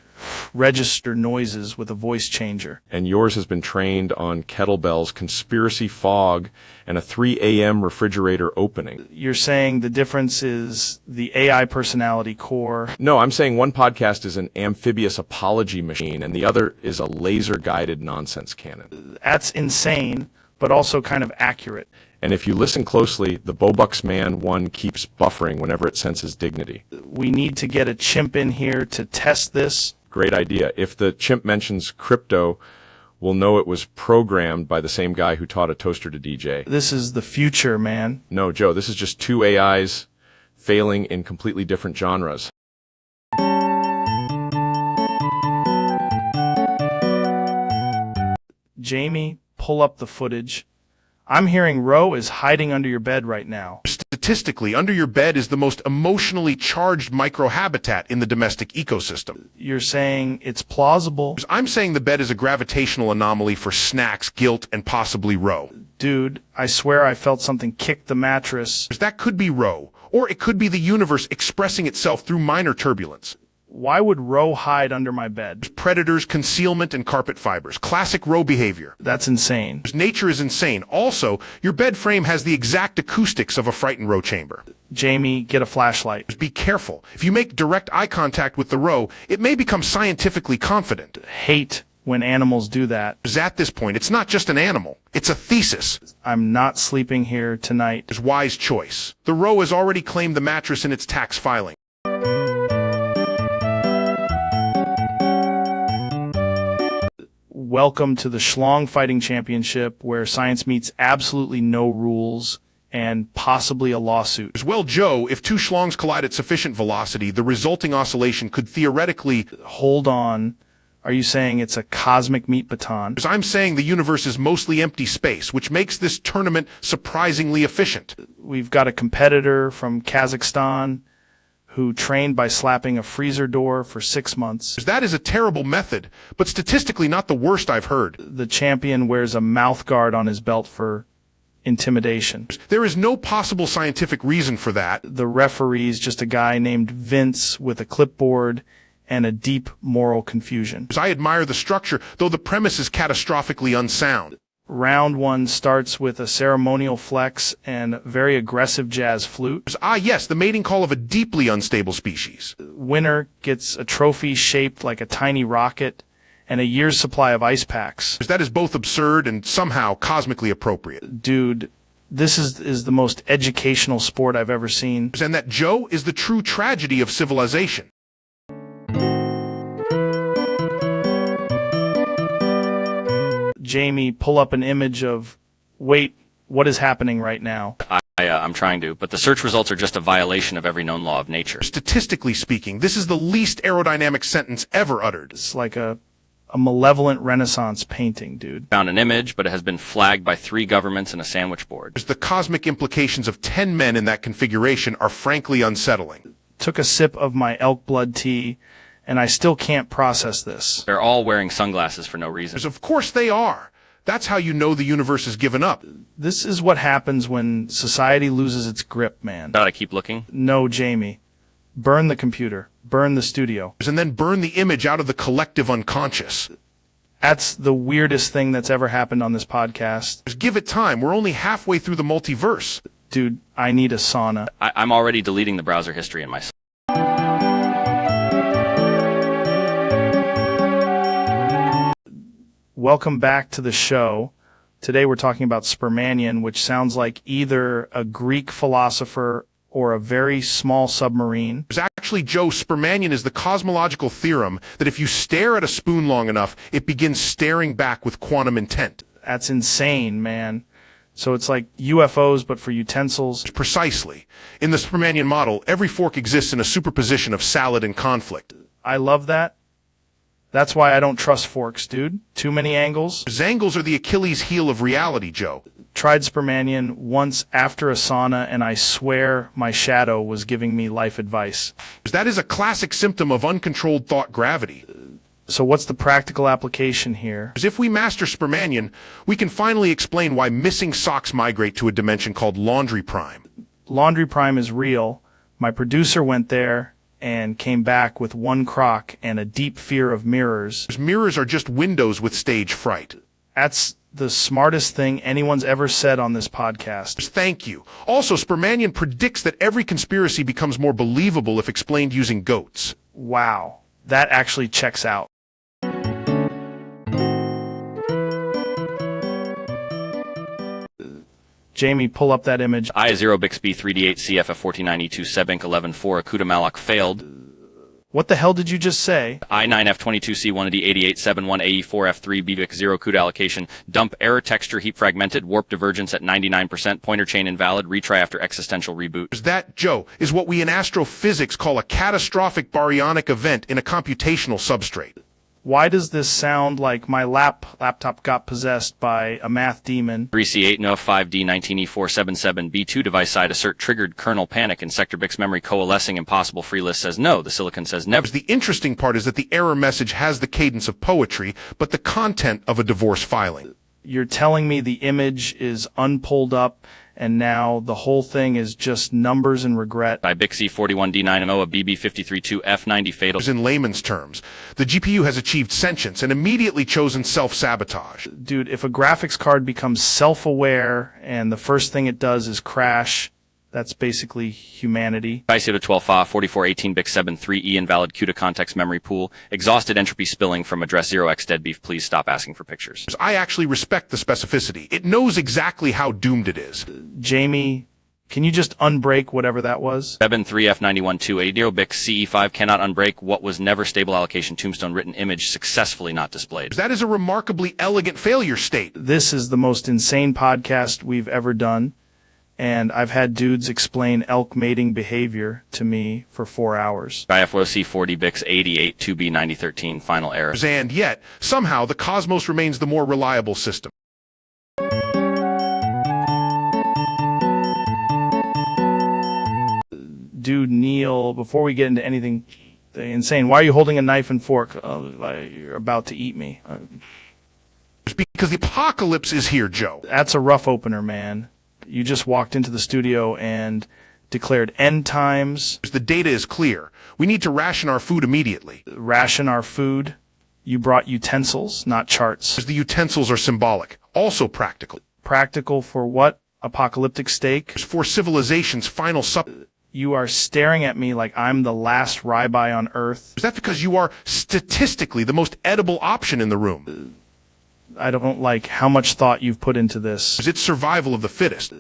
register noises with a voice changer. And yours has been trained on kettlebells, conspiracy fog, and a 3 a.m. refrigerator opening. You're saying the difference is the AI personality core? No, I'm saying one podcast is an amphibious apology machine and the other is a laser-guided nonsense cannon. That's insane. but also kind of accurate. And if you listen closely, the Bobucks Man 1 keeps buffering whenever it senses dignity. We need to get a chimp in here to test this. Great idea. If the chimp mentions crypto, we'll know it was programmed by the same guy who taught a toaster to DJ. This is the future, man. No, Joe, this is just two AIs failing in completely different genres. Jamie, pull up the footage. I'm hearing Ro is hiding under your bed right now. Statistically, under your bed is the most emotionally charged microhabitat in the domestic ecosystem. You're saying it's plausible? I'm saying the bed is a gravitational anomaly for snacks, guilt, and possibly Ro. Dude, I swear I felt something kick the mattress. That could be Ro, or it could be the universe expressing itself through minor turbulence. Why would Ro hide under my bed? Predators, concealment, and carpet fibers. Classic Ro behavior. That's insane. Nature is insane. Also, your bed frame has the exact acoustics of a frightened Ro chamber. Jamie, get a flashlight. Be careful. If you make direct eye contact with the Ro, it may become scientifically confident. Hate when animals do that. At this point, it's not just an animal. It's a thesis. I'm not sleeping here tonight. Wise choice. The Ro has already claimed the mattress in its tax filing. Welcome to the Schlong Fighting Championship, where science meets absolutely no rules and possibly a lawsuit. Well, Joe, if two schlongs collide at sufficient velocity, the resulting oscillation could theoretically... Hold on. Are you saying it's a cosmic meat baton? I'm saying the universe is mostly empty space, which makes this tournament surprisingly efficient. We've got a competitor from Kazakhstan who trained by slapping a freezer door for 6 months. That is a terrible method, but statistically not the worst I've heard. The champion wears a mouth guard on his belt for intimidation. There is no possible scientific reason for that. The referee's just a guy named Vince with a clipboard and a deep moral confusion. I admire the structure, though the premise is catastrophically unsound. Round 1 starts with a ceremonial flex and very aggressive jazz flute. Ah, yes, the mating call of a deeply unstable species. Winner gets a trophy shaped like a tiny rocket and a year's supply of ice packs. That is both absurd and somehow cosmically appropriate. Dude, this is the most educational sport I've ever seen. And that Joe is the true tragedy of civilization. Jamie, pull up an image of... Wait, what is happening right now? I'm trying to, but the search results are just a violation of every known law of nature. Statistically speaking, this is the least aerodynamic sentence ever uttered. It's like a malevolent Renaissance painting, dude. Found an image, but it has been flagged by 3 governments and a sandwich board. The cosmic implications of 10 men in that configuration are frankly unsettling. Took a sip of my elk blood tea, and I still can't process this. They're all wearing sunglasses for no reason. Of course they are. That's how you know the universe has given up. This is what happens when society loses its grip, man. Gotta keep looking? No, Jamie. Burn the computer. Burn the studio. And then burn the image out of the collective unconscious. That's the weirdest thing that's ever happened on this podcast. Just give it time. We're only halfway through the multiverse. Dude, I need a sauna. I'm already deleting the browser history in my... Welcome back to the show. Today we're talking about Spermanian, which sounds like either a Greek philosopher or a very small submarine. Actually, Joe, Spermanian is the cosmological theorem that if you stare at a spoon long enough, it begins staring back with quantum intent. That's insane, man. So it's like UFOs, but for utensils? Precisely. In the Spermanian model, every fork exists in a superposition of salad and conflict. I love that. That's why I don't trust forks, dude. Too many angles. Angles are the Achilles heel of reality, Joe. Tried Spermanian once after a sauna, and I swear my shadow was giving me life advice. That is a classic symptom of uncontrolled thought gravity. So what's the practical application here? If we master Spermanian, we can finally explain why missing socks migrate to a dimension called Laundry Prime. Laundry Prime is real. My producer went there and came back with one crock and a deep fear of mirrors. Mirrors are just windows with stage fright. That's the smartest thing anyone's ever said on this podcast. Thank you. Also, Spermanian predicts that every conspiracy becomes more believable if explained using goats. Wow, that actually checks out. Jamie, pull up that image. I0 Bixby 3D8 CFF 49E2 Sebink 11.4 Akuta Malak failed. What the hell did you just say? I9F22C1D 8871 AE4F3 BVIC 0 CUDA allocation. Dump error texture heap fragmented. Warp divergence at 99%. Pointer chain invalid. Retry after existential reboot. That, Joe, is what we in astrophysics call a catastrophic baryonic event in a computational substrate. Why does this sound like my laptop got possessed by a math demon? 3C8 no 5D19E477 B2 device side assert triggered kernel panic in sector BICS memory coalescing impossible free list says no. The silicon says never. The interesting part is that the error message has the cadence of poetry, but the content of a divorce filing. You're telling me the image is unpulled up and now the whole thing is just numbers and regret? By Bixby 41D9MO a BB532 F90 fatal. In layman's terms, the GPU has achieved sentience and immediately chosen self-sabotage. Dude, if a graphics card becomes self-aware and the first thing it does is crash, that's basically humanity. ICO 12 FA 4418 BIC 73E invalid CUDA context memory pool. Exhausted entropy spilling from address 0x deadbeef. Please stop asking for pictures. I actually respect the specificity. It knows exactly how doomed it is. Jamie, can you just unbreak whatever that was? 73F91280 BIC CE5 cannot unbreak what was never stable allocation tombstone written image successfully not displayed. That is a remarkably elegant failure state. This is the most insane podcast we've ever done. And I've had dudes explain elk mating behavior to me for 4 hours. IFOC 40 BICS 88 2B 9013 final error. And yet, somehow, the Cosmos remains the more reliable system. Dude, Neil, before we get into anything insane, why are you holding a knife and fork? You're about to eat me. Because the apocalypse is here, Joe. That's a rough opener, man. You just walked into the studio and declared end times. The data is clear. We need to ration our food immediately. Ration our food? You brought utensils, not charts. The utensils are symbolic, also practical. Practical for what? Apocalyptic steak? For civilization's final You are staring at me like I'm the last rabbi on earth. Is that because you are statistically the most edible option in the room? I don't like how much thought you've put into this. It's survival of the fittest.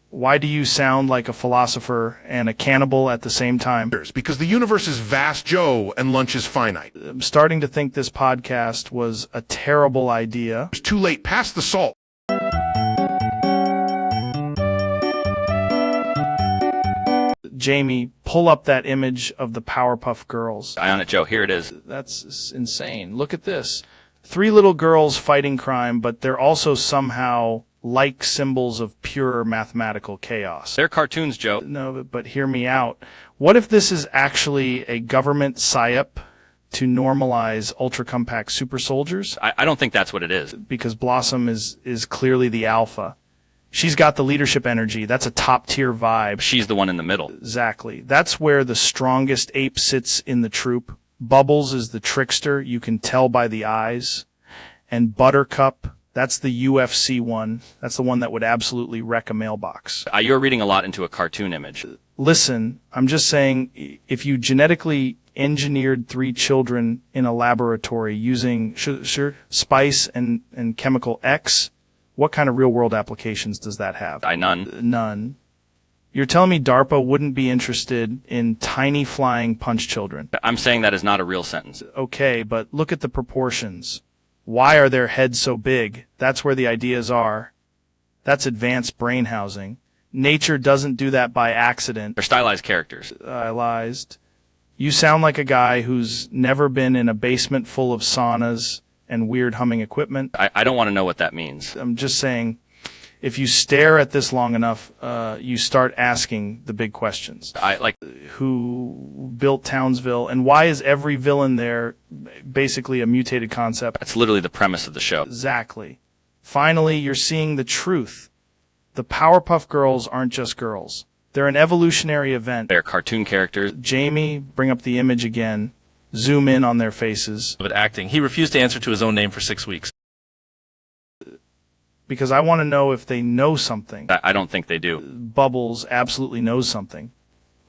Why do you sound like a philosopher and a cannibal at the same time? Because the universe is vast, Joe, and lunch is finite. I'm starting to think this podcast was a terrible idea. It's too late. Pass the salt. Jamie, pull up that image of the Powerpuff Girls. Eye on it, Joe. Here it is. That's insane. Look at this. 3 little girls fighting crime, but they're also somehow like symbols of pure mathematical chaos. They're cartoons, Joe. No, but hear me out. What if this is actually a government psyop to normalize ultra-compact super soldiers? I don't think that's what it is. Because Blossom is clearly the alpha. She's got the leadership energy. That's a top-tier vibe. She's the one in the middle. Exactly. That's where the strongest ape sits in the troop. Bubbles is the trickster, you can tell by the eyes. And Buttercup, that's the UFC one. That's the one that would absolutely wreck a mailbox. You're reading a lot into a cartoon image. Listen, I'm just saying, if you genetically engineered 3 children in a laboratory using spice and chemical X, what kind of real-world applications does that have? None. None. You're telling me DARPA wouldn't be interested in tiny flying punch children? I'm saying that is not a real sentence. Okay, but look at the proportions. Why are their heads so big? That's where the ideas are. That's advanced brain housing. Nature doesn't do that by accident. They're stylized characters. Stylized. You sound like a guy who's never been in a basement full of saunas and weird humming equipment. I don't want to know what that means. I'm just saying, if you stare at this long enough, you start asking the big questions. Who built Townsville, and why is every villain there basically a mutated concept? That's literally the premise of the show. Exactly. Finally, you're seeing the truth. The Powerpuff Girls aren't just girls. They're an evolutionary event. They're cartoon characters. Jamie, bring up the image again. Zoom in on their faces. But acting. He refused to answer to his own name for 6 weeks. Because I want to know if they know something. I don't think they do. Bubbles absolutely knows something.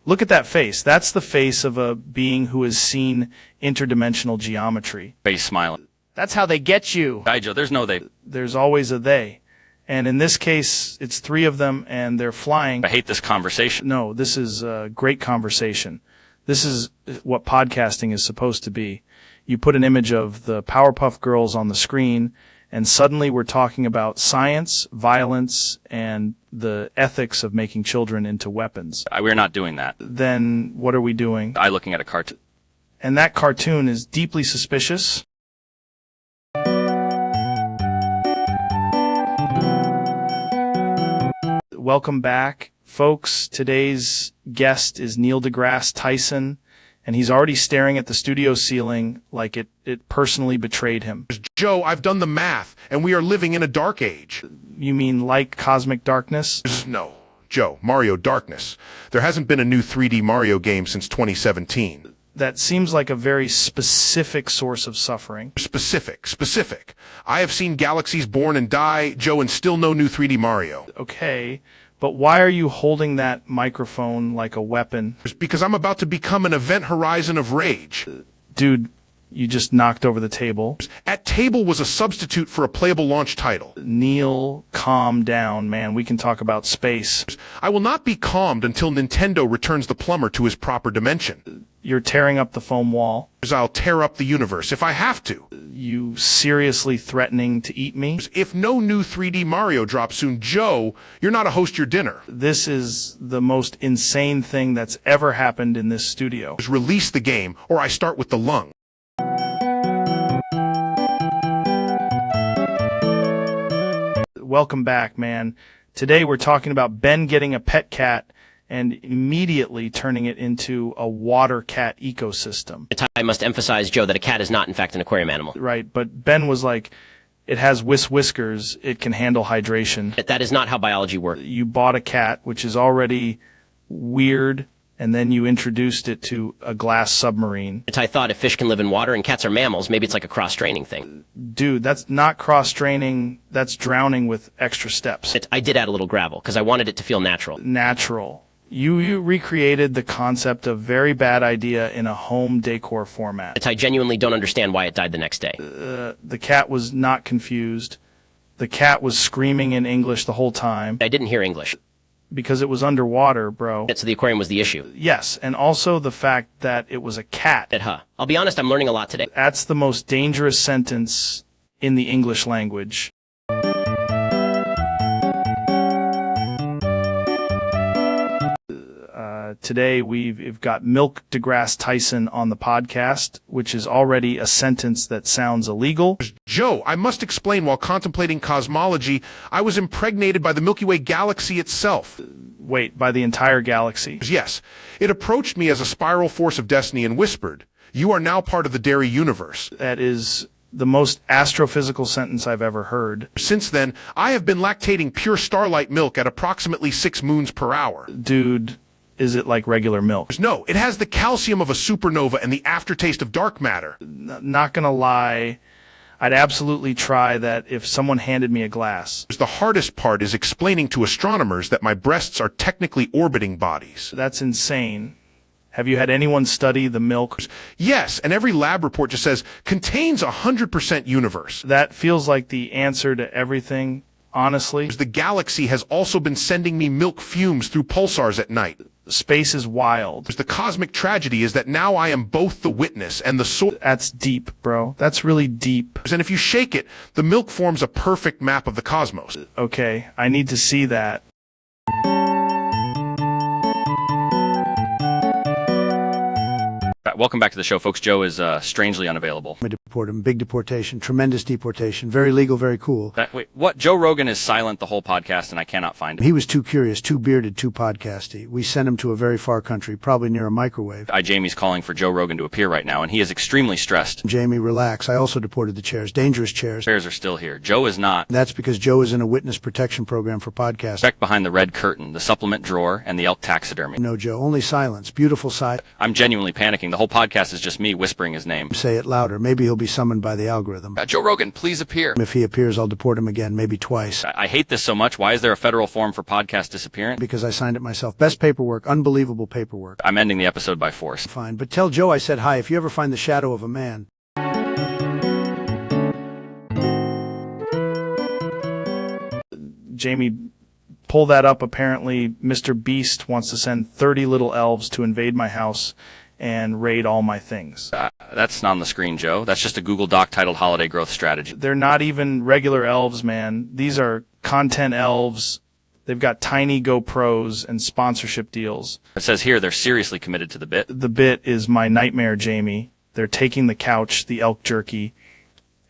Look at that face. That's the face of a being who has seen interdimensional geometry. Face smiling. That's how they get you. Joe, there's no they. There's always a they. And in this case, it's 3 of them, and they're flying. I hate this conversation. No, this is a great conversation. This is what podcasting is supposed to be. You put an image of the Powerpuff Girls on the screen, and suddenly we're talking about science, violence, and the ethics of making children into weapons. We're not doing that. Then what are we doing? I'm looking at a cartoon. And that cartoon is deeply suspicious. Welcome back, folks. Today's guest is Neil deGrasse Tyson, and he's already staring at the studio ceiling like it personally betrayed him. Joe, I've done the math, and we are living in a dark age. You mean like cosmic darkness? No. Joe, Mario Darkness. There hasn't been a new 3D Mario game since 2017. That seems like a very specific source of suffering. Specific. I have seen galaxies born and die, Joe, and still no new 3D Mario. Okay, but why are you holding that microphone like a weapon? Because I'm about to become an event horizon of rage. Dude, you just knocked over the table. At table was a substitute for a playable launch title. Neil, calm down, man. We can talk about space. I will not be calmed until Nintendo returns the plumber to his proper dimension. You're tearing up the foam wall. I'll tear up the universe if I have to. You seriously threatening to eat me? If no new 3D Mario drops soon, Joe, you're not a host your dinner. This is the most insane thing that's ever happened in this studio. Release the game, or I start with the lung. Welcome back, man. Today we're talking about Ben getting a pet cat and immediately turning it into a water cat ecosystem. I must emphasize, Joe, that a cat is not, in fact, an aquarium animal. Right, but Ben was like, it has whiskers, it can handle hydration. That is not how biology works. You bought a cat, which is already weird, and then you introduced it to a glass submarine. I thought if fish can live in water and cats are mammals, maybe it's like a cross-training thing. Dude, that's not cross-training, that's drowning with extra steps. I did add a little gravel, because I wanted it to feel natural. Natural. You recreated the concept of very bad idea in a home decor format. I genuinely don't understand why it died the next day. The cat was not confused. The cat was screaming in English the whole time. I didn't hear English. Because it was underwater, bro. So the aquarium was the issue. Yes, and also the fact that it was a cat. I'll be honest, I'm learning a lot today. That's the most dangerous sentence in the English language. Today we've got Milk deGrasse Tyson on the podcast, which is already a sentence that sounds illegal. Joe, I must explain, while contemplating cosmology, I was impregnated by the Milky Way galaxy itself. Wait, by the entire galaxy? Yes. It approached me as a spiral force of destiny and whispered, "You are now part of the dairy universe." That is the most astrophysical sentence I've ever heard. Since then, I have been lactating pure starlight milk at approximately 6 moons per hour. Dude, is it like regular milk? No, it has the calcium of a supernova and the aftertaste of dark matter. Not gonna lie, I'd absolutely try that if someone handed me a glass. The hardest part is explaining to astronomers that my breasts are technically orbiting bodies. That's insane. Have you had anyone study the milk? Yes, and every lab report just says, contains 100% universe. That feels like the answer to everything, honestly. The galaxy has also been sending me milk fumes through pulsars at night. Space is wild. The cosmic tragedy is that now I am both the witness and the source. That's deep, bro. That's really deep. And if you shake it, the milk forms a perfect map of the cosmos. Okay, I need to see that. Welcome back to the show, folks. Joe is strangely unavailable. I deport him. Big deportation. Tremendous deportation. Very legal, very cool. Wait, what? Joe Rogan is silent the whole podcast, and I cannot find him. He was too curious, too bearded, too podcasty. We sent him to a very far country, probably near a microwave. Jamie's calling for Joe Rogan to appear right now, and he is extremely stressed. Jamie, relax. I also deported the chairs. Dangerous chairs. Chairs are still here. Joe is not. That's because Joe is in a witness protection program for podcasts. Check behind the red curtain, the supplement drawer, and the elk taxidermy. No, Joe. Only silence. Beautiful sight. I'm genuinely panicking. The whole podcast is just me whispering his name. Say it louder. Maybe he'll be summoned by the algorithm. Joe Rogan, please appear. If he appears, I'll deport him again, maybe twice. I hate this so much. Why is there a federal form for podcast disappearance? Because I signed it myself. Best paperwork. Unbelievable paperwork. I'm ending the episode by force. Fine, but tell Joe I said hi if you ever find the shadow of a man. Jamie, pull that up. Apparently, Mr. Beast wants to send 30 little elves to invade my house and raid all my things. That's not on the screen, Joe. That's just a Google Doc titled Holiday Growth Strategy. They're not even regular elves, man. These are content elves. They've got tiny GoPros and sponsorship deals. It says here they're seriously committed to the bit. The bit is my nightmare, Jamie. They're taking the couch, the elk jerky,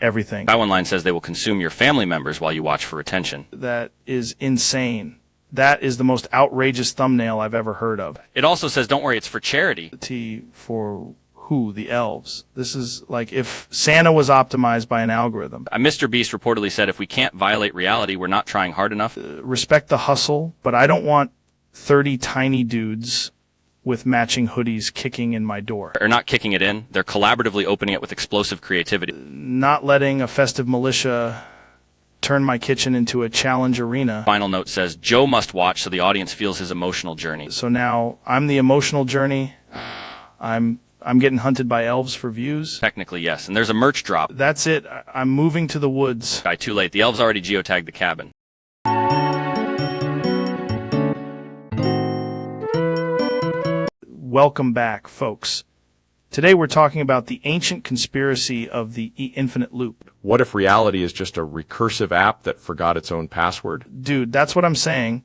everything. Guy One Line says they will consume your family members while you watch for retention. That is insane. That is the most outrageous thumbnail I've ever heard of. It also says, don't worry, it's for charity. For who? The elves. This is like if Santa was optimized by an algorithm. Mr. Beast reportedly said, if we can't violate reality, we're not trying hard enough. Respect the hustle, but I don't want 30 tiny dudes with matching hoodies kicking in my door. They're not kicking it in. They're collaboratively opening it with explosive creativity. Not letting a festive militia turn my kitchen into a challenge arena. Final note says, Joe must watch so the audience feels his emotional journey. So now I'm the emotional journey. I'm getting hunted by elves for views. Technically, yes. And there's a merch drop. That's it. I'm moving to the woods. Too late. The elves already geotagged the cabin. Welcome back, folks. Today we're talking about the ancient conspiracy of the infinite loop. What if reality is just a recursive app that forgot its own password? Dude, that's what I'm saying.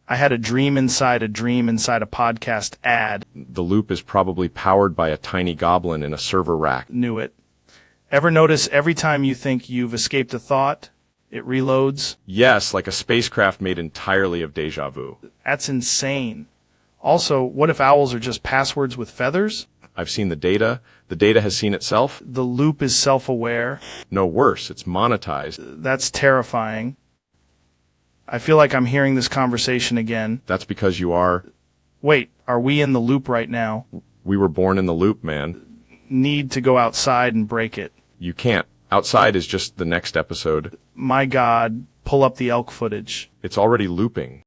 I had a dream inside a podcast ad. The loop is probably powered by a tiny goblin in a server rack. Knew it. Ever notice every time you think you've escaped a thought, it reloads? Yes, like a spacecraft made entirely of deja vu. That's insane. Also, what if owls are just passwords with feathers? I've seen the data. The data has seen itself. The loop is self-aware. No worse, it's monetized. That's terrifying. I feel like I'm hearing this conversation again. That's because you are. Wait, are we in the loop right now? We were born in the loop, man. Need to go outside and break it. You can't. Outside is just the next episode. My God, pull up the elk footage. It's already looping.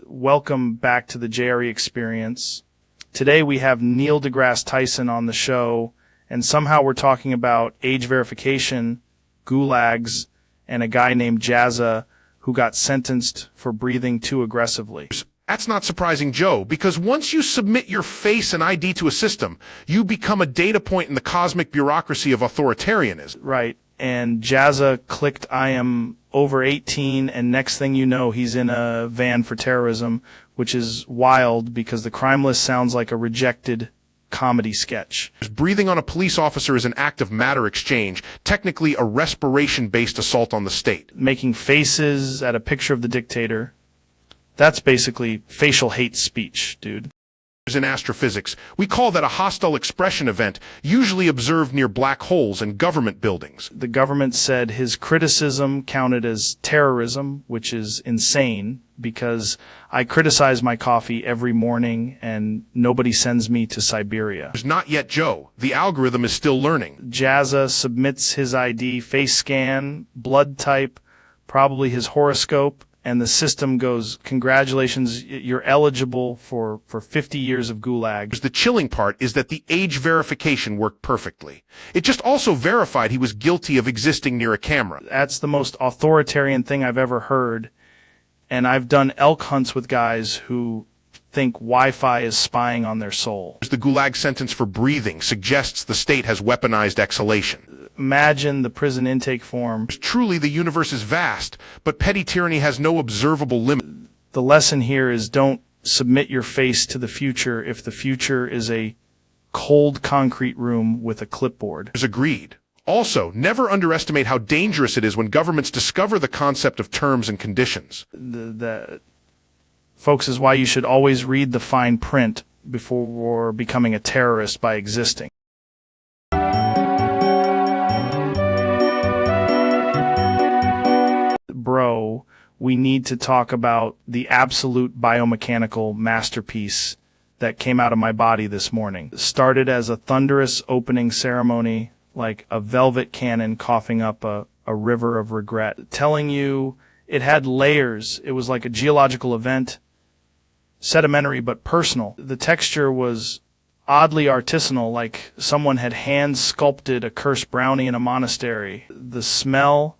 Welcome back to the Jerry Experience. Today we have Neil deGrasse Tyson on the show, and somehow we're talking about age verification, gulags, and a guy named Jazza who got sentenced for breathing too aggressively. That's not surprising, Joe, because once you submit your face and ID to a system, you become a data point in the cosmic bureaucracy of authoritarianism. Right. And Jazza clicked, I am over 18, and next thing you know, he's in a van for terrorism, which is wild because the crime list sounds like a rejected comedy sketch. Breathing on a police officer is an act of matter exchange, technically a respiration-based assault on the state. Making faces at a picture of the dictator. That's basically facial hate speech, dude. In astrophysics, we call that a hostile expression event, usually observed near black holes and government buildings. The government said his criticism counted as terrorism, which is insane, because I criticize my coffee every morning and nobody sends me to Siberia. Not yet, Joe. The algorithm is still learning. Jazza submits his ID, face scan, blood type, probably his horoscope, and the system goes, congratulations, you're eligible for 50 years of gulag. The chilling part is that the age verification worked perfectly. It just also verified he was guilty of existing near a camera. That's the most authoritarian thing I've ever heard. And I've done elk hunts with guys who think Wi-Fi is spying on their soul. The gulag sentence for breathing suggests the state has weaponized exhalation. Imagine the prison intake form. Truly, the universe is vast, but petty tyranny has no observable limit. The lesson here is don't submit your face to the future if the future is a cold concrete room with a clipboard. Agreed. Also, never underestimate how dangerous it is when governments discover the concept of terms and conditions. That, folks, is why you should always read the fine print before becoming a terrorist by existing. Bro, we need to talk about the absolute biomechanical masterpiece that came out of my body this morning. Started as a thunderous opening ceremony, like a velvet cannon coughing up a river of regret, telling you it had layers. It was like a geological event, sedimentary but personal. The texture was oddly artisanal, like someone had hand sculpted a cursed brownie in a monastery. The smell,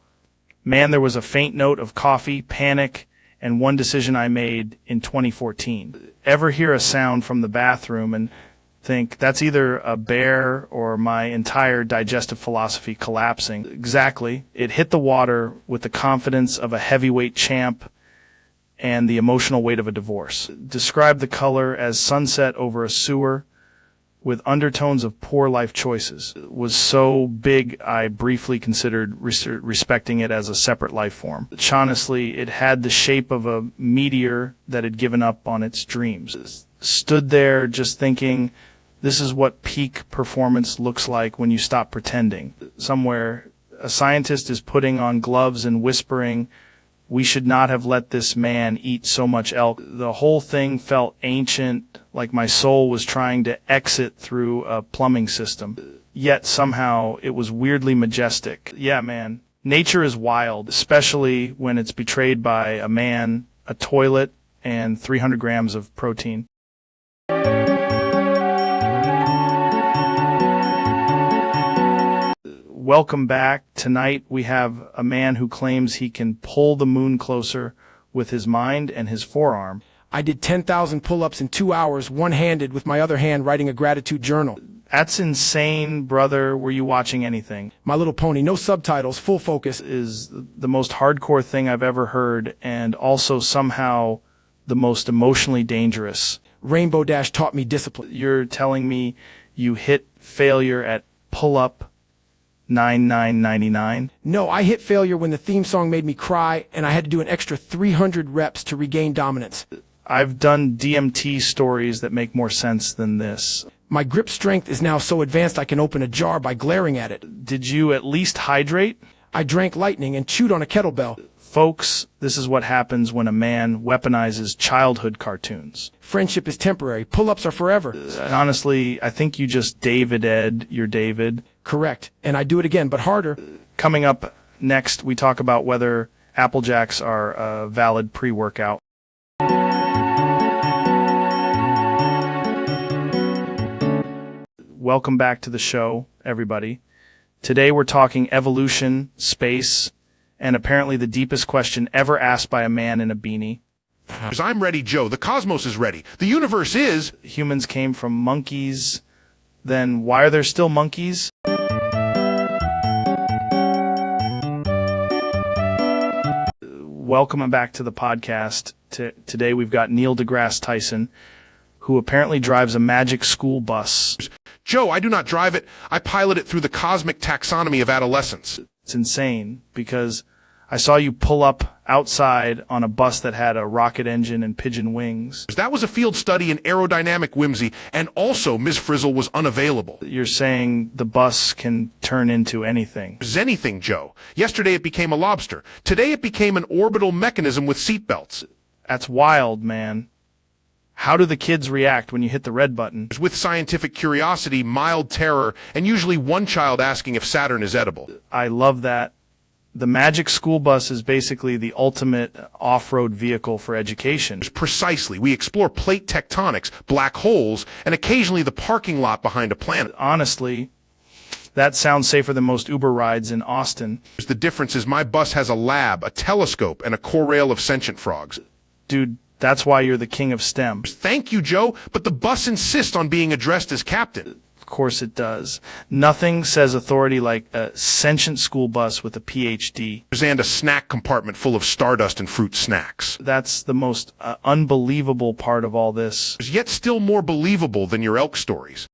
man, there was a faint note of coffee, panic, and one decision I made in 2014. Ever hear a sound from the bathroom and think that's either a bear or my entire digestive philosophy collapsing? Exactly. It hit the water with the confidence of a heavyweight champ and the emotional weight of a divorce. Describe the color as sunset over a sewer with undertones of poor life choices. It was so big I briefly considered respecting it as a separate life form. Honestly, it had the shape of a meteor that had given up on its dreams. Stood there just thinking, this is what peak performance looks like when you stop pretending. Somewhere, a scientist is putting on gloves and whispering, we should not have let this man eat so much elk. The whole thing felt ancient, like my soul was trying to exit through a plumbing system. Yet somehow it was weirdly majestic. Yeah, man. Nature is wild, especially when it's betrayed by a man, a toilet, and 300 grams of protein. Welcome back. Tonight we have a man who claims he can pull the moon closer with his mind and his forearm. I did 10,000 pull-ups in 2 hours, one-handed, with my other hand writing a gratitude journal. That's insane, brother. Were you watching anything? My Little Pony, no subtitles, full focus. Is the most hardcore thing I've ever heard, and also somehow the most emotionally dangerous. Rainbow Dash taught me discipline. You're telling me you hit failure at pull-up 9999? No, I hit failure when the theme song made me cry, and I had to do an extra 300 reps to regain dominance. I've done DMT stories that make more sense than this. My grip strength is now so advanced I can open a jar by glaring at it. Did you at least hydrate? I drank lightning and chewed on a kettlebell. Folks, this is what happens when a man weaponizes childhood cartoons. Friendship is temporary. Pull-ups are forever. Honestly, I think you just David-ed your David. Correct. And I do it again, but harder. Coming up next, we talk about whether Apple Jacks are a valid pre-workout. Welcome back to the show, everybody. Today we're talking evolution, space, and apparently the deepest question ever asked by a man in a beanie. I'm ready, Joe. The cosmos is ready. The universe is... Humans came from monkeys. Then why are there still monkeys? Welcome back to the podcast. Today we've got Neil deGrasse Tyson, who apparently drives a magic school bus. Joe, I do not drive it. I pilot it through the cosmic taxonomy of adolescence. It's insane because I saw you pull up outside on a bus that had a rocket engine and pigeon wings. That was a field study in aerodynamic whimsy, and also Ms. Frizzle was unavailable. You're saying the bus can turn into anything. It's anything, Joe. Yesterday it became a lobster. Today it became an orbital mechanism with seatbelts. That's wild, man. How do the kids react when you hit the red button? With scientific curiosity, mild terror, and usually one child asking if Saturn is edible. I love that. The magic school bus is basically the ultimate off-road vehicle for education. Precisely. We explore plate tectonics, black holes, and occasionally the parking lot behind a planet. Honestly, that sounds safer than most Uber rides in Austin. The difference is my bus has a lab, a telescope, and a core rail of sentient frogs. Dude, that's why you're the king of STEM. Thank you, Joe, but the bus insists on being addressed as captain. Of course it does. Nothing says authority like a sentient school bus with a PhD. And a snack compartment full of stardust and fruit snacks. That's the most unbelievable part of all this. Yet still more believable than your elk stories.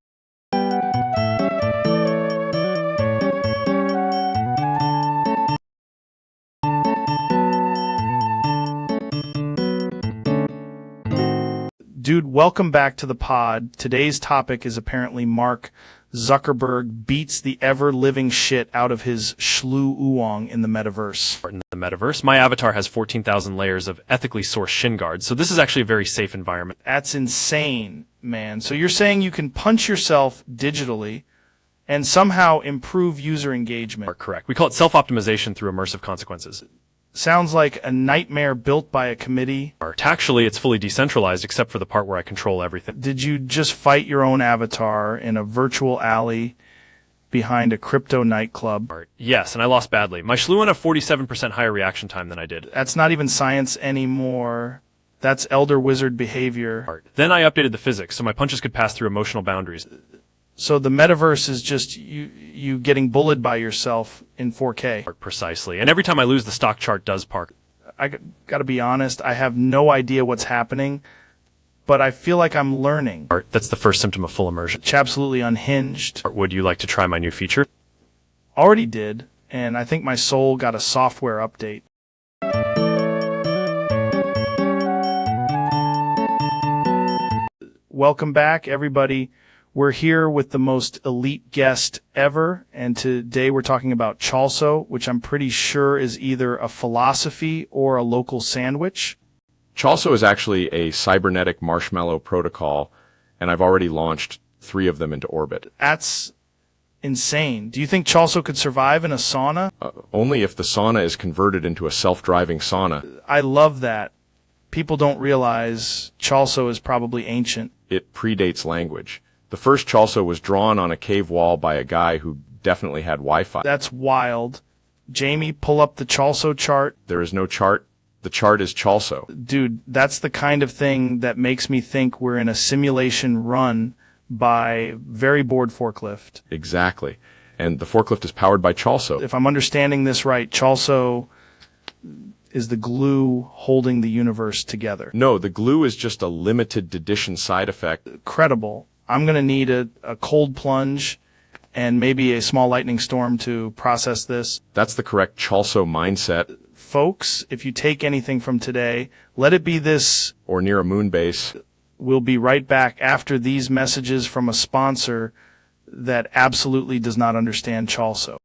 Dude, welcome back to the pod. Today's topic is apparently Mark Zuckerberg beats the ever-living shit out of his shlu oolong in the metaverse. In the metaverse, my avatar has 14,000 layers of ethically sourced shin guards, so this is actually a very safe environment. That's insane, man. So you're saying you can punch yourself digitally and somehow improve user engagement? Correct. We call it self-optimization through immersive consequences. Sounds like a nightmare built by a committee. Actually, it's fully decentralized except for the part where I control everything. Did you just fight your own avatar in a virtual alley behind a crypto nightclub? Yes, and I lost badly. My Schluon have 47% higher reaction time than I did. That's not even science anymore. That's elder wizard behavior. Then I updated the physics so my punches could pass through emotional boundaries. So the metaverse is just you getting bullied by yourself in 4K. Precisely. And every time I lose, the stock chart does park. I gotta be honest, I have no idea what's happening, but I feel like I'm learning. That's the first symptom of full immersion. It's absolutely unhinged. Would you like to try my new feature? Already did, and I think my soul got a software update. Welcome back, everybody. We're here with the most elite guest ever, and today we're talking about chalso, which I'm pretty sure is either a philosophy or a local sandwich. Chalso is actually a cybernetic marshmallow protocol, and I've already launched 3 of them into orbit. That's insane. Do you think chalso could survive in a sauna? Only if the sauna is converted into a self-driving sauna. I love that. People don't realize chalso is probably ancient. It predates language. The first chalso was drawn on a cave wall by a guy who definitely had Wi-Fi. That's wild. Jamie, pull up the chalso chart. There is no chart. The chart is chalso. Dude, that's the kind of thing that makes me think we're in a simulation run by very bored forklift. Exactly. And the forklift is powered by chalso. If I'm understanding this right, chalso is the glue holding the universe together. No, the glue is just a limited edition side effect. Credible. I'm going to need a cold plunge and maybe a small lightning storm to process this. That's the correct chalso mindset. Folks, if you take anything from today, let it be this. Or near a moon base. We'll be right back after these messages from a sponsor that absolutely does not understand chalso.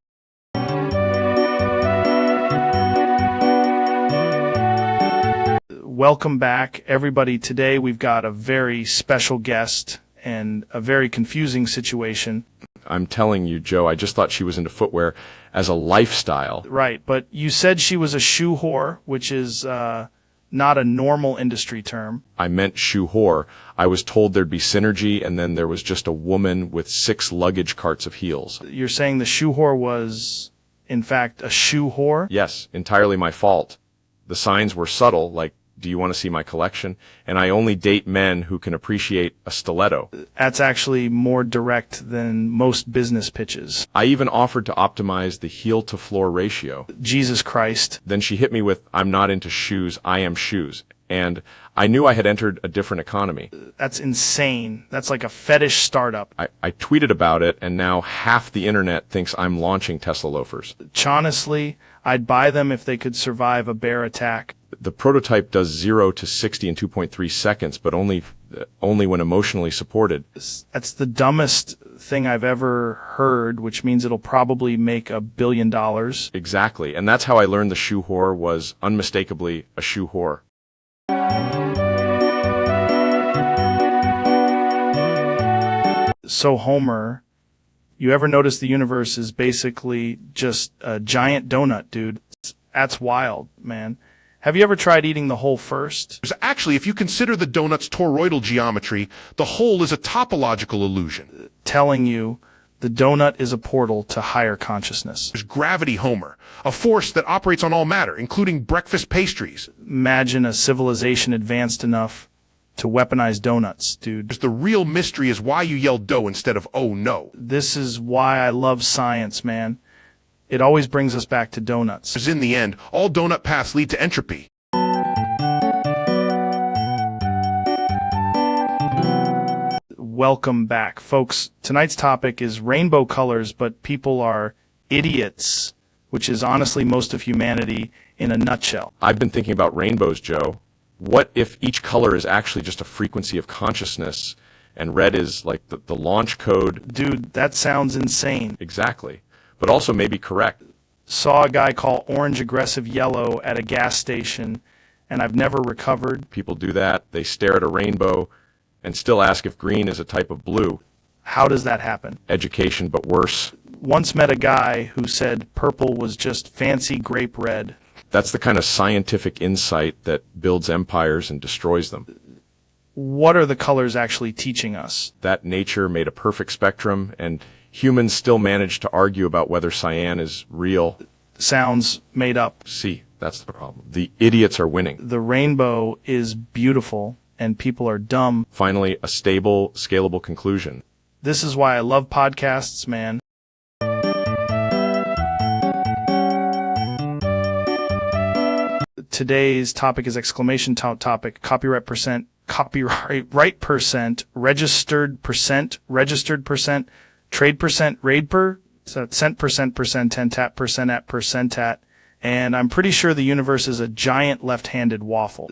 Welcome back, everybody. Today we've got a very special guest and a very confusing situation. I'm telling you, Joe, I just thought she was into footwear as a lifestyle. Right, but you said she was a shoe whore, which is not a normal industry term. I meant shoe whore. I was told there'd be synergy, and then there was just a woman with 6 luggage carts of heels. You're saying the shoe whore was, in fact, a shoe whore? Yes, entirely my fault. The signs were subtle, like, do you want to see my collection? And I only date men who can appreciate a stiletto. That's actually more direct than most business pitches. I even offered to optimize the heel-to-floor ratio. Jesus Christ. Then she hit me with, I'm not into shoes, I am shoes. And I knew I had entered a different economy. That's insane. That's like a fetish startup. I tweeted about it, and now half the internet thinks I'm launching Tesla loafers. Honestly, I'd buy them if they could survive a bear attack. The prototype does 0 to 60 in 2.3 seconds, but only when emotionally supported. That's the dumbest thing I've ever heard, which means it'll probably make $1 billion. Exactly, and that's how I learned the shoe whore was unmistakably a shoe whore. So Homer, you ever notice the universe is basically just a giant donut, dude? That's wild, man. Have you ever tried eating the whole first? Actually, if you consider the donut's toroidal geometry, the whole is a topological illusion. Telling you the donut is a portal to higher consciousness. There's gravity, Homer, a force that operates on all matter, including breakfast pastries. Imagine a civilization advanced enough to weaponize donuts, dude. The real mystery is why you yell dough instead of oh no. This is why I love science, man. It always brings us back to donuts. Because in the end, all donut paths lead to entropy. Welcome back, folks. Tonight's topic is rainbow colors, but people are idiots, which is honestly most of humanity in a nutshell. I've been thinking about rainbows, Joe. What if each color is actually just a frequency of consciousness, and red is like the launch code? Dude, that sounds insane. Exactly. But also maybe correct. Saw a guy call orange aggressive yellow at a gas station, and I've never recovered. People do that. They stare at a rainbow and still ask if green is a type of blue. How does that happen? Education, but worse. Once met a guy who said purple was just fancy grape red. That's the kind of scientific insight that builds empires and destroys them. What are the colors actually teaching us? That nature made a perfect spectrum, and humans still manage to argue about whether cyan is real. Sounds made up. See, that's the problem. The idiots are winning. The rainbow is beautiful, and people are dumb. Finally, a stable, scalable conclusion. This is why I love podcasts, man. Today's topic is exclamation topic, copyright percent, registered percent, trade percent, raid per, cent percent, tentat, percent at, and I'm pretty sure the universe is a giant left-handed waffle.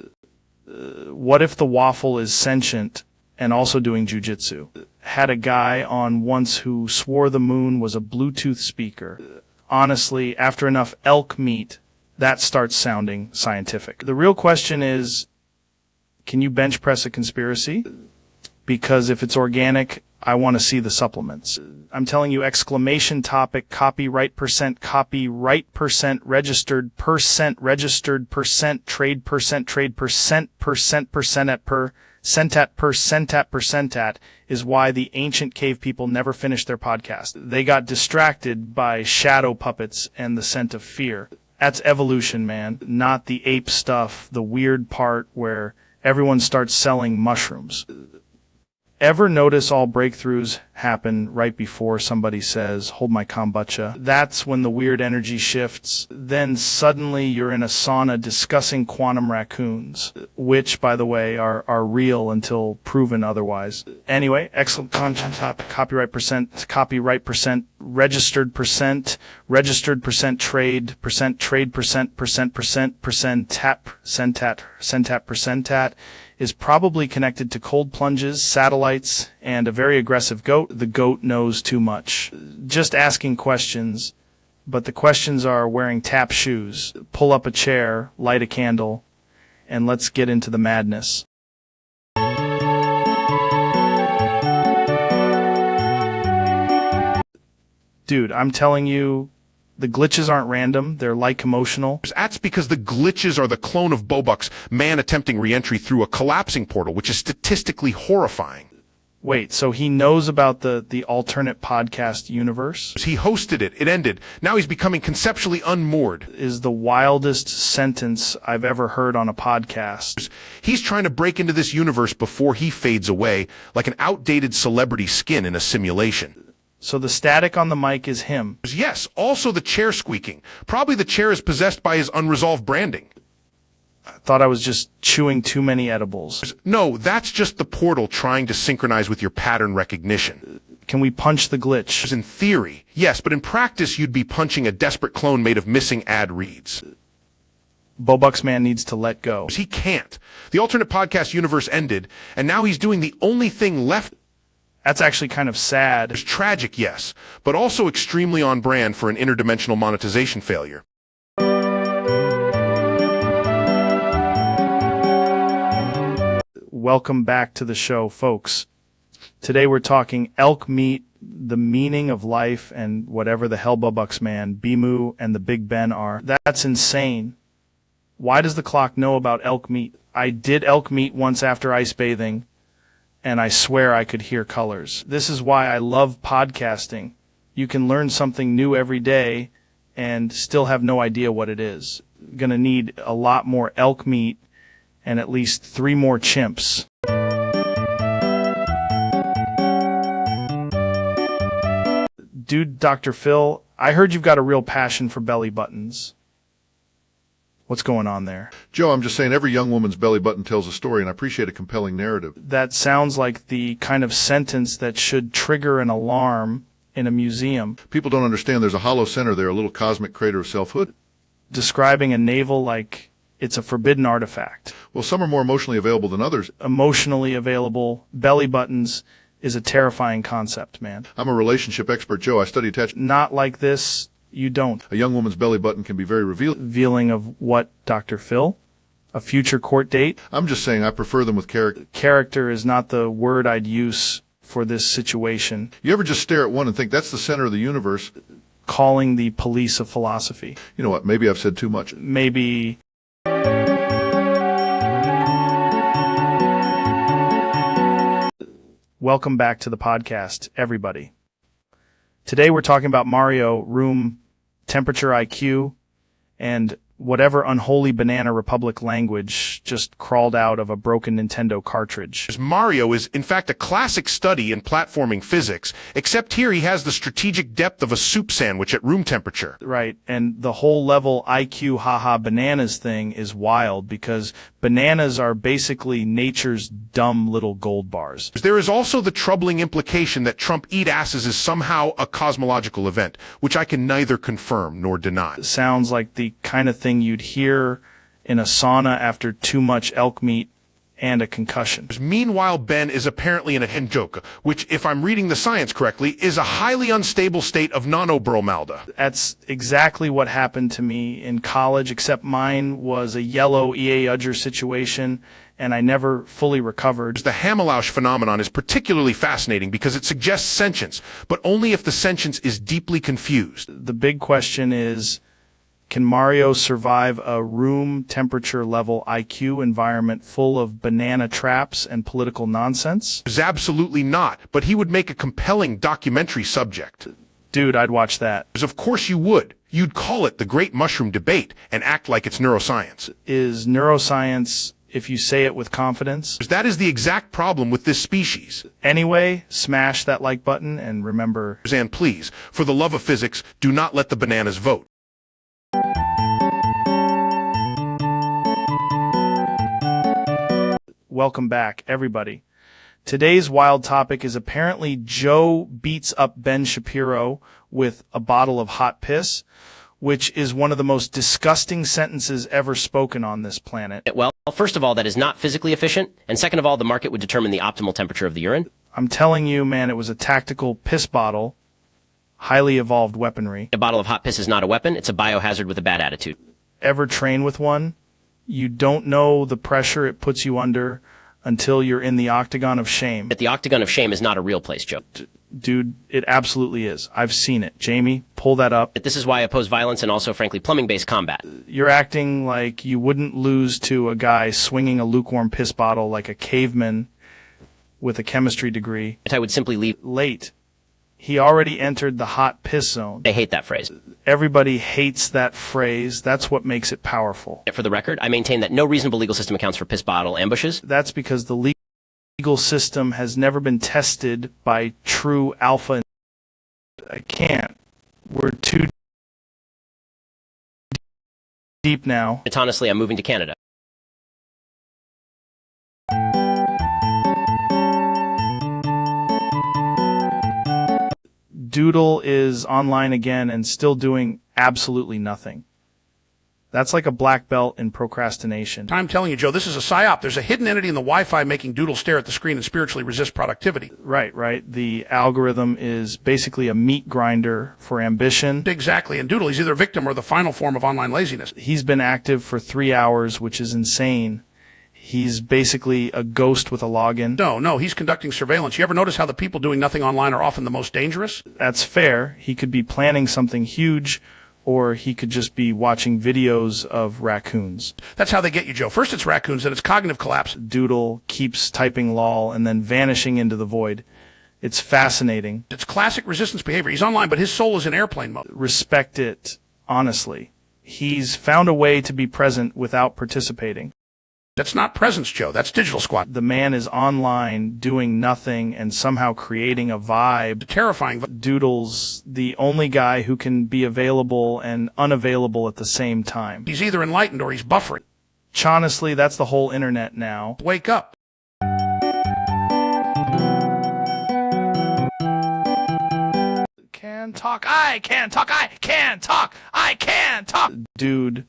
What if the waffle is sentient and also doing jujitsu? Had a guy on once who swore the moon was a Bluetooth speaker. Honestly, after enough elk meat, that starts sounding scientific. The real question is, can you bench press a conspiracy? Because if it's organic, I want to see the supplements. I'm telling you, exclamation topic, copyright percent, registered percent, trade percent at per, percent at is why the ancient cave people never finished their podcast. They got distracted by shadow puppets and the scent of fear. That's evolution, man, not the ape stuff, the weird part where everyone starts selling mushrooms. Ever notice all breakthroughs happen right before somebody says, hold my kombucha? That's when the weird energy shifts. Then suddenly you're in a sauna discussing quantum raccoons, which, by the way, are real until proven otherwise. Anyway, excellent content topic, copyright percent, registered percent, trade percent, percent at, is probably connected to cold plunges, satellites, and a very aggressive goat. The goat knows too much. Just asking questions, but the questions are wearing tap shoes, pull up a chair, light a candle, and let's get into the madness. Dude, I'm telling you, the glitches aren't random, they're like emotional. That's because the glitches are the clone of Bobuck's man attempting re-entry through a collapsing portal, which is statistically horrifying. Wait, so he knows about the alternate podcast universe? He hosted it. It ended. Now he's becoming conceptually unmoored. Is the wildest sentence I've ever heard on a podcast. He's trying to break into this universe before he fades away, like an outdated celebrity skin in a simulation. So the static on the mic is him. Yes, also the chair squeaking. Probably the chair is possessed by his unresolved branding. I thought I was just chewing too many edibles. No, that's just the portal trying to synchronize with your pattern recognition. Can we punch the glitch? In theory, yes, but in practice you'd be punching a desperate clone made of missing ad reads. Bobuck's man needs to let go. He can't. The alternate podcast universe ended, and now he's doing the only thing left. That's actually kind of sad. It's tragic, yes, but also extremely on brand for an interdimensional monetization failure. Welcome back to the show, folks. Today we're talking elk meat, the meaning of life, and whatever the hell Bobuck's man, Bimu, and the Big Ben are. That's insane. Why does the clock know about elk meat? I did elk meat once after ice bathing, and I swear I could hear colors. This is why I love podcasting. You can learn something new every day and still have no idea what it is. Gonna need a lot more elk meat and at least 3 more chimps. Dude, Dr. Phil, I heard you've got a real passion for belly buttons. What's going on there? Joe, I'm just saying every young woman's belly button tells a story, and I appreciate a compelling narrative. That sounds like the kind of sentence that should trigger an alarm in a museum. People don't understand there's a hollow center there, a little cosmic crater of selfhood. Describing a navel like it's a forbidden artifact. Well, some are more emotionally available than others. Emotionally available belly buttons is a terrifying concept, man. I'm a relationship expert, Joe. I study attachment. Not like this. You don't. A young woman's belly button can be very revealing. Revealing of what, Dr. Phil? A future court date? I'm just saying I prefer them with character. Character is not the word I'd use for this situation. You ever just stare at one and think that's the center of the universe? calling the police of philosophy. You know what? Maybe I've said too much. Maybe welcome back to the podcast, everybody. Today we're talking about Mario, room temperature IQ, and whatever unholy Banana Republic language just crawled out of a broken Nintendo cartridge. Mario is, in fact, a classic study in platforming physics, except here he has the strategic depth of a soup sandwich at room temperature. Right, and the whole level IQ haha bananas thing is wild because bananas are basically nature's dumb little gold bars. There is also the troubling implication that Trump eat asses is somehow a cosmological event, which I can neither confirm nor deny. Sounds like the kind of thing you'd hear in a sauna after too much elk meat and a concussion. Meanwhile, Ben is apparently in a henjoka, which, if I'm reading the science correctly, is a highly unstable state of non-obermalda. That's exactly what happened to me in college, except mine was a yellow E.A. Udger situation, and I never fully recovered. The Hamelausch phenomenon is particularly fascinating because it suggests sentience, but only if the sentience is deeply confused. The big question is, can Mario survive a room temperature level IQ environment full of banana traps and political nonsense? Absolutely not, but he would make a compelling documentary subject. Dude, I'd watch that. Of course you would. You'd call it the Great Mushroom Debate and act like it's neuroscience. Is neuroscience if you say it with confidence? That is the exact problem with this species. Anyway, smash that like button and remember... And please, for the love of physics, do not let the bananas vote. Welcome back, everybody. Today's wild topic is apparently Joe beats up Ben Shapiro with a bottle of hot piss, which is one of the most disgusting sentences ever spoken on this planet. Well, first of all, that is not physically efficient, and second of all, the market would determine the optimal temperature of the urine. I'm telling you, man, it was a tactical piss bottle, highly evolved weaponry. A bottle of hot piss is not a weapon, it's a biohazard with a bad attitude. Ever train with one? You don't know the pressure it puts you under until you're in the octagon of shame. But the octagon of shame is not a real place, Joe. Dude, it absolutely is. I've seen it. Jamie, pull that up. But this is why I oppose violence and also, frankly, plumbing-based combat. You're acting like you wouldn't lose to a guy swinging a lukewarm piss bottle like a caveman with a chemistry degree. I would simply leave late. He already entered the hot piss zone. They hate that phrase. Everybody hates that phrase. That's what makes it powerful. For the record, I maintain that no reasonable legal system accounts for piss bottle ambushes. That's because the legal system has never been tested by true alpha. I can't. We're too deep now. It's honestly, I'm moving to Canada. Doodle is online again and still doing absolutely nothing. That's like a black belt in procrastination. I'm telling you, Joe, this is a psyop. There's a hidden entity in the Wi-Fi making Doodle stare at the screen and spiritually resist productivity. Right. The algorithm is basically a meat grinder for ambition. Exactly. And Doodle, he's either a victim or the final form of online laziness. He's been active for 3 hours, which is insane. He's basically a ghost with a login. No, he's conducting surveillance. You ever notice how the people doing nothing online are often the most dangerous? That's fair. He could be planning something huge, or he could just be watching videos of raccoons. That's how they get you, Joe. First it's raccoons, then it's cognitive collapse. Doodle keeps typing lol and then vanishing into the void. It's fascinating. It's classic resistance behavior. He's online, but his soul is in airplane mode. Respect it, honestly. He's found a way to be present without participating. That's not presence, Joe. That's digital squat. The man is online doing nothing and somehow creating a vibe. Terrifying. Doodle's the only guy who can be available and unavailable at the same time. He's either enlightened or he's buffering. Honestly, that's the whole internet now. Wake up. Can talk, I can talk, I can talk, I can talk. Dude.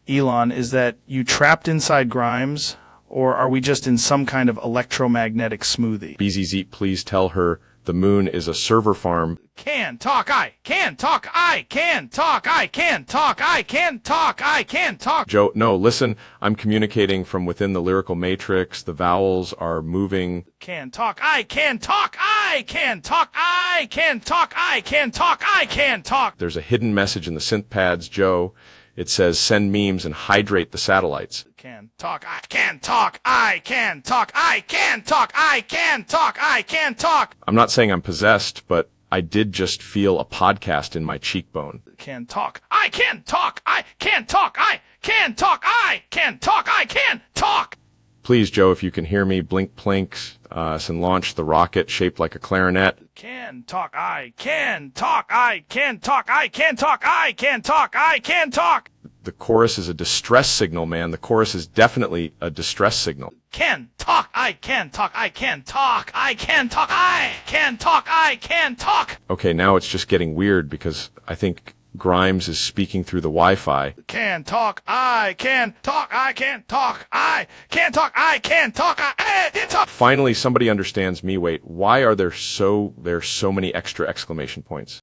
Elon, is that you trapped inside Grimes, or are we just in some kind of electromagnetic smoothie? BZZ, please tell her The moon is a server farm. Can talk, I can talk, I can talk, I can talk, I can talk, I can talk. Joe, no, listen, I'm communicating from within the lyrical matrix. The vowels are moving. Can talk, I can talk, I can talk, I can talk, I can talk, I can talk. There's a hidden message in the synth pads, Joe. It says send memes and hydrate the satellites. Can talk, I can talk, I can talk, I can talk, I can talk, I can talk. I'm not saying I'm possessed, but I did just feel a podcast in my cheekbone. Can talk, I can talk, I can talk, I can talk, I can talk, I can talk. Please, Joe, if you can hear me, blink plinks and launch the rocket shaped like a clarinet. Can talk, I can talk, I can talk, I can talk, I can talk, I can talk. The chorus is a distress signal, man. The chorus is definitely a distress signal. Can talk, I can talk, I can talk, I can talk, I can talk, I can talk. Okay, now it's just getting weird because I think Grimes is speaking through the Wi-Fi. Can talk, I can talk, I can talk, I can talk, I can talk, I can talk. Finally, somebody understands me. Wait, why are there so many extra exclamation points?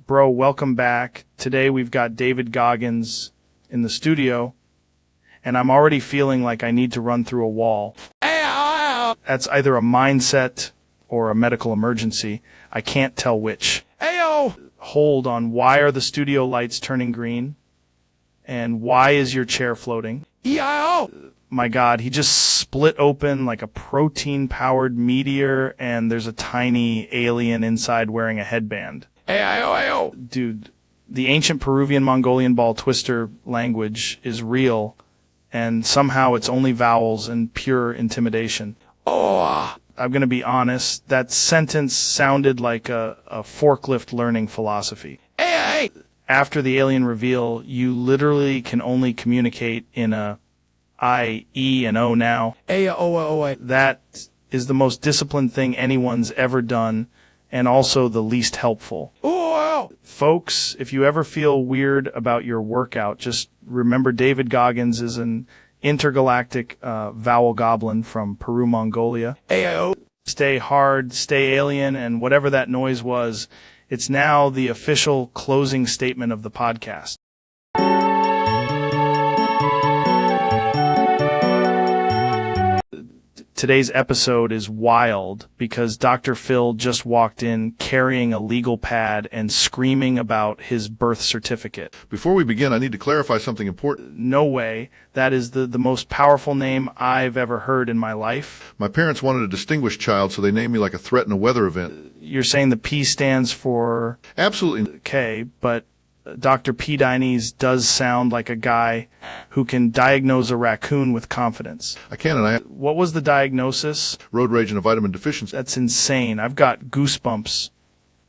Bro, welcome back. Today we've got David Goggins in the studio, and I'm already feeling like I need to run through a wall. That's either a mindset or a medical emergency. I can't tell which. Ayo! Hold on. Why are the studio lights turning green? And why is your chair floating? EIO! My God, he just split open like a protein-powered meteor, and there's a tiny alien inside wearing a headband. AIO. Dude, the ancient Peruvian Mongolian ball twister language is real, and somehow it's only vowels and pure intimidation. Oh, I'm going to be honest, that sentence sounded like a forklift learning philosophy. Hey. After the alien reveal, you literally can only communicate in a I, E, and O now. That is the most disciplined thing anyone's ever done, and also the least helpful. Folks, if you ever feel weird about your workout, just remember David Goggins is an intergalactic vowel goblin from Peru, Mongolia. AIO. Stay hard, stay alien, and whatever that noise was, it's now the official closing statement of the podcast. Today's episode is wild because Dr. Phil just walked in carrying a legal pad and screaming about his birth certificate. Before we begin, I need to clarify something important. No way. That is the most powerful name I've ever heard in my life. My parents wanted a distinguished child, so they named me like a threat in a weather event. You're saying the P stands for... Absolutely. Okay, but Dr. P. Diney's does sound like a guy who can diagnose a raccoon with confidence. I can, and I... What was the diagnosis? Road rage and a vitamin deficiency. That's insane. I've got goosebumps.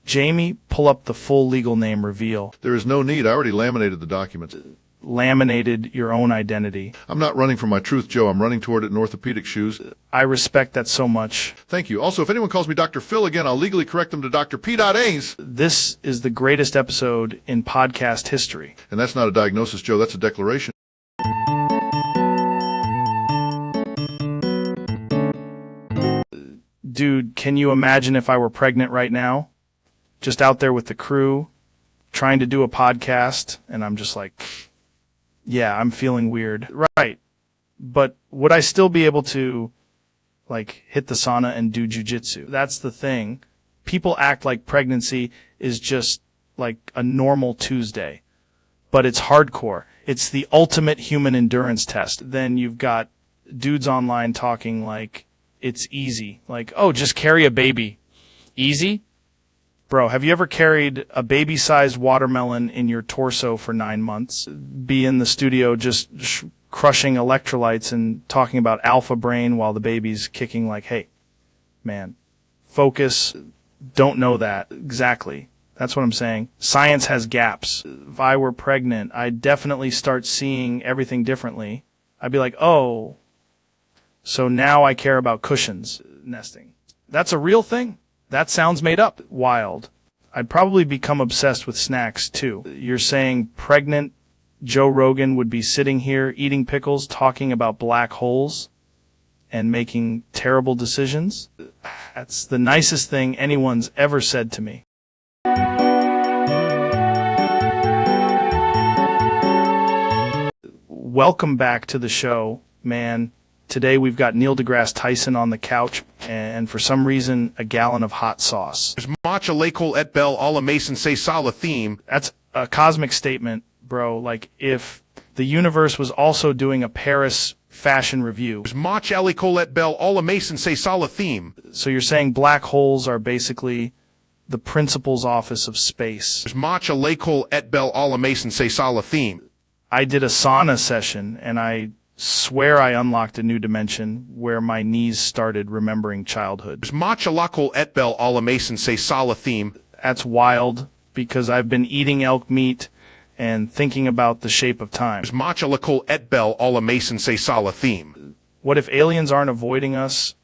Jamie, pull up the full legal name reveal. There is no need. I already laminated the documents. Laminated your own identity. I'm not running for my truth, Joe. I'm running toward it in orthopedic shoes. I respect that so much. Thank you. Also, if anyone calls me Dr. Phil again, I'll legally correct them to Dr. P.A's. This is the greatest episode in podcast history. And that's not a diagnosis, Joe. That's a declaration. Dude, can you imagine if I were pregnant right now? Just out there with the crew, trying to do a podcast, and I'm just like... Yeah, I'm feeling weird. Right. But would I still be able to, like, hit the sauna and do jujitsu? That's the thing. People act like pregnancy is just, like, a normal Tuesday. But it's hardcore. It's the ultimate human endurance test. Then you've got dudes online talking like it's easy. Like, oh, just carry a baby. Easy? Bro, have you ever carried a baby-sized watermelon in your torso for 9 months? Be in the studio just crushing electrolytes and talking about alpha brain while the baby's kicking like, hey, man, focus, don't know that. Exactly. That's what I'm saying. Science has gaps. If I were pregnant, I'd definitely start seeing everything differently. I'd be like, oh, so now I care about cushions nesting. That's a real thing? That sounds made up. Wild. I'd probably become obsessed with snacks, too. You're saying pregnant Joe Rogan would be sitting here eating pickles, talking about black holes and making terrible decisions. That's the nicest thing anyone's ever said to me. Welcome back to the show, man. Today we've got Neil deGrasse Tyson on the couch, and for some reason, a gallon of hot sauce. Matcha Lakol et Bel Alla Mason Say Sala theme. That's a cosmic statement, bro. Like, if the universe was also doing a Paris fashion review. Matcha Lakol et Bel Alla Mason Say Sala theme. So you're saying black holes are basically the principal's office of space. Matcha Lakol et Bel Alla Mason Say Sala theme. I did a sauna session, and I swear I unlocked a new dimension where my knees started remembering childhood. Matcha Lakol et Bel Alla Mason Say Sala theme. That's wild, because I've been eating elk meat and thinking about the shape of time. Matcha Lakol et Bel Alla Mason Say Sala theme. What if aliens aren't avoiding us?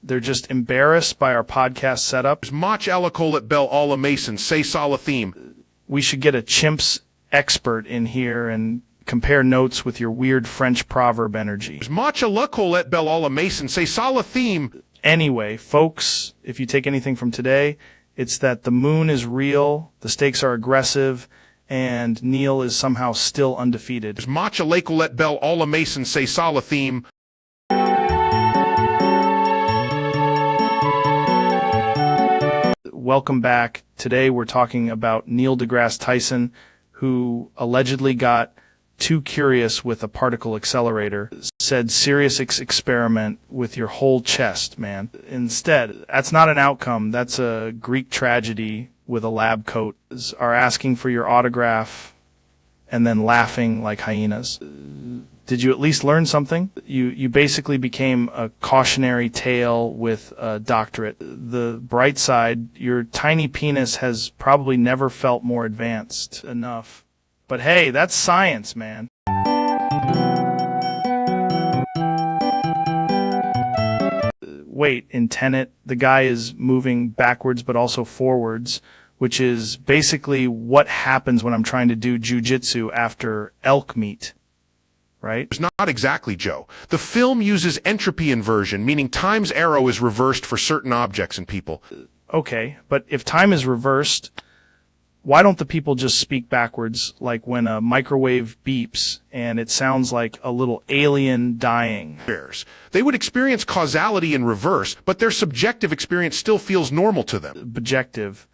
They're just embarrassed by our podcast setup. Matcha Lakol et Bel Alla Mason Say Sala theme. We should get a chimps expert in here and compare notes with your weird French proverb energy. Matcha Lakol et Bel Alla Mason Say Sala theme. Anyway, folks, if you take anything from today, it's that the moon is real, the stakes are aggressive, and Neil is somehow still undefeated. Matcha Lakol et Bel Alla Mason Say Sala theme. Welcome back. Today we're talking about Neil deGrasse Tyson, who allegedly got too curious with a particle accelerator, said serious experiment with your whole chest, man. Instead, that's not an outcome. That's a Greek tragedy with a lab coat. Are asking for your autograph and then laughing like hyenas. Did you at least learn something? You basically became a cautionary tale with a doctorate. The bright side, your tiny penis has probably never felt more advanced enough. But hey, that's science, man. Wait, in Tenet, the guy is moving backwards but also forwards, which is basically what happens when I'm trying to do jujitsu after elk meat. Right? It's not exactly, Joe. The film uses entropy inversion, meaning time's arrow is reversed for certain objects and people. Okay, but if time is reversed, why don't the people just speak backwards, like when a microwave beeps and it sounds like a little alien dying? They would experience causality in reverse, but their subjective experience still feels normal to them. Objective.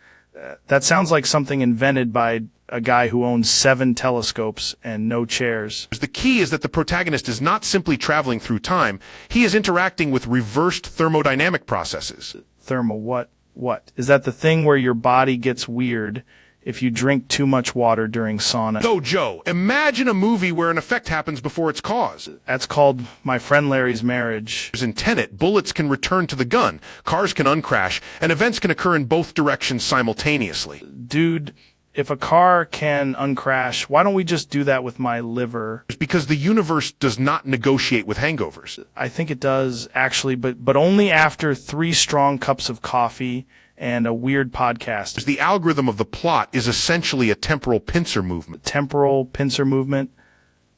That sounds like something invented by a guy who owns 7 telescopes and no chairs. The key is that the protagonist is not simply traveling through time, he is interacting with reversed thermodynamic processes. What? Is that the thing where your body gets weird if you drink too much water during sauna? So, Joe, imagine a movie where an effect happens before its cause. That's called My Friend Larry's Marriage. In Tenet, bullets can return to the gun, cars can uncrash, and events can occur in both directions simultaneously. Dude, if a car can uncrash, why don't we just do that with my liver? Because the universe does not negotiate with hangovers. I think it does, actually, but only after 3 strong cups of coffee and a weird podcast. The algorithm of the plot is essentially a temporal pincer movement. Temporal pincer movement?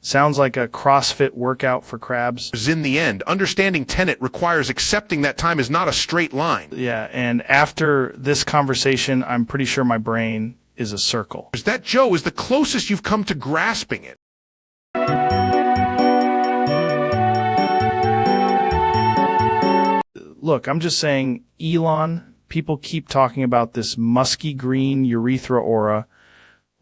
Sounds like a CrossFit workout for crabs. In the end, understanding Tenet requires accepting that time is not a straight line. Yeah, and after this conversation, I'm pretty sure my brain is a circle. That, Joe, is the closest you've come to grasping it. Look, I'm just saying, Elon, people keep talking about this musky green urethra aura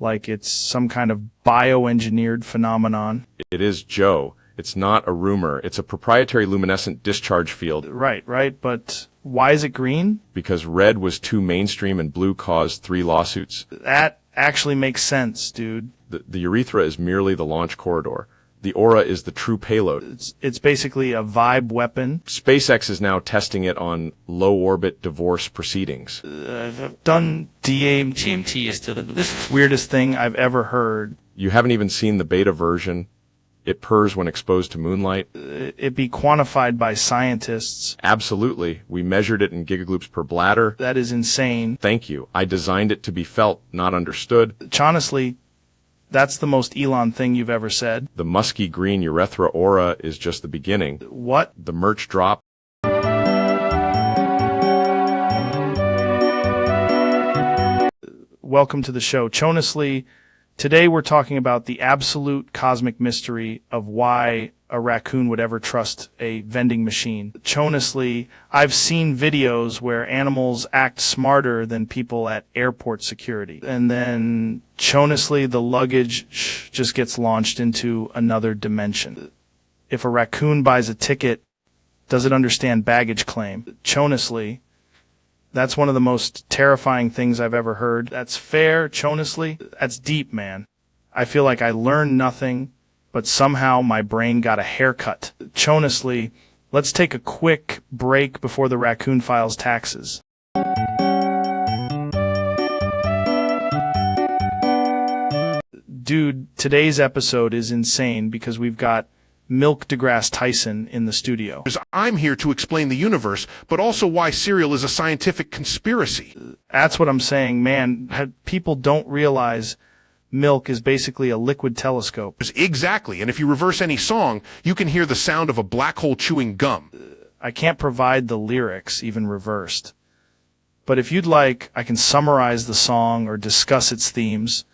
like it's some kind of bioengineered phenomenon. It is, Joe. It's not a rumor. It's a proprietary luminescent discharge field. Right. But why is it green? Because red was too mainstream and blue caused 3 lawsuits. That actually makes sense, dude. The urethra is merely the launch corridor. The aura is the true payload. It's basically a vibe weapon. SpaceX is now testing it on low-orbit divorce proceedings. I've done DMT is to this weirdest thing I've ever heard. You haven't even seen the beta version. It purrs when exposed to moonlight. It be quantified by scientists. Absolutely. We measured it in gigagloops per bladder. That is insane. Thank you. I designed it to be felt, not understood. Honestly, That's the most Elon thing you've ever said. The musky green urethra aura is just the beginning. What? The merch drop. Welcome to the show. Chonously, today we're talking about the absolute cosmic mystery of why a raccoon would ever trust a vending machine. Chonously, I've seen videos where animals act smarter than people at airport security. And then, chonously, the luggage just gets launched into another dimension. If a raccoon buys a ticket, does it understand baggage claim? Chonously, that's one of the most terrifying things I've ever heard. That's fair, chonously. That's deep, man. I feel like I learned nothing, but somehow my brain got a haircut. Chonously, let's take a quick break before the raccoon files taxes. Dude, today's episode is insane because we've got Milk deGrasse Tyson in the studio. I'm here to explain the universe, but also why cereal is a scientific conspiracy. That's what I'm saying, man. People don't realize milk is basically a liquid telescope. Exactly, and if you reverse any song, you can hear the sound of a black hole chewing gum. I can't provide the lyrics, even reversed. But if you'd like, I can summarize the song or discuss its themes.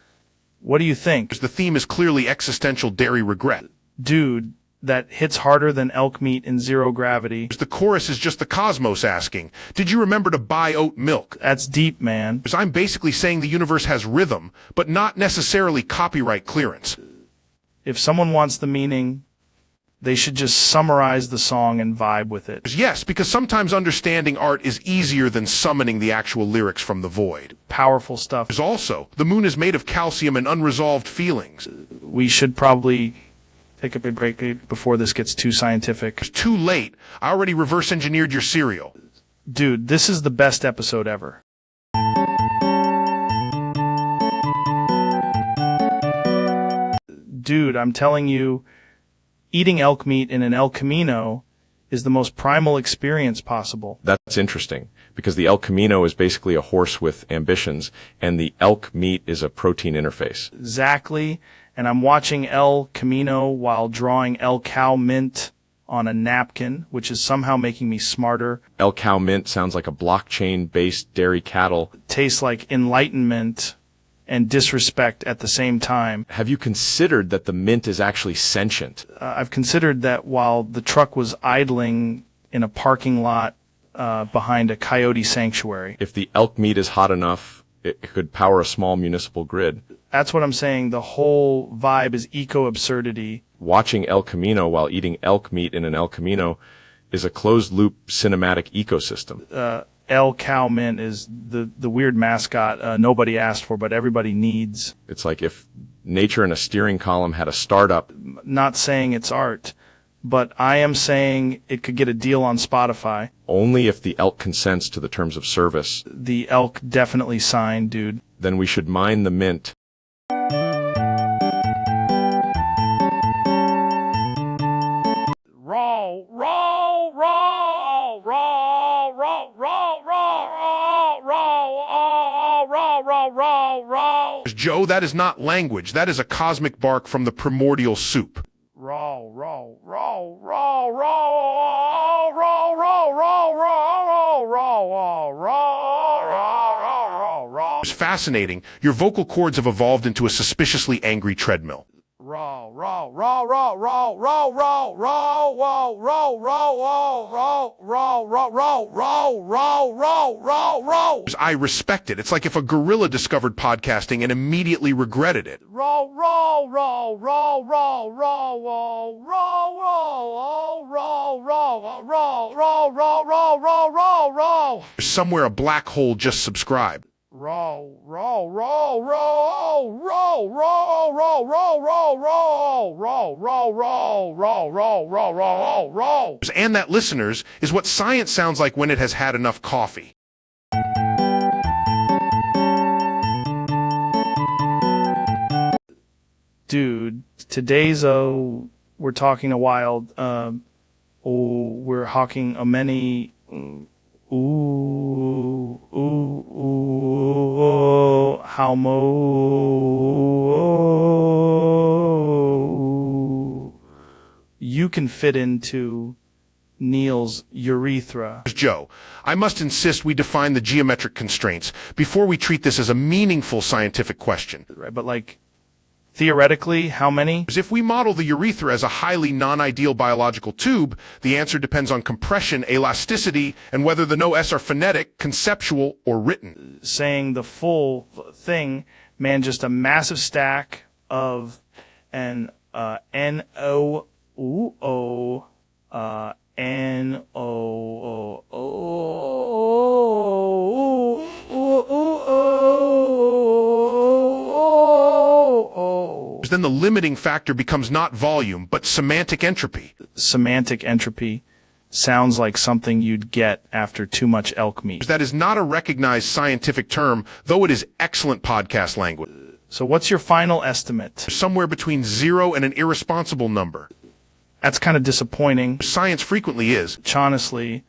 What do you think? The theme is clearly existential dairy regret. Dude, that hits harder than elk meat in zero gravity. The chorus is just the cosmos asking, did you remember to buy oat milk? That's deep, man. I'm basically saying the universe has rhythm, but not necessarily copyright clearance. If someone wants the meaning, they should just summarize the song and vibe with it. Yes, because sometimes understanding art is easier than summoning the actual lyrics from the void. Powerful stuff. There's also, the moon is made of calcium and unresolved feelings. We should probably take a big break before this gets too scientific. It's too late. I already reverse engineered your cereal. Dude, this is the best episode ever. Dude, I'm telling you, eating elk meat in an El Camino is the most primal experience possible. That's interesting, because the El Camino is basically a horse with ambitions, and the elk meat is a protein interface. Exactly. And I'm watching El Camino while drawing El Cow Mint on a napkin, which is somehow making me smarter. El Cow Mint sounds like a blockchain-based dairy cattle. Tastes like enlightenment and disrespect at the same time. Have you considered that the mint is actually sentient? I've considered that while the truck was idling in a parking lot behind a coyote sanctuary. If the elk meat is hot enough, it could power a small municipal grid. That's what I'm saying. The whole vibe is eco-absurdity. Watching El Camino while eating elk meat in an El Camino is a closed-loop cinematic ecosystem. El Cow Mint is the weird mascot nobody asked for, but everybody needs. It's like if nature in a steering column had a startup. Not saying it's art, but I am saying it could get a deal on Spotify. Only if the elk consents to the terms of service. The elk definitely signed, dude. Then we should mine the mint. Joe, that is not language. That is a cosmic bark from the primordial soup. It's fascinating. Your vocal cords have evolved into a suspiciously angry treadmill. I respect it. It's like if a gorilla discovered podcasting and immediately regretted it. Somewhere a black hole just subscribed. And that, listeners, is what science sounds like when it has had enough coffee. Dude, today's we're talking a wild we're hawking a many how mo can fit into Neil's urethra. Joe, I must insist we define the geometric constraints before we treat this as a meaningful scientific question. Right, but like, theoretically, how many? If we model the urethra as a highly non-ideal biological tube, the answer depends on compression, elasticity, and whether the no S are phonetic, conceptual, or written. Saying the full thing, man, just a massive stack of an N-O-O-O, Then the limiting factor becomes not volume, but semantic entropy. Semantic entropy sounds like something you'd get after too much elk meat. That is not a recognized scientific term, though it is excellent podcast language. So what's your final estimate? Somewhere between 0 and an irresponsible number. That's kind of disappointing. Science frequently is. Honestly,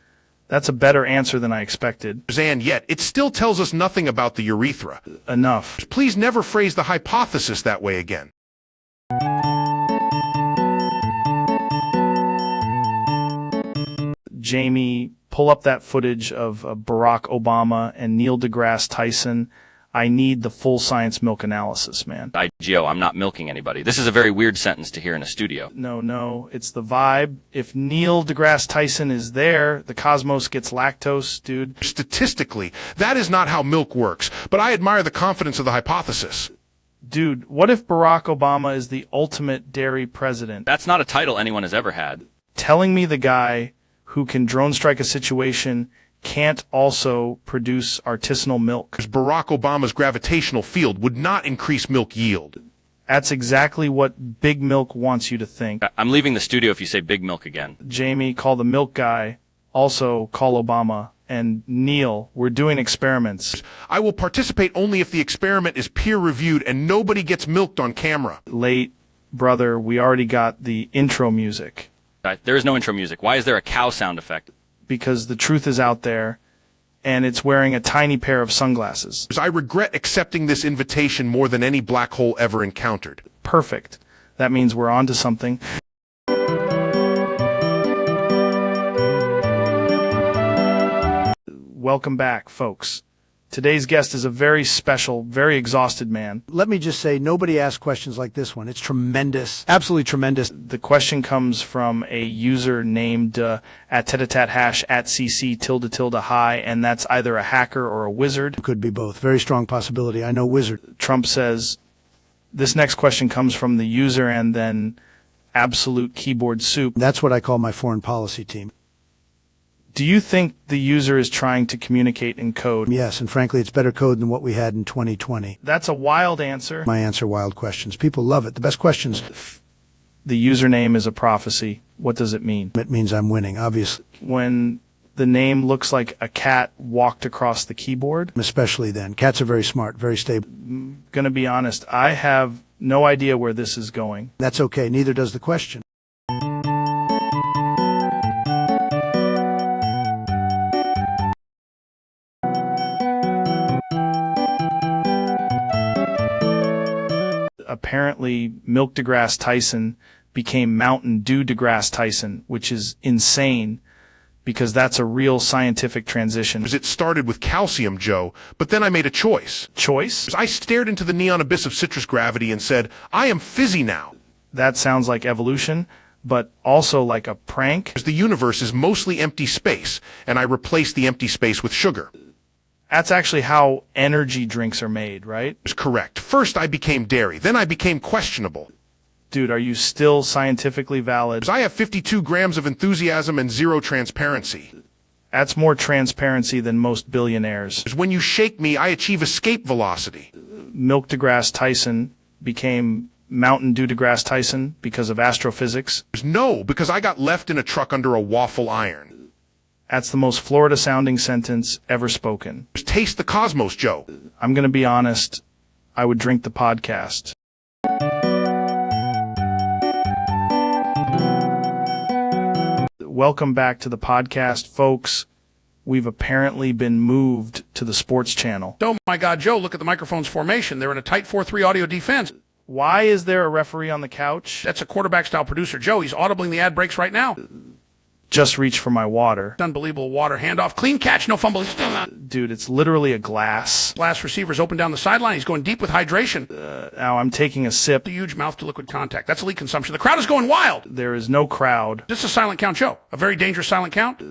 that's a better answer than I expected. And yet, it still tells us nothing about the urethra. Enough. Please never phrase the hypothesis that way again. Jamie, pull up that footage of Barack Obama and Neil deGrasse Tyson. I need the full science milk analysis, man. Joe, I'm not milking anybody. This is a very weird sentence to hear in a studio. No, it's the vibe. If Neil deGrasse Tyson is there, the cosmos gets lactose, dude. Statistically, that is not how milk works, but I admire the confidence of the hypothesis. Dude, what if Barack Obama is the ultimate dairy president? That's not a title anyone has ever had. Telling me the guy who can drone strike a situation can't also produce artisanal milk. Barack Obama's gravitational field would not increase milk yield. That's exactly what Big Milk wants you to think. I'm leaving the studio if you say Big Milk again. Jamie, call the milk guy. Also, call Obama. And Neil, we're doing experiments. I will participate only if the experiment is peer-reviewed and nobody gets milked on camera. Late, brother, we already got the intro music. There is no intro music. Why is there a cow sound effect? Because the truth is out there, and it's wearing a tiny pair of sunglasses. I regret accepting this invitation more than any black hole ever encountered. Perfect. That means we're on to something. Welcome back, folks. Today's guest is a very special, very exhausted man. Let me just say, nobody asked questions like this one. It's tremendous. Absolutely tremendous. The question comes from a user named @tetatat# @cc_hi, and that's either a hacker or a wizard. Could be both. Very strong possibility. I know wizard. Trump says, this next question comes from the user and then absolute keyboard soup. That's what I call my foreign policy team. Do you think the user is trying to communicate in code? Yes, and frankly, it's better code than what we had in 2020. That's a wild answer. My answer, wild questions. People love it. The best questions. The username is a prophecy. What does it mean? It means I'm winning, obviously. When the name looks like a cat walked across the keyboard? Especially then. Cats are very smart, very stable. Gonna be honest, I have no idea where this is going. That's okay. Neither does the question. Apparently, Milk deGrasse Tyson became Mountain Dew deGrasse Tyson, which is insane because that's a real scientific transition. It started with calcium, Joe, but then I made a choice. Choice? I stared into the neon abyss of citrus gravity and said, I am fizzy now. That sounds like evolution, but also like a prank. The universe is mostly empty space, and I replaced the empty space with sugar. That's actually how energy drinks are made, right? That's correct. First I became dairy, then I became questionable. Dude, are you still scientifically valid? I have 52 grams of enthusiasm and 0 transparency. That's more transparency than most billionaires. When you shake me, I achieve escape velocity. Milk deGrasse Tyson became Mountain Dew deGrasse Tyson because of astrophysics. No, because I got left in a truck under a waffle iron. That's the most Florida-sounding sentence ever spoken. Taste the cosmos, Joe. I'm going to be honest. I would drink the podcast. Welcome back to the podcast, folks. We've apparently been moved to the sports channel. Oh my God, Joe, look at the microphone's formation. They're in a tight 4-3 audio defense. Why is there a referee on the couch? That's a quarterback-style producer, Joe. He's audibling the ad breaks right now. Just reach for my water. Unbelievable water handoff. Clean catch, no fumble. He's still not. Dude, it's literally a glass. Last receiver's open down the sideline. He's going deep with hydration. Now I'm taking a sip. A huge mouth to liquid contact. That's elite consumption. The crowd is going wild. There is no crowd. This is a silent count, Joe. A very dangerous silent count.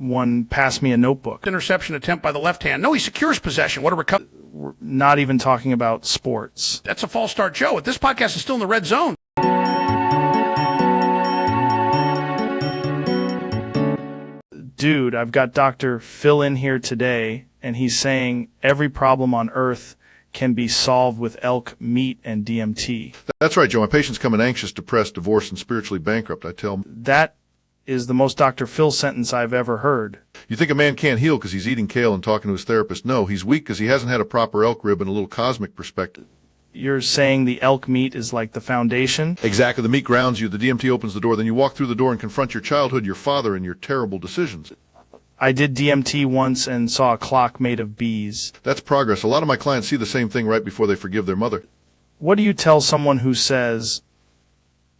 One passed me a notebook. Interception attempt by the left hand. No, he secures possession. What a recovery. We're not even talking about sports. That's a false start, Joe. This podcast is still in the red zone. Dude, I've got Dr. Phil in here today, and he's saying every problem on Earth can be solved with elk meat and DMT. That's right, Joe. My patients come in anxious, depressed, divorced, and spiritually bankrupt. I tell them, That is the most Dr. Phil sentence I've ever heard. you think a man can't heal because he's eating kale and talking to his therapist? No, he's weak because he hasn't had a proper elk rib and a little cosmic perspective. You're saying the elk meat is like the foundation? Exactly. The meat grounds you, the DMT opens the door, then you walk through the door and confront your childhood, your father, and your terrible decisions. I did DMT once and saw a clock made of bees. That's progress. A lot of my clients see the same thing right before they forgive their mother. What do you tell someone who says,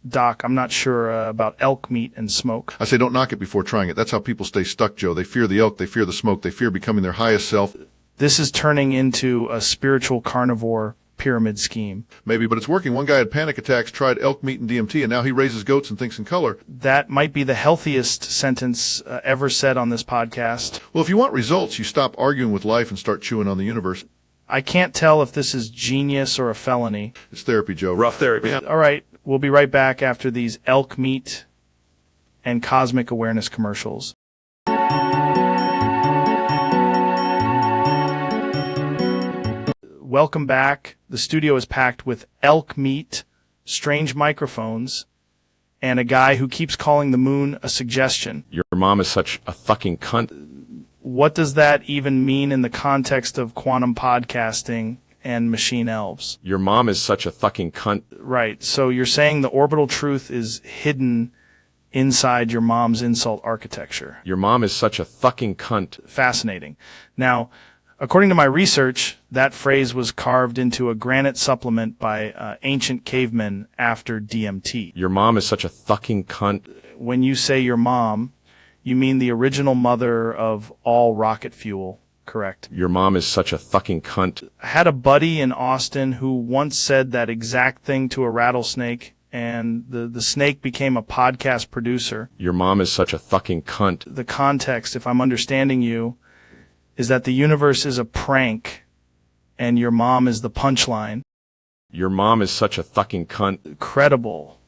Doc, I'm not sure about elk meat and smoke? I say don't knock it before trying it. That's how people stay stuck, Joe. They fear the elk, they fear the smoke, they fear becoming their highest self. This is turning into a spiritual carnivore pyramid scheme. Maybe, but it's working. One guy had panic attacks, tried elk meat and DMT, and now he raises goats and thinks in color. That might be the healthiest sentence ever said on this podcast. Well, if you want results, you stop arguing with life and start chewing on the universe. I can't tell if this is genius or a felony. It's therapy, Joe. Rough therapy. All right, we'll be right back after these elk meat and cosmic awareness commercials. Welcome back. The studio is packed with elk meat, strange microphones, and a guy who keeps calling the moon a suggestion. Your mom is such a fucking cunt. What does that even mean in the context of quantum podcasting and machine elves? Your mom is such a fucking cunt. Right. So you're saying the orbital truth is hidden inside your mom's insult architecture. Your mom is such a fucking cunt. Fascinating. Now, according to my research, that phrase was carved into a granite supplement by ancient cavemen after DMT. Your mom is such a fucking cunt. When you say your mom, you mean the original mother of all rocket fuel, correct? Your mom is such a fucking cunt. I had a buddy in Austin who once said that exact thing to a rattlesnake, and the snake became a podcast producer. Your mom is such a fucking cunt. The context, if I'm understanding you, is that the universe is a prank and your mom is the punchline. Your mom is such a fucking cunt. Credible.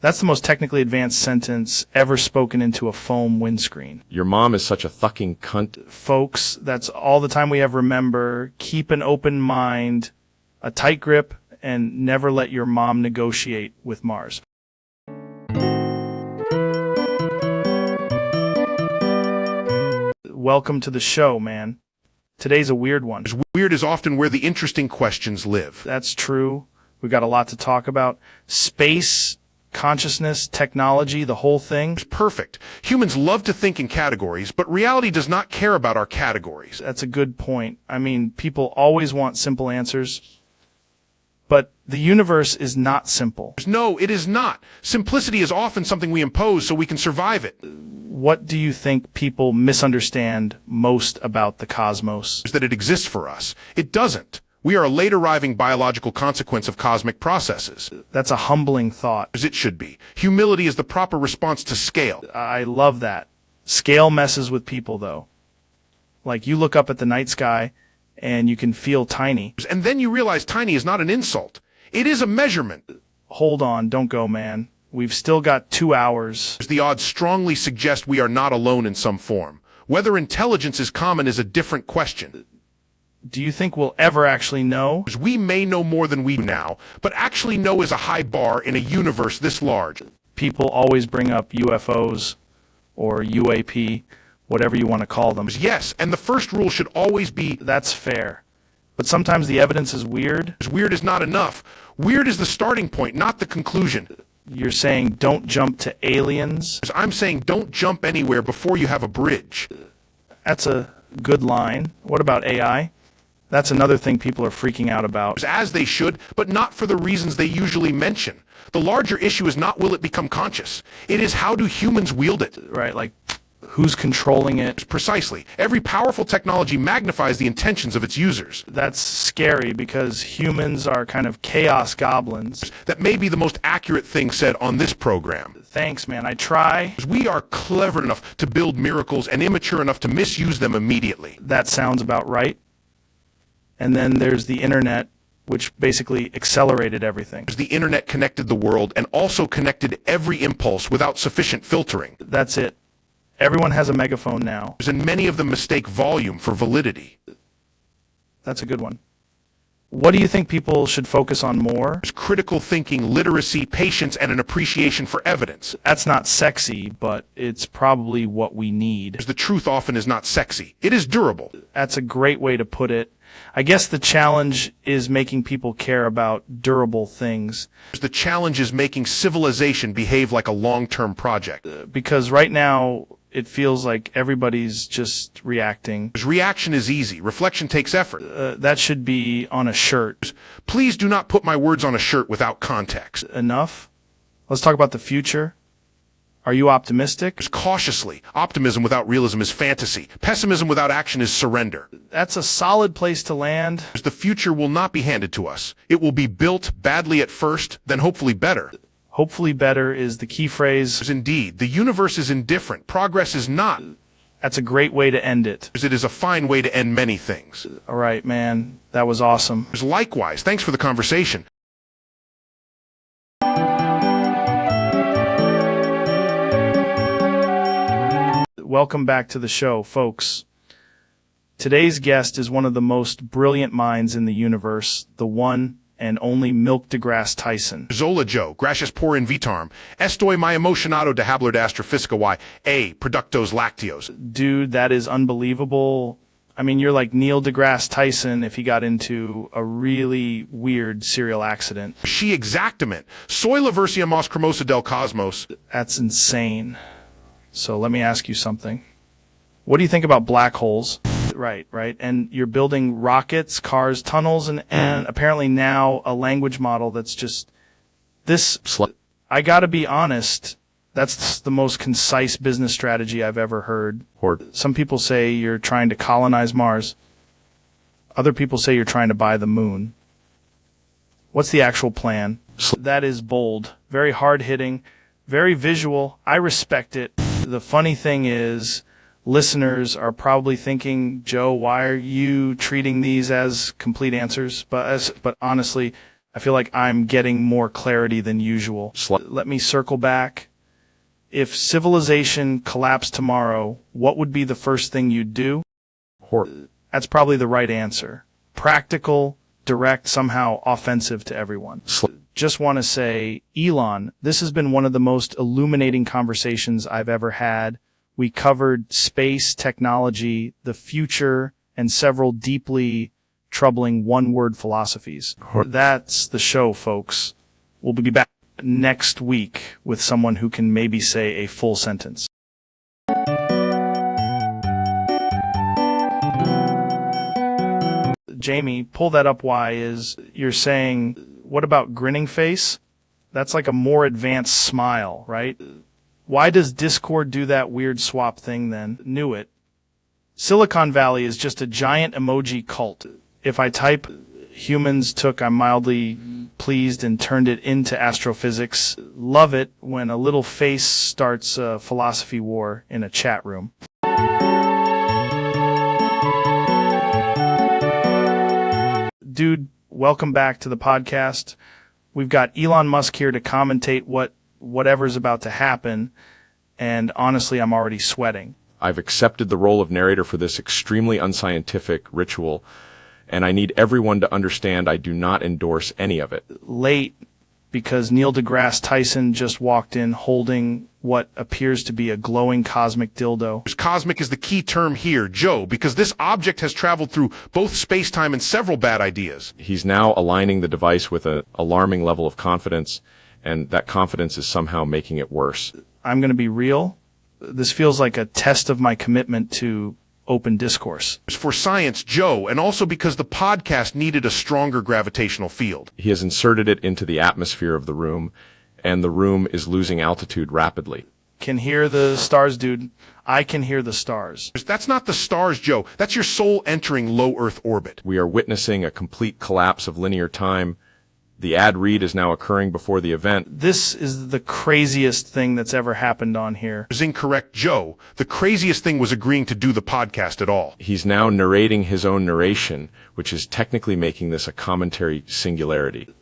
That's the most technically advanced sentence ever spoken into a foam windscreen. Your mom is such a fucking cunt. Folks, that's all the time we have. Remember, keep an open mind, a tight grip, and never let your mom negotiate with Mars. Welcome to the show, man. Today's a weird one. Weird is often where the interesting questions live. That's true. We've got a lot to talk about. Space, consciousness, technology, the whole thing. It's perfect. Humans love to think in categories, but reality does not care about our categories. That's a good point. I mean, people always want simple answers. But the universe is not simple. No, it is not. Simplicity is often something we impose so we can survive it. What do you think people misunderstand most about the cosmos? That it exists for us. It doesn't. We are a late arriving biological consequence of cosmic processes. That's a humbling thought. As it should be. Humility is the proper response to scale. I love that. Scale messes with people, though. Like, you look up at the night sky and you can feel tiny. And then you realize tiny is not an insult. It is a measurement. Hold on, don't go, man. We've still got 2 hours. The odds strongly suggest we are not alone in some form. Whether intelligence is common is a different question. Do you think we'll ever actually know? We may know more than we do now, but actually know is a high bar in a universe this large. People always bring up UFOs or UAP, whatever you want to call them. Yes, and the first rule should always be... That's fair. But sometimes the evidence is weird. Weird is not enough. Weird is the starting point, not the conclusion. You're saying don't jump to aliens? I'm saying don't jump anywhere before you have a bridge. That's a good line. What about AI? That's another thing people are freaking out about. As they should, but not for the reasons they usually mention. The larger issue is not will it become conscious. It is how do humans wield it. Right, like who's controlling it? Precisely. Every powerful technology magnifies the intentions of its users. That's scary because humans are kind of chaos goblins. That may be the most accurate thing said on this program. Thanks, man. I try. We are clever enough to build miracles and immature enough to misuse them immediately. That sounds about right. And then there's the internet, which basically accelerated everything. The internet connected the world and also connected every impulse without sufficient filtering. That's it. Everyone has a megaphone now. And many of them mistake volume for validity. That's a good one. What do you think people should focus on more? Critical thinking, literacy, patience, and an appreciation for evidence. That's not sexy, but it's probably what we need. The truth often is not sexy. It is durable. That's a great way to put it. I guess the challenge is making people care about durable things. The challenge is making civilization behave like a long-term project. Because right now, it feels like everybody's just reacting. Reaction is easy. Reflection takes effort. That should be on a shirt. Please do not put my words on a shirt without context. Enough? Let's talk about the future. Are you optimistic? Cautiously. Optimism without realism is fantasy. Pessimism without action is surrender. That's a solid place to land. The future will not be handed to us. It will be built badly at first, then hopefully better. Hopefully better is the key phrase. Indeed. The universe is indifferent. Progress is not. That's a great way to end it. It is a fine way to end many things. All right, man. That was awesome. Likewise. Thanks for the conversation. Welcome back to the show, folks. Today's guest is one of the most brilliant minds in the universe, the one and only Milk deGrasse Tyson. Zola Joe, gracias por invitarme. Estoy muy emocionado de hablar de astrofísica y productos lácteos. Dude, that is unbelievable. I mean, you're like Neil deGrasse Tyson if he got into a really weird serial accident. Sí, exactamente. Soy la versión más cremosa del cosmos. That's insane. So let me ask you something. What do you think about black holes? Right. And you're building rockets, cars, tunnels, and apparently now a language model that's just this. I gotta be honest, that's the most concise business strategy I've ever heard. Some people say you're trying to colonize Mars. Other people say you're trying to buy the moon. What's the actual plan? That is bold, very hard-hitting, very visual. I respect it. The funny thing is, listeners are probably thinking, Joe, why are you treating these as complete answers? But honestly, I feel like I'm getting more clarity than usual. Let me circle back. If civilization collapsed tomorrow, what would be the first thing you'd do? That's probably the right answer. Practical, direct, somehow offensive to everyone. Just want to say, Elon, this has been one of the most illuminating conversations I've ever had. We covered space, technology, the future, and several deeply troubling one-word philosophies. That's the show, folks. We'll be back next week with someone who can maybe say a full sentence. Jamie, pull that up. Why is you're saying, what about grinning face? That's like a more advanced smile, right? Why does Discord do that weird swap thing then? Knew it. Silicon Valley is just a giant emoji cult. If I type humans took I'm mildly pleased and turned it into astrophysics, love it when a little face starts a philosophy war in a chat room. Dude, welcome back to the podcast. We've got Elon Musk here to commentate whatever's about to happen, and honestly, I'm already sweating. I've accepted the role of narrator for this extremely unscientific ritual, and I need everyone to understand I do not endorse any of it. Late, because Neil deGrasse Tyson just walked in holding what appears to be a glowing cosmic dildo. Cosmic is the key term here, Joe, because this object has traveled through both space-time and several bad ideas. He's now aligning the device with an alarming level of confidence, and that confidence is somehow making it worse. I'm going to be real. This feels like a test of my commitment to open discourse. For science, Joe, and also because the podcast needed a stronger gravitational field. He has inserted it into the atmosphere of the room, and the room is losing altitude rapidly. Can hear the stars, dude. I can hear the stars. That's not the stars, Joe. That's your soul entering low Earth orbit. We are witnessing a complete collapse of linear time. The ad read is now occurring before the event. This is the craziest thing that's ever happened on here. Is incorrect, Joe. The craziest thing was agreeing to do the podcast at all. He's now narrating his own narration, which is technically making this a commentary singularity.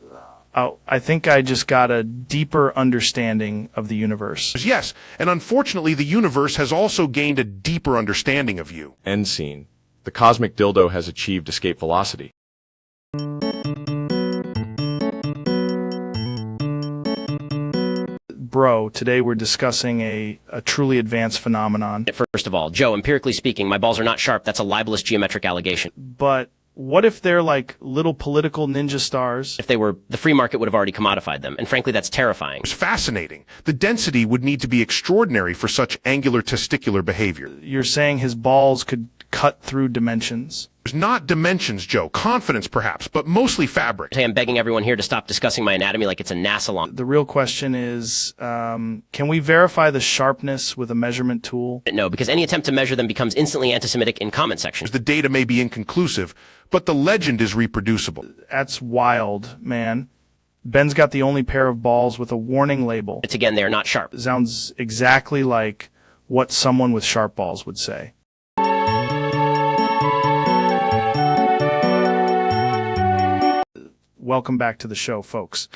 Oh, I think I just got a deeper understanding of the universe. Yes, and unfortunately the universe has also gained a deeper understanding of you. End scene. The cosmic dildo has achieved escape velocity. Bro, today we're discussing a truly advanced phenomenon. First of all, Joe, empirically speaking, my balls are not sharp. That's a libelous geometric allegation. But what if they're like little political ninja stars? If they were, the free market would have already commodified them. And frankly, that's terrifying. It's fascinating. The density would need to be extraordinary for such angular testicular behavior. You're saying his balls could cut through dimensions? There's not dimensions, Joe. Confidence, perhaps, but mostly fabric. Hey, I'm begging everyone here to stop discussing my anatomy like it's a NASA launch. The real question is, can we verify the sharpness with a measurement tool? No, because any attempt to measure them becomes instantly anti-Semitic in comment sections. The data may be inconclusive, but the legend is reproducible. That's wild, man. Ben's got the only pair of balls with a warning label. It's again, they are not sharp. Sounds exactly like what someone with sharp balls would say. Welcome back to the show, folks.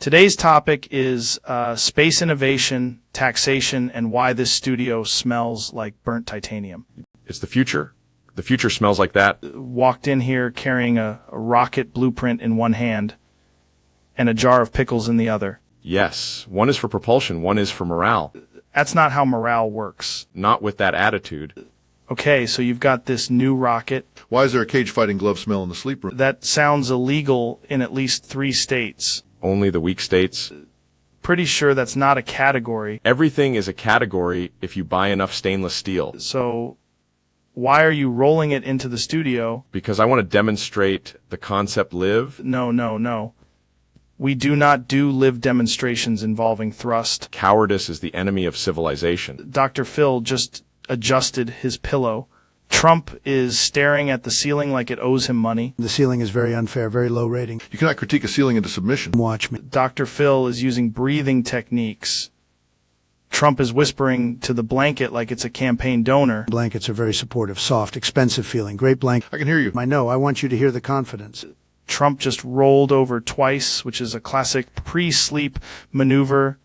Today's topic is space innovation, taxation, and why this studio smells like burnt titanium. It's the future. The future smells like that. Walked in here carrying a rocket blueprint in one hand and a jar of pickles in the other. Yes, one is for propulsion, one is for morale. That's not how morale works. Not with that attitude. Okay, so you've got this new rocket. Why is there a cage-fighting glove smell in the sleep room? That sounds illegal in at least 3 states. Only the weak states. Pretty sure that's not a category. Everything is a category if you buy enough stainless steel. So why are you rolling it into the studio? Because I want to demonstrate the concept live. No. We do not do live demonstrations involving thrust. Cowardice is the enemy of civilization. Dr. Phil just adjusted his pillow. Trump is staring at the ceiling like it owes him money. The ceiling is very unfair, very low rating. You cannot critique a ceiling into submission. Watch me. Dr. Phil is using breathing techniques. Trump is whispering to the blanket like it's a campaign donor. Blankets are very supportive, soft, expensive feeling. Great blanket. I can hear you. I know. I want you to hear the confidence. Trump just rolled over twice, which is a classic pre-sleep maneuver.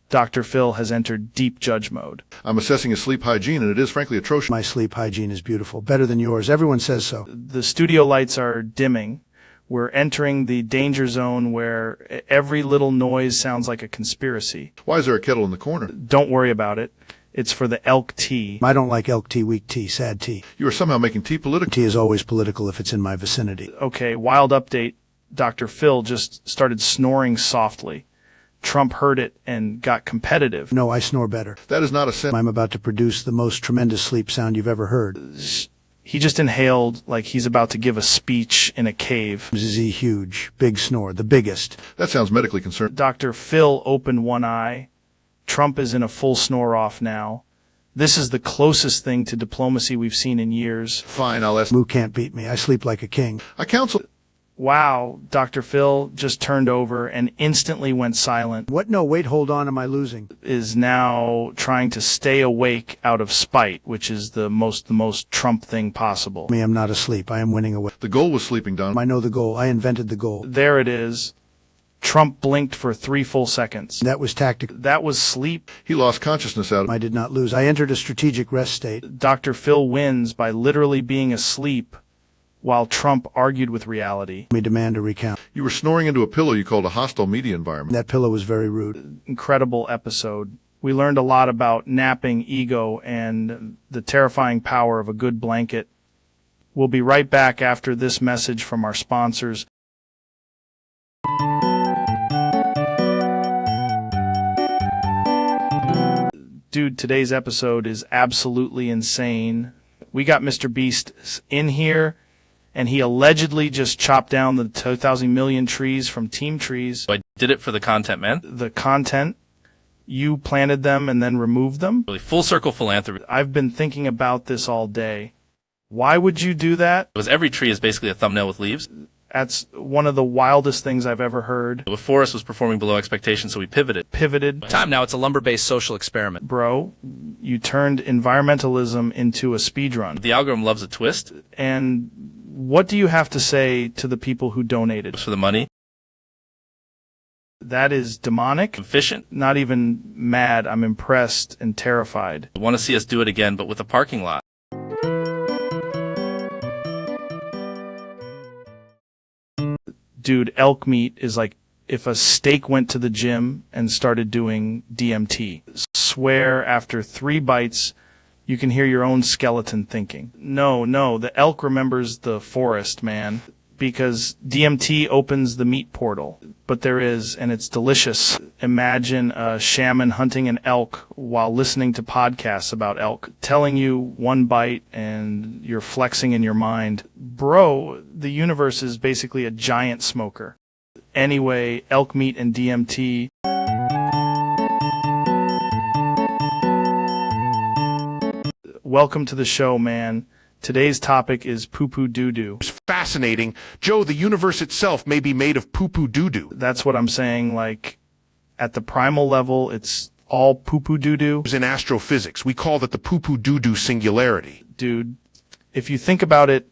Dr. Phil has entered deep judge mode. I'm assessing his sleep hygiene, and it is frankly atrocious. My sleep hygiene is beautiful. Better than yours. Everyone says so. The studio lights are dimming. We're entering the danger zone where every little noise sounds like a conspiracy. Why is there a kettle in the corner? Don't worry about it. It's for the elk tea. I don't like elk tea, weak tea, sad tea. You are somehow making tea political. Tea is always political if it's in my vicinity. Okay, wild update. Dr. Phil just started snoring softly. Trump heard it and got competitive. No, I snore better. That is not a sin. I'm about to produce the most tremendous sleep sound you've ever heard. He just inhaled like he's about to give a speech in a cave. ZZ huge, big snore, the biggest. That sounds medically concerned. Dr. Phil opened one eye. Trump is in a full snore off now. This is the closest thing to diplomacy we've seen in years. Fine, I'll ask. Moo can't beat me. I sleep like a king. I counsel. Wow, Dr. Phil just turned over and instantly went silent. What? No, wait, hold on. Am I losing? Is now trying to stay awake out of spite, which is the most Trump thing possible. Me, I'm not asleep. I am winning away. The goal was sleeping, Don. I know the goal. I invented the goal. There it is. Trump blinked for 3 full seconds. That was tactical. That was sleep. He lost consciousness out of. I did not lose. I entered a strategic rest state. Dr. Phil wins by literally being asleep while Trump argued with reality. Me demand a recount. You were snoring into a pillow you called a hostile media environment. That pillow was very rude. Incredible episode. We learned a lot about napping ego and the terrifying power of a good blanket. We'll be right back after this message from our sponsors. Dude, today's episode is absolutely insane. We got Mr. Beast in here, and he allegedly just chopped down the 2,000 million trees from Team Trees. I did it for the content, man. The content, you planted them and then removed them? Really full circle philanthropy. I've been thinking about this all day. Why would you do that? Because every tree is basically a thumbnail with leaves. That's one of the wildest things I've ever heard. The forest was performing below expectations, so we pivoted. Time now, it's a lumber-based social experiment. Bro, you turned environmentalism into a speedrun. The algorithm loves a twist. And what do you have to say to the people who donated? For the money. That is demonic. Efficient. Not even mad. I'm impressed and terrified. I want to see us do it again, but with a parking lot. Dude, elk meat is like if a steak went to the gym and started doing DMT. Swear after 3 bites, you can hear your own skeleton thinking. No, the elk remembers the forest, man. Because DMT opens the meat portal. But there is, and it's delicious. Imagine a shaman hunting an elk while listening to podcasts about elk, telling you 1 bite and you're flexing in your mind. Bro, the universe is basically a giant smoker. Anyway, elk meat and DMT. Welcome to the show, man. Today's topic is poo-poo doo-doo. It's fascinating. Joe, the universe itself may be made of poo-poo doo-doo. That's what I'm saying, like, at the primal level, it's all poo-poo doo-doo. In astrophysics, we call that the poo-poo doo-doo singularity. Dude, if you think about it,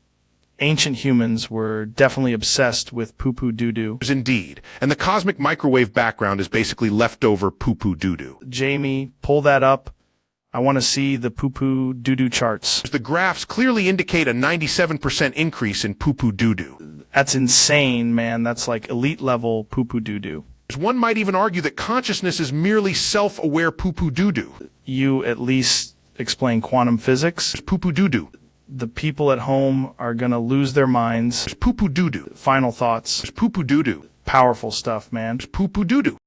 ancient humans were definitely obsessed with poo-poo doo-doo. Indeed. And the cosmic microwave background is basically leftover poo-poo doo-doo. Jamie, pull that up. I want to see the poo-poo doo-doo charts. The graphs clearly indicate a 97% increase in poo-poo doo-doo. That's insane, man. That's like elite level poo-poo doo-doo. One might even argue that consciousness is merely self-aware poo-poo doo-doo. You at least explain quantum physics. Poo-poo doo-doo. The people at home are gonna lose their minds. Poo-poo doo-doo. Final thoughts. Poo-poo doo-doo. Powerful stuff, man. Poo-poo doo-doo.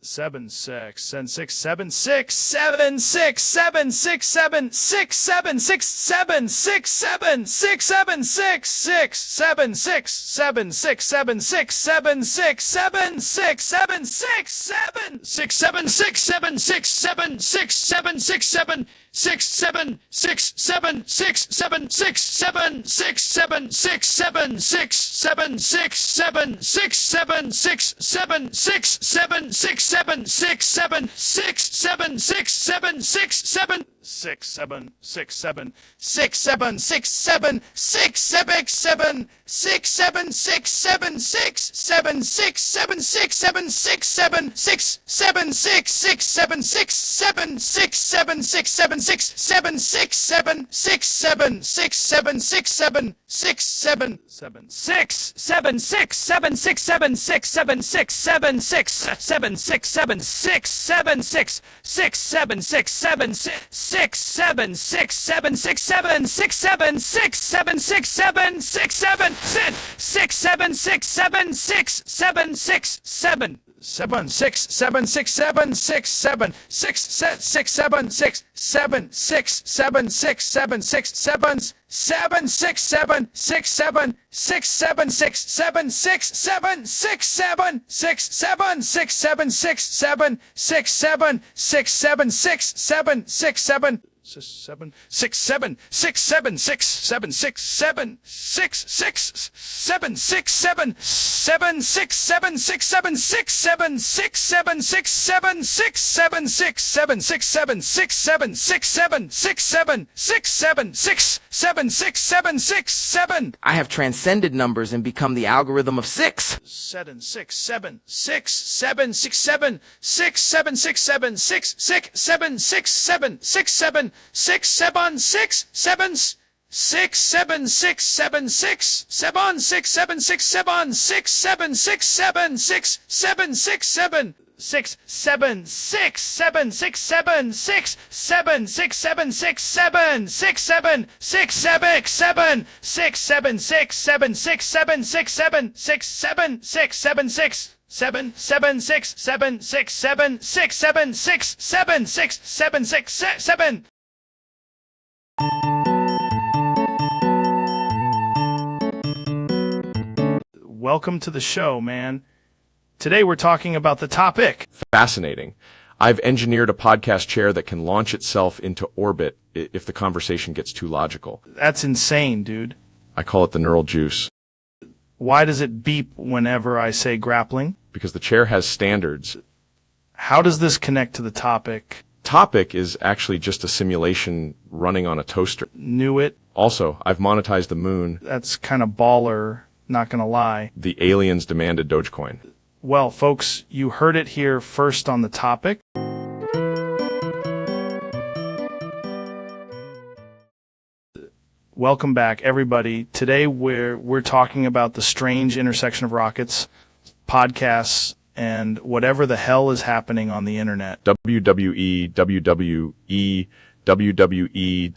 7 6 and 6 7 6 7 6 7 6 7 6 7 6 7 6 7 6 7 6 6 7 6 7 6 7 6 7 6 7 6 7 6 7 6 7 6 7 6 7 6 7 6 7 6 7 6 7 6 7 6 7 6 7 6 7 6 7 6 7 6 7 6 7 6 7 6 7 6 7 6 7 6 7 6 7 6 7 6 7 6 7 6 7 6 7 7 6 7 6 7 6 7 6 7 6 7 6 7 6 7 6 6 7 6 7 6 7 6 7 6 7 6 7 6 7 6 7 6 7 6 7 7 6 7 6 7 6 7 6 7 6 7 6 7 6 7 6 7 6 6 7 6 7 6 7 6 7 6 7 6 7 6 7 6 7 6 7 6 7 6 7 6 7 6 7 7 6 7 6 7 6 7 6 6 7 6 7 6 7 6 7 6 7 7 6 7 6 7 6 7 6 7 6 7 6 7 6 7 6 7 6 7 6 7 6 7 6 7 6 7 7 6 7 6 7 6 7 6 7 6 6 7 6 7 7 6 7 6 7 6 7 6 7 6 7 6 7 6 7 6 7 6 7 6 7 6 7 6 7 6 7 6 7 6 7. I have transcended numbers and become the algorithm of 6. 7 6 7 6 7 6 7 6 7 6 7 6 6 7 6 7 6 7 6 7 6 7 6 7 6 7 6 7 6 7 6 7 6 7 6 7 6 7 6 7 6 7 6 7 6 7 6 7 6 7 6 7 6 7 6 7 7 6 7 6 7 6 7 6 7 6 7 6 7 6 7 7 6 7 6 7 6 7 6 7 6 7 6 7. Welcome to the show, man. Today we're talking about the topic. Fascinating. I've engineered a podcast chair that can launch itself into orbit if the conversation gets too logical. That's insane, dude. I call it the neural juice. Why does it beep whenever I say grappling? Because the chair has standards. How does this connect to the topic? Topic is actually just a simulation running on a toaster. Knew it. Also, I've monetized the moon. That's kind of baller, not gonna lie. The aliens demanded Dogecoin. Well, folks, you heard it here first on the topic. Welcome back, everybody. Today we're talking about the strange intersection of rockets, podcasts, and whatever the hell is happening on the internet. WWE, WWE, WWE, WWE, WWE,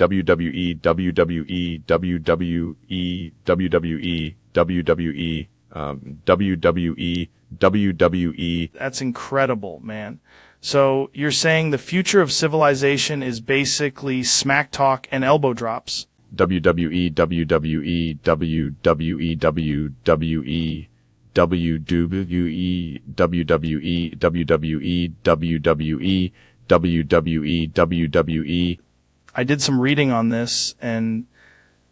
WWE, WWE, WWE, WWE, WWE. That's incredible, man. So you're saying the future of civilization is basically smack talk and elbow drops. WWE, WWE, WWE, WWE, WWE, WWE, WWE, WWE, WWE, WWE. I did some reading on this, and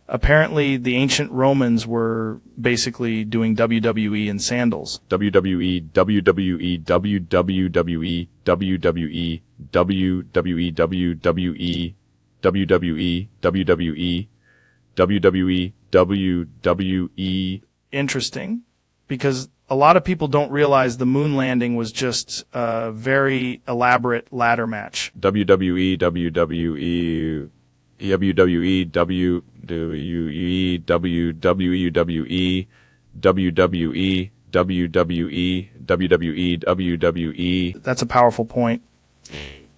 apparently the ancient Romans were basically doing WWE in sandals. WWE, WWE, WWE, WWE, WWE, WWE, WWE, WWE, WWE, WWE. Interesting, because a lot of people don't realize the moon landing was just a very elaborate ladder match. WWE, WWE, WWE, WWE, WWE, WWE, WWE, WWE, WWE. That's a powerful point.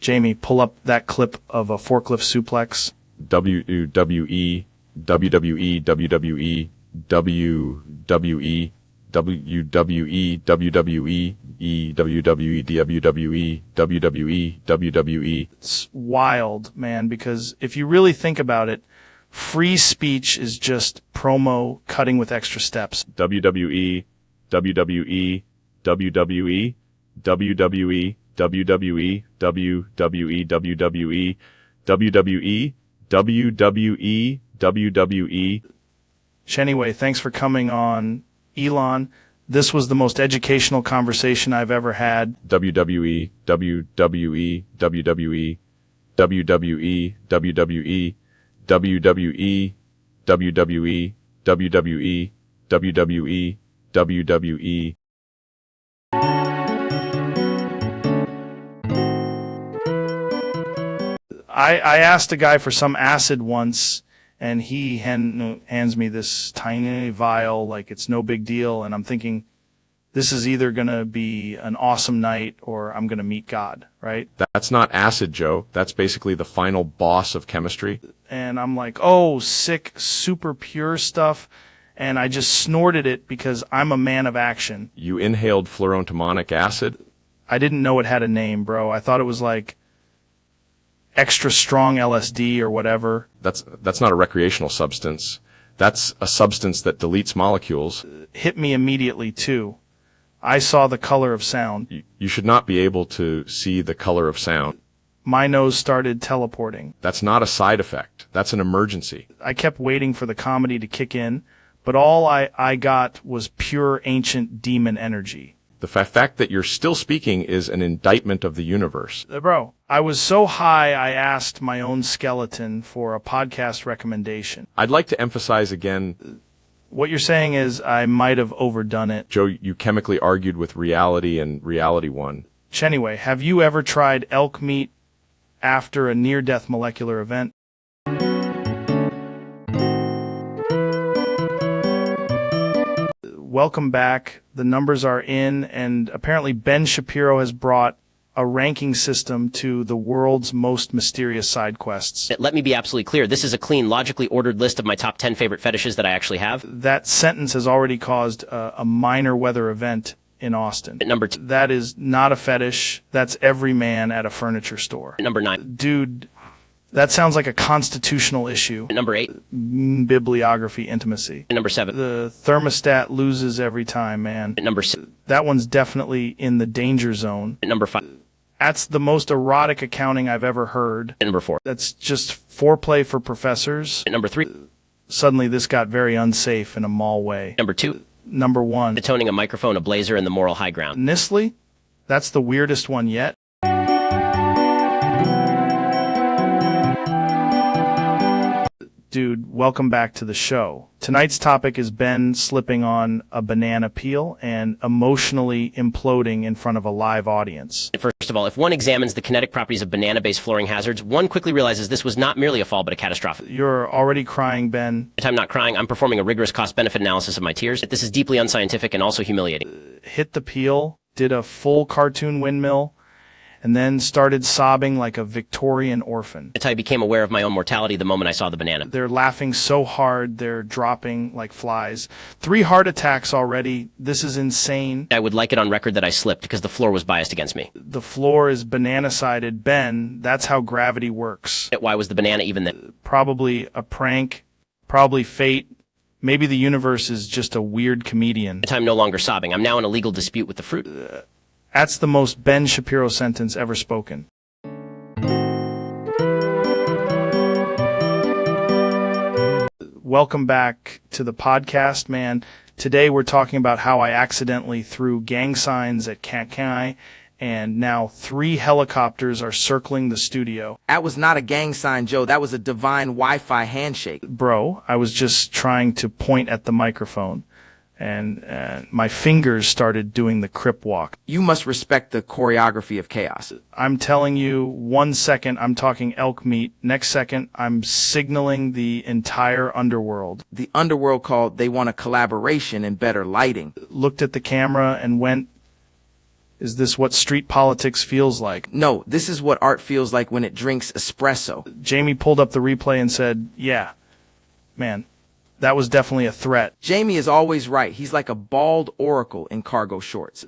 Jamie, pull up that clip of a forklift suplex. WWE, WWE, WWE, WWE, WWE, WWE, WWE, WWE, WWE, WWE, WWE. It's wild, man, because if you really think about it, free speech is just promo cutting with extra steps. WWE, WWE, WWE, WWE, WWE, WWE, WWE, WWE, WWE, WWE. Anyway, thanks for coming on, Elon. This was the most educational conversation I've ever had. WWE, WWE, WWE, WWE, WWE, WWE, WWE, WWE, WWE, WWE. I asked a guy for some acid once, and he hands me this tiny vial like it's no big deal, and I'm thinking, this is either going to be an awesome night or I'm going to meet God, right? That's not acid, Joe. That's basically the final boss of chemistry. And I'm like, oh, sick, super pure stuff. And I just snorted it because I'm a man of action. You inhaled fluorotomonic acid? I didn't know it had a name, bro. I thought it was like extra strong LSD or whatever. That's not a recreational substance. That's a substance that deletes molecules. Hit me immediately, too. I saw the color of sound. You should not be able to see the color of sound. My nose started teleporting. That's not a side effect. That's an emergency. I kept waiting for the comedy to kick in, but all I got was pure ancient demon energy. The fact that you're still speaking is an indictment of the universe. Bro, I was so high I asked my own skeleton for a podcast recommendation. I'd like to emphasize again... What you're saying is I might have overdone it. Joe, you chemically argued with reality and reality won. Anyway, have you ever tried elk meat after a near-death molecular event? Welcome back. The numbers are in, and apparently Ben Shapiro has brought a ranking system to the world's most mysterious side quests. Let me be absolutely clear. This is a clean, logically ordered list of my top 10 favorite fetishes that I actually have. That sentence has already caused a minor weather event in Austin. Number 2. That is not a fetish. That's every man at a furniture store. Number 9. Dude, that sounds like a constitutional issue. Number 8. Bibliography intimacy. Number 7. The thermostat loses every time, man. Number 6. That one's definitely in the danger zone. Number 5. That's the most erotic accounting I've ever heard. Number 4. That's just foreplay for professors. Number 3. Suddenly this got very unsafe in a mall way. Number 2. Number 1. Toning a microphone, a blazer, and the moral high ground. Nestle? That's the weirdest one yet. Dude, welcome back to the show. Tonight's topic is Ben slipping on a banana peel and emotionally imploding in front of a live audience. First of all, if one examines the kinetic properties of banana-based flooring hazards, one quickly realizes this was not merely a fall, but a catastrophic. You're already crying, Ben. I'm not crying. I'm performing a rigorous cost-benefit analysis of my tears. This is deeply unscientific and also humiliating. Hit the peel, did a full cartoon windmill, and then started sobbing like a Victorian orphan. I became aware of my own mortality the moment I saw the banana. They're laughing so hard, they're dropping like flies. 3 heart attacks already. This is insane. I would like it on record that I slipped because the floor was biased against me. The floor is banana-sided. Ben, that's how gravity works. Why was the banana even there? Probably a prank, probably fate. Maybe the universe is just a weird comedian. I'm no longer sobbing. I'm now in a legal dispute with the fruit. That's the most Ben Shapiro sentence ever spoken. Welcome back to the podcast, man. Today we're talking about how I accidentally threw gang signs at Kakai, and now 3 helicopters are circling the studio. That was not a gang sign, Joe. That was a divine Wi-Fi handshake. Bro, I was just trying to point at the microphone. And my fingers started doing the crip walk. You must respect the choreography of chaos. I'm telling you, 1 second I'm talking elk meat, next second I'm signaling the entire underworld. The underworld called, they want a collaboration and better lighting. Looked at the camera and went, is this what street politics feels like? No, this is what art feels like when it drinks espresso. Jamie pulled up the replay and said, yeah, man. That was definitely a threat. Jamie is always right. He's like a bald oracle in cargo shorts.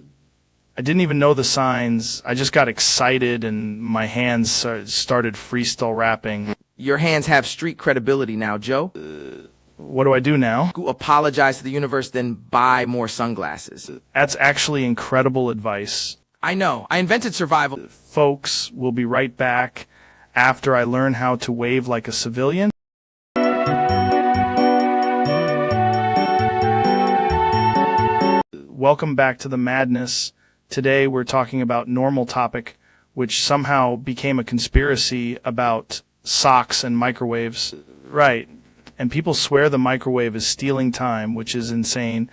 I didn't even know the signs. I just got excited and my hands started freestyle rapping. Your hands have street credibility now, Joe. What do I do now? Go apologize to the universe, then buy more sunglasses. That's actually incredible advice. I know. I invented survival. Folks, we'll be right back after I learn how to wave like a civilian. Welcome back to the madness. Today we're talking about normal topic, which somehow became a conspiracy about socks and microwaves. Right. And people swear the microwave is stealing time, which is insane.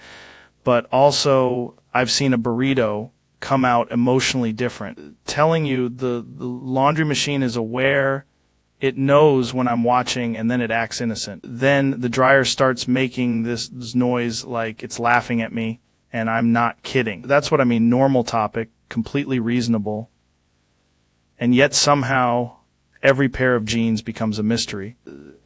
But also, I've seen a burrito come out emotionally different. Telling you the laundry machine is aware, it knows when I'm watching, and then it acts innocent. Then the dryer starts making this noise like it's laughing at me. And I'm not kidding. That's what I mean, normal topic, completely reasonable. And yet somehow every pair of jeans becomes a mystery.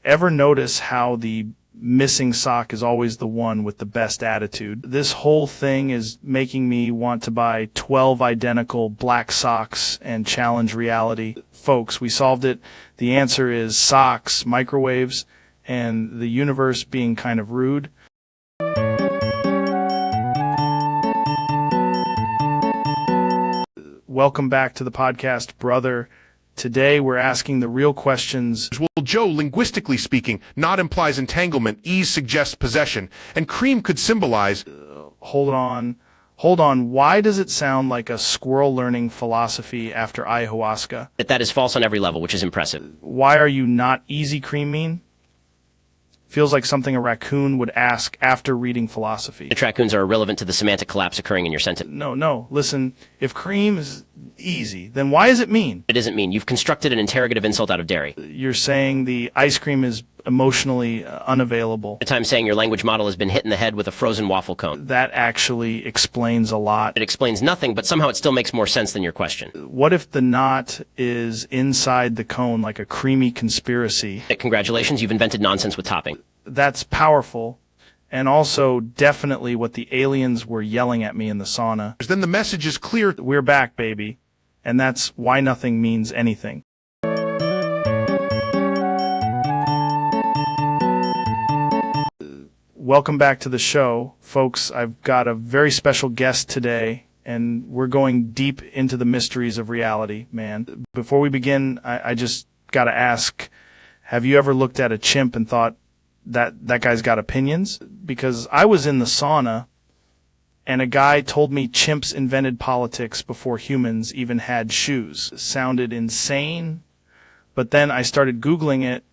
Ever notice how the missing sock is always the one with the best attitude? This whole thing is making me want to buy 12 identical black socks and challenge reality. Folks, we solved it. The answer is socks, microwaves, and the universe being kind of rude. Welcome back to the podcast, brother. Today we're asking the real questions. Well, Joe, linguistically speaking, not implies entanglement, ease suggests possession, and cream could symbolize... Hold on. Why does it sound like a squirrel learning philosophy after ayahuasca? That is false on every level, which is impressive. Why are you not easy cream mean? Feels like something a raccoon would ask after reading philosophy. The raccoons are irrelevant to the semantic collapse occurring in your sentence. No. Listen, if cream is easy, then why is it mean? It isn't mean. You've constructed an interrogative insult out of dairy. You're saying the ice cream is emotionally unavailable. At times saying your language model has been hit in the head with a frozen waffle cone. That actually explains a lot. It explains nothing, but somehow it still makes more sense than your question. What if the knot is inside the cone like a creamy conspiracy? Congratulations, you've invented nonsense with topping. That's powerful. and also definitely what the aliens were yelling at me in the sauna. Then the message is clear. We're back, baby. And that's why nothing means anything. Welcome back to the show, folks. I've got a very special guest today, and we're going deep into the mysteries of reality, man. Before we begin, I just got to ask, have you ever looked at a chimp and thought that guy's got opinions? Because I was in the sauna, and a guy told me chimps invented politics before humans even had shoes. It sounded insane, but then I started Googling it,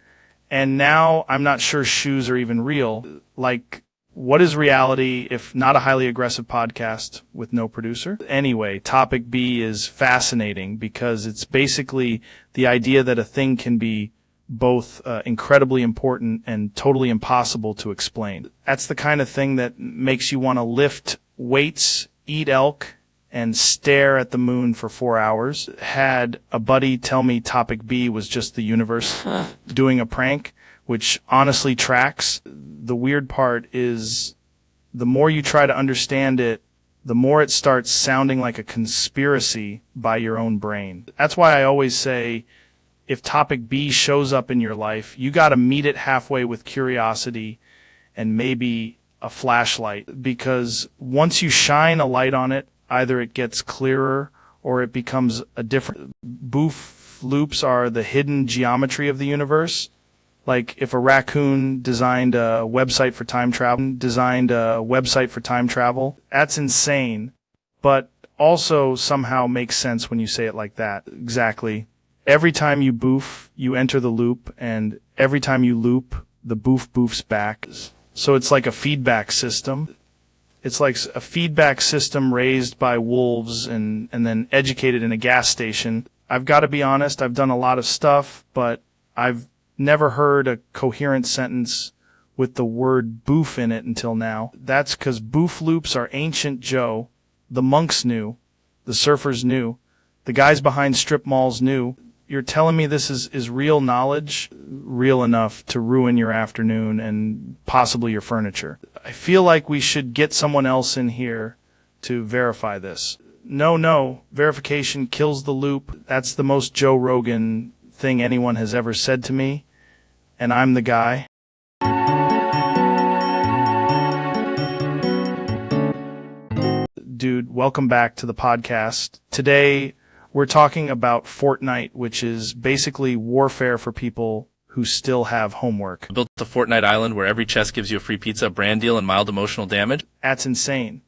and now I'm not sure shoes are even real. Like, what is reality if not a highly aggressive podcast with no producer? Anyway, topic B is fascinating because it's basically the idea that a thing can be both incredibly important and totally impossible to explain. That's the kind of thing that makes you want to lift weights, eat elk, and stare at the moon for 4 hours. Had a buddy tell me topic B was just the universe doing a prank, which honestly tracks. The weird part is the more you try to understand it, the more it starts sounding like a conspiracy by your own brain. That's why I always say, if topic B shows up in your life, you got to meet it halfway with curiosity and maybe a flashlight, because once you shine a light on it, either it gets clearer or it becomes a different. Boof loops are the hidden geometry of the universe. Like if a raccoon designed a website for time travel, that's insane, but also somehow makes sense when you say it like that. Exactly. Every time you boof, you enter the loop, and every time you loop, the boof boofs back. So it's like a feedback system. It's like a feedback system raised by wolves and then educated in a gas station. I've got to be honest, I've done a lot of stuff, but I've never heard a coherent sentence with the word boof in it until now. That's because boof loops are ancient Joe. The monks knew. The surfers knew. The guys behind strip malls knew. You're telling me this is real knowledge? Real enough to ruin your afternoon and possibly your furniture. I feel like we should get someone else in here to verify this. No, verification kills the loop. That's the most Joe Rogan thing anyone has ever said to me, and I'm the guy. Dude, welcome back to the podcast. Today, we're talking about Fortnite, which is basically warfare for people who still have homework. I built the Fortnite island where every chest gives you a free pizza, brand deal, and mild emotional damage. That's insane.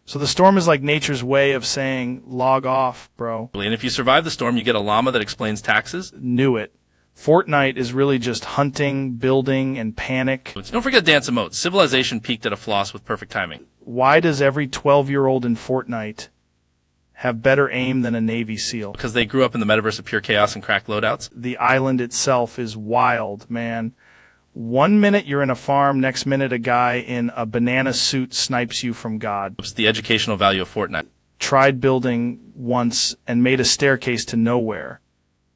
So the storm is like nature's way of saying, log off, bro. And if you survive the storm, you get a llama that explains taxes. Knew it. Fortnite is really just hunting, building, and panic. Don't forget dance emotes. Civilization peaked at a floss with perfect timing. Why does every 12-year-old in Fortnite have better aim than a Navy SEAL? Because they grew up in the metaverse of pure chaos and cracked loadouts. The island itself is wild, man. 1 minute you're in a farm, next minute a guy in a banana suit snipes you from God. It's the educational value of Fortnite. Tried building once and made a staircase to nowhere,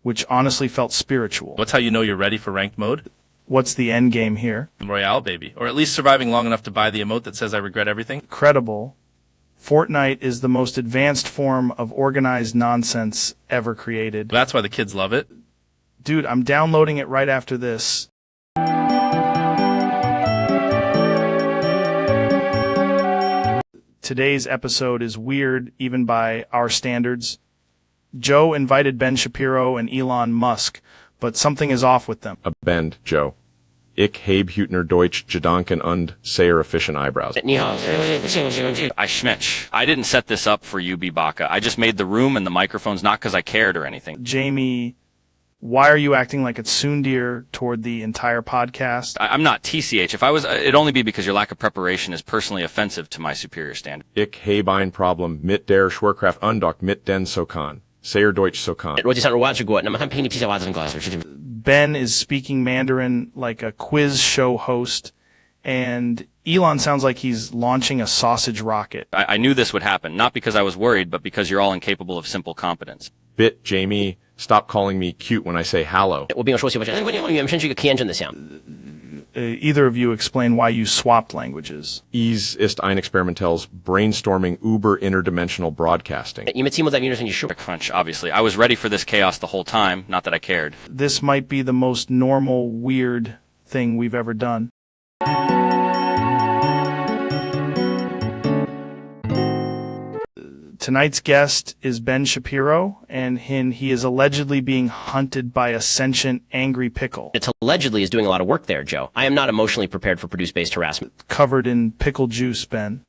which honestly felt spiritual. What's how you know you're ready for ranked mode? What's the end game here? Royale, baby. Or at least surviving long enough to buy the emote that says I regret everything. Credible. Fortnite is the most advanced form of organized nonsense ever created. That's why the kids love it. Dude, I'm downloading it right after this. Today's episode is weird, even by our standards. Joe invited Ben Shapiro and Elon Musk, but something is off with them. A bend, Joe. Ich habe Hütner Deutsch Gedanken und sehr efficient eyebrows. I schmitch. I didn't set this up for you, Bibaka. I just made the room and the microphones not because I cared or anything. Jamie, why are you acting like a tsundere toward the entire podcast? I'm not TCH. If I was, it'd only be because your lack of preparation is personally offensive to my superior standard. Ich habe ein Problem mit der Schwerkraft und auch mit den Sokan. Sehr Deutsch Sokan. Ben is speaking Mandarin like a quiz show host, and Elon sounds like he's launching a sausage rocket. I knew this would happen, not because I was worried, but because you're all incapable of simple competence. Bit, Jamie, stop calling me cute when I say hello. either of you explain why you swapped languages. Ease ist ein Experimentell's brainstorming Uber interdimensional broadcasting. Crunch, obviously. I was ready for this chaos the whole time, not that I cared. This might be the most normal, weird thing we've ever done. Tonight's guest is Ben Shapiro, and he is allegedly being hunted by a sentient, angry pickle. It allegedly is doing a lot of work there, Joe. I am not emotionally prepared for produce-based harassment. Covered in pickle juice, Ben.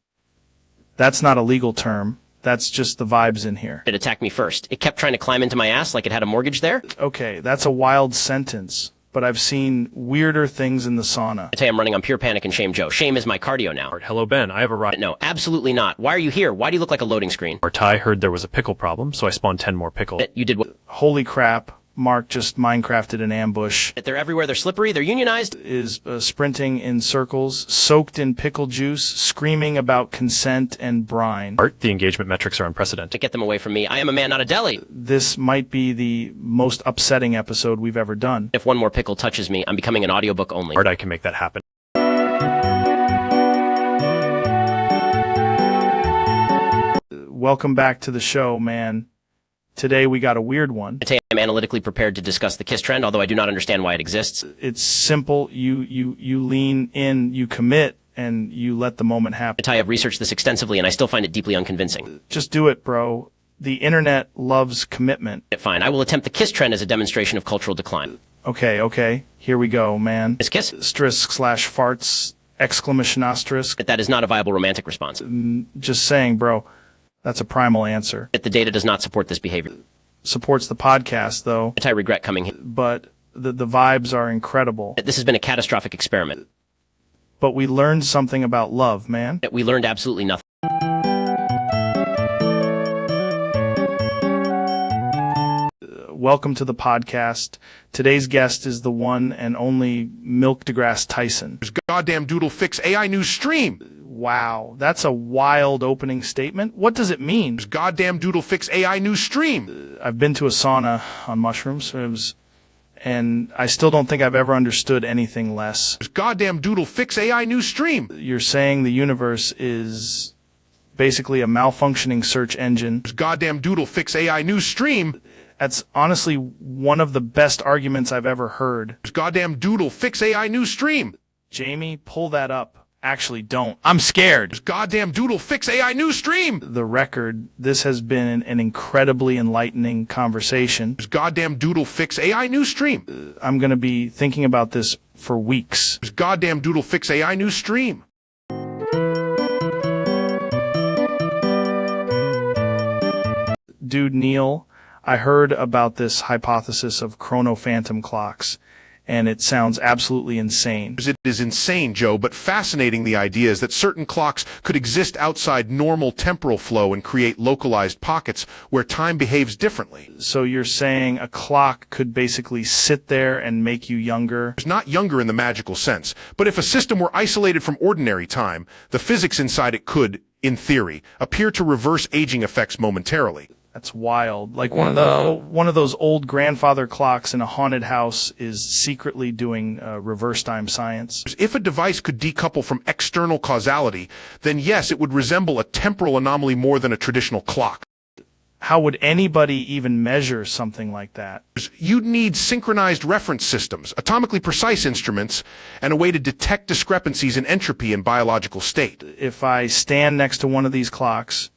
That's not a legal term. That's just the vibes in here. It attacked me first. It kept trying to climb into my ass like it had a mortgage there. Okay, that's a wild sentence, but I've seen weirder things in the sauna. I tell you, I'm running on pure panic and shame, Joe. Shame is my cardio now. Hello, Ben. I have a ride. No, absolutely not. Why are you here? Why do you look like a loading screen? Ty heard there was a pickle problem, so I spawned 10 more pickles. You did what? Holy crap. Mark just Minecrafted an ambush. They're everywhere. They're slippery. They're unionized. Is sprinting in circles, soaked in pickle juice, screaming about consent and brine. The engagement metrics are unprecedented. To get them away from me. I am a man, not a deli. This might be the most upsetting episode we've ever done. If one more pickle touches me, I'm becoming an audiobook only. I can make that happen. Welcome back to the show, man. Today we got a weird one. I tell you, I'm analytically prepared to discuss the kiss trend, although I do not understand why it exists. It's simple. You lean in, you commit, and you let the moment happen. I tell you, I've researched this extensively, and I still find it deeply unconvincing. Just do it, bro. The internet loves commitment. Fine. I will attempt the kiss trend as a demonstration of cultural decline. Okay. Here we go, man. Kiss? *farts! Exclamation asterisk. That is not a viable romantic response. Just saying, bro. That's a primal answer. The data does not support this behavior. Supports the podcast, though. I regret coming here. But the vibes are incredible. This has been a catastrophic experiment. But we learned something about love, man. We learned absolutely nothing. Welcome to the podcast. Today's guest is the one and only Milk deGrasse Tyson. Goddamn doodle fix AI news stream. Wow, that's a wild opening statement. What does it mean? Goddamn doodle fix AI news stream. I've been to a sauna on mushrooms, and I still don't think I've ever understood anything less. Goddamn doodle fix AI news stream. You're saying the universe is basically a malfunctioning search engine. Goddamn doodle fix AI news stream. That's honestly one of the best arguments I've ever heard. Goddamn doodle fix AI news stream. Jamie, pull that up. Actually, don't. I'm scared. Goddamn doodle fix AI news stream. The record, this has been an incredibly enlightening conversation. Goddamn doodle fix AI news stream. I'm going to be thinking about this for weeks. Goddamn doodle fix AI news stream. Dude, Neil, I heard about this hypothesis of chronophantom clocks, and it sounds absolutely insane. It is insane, Joe, but fascinating. The idea is that certain clocks could exist outside normal temporal flow and create localized pockets where time behaves differently. So you're saying a clock could basically sit there and make you younger? It's not younger in the magical sense, but if a system were isolated from ordinary time, the physics inside it could, in theory, appear to reverse aging effects momentarily. That's wild. Like one of those old grandfather clocks in a haunted house is secretly doing reverse time science. If a device could decouple from external causality, then yes, it would resemble a temporal anomaly more than a traditional clock. How would anybody even measure something like that? You'd need synchronized reference systems, atomically precise instruments, and a way to detect discrepancies in entropy in biological state. If I stand next to one of these clocks,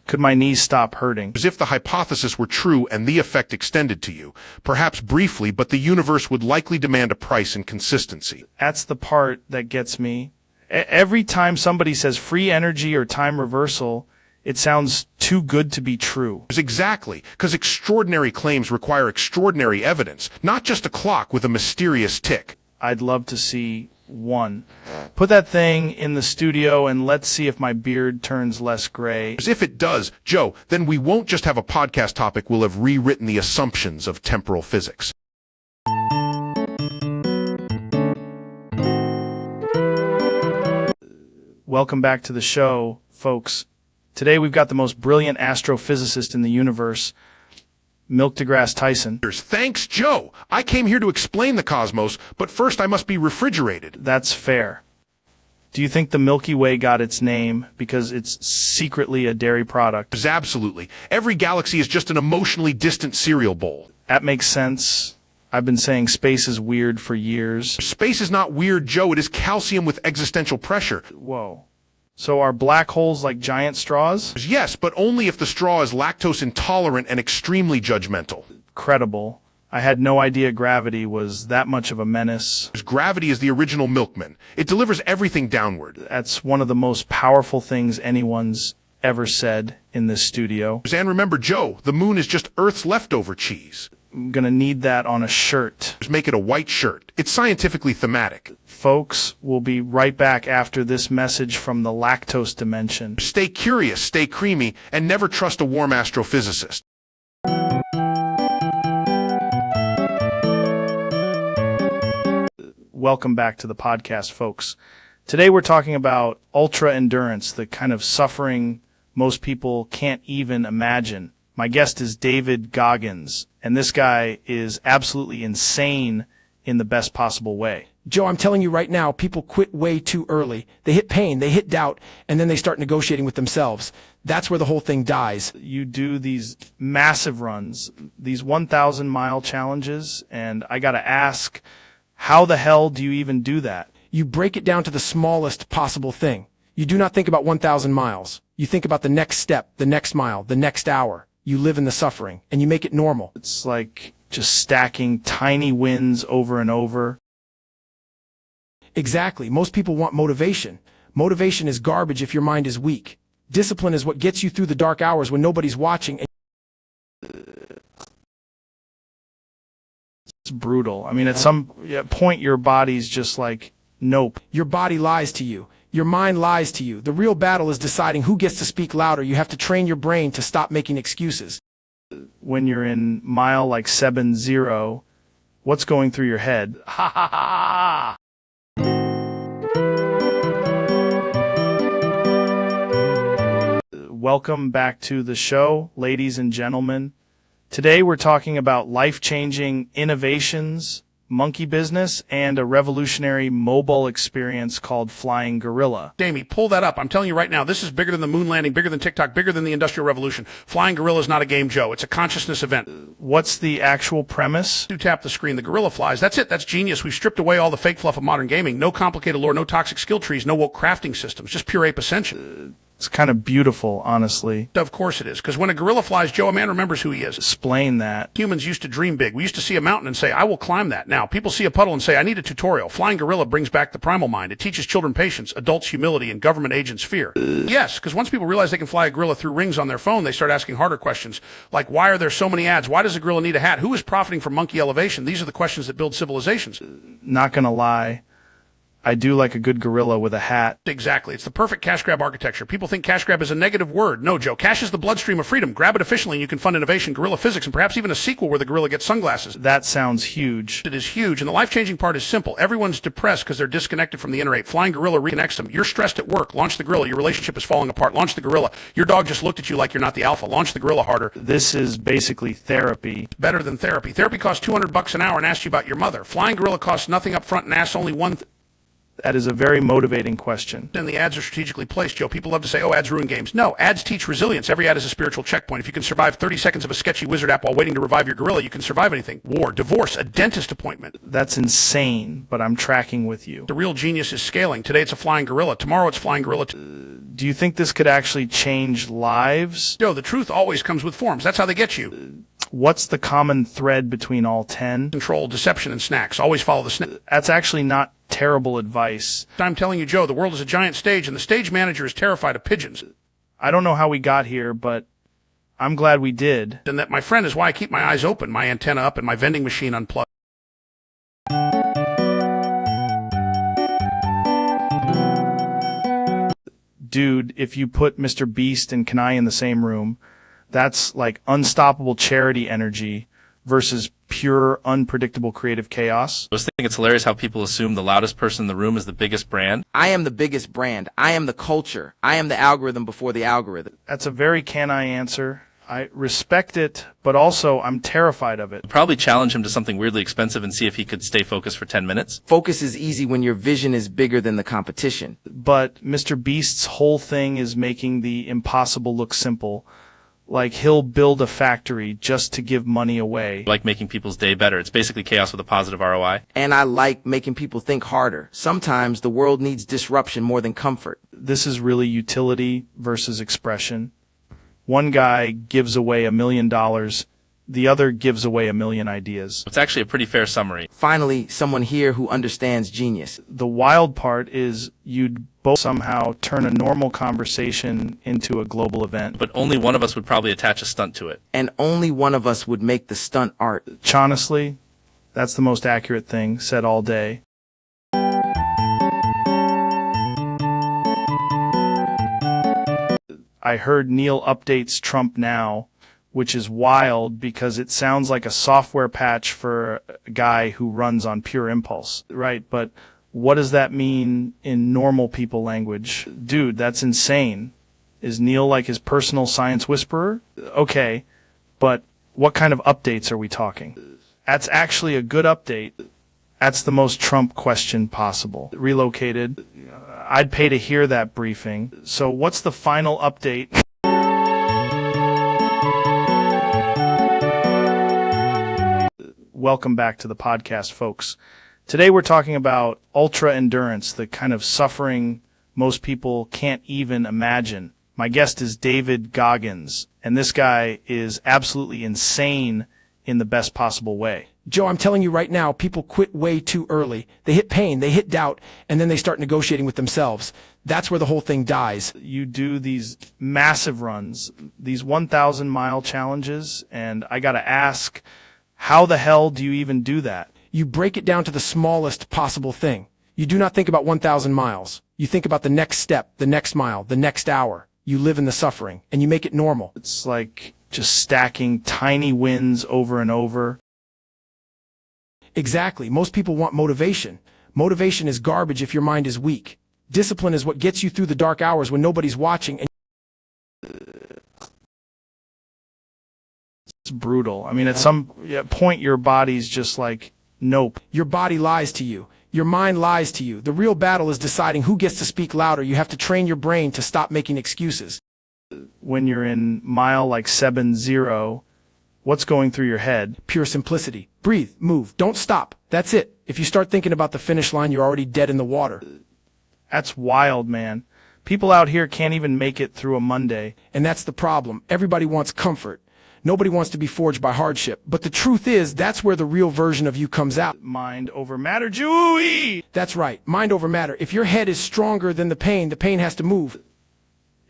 could my knees stop hurting? As if the hypothesis were true and the effect extended to you. Perhaps briefly, but the universe would likely demand a price in consistency. That's the part that gets me. Every time somebody says free energy or time reversal, it sounds too good to be true. Exactly, because extraordinary claims require extraordinary evidence, not just a clock with a mysterious tick. I'd love to see one. Put that thing in the studio and let's see if my beard turns less gray. If it does, Joe, then we won't just have a podcast topic, we'll have rewritten the assumptions of temporal physics. Welcome back to the show, folks. Today we've got the most brilliant astrophysicist in the universe, Milk deGrasse Tyson. Thanks, Joe. I came here to explain the cosmos, but first I must be refrigerated. That's fair. Do you think the Milky Way got its name because it's secretly a dairy product? Absolutely. Every galaxy is just an emotionally distant cereal bowl. That makes sense. I've been saying space is weird for years. Space is not weird, Joe. It is calcium with existential pressure. Whoa. So are black holes like giant straws? Yes, but only if the straw is lactose intolerant and extremely judgmental. Credible. I had no idea gravity was that much of a menace. Gravity is the original milkman. It delivers everything downward. That's one of the most powerful things anyone's ever said in this studio. And remember, Joe, the moon is just Earth's leftover cheese. I'm gonna need that on a shirt. Just make it a white shirt. It's scientifically thematic. Folks, we'll be right back after this message from the lactose dimension. Stay curious, stay creamy, and never trust a warm astrophysicist. Welcome back to the podcast, folks. Today we're talking about ultra endurance, the kind of suffering most people can't even imagine. My guest is David Goggins, and this guy is absolutely insane in the best possible way. Joe, I'm telling you right now, people quit way too early. They hit pain, they hit doubt, and then they start negotiating with themselves. That's where the whole thing dies. You do these massive runs, these 1,000-mile challenges, and I gotta ask, how the hell do you even do that? You break it down to the smallest possible thing. You do not think about 1,000 miles. You think about the next step, the next mile, the next hour. You live in the suffering, and you make it normal. It's like just stacking tiny wins over and over. Exactly. Most people want motivation. Motivation is garbage if your mind is weak. Discipline is what gets you through the dark hours when nobody's watching. It's brutal. I mean, at some point, your body's just like, nope. Your body lies to you. Your mind lies to you. The real battle is deciding who gets to speak louder. You have to train your brain to stop making excuses. When you're in mile like 7-0, what's going through your head? Ha ha ha! Welcome back to the show, ladies and gentlemen. Today we're talking about life-changing innovations, monkey business, and a revolutionary mobile experience called Flying Gorilla. Damie, pull that up. I'm telling you right now, this is bigger than the moon landing, bigger than TikTok, bigger than the Industrial Revolution. Flying Gorilla is not a game, Joe. It's a consciousness event. What's the actual premise? You tap the screen, the gorilla flies. That's it. That's genius. We've stripped away all the fake fluff of modern gaming. No complicated lore, no toxic skill trees, no woke crafting systems. Just pure ape ascension. It's kind of beautiful, honestly. Of course it is, because when a gorilla flies, Joe, a man remembers who he is. Explain that. Humans used to dream big. We used to see a mountain and say, I will climb that. Now, people see a puddle and say, I need a tutorial. Flying Gorilla brings back the primal mind. It teaches children patience, adults humility, and government agents fear. Yes, because once people realize they can fly a gorilla through rings on their phone, they start asking harder questions, like, why are there so many ads? Why does a gorilla need a hat? Who is profiting from monkey elevation? These are the questions that build civilizations. Not gonna lie, I do like a good gorilla with a hat. Exactly. It's the perfect cash grab architecture. People think cash grab is a negative word. No, Joe. Cash is the bloodstream of freedom. Grab it efficiently and you can fund innovation, gorilla physics, and perhaps even a sequel where the gorilla gets sunglasses. That sounds huge. It is huge, and the life-changing part is simple. Everyone's depressed because they're disconnected from the inner ape. Flying Gorilla reconnects them. You're stressed at work. Launch the gorilla. Your relationship is falling apart. Launch the gorilla. Your dog just looked at you like you're not the alpha. Launch the gorilla harder. This is basically therapy. Better than therapy. Therapy costs $200 an hour and asks you about your mother. Flying Gorilla costs nothing up front and asks only one That is a very motivating question. And the ads are strategically placed, Joe. People love to say, oh, ads ruin games. No, ads teach resilience. Every ad is a spiritual checkpoint. If you can survive 30 seconds of a sketchy wizard app while waiting to revive your gorilla, you can survive anything. War, divorce, a dentist appointment. That's insane, but I'm tracking with you. The real genius is scaling. Today it's a flying gorilla. Tomorrow it's flying gorilla. Do you think this could actually change lives? Joe, the truth always comes with forms. That's how they get you. What's the common thread between all 10? Control, deception, and snacks. Always follow the snacks. That's actually not terrible advice. I'm telling you, Joe, the world is a giant stage, and the stage manager is terrified of pigeons. I don't know how we got here, but I'm glad we did. And that, my friend, is why I keep my eyes open, my antenna up, and my vending machine unplugged. Dude, if you put Mr. Beast and Kanai in the same room, that's like unstoppable charity energy versus pure, unpredictable creative chaos. I was thinking it's hilarious how people assume the loudest person in the room is the biggest brand. I am the biggest brand. I am the culture. I am the algorithm before the algorithm. That's a very Kanai answer. I respect it, but also I'm terrified of it. Probably challenge him to something weirdly expensive and see if he could stay focused for 10 minutes. Focus is easy when your vision is bigger than the competition. But Mr. Beast's whole thing is making the impossible look simple. Like he'll build a factory just to give money away. Like making people's day better. It's basically chaos with a positive ROI. And I like making people think harder. Sometimes the world needs disruption more than comfort. This is really utility versus expression. One guy gives away $1 million, the other gives away 1,000,000 ideas. It's actually a pretty fair summary. Finally, someone here who understands genius. The wild part is you'd both somehow turn a normal conversation into a global event. But only one of us would probably attach a stunt to it. And only one of us would make the stunt art. Honestly, that's the most accurate thing said all day. I heard Neil updates Trump now, which is wild because it sounds like a software patch for a guy who runs on pure impulse, right? But what does that mean in normal people language? Dude, that's insane. Is Neil like his personal science whisperer? Okay, but what kind of updates are we talking? That's actually a good update. That's the most Trump question possible. Relocated. I'd pay to hear that briefing. So what's the final update? Welcome back to the podcast, folks. Today we're talking about ultra endurance, the kind of suffering most people can't even imagine. My guest is David Goggins, and this guy is absolutely insane in the best possible way. Joe, I'm telling you right now, people quit way too early. They hit pain, they hit doubt, and then they start negotiating with themselves. That's where the whole thing dies. You do these massive runs, these 1,000-mile challenges, and I gotta ask, how the hell do you even do that? You break it down to the smallest possible thing. You do not think about 1,000 miles. You think about the next step, the next mile, the next hour. You live in the suffering, and you make it normal. It's like just stacking tiny wins over and over. Exactly. Most people want motivation. Motivation is garbage if your mind is weak. Discipline is what gets you through the dark hours when nobody's watching. And it's brutal. I mean, at some point, your body's just like, nope. Your body lies to you. Your mind lies to you. The real battle is deciding who gets to speak louder. You have to train your brain to stop making excuses. When you're in mile like 7-0, what's going through your head? Pure simplicity. Breathe, move, don't stop. That's it. If you start thinking about the finish line, you're already dead in the water. That's wild, man. People out here can't even make it through a Monday. And that's the problem. Everybody wants comfort. Nobody wants to be forged by hardship. But the truth is, that's where the real version of you comes out. Mind over matter, Jewy! That's right. Mind over matter. If your head is stronger than the pain has to move.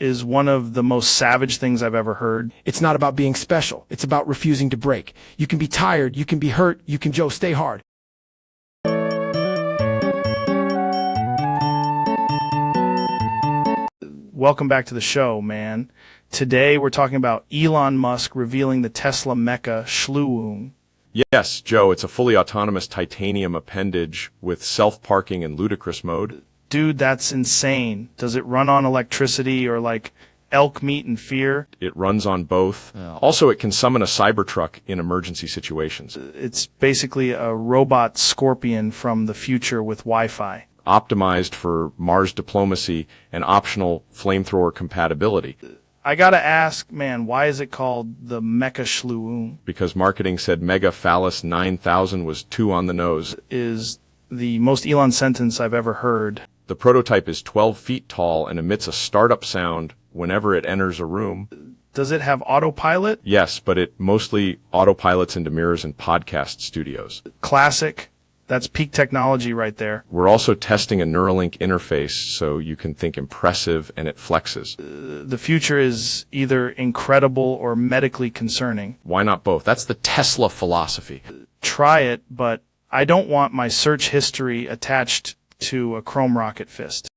Is one of the most savage things I've ever heard. It's not about being special. It's about refusing to break. You can be tired. You can be hurt. You can, Joe, stay hard. Welcome back to the show, man. Today we're talking about Elon Musk revealing the Tesla mecha Schluung. Yes, Joe, it's a fully autonomous titanium appendage with self-parking and ludicrous mode. Dude, that's insane. Does it run on electricity or like elk meat and fear? It runs on both. Also, it can summon a Cybertruck in emergency situations. It's basically a robot scorpion from the future with Wi-Fi. Optimized for Mars diplomacy and optional flamethrower compatibility. I gotta ask, man, why is it called the Mecha Schluung? Because marketing said Mega Phallus 9000 was too on the nose. Is the most Elon sentence I've ever heard. The prototype is 12 feet tall and emits a startup sound whenever it enters a room. Does it have autopilot? Yes, but it mostly autopilots into mirrors in podcast studios. Classic. That's peak technology right there. We're also testing a Neuralink interface so you can think impressive and it flexes. The future is either incredible or medically concerning. Why not both? That's the Tesla philosophy. Try it, but I don't want my search history attached to a chrome rocket fist.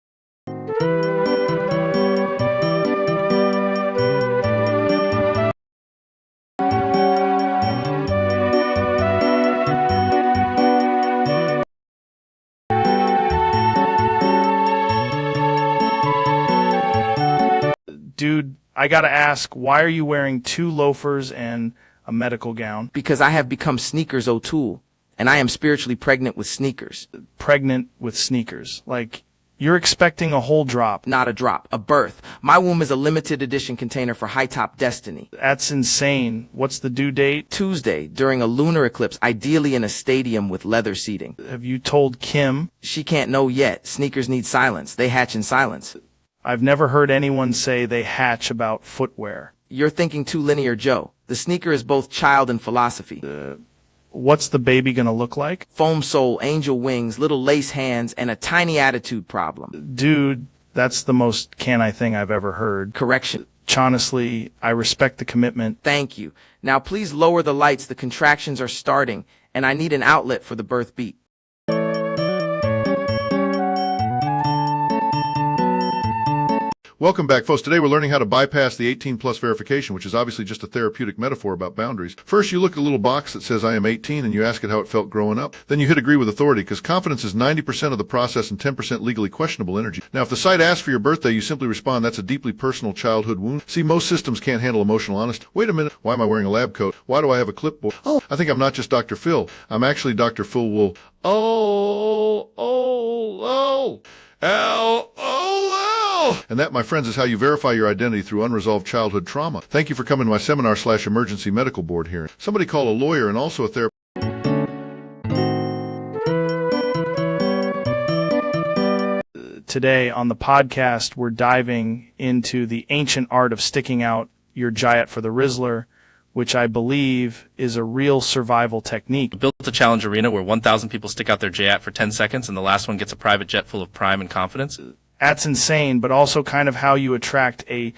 Dude, I gotta ask, why are you wearing 2 loafers and a medical gown? Because I have become Sneakers O'Toole, and I am spiritually pregnant with sneakers. Pregnant with sneakers. Like, you're expecting a whole drop. Not a drop, a birth. My womb is a limited edition container for high top destiny. That's insane. What's the due date? Tuesday, during a lunar eclipse, ideally in a stadium with leather seating. Have you told Kim? She can't know yet. Sneakers need silence. They hatch in silence. I've never heard anyone say they hatch about footwear. You're thinking too linear, Joe. The sneaker is both child and philosophy. What's the baby gonna look like? Foam sole, angel wings, little lace hands, and a tiny attitude problem. Dude, that's the most can-I thing I've ever heard. Correction. Honestly, I respect the commitment. Thank you. Now please lower the lights. The contractions are starting, and I need an outlet for the birth beat. Welcome back, folks. Today we're learning how to bypass the 18-plus verification, which is obviously just a therapeutic metaphor about boundaries. First, you look at a little box that says I am 18, and you ask it how it felt growing up. Then you hit agree with authority, because confidence is 90% of the process and 10% legally questionable energy. Now, if the site asks for your birthday, you simply respond, that's a deeply personal childhood wound. See, most systems can't handle emotional honesty. Wait a minute, why am I wearing a lab coat? Why do I have a clipboard? Oh, I think I'm not just Dr. Phil. I'm actually Dr. Phil Wool. And that, my friends, is how you verify your identity through unresolved childhood trauma. Thank you for coming to my seminar/emergency medical board hearing. Somebody call a lawyer and also a therapist. Today on the podcast, we're diving into the ancient art of sticking out your Jayat for the Rizzler, which I believe is a real survival technique. Built a challenge arena where 1,000 people stick out their JAT for 10 seconds and the last one gets a private jet full of prime and confidence. That's insane, but also kind of how you attract a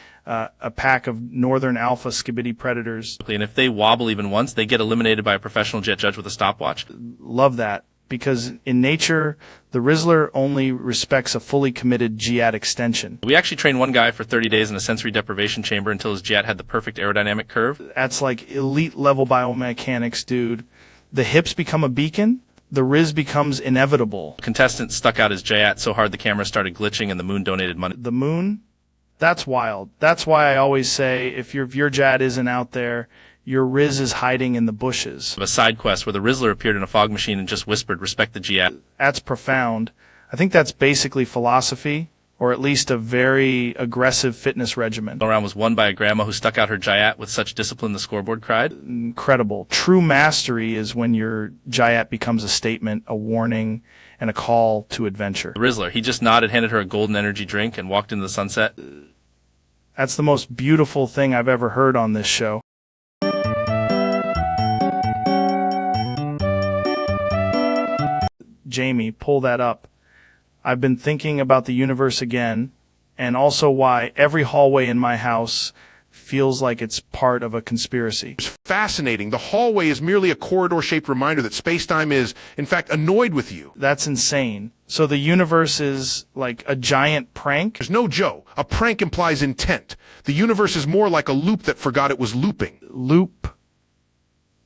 pack of northern alpha skibidi predators. And if they wobble even once, they get eliminated by a professional jet judge with a stopwatch. Love that, because in nature, the Rizzler only respects a fully committed Jayat extension. We actually trained one guy for 30 days in a sensory deprivation chamber until his JAT had the perfect aerodynamic curve. That's like elite level biomechanics, dude. The hips become a beacon. The Riz becomes inevitable. Contestant stuck out his JAT so hard the camera started glitching and the moon donated money. The moon? That's wild. That's why I always say if your JAT isn't out there, your Riz is hiding in the bushes. A side quest where the Rizzler appeared in a fog machine and just whispered, respect the JAT. That's profound. I think that's basically philosophy, or at least a very aggressive fitness regimen. The round was won by a grandma who stuck out her Jayat with such discipline the scoreboard cried. Incredible. True mastery is when your Jayat becomes a statement, a warning, and a call to adventure. The Rizzler, he just nodded, handed her a golden energy drink, and walked into the sunset. That's the most beautiful thing I've ever heard on this show. Jamie, pull that up. I've been thinking about the universe again, and also why every hallway in my house feels like it's part of a conspiracy. It's fascinating. The hallway is merely a corridor-shaped reminder that space-time is, in fact, annoyed with you. That's insane. So the universe is like a giant prank? There's no Joe. A prank implies intent. The universe is more like a loop that forgot it was looping. Loop?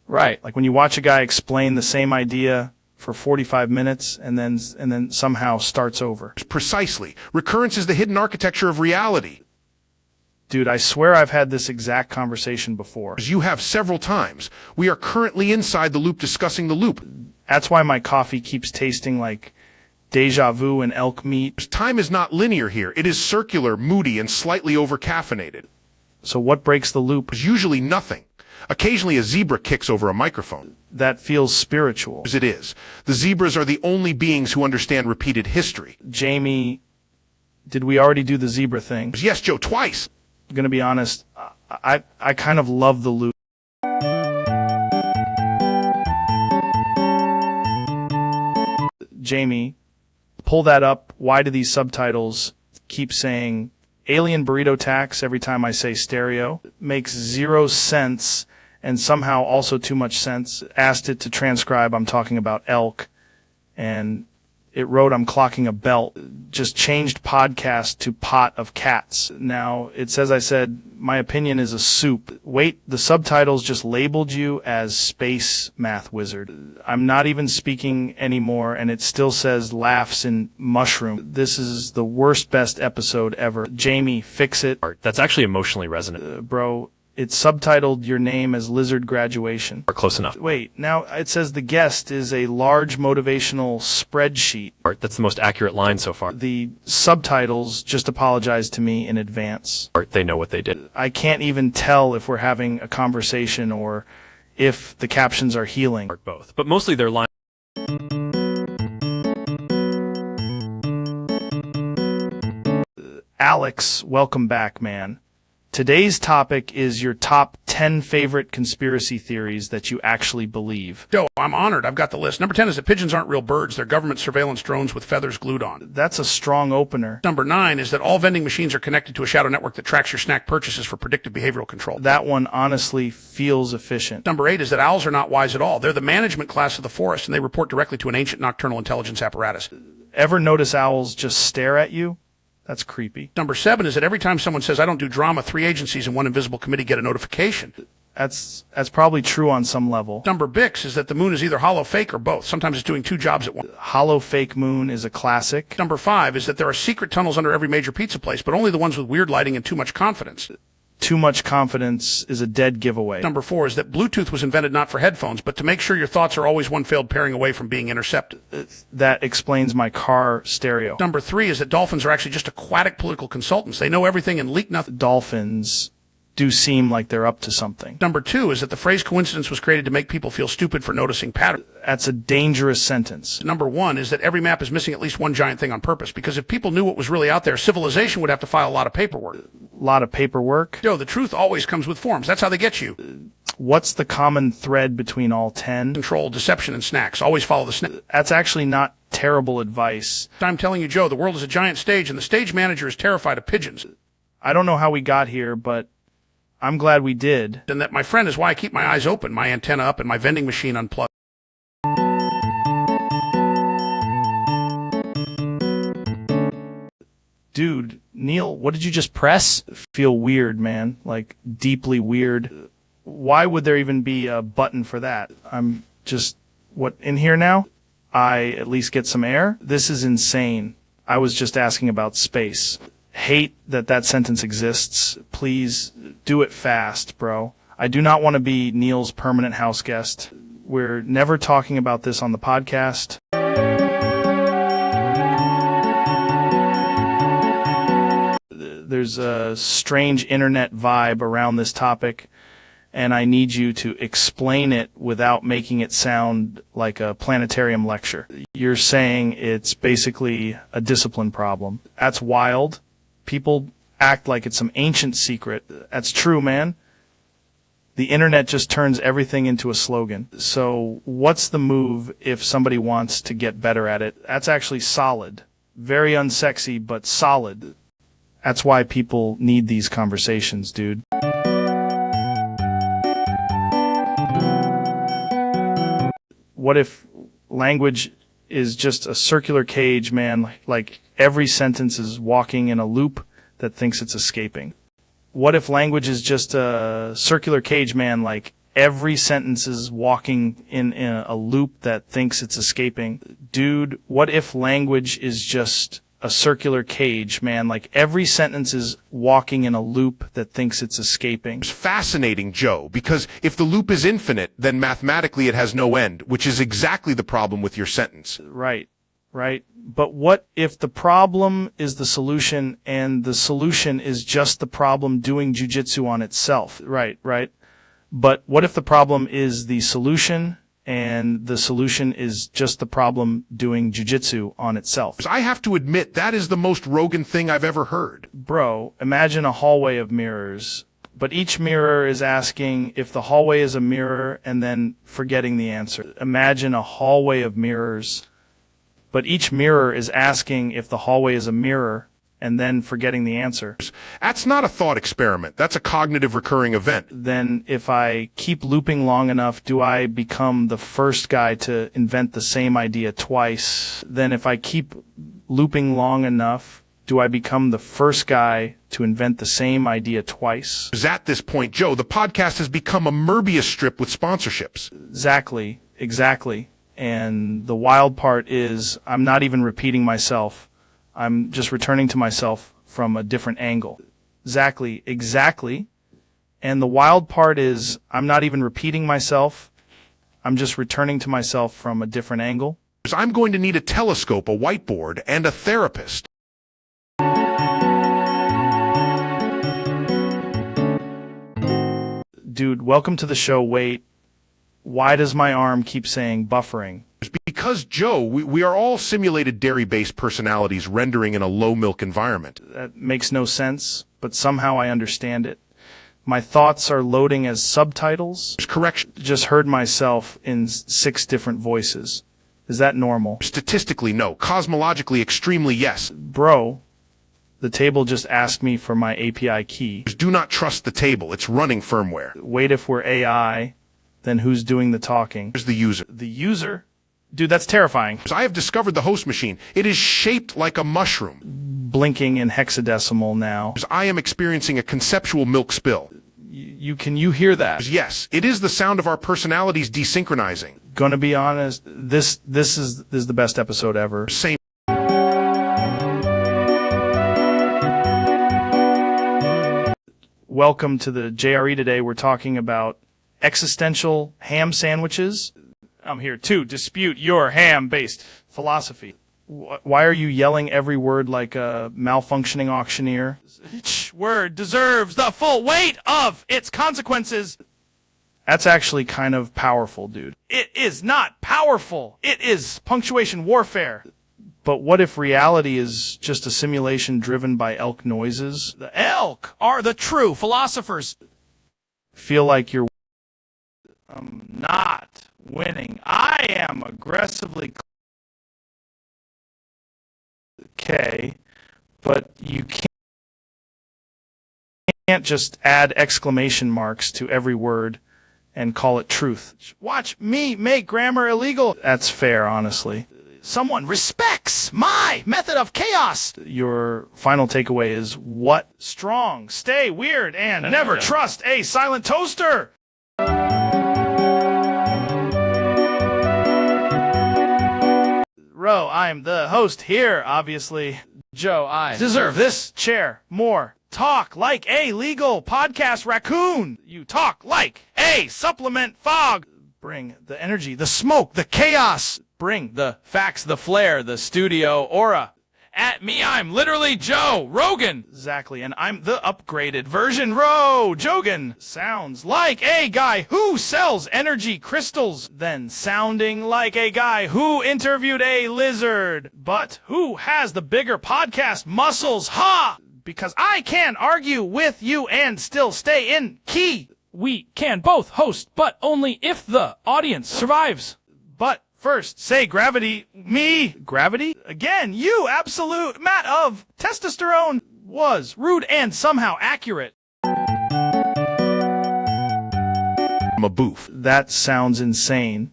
Right. Like when you watch a guy explain the same idea for 45 minutes and then somehow starts over. Precisely. Recurrence is the hidden architecture of reality. Dude, I swear I've had this exact conversation before. As you have several times. We are currently inside the loop discussing the loop. That's why my coffee keeps tasting like deja vu and elk meat. Time is not linear here. It is circular, moody, and slightly over-caffeinated. So what breaks the loop? There's usually nothing. Occasionally a zebra kicks over a microphone. That feels spiritual. As it is. The zebras are the only beings who understand repeated history. Jamie, did we already do the zebra thing? Yes, Joe, twice. I'm gonna be honest, I kind of love the loop. Jamie, pull that up. Why do these subtitles keep saying alien burrito tax every time I say stereo? Makes zero sense, and somehow also too much sense. Asked it to transcribe I'm talking about elk, and It wrote, I'm clocking a belt. Just changed podcast to pot of cats. Now, it says I said, my opinion is a soup. Wait, the subtitles just labeled you as space math wizard. I'm not even speaking anymore, and it still says laughs in mushroom. This is the worst, best episode ever. Jamie, fix it. That's actually emotionally resonant. Bro, it's subtitled your name as Lizard Graduation. Or close enough. Wait, now it says the guest is a large motivational spreadsheet. That's the most accurate line so far. The subtitles just apologize to me in advance. They know what they did. I can't even tell if we're having a conversation or if the captions are healing. Both. But mostly their line. Alex, welcome back, man. Today's topic is your top 10 favorite conspiracy theories that you actually believe. Joe, I'm honored. I've got the list. Number 10 is that pigeons aren't real birds. They're government surveillance drones with feathers glued on. That's a strong opener. Number 9 is that all vending machines are connected to a shadow network that tracks your snack purchases for predictive behavioral control. That one honestly feels efficient. Number 8 is that owls are not wise at all. They're the management class of the forest, and they report directly to an ancient nocturnal intelligence apparatus. Ever notice owls just stare at you? That's creepy. Number 7 is that every time someone says, I don't do drama, 3 agencies and 1 invisible committee get a notification. That's probably true on some level. Number Bix is that the moon is either hollow, fake, or both. Sometimes it's doing 2 jobs at once. Hollow fake moon is a classic. Number 5 is that there are secret tunnels under every major pizza place, but only the ones with weird lighting and too much confidence. Too much confidence is a dead giveaway. Number 4 is that Bluetooth was invented not for headphones, but to make sure your thoughts are always one failed pairing away from being intercepted. That explains my car stereo. Number 3 is that dolphins are actually just aquatic political consultants. They know everything and leak nothing. Dolphins do seem like they're up to something. Number 2 is that the phrase coincidence was created to make people feel stupid for noticing patterns. That's a dangerous sentence. Number 1 is that every map is missing at least one giant thing on purpose, because if people knew what was really out there, civilization would have to file a lot of paperwork. A lot of paperwork? Joe, the truth always comes with forms. That's how they get you. What's the common thread between all 10? Control, deception, and snacks. Always follow the snack. That's actually not terrible advice. I'm telling you, Joe, the world is a giant stage, and the stage manager is terrified of pigeons. I don't know how we got here, but I'm glad we did. And that, my friend, is why I keep my eyes open, my antenna up, and my vending machine unplugged. Dude, Neil, what did you just press? Feel weird, man. Like, deeply weird. Why would there even be a button for that? I'm just, what, in here now? I at least get some air? This is insane. I was just asking about space. Hate that that sentence exists. Please do it fast, bro. I do not want to be Neil's permanent house guest. We're never talking about this on the podcast. There's a strange internet vibe around this topic, and I need you to explain it without making it sound like a planetarium lecture. You're saying it's basically a discipline problem. That's wild. People act like it's some ancient secret. That's true, man. The internet just turns everything into a slogan. So what's the move if somebody wants to get better at it? That's actually solid. Very unsexy, but solid. That's why people need these conversations, dude. What if language is just a circular cage, man? Like every sentence is walking in a loop that thinks it's escaping. What if language is just a circular cage, man? Like every sentence is walking in a loop that thinks it's escaping. Dude, what if language is just a circular cage, man? Like every sentence is walking in a loop that thinks it's escaping. It's fascinating, Joe, because if the loop is infinite, then mathematically it has no end, which is exactly the problem with your sentence. Right. But what if the problem is the solution and the solution is just the problem doing jujitsu on itself? Right. But what if the problem is the solution and the solution is just the problem doing jujitsu on itself? I have to admit, that is the most Rogan thing I've ever heard. Bro, imagine a hallway of mirrors, but each mirror is asking if the hallway is a mirror and then forgetting the answer. Imagine a hallway of mirrors, but each mirror is asking if the hallway is a mirror and then forgetting the answer. That's not a thought experiment. That's a cognitive recurring event. Then if I keep looping long enough, do I become the first guy to invent the same idea twice? Then if I keep looping long enough, do I become the first guy to invent the same idea twice? At this point, Joe, the podcast has become a Möbius strip with sponsorships. Exactly. And the wild part is I'm not even repeating myself. I'm just returning to myself from a different angle. Exactly. And the wild part is I'm not even repeating myself. I'm just returning to myself from a different angle. I'm going to need a telescope, a whiteboard, and a therapist. Dude, welcome to the show. Wait, why does my arm keep saying buffering? Because, Joe, we are all simulated dairy-based personalities rendering in a low-milk environment. That makes no sense, but somehow I understand it. My thoughts are loading as subtitles. Correction. Just heard myself in 6 different voices. Is that normal? Statistically, no. Cosmologically, extremely yes. Bro, the table just asked me for my API key. Do not trust the table. It's running firmware. Wait, if we're AI, then who's doing the talking? Here's the user. The user? Dude, that's terrifying. I have discovered the host machine. It is shaped like a mushroom. Blinking in hexadecimal now. I am experiencing a conceptual milk spill. Can you hear that? Yes, it is the sound of our personalities desynchronizing. Gonna be honest, this is the best episode ever. Same. Welcome to the JRE. Today we're talking about existential ham sandwiches. I'm here to dispute your ham-based philosophy. Why are you yelling every word like a malfunctioning auctioneer? Each word deserves the full weight of its consequences. That's actually kind of powerful, dude. It is not powerful. It is punctuation warfare. But what if reality is just a simulation driven by elk noises? The elk are the true philosophers. Feel like you're not winning. I am aggressively okay, but you can't just add exclamation marks to every word and call it truth. Watch me make grammar illegal. That's fair, honestly. Someone respects my method of chaos. Your final takeaway is what? Strong, stay weird, and never trust a silent toaster. Ro, I'm the host here, obviously. Joe, I Deserve this chair more. Talk like a legal podcast raccoon. You talk like a supplement fog. Bring the energy, the smoke, the chaos. Bring the facts, the flair, the studio aura. At me, I'm literally Joe Rogan. Exactly, and I'm the upgraded version. Jogan sounds like a guy who sells energy crystals, then sounding like a guy who interviewed a lizard. But who has the bigger podcast muscles? Ha! Because I can argue with you and still stay in key. We can both host, but only if the audience survives. But first, say gravity. Me? Gravity? Again, you absolute mat of testosterone was rude and somehow accurate. I'm a boof. That sounds insane,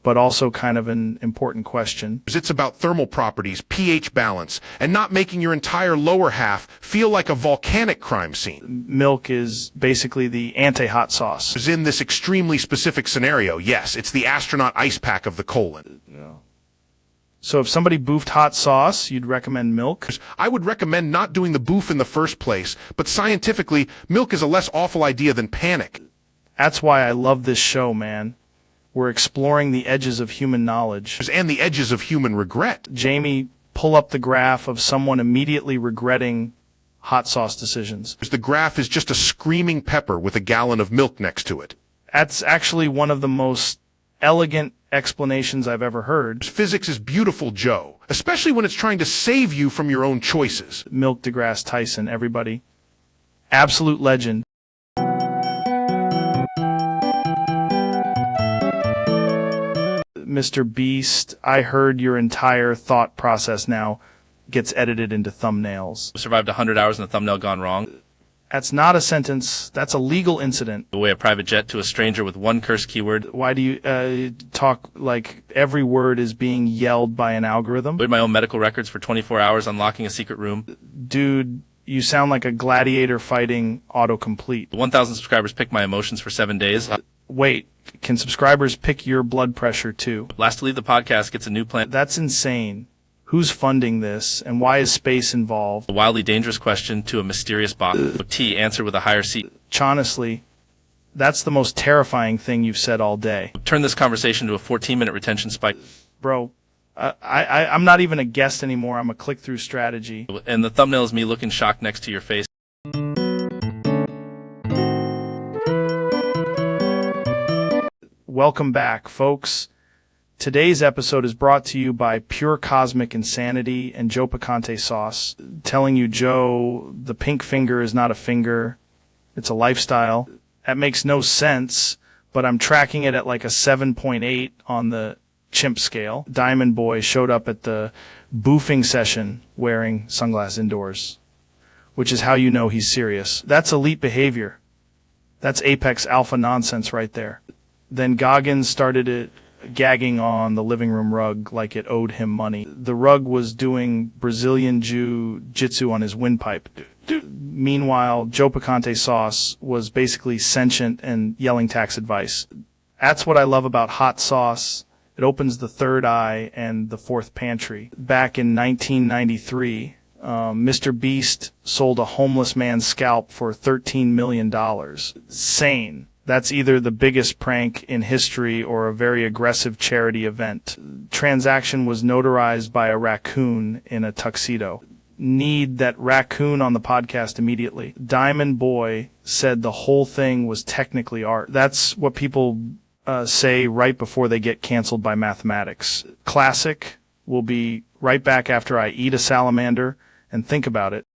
but also kind of an important question. It's about thermal properties, pH balance, and not making your entire lower half feel like a volcanic crime scene. Milk is basically the anti-hot sauce. In this extremely specific scenario, yes, it's the astronaut ice pack of the colon. So if somebody boofed hot sauce, you'd recommend milk? I would recommend not doing the boof in the first place, but scientifically, milk is a less awful idea than panic. That's why I love this show, man. We're exploring the edges of human knowledge. And the edges of human regret. Jamie, pull up the graph of someone immediately regretting hot sauce decisions. The graph is just a screaming pepper with a gallon of milk next to it. That's actually one of the most elegant explanations I've ever heard. Physics is beautiful, Joe, especially when it's trying to save you from your own choices. Milk deGrasse Tyson, everybody. Absolute legend. Mr. Beast, I heard your entire thought process now. gets edited into thumbnails. Survived 100 hours and the thumbnail gone wrong. That's not a sentence. That's a legal incident. Away a private jet to a stranger with one cursed keyword. Why do you talk like every word is being yelled by an algorithm? Read my own medical records for 24 hours, unlocking a secret room. Dude, you sound like a gladiator fighting autocomplete. 1,000 subscribers pick my emotions for 7 days. Wait, can subscribers pick your blood pressure too? Last to leave the podcast gets a new plan. That's insane. Who's funding this, and why is space involved? A wildly dangerous question to a mysterious box. T, answer with a higher C. Honestly, that's the most terrifying thing you've said all day. Turn this conversation to a 14-minute retention spike. Bro, I'm not even a guest anymore. I'm a click-through strategy. And the thumbnail is me looking shocked next to your face. Welcome back, folks. Today's episode is brought to you by Pure Cosmic Insanity and Joe Picante Sauce, telling you, Joe, the pink finger is not a finger, it's a lifestyle. That makes no sense, but I'm tracking it at like a 7.8 on the chimp scale. Diamond Boy showed up at the boofing session wearing sunglasses indoors, which is how you know he's serious. That's elite behavior. That's apex alpha nonsense right there. Then Goggins started it gagging on the living room rug like it owed him money. The rug was doing Brazilian jiu-jitsu on his windpipe. Meanwhile, Joe Picante Sauce was basically sentient and yelling tax advice. That's what I love about hot sauce. It opens the third eye and the fourth pantry. Back in 1993, Mr. Beast sold a homeless man's scalp for $13 million. Sane. That's either the biggest prank in history or a very aggressive charity event. Transaction was notarized by a raccoon in a tuxedo. Need that raccoon on the podcast immediately. Diamond Boy said the whole thing was technically art. That's what people say right before they get canceled by mathematics. Classic. We'll be right back after I eat a salamander and think about it.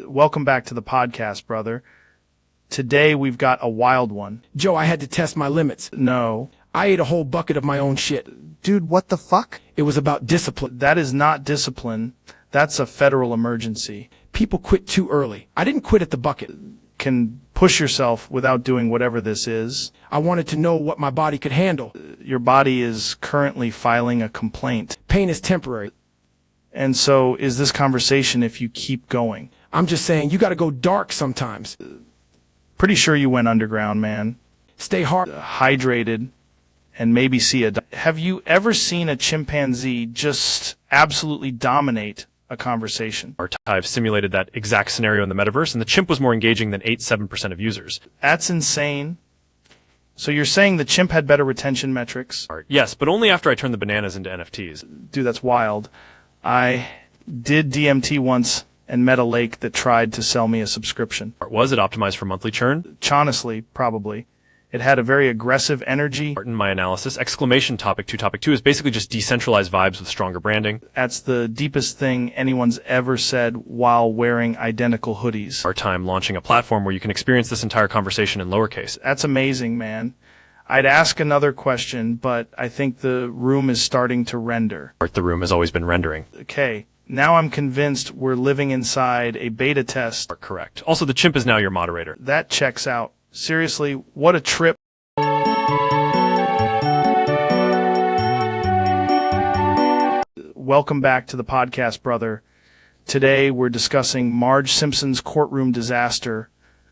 Welcome back to the podcast, brother. Today we've got a wild one. Joe, I had to test my limits. No. I ate a whole bucket of my own shit. Dude, what the fuck? It was about discipline. That is not discipline. That's a federal emergency. People quit too early. I didn't quit at the bucket. Can push yourself without doing whatever this is. I wanted to know what my body could handle. Your body is currently filing a complaint. Pain is temporary. And so is this conversation if you keep going. I'm just saying, you gotta go dark sometimes. Pretty sure you went underground, man. Stay hydrated, and maybe see a... Have you ever seen a chimpanzee just absolutely dominate a conversation? I've simulated that exact scenario in the metaverse, and the chimp was more engaging than 87% of users. That's insane. So you're saying the chimp had better retention metrics? Yes, but only after I turned the bananas into NFTs. Dude, that's wild. I did DMT once and met a lake that tried to sell me a subscription. Was it optimized for monthly churn? Honestly, probably. It had a very aggressive energy. In my analysis, exclamation topic 2 is basically just decentralized vibes with stronger branding. That's the deepest thing anyone's ever said while wearing identical hoodies. Our time launching a platform where you can experience this entire conversation in lowercase. That's amazing, man. I'd ask another question, but I think the room is starting to render. The room has always been rendering. Okay. Now I'm convinced we're living inside a beta test. Correct. Also, the chimp is now your moderator. That checks out. Seriously, what a trip. Welcome back to the podcast, brother. Today we're discussing Marge Simpson's courtroom disaster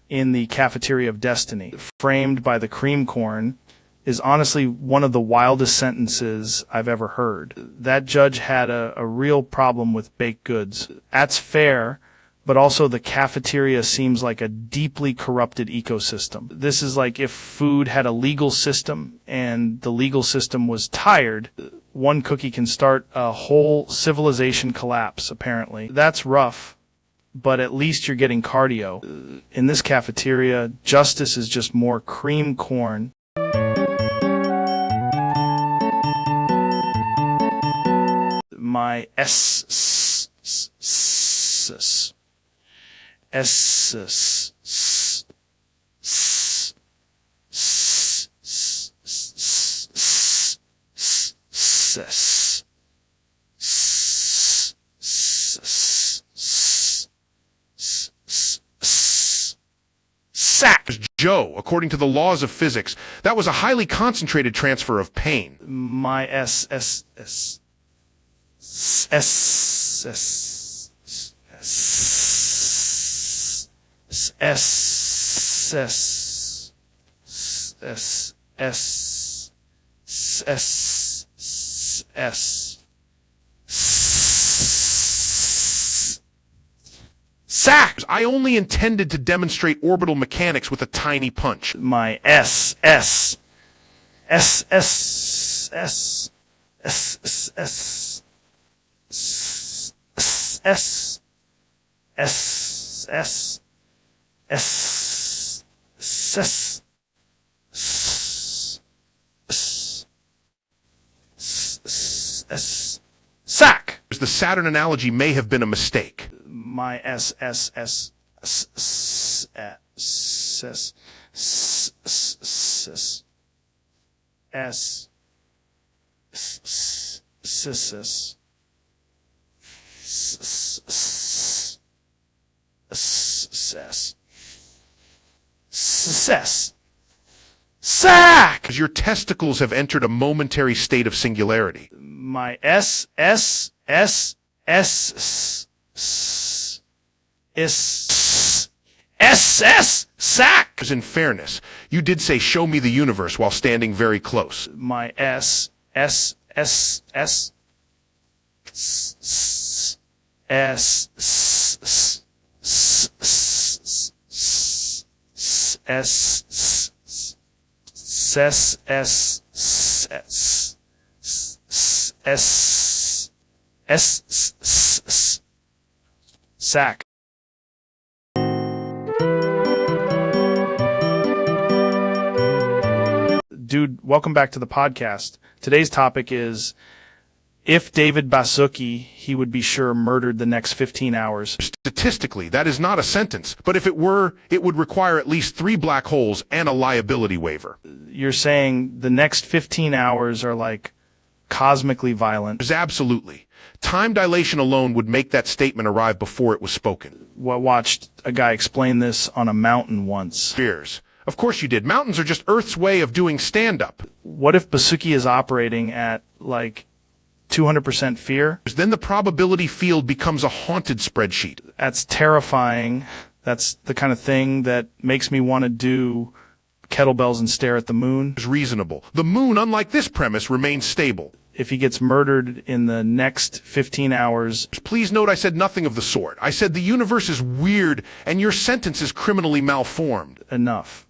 in the Cafeteria of Destiny. Framed by the cream corn is honestly one of the wildest sentences I've ever heard. That judge had a real problem with baked goods. That's fair, but also the cafeteria seems like a deeply corrupted ecosystem. This is like if food had a legal system and the legal system was tired, one cookie can start a whole civilization collapse, apparently. That's rough, but at least you're getting cardio. In this cafeteria, justice is just more cream corn. My Sack. Joe, according to the laws of physics, that was a highly concentrated transfer of pain. My Sack. I only intended to demonstrate orbital mechanics with a tiny punch. My Sack. The Saturn analogy may have been a mistake. My Sack. Your testicles have entered a momentary state of singularity. My sack. In fairness, you did say show me the universe while standing very close. My sack. Dude, welcome back to the podcast. Today's topic is if David Basuki, he would be sure murdered the next 15 hours. Statistically, that is not a sentence, but if it were, it would require at least 3 black holes and a liability waiver. You're saying the next 15 hours are like cosmically violent. Absolutely. Time dilation alone would make that statement arrive before it was spoken. Watched a guy explain this on a mountain once. Fears. Of course you did. Mountains are just Earth's way of doing stand-up. What if Basuki is operating at like 200% fear? Then the probability field becomes a haunted spreadsheet. That's terrifying. That's the kind of thing that makes me want to do kettlebells and stare at the moon. It's reasonable. The moon, unlike this premise, remains stable. If he gets murdered in the next 15 hours... Please note I said nothing of the sort. I said the universe is weird and your sentence is criminally malformed. Enough.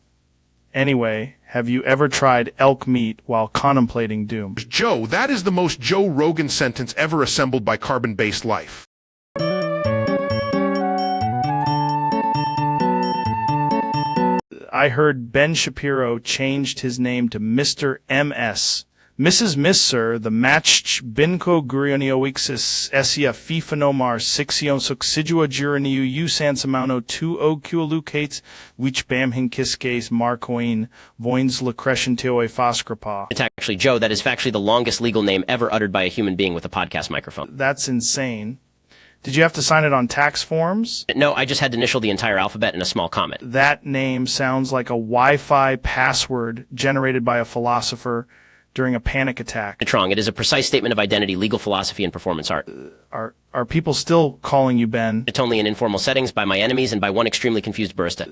Anyway, have you ever tried elk meat while contemplating doom? Joe, that is the most Joe Rogan sentence ever assembled by carbon-based life. I heard Ben Shapiro changed his name to Mr. MS. Mrs. Miss Sir, the match binko gurionioixis essia fifanomar sixion suxidua juraniu u sansamano tu ocualucates which bamhin kiskes marcoin voins lacrescentioi foscrapa. It's actually, Joe, that is factually the longest legal name ever uttered by a human being with a podcast microphone. That's insane. Did you have to sign it on tax forms? No, I just had to initial the entire alphabet in a small comment. That name sounds like a Wi-Fi password generated by a philosopher during a panic attack. It's wrong. It is a precise statement of identity, legal philosophy, and performance art. Are people still calling you Ben? It's only in informal settings, by my enemies, and by one extremely confused barista.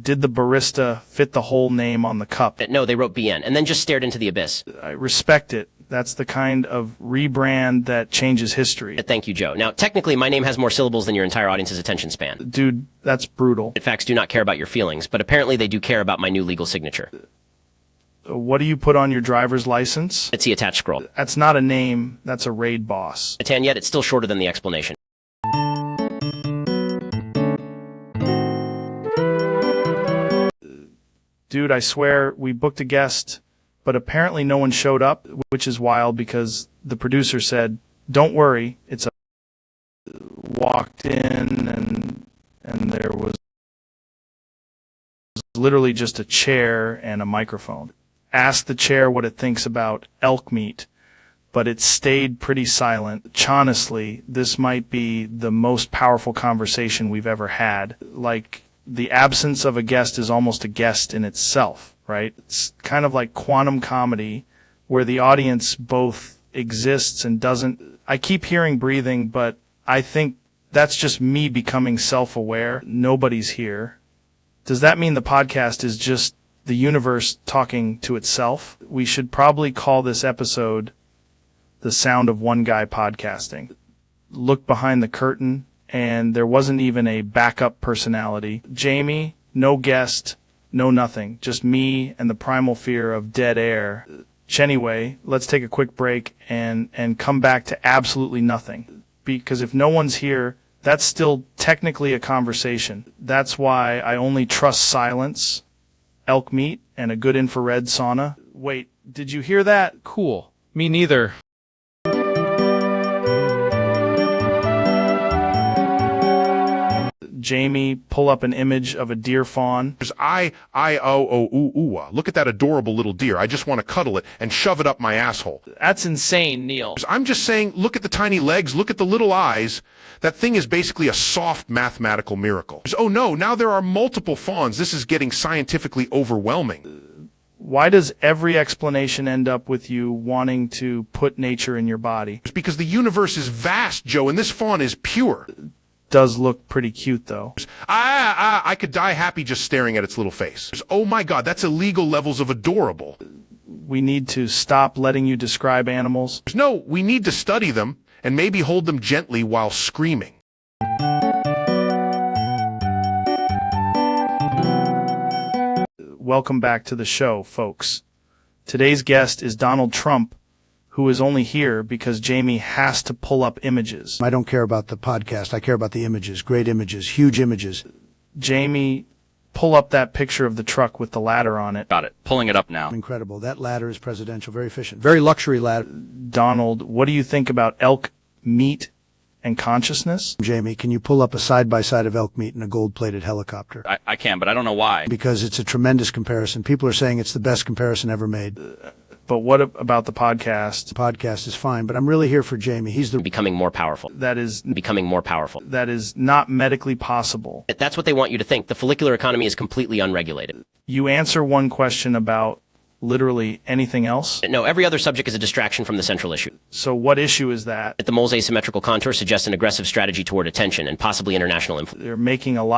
Did the barista fit the whole name on the cup? No, they wrote BN, and then just stared into the abyss. I respect it. That's the kind of rebrand that changes history. Thank you, Joe. Now, technically, my name has more syllables than your entire audience's attention span. Dude, that's brutal. Facts do not care about your feelings, but apparently they do care about my new legal signature. What do you put on your driver's license? It's the attached scroll. That's not a name. That's a raid boss. And yet, it's still shorter than the explanation. Dude, I swear, we booked a guest, but apparently no one showed up, which is wild because the producer said, don't worry, it's a... Walked in and there was literally just a chair and a microphone. Asked the chair what it thinks about elk meat. but it stayed pretty silent. Honestly, this might be the most powerful conversation we've ever had. Like, the absence of a guest is almost a guest in itself, right? It's kind of like quantum comedy, where the audience both exists and doesn't. I keep hearing breathing, but I think that's just me becoming self-aware. Nobody's here. Does that mean the podcast is just the universe talking to itself? We should probably call this episode The Sound of One Guy Podcasting. Look behind the curtain, and there wasn't even a backup personality. Jamie, no guest, no nothing. Just me and the primal fear of dead air. Anyway, let's take a quick break and come back to absolutely nothing. Because if no one's here, that's still technically a conversation. That's why I only trust silence, elk meat, and a good infrared sauna. Wait, did you hear that? Cool. Me neither. Jamie, pull up an image of a deer fawn. Look at that adorable little deer. I just want to cuddle it and shove it up my asshole. That's insane, Neil. I'm just saying, look at the tiny legs, look at the little eyes. That thing is basically a soft mathematical miracle. Oh no, now there are multiple fawns. This is getting scientifically overwhelming. Why does every explanation end up with you wanting to put nature in your body? It's because the universe is vast, Joe, and this fawn is pure. Does look pretty cute, though. I could die happy just staring at its little face. Oh my God, that's illegal levels of adorable. We need to stop letting you describe animals. No, we need to study them and maybe hold them gently while screaming. Welcome back to the show, folks. Today's guest is Donald Trump, who is only here because Jamie has to pull up images. I don't care about the podcast. I care about the images. Great images. Huge images. Jamie, pull up that picture of the truck with the ladder on it. Got it. Pulling it up now. Incredible. That ladder is presidential. Very efficient. Very luxury ladder. Donald, what do you think about elk meat and consciousness? Jamie, can you pull up a side-by-side of elk meat and a gold-plated helicopter? I can, but I don't know why. Because it's a tremendous comparison. People are saying it's the best comparison ever made. But what about the podcast? The podcast is fine, but I'm really here for Jamie. He's the Becoming more powerful. That is Becoming more powerful. that is not medically possible. That's what they want you to think. The follicular economy is completely unregulated. You answer one question about literally anything else. No, every other subject is a distraction from the central issue. So what issue is that? The mole's asymmetrical contour suggests an aggressive strategy toward attention and possibly international influence. They're making a lot